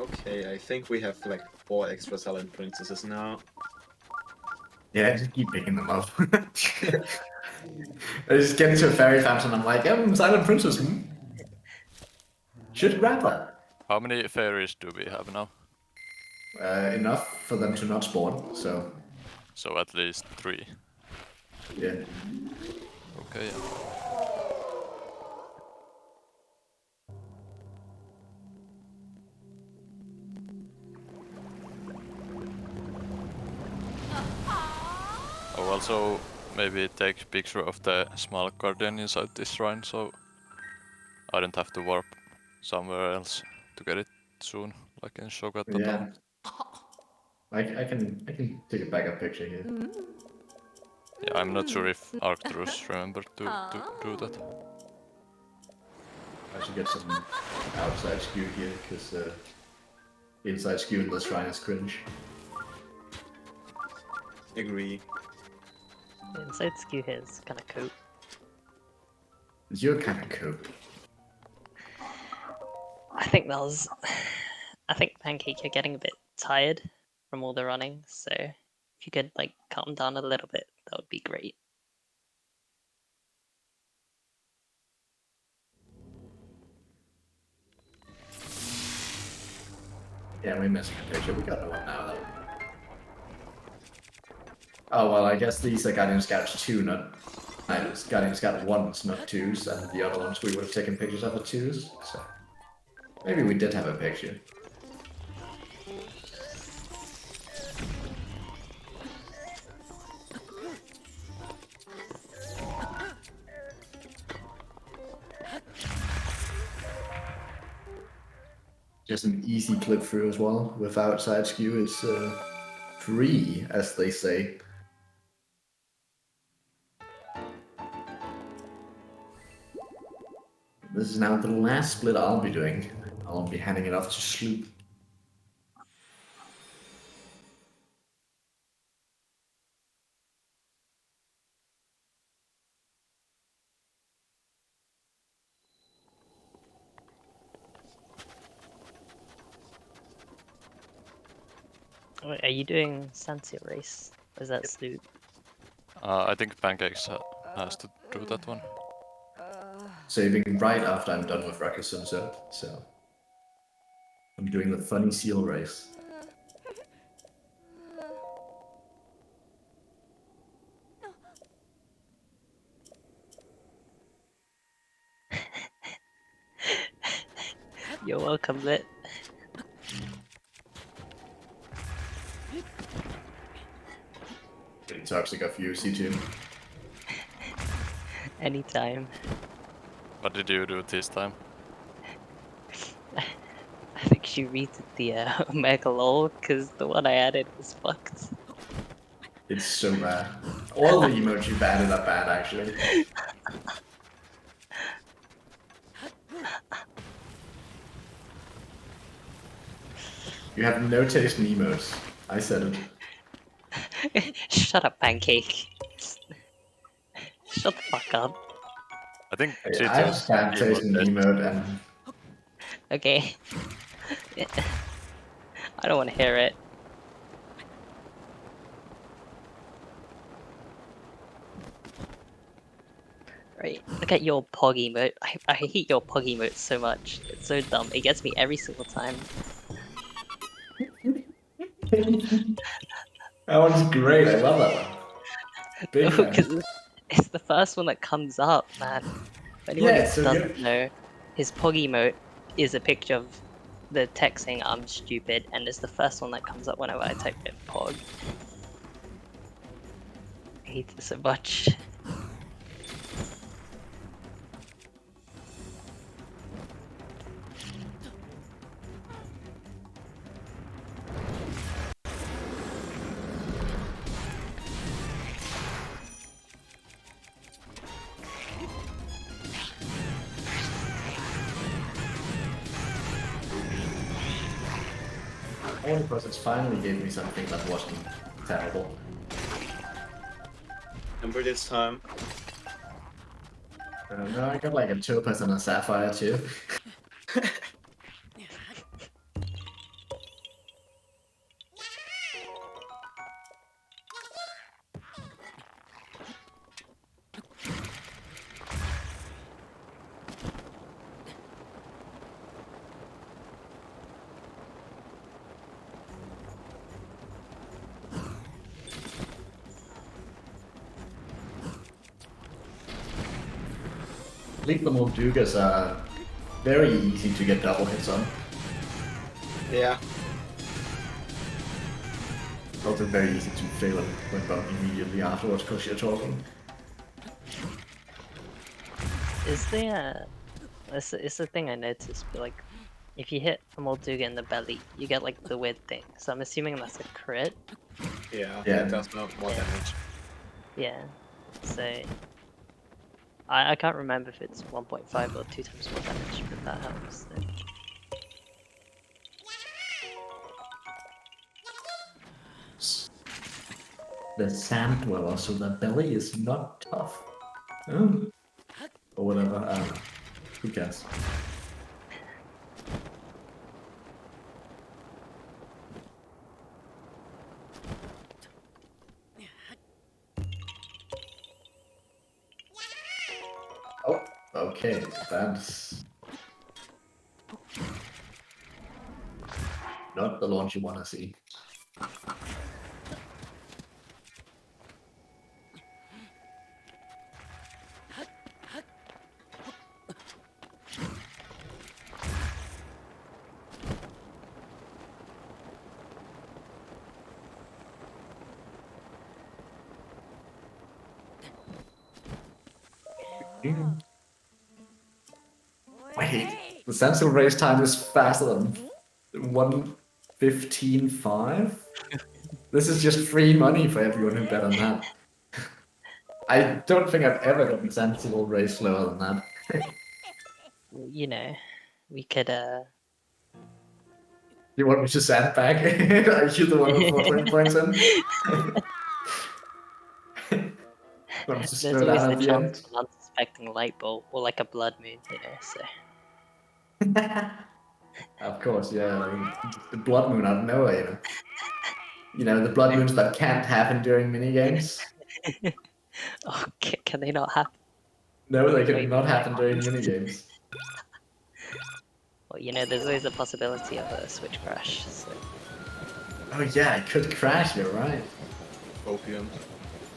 Okay, I think we have like 4 extra silent princesses now. Yeah, I just keep picking them up. I just get into a fairy fountain and I'm like, silent princess. Should grab that. How many fairies do we have now? Enough for them to not spawn, so... So at least 3. Yeah. Okay, yeah. I'll also maybe take a picture of the small guardian inside this shrine, so I don't have to warp somewhere else to get it soon, like in Shogat. Yeah. I can take a backup picture here. Yeah, I'm not sure if Arcturus remembered to do that. I should get some outside skew here, because the inside skew in this shrine is cringe. Agree. The inside skew here is kind of cool. You're kind of cool. I think Pancake, you're getting a bit tired from all the running, so if you could like calm down a little bit, that would be great. Yeah, we missed a picture. We got the one now, though. Oh, well, I guess these are Guardian Scouts 2, not... Guardian Scout 1s, not 2s, and the other ones we would have taken pictures of the 2s, so... Maybe we did have a picture. Just an easy clip through as well, with outside skew. It's free, as they say. This is now the last split I'll be doing. I'll be handing it off to Sloop. Wait, are you doing Santia race? Or is that Sloop? I think Pancakes has to do that one. Saving right after I'm done with Ruckus Sunset, so... I'm doing the funny seal race. You're welcome, Lit. Getting toxic off you, C2. Anytime. What did you do this time? I think she readed the Omega lol, because the one I added was fucked. It's so bad. All the emotes you added are bad, actually. You have no taste in emotes. I said it. Shut up, Pancake. Shut the fuck up. I think Hey, I just can't taste an emote and... Okay. I don't want to hear it. Right, look at your Pog emote. I hate your Pog emote so much. It's so dumb. It gets me every single time. That one's great. I love that one. Big fan. Because it's the first one that comes up, man. For anyone Yeah, who so doesn't know, his Pog emote is a picture of the text saying I'm stupid, and it's the first one that comes up whenever I type in Pog. I hate it so much. Only because it's finally gave me something that wasn't terrible. Remember this time? I don't know, I got like a Topaz and a Sapphire too. think the Moldugas are very easy to get double hits on. Yeah. Also very easy to fail when bumped immediately afterwards because you're talking. Is there it's the thing I noticed, but like if you hit a Molduga in the belly, you get like the weird thing. So I'm assuming that's a crit. Yeah, Yeah. it does more damage. Yeah. So I can't remember if it's 1.5 or 2 times more damage, but that helps. So. The sand dweller, so the belly is not tough. Oh. Or whatever, I don't know. Who cares? Oh, okay, that's not the launch you want to see. Wait, the sensible race time is faster than 1:15.5? This is just free money for everyone who bet on that. I don't think I've ever gotten sensible race slower than that. You know, we could You want me to sandbag? Are you the one with 420 points in? Want me to there's slow always down the at the chance end? of an unsuspecting light bulb or like a blood moon, you know, so Of course, yeah. The blood moon out of nowhere, you know. You know, the blood moons that can't happen during minigames. oh, can they not happen? No, they Wait, cannot happen during honest? minigames. Well, you know, there's always a possibility of a switch crash, so Oh yeah, it could crash, you're right. Opium.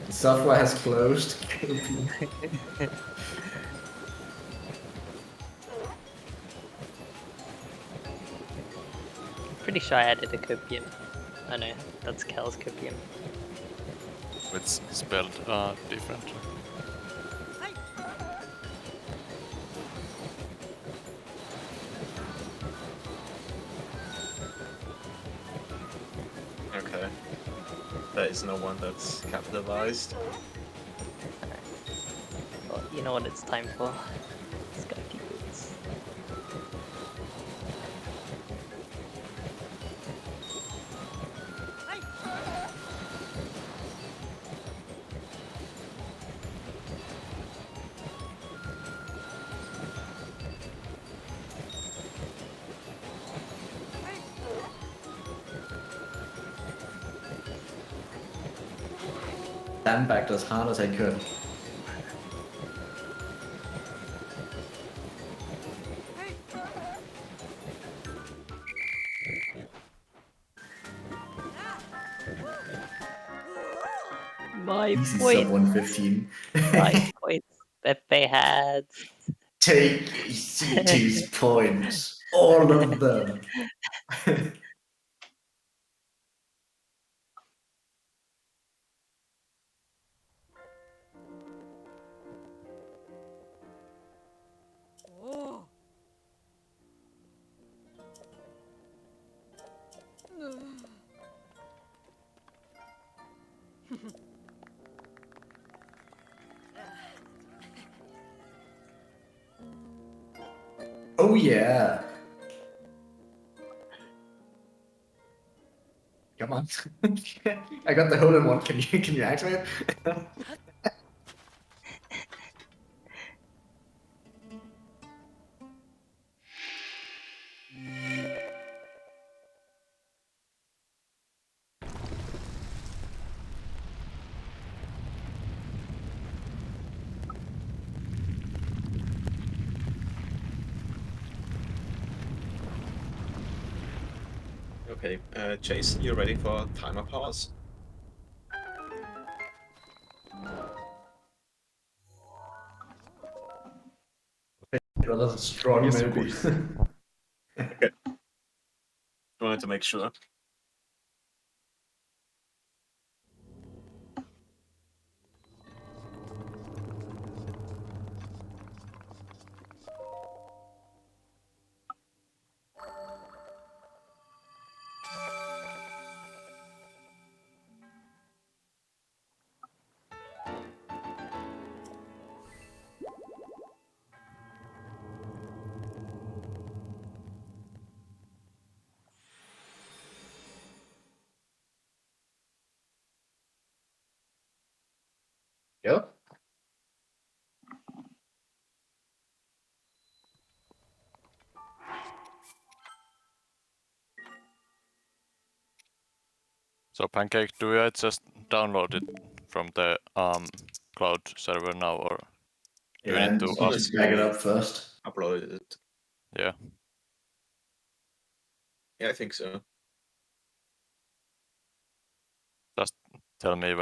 The software has closed. pretty sure I added a copium. I know, that's Kel's copium. It's spelled differently. Okay. There is no one that's capitalized. Well, you know what it's time for. Skype boots. Sandbagged as hard as I could. My Easy point. sub 115. My points that they had. Take CT's points. All of them. Oh. Oh yeah. Come on. I got the hole in one. Can you activate it? Okay, Jason, you ready for timer pause? that's a strong Yes, of maybe. course. Okay. Wanted to make sure. Yep. So Pancake, do I just download it from the cloud server now, or do you Yeah, need and to you should ask back it me? up first. Uploaded it. Yeah. Yeah, I think so. Just tell me when